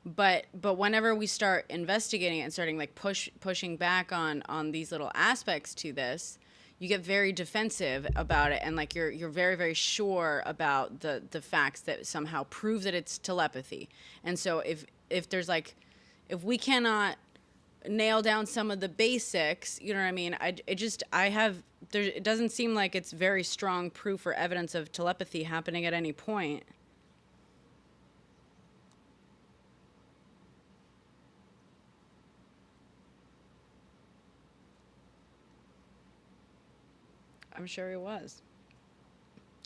But whenever we start investigating it and starting like pushing back on these little aspects to this, you get very defensive about it, and like you're very very sure about the facts that somehow prove that it's telepathy. And so if there's like if we cannot nail down some of the basics, you know what I mean? I have there. It doesn't seem like it's very strong proof or evidence of telepathy happening at any point. I'm sure it was.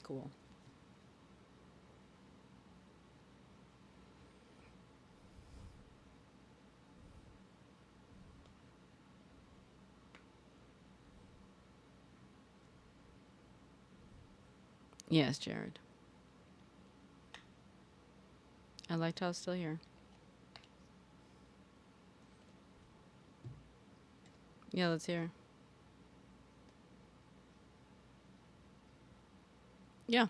Cool. Yes, Jared. I liked how it's still here. Yeah, let's hear. Yeah.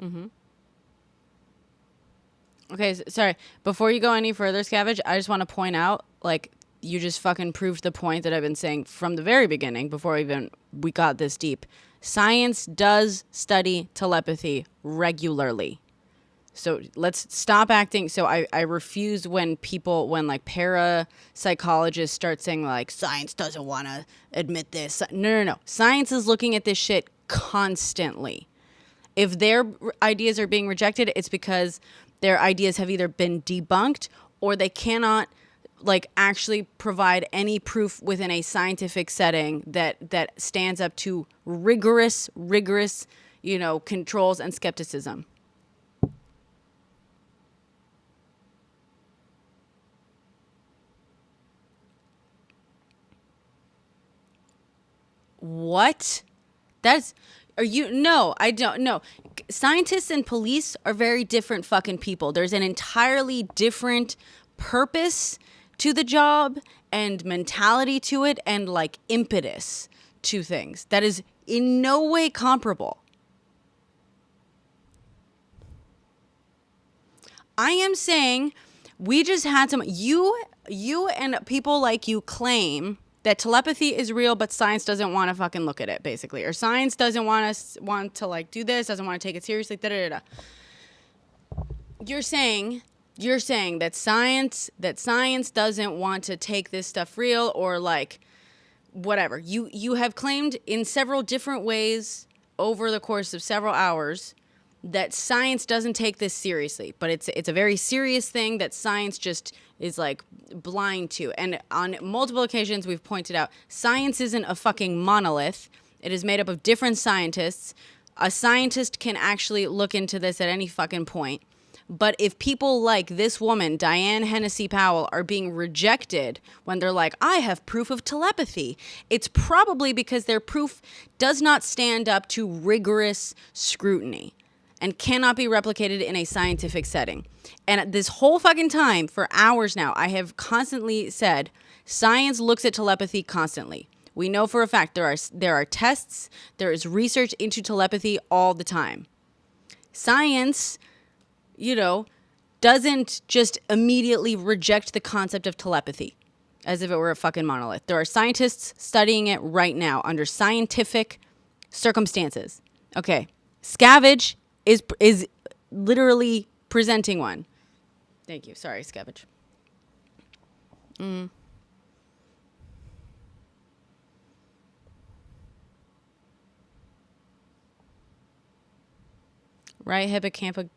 Mm-hmm. Okay, sorry. Before you go any further, Scavenge, I just want to point out, like, you just fucking proved the point that I've been saying from the very beginning, before even we got this deep. Science does study telepathy regularly. So let's stop acting. So I refuse when like parapsychologists start saying like science doesn't want to admit this. No. Science is looking at this shit constantly. If their ideas are being rejected, it's because their ideas have either been debunked or they cannot like actually provide any proof within a scientific setting that stands up to rigorous, controls and skepticism. What? That's are you no, I don't know. Scientists and police are very different fucking people. There's an entirely different purpose to the job and mentality to it and like impetus to things that is in no way comparable. I am saying we just had some you and people like you claim that telepathy is real, but science doesn't want to fucking look at it, basically, or science doesn't want to like do this, doesn't want to take it seriously. Da da da. You're saying that science doesn't want to take this stuff real, or like whatever. You have claimed in several different ways over the course of several hours that science doesn't take this seriously, but it's a very serious thing that science just is like blind to. And on multiple occasions we've pointed out science isn't a fucking monolith. It is made up of different scientists. A scientist can actually look into this at any fucking point. But if people like this woman, Diane Hennessy Powell, are being rejected when they're like, I have proof of telepathy, it's probably because their proof does not stand up to rigorous scrutiny and cannot be replicated in a scientific setting. And this whole fucking time, for hours now, I have constantly said, science looks at telepathy constantly. We know for a fact there are tests, there is research into telepathy all the time. Science, doesn't just immediately reject the concept of telepathy as if it were a fucking monolith. There are scientists studying it right now under scientific circumstances. Okay, Scavenge is literally presenting one. Thank you. Sorry, Scavenge. Right hippocampal.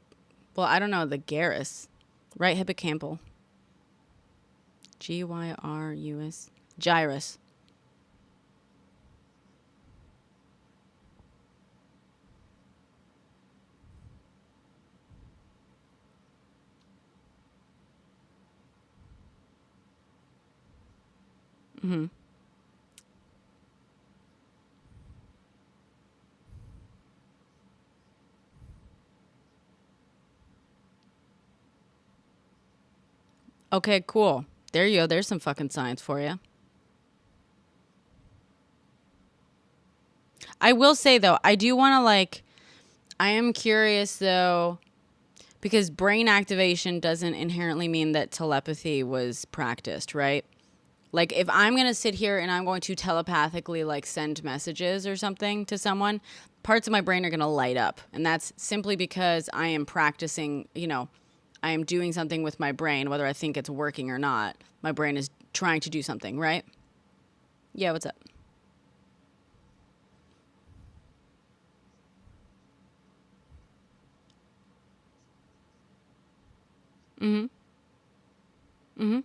Well, I don't know the Garrus. Right hippocampal. Gyrus. Gyrus. Mm-hmm. Okay, cool. There you go. There's some fucking science for you. I will say though, I do want to like. I am curious though, because brain activation doesn't inherently mean that telepathy was practiced, right? Like if I'm going to sit here and I'm going to telepathically like send messages or something to someone, parts of my brain are going to light up. And that's simply because I am practicing, I am doing something with my brain, whether I think it's working or not. My brain is trying to do something, right? Yeah, what's up? Mm-hmm. Mm-hmm.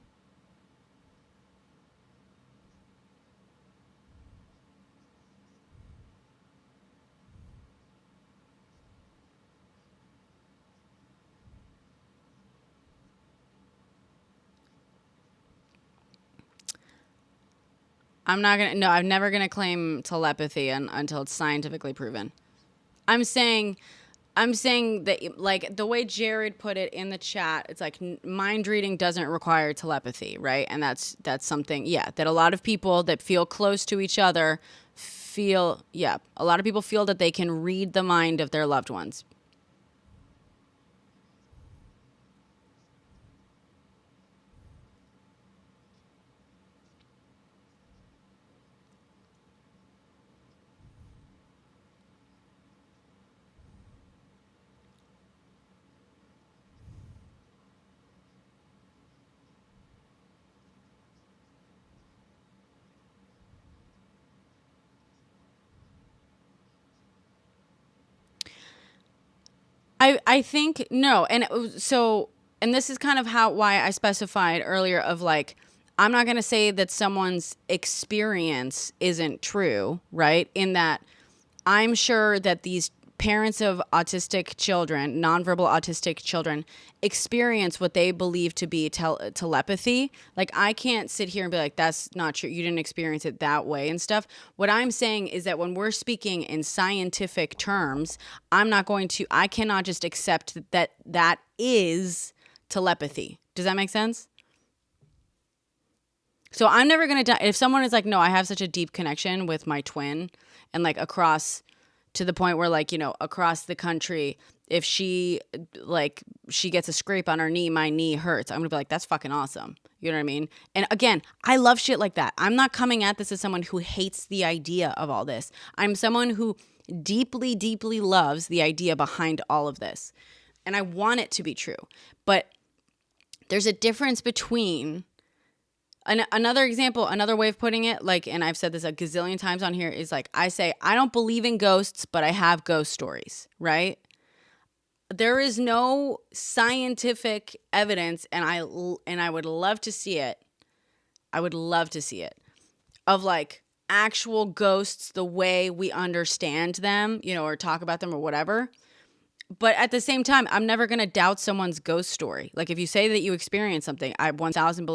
I'm never gonna claim telepathy until it's scientifically proven. I'm saying that, like, the way Jared put it in the chat, it's like mind reading doesn't require telepathy, right? And that's something, yeah, that a lot of people that feel close to each other feel, yeah, a lot of people feel that they can read the mind of their loved ones. I think no, and so, and this is kind of why I specified earlier of like, I'm not going to say that someone's experience isn't true, right? In that I'm sure that these parents of autistic children, nonverbal autistic children, experience what they believe to be telepathy. Like, I can't sit here and be like, that's not true. You didn't experience it that way and stuff. What I'm saying is that when we're speaking in scientific terms, I cannot just accept that that is telepathy. Does that make sense? So I'm never going to, if someone is like, no, I have such a deep connection with my twin, and like across, to the point where, like, you know, across the country, if she gets a scrape on her knee, my knee hurts, I'm gonna be like, that's fucking awesome. You know what I mean? And again, I love shit like that. I'm not coming at this as someone who hates the idea of all this. I'm someone who deeply, deeply loves the idea behind all of this. And I want it to be true. But there's a difference between, another example, another way of putting it, like, and I've said this a gazillion times on here, is like, I say, I don't believe in ghosts, but I have ghost stories, right? There is no scientific evidence, and I would love to see it. I would love to see it, of like actual ghosts the way we understand them, you know, or talk about them or whatever. But at the same time, I'm never going to doubt someone's ghost story. Like, if you say that you experienced something, I 1000%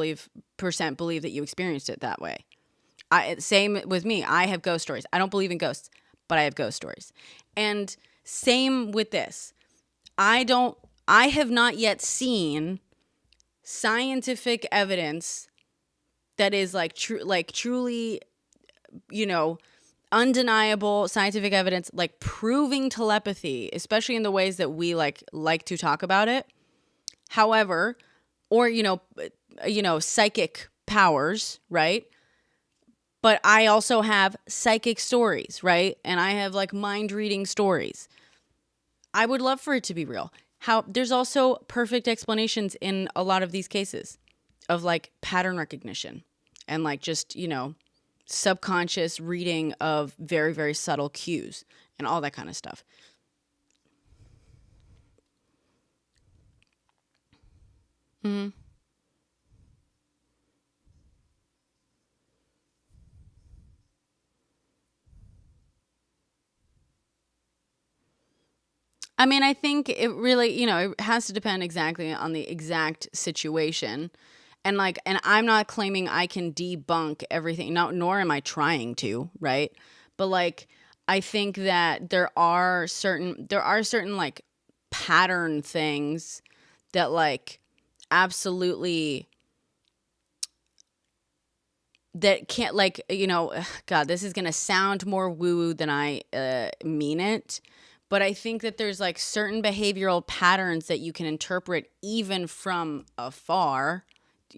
believe that you experienced it that way. Same with me. I have ghost stories. I don't believe in ghosts, but I have ghost stories. And same with this. I have not yet seen scientific evidence that is like truly, you know, undeniable scientific evidence, like proving telepathy, especially in the ways that we like to talk about it. However, or, you know, psychic powers, right? But I also have psychic stories, right? And I have like mind reading stories. I would love for it to be real. There's also perfect explanations in a lot of these cases of like pattern recognition and like just, you know, subconscious reading of very, very subtle cues and all that kind of stuff. Mm-hmm. I mean, I think it really, you know, it has to depend exactly on the exact situation. And like, and I'm not claiming I can debunk everything, nor am I trying to, right? But like, I think that there are certain like pattern things that like absolutely, that can't, like, you know, God, this is going to sound more woo woo than I mean it. But I think that there's like certain behavioral patterns that you can interpret even from afar.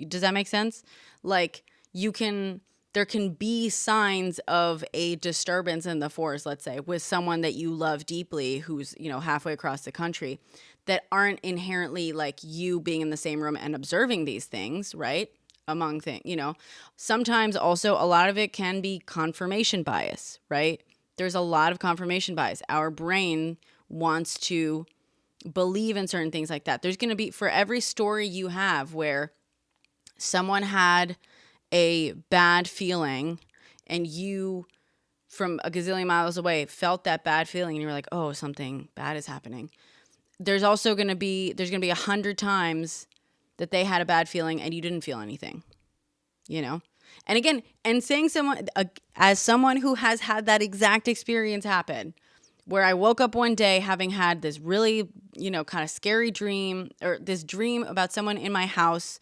Does that make sense? Like, there can be signs of a disturbance in the force, let's say, with someone that you love deeply who's, you know, halfway across the country, that aren't inherently like you being in the same room and observing these things, right? Among things, you know, sometimes also a lot of it can be confirmation bias, right? There's a lot of confirmation bias. Our brain wants to believe in certain things like that. There's going to be, for every story you have where someone had a bad feeling and you, from a gazillion miles away, felt that bad feeling and you were like, oh, something bad is happening. There's going to be 100 times that they had a bad feeling and you didn't feel anything, you know? And again, and saying as someone who has had that exact experience happen, where I woke up one day having had this really, kind of scary dream, or this dream about someone in my house,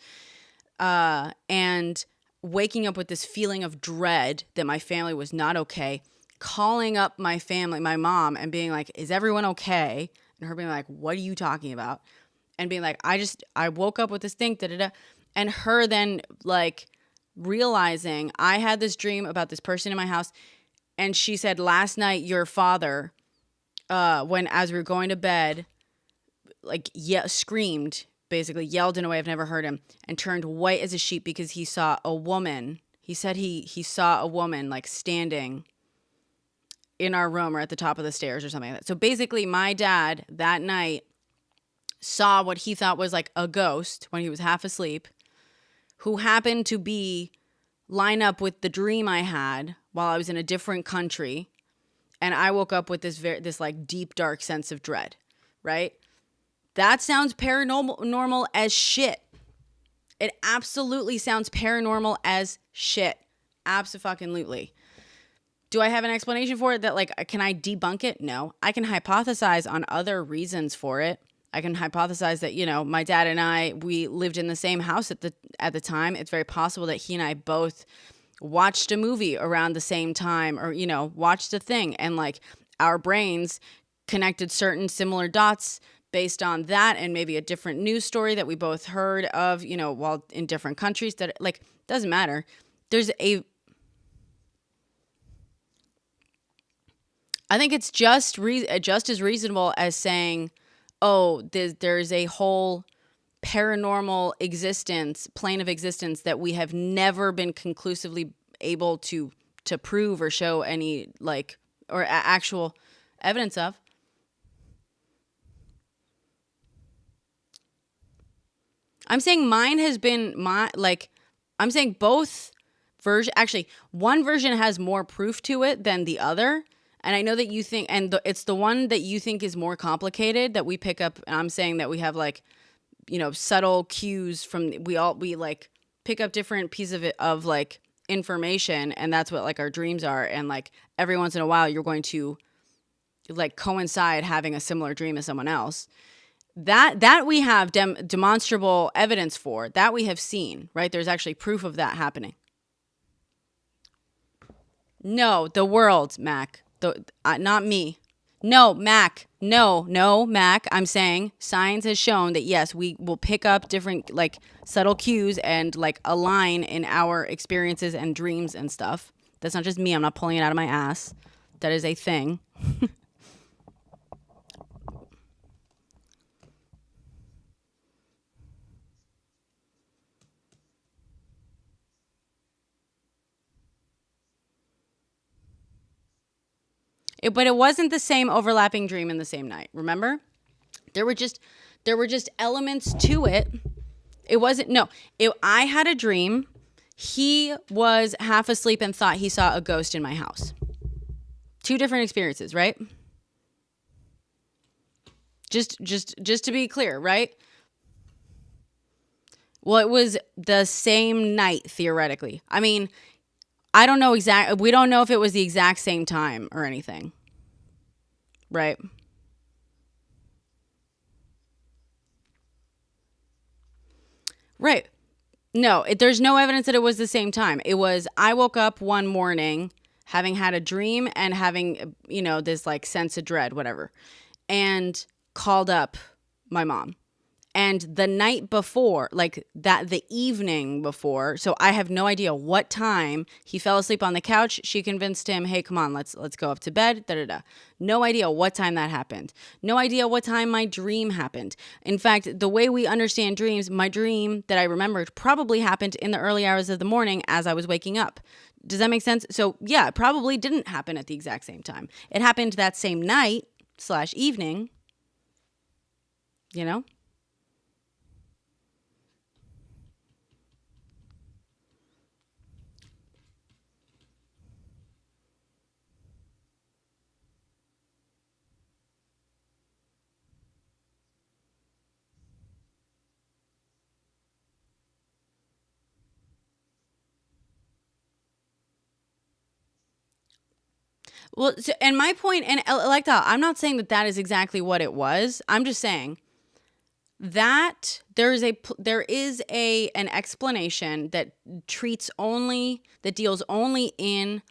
and waking up with this feeling of dread that my family was not okay, calling up my family, my mom, and being like, is everyone okay? And her being like, what are you talking about? And being like, I woke up with this thing, da da da. And her then like realizing I had this dream about this person in my house. And she said, last night, your father, as we were going to bed, like screamed, basically yelled in a way I've never heard him, and turned white as a sheet because he saw a woman. He said he saw a woman like standing in our room or at the top of the stairs or something like that. So basically my dad that night saw what he thought was like a ghost when he was half asleep, who happened to be line up with the dream I had while I was in a different country. And I woke up with this like deep, dark sense of dread, right? That sounds paranormal as shit. It absolutely sounds paranormal as shit. Abso-fucking-lutely. Do I have an explanation for it that like, can I debunk it? No. I can hypothesize on other reasons for it. I can hypothesize that, my dad and we lived in the same house at the time. It's very possible that he and I both watched a movie around the same time, or, watched a thing, and like our brains connected certain similar dots based on that, and maybe a different news story that we both heard of, while in different countries. That like doesn't matter. I think it's just as reasonable as saying, oh, there's a whole paranormal plane of existence that we have never been conclusively able to prove or show any actual evidence of. I'm saying mine has been I'm saying both versions. Actually, one version has more proof to it than the other. And I know that you think, and it's the one that you think is more complicated that we pick up. And I'm saying that we have subtle cues from, we like pick up different pieces of like information. And that's what like our dreams are. And like every once in a while, you're going to like coincide having a similar dream as someone else. That we have demonstrable evidence for, that we have seen, right? There's actually proof of that happening. No, the world, Mac. Not me. No, Mac. No, Mac. I'm saying science has shown that yes, we will pick up different like subtle cues and like align in our experiences and dreams and stuff. That's not just me. I'm not pulling it out of my ass. That is a thing. But it wasn't the same overlapping dream in the same night. Remember? There were just elements to it. It wasn't, no. I had a dream. He was half asleep and thought he saw a ghost in my house. Two different experiences, right? Just to be clear, right? Well, it was the same night, theoretically. I mean, I don't know we don't know if it was the exact same time or anything. Right? Right. No, there's no evidence that it was the same time. It was, I woke up one morning having had a dream and having, this like sense of dread, whatever, and called up my mom. And the night before, the evening before, so I have no idea what time he fell asleep on the couch. She convinced him, hey, come on, let's go up to bed, da-da-da. No idea what time that happened. No idea what time my dream happened. In fact, the way we understand dreams, my dream that I remembered probably happened in the early hours of the morning as I was waking up. Does that make sense? So yeah, it probably didn't happen at the exact same time. It happened that same night / evening, Well, so, and my point, and Electa, I'm not saying that that is exactly what it was. I'm just saying that there is an explanation that deals only in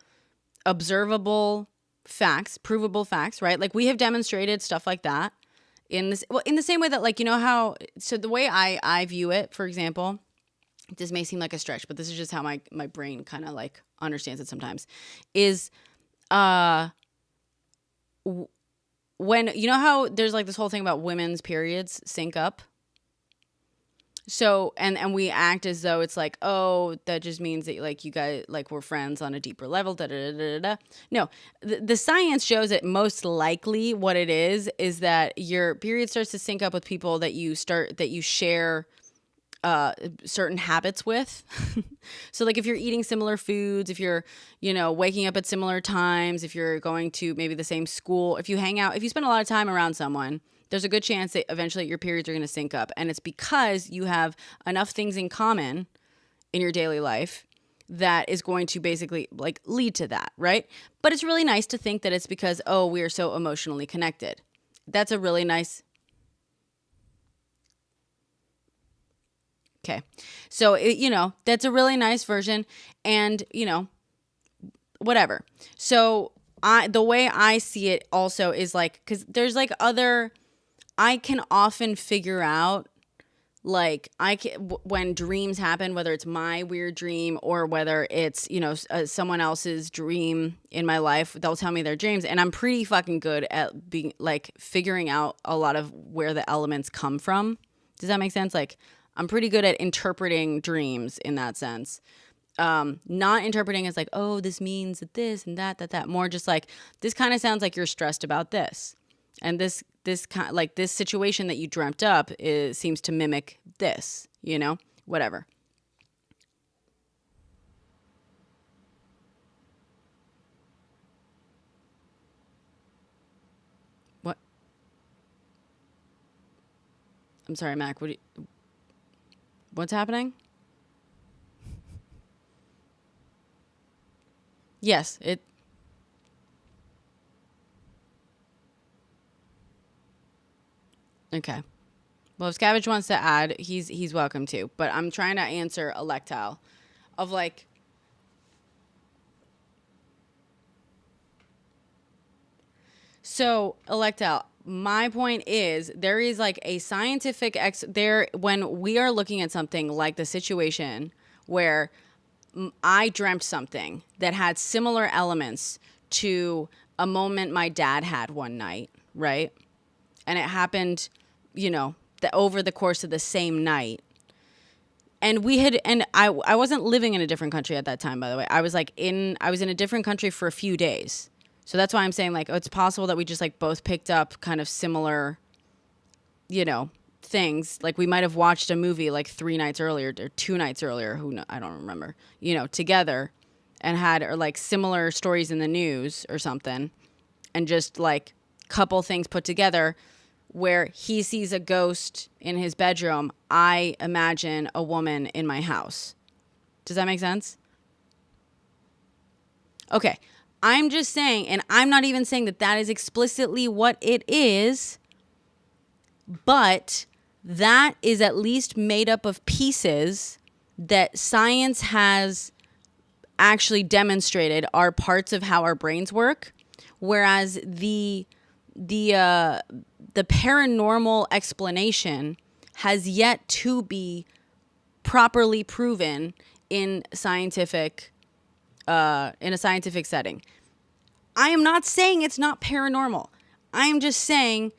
observable facts, provable facts, right? Like we have demonstrated stuff like that in the same way that, like, you know how, so the way I view it, for example, this may seem like a stretch, but this is just how my brain kind of like understands it sometimes, is when, you know how there's like this whole thing about women's periods sync up. So, and we act as though it's like, oh, that just means that like you guys, like we're friends on a deeper level. Da, da, da, da, da. No, the science shows that most likely what it is that your period starts to sync up with people that you share certain habits with. So like if you're eating similar foods, if you're, waking up at similar times, if you're going to maybe the same school, if you spend a lot of time around someone, there's a good chance that eventually your periods are going to sync up. And it's because you have enough things in common in your daily life that is going to basically like lead to that, right? But it's really nice to think that it's because, oh, we are so emotionally connected. That's a really nice... Okay. So, that's a really nice version, and, whatever. So the way I see it also is like, cause there's like I can often figure out, like when dreams happen, whether it's my weird dream or whether it's, someone else's dream in my life, they'll tell me their dreams. And I'm pretty fucking good at being like figuring out a lot of where the elements come from. Does that make sense? Like, I'm pretty good at interpreting dreams in that sense. Not interpreting as like, oh, this means this and that. More just like, this kind of sounds like you're stressed about this. And this kind like this situation that you dreamt up seems to mimic this, whatever. What? I'm sorry, Mac. What's happening? Yes, it... Okay. Well, if Scavenge wants to add, he's welcome to. But I'm trying to answer Electile of like... So, Electile, my point is there is like a scientific... when we are looking at something like the situation where I dreamt something that had similar elements to a moment my dad had one night, right? And it happened, over the course of the same night. And I wasn't living in a different country at that time, by the way. I was in a different country for a few days. So that's why I'm saying like, oh, it's possible that we just like both picked up kind of similar, things. Like we might have watched a movie like 3 nights earlier or 2 nights earlier. I don't remember, together, and had, or like similar stories in the news or something. And just like couple things put together where he sees a ghost in his bedroom. I imagine a woman in my house. Does that make sense? Okay. I'm just saying, and I'm not even saying that is explicitly what it is, but that is at least made up of pieces that science has actually demonstrated are parts of how our brains work, whereas the paranormal explanation has yet to be properly proven in a scientific setting. I am not saying it's not paranormal. I am just saying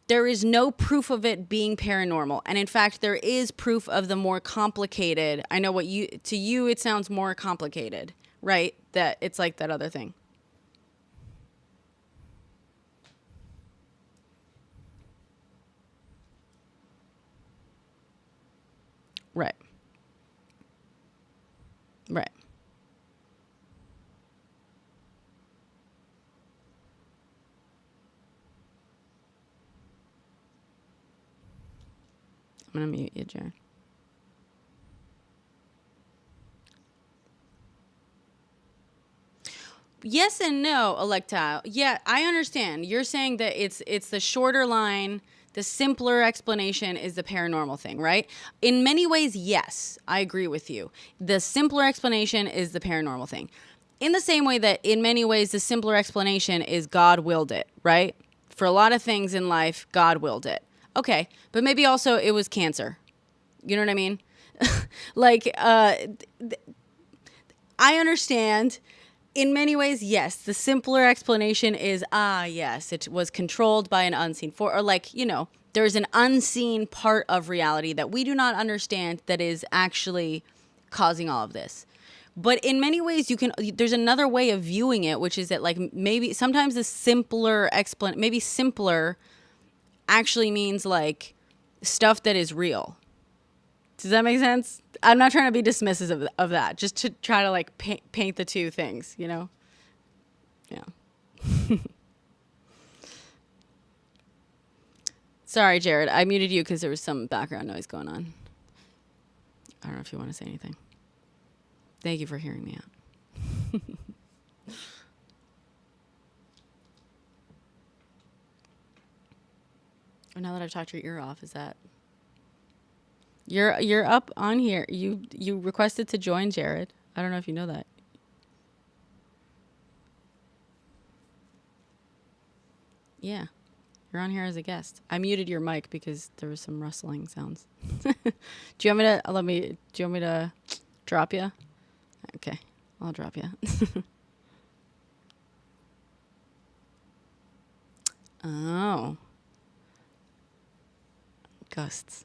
there is no proof of it being paranormal. And in fact, there is proof of the more complicated. I know to you, it sounds more complicated, right? That it's like that other thing. Right. Right. I'm going to mute you, Jared. Yes and no, Electile. Yeah, I understand. You're saying that it's the shorter line, the simpler explanation is the paranormal thing, right? In many ways, yes, I agree with you. The simpler explanation is the paranormal thing. In the same way that in many ways the simpler explanation is God willed it, right? For a lot of things in life, God willed it. Okay, but maybe also it was cancer. You know what I mean? Like, I understand. In many ways, yes. The simpler explanation is, yes, it was controlled by an unseen force. Or like, there's an unseen part of reality that we do not understand that is actually causing all of this. But in many ways, there's another way of viewing it, which is that like maybe sometimes the simpler maybe simpler actually means like stuff that is real. Does that make sense? I'm not trying to be dismissive of that, just to try to like paint the two things, Yeah. Sorry, Jared. I muted you because there was some background noise going on. I don't know if you want to say anything. Thank you for hearing me out. Now that I've talked your ear off, is that... You're up on here. You requested to join, Jared. I don't know if you know that. Yeah. You're on here as a guest. I muted your mic because there was some rustling sounds. Do you want me to drop you? Okay. I'll drop you. Oh. Ghosts.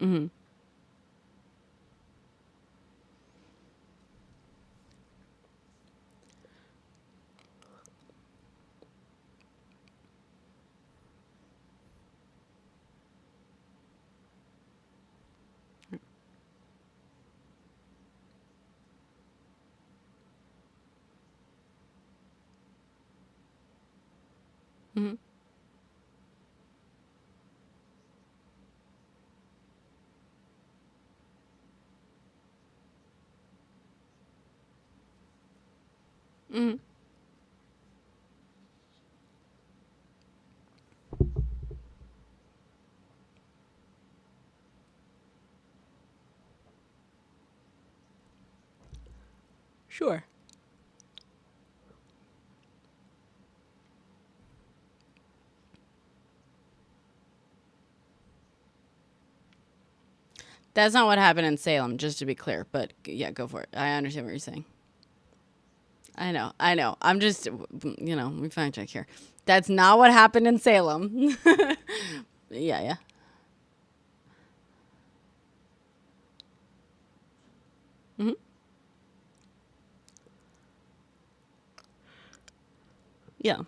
Mm-hmm. Mm-hmm. Mm-hmm. Sure. That's not what happened in Salem, just to be clear. But yeah, go for it. I understand what you're saying. I know. I'm just, we fact check here. That's not what happened in Salem. Yeah. Mm-hmm. Yeah.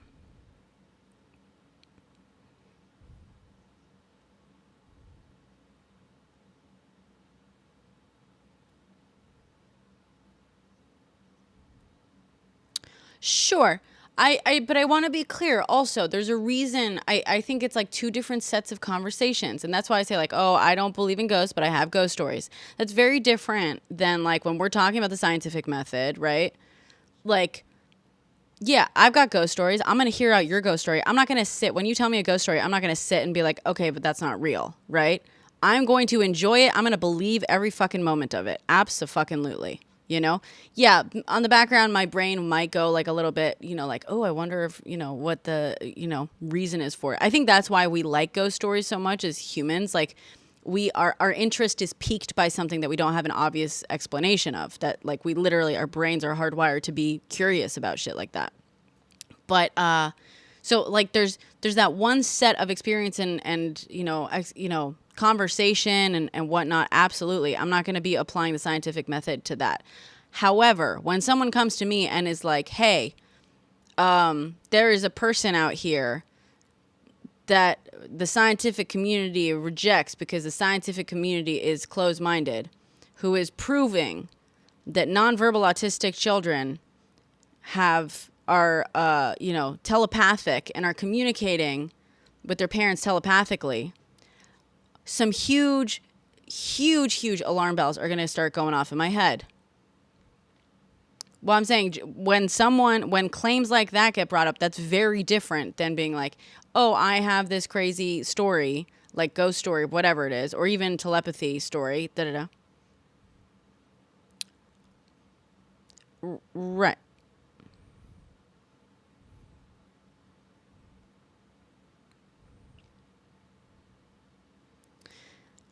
Sure. But I want to be clear also. There's a reason I think it's like two different sets of conversations. And that's why I say like, oh, I don't believe in ghosts, but I have ghost stories. That's very different than like when we're talking about the scientific method, right? Like, yeah, I've got ghost stories. I'm going to hear out your ghost story. I'm not going to sit, when you tell me a ghost story, I'm not going to sit and be like, okay, but that's not real, right? I'm going to enjoy it. I'm going to believe every fucking moment of it. Abso-fucking-lutely. Yeah, on the background, my brain might go like a little bit, like, oh, I wonder if, what the, reason is for it. I think that's why we like ghost stories so much as humans. Like, our interest is piqued by something that we don't have an obvious explanation of, that like we literally, our brains are hardwired to be curious about shit like that. But, so like there's that one set of experience and conversation and whatnot. Absolutely. I'm not going to be applying the scientific method to that. However, when someone comes to me and is like, hey, there is a person out here that the scientific community rejects because the scientific community is closed-minded, who is proving that nonverbal autistic children are telepathic and are communicating with their parents telepathically, some huge alarm bells are going to start going off in my head. Well, I'm saying when claims like that get brought up, that's very different than being like, oh, I have this crazy story, like ghost story, whatever it is, or even telepathy story, da-da-da. Right.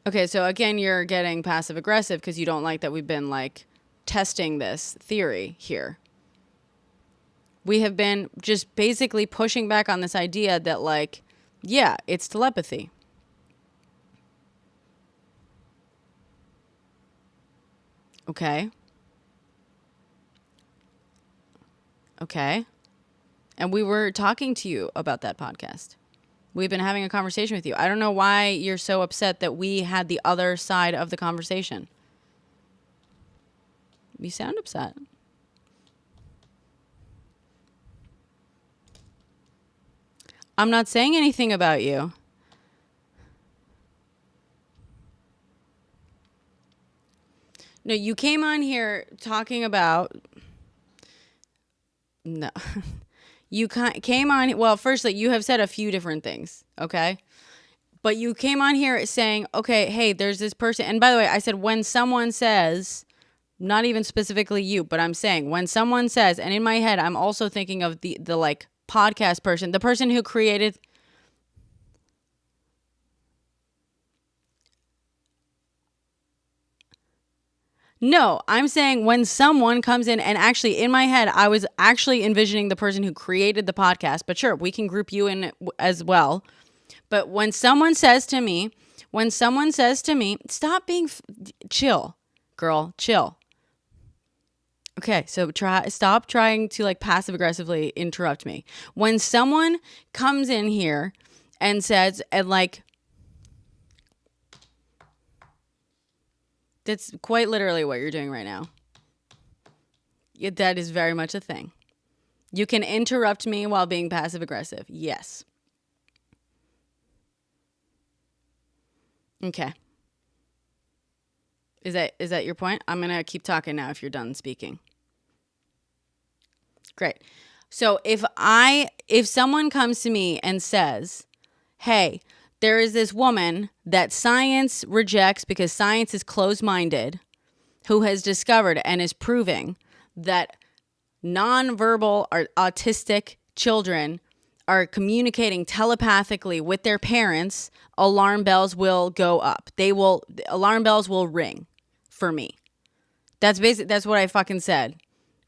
Okay, so again, you're getting passive aggressive because you don't like that we've been like testing this theory here. We have been just basically pushing back on this idea that like, yeah, it's telepathy. Okay. Okay. And we were talking to you about that podcast. We've been having a conversation with you. I don't know why you're so upset that we had the other side of the conversation. You sound upset. I'm not saying anything about you. No, you came on here talking about... No. You came on... Well, firstly, you have said a few different things, okay? But you came on here saying, okay, hey, there's this person. And by the way, I said when someone says, not even specifically you, but I'm saying when someone says, and in my head, I'm also thinking of the like podcast person, the person who created... No, I'm saying when someone comes in, and actually in my head, I was actually envisioning the person who created the podcast, but sure, we can group you in as well. But when someone says to me, stop being, chill, girl, chill. Okay, so stop trying to like passive aggressively interrupt me. When someone comes in here and says, and like, that's quite literally what you're doing right now. That is very much a thing. You can interrupt me while being passive aggressive. Yes. Okay. Is that your point? I'm going to keep talking now if you're done speaking. Great. So if someone comes to me and says, "Hey, there is this woman that science rejects because science is closed-minded, who has discovered and is proving that nonverbal or autistic children are communicating telepathically with their parents, alarm bells will go up. Alarm bells will ring for me." That's what I fucking said,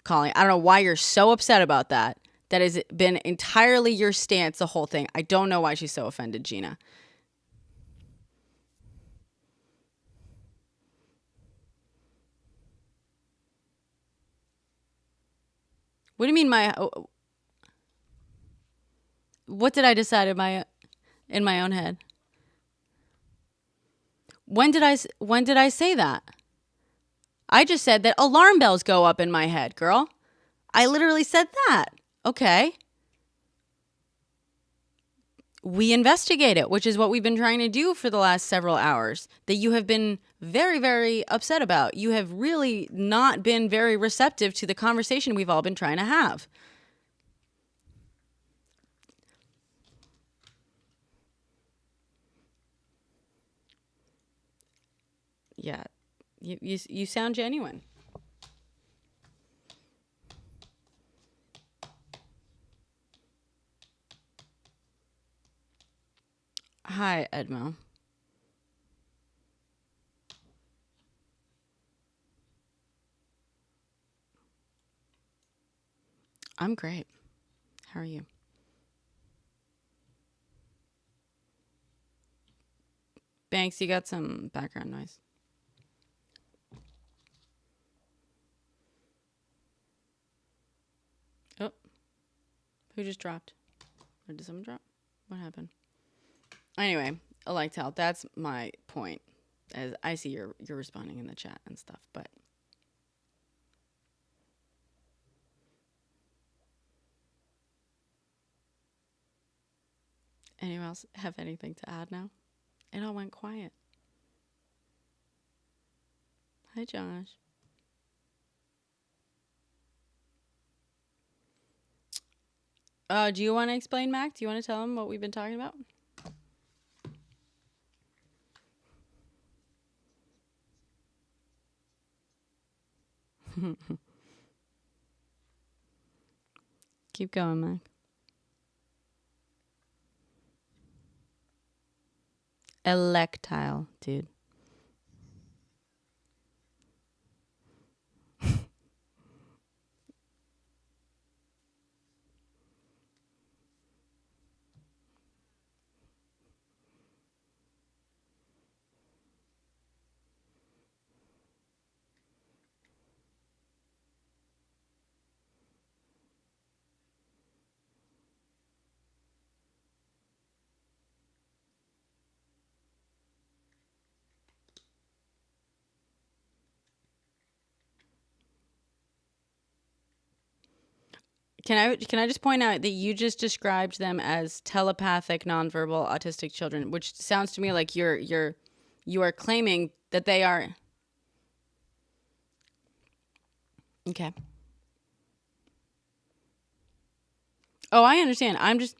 Colleen. I don't know why you're so upset about that. That has been entirely your stance, the whole thing. I don't know why she's so offended, Gina. What do you mean what did I decide in my own head? When did I say that? I just said that alarm bells go up in my head, girl. I literally said that. Okay. We investigate it, which is what we've been trying to do for the last several hours, that you have been very, very upset about. You have really not been very receptive to the conversation we've all been trying to have. Yeah, you sound genuine. Hi, Edmo. I'm great. How are you? Banks, you got some background noise. Oh, who just dropped? Or did someone drop? What happened? Anyway, Electel, that's my point. As I see you're responding in the chat and stuff, but Anyone else have anything to add now? It all went quiet. Hi, Josh. Do you want to explain, Mac? Do you want to tell him what we've been talking about? Keep going, Mac. Electile, dude. Can I just point out that you just described them as telepathic, nonverbal, autistic children, which sounds to me like you are claiming that they are. Okay. Oh, I understand. I'm just.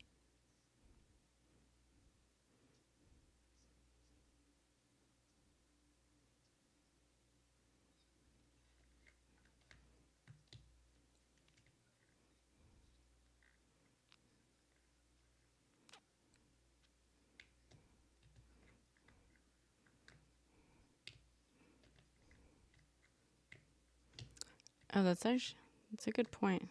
Oh, that's a good point.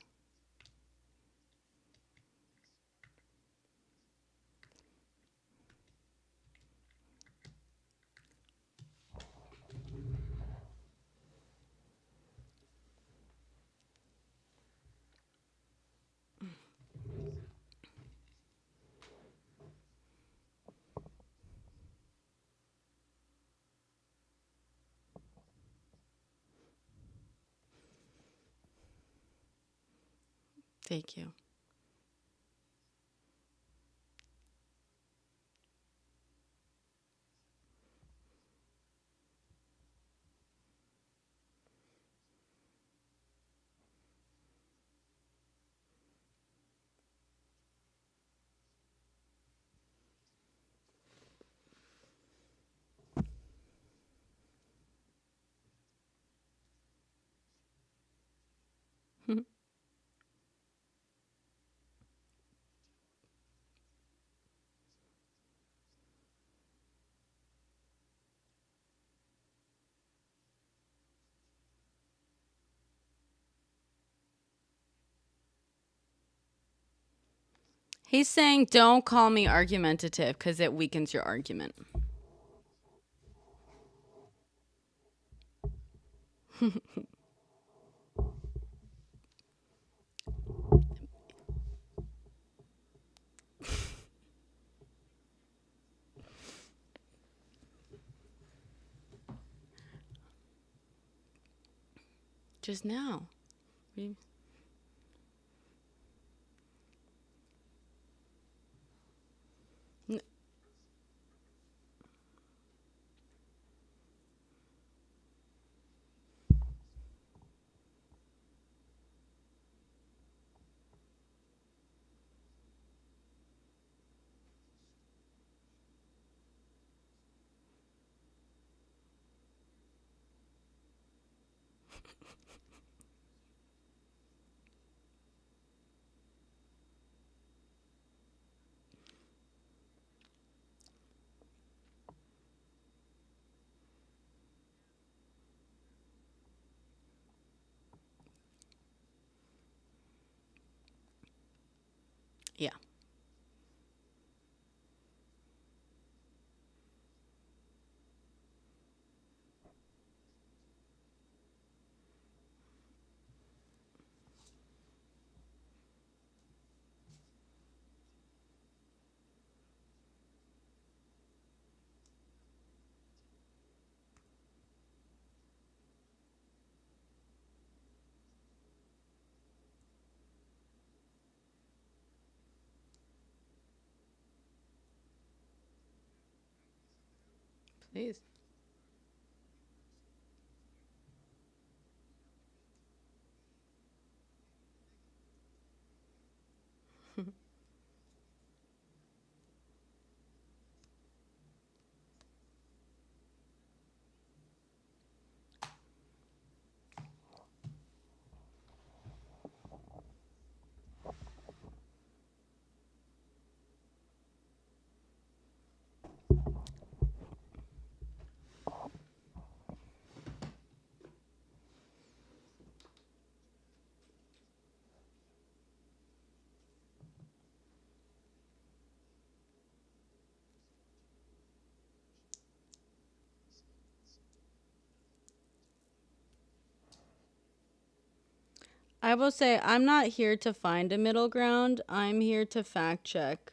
Thank you. He's saying, don't call me argumentative because it weakens your argument. Just now. Yeah. Please. I will say I'm not here to find a middle ground. I'm here to fact check.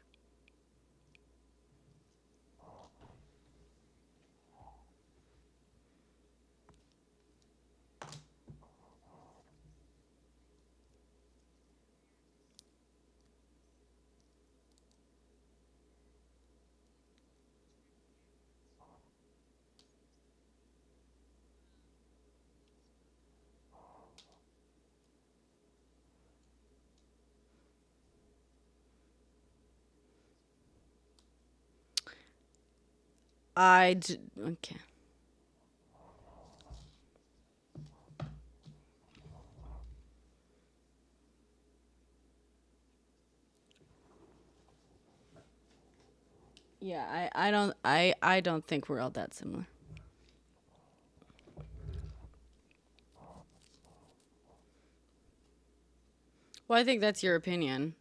Okay. Yeah, I don't think we're all that similar. Well, I think that's your opinion.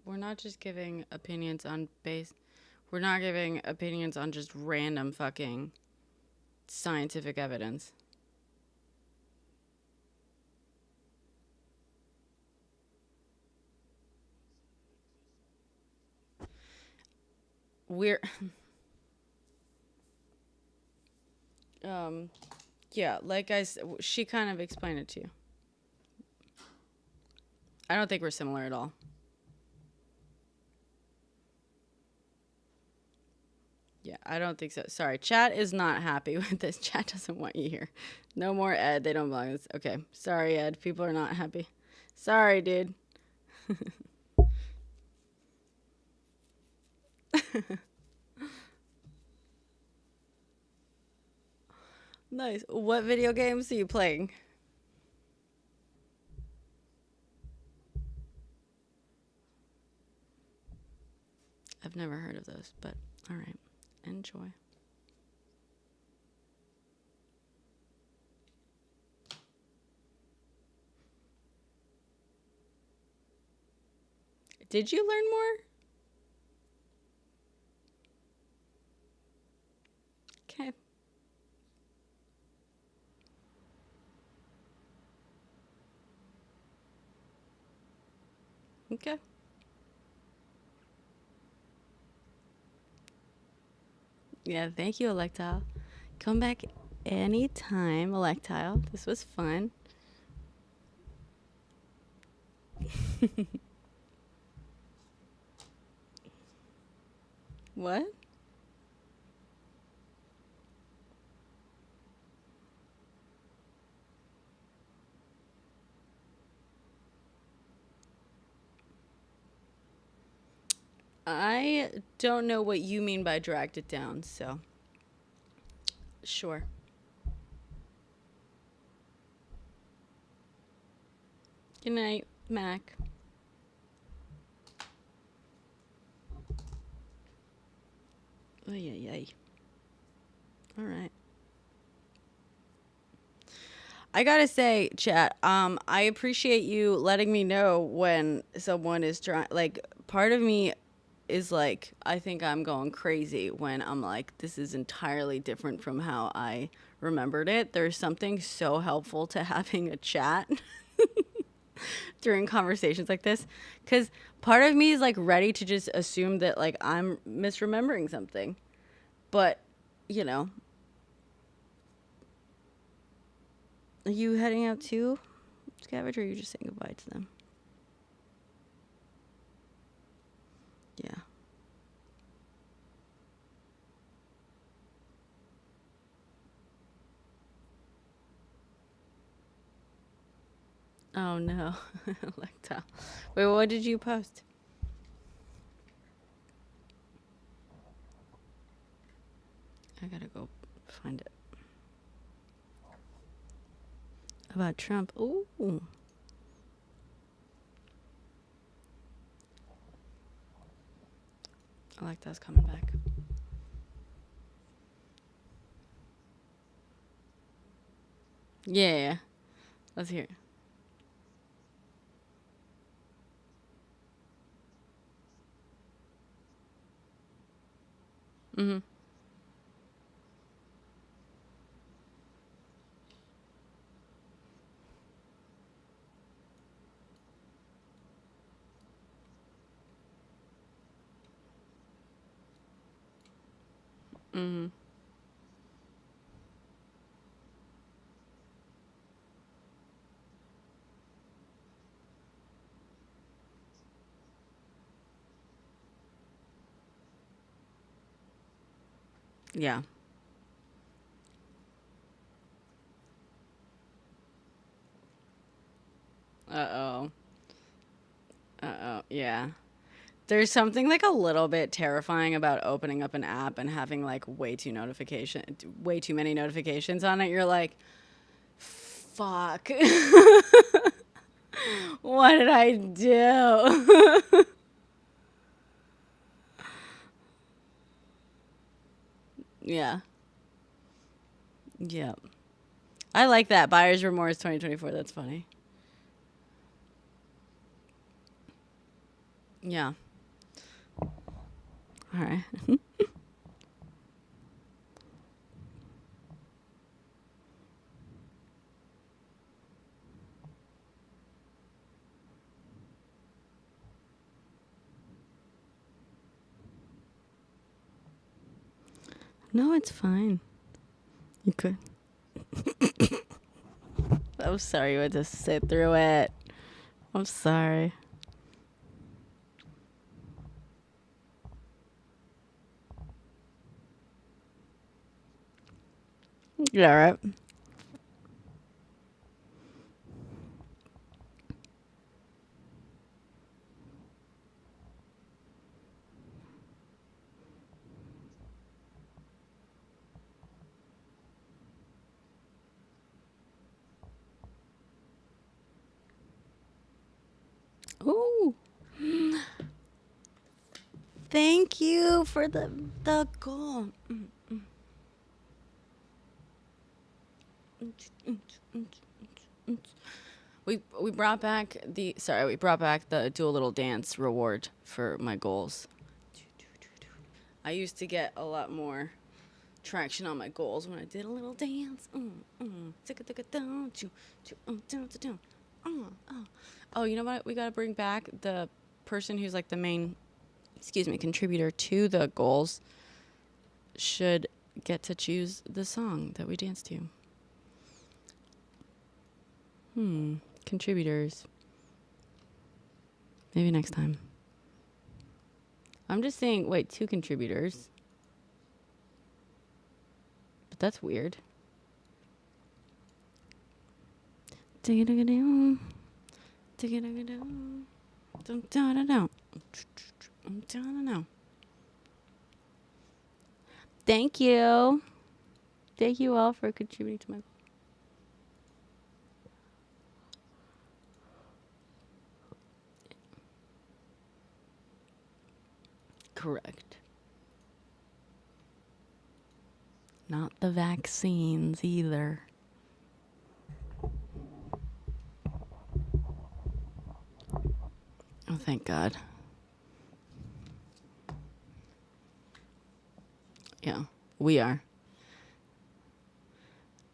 We're not just giving opinions on base. We're not giving opinions on just random fucking scientific evidence. We're yeah, like she kind of explained it to you. I don't think we're similar at all. Yeah, I don't think so. Sorry, chat is not happy with this. Chat doesn't want you here. No more Ed. They don't belong. Okay. Sorry, Ed. People are not happy. Sorry, dude. Nice. What video games are you playing? I've never heard of those, but all right. Enjoy. Did you learn more? Okay. Okay. Yeah, thank you, Electile. Come back anytime, Electile. This was fun. What? I don't know what you mean by dragged it down, so sure. Good night, Mac. Ay, ay, ay. All right. I gotta say, chat, I appreciate you letting me know when someone is trying. Like, part of me is like, I think I'm going crazy when I'm like, this is entirely different from how I remembered it. There's something so helpful to having a chat. during conversations like this, because part of me is like ready to just assume that like I'm misremembering something, but you know, are you heading out too, Scavenge, or are you just saying goodbye to them? Yeah. Oh no. Electa. Wait, what did you post? I gotta go find it. About Trump. Ooh. Electa's coming back. Yeah. Let's hear it. Mm-hmm. Mm-hmm. Yeah. Uh-oh. Uh-oh. Yeah. There's something like a little bit terrifying about opening up an app and having like way too many notifications on it. You're like, fuck. What did I do? Yeah. Yeah. I like that. Buyer's remorse 2024. That's funny. Yeah. All right. No, it's fine. You could. I'm sorry you had to sit through it. I'm sorry. Yeah, right. Ooh. Thank you for the goal. We brought back the do a little dance reward for my goals. I used to get a lot more traction on my goals when I did a little dance. Oh, you know what? We gotta bring back the person who's like the main, contributor to the goals. Should get to choose the song that we dance to. Contributors. Maybe next time. I'm just saying, wait, 2 contributors. But that's weird. Thank you. Thank you all for contributing to my. Correct. Not the vaccines either. Oh, thank God. Yeah, we are.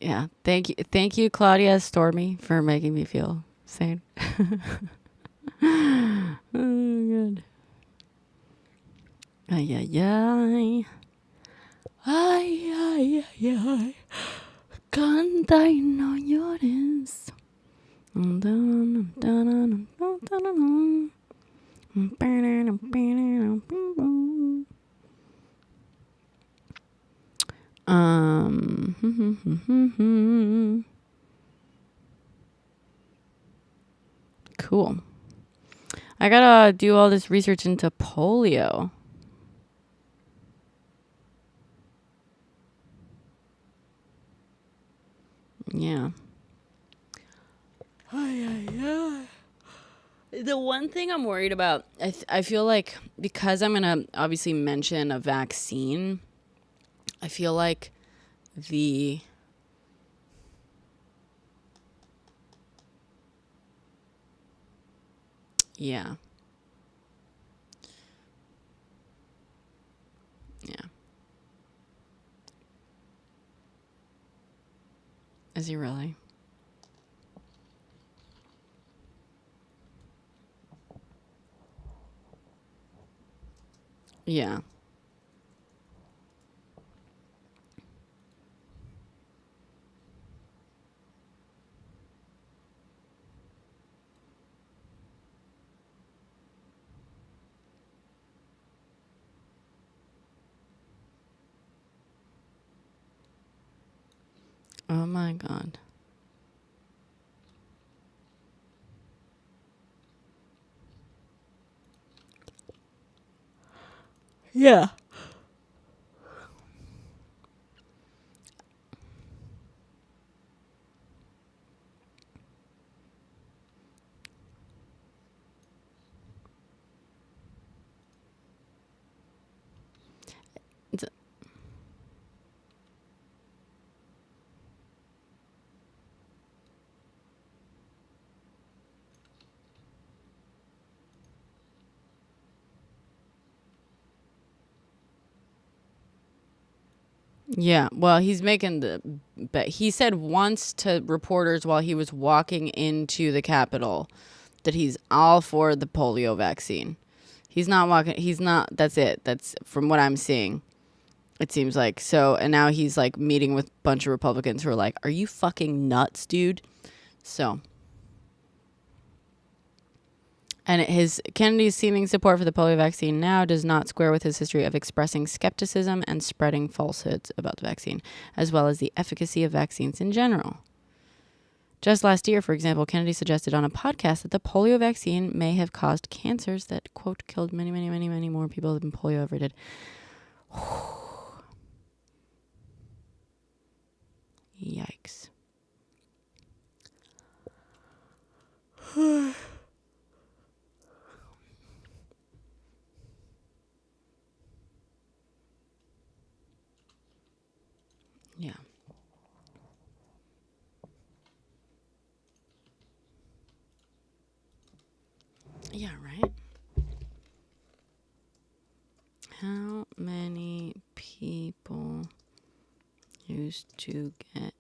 Yeah. Thank you, Claudia Stormy, for making me feel Same. Oh, good. Ay, ay, ay. Ay, ay, ay, ay. Canta y no llores. Cool. I gotta do all this research into polio. Yeah. The one thing I'm worried about, I feel like because I'm gonna obviously mention a vaccine, I feel like the yeah. Is he really? Yeah. Oh my God. Yeah. Yeah, well, he's making but he said once to reporters while he was walking into the Capitol that he's all for the polio vaccine. He's not, that's it. That's from what I'm seeing. It seems like. So, and now he's like meeting with a bunch of Republicans who are like, are you fucking nuts, dude? So, and his Kennedy's seeming support for the polio vaccine now does not square with his history of expressing skepticism and spreading falsehoods about the vaccine, as well as the efficacy of vaccines in general. Just last year, for example, Kennedy suggested on a podcast that the polio vaccine may have caused cancers that, quote, killed many, many, many, many more people than polio ever did. Yikes. Yeah. Yeah, right? How many people used to get,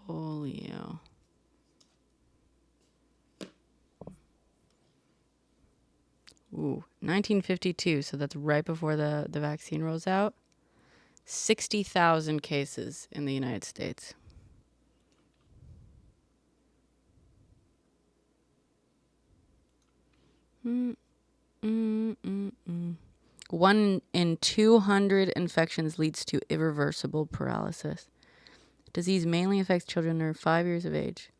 polio? Ooh, 1952, so that's right before the vaccine rolls out. 60,000 cases in the United States. One in 200 infections leads to irreversible paralysis. Disease mainly affects children under 5 years of age.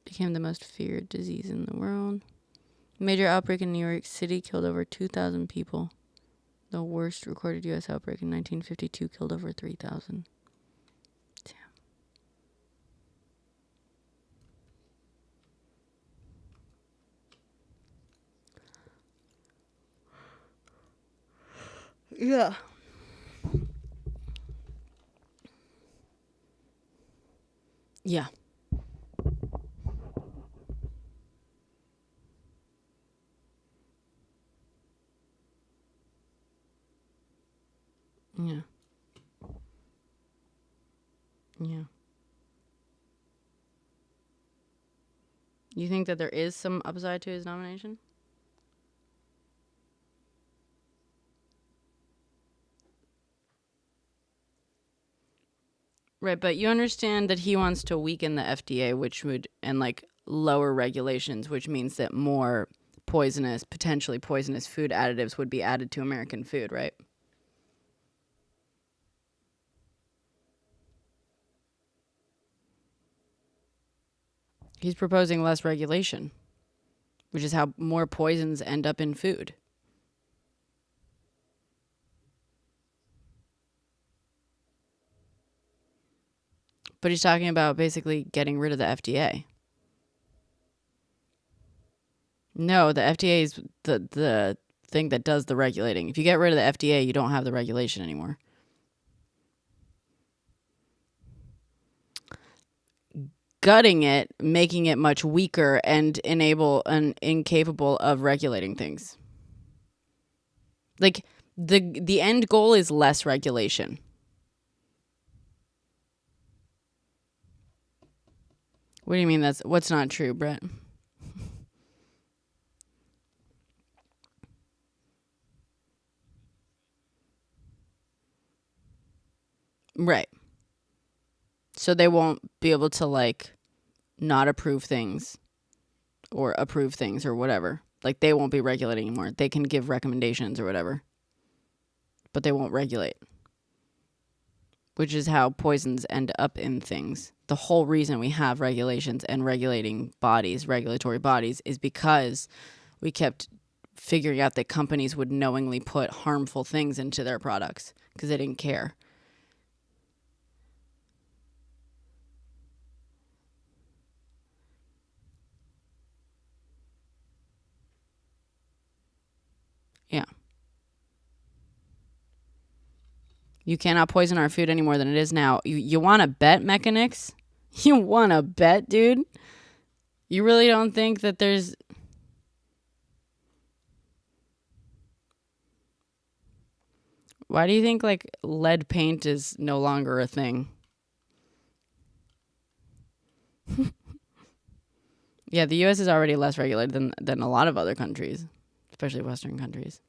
Became the most feared disease in the world. Major outbreak in New York City killed over 2,000 people. The worst recorded U.S. outbreak in 1952 killed over 3,000. Damn. Yeah. Yeah. Yeah. Yeah. You think that there is some upside to his nomination? Right, but you understand that he wants to weaken the FDA, which would, and like lower regulations, which means that more poisonous, potentially poisonous food additives would be added to American food, right? He's proposing less regulation, which is how more poisons end up in food. But he's talking about basically getting rid of the FDA. No, the FDA is the thing that does the regulating. If you get rid of the FDA, you don't have the regulation anymore. Gutting it, making it much weaker and incapable of regulating things. Like the end goal is less regulation. What do you mean what's not true, Brett? Right. So they won't be able to like not approve things or approve things or whatever. Like they won't be regulating anymore. They can give recommendations or whatever, but they won't regulate, which is how poisons end up in things. The whole reason we have regulations and regulatory bodies, is because we kept figuring out that companies would knowingly put harmful things into their products because they didn't care. Yeah. You cannot poison our food any more than it is now. You want to bet, Mechanix? You want to bet, dude? You really don't think that there's... Why do you think like lead paint is no longer a thing? Yeah, the U.S. is already less regulated than a lot of other countries, especially Western countries.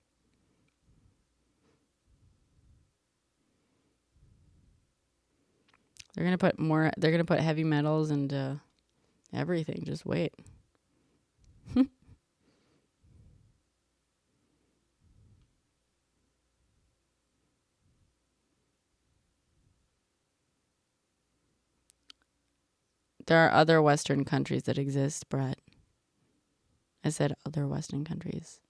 They're gonna put more. They're gonna put heavy metals and everything. Just wait. There are other Western countries that exist, Brett. I said other Western countries.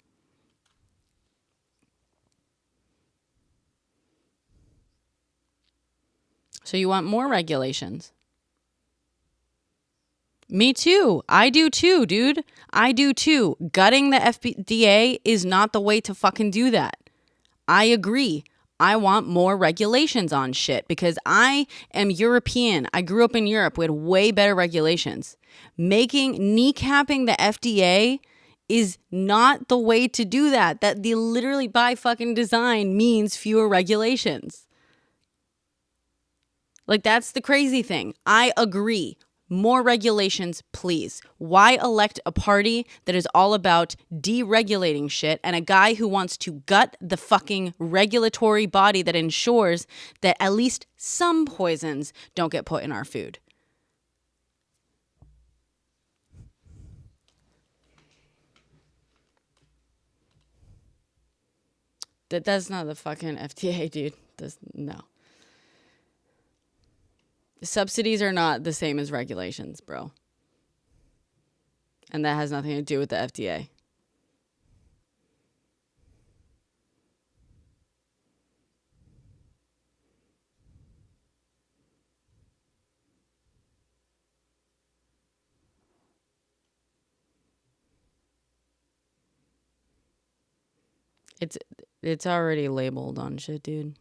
So you want more regulations? Me too. I do too, dude. I do too. Gutting the FDA is not the way to fucking do that. I agree. I want more regulations on shit because I am European. I grew up in Europe. We had way better regulations. Kneecapping the FDA is not the way to do that. That the literally by fucking design means fewer regulations. Like that's the crazy thing. I agree. More regulations, please. Why elect a party that is all about deregulating shit and a guy who wants to gut the fucking regulatory body that ensures that at least some poisons don't get put in our food? That's not the fucking FDA, dude. No. Subsidies are not the same as regulations, bro. And that has nothing to do with the FDA. It's already labeled on shit, dude.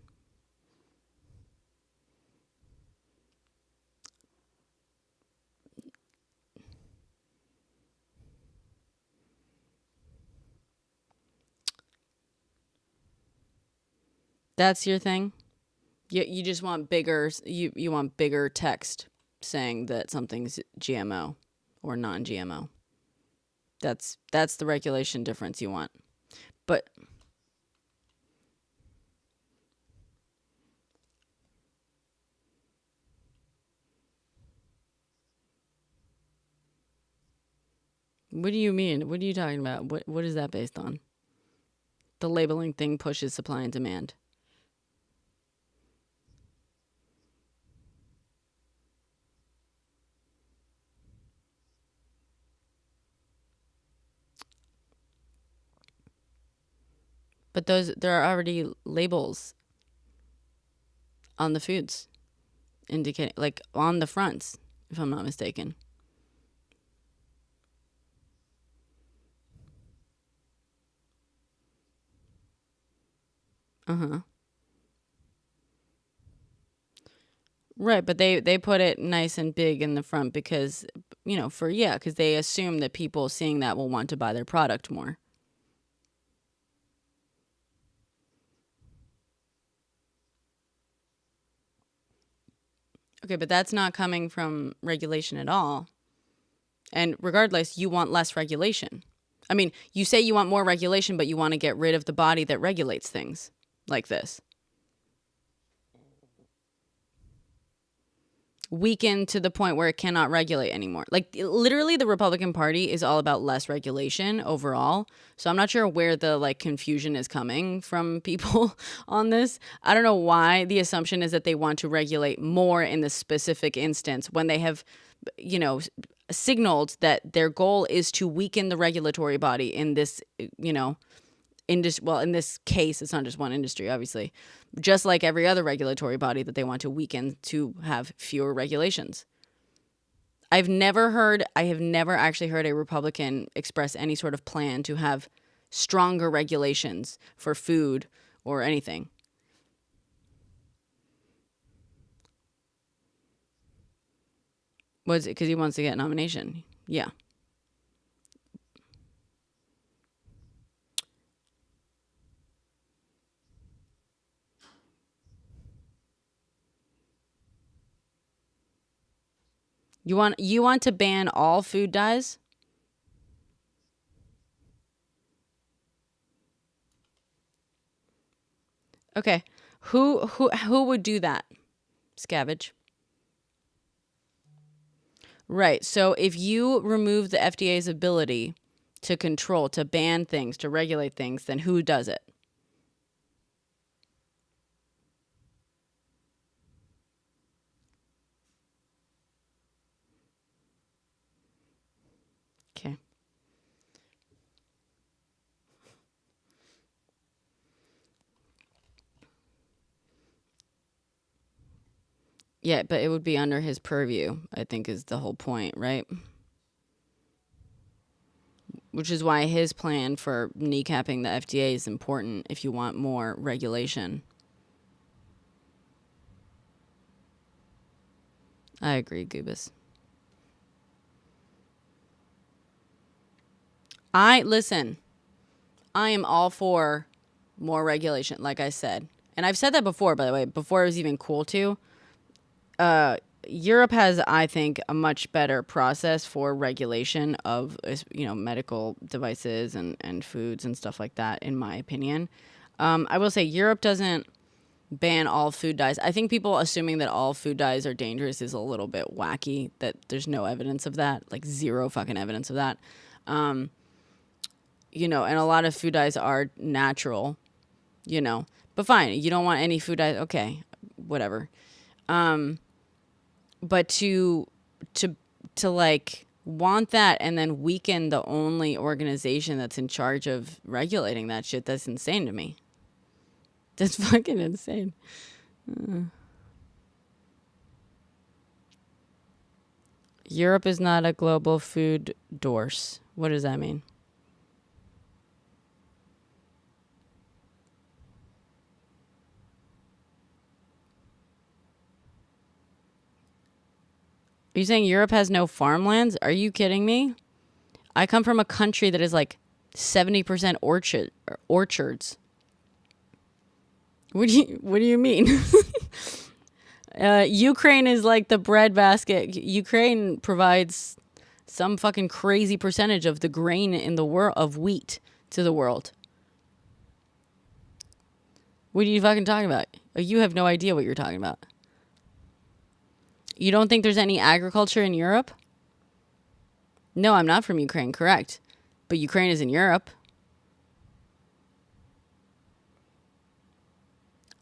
That's your thing? You just want bigger, you want bigger text saying that something's GMO or non-GMO. That's the regulation difference you want. But what do you mean? What are you talking about? What is that based on? The labeling thing pushes supply and demand. But there are already labels on the foods indicating, like on the fronts, if I'm not mistaken. Uh-huh. Right, but they put it nice and big in the front because, because they assume that people seeing that will want to buy their product more. Okay, but that's not coming from regulation at all. And regardless, you want less regulation. I mean, you say you want more regulation, but you want to get rid of the body that regulates things like this. Weakened to the point where it cannot regulate anymore. Like literally the Republican Party is all about less regulation overall. So I'm not sure where the confusion is coming from people on this. I don't know why the assumption is that they want to regulate more in this specific instance when they have, signaled that their goal is to weaken the regulatory body in this, in this case, it's not just one industry, obviously, just like every other regulatory body that they want to weaken to have fewer regulations. I have never actually heard a Republican express any sort of plan to have stronger regulations for food or anything. Was it because he wants to get a nomination? Yeah. You want to ban all food dyes? Okay. Who would do that? Scavenge. Right. So if you remove the FDA's ability to control, to ban things, to regulate things, then who does it? Okay. Yeah, but it would be under his purview, I think is the whole point, right? Which is why his plan for kneecapping the FDA is important if you want more regulation. I agree, Goobus. Listen, I am all for more regulation, like I said. And I've said that before, by the way, before it was even cool to. Europe has, I think, a much better process for regulation of, medical devices and foods and stuff like that, in my opinion. I will say Europe doesn't ban all food dyes. I think people assuming that all food dyes are dangerous is a little bit wacky, that there's no evidence of that, like zero fucking evidence of that. And a lot of food dyes are natural, but fine, you don't want any food dyes. Okay, whatever. But to want that and then weaken the only organization that's in charge of regulating that shit, that's insane to me. That's fucking insane. Europe is not a global food source. What does that mean? Are you saying Europe has no farmlands? Are you kidding me? I come from a country that is like 70% orchards. What do you mean? Ukraine is like the breadbasket. Ukraine provides some fucking crazy percentage of the grain in the world, of wheat to the world. What are you fucking talking about? You have no idea what you're talking about. You don't think there's any agriculture in Europe? No, I'm not from Ukraine, correct. But Ukraine is in Europe.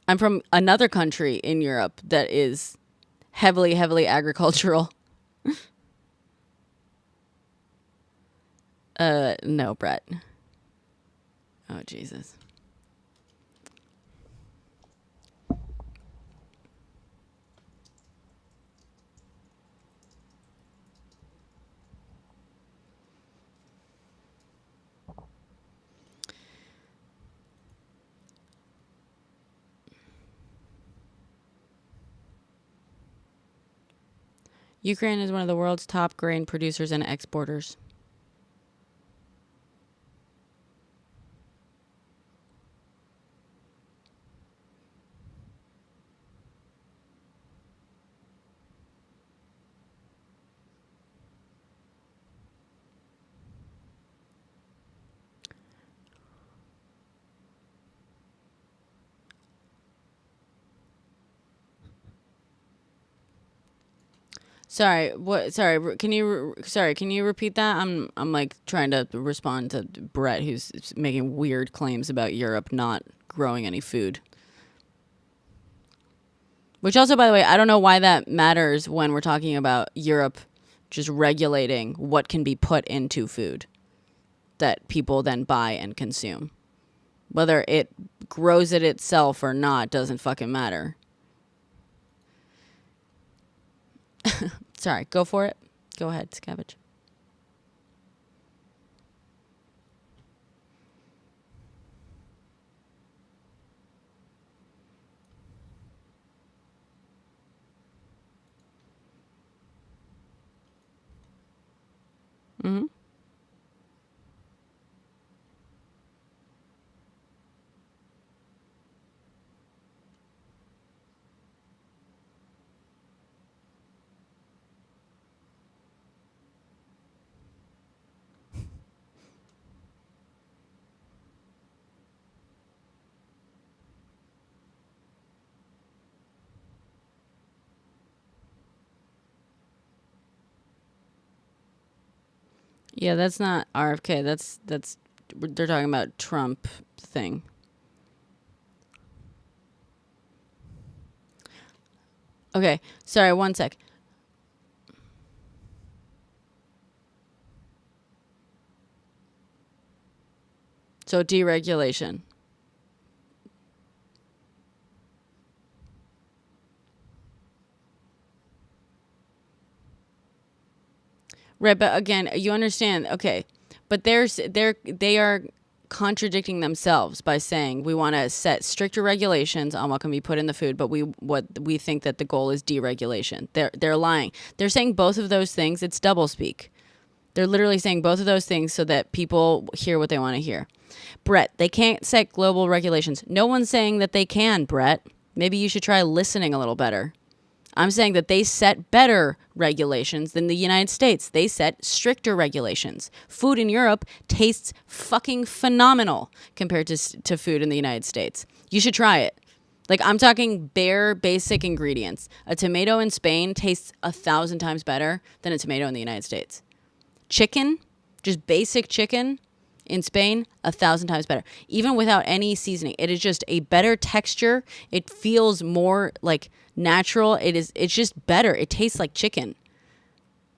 I'm from another country in Europe that is heavily, heavily agricultural. No, Brett. Oh, Jesus. Ukraine is one of the world's top grain producers and exporters. Sorry, what? Sorry, can you repeat that? I'm like trying to respond to Brett, who's making weird claims about Europe not growing any food. Which also, by the way, I don't know why that matters when we're talking about Europe just regulating what can be put into food that people then buy and consume. Whether it grows it itself or not doesn't fucking matter. Sorry, go for it. Go ahead, Scavenge. Mm-hmm. Yeah, that's not RFK. That's they're talking about Trump thing. Okay, sorry, one sec. So deregulation. Right, but again, you understand, okay. But they are contradicting themselves by saying we want to set stricter regulations on what can be put in the food, but we think that the goal is deregulation. They're lying. They're saying both of those things. It's doublespeak. They're literally saying both of those things so that people hear what they want to hear. Brett, they can't set global regulations. No one's saying that they can, Brett. Maybe you should try listening a little better. I'm saying that they set better regulations than the United States. They set stricter regulations. Food in Europe tastes fucking phenomenal compared to food in the United States. You should try it. Like, I'm talking bare, basic ingredients. A tomato in Spain tastes 1,000 times better than a tomato in the United States. Chicken, just basic chicken in Spain, 1,000 times better. Even without any seasoning. It is just a better texture. It feels more like natural. It's just better. It tastes like chicken.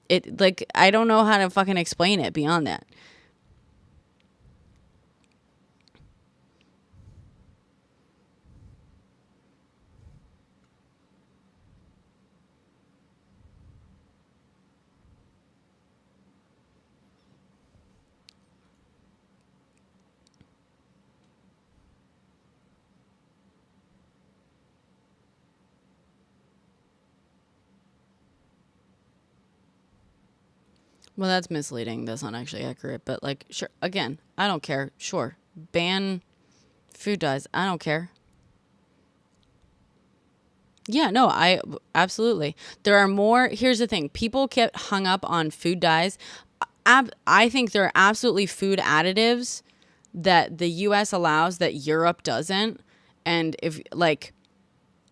It, like, I don't know how to fucking explain it beyond that. Well, that's misleading. That's not actually accurate. But, like, sure, again, I don't care. Sure. Ban food dyes. I don't care. Yeah, no, I absolutely. There are more. Here's the thing: people get hung up on food dyes. I think there are absolutely food additives that the U.S. allows that Europe doesn't. And if like,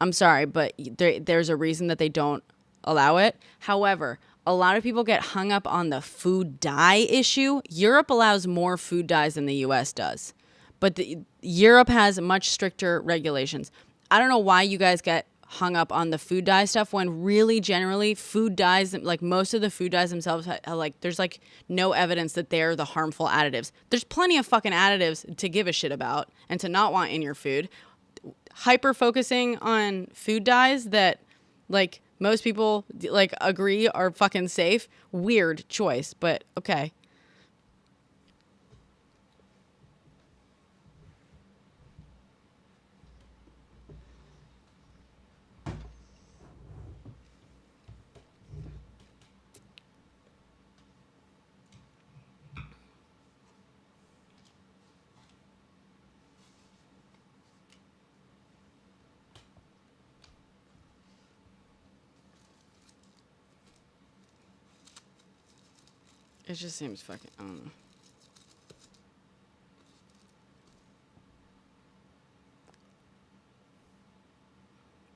I'm sorry, but there's a reason that they don't allow it. However, a lot of people get hung up on the food dye issue. Europe allows more food dyes than the U.S. does, but Europe has much stricter regulations. I don't know why you guys get hung up on the food dye stuff when really generally food dyes, like most of the food dyes themselves, like there's like no evidence that they're the harmful additives. There's plenty of fucking additives to give a shit about and to not want in your food. Hyper focusing on food dyes that like most people like agree are fucking safe. Weird choice, but okay. It just seems fucking, I don't know.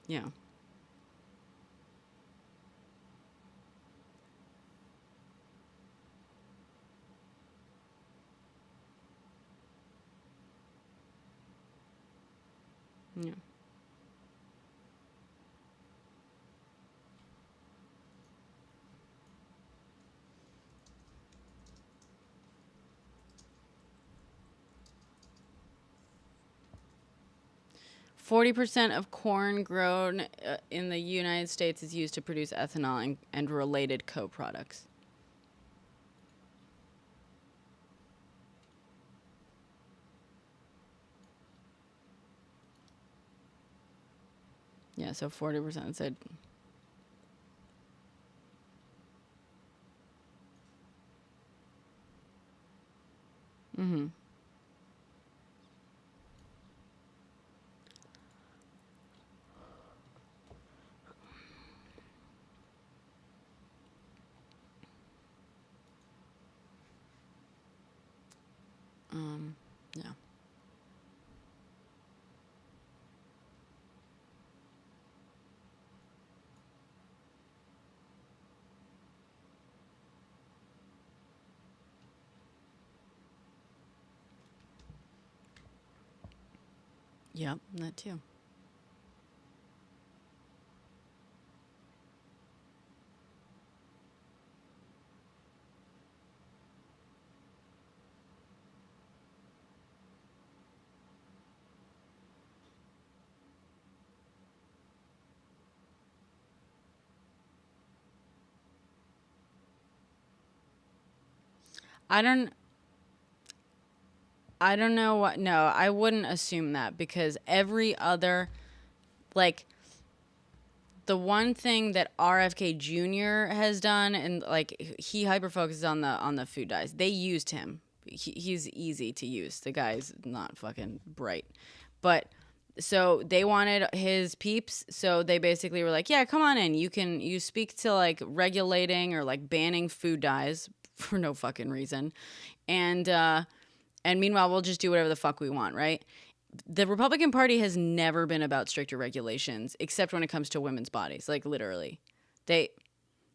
Yeah. Yeah. 40% of corn grown in the United States is used to produce ethanol and related co-products. Yeah, so 40% said. Mm-hmm. Yeah. Yep, that too. I don't I don't know what. No, I wouldn't assume that because every other, like, the one thing that RFK Jr. has done, and like he hyper focuses on the food dyes. They used him. He's easy to use. The guy's not fucking bright, but so they wanted his peeps. So they basically were like, "Yeah, come on in. You speak to like regulating or like banning food dyes for no fucking reason, and meanwhile we'll just do whatever the fuck we want, right?" The Republican Party has never been about stricter regulations, except when it comes to women's bodies. Like literally, they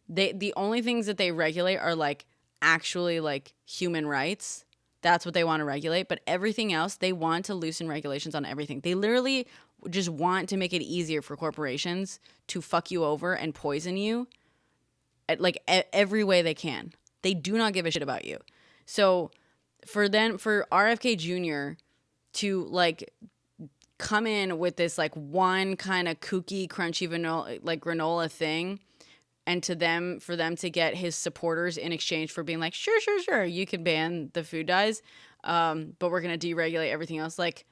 the only things that they regulate are like actually like human rights. That's what they want to regulate. But everything else, they want to loosen regulations on everything. They literally just want to make it easier for corporations to fuck you over and poison you at like every way they can. They do not give a shit about you. So for RFK Jr. to like come in with this like one kind of kooky crunchy vanilla like granola thing, and to them for them to get his supporters in exchange for being like sure you can ban the food dyes, but we're gonna deregulate everything else. Like,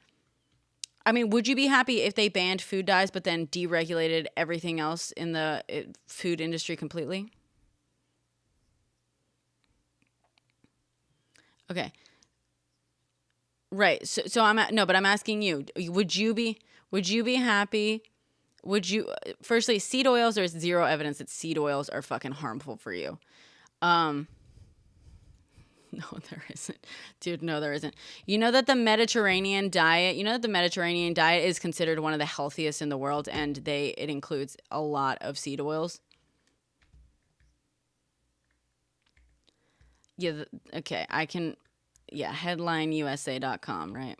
I mean, would you be happy if they banned food dyes but then deregulated everything else in the food industry completely? Okay. Right. So I'm no, but I'm asking you, would you be happy Would you, firstly, seed oils, there's zero evidence that seed oils are fucking harmful for you. No, there isn't. Dude, no, there isn't. You know that the Mediterranean diet is considered one of the healthiest in the world, and it includes a lot of seed oils. Yeah, okay, I can, yeah, headlineusa.com, right?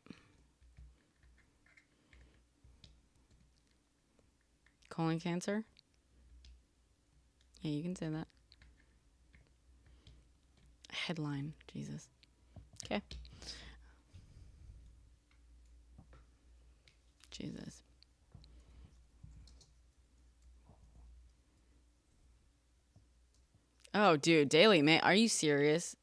Colon cancer? Yeah, you can say that. Headline, Jesus. Okay. Jesus. Oh, dude, Daily Mail. Are you serious?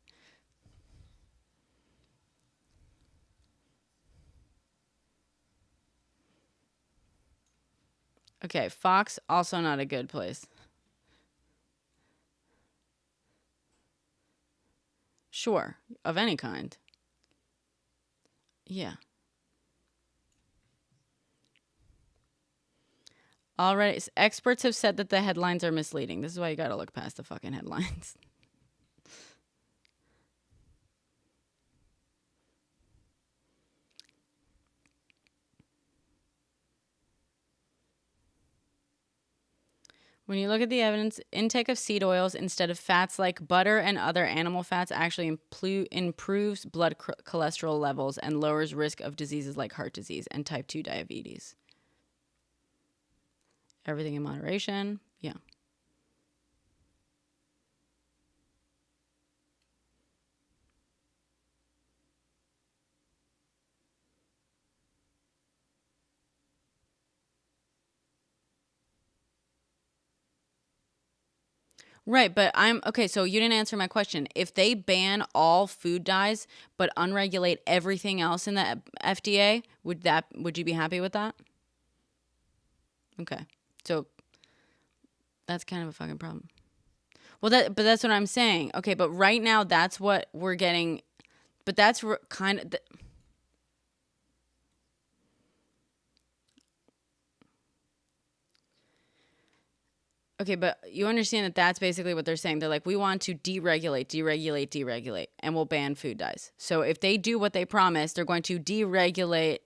Okay, Fox, also not a good place. Sure, of any kind. Yeah. Already, experts have said that the headlines are misleading. This is why you gotta look past the fucking headlines. When you look at the evidence, intake of seed oils instead of fats like butter and other animal fats actually improves blood cholesterol levels and lowers risk of diseases like heart disease and type 2 diabetes. Everything in moderation. Yeah. Right, but okay, so you didn't answer my question. If they ban all food dyes but unregulate everything else in the FDA, would you be happy with that? Okay. So that's kind of a fucking problem. Well, but that's what I'm saying. Okay, but right now that's what we're getting, but that's kind of okay, but you understand that that's basically what they're saying. They're like, we want to deregulate, and we'll ban food dyes. So if they do what they promise, they're going to deregulate.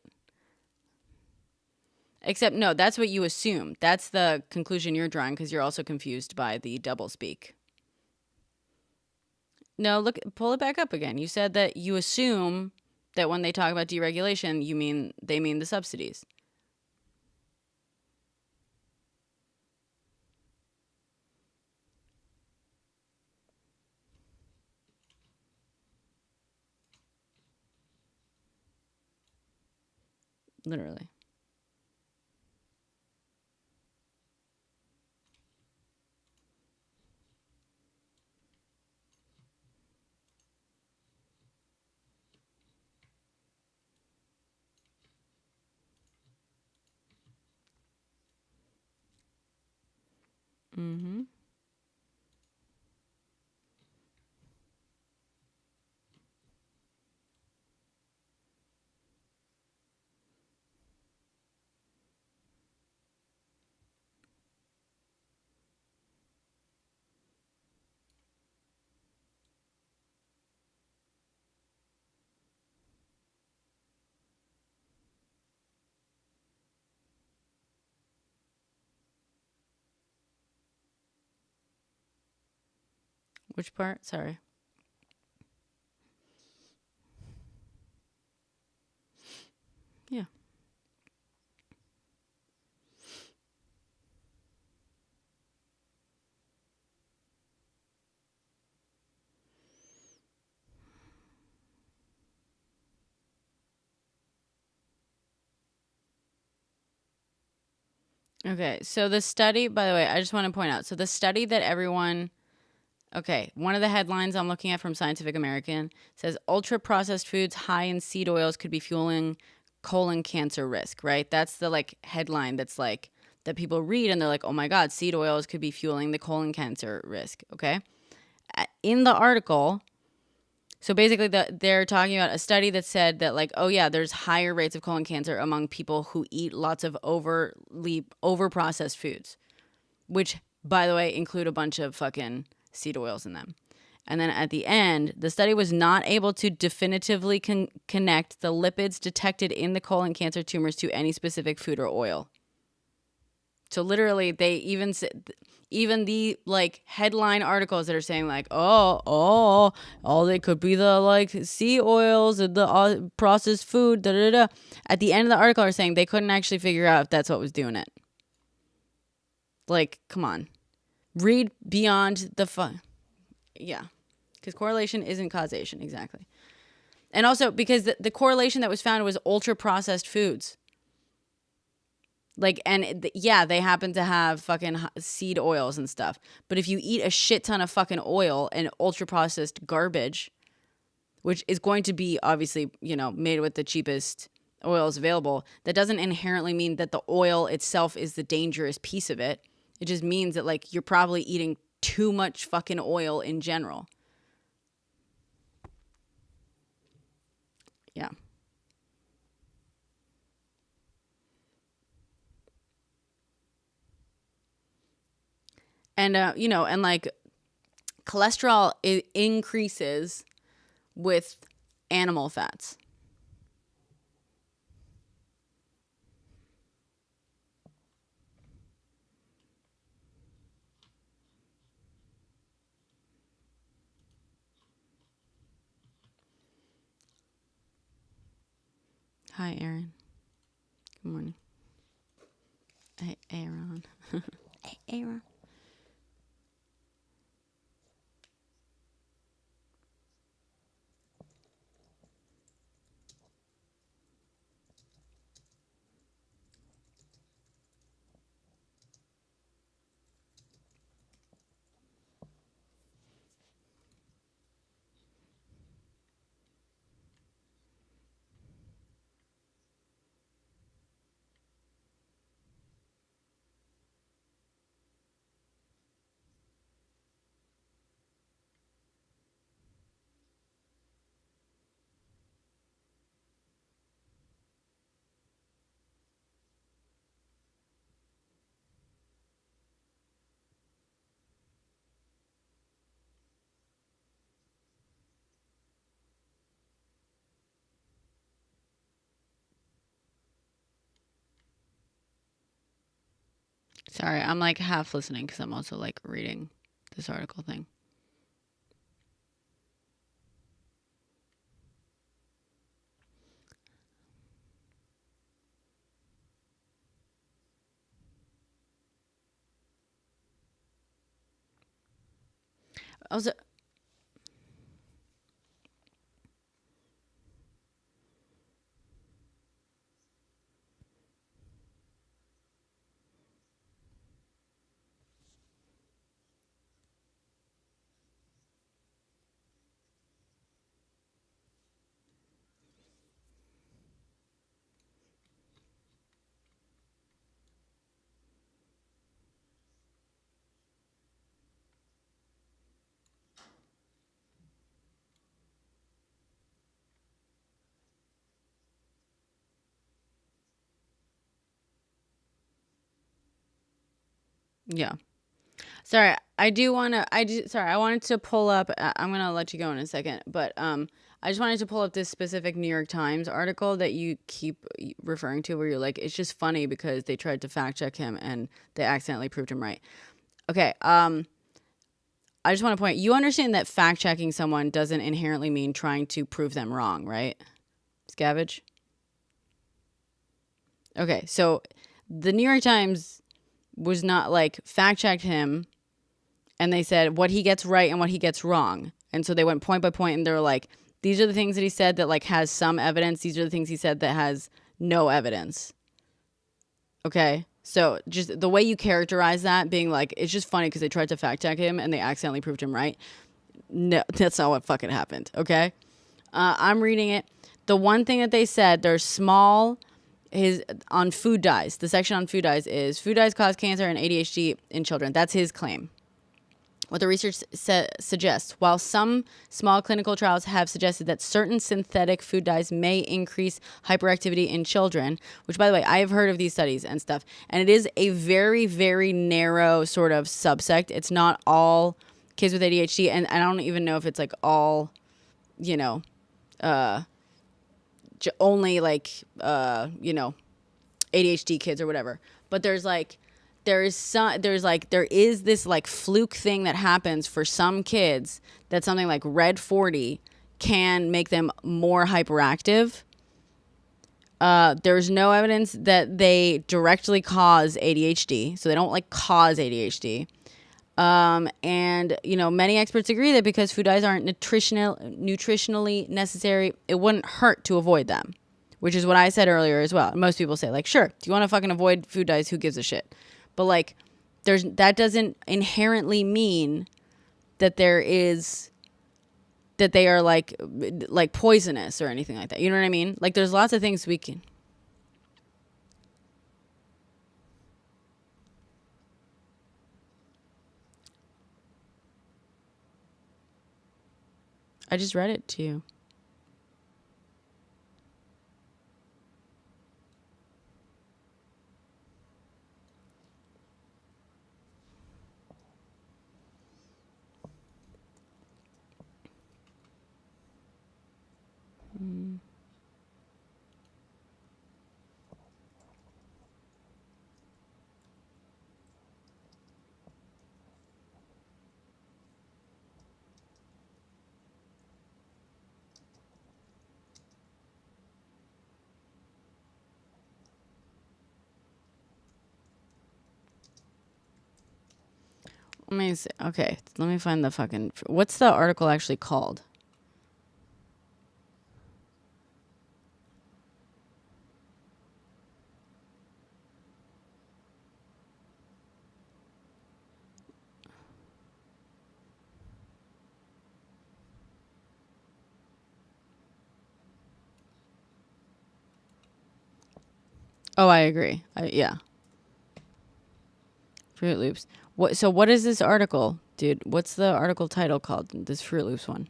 Except, no, that's what you assume. That's the conclusion you're drawing because you're also confused by the doublespeak. No, look, pull it back up again. You said that you assume that when they talk about deregulation, they mean the subsidies. Literally. Mm-hmm. Which part? Sorry. Yeah. Okay, so the study, by the way, I just want to point out. So the study that everyone, okay, one of the headlines I'm looking at from Scientific American says ultra processed foods high in seed oils could be fueling colon cancer risk, right? That's the like headline that's like that people read and they're like, oh my God, seed oils could be fueling the colon cancer risk, okay? In the article, So basically, they're talking about a study that said that, like, oh yeah, there's higher rates of colon cancer among people who eat lots of over processed foods, which, by the way, include a bunch of fucking seed oils in them. And then at the end, the study was not able to definitively connect the lipids detected in the colon cancer tumors to any specific food or oil. So literally, they even said, even the like headline articles that are saying like, oh, they could be the like sea oils and the processed food, da da da. At the end of the article, are saying they couldn't actually figure out if that's what was doing it. Like, come on, read beyond the fun. Yeah, because correlation isn't causation, exactly. And also because the correlation that was found was ultra processed foods. Like, and yeah, they happen to have fucking seed oils and stuff. But if you eat a shit ton of fucking oil and ultra processed garbage, which is going to be obviously, you know, made with the cheapest oils available, that doesn't inherently mean that the oil itself is the dangerous piece of it. It just means that, like, you're probably eating too much fucking oil in general. Yeah. And, you know, and like cholesterol increases with animal fats. Hi, Aaron. Good morning. Hey, Aaron. Hey, Aaron. Sorry, I'm like half listening because I'm also like reading this article thing. Also, yeah. Sorry, I wanted to pull up, I'm going to let you go in a second, but I just wanted to pull up this specific New York Times article that you keep referring to where you're like, it's just funny because they tried to fact check him and they accidentally proved him right. Okay, I just want to point, you understand that fact checking someone doesn't inherently mean trying to prove them wrong, right? Scavenge? Okay, so the New York Times was not like fact checked him and they said what he gets right and what he gets wrong. And so they went point by point and they were like, these are the things that he said that like has some evidence. These are the things he said that has no evidence. Okay. So just the way you characterize that being like, it's just funny because they tried to fact check him and they accidentally proved him right. No, that's not what fucking happened. Okay. I'm reading it. The one thing that they said, there's small, on food dyes. The section on food dyes is food dyes cause cancer and ADHD in children. That's his claim. what the research suggests. While some small clinical trials have suggested that certain synthetic food dyes may increase hyperactivity in children, which, by the way, I have heard of these studies and stuff, and it is a very, very narrow sort of subsect. It's not all kids with ADHD, and I don't even know if it's like all, you know, only like, you know, ADHD kids or whatever. But there is this like fluke thing that happens for some kids that something like Red 40 can make them more hyperactive. There's no evidence that they directly cause ADHD, so they don't like cause ADHD. And you know, many experts agree that because food dyes aren't nutritionally necessary, it wouldn't hurt to avoid them, which is what I said earlier as well. Most people say like, sure, do you want to fucking avoid food dyes? Who gives a shit? But like, that doesn't inherently mean that they are like poisonous or anything like that. You know what I mean? Like, there's lots of things we can. I just read it to you. Let me see. Okay, let me find the fucking. What's the article actually called? Oh, I agree. Yeah. Fruit Loops. What is this article, dude? What's the article title called? This Fruit Loops one.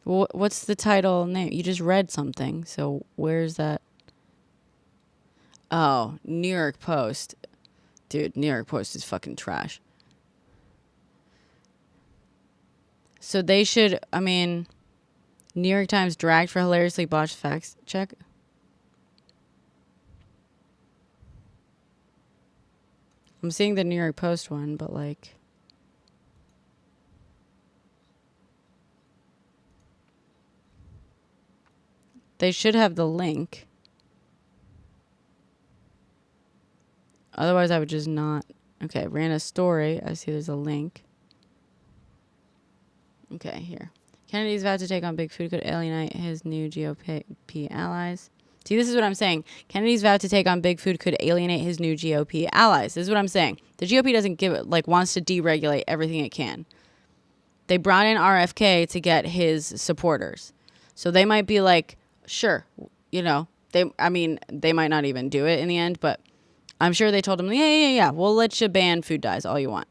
What's the title name? You just read something. So where's that? Oh, New York Post. Dude, New York Post is fucking trash. So they should, I mean, New York Times dragged for hilariously botched facts check. I'm seeing the New York Post one, but like, they should have the link. Otherwise, I would just not. Okay, ran a story. I see there's a link. Okay, here. Kennedy's vowed to take on big food could alienate his new GOP allies. See, this is what I'm saying. Kennedy's vowed to take on big food could alienate his new GOP allies. This is what I'm saying. The GOP doesn't give it, like, wants to deregulate everything it can. They brought in RFK to get his supporters. So they might be like, sure, you know, they might not even do it in the end, but I'm sure they told him, yeah, we'll let you ban food dyes all you want.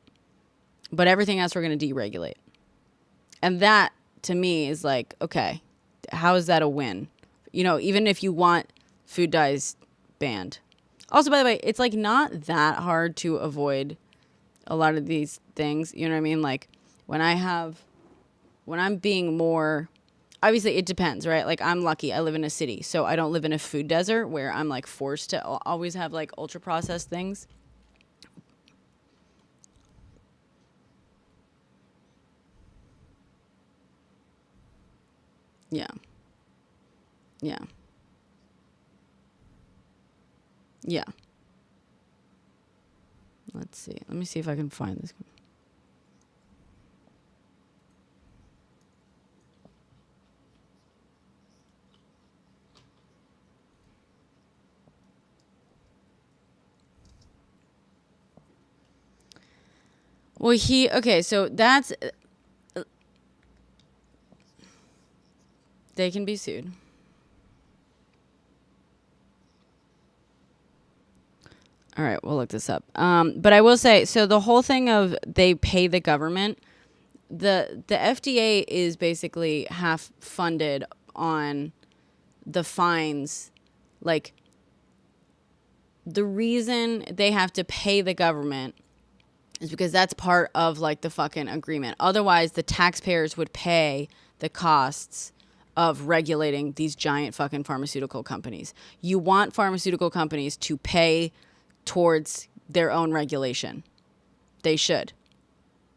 But everything else we're going to deregulate. And that, to me, is like, okay, how is that a win? You know, even if you want food dyes banned. Also, by the way, it's like not that hard to avoid a lot of these things. You know what I mean? Like when I'm being more, obviously it depends, right? Like I'm lucky. I live in a city, so I don't live in a food desert where I'm like forced to always have like ultra processed things. Yeah. Yeah. Yeah. Let's see. Let me see if I can find this. Well, okay, so that's, they can be sued. All right, we'll look this up. But I will say, so the whole thing of they pay the government, the FDA is basically half funded on the fines. Like, the reason they have to pay the government is because that's part of like the fucking agreement. Otherwise, the taxpayers would pay the costs of regulating these giant fucking pharmaceutical companies. You want pharmaceutical companies to pay towards their own regulation. They should.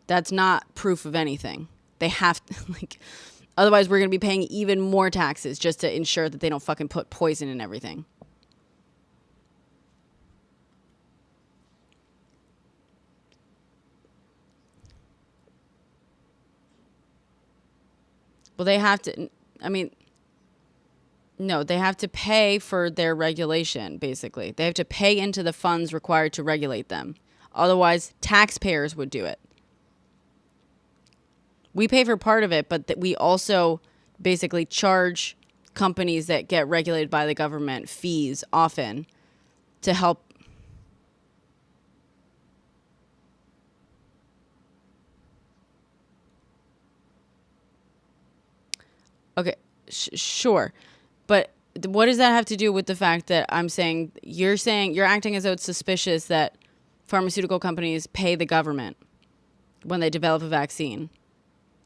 That's not proof of anything. They have to, like, otherwise we're going to be paying even more taxes just to ensure that they don't fucking put poison in everything. Well, they have to, I mean, no, they have to pay for their regulation, basically. They have to pay into the funds required to regulate them. Otherwise, taxpayers would do it. We pay for part of it, but we also basically charge companies that get regulated by the government fees often to help. Okay, sure. But what does that have to do with the fact that saying you're acting as though it's suspicious that pharmaceutical companies pay the government when they develop a vaccine?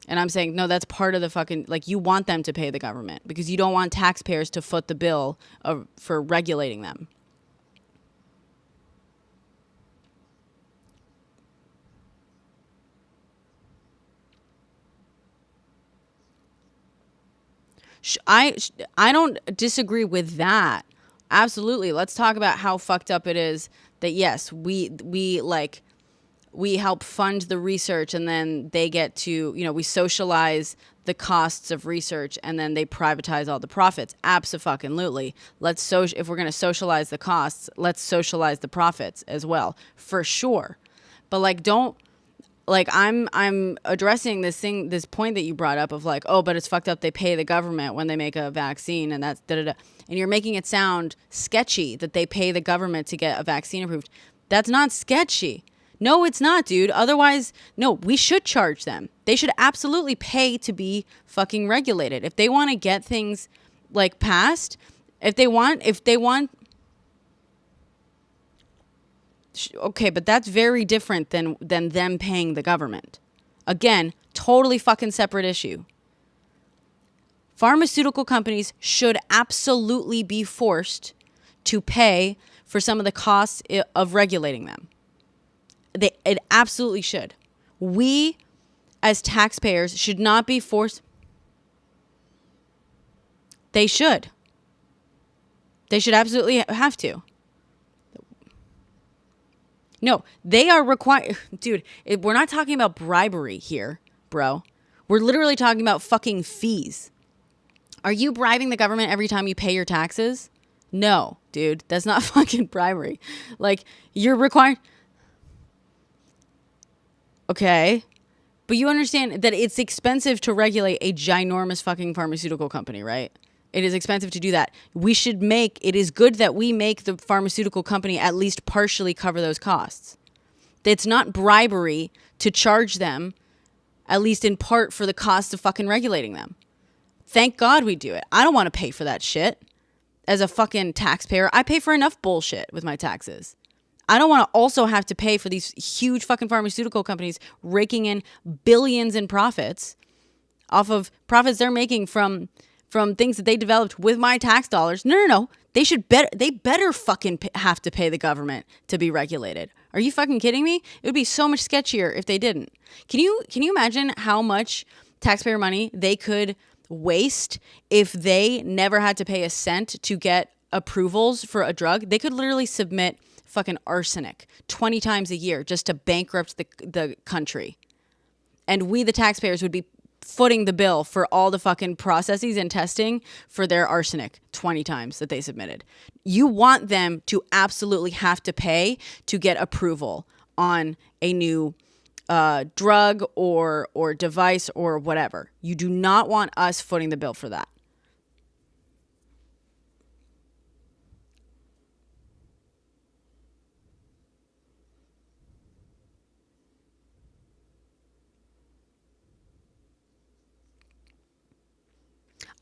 And I'm saying, no, that's part of the fucking, like, you want them to pay the government because you don't want taxpayers to foot the bill for regulating them. I don't disagree with that. Absolutely. Let's talk about how fucked up it is that, yes, we help fund the research and then they get to, we socialize the costs of research and then they privatize all the profits. Abso-fucking-lutely. If we're going to socialize the costs, let's socialize the profits as well, for sure. But I'm addressing this point that you brought up of like, oh, but it's fucked up. They pay the government when they make a vaccine and that's da-da-da. And you're making it sound sketchy that they pay the government to get a vaccine approved. That's not sketchy. No, it's not, dude. Otherwise, no, we should charge them. They should absolutely pay to be fucking regulated. If they want to get things like passed, if they want, okay, but that's very different than them paying the government. Again, totally fucking separate issue. Pharmaceutical companies should absolutely be forced to pay for some of the costs of regulating them. It absolutely should. We, as taxpayers, should not be forced. They should. They should absolutely have to. No, they are required. Dude, we're not talking about bribery here, bro. We're literally talking about fucking fees. Are you bribing the government every time you pay your taxes? No, dude, that's not fucking bribery. Like, you're required. Okay. But you understand that it's expensive to regulate a ginormous fucking pharmaceutical company, right? It is expensive to do that. It is good that we make the pharmaceutical company at least partially cover those costs. It's not bribery to charge them, at least in part, for the cost of fucking regulating them. Thank God we do it. I don't want to pay for that shit. As a fucking taxpayer, I pay for enough bullshit with my taxes. I don't want to also have to pay for these huge fucking pharmaceutical companies raking in billions in profits off of profits they're making from things that they developed with my tax dollars. No. They better fucking have to pay the government to be regulated. Are you fucking kidding me? It would be so much sketchier if they didn't. Can you imagine how much taxpayer money they could waste if they never had to pay a cent to get approvals for a drug? They could literally submit fucking arsenic 20 times a year just to bankrupt the country. And we, the taxpayers, would be footing the bill for all the fucking processes and testing for their arsenic 20 times that they submitted. You want them to absolutely have to pay to get approval on a new drug or device or whatever. You do not want us footing the bill for that.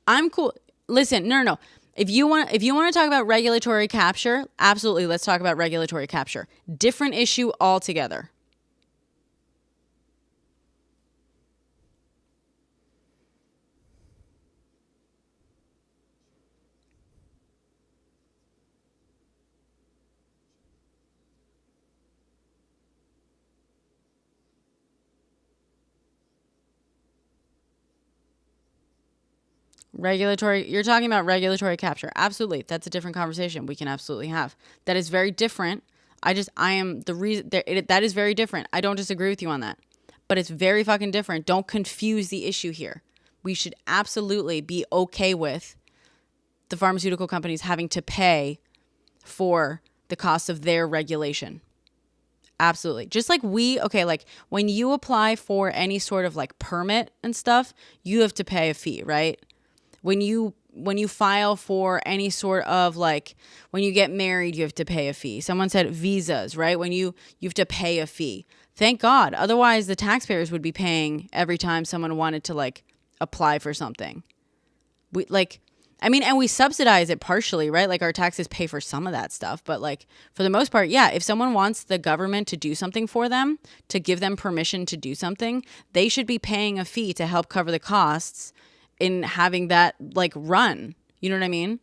I'm cool. Listen, no. If you want to talk about regulatory capture, absolutely, let's talk about regulatory capture. Different issue altogether. You're talking about regulatory capture. Absolutely. That's a different conversation we can absolutely have. That is very different. I am the reason that is very different. I don't disagree with you on that, but it's very fucking different. Don't confuse the issue here. We should absolutely be okay with the pharmaceutical companies having to pay for the cost of their regulation. Absolutely. Just like like when you apply for any sort of like permit and stuff, you have to pay a fee, right? When you file for any sort of like when you get married, you have to pay a fee. Someone said visas, right? When you have to pay a fee. Thank God. Otherwise, the taxpayers would be paying every time someone wanted to like apply for something. And we subsidize it partially, right? Like our taxes pay for some of that stuff. But like for the most part, yeah, if someone wants the government to do something for them, to give them permission to do something, they should be paying a fee to help cover the costs in having that like run. You know what I mean?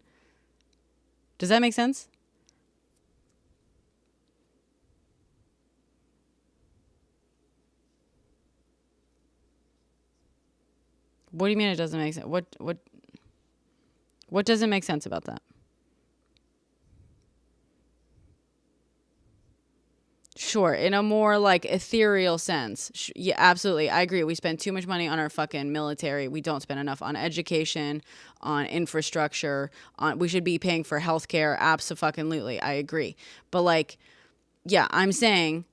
Does that make sense? What do you mean it doesn't make sense? What doesn't make sense about that? Sure, in a more like ethereal sense. Yeah, absolutely. I agree. We spend too much money on our fucking military. We don't spend enough on education, on infrastructure, on we should be paying for healthcare. Absolutely. I agree. But like, yeah, I'm saying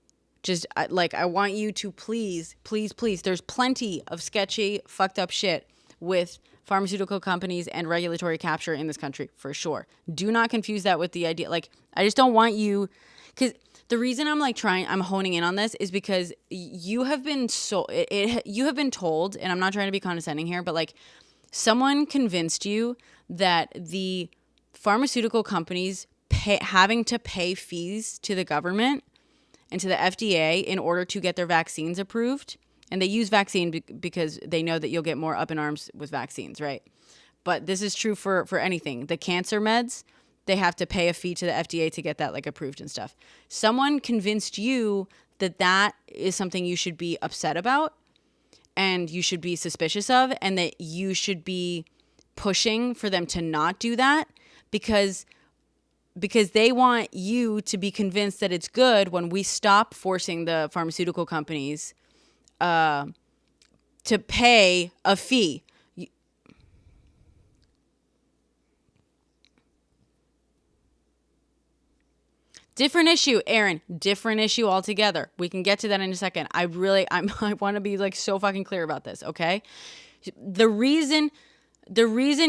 just like I want you to please, please, please. There's plenty of sketchy, fucked up shit with pharmaceutical companies and regulatory capture in this country for sure. Do not confuse that with the idea. Like, I just don't want you, because the reason I'm honing in on this is because you have been you have been told, and I'm not trying to be condescending here, but like someone convinced you that the pharmaceutical companies having to pay fees to the government and to the FDA in order to get their vaccines approved. And they use vaccine because they know that you'll get more up in arms with vaccines, right? But this is true for anything. The cancer meds, they have to pay a fee to the FDA to get that like approved and stuff. Someone convinced you that that is something you should be upset about and you should be suspicious of, and that you should be pushing for them to not do that because they want you to be convinced that it's good when we stop forcing the pharmaceutical companies to pay a fee. Different issue, Aaron. Different issue altogether. We can get to that in a second. I want to be like so fucking clear about this, okay? The reason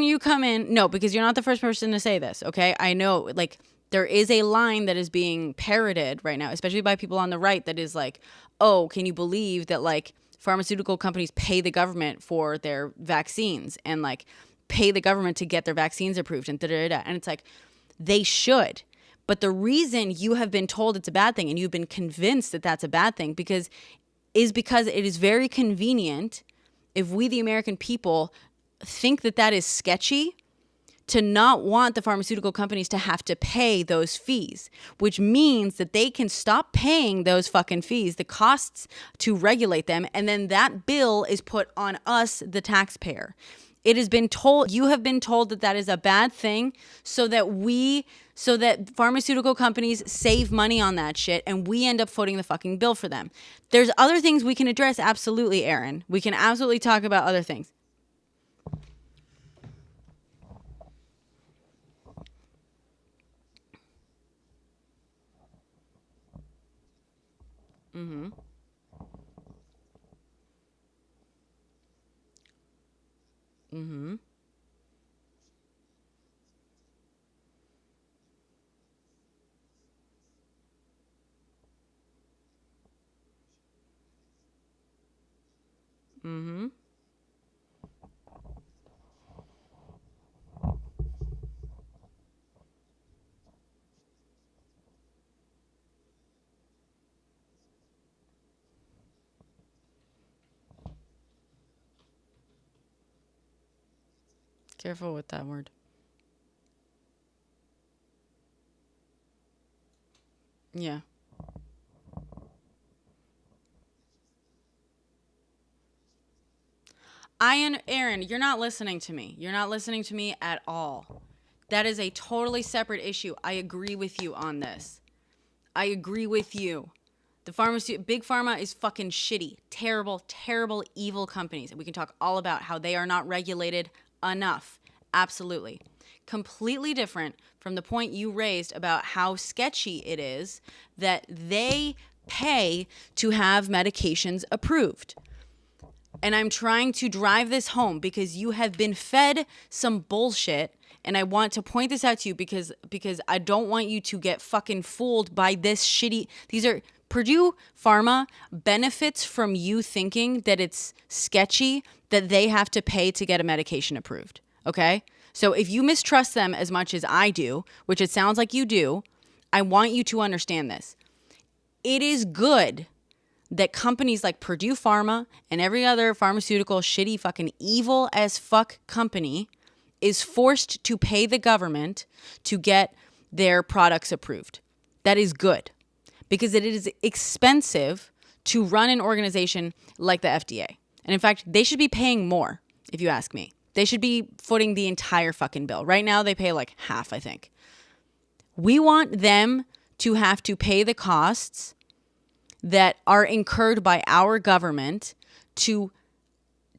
you come in, no, because you're not the first person to say this, okay? I know, like, there is a line that is being parroted right now, especially by people on the right, that is like, oh, can you believe that, like, pharmaceutical companies pay the government for their vaccines and, like, pay the government to get their vaccines approved and da-da-da-da. And it's like, they should. But the reason you have been told it's a bad thing and you've been convinced that that's a bad thing because it is very convenient if we, the American people, think that that is sketchy to not want the pharmaceutical companies to have to pay those fees, which means that they can stop paying those fucking fees, the costs to regulate them, and then that bill is put on us, the taxpayer. You have been told that that is a bad thing so that pharmaceutical companies save money on that shit and we end up footing the fucking bill for them. There's other things we can address. Absolutely, Aaron. We can absolutely talk about other things. Mm-hmm. Mm-hmm. Mm-hmm. Careful with that word. Yeah. Aaron, you're not listening to me. You're not listening to me at all. That is a totally separate issue. I agree with you on this. I agree with you. The big pharma is fucking shitty. Terrible, terrible, evil companies. And we can talk all about how they are not regulated enough. Absolutely. Completely different from the point you raised about how sketchy it is that they pay to have medications approved. And I'm trying to drive this home because you have been fed some bullshit. And I want to point this out to you because I don't want you to get fucking fooled by this shitty. These are Purdue Pharma benefits from you thinking that it's sketchy that they have to pay to get a medication approved. Okay? So if you mistrust them as much as I do, which it sounds like you do, I want you to understand this. It is good that companies like Purdue Pharma and every other pharmaceutical shitty fucking evil as fuck company is forced to pay the government to get their products approved. That is good because it is expensive to run an organization like the FDA. And in fact, they should be paying more, if you ask me. They should be footing the entire fucking bill. Right now, they pay like half, I think. We want them to have to pay the costs that are incurred by our government to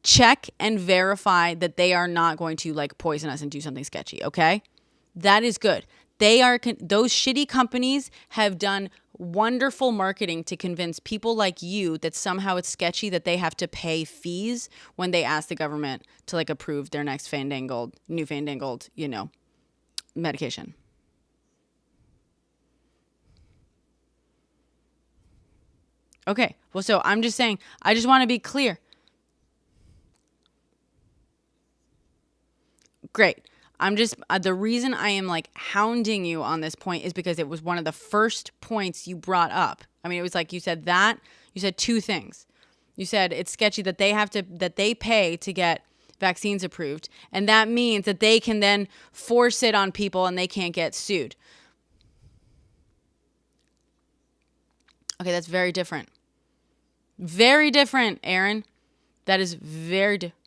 check and verify that they are not going to like poison us and do something sketchy, okay? That is good. Those shitty companies have done wonderful marketing to convince people like you that somehow it's sketchy that they have to pay fees when they ask the government to like approve their next new fandangled, medication. Okay, well, so I'm just saying, I just want to be clear. Great. The reason I am like hounding you on this point is because it was one of the first points you brought up. I mean, it was like you said two things. You said it's sketchy that they pay to get vaccines approved. And that means that they can then force it on people and they can't get sued. Okay, that's very different. Very different, Aaron. That is very different.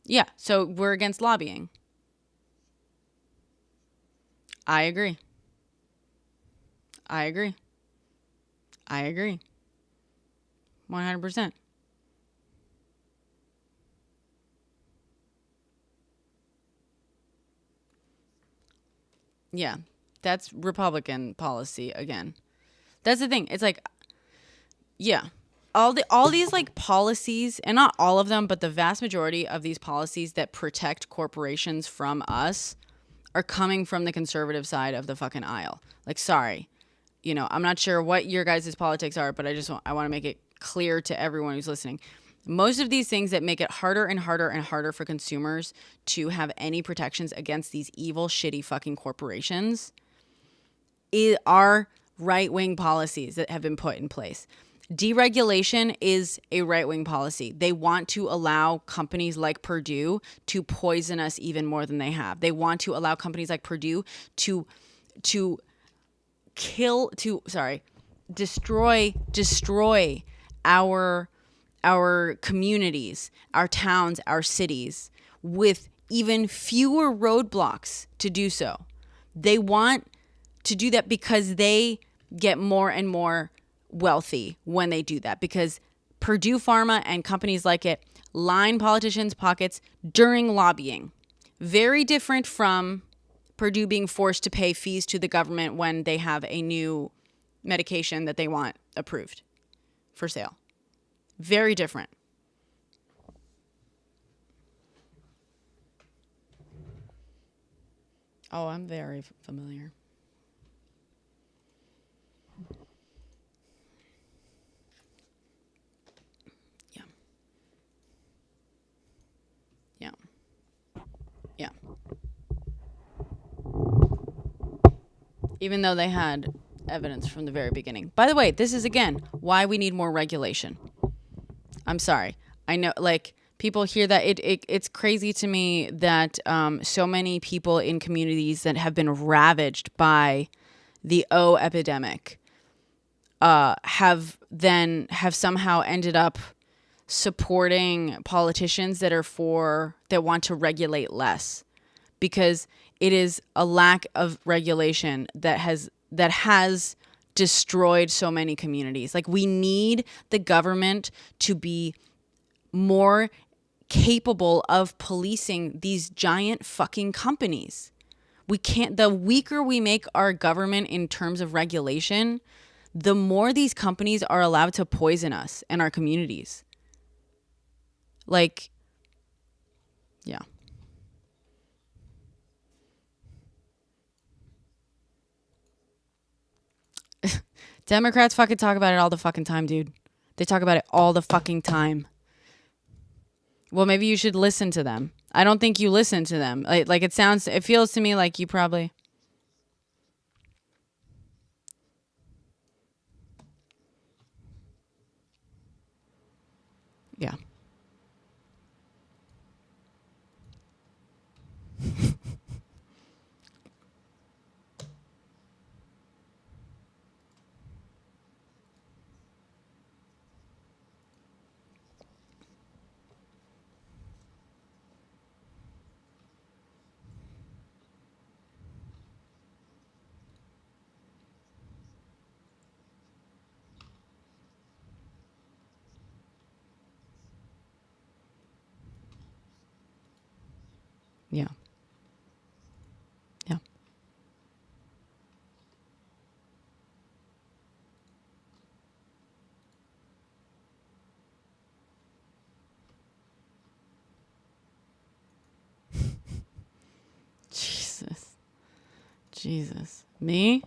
Yeah, so we're against lobbying. I agree. 100%. Yeah, that's Republican policy again. That's the thing. It's like, yeah, all these like policies, and not all of them, but the vast majority of these policies that protect corporations from us are coming from the conservative side of the fucking aisle. Like, sorry, I'm not sure what your guys' politics are, but I want to make it clear to everyone who's listening. Most of these things that make it harder and harder and harder for consumers to have any protections against these evil, shitty fucking corporations are right-wing policies that have been put in place. Deregulation is a right-wing policy. They want to allow companies like Purdue to poison us even more than they have. They want to allow companies like Purdue to destroy our communities, our towns, our cities with even fewer roadblocks to do so. They want to do that because they get more and more wealthy when they do that, because Purdue Pharma and companies like it line politicians' pockets during lobbying. Very different from Purdue being forced to pay fees to the government when they have a new medication that they want approved for sale. Very different. Oh, I'm very familiar. Yeah. Yeah. Yeah. Even though they had evidence from the very beginning. By the way, this is, again, why we need more regulation. I'm sorry. I know, like, people hear that. It's crazy to me that so many people in communities that have been ravaged by the O epidemic have somehow ended up supporting politicians that want to regulate less, because it is a lack of regulation that has destroyed so many communities. Like, we need the government to be more capable of policing these giant fucking companies. The weaker we make our government in terms of regulation, the more these companies are allowed to poison us and our communities. Like, yeah. Democrats fucking talk about it all the fucking time, dude. They talk about it all the fucking time. Well, maybe you should listen to them. I don't think you listen to them. Like it feels to me like you probably... Yeah. Yeah. Yeah. Jesus. Me?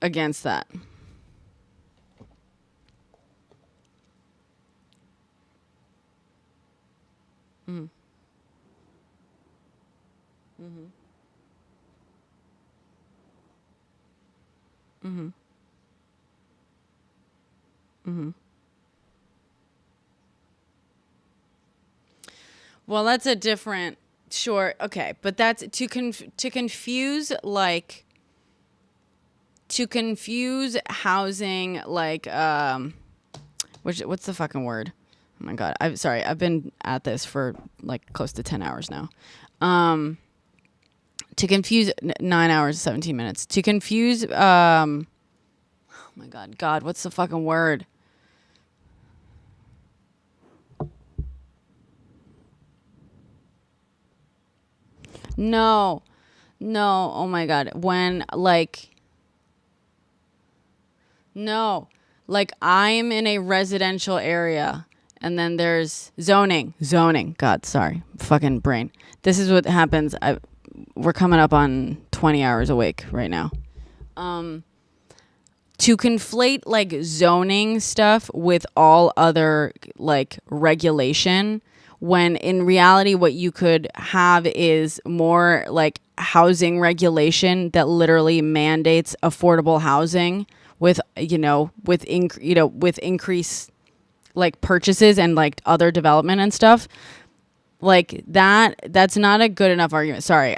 Against that. Mm-hmm. Mm-hmm. Mm-hmm. Mm-hmm. Well, that's a different... Sure. Okay. But that's to confuse, like... To confuse housing, like... what's the fucking word? Oh my God. I'm sorry. I've been at this for like close to 10 hours now. To confuse 9 hours, 17 minutes. To confuse, oh my God, what's the fucking word? No, oh my God. When, like, no, like, I'm in a residential area and then there's zoning. God, sorry. Fucking brain. This is what happens. We're coming up on 20 hours awake right now. To conflate, like, zoning stuff with all other, like, regulation, when in reality what you could have is more, like, housing regulation that literally mandates affordable housing with increased, like, purchases and, like, other development and stuff. Like, that's not a good enough argument. Sorry.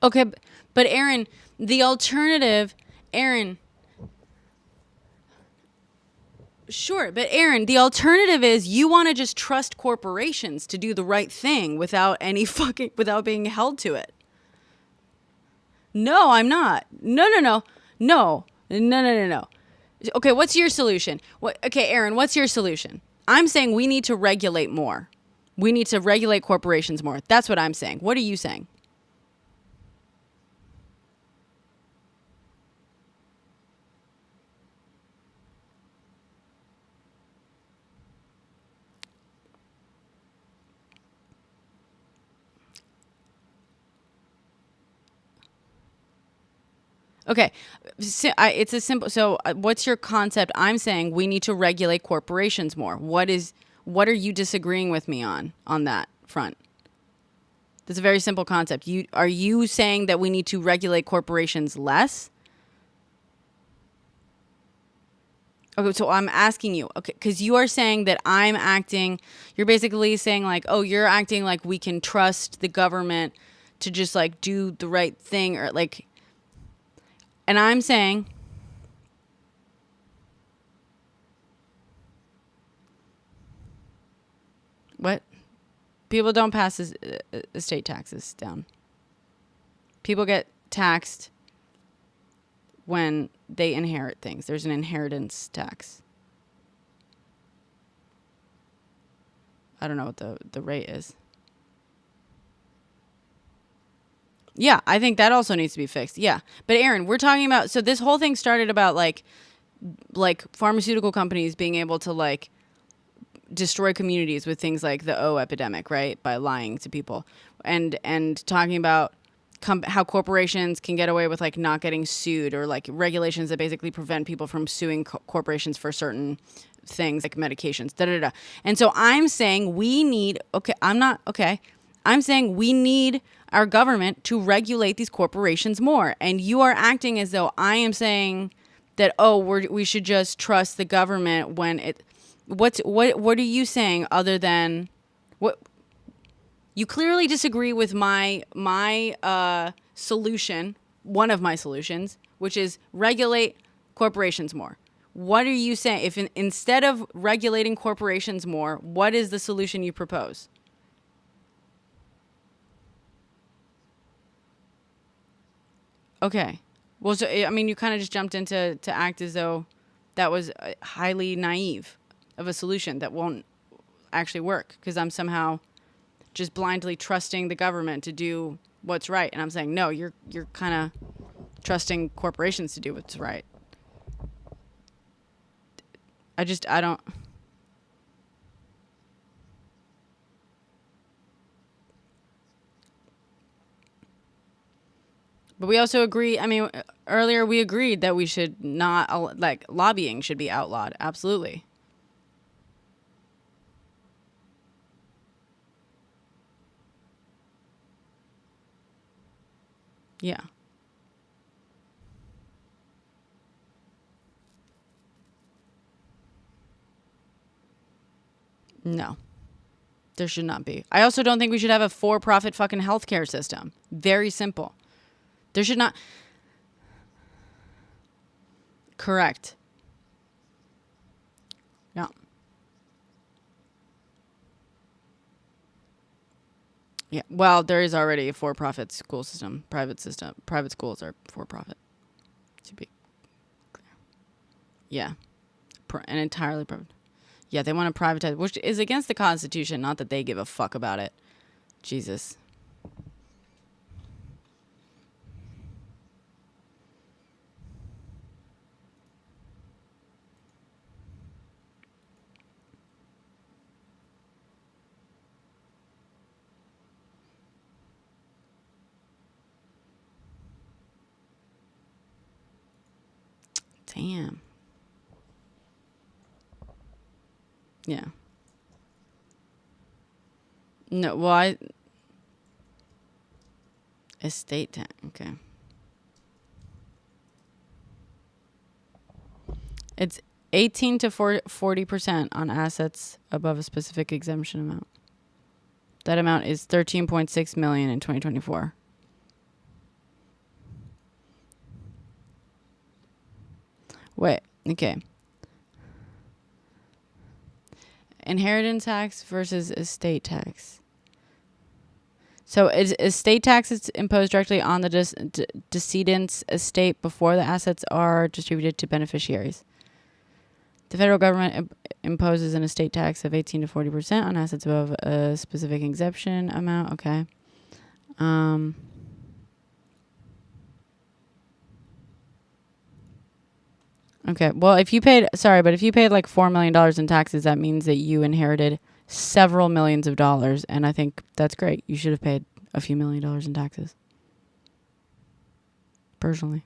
Okay, but Aaron, the alternative, Aaron... Sure, but Aaron, the alternative is you want to just trust corporations to do the right thing without being held to it. No, I'm not. No. Okay, what's your solution? Okay, Aaron, what's your solution? I'm saying we need to regulate more. We need to regulate corporations more. That's what I'm saying. What are you saying? Okay. It's a simple. So what's your concept? I'm saying we need to regulate corporations more. What are you disagreeing with me on that front? That's a very simple concept. Are you saying that we need to regulate corporations less? Okay, so I'm asking you, okay, because you are saying that you're basically saying like, oh, you're acting like we can trust the government to just like do the right thing or like, and I'm saying, what? People don't pass estate taxes down. People get taxed when they inherit things. There's an inheritance tax. I don't know what the rate is. Yeah, I think that also needs to be fixed. Yeah. But Aaron, we're talking about, so this whole thing started about like pharmaceutical companies being able to like destroy communities with things like the O epidemic, right? By lying to people and talking about how corporations can get away with like not getting sued or like regulations that basically prevent people from suing corporations for certain things like medications, And so I'm saying I'm saying we need our government to regulate these corporations more. And you are acting as though I am saying that, we should just trust the government when what are you saying other than what? You clearly disagree with my solution, one of my solutions, which is regulate corporations more. What are you saying? If instead of regulating corporations more, what is the solution you propose? Okay. Well, so I mean, you kind of just jumped into to act as though that was highly naive of a solution that won't actually work because I'm somehow just blindly trusting the government to do what's right. And I'm saying, no, you're kind of trusting corporations to do what's right. I don't. But we also agree, I mean, earlier we agreed that we should not, like, lobbying should be outlawed. Absolutely. Yeah. No, there should not be. I also don't think we should have a for-profit fucking healthcare system. Very simple. There should not. Correct. Yeah. Yeah. Well, there is already a for-profit school system. Private schools are for-profit. To be clear. Yeah. And entirely private. Yeah, they want to privatize, which is against the Constitution. Not that they give a fuck about it. Jesus. Damn. Yeah. No, well, estate tax. Okay. It's 18 to 40% on assets above a specific exemption amount. That amount is 13.6 million in 2024. Wait, okay. Inheritance tax versus estate tax. So estate tax is imposed directly on the decedent's estate before the assets are distributed to beneficiaries. The federal government imposes an estate tax of 18 to 40% on assets above a specific exemption amount. Okay. Okay. Well, if you paid like $4 million in taxes, that means that you inherited several millions of dollars. And I think that's great. You should have paid a few $1 million in taxes. Personally.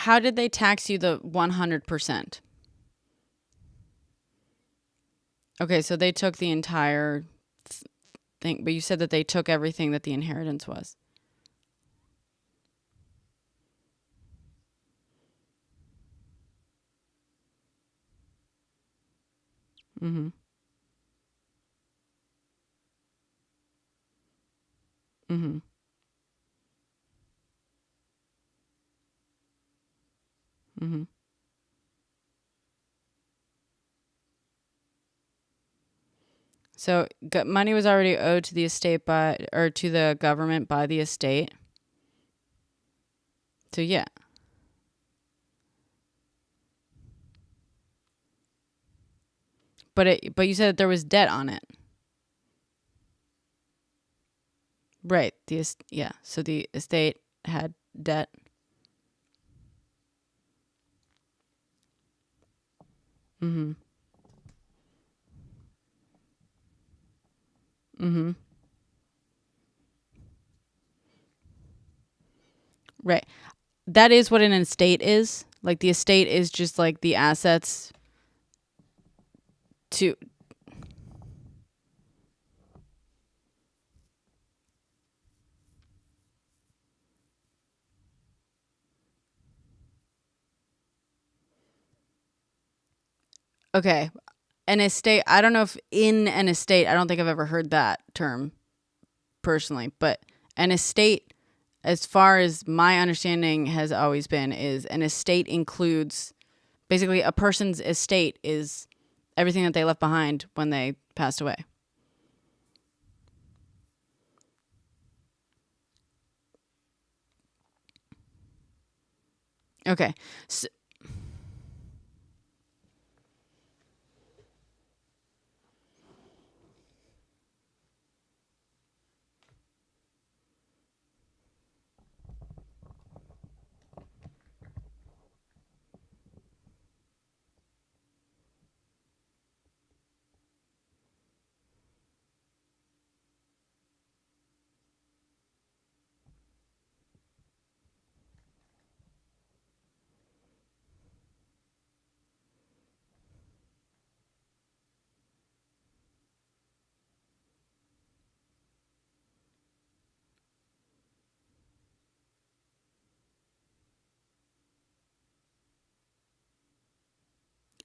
how did they tax you the 100%? Okay, so they took the entire thing, but you said that they took everything that the inheritance was. Mm-hmm. Mm-hmm. Mm-hmm. So money was already owed to the estate or to the government by the estate. So yeah. But you said that there was debt on it. Right. Yeah. So the estate had debt. Mm-hmm. Mm-hmm. Right. That is what an estate is. Like the estate is just like the assets to. Okay. An estate, I don't know if in an estate, I don't think I've ever heard that term personally, but an estate, as far as my understanding has always been, is an estate includes basically a person's estate is everything that they left behind when they passed away. Okay. So,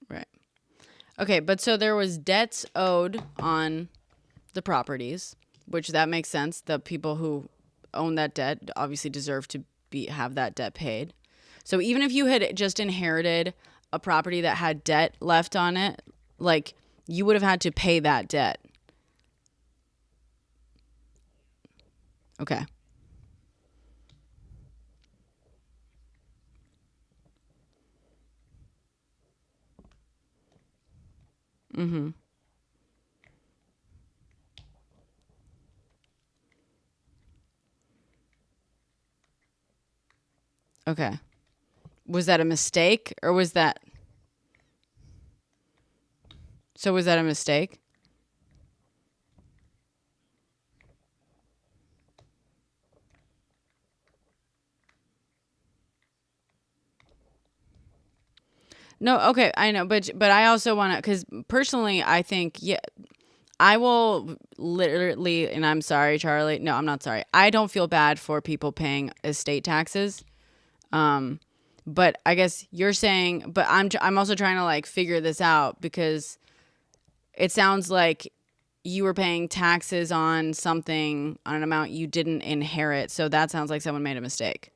right. Okay, but so there was debts owed on the properties, which that makes sense. The people who own that debt obviously deserve to have that debt paid. So even if you had just inherited a property that had debt left on it, like you would have had to pay that debt. Okay. Mm-hmm. Okay. Was that a mistake or was that so was that a mistake? No, okay, I know, but I also want to cuz personally I think yeah, I will literally and I'm sorry Charlie. No, I'm not sorry. I don't feel bad for people paying estate taxes. Um but I guess you're saying but I'm also trying to like figure this out because it sounds like you were paying taxes on something on an amount you didn't inherit. So that sounds like someone made a mistake.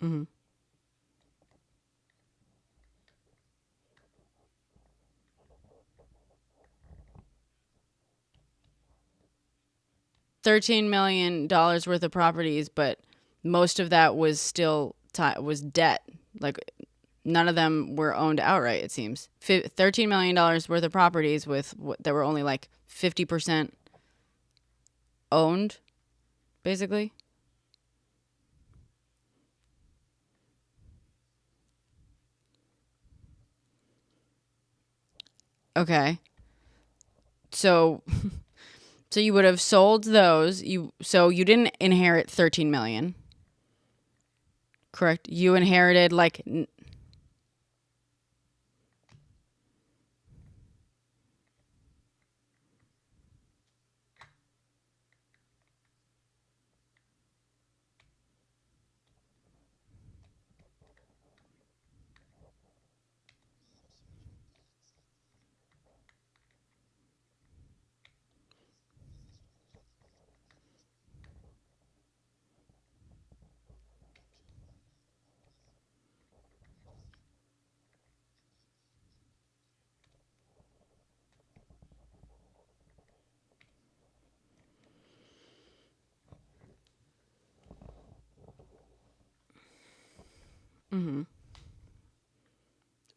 Mm-hmm. $13 million worth of properties, but most of that was still was debt. Like none of them were owned outright. It seems $13 million worth of properties with that were only like 50% owned, basically. Okay, so so you would have sold those. So you didn't inherit 13 million, correct? You inherited like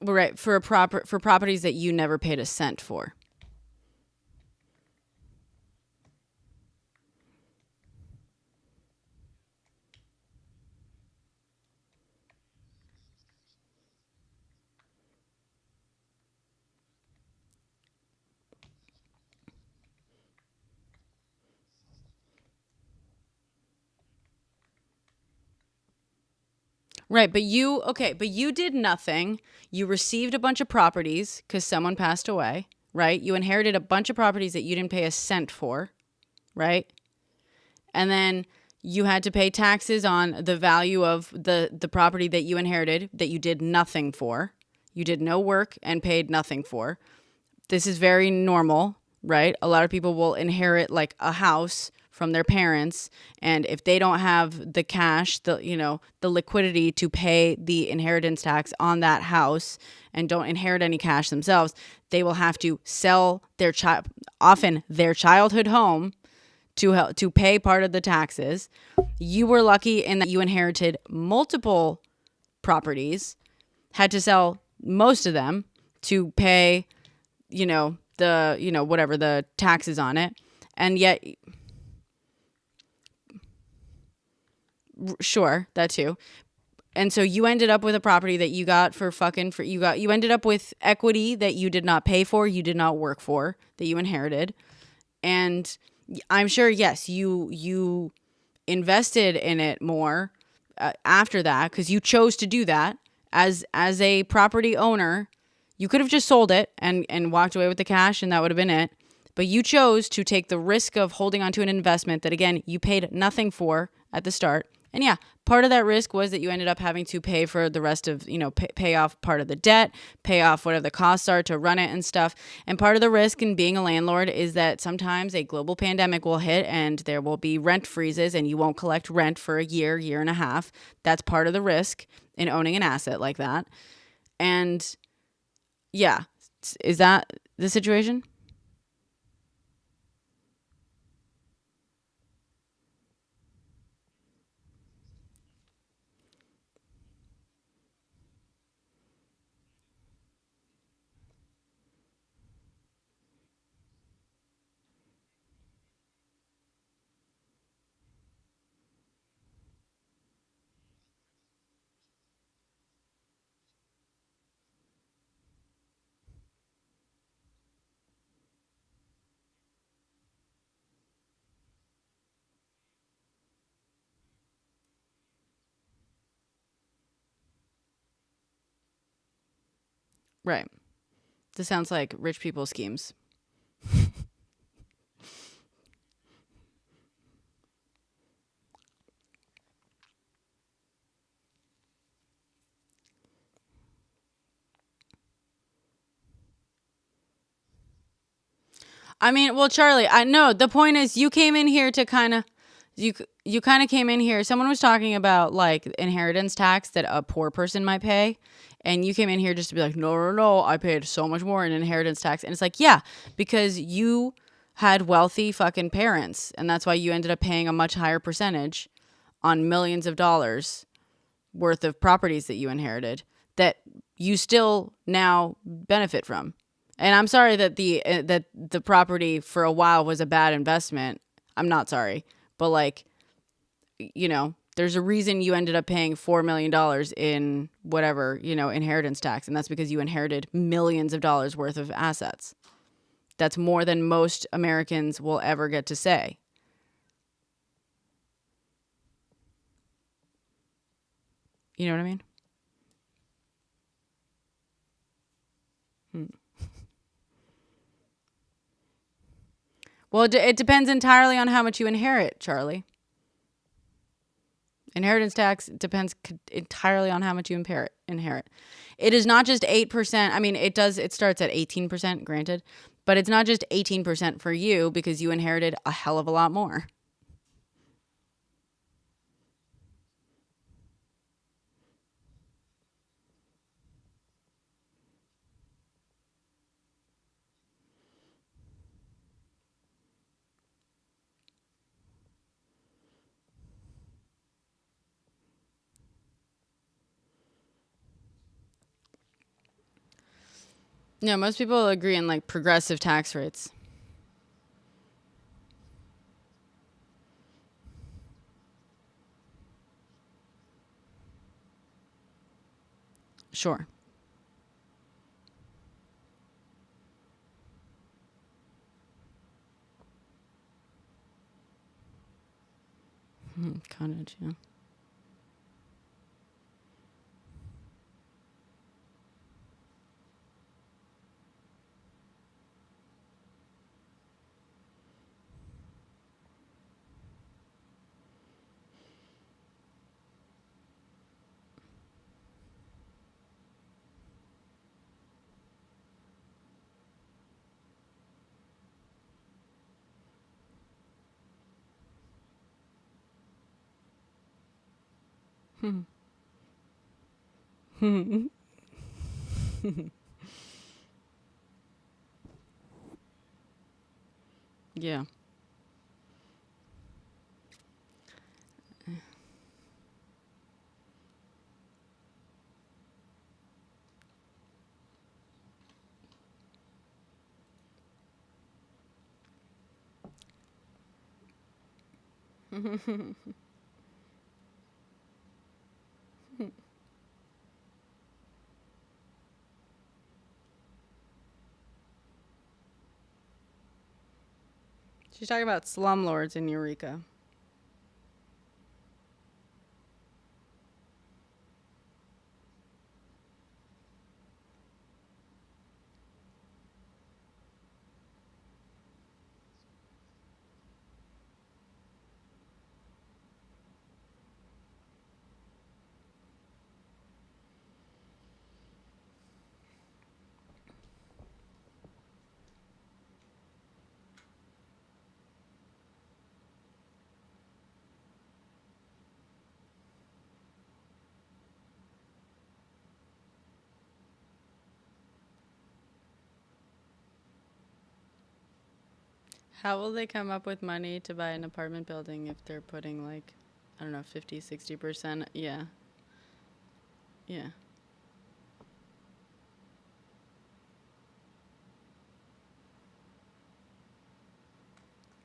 right for properties that you never paid a cent for. Right, but you did nothing. You received a bunch of properties because someone passed away, right? You inherited a bunch of properties that you didn't pay a cent for, right? And then you had to pay taxes on the value of the property that you inherited that you did nothing for. You did no work and paid nothing for. This is very normal, right? A lot of people will inherit like a house from their parents, and if they don't have the cash, the liquidity to pay the inheritance tax on that house and don't inherit any cash themselves, they will have to sell often their childhood home to pay part of the taxes. You were lucky in that you inherited multiple properties, had to sell most of them to pay whatever the taxes on it. And yet, sure, that too. And so you ended up with a property that you got you ended up with equity that you did not pay for, you did not work for, that you inherited. And I'm sure, yes, you invested in it more after that because you chose to do that as a property owner. You could have just sold it and walked away with the cash and that would have been it. But you chose to take the risk of holding onto an investment that, again, you paid nothing for at the start. And yeah, part of that risk was that you ended up having to pay for the rest of, pay off part of the debt, pay off whatever the costs are to run it and stuff. And part of the risk in being a landlord is that sometimes a global pandemic will hit and there will be rent freezes and you won't collect rent for a year and a half. That's part of the risk in owning an asset like that. And yeah, is that the situation? Right. This sounds like rich people schemes. I mean, well, Charlie, I know the point is you came in here to kind of You kind of came in here. Someone was talking about like inheritance tax that a poor person might pay, and you came in here just to be like, no, no, no, I paid so much more in inheritance tax, and it's like, yeah, because you had wealthy fucking parents, and that's why you ended up paying a much higher percentage on millions of dollars worth of properties that you inherited that you still now benefit from. And I'm sorry that the property for a while was a bad investment. I'm not sorry. But like, there's a reason you ended up paying $4 million in whatever, inheritance tax. And that's because you inherited millions of dollars worth of assets. That's more than most Americans will ever get to say. You know what I mean? Well, it depends entirely on how much you inherit, Charlie. Inheritance tax depends entirely on how much you inherit. It is not just 8%. I mean, it starts at 18%, granted, but it's not just 18% for you because you inherited a hell of a lot more. No, most people agree in like progressive tax rates. Sure. Cottage, yeah. Yeah. She's talking about slumlords in Eureka. How will they come up with money to buy an apartment building if they're putting like, I don't know, 50, 60%? Yeah. Yeah.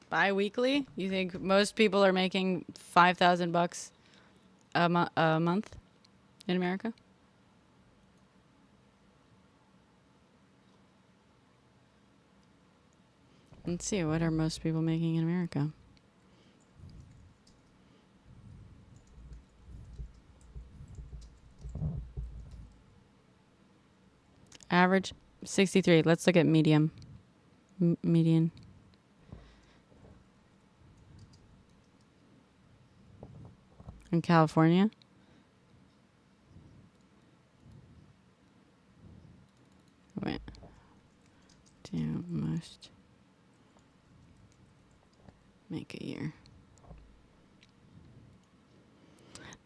Bi-weekly? You think most people are making $5,000 a month in America? Let's see. What are most people making in America? Average 63. Let's look at medium. Median. In California? Wait. Do most make a year?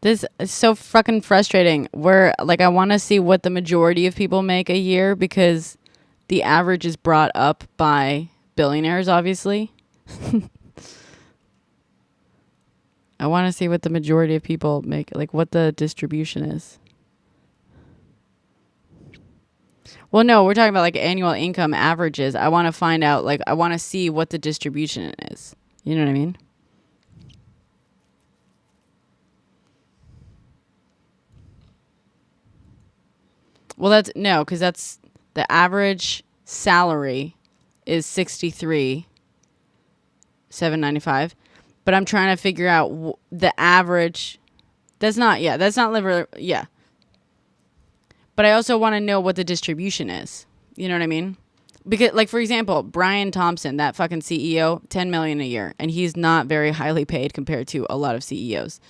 This is so fucking frustrating. I want to see what the majority of people make a year because the average is brought up by billionaires, obviously. I want to see what the majority of people make, like what the distribution is. Well, no, we're talking about like annual income averages. I want to find out, like, I want to see what the distribution is. You know what I mean? Well, because that's the average salary is $63,795. But I'm trying to figure out the average. That's not liver. Yeah. But I also want to know what the distribution is. You know what I mean? Because, like, for example, Brian Thompson, that fucking CEO, $10 million a year, and he's not very highly paid compared to a lot of CEOs.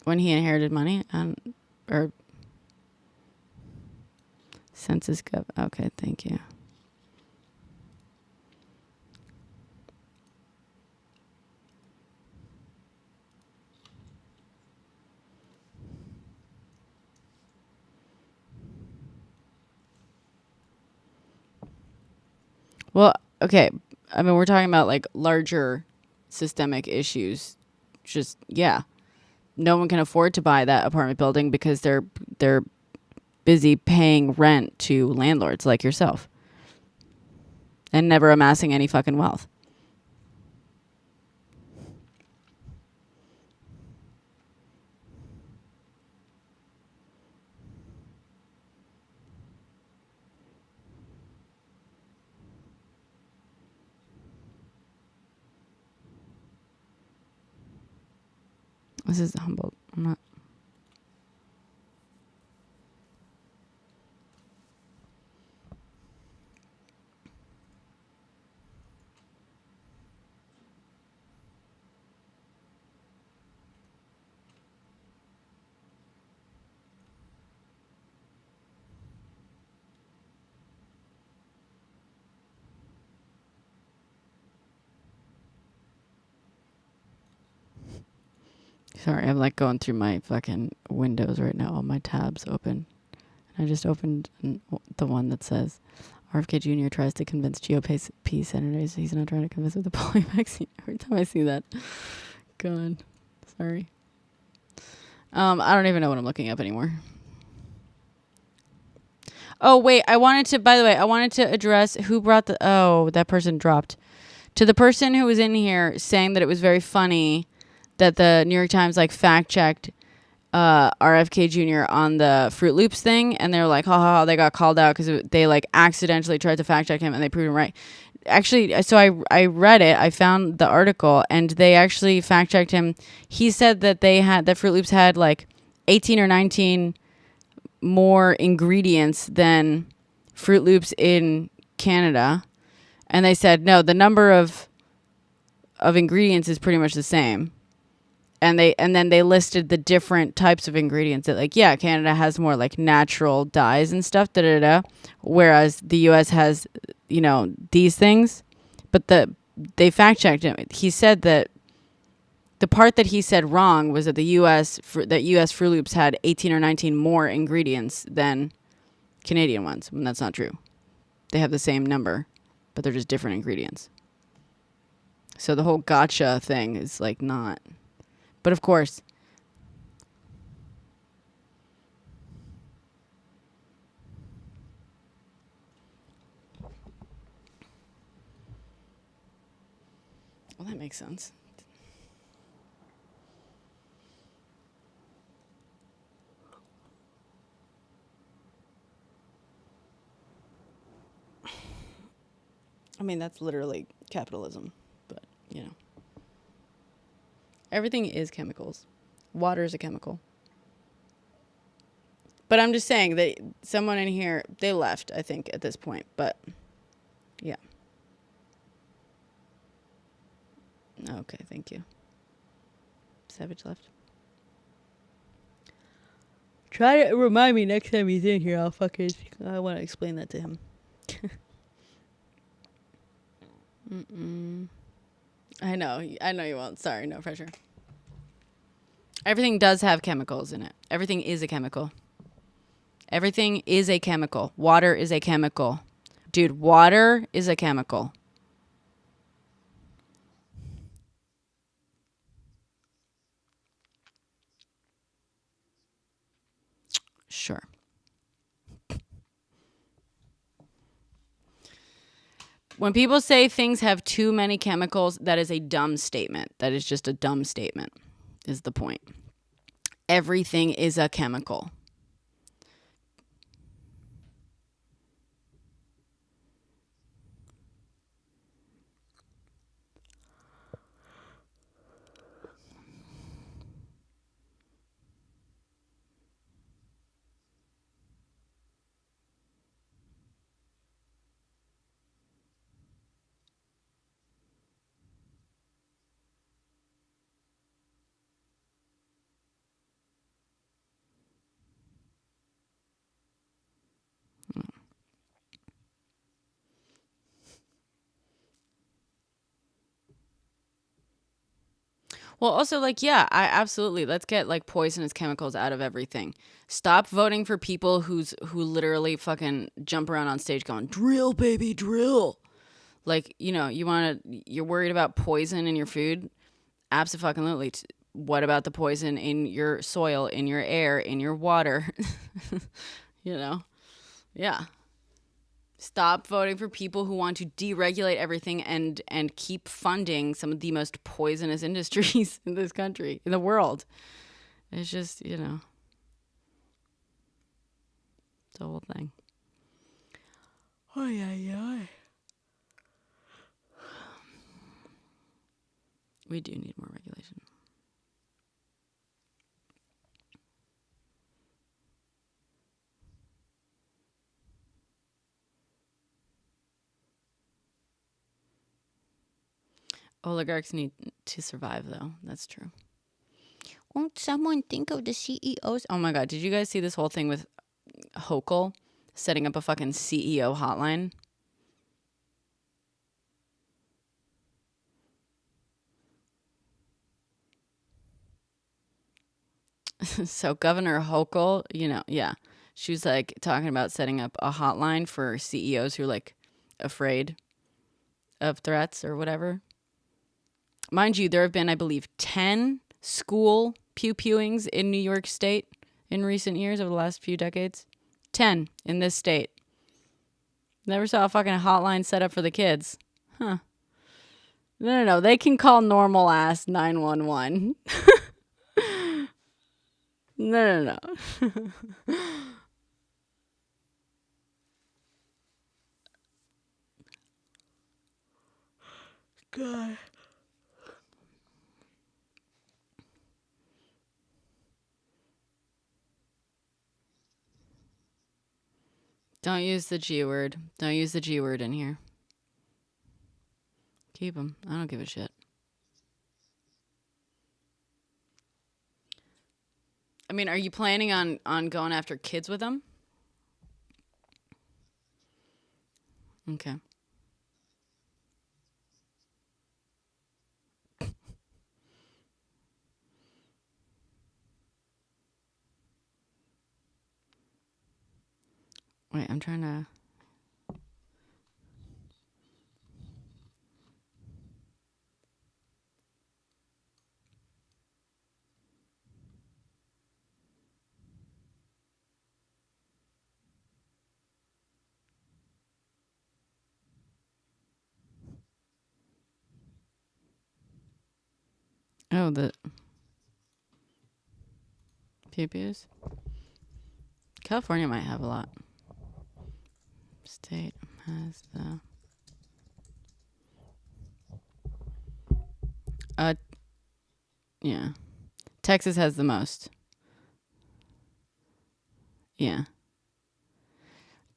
When he inherited money, or census gov. Okay, thank you. Well, okay. I mean, we're talking about like larger systemic issues. Just, yeah. No one can afford to buy that apartment building because they're busy paying rent to landlords like yourself and never amassing any fucking wealth. This is Humboldt. I'm not. Sorry, I'm like going through my fucking windows right now. All my tabs open. I just opened the one that says RFK Jr. tries to convince GOP senators he's not trying to convince with the polio vaccine. Every time I see that. God. Sorry. I don't even know what I'm looking up anymore. Oh, wait. By the way, I wanted to address who brought that person dropped. To the person who was in here saying that it was very funny that the New York Times like fact checked RFK Jr. on the Fruit Loops thing, and they were like, ha, they got called out because they like accidentally tried to fact check him and they proved him right. Actually, so I read it. I found the article, and they actually fact checked him. He said that Fruit Loops had like 18 or 19 more ingredients than Fruit Loops in Canada, and they said no, the number of ingredients is pretty much the same. And then they listed the different types of ingredients that, like, yeah, Canada has more like natural dyes and stuff, whereas the U.S. has, these things. But they fact checked him. He said that the part that he said wrong was that the U.S. Fruit Loops had 18 or 19 more ingredients than Canadian ones, and that's not true. They have the same number, but they're just different ingredients. So the whole gotcha thing is like not. But of course, well, that makes sense. I mean, that's literally capitalism, but everything is chemicals. Water is a chemical. But I'm just saying that someone in here, they left, I think, at this point. But, yeah. Okay, thank you. Savage left. Try to remind me next time he's in here. I want to explain that to him. I know you won't. Sorry, no pressure. Everything does have chemicals in it. Everything is a chemical. Everything is a chemical. Water is a chemical. Dude, water is a chemical. Sure. When people say things have too many chemicals, that is a dumb statement. That is just a dumb statement, is the point. Everything is a chemical. Well, also, like, yeah, I absolutely. Let's get like poisonous chemicals out of everything. Stop voting for people who literally fucking jump around on stage going, drill, baby, drill. Like, you're worried about poison in your food? Absolutely. What about the poison in your soil, in your air, in your water? Yeah. Stop voting for people who want to deregulate everything and keep funding some of the most poisonous industries in this country, in the world. It's just, it's a whole thing. Oh, yeah. We do need more regulation. Oligarchs need to survive, though. That's true. Won't someone think of the CEOs? Oh my God. Did you guys see this whole thing with Hochul setting up a fucking CEO hotline? So Governor Hochul, yeah. She was like talking about setting up a hotline for CEOs who are like afraid of threats or whatever. Mind you, there have been, I believe, 10 school pew-pewings in New York State in recent years over the last few decades. 10 in this state. Never saw a fucking hotline set up for the kids. Huh. No. They can call normal ass 911. No. God. Don't use the G word. Don't use the G word in here. Keep them. I don't give a shit. I mean, are you planning on going after kids with them? Okay. Wait, I'm trying to... Oh, the pew-pews? California might have a lot. State has the... Yeah. Texas has the most. Yeah.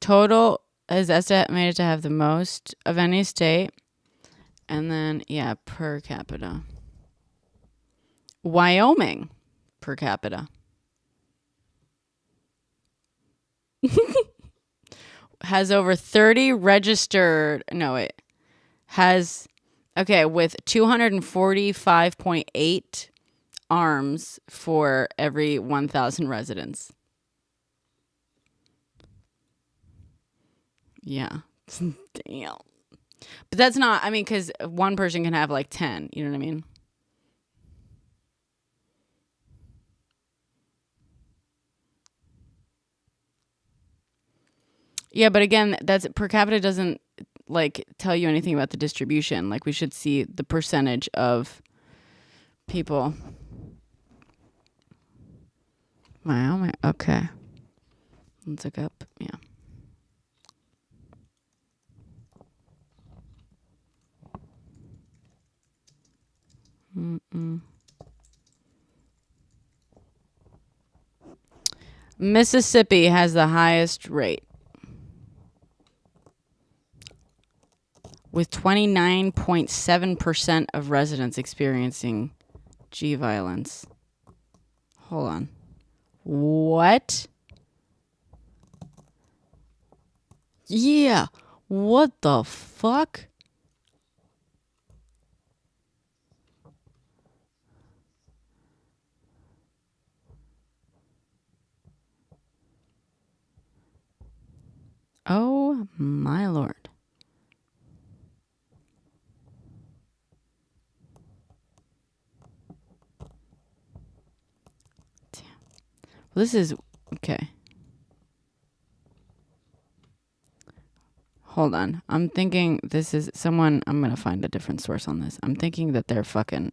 Total is estimated to have the most of any state. And then, yeah, per capita. Wyoming per capita. Has over 30 registered... No, wait. Has Okay, with 245.8 arms for every 1,000 residents. Yeah. Damn. But that's not, I mean, because one person can have like 10. You know what I mean? Yeah, but again, that's per capita doesn't like tell you anything about the distribution. Like we should see the percentage of people. Wow. Okay. Let's look up. Yeah. Mm-mm. Mississippi has the highest rate with 29.7% of residents experiencing G violence. Hold on. What? Yeah. What the fuck? Oh my lord. Damn. Well, this is okay. Hold on. I'm thinking this is someone. I'm going to find a different source on this. I'm thinking that they're fucking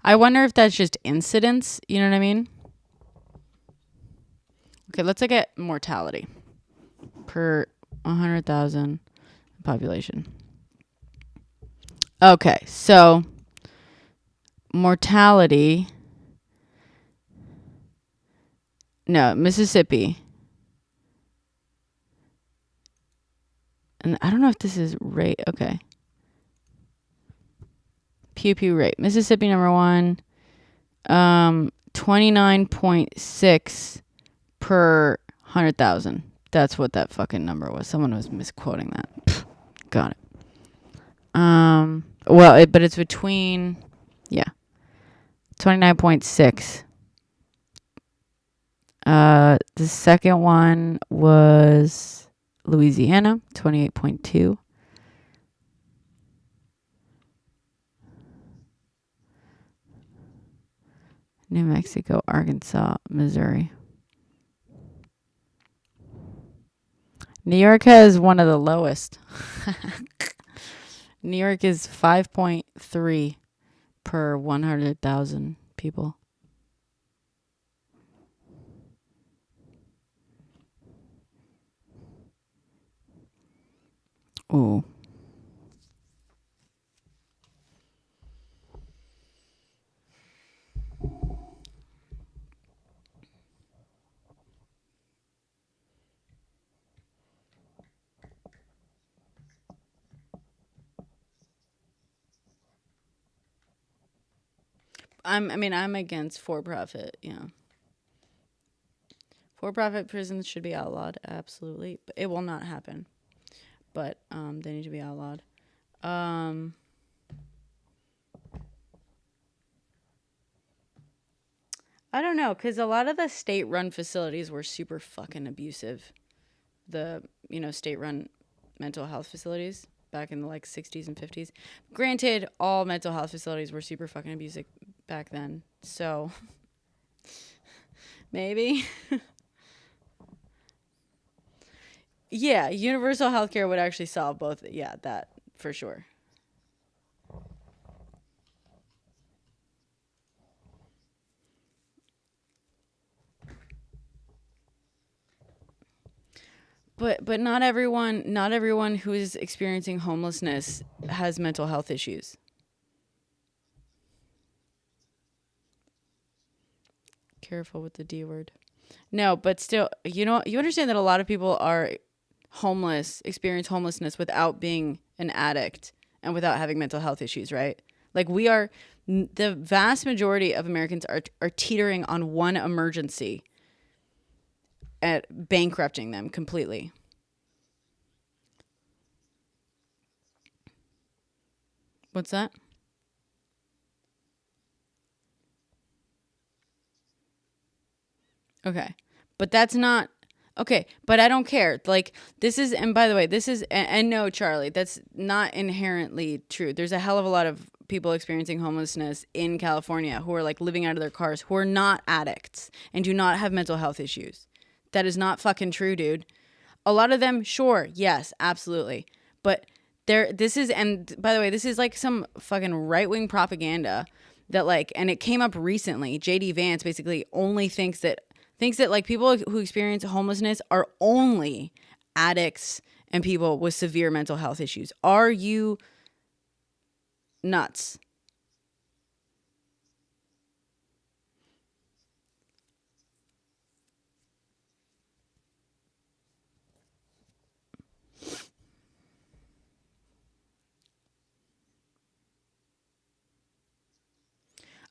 I wonder if that's just incidence. You know what I mean? Okay, let's look at mortality per 100,000 population. Okay, so mortality. No, Mississippi. And I don't know if this is rate. Okay. Pew pew rate. Mississippi number 1. 29.6 per 100,000. That's what that fucking number was. Someone was misquoting that. Pfft, got it. Well, but it's between 29.6. The second one was Louisiana, 28.2. New Mexico, Arkansas, Missouri. New York has one of the lowest. New York is 5.3 per 100,000 people. Ooh. I'm against for-profit, For-profit prisons should be outlawed, absolutely. But it will not happen. But they need to be outlawed. I don't know, because a lot of the state-run facilities were super fucking abusive. The, state-run mental health facilities back in the, 60s and 50s. Granted, all mental health facilities were super fucking abusive back then. So, maybe. Yeah, universal healthcare would actually solve both. Yeah, that for sure. But not everyone who is experiencing homelessness has mental health issues. Careful with the D word. No, but still, you understand that a lot of people are experience homelessness without being an addict and without having mental health issues, right? Like the vast majority of Americans are teetering on one emergency at bankrupting them completely. What's that? Okay. But that's not okay, but I don't care. Like this is, and by the way, this is, and no, Charlie, that's not inherently true. There's a hell of a lot of people experiencing homelessness in California who are like living out of their cars, who are not addicts and do not have mental health issues. That is not fucking true, dude. A lot of them, sure, yes, absolutely. But this is, and by the way, this is like some fucking right-wing propaganda that like, and it came up recently. JD Vance basically only thinks that like people who experience homelessness are only addicts and people with severe mental health issues. Are you nuts?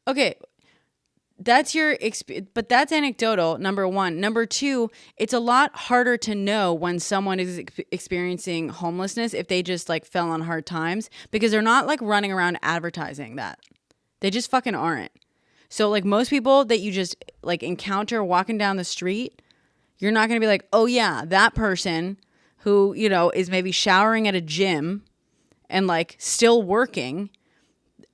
Okay, that's your experience, but that's anecdotal, number one. Number two, it's a lot harder to know when someone is experiencing homelessness if they just like fell on hard times, because they're not like running around advertising that. They just fucking aren't. So like most people that you just like encounter walking down the street, you're not going to be like, oh yeah, that person who, you know, is maybe showering at a gym and like still working.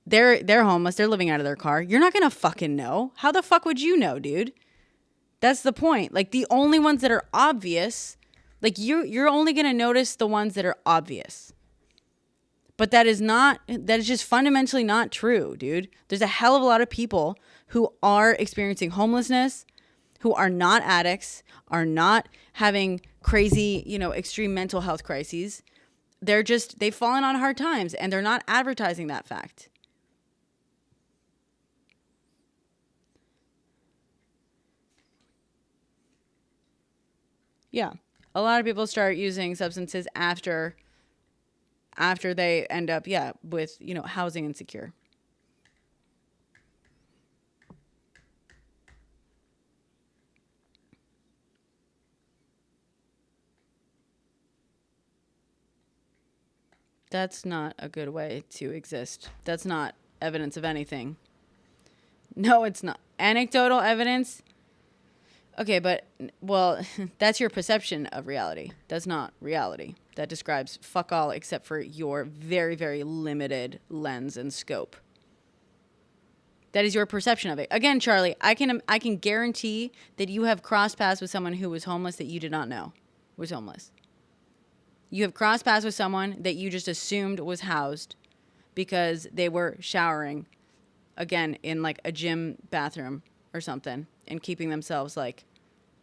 They're homeless. They're living out of their car. You're not going to fucking know. How the fuck would you know, dude? That's the point. Like the only ones that are obvious, like you're only going to notice the ones that are obvious. But that is just fundamentally not true, dude. There's a hell of a lot of people who are experiencing homelessness, who are not addicts, are not having crazy, you know, extreme mental health crises. They've fallen on hard times and they're not advertising that fact. Yeah. A lot of people start using substances after they end up, yeah, with, you know, housing insecure. That's not a good way to exist. That's not evidence of anything. No, it's not. Anecdotal evidence. Okay, but, well, that's your perception of reality. That's not reality. That describes fuck all except for your very, very limited lens and scope. That is your perception of it. Again, Charlie, I can guarantee that you have crossed paths with someone who was homeless that you did not know was homeless. You have crossed paths with someone that you just assumed was housed because they were showering, again, in like a gym bathroom or something, and keeping themselves like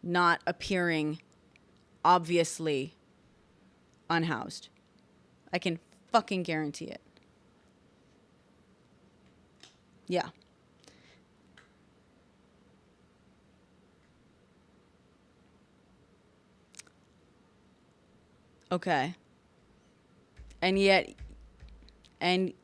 not appearing obviously unhoused. I can fucking guarantee it. Yeah. Okay. And yet, and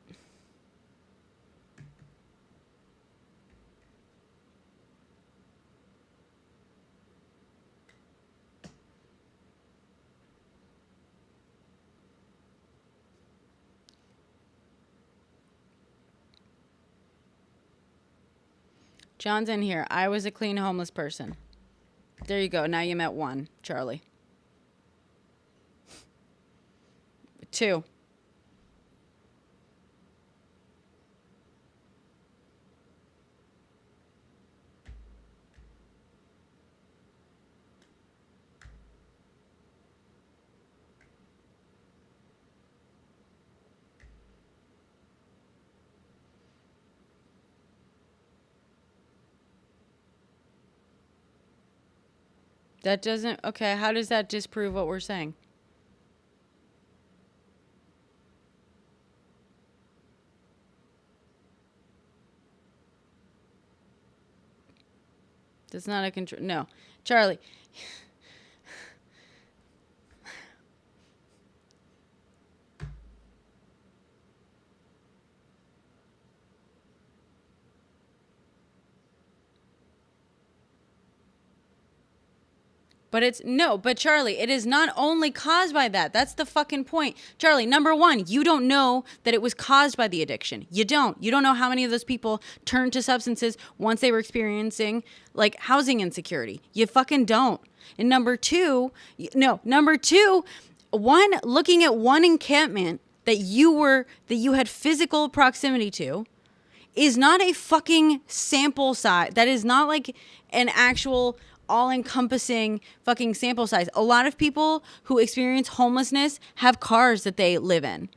John's in here. I was a clean homeless person. There you go. Now you met one, Charlie. 2. That doesn't, okay, how does that disprove what we're saying? That's not a control. No. Charlie. But but Charlie, it is not only caused by that. That's the fucking point. Charlie, number one, you don't know that it was caused by the addiction. You don't. You don't know how many of those people turned to substances once they were experiencing like housing insecurity. You fucking don't. And number two, looking at one encampment that you had physical proximity to is not a fucking sample size. That is not like an actual all-encompassing fucking sample size. A lot of people who experience homelessness have cars that they live in.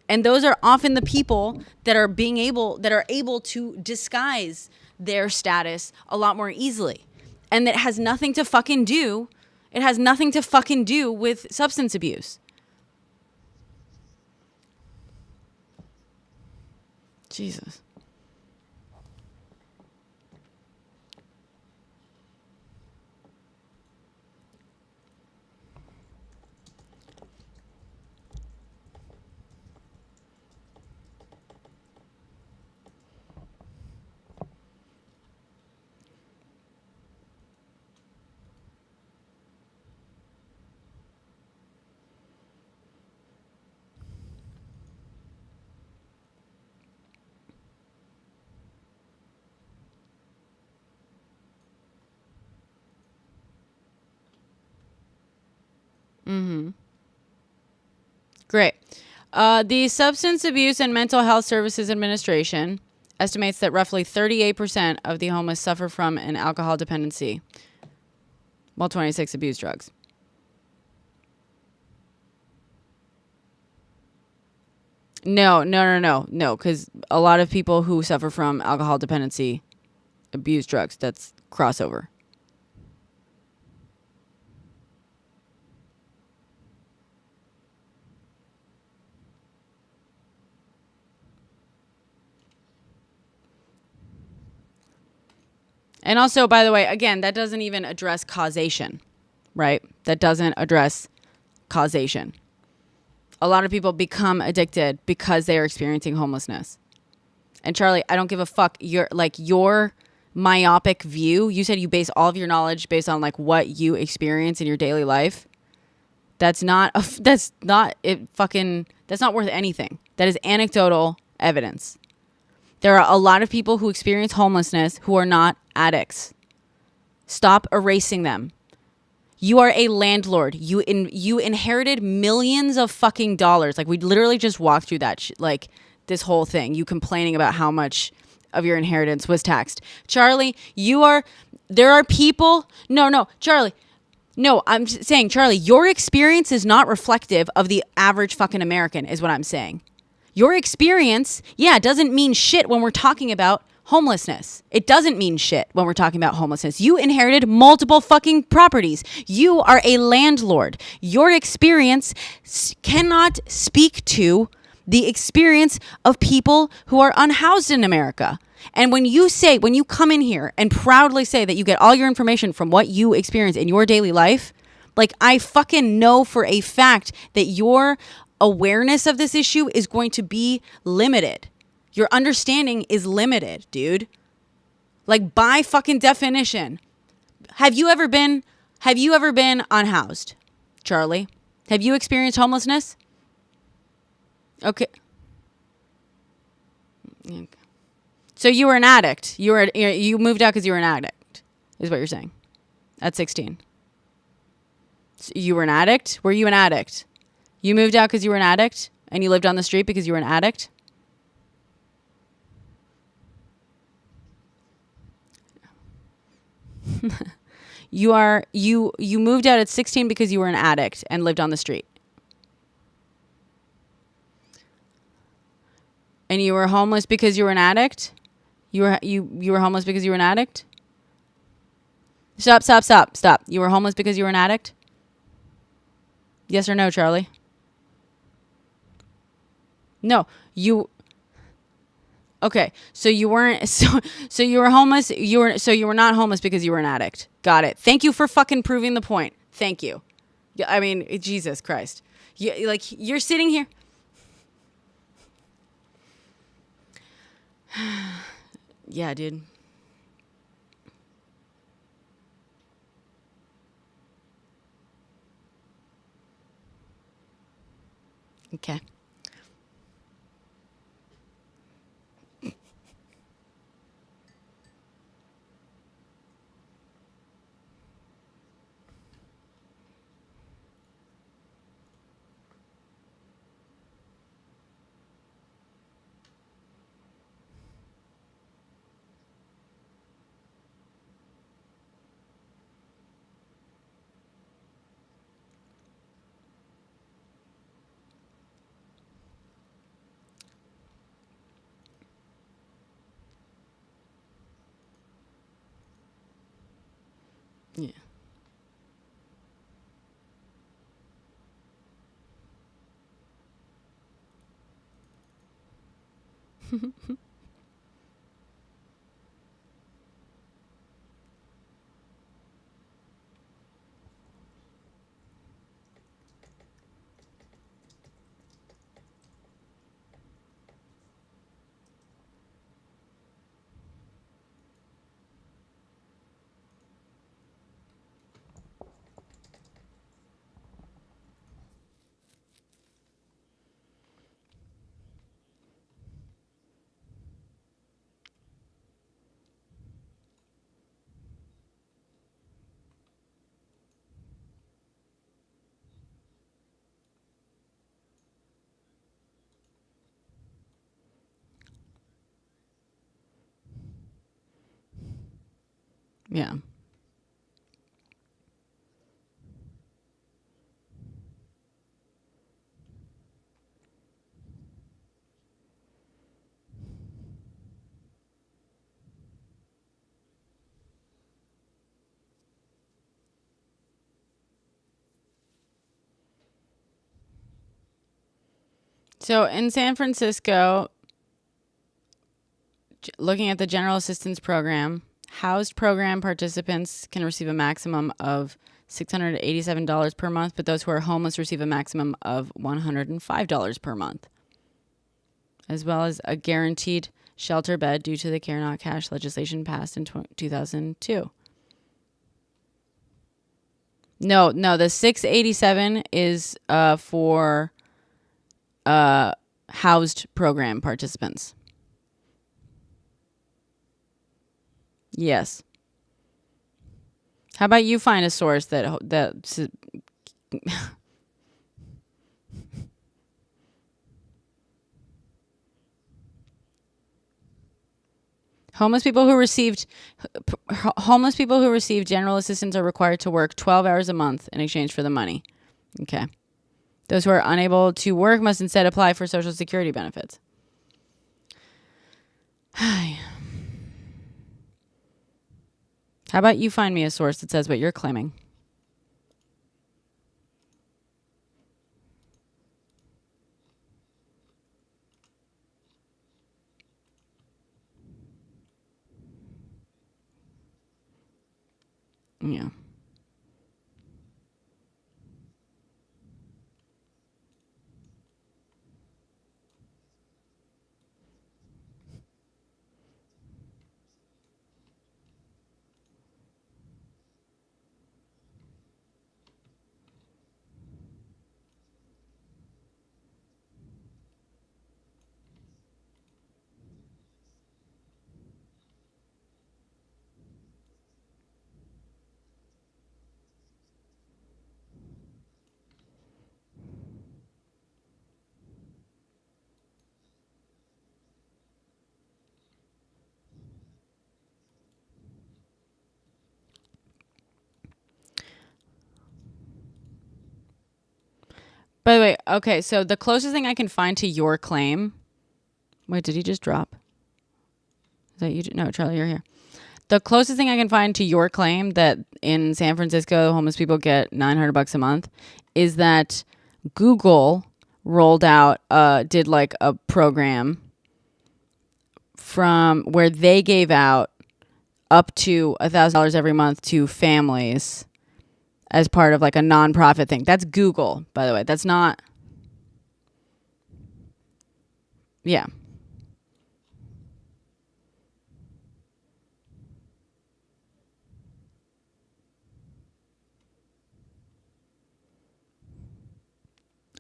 And those are often the people that are able to disguise their status a lot more easily. And that has nothing to fucking do. It has nothing to fucking do with substance abuse. Jesus. Mm-hmm. Great. The Substance Abuse and Mental Health Services Administration estimates that roughly 38% of the homeless suffer from an alcohol dependency, while 26% abuse drugs. No, because a lot of people who suffer from alcohol dependency abuse drugs. That's crossover. And also, by the way, again, that doesn't even address causation, right? That doesn't address causation. A lot of people become addicted because they are experiencing homelessness. And Charlie, I don't give a fuck. Your myopic view. You said you base all of your knowledge based on like what you experience in your daily life. That's not worth anything. That is anecdotal evidence. There are a lot of people who experience homelessness who are not addicts. Stop erasing them. You are a landlord. You inherited millions of fucking dollars. Like we literally just walked through that like this whole thing. You complaining about how much of your inheritance was taxed. Charlie, there are people. No, Charlie. No, I'm saying, Charlie, your experience is not reflective of the average fucking American is what I'm saying. Your experience, doesn't mean shit when we're talking about homelessness. It doesn't mean shit when we're talking about homelessness. You inherited multiple fucking properties. You are a landlord. Your experience cannot speak to the experience of people who are unhoused in America. And when you come in here and proudly say that you get all your information from what you experience in your daily life, like I fucking know for a fact that your awareness of this issue is going to be limited. Your understanding is limited, dude. Like by fucking definition. Have you ever been unhoused, Charlie? Have you experienced homelessness? Okay. So you were an addict. You moved out because you were an addict, is what you're saying. At 16. So you were an addict? Were you an addict? You moved out because you were an addict? And you lived on the street because you were an addict? You moved out at 16 because you were an addict and lived on the street. And you were homeless because you were an addict? You were homeless because you were an addict? Stop. You were homeless because you were an addict? Yes or no, Charlie? No, okay, so you weren't so you were homeless, you were not homeless because you were an addict. Got it. Thank you for fucking proving the point. Thank you. I mean, Jesus Christ. You're sitting here. Yeah, dude. Okay. Yeah. Yeah. So in San Francisco, looking at the General Assistance Program, housed program participants can receive a maximum of $687 per month, but those who are homeless receive a maximum of $105 per month, as well as a guaranteed shelter bed due to the Care Not Cash legislation passed in 2002. No, the 687 is for housed program participants. Yes. How about you find a source that homeless people who received general assistance are required to work 12 hours a month in exchange for the money. Okay. Those who are unable to work must instead apply for Social Security benefits. How about you find me a source that says what you're claiming? Yeah. By the way, okay, so the closest thing I can find to your claim. Wait, did he just drop? Is that you? No, Charlie, you're here. The closest thing I can find to your claim that in San Francisco homeless people get $900 a month is that Google rolled out, did like a program from where they gave out up to $1,000 every month to families as part of like a nonprofit thing. That's Google, by the way. That's not. Yeah.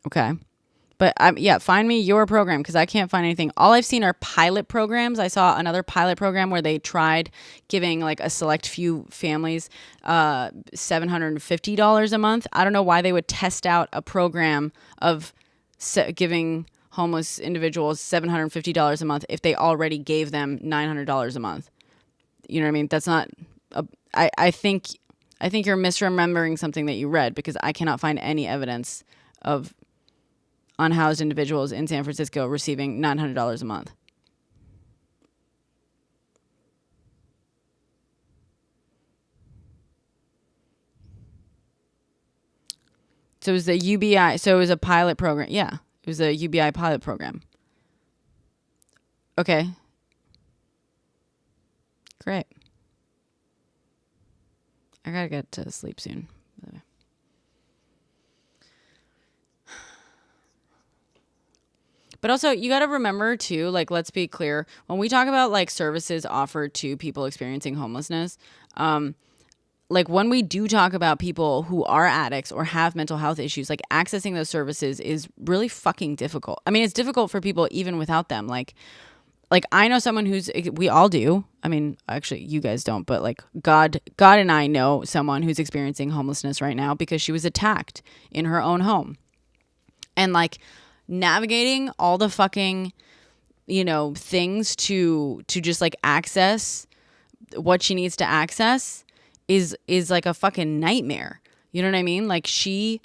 Okay. But yeah, find me your program because I can't find anything. All I've seen are pilot programs. I saw another pilot program where they tried giving like a select few families $750 a month. I don't know why they would test out a program of giving homeless individuals $750 a month if they already gave them $900 a month. You know what I mean? That's not. I think you're misremembering something that you read because I cannot find any evidence of unhoused individuals in San Francisco receiving $900 a month. So it was the UBI. So it was a pilot program. Yeah, it was a UBI pilot program. Okay. Great. I gotta get to sleep soon. But also, you got to remember, too, like, let's be clear. When we talk about, like, services offered to people experiencing homelessness, like, when we do talk about people who are addicts or have mental health issues, like, accessing those services is really fucking difficult. I mean, it's difficult for people even without them. Like I know someone we all do. I mean, actually, you guys don't, but, like, God and I know someone who's experiencing homelessness right now because she was attacked in her own home. And, like, navigating all the fucking, things to just like access what she needs to access is like a fucking nightmare. You know what I mean? Like she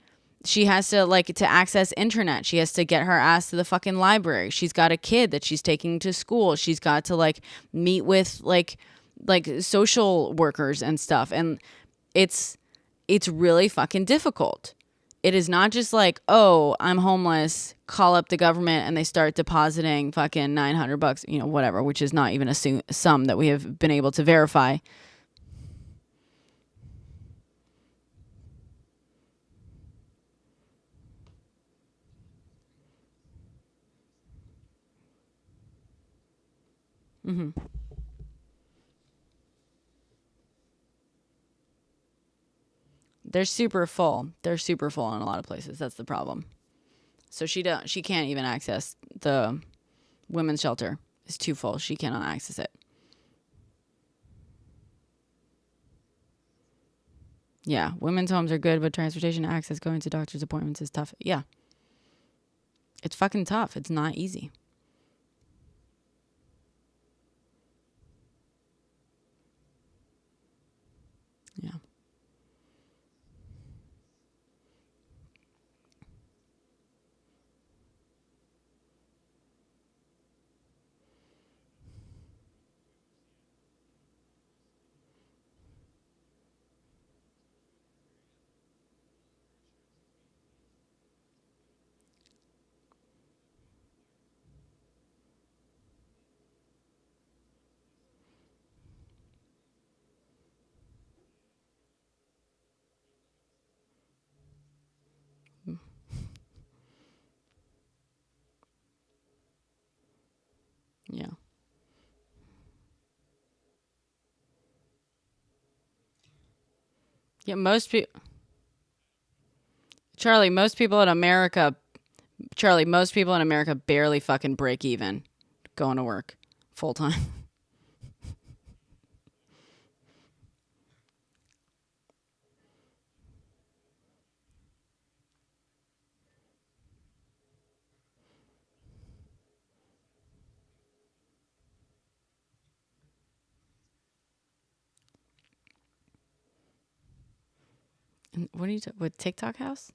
has to to access internet. She has to get her ass to the fucking library. She's got a kid that she's taking to school. She's got to like meet with like social workers and stuff. And it's really fucking difficult. It is not just like, oh, I'm homeless, call up the government and they start depositing fucking $900, whatever, which is not even a sum that we have been able to verify. Mm-hmm. They're super full. They're super full in a lot of places. That's the problem. So she can't even access the women's shelter. It's too full. She cannot access it. Yeah, women's homes are good, but transportation access, going to doctor's appointments is tough. Yeah. It's fucking tough. It's not easy. Yeah. Yeah. Yeah, most people most people in America barely fucking break even going to work full time. What are you with TikTok house?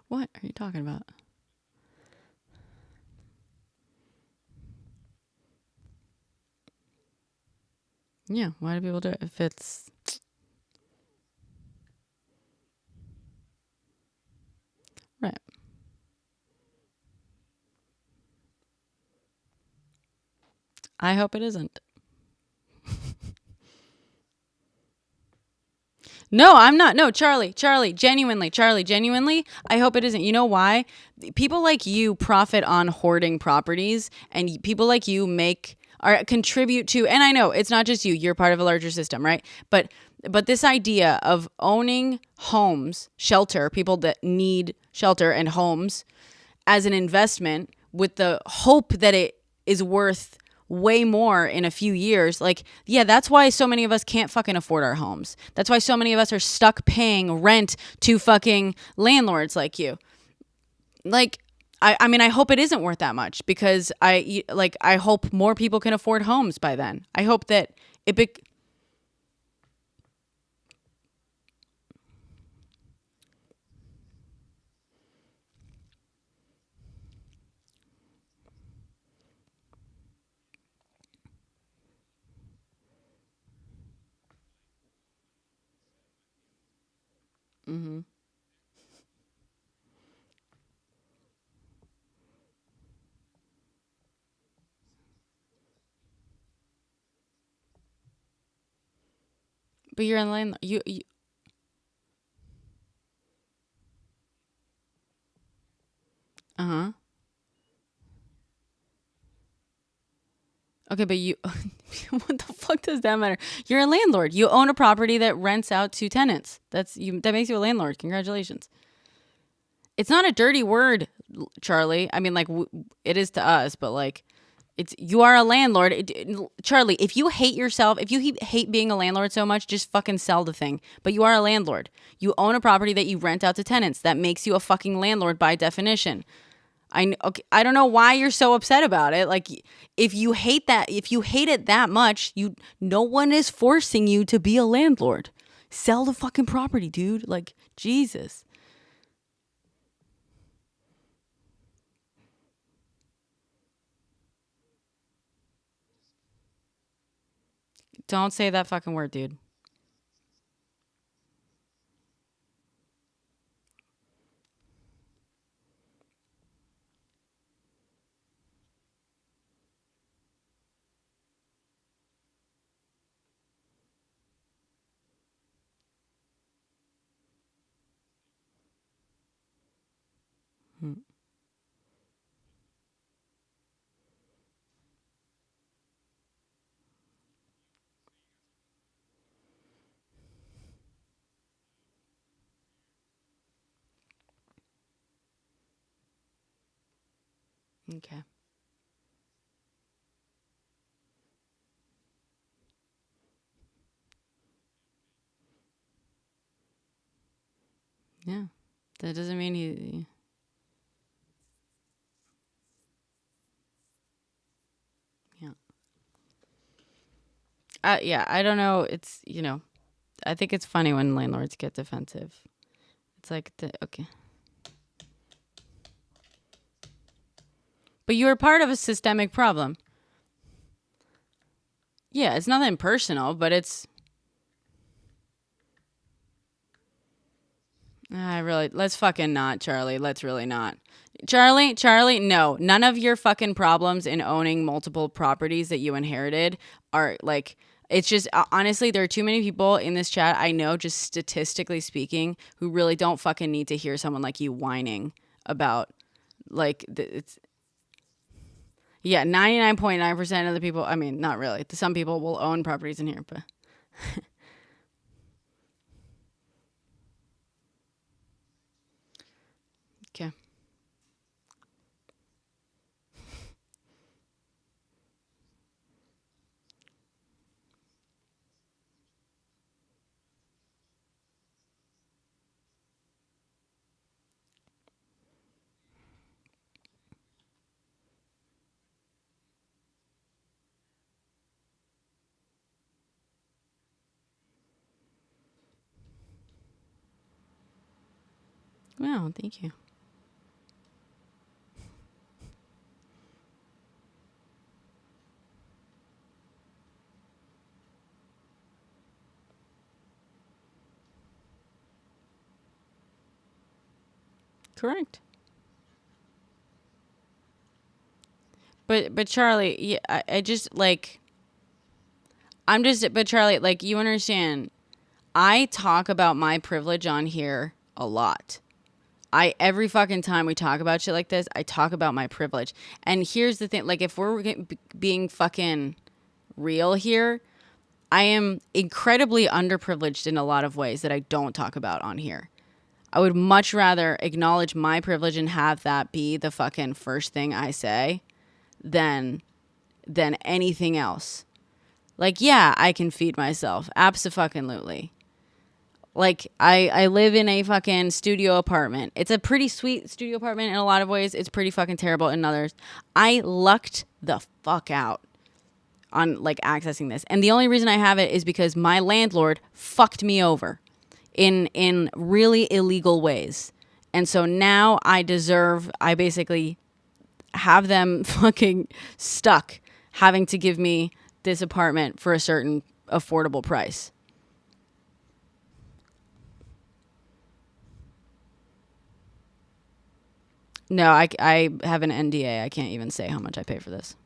What are you talking about? Yeah, why do people do it if it's right? I hope it isn't. No, I'm not. No, Charlie, genuinely, I hope it isn't. You know why? People like you profit on hoarding properties, and people like you contribute to, and I know it's not just you, you're part of a larger system, right? But But this idea of owning homes, shelter, people that need shelter and homes as an investment with the hope that it is worth way more in a few years. Like, yeah, that's why so many of us can't fucking afford our homes. That's why so many of us are stuck paying rent to fucking landlords like you. Like, I mean, I hope it isn't worth that much, because I hope more people can afford homes by then. I hope that it mm-hmm. But you're in landlord. You uh-huh. Okay, but you what the fuck does that matter? You're a landlord. You own a property that rents out to tenants. That's you that makes you a landlord. Congratulations. It's not a dirty word, Charlie. I mean, like, it is to us, but like, it's you are a landlord. Charlie, if you hate yourself, if you hate being a landlord so much, just fucking sell the thing. But you are a landlord. You own a property that you rent out to tenants. That makes you a fucking landlord by definition. Okay, I don't know why you're so upset about it. Like, if you hate that, if you hate it that much, no one is forcing you to be a landlord. Sell the fucking property, dude. Like, Jesus. Don't say that fucking word, dude. Hmm. Okay. Yeah. That doesn't mean he. Yeah. Yeah. I don't know. It's I think it's funny when landlords get defensive. It's like okay. But you're part of a systemic problem. Yeah, it's nothing personal, but it's. Let's fucking not, Charlie. Let's really not. Charlie, no. None of your fucking problems in owning multiple properties that you inherited are like, it's just, honestly, there are too many people in this chat I know, just statistically speaking, who really don't fucking need to hear someone like you whining about, like, it's, yeah, 99.9% of the people, I mean, not really. Some people will own properties in here, but. Okay. Well, thank you. Correct. But Charlie, yeah, I just like but Charlie, like, you understand, I talk about my privilege on here a lot. Every fucking time we talk about shit like this, I talk about my privilege. And here's the thing, like, if we're being fucking real here, I am incredibly underprivileged in a lot of ways that I don't talk about on here. I would much rather acknowledge my privilege and have that be the fucking first thing I say than anything else. Like, yeah, I can feed myself. Abso-fucking-lutely. Like, I live in a fucking studio apartment. It's a pretty sweet studio apartment in a lot of ways. It's pretty fucking terrible in others. I lucked the fuck out on, like, accessing this. And the only reason I have it is because my landlord fucked me over in really illegal ways. And so now I basically have them fucking stuck having to give me this apartment for a certain affordable price. No, I have an NDA. I can't even say how much I pay for this.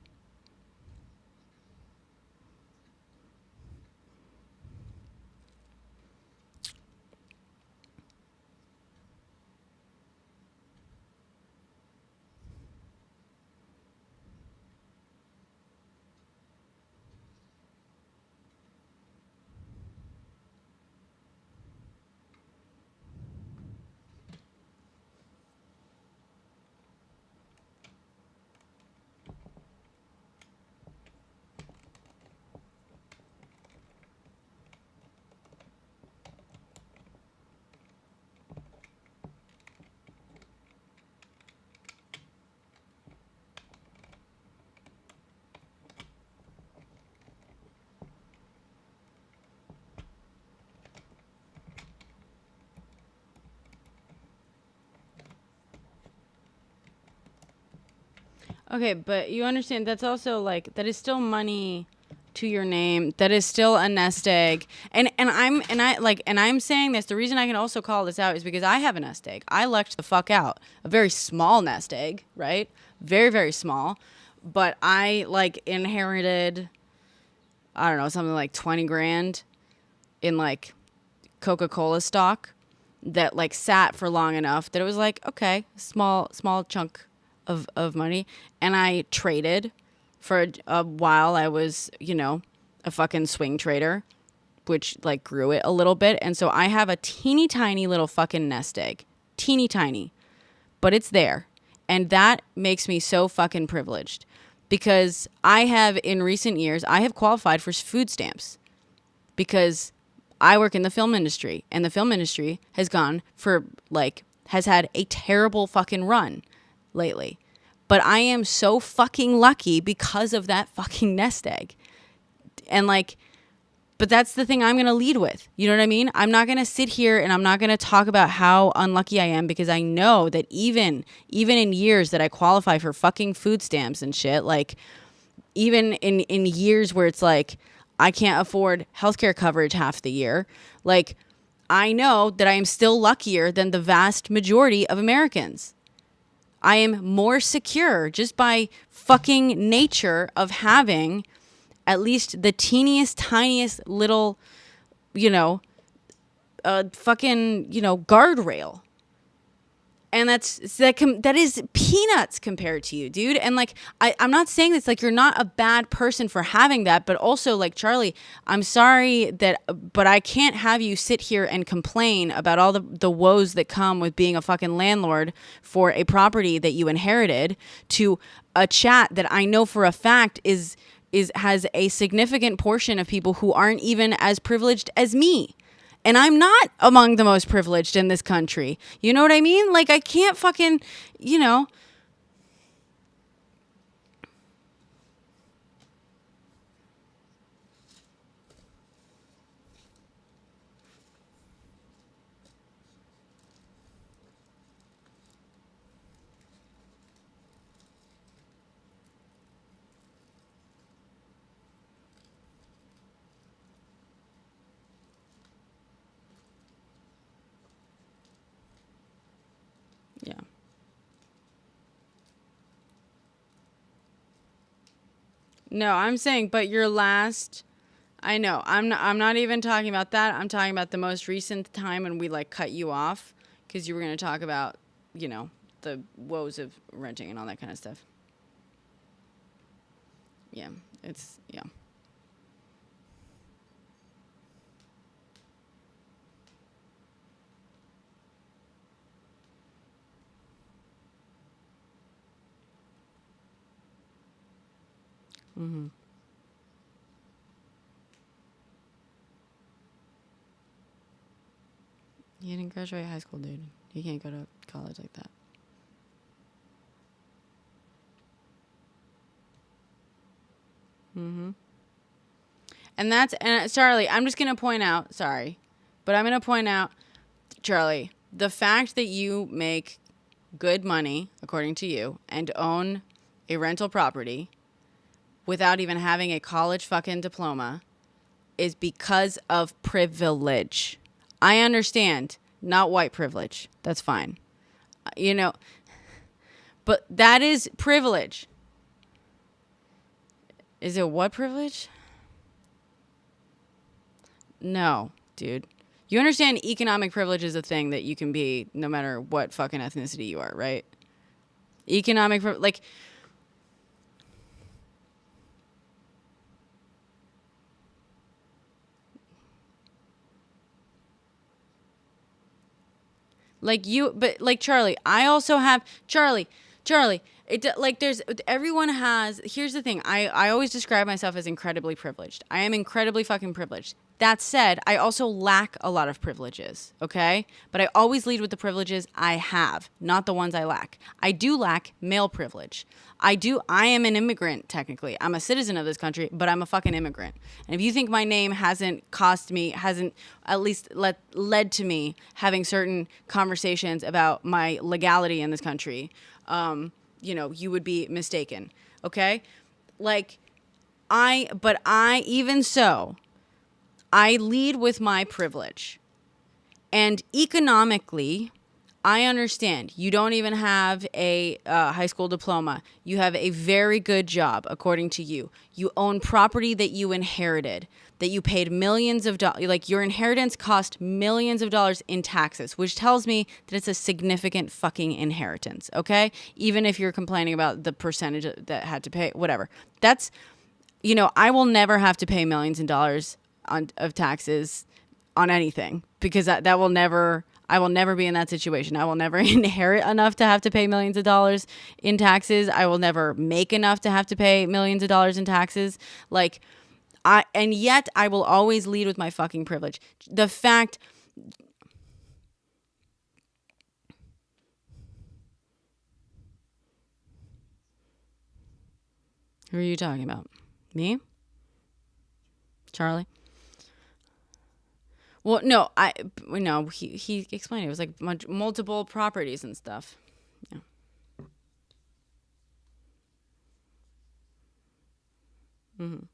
Okay, but you understand that's also like that is still money to your name. That is still a nest egg. And I'm saying this, the reason I can also call this out is because I have a nest egg. I lucked the fuck out. A very small nest egg, right? Very, very small. But I like inherited, I don't know, something like 20 grand in like Coca-Cola stock that like sat for long enough that it was like, okay, small chunk of money. And I traded for a while. I was, a fucking swing trader, which like grew it a little bit. And so I have a teeny tiny little fucking nest egg. Teeny tiny. But it's there. And that makes me so fucking privileged because I have in recent years, I have qualified for food stamps because I work in the film industry and the film industry has has had a terrible fucking run lately. But I am so fucking lucky because of that fucking nest egg. And but that's the thing I'm going to lead with. You know what I mean? I'm not going to sit here and I'm not going to talk about how unlucky I am because I know that even in years that I qualify for fucking food stamps and shit, like even in years where it's like I can't afford healthcare coverage half the year, like I know that I am still luckier than the vast majority of Americans. I am more secure just by fucking nature of having at least the teeniest, tiniest little, fucking, guardrail. And that is peanuts compared to you, dude. And I'm not saying this like you're not a bad person for having that, but also like Charlie, I'm sorry but I can't have you sit here and complain about all the woes that come with being a fucking landlord for a property that you inherited to a chat that I know for a fact has a significant portion of people who aren't even as privileged as me. And I'm not among the most privileged in this country. You know what I mean? Like, I can't fucking, Yeah. No, I'm saying, but your last, I know, I'm not even talking about that. I'm talking about the most recent time when we like cut you off because you were going to talk about, the woes of renting and all that kind of stuff. Yeah, yeah. Mm-hmm. You didn't graduate high school, dude. You can't go to college like that. Mm-hmm. And Charlie, I'm just going to point out, sorry, but I'm going to point out, Charlie, the fact that you make good money, according to you, and own a rental property without even having a college fucking diploma is because of privilege. I understand, not white privilege. That's fine. You know, but that is privilege. Is it what privilege? No, dude. You understand economic privilege is a thing that you can be no matter what fucking ethnicity you are, right? Economic privilege, but like Charlie, I also have Charlie. There's everyone has. Here's the thing. I always describe myself as incredibly privileged. I am incredibly fucking privileged. That said, I also lack a lot of privileges. Okay, but I always lead with the privileges I have, not the ones I lack. I do lack male privilege. I am an immigrant, technically. I'm a citizen of this country, but I'm a fucking immigrant. And if you think my name hasn't at least led to me having certain conversations about my legality in this country, you would be mistaken. Okay? Even so, I lead with my privilege. And economically, I understand. You don't even have a high school diploma. You have a very good job, according to you. You own property that you inherited, that you paid millions of dollars. Like, your inheritance cost millions of dollars in taxes, which tells me that it's a significant fucking inheritance, okay? Even if you're complaining about the percentage that had to pay, whatever. That's, I will never have to pay millions of dollars of taxes on anything, because that will never... I will never be in that situation. I will never inherit enough to have to pay millions of dollars in taxes. I will never make enough to have to pay millions of dollars in taxes. And yet I will always lead with my fucking privilege. The fact... Who are you talking about? Me? Charlie? Well, no, he explained it. It was like multiple properties and stuff. Yeah. Mm-hmm.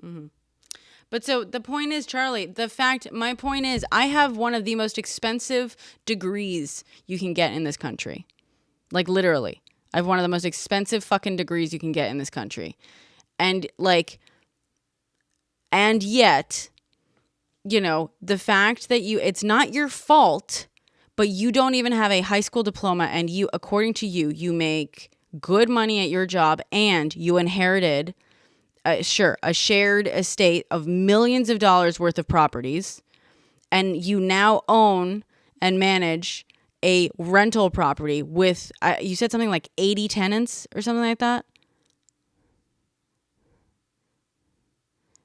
Mm-hmm. But so the point is, Charlie, my point is, I have one of the most expensive degrees you can get in this country. Like, literally. I have one of the most expensive fucking degrees you can get in this country. And yet, the fact that it's not your fault, but you don't even have a high school diploma, and according to you make good money at your job, and you inherited, a shared estate of millions of dollars worth of properties, and you now own and manage a rental property with, you said something like 80 tenants or something like that?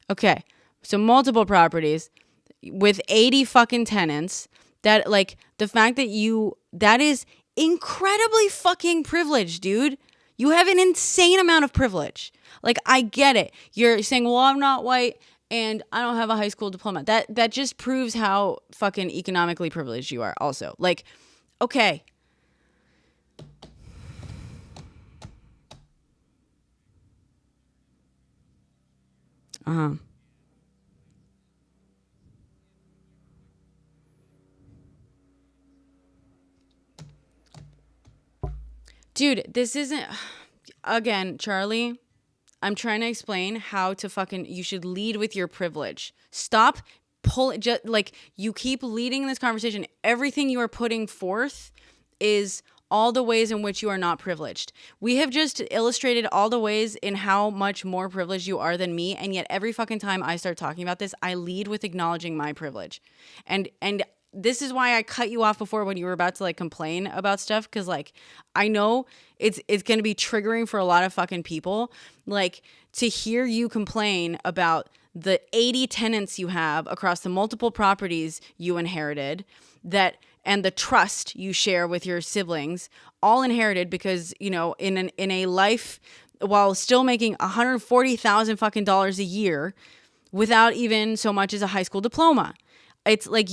Okay, so multiple properties with 80 fucking tenants. That, the fact that is incredibly fucking privileged, dude. You have an insane amount of privilege. I get it. You're saying, well, I'm not white and I don't have a high school diploma. That just proves how fucking economically privileged you are also. Okay. Uh-huh. Dude, this isn't... Again, Charlie, I'm trying to explain how to you should lead with your privilege. Stop pulling... You keep leading this conversation. Everything you are putting forth is all the ways in which you are not privileged. We have just illustrated all the ways in how much more privileged you are than me, and yet every fucking time I start talking about this, I lead with acknowledging my privilege. And this is why I cut you off before when you were about to like complain about stuff, because like I know it's going to be triggering for a lot of fucking people, like to hear you complain about the 80 tenants you have across the multiple properties you inherited, that and the trust you share with your siblings, all inherited because, you know, in a life while still making $140,000 fucking dollars a year without even so much as a high school diploma. It's like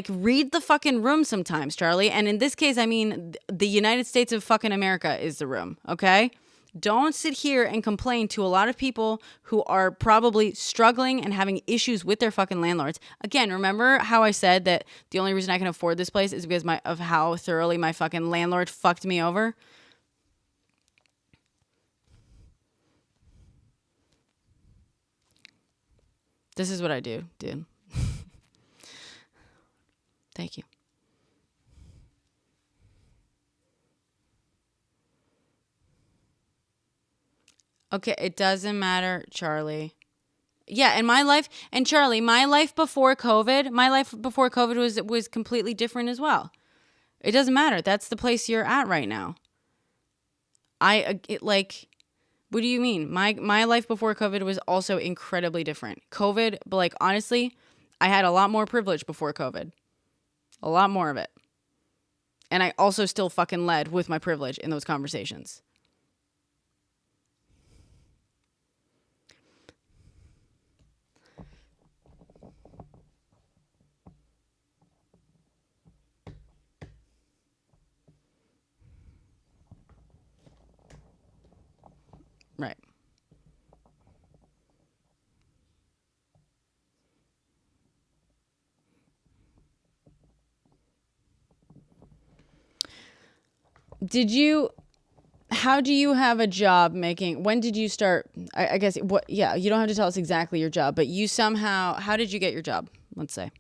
read the fucking room sometimes, Charlie. And in this case, I mean, the United States of fucking America is the room, okay? Don't sit here and complain to a lot of people who are probably struggling and having issues with their fucking landlords. Again, remember how I said that the only reason I can afford this place is because of how thoroughly my fucking landlord fucked me over? This is what I do, dude. Thank you. Okay, it doesn't matter, Charlie. Yeah, and my life, and Charlie, my life before COVID was completely different as well. It doesn't matter. That's the place you're at right now. What do you mean? My life before COVID was also incredibly different. COVID, but like honestly, I had a lot more privilege before COVID. A lot more of it. And I also still fucking led with my privilege in those conversations. Right. How do you have a job making, when did you start, I guess, yeah, you don't have to tell us exactly your job, but you somehow, how did you get your job, let's say?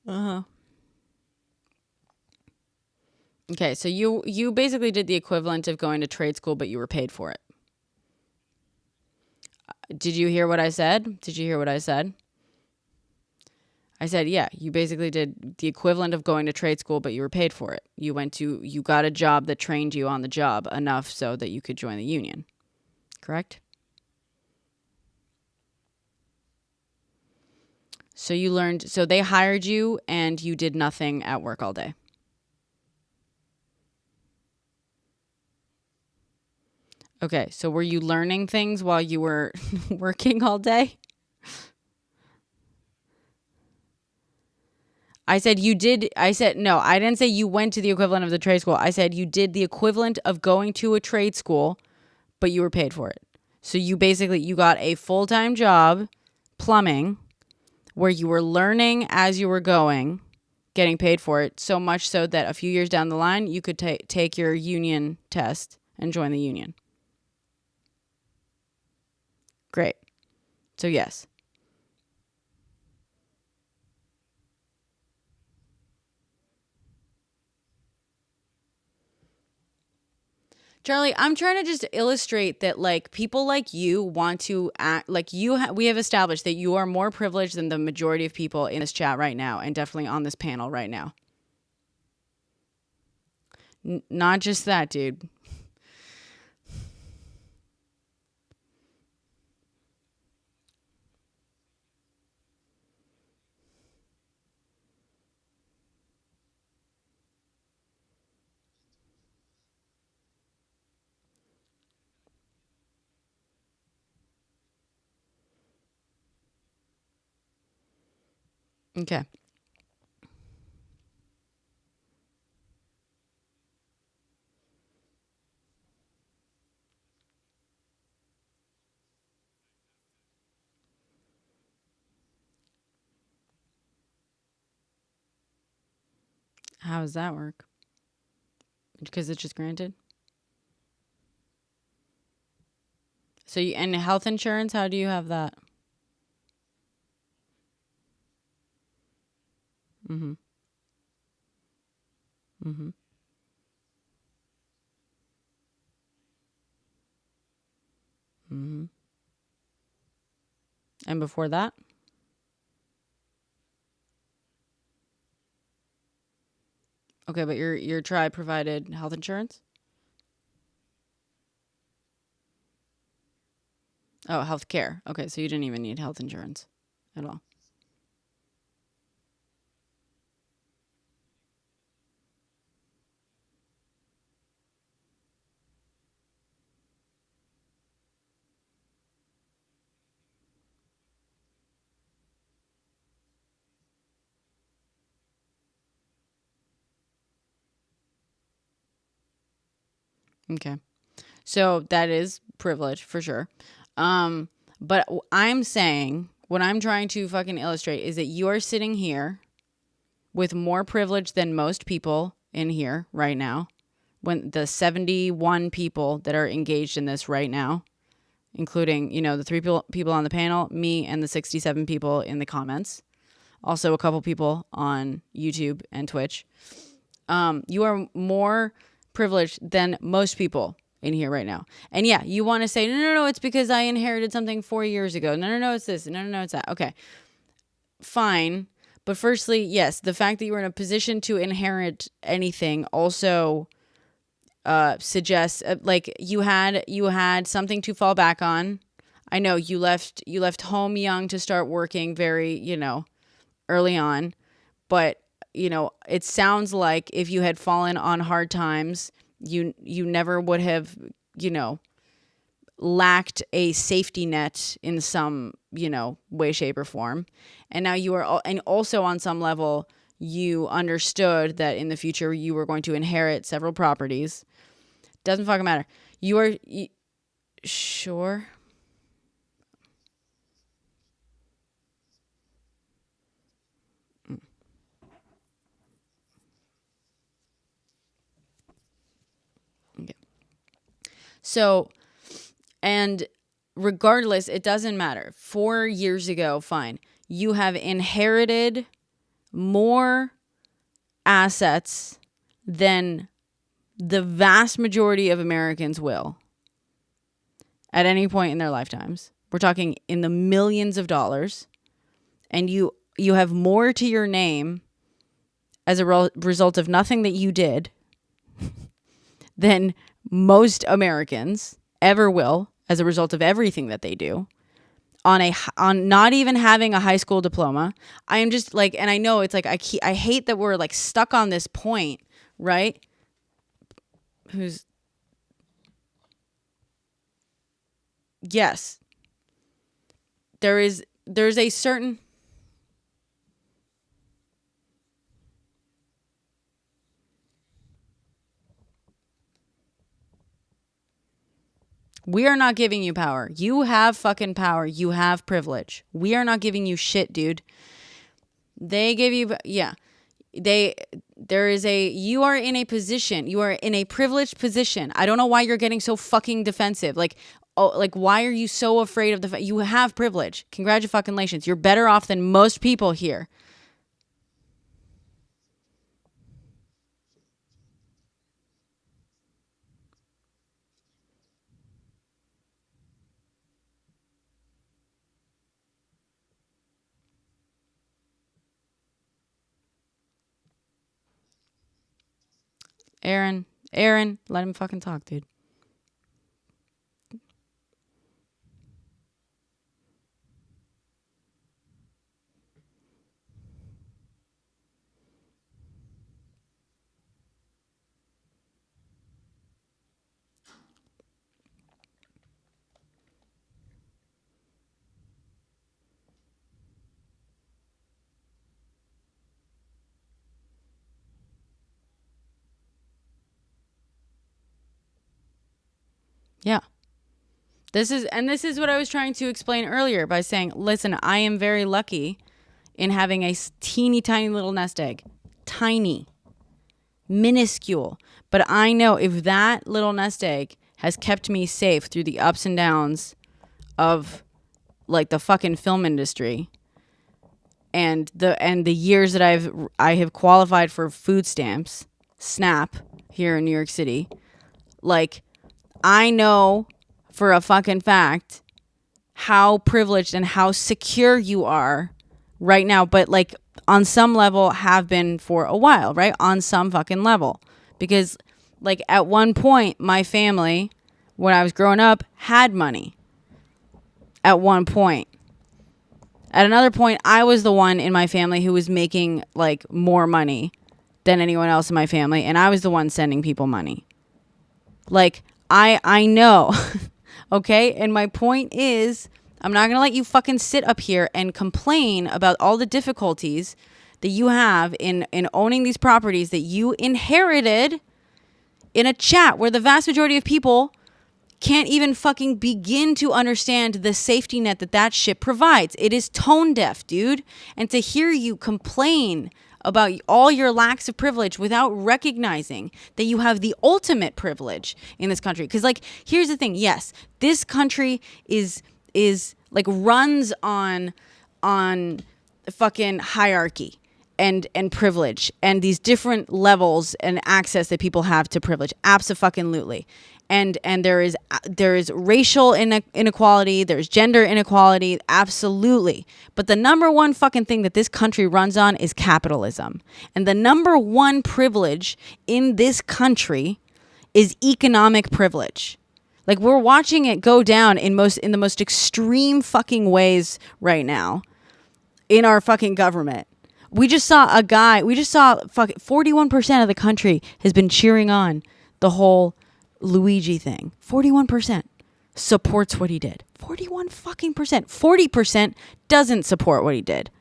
Uh-huh. Okay, so you basically did the equivalent of going to trade school, but you were paid for it. Did you hear what I said? Did you hear what I said? I said, yeah, you basically did the equivalent of going to trade school, but you were paid for it. You got a job that trained you on the job enough so that you could join the union. Correct? So they hired you and you did nothing at work all day. Okay, so were you learning things while you were working all day? I said you did. I said, no, I didn't say you went to the equivalent of the trade school. I said you did the equivalent of going to a trade school, but you were paid for it. So you got a full-time job, plumbing, where you were learning as you were going, getting paid for it, so much so that a few years down the line, you could take your union test and join the union. Great. So yes. Charlie, I'm trying to just illustrate that like people like you want to act like we have established that you are more privileged than the majority of people in this chat right now and definitely on this panel right now. Not just that, dude. Okay. How does that work? Because it's just granted. So you, and health insurance, how do you have that? Mm-hmm. Mm-hmm. Mm-hmm. And before that? Okay, but your tribe provided health insurance? Oh, health care. Okay, so you didn't even need health insurance at all. Okay. So that is privilege for sure. Um, but I'm saying what I'm trying to fucking illustrate is that you are sitting here with more privilege than most people in here right now. When the 71 people that are engaged in this right now, including, the three people on the panel, me, and the 67 people in the comments, also a couple people on YouTube and Twitch. You are more privileged than most people in here right now. And yeah, you want to say, no, it's because I inherited something 4 years ago. No, it's this. No, it's that. Okay, fine. But firstly, yes, the fact that you were in a position to inherit anything also suggests like you had something to fall back on. I know you left home young to start working very, early on, but it sounds like if you had fallen on hard times, you never would have, lacked a safety net in some, way, shape, or form. And now you are, and also on some level, you understood that in the future you were going to inherit several properties. Doesn't fucking matter. Sure. Okay. So, and regardless, it doesn't matter. 4 years ago, fine. You have inherited more assets than the vast majority of Americans will at any point in their lifetimes. We're talking in the millions of dollars, and you have more to your name as a result of nothing that you did than most Americans ever will as a result of everything that they do. On not even having a high school diploma. I am just like, and I know it's like I hate that we're like stuck on this point, right? Who's Yes. There's a certain We are not giving you power. You have fucking power. You have privilege. We are not giving you shit, dude. They give you, yeah. There is you are in a position. You are in a privileged position. I don't know why you're getting so fucking defensive. Why are you so afraid of you have privilege. Congratulations. You're better off than most people here. Aaron, let him fucking talk, dude. Yeah. This is what I was trying to explain earlier by saying, listen, I am very lucky in having a teeny tiny little nest egg. Tiny. Minuscule. But I know if that little nest egg has kept me safe through the ups and downs of like the fucking film industry and the years that I have qualified for food stamps, SNAP, here in New York City, like I know for a fucking fact how privileged and how secure you are right now, but like on some level have been for a while, right? On some fucking level. Because like at one point, my family, when I was growing up, had money. At one point. At another point, I was the one in my family who was making like more money than anyone else in my family. And I was the one sending people money. Like I know. Okay. And my point is, I'm not going to let you fucking sit up here and complain about all the difficulties that you have in owning these properties that you inherited in a chat where the vast majority of people can't even fucking begin to understand the safety net that shit provides. It is tone deaf, dude. And to hear you complain about all your lacks of privilege without recognizing that you have the ultimate privilege in this country. Because like, here's the thing. Yes, this country is like runs on fucking hierarchy and privilege and these different levels and access that people have to privilege. Abso-fucking-lutely. And there is racial inequality, there's gender inequality, absolutely. But the number one fucking thing that this country runs on is capitalism. And the number one privilege in this country is economic privilege. Like we're watching it go down in the most extreme fucking ways right now in our fucking government. We just saw fucking 41% of the country has been cheering on the whole Luigi thing. 41% supports what he did. 41 fucking percent. 40% doesn't support what he did.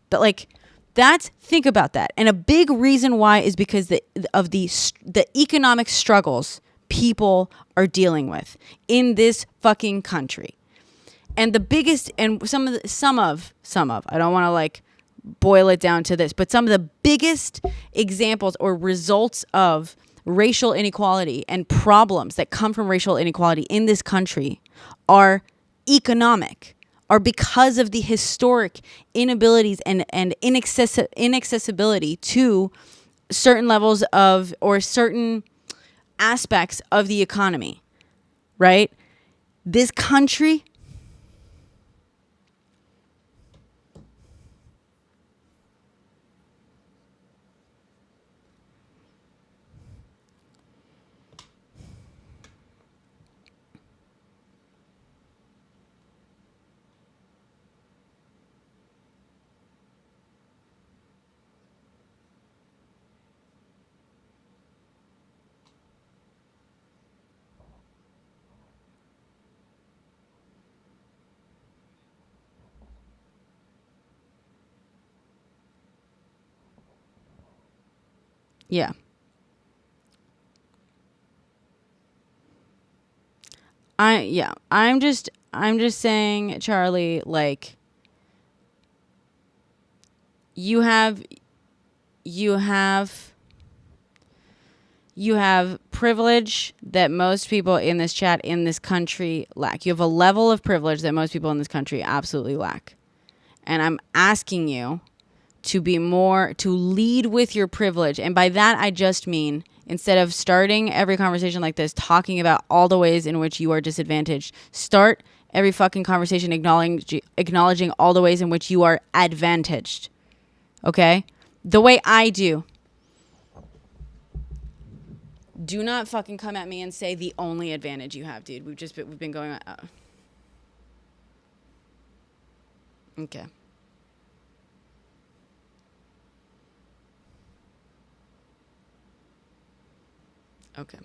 But like, think about that. And a big reason why is because of the economic struggles people are dealing with in this fucking country. And the biggest, and some of, I don't want to like boil it down to this, but some of the biggest examples or results of racial inequality and problems that come from racial inequality in this country are economic, are because of the historic inabilities and inaccessibility to certain levels of or certain aspects of the economy, right? This country yeah. I'm just saying, Charlie, like you have privilege that most people in this chat in this country lack. You have a level of privilege that most people in this country absolutely lack. And I'm asking you to lead with your privilege. And by that, I just mean, instead of starting every conversation like this, talking about all the ways in which you are disadvantaged, start every fucking conversation acknowledging all the ways in which you are advantaged. Okay? The way I do. Do not fucking come at me and say the only advantage you have, dude. We've been going on. Okay. Okay.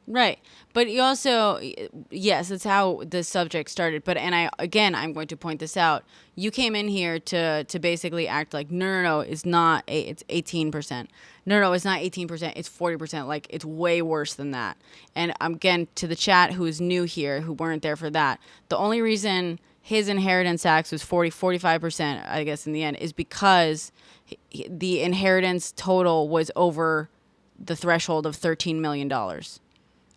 Right. But you also, yes, that's how the subject started. But, and I'm going to point this out. You came in here to basically act like, no, it's not, it's 18%. No, it's not 18%. It's 40%. Like, it's way worse than that. And again, to the chat who's new here, who weren't there for that, the only reason his inheritance tax was 45%, I guess, in the end, is because the inheritance total was over the threshold of $13 million.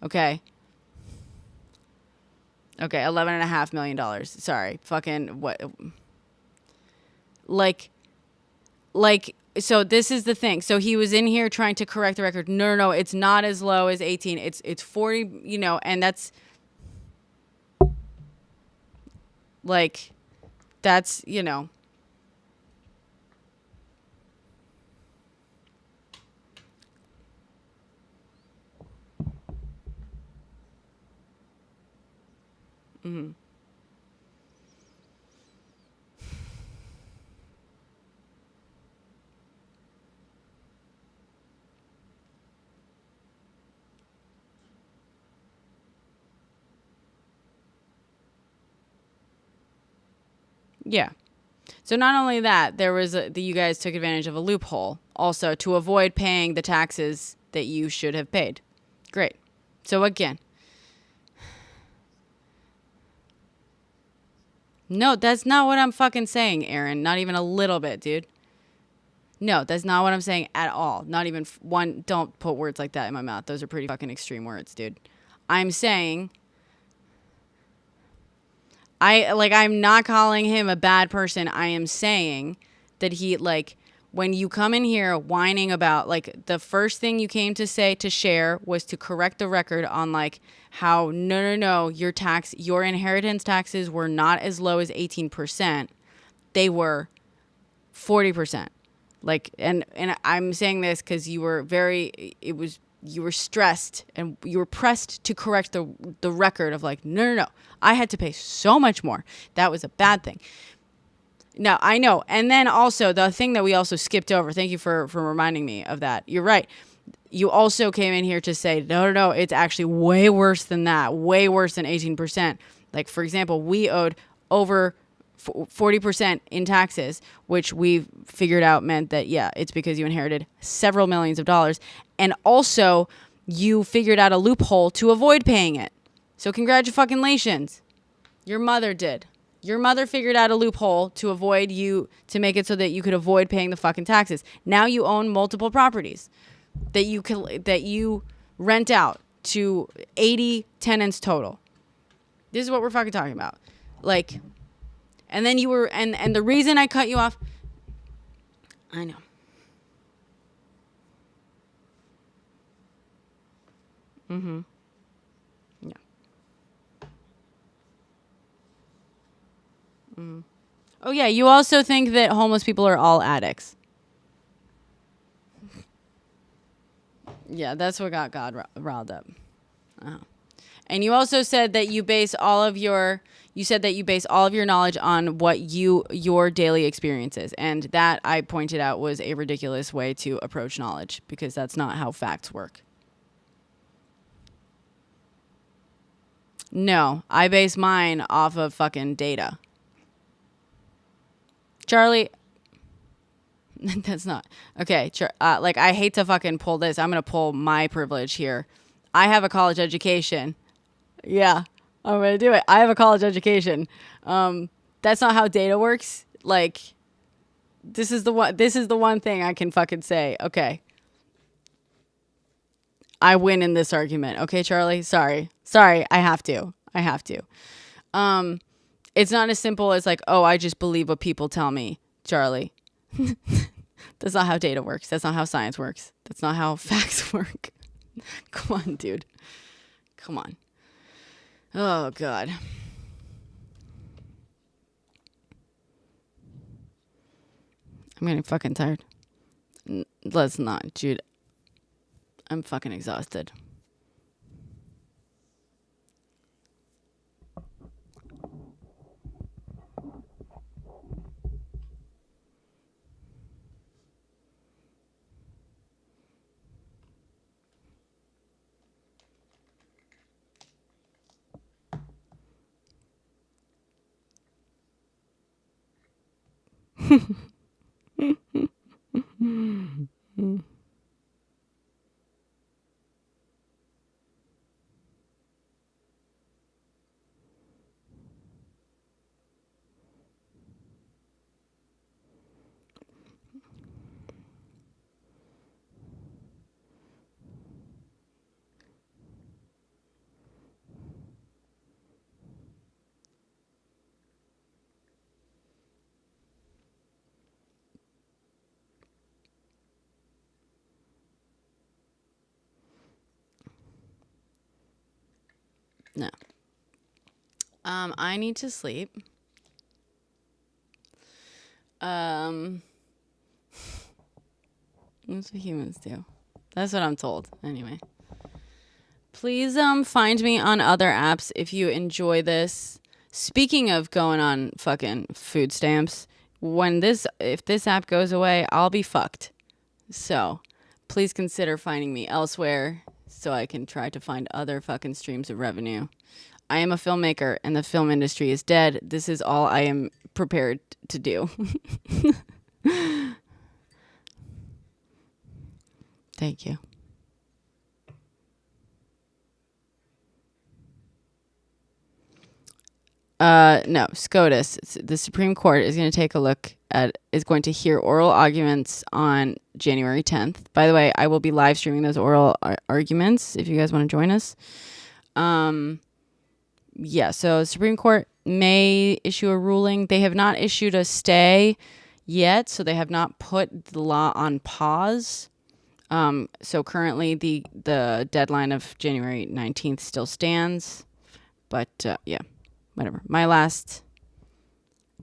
Okay. Okay, $11.5 million. Sorry. Fucking what? Like, so this is the thing. So he was in here trying to correct the record. No, it's not as low as 18. It's 40, and that's like, that's, mm-hmm. Yeah. So not only that, there was you guys took advantage of a loophole also to avoid paying the taxes that you should have paid. Great. So again, no, that's not what I'm fucking saying, Aaron. Not even a little bit, dude. No, that's not what I'm saying at all. Not even one. Don't put words like that in my mouth. Those are pretty fucking extreme words, dude. I'm saying, I'm not calling him a bad person. I am saying that he, like, when you come in here whining about, like, the first thing you came to say to share was to correct the record on, like, how no, your inheritance taxes were not as low as 18%. They were 40%. Like, and I'm saying this because you were you were stressed and you were pressed to correct the record of, like, no, I had to pay so much more. That was a bad thing. No, I know. And then also the thing that we also skipped over, thank you for reminding me of that. You're right. You also came in here to say, no, it's actually way worse than that. Way worse than 18%. Like, for example, we owed over 40% in taxes, which we've figured out meant that, yeah, it's because you inherited several millions of dollars. And also, you figured out a loophole to avoid paying it. So congratulations. Your mother did. Your mother figured out a loophole to make it so that you could avoid paying the fucking taxes. Now you own multiple properties that you rent out to 80 tenants total. This is what we're fucking talking about. Like, and then you were, and the reason I cut you off, I know. Mm-hmm. Yeah. Mm. Oh yeah, you also think that homeless people are all addicts. Yeah, that's what got God riled up. Uh-huh. And you also said that you base all of your knowledge on what your daily experiences, and that, I pointed out, was a ridiculous way to approach knowledge, because that's not how facts work. No, I base mine off of fucking data. Charlie, that's not okay. Like, I hate to fucking pull this. I'm gonna pull my privilege here. I have a college education. Yeah, I'm gonna do it. I have a college education. That's not how data works. Like, this is the one thing I can fucking say. Okay, I win in this argument. Okay, Charlie. Sorry. I have to. It's not as simple as, like, oh, I just believe what people tell me, Charlie. That's not how data works. That's not how science works. That's not how facts work. Come on, dude. Come on. Oh, God. I'm getting fucking tired. Let's not, Jude. I'm fucking exhausted. No. I need to sleep. That's what humans do. That's what I'm told. Anyway. Please find me on other apps if you enjoy this. Speaking of going on fucking food stamps, if this app goes away, I'll be fucked. So, please consider finding me elsewhere so I can try to find other fucking streams of revenue. I am a filmmaker and the film industry is dead. This is all I am prepared to do. Thank you. No, SCOTUS. The Supreme Court is going to take a look is going to hear oral arguments on January 10th. By the way, I will be live streaming those oral arguments if you guys want to join us. Yeah, so Supreme Court may issue a ruling. They have not issued a stay yet, so they have not put the law on pause. So currently the deadline of January 19th still stands. But yeah, whatever.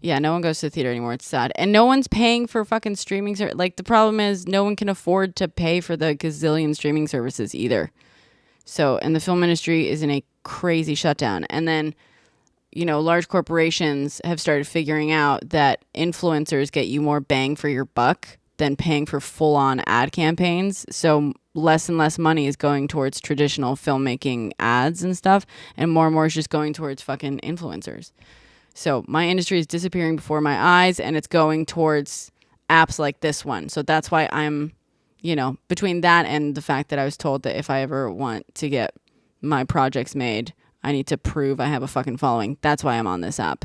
No one goes to the theater anymore. It's sad. And no one's paying for fucking streaming. Like, the problem is no one can afford to pay for the gazillion streaming services either. So, and the film industry is in a crazy shutdown. And then, large corporations have started figuring out that influencers get you more bang for your buck than paying for full-on ad campaigns. So less and less money is going towards traditional filmmaking ads and stuff, and more is just going towards fucking influencers. So my industry is disappearing before my eyes, and it's going towards apps like this one. So that's why I'm, between that and the fact that I was told that if I ever want to get my projects made, I need to prove I have a fucking following. That's why I'm on this app.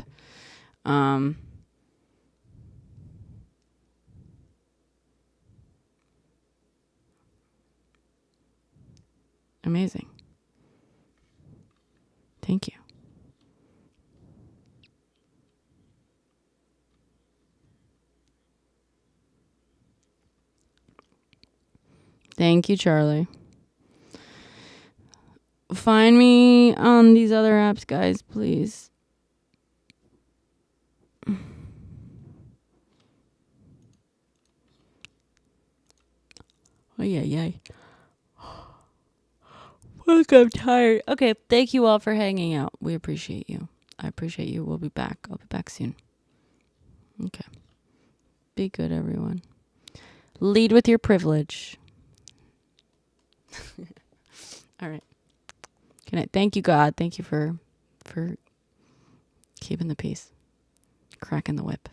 Amazing. Thank you. Thank you, Charlie. Find me on these other apps, guys, please. Oh, yeah. Fuck, I'm tired. Okay, thank you all for hanging out. We appreciate you. I appreciate you. We'll be back. I'll be back soon. Okay. Be good, everyone. Lead with your privilege. All right. Good night. Thank you, God. Thank you for keeping the peace. Cracking the whip.